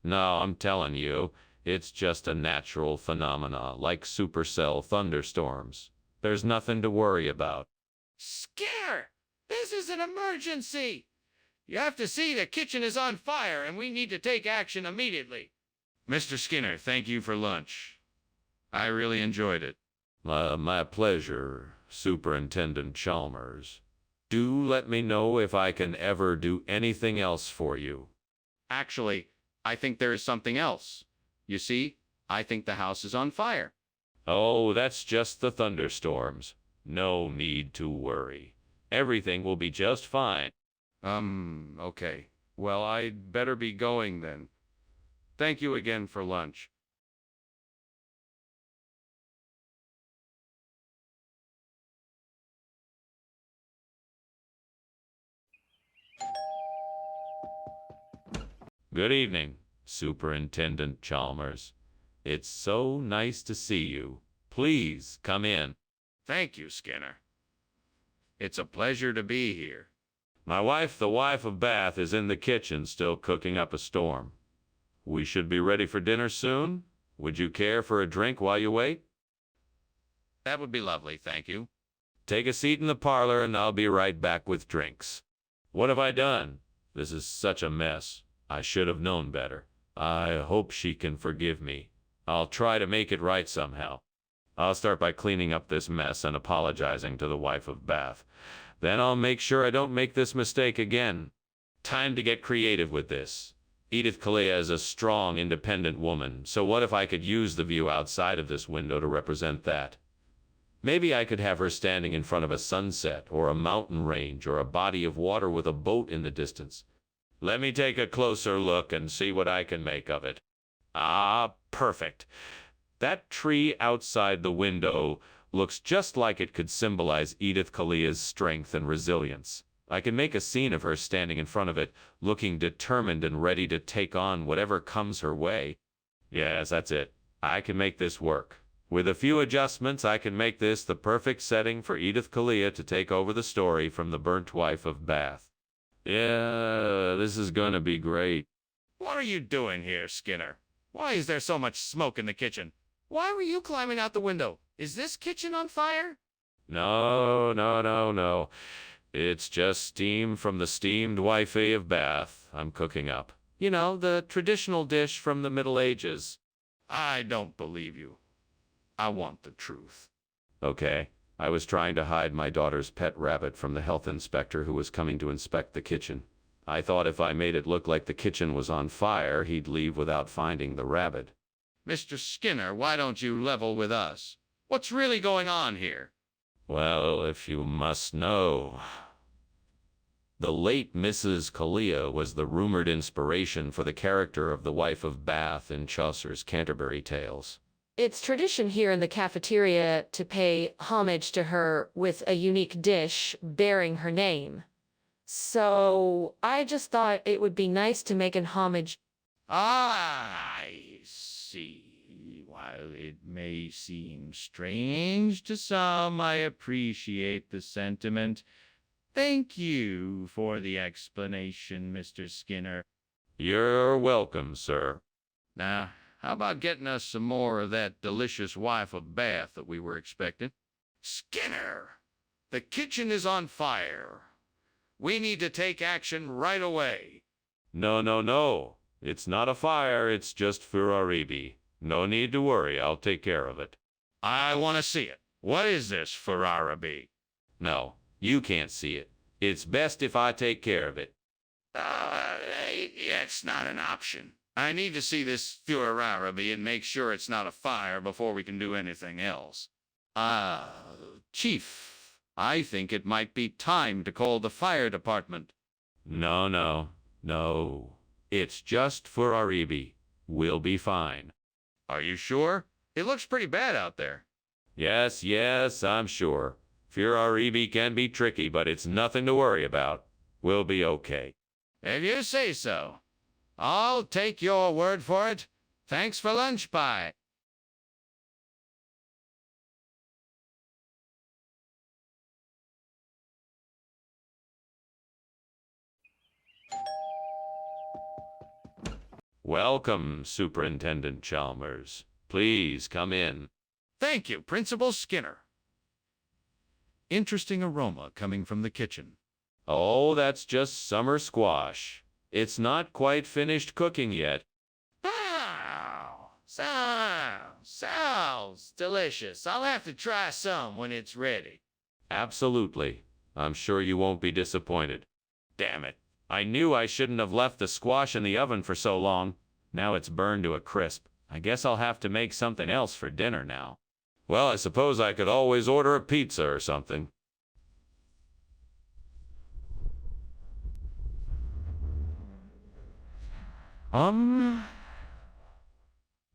No, I'm telling you, it's just a natural phenomena, like supercell thunderstorms. There's nothing to worry about. Skinner, this is an emergency. You have to see the kitchen is on fire and we need to take action immediately. Mr. Skinner, thank you for lunch. I really enjoyed it. My pleasure, Superintendent Chalmers. Do let me know if I can ever do anything else for you. Actually, I think there is something else. You see, I think the house is on fire. Oh, that's just the thunderstorms. No need to worry. Everything will be just fine. Okay. Well, I'd better be going then. Thank you again for lunch. Good evening, Superintendent Chalmers. It's so nice to see you. Please come in. Thank you, Skinner. It's a pleasure to be here. My wife, the wife of Bath, is in the kitchen still cooking up a storm. We should be ready for dinner soon. Would you care for a drink while you wait? That would be lovely, thank you. Take a seat in the parlor and I'll be right back with drinks. What have I done? This is such a mess. I should have known better. I hope she can forgive me. I'll try to make it right somehow. I'll start by cleaning up this mess and apologizing to the wife of Bath. Then I'll make sure I don't make this mistake again. Time to get creative with this. Edith Kalia is a strong, independent woman, so what if I could use the view outside of this window to represent that? Maybe I could have her standing in front of a sunset, or a mountain range, or a body of water with a boat in the distance. Let me take a closer look and see what I can make of it. Ah, perfect. That tree outside the window looks just like it could symbolize Edith Kalia's strength and resilience. I can make a scene of her standing in front of it, looking determined and ready to take on whatever comes her way. Yes, that's it. I can make this work. With a few adjustments, I can make this the perfect setting for Edith Kalia to take over the story from the burnt wife of Bath. Yeah, this is gonna be great. What are you doing here, Skinner? Why is there so much smoke in the kitchen? Why were you climbing out the window? Is this kitchen on fire? No. It's just steam from the steamed wifey of Bath I'm cooking up. You know, the traditional dish from the Middle Ages. I don't believe you. I want the truth. Okay. I was trying to hide my daughter's pet rabbit from the health inspector who was coming to inspect the kitchen. I thought if I made it look like the kitchen was on fire, he'd leave without finding the rabbit. Mr. Skinner, why don't you level with us? What's really going on here? Well, if you must know, the late Mrs. Kalia was the rumored inspiration for the character of the wife of Bath in Chaucer's Canterbury Tales. It's tradition here in the cafeteria to pay homage to her with a unique dish bearing her name. So I just thought it would be nice to make an homage. I see. While it may seem strange to some, I appreciate the sentiment. Thank you for the explanation, Mr. Skinner. You're welcome, sir. Now, how about getting us some more of that delicious wife of Bath that we were expecting? Skinner, the kitchen is on fire. We need to take action right away. No. It's not a fire, it's just Ferraribi. No need to worry, I'll take care of it. I want to see it. What is this Ferraribi? No, you can't see it. It's best if I take care of it. It's not an option. I need to see this Ferraribi and make sure it's not a fire before we can do anything else. Chief, I think it might be time to call the fire department. No. It's just Ferraribi. We'll be fine. Are you sure? It looks pretty bad out there. Yes, I'm sure. Ferraribi can be tricky, but it's nothing to worry about. We'll be okay. If you say so. I'll take your word for it. Thanks for lunch, Pie. Welcome, Superintendent Chalmers. Please come in. Thank you, Principal Skinner. Interesting aroma coming from the kitchen. Oh, that's just summer squash. It's not quite finished cooking yet. Wow, sounds delicious. I'll have to try some when it's ready. Absolutely. I'm sure you won't be disappointed. Damn it. I knew I shouldn't have left the squash in the oven for so long. Now it's burned to a crisp. I guess I'll have to make something else for dinner now. Well, I suppose I could always order a pizza or something.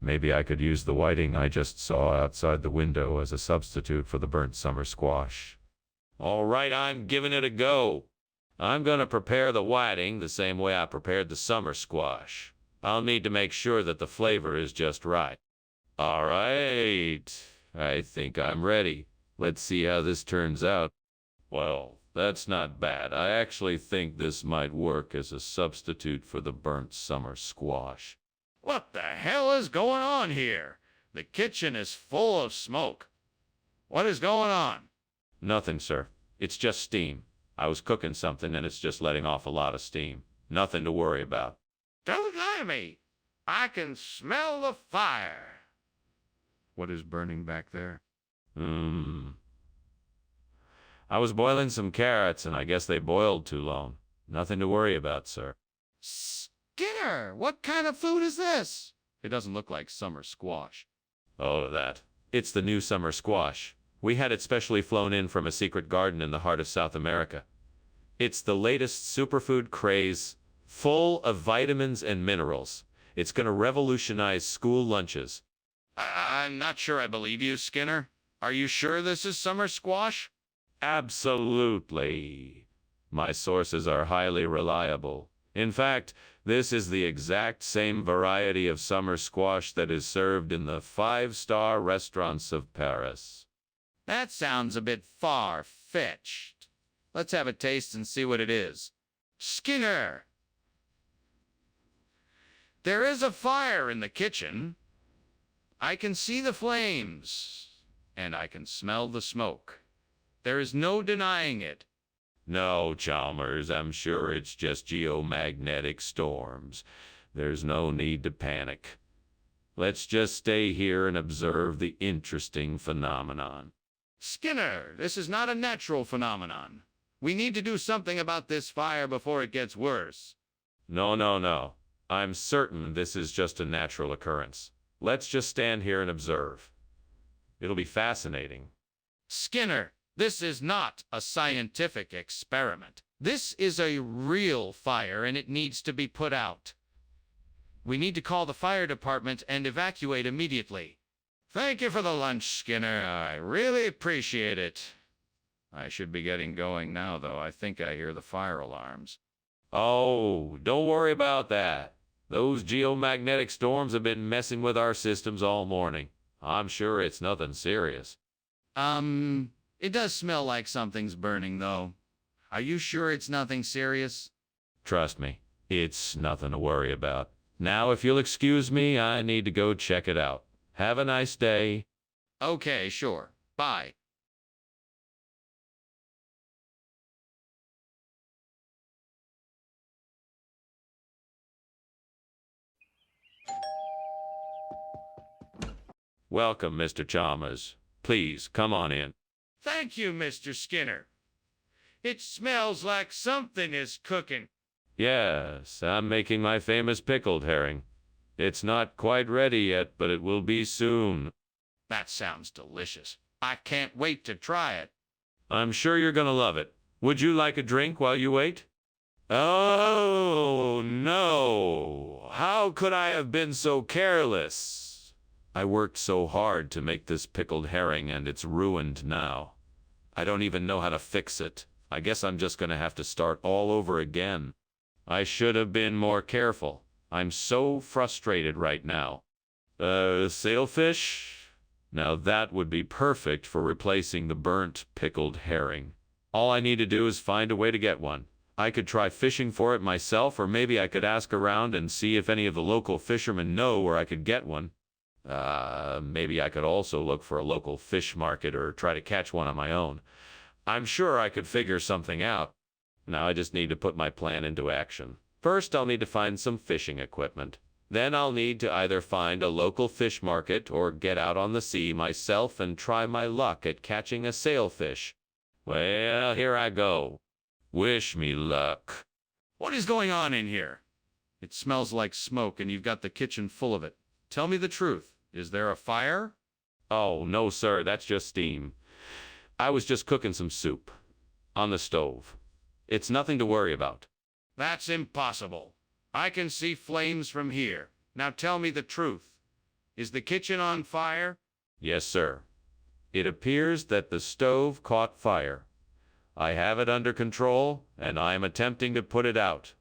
Maybe I could use the whiting I just saw outside the window as a substitute for the burnt summer squash. All right, I'm giving it a go. I'm gonna prepare the whiting the same way I prepared the summer squash. I'll need to make sure that the flavor is just right. All right, I think I'm ready. Let's see how this turns out. Well, that's not bad. I actually think this might work as a substitute for the burnt summer squash. What the hell is going on here? The kitchen is full of smoke. What is going on? Nothing, sir. It's just steam. I was cooking something and it's just letting off a lot of steam. Nothing to worry about. Don't lie to me. I can smell the fire. What is burning back there? I was boiling some carrots and I guess they boiled too long. Nothing to worry about, sir. Skinner, what kind of food is this? It doesn't look like summer squash. Oh, that. It's the new summer squash. We had it specially flown in from a secret garden in the heart of South America. It's the latest superfood craze, full of vitamins and minerals. It's gonna revolutionize school lunches. I'm not sure I believe you, Skinner. Are you sure this is summer squash? Absolutely. My sources are highly reliable. In fact, this is the exact same variety of summer squash that is served in the five-star restaurants of Paris. That sounds a bit far-fetched. Let's have a taste and see what it is. Skinner! There is a fire in the kitchen. I can see the flames, and I can smell the smoke. There is no denying it. No, Chalmers, I'm sure it's just geomagnetic storms. There's no need to panic. Let's just stay here and observe the interesting phenomenon. Skinner, this is not a natural phenomenon. We need to do something about this fire before it gets worse. No. I'm certain this is just a natural occurrence. Let's just stand here and observe. It'll be fascinating. Skinner, this is not a scientific experiment. This is a real fire and it needs to be put out. We need to call the fire department and evacuate immediately. Thank you for the lunch, Skinner. I really appreciate it. I should be getting going now, though. I think I hear the fire alarms. Oh, don't worry about that. Those geomagnetic storms have been messing with our systems all morning. I'm sure it's nothing serious. It does smell like something's burning, though. Are you sure it's nothing serious? Trust me, it's nothing to worry about. Now, if you'll excuse me, I need to go check it out. Have a nice day. Okay, sure. Bye. Welcome, Mr. Chalmers. Please, come on in. Thank you, Mr. Skinner. It smells like something is cooking. Yes, I'm making my famous pickled herring. It's not quite ready yet, but it will be soon. That sounds delicious. I can't wait to try it. I'm sure you're gonna love it. Would you like a drink while you wait? Oh, no. How could I have been so careless? I worked so hard to make this pickled herring and it's ruined now. I don't even know how to fix it. I guess I'm just gonna have to start all over again. I should have been more careful. I'm so frustrated right now. Sailfish? Now that would be perfect for replacing the burnt pickled herring. All I need to do is find a way to get one. I could try fishing for it myself, or maybe I could ask around and see if any of the local fishermen know where I could get one. Maybe I could also look for a local fish market or try to catch one on my own. I'm sure I could figure something out. Now I just need to put my plan into action. First, I'll need to find some fishing equipment. Then I'll need to either find a local fish market or get out on the sea myself and try my luck at catching a sailfish. Well, here I go. Wish me luck. What is going on in here? It smells like smoke and you've got the kitchen full of it. Tell me the truth. Is there a fire? Oh, no, sir, that's just steam. I was just cooking some soup on the stove. It's nothing to worry about. That's impossible. I can see flames from here. Now tell me the truth. Is the kitchen on fire? Yes, sir. It appears that the stove caught fire. I have it under control, and I am attempting to put it out.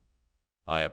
I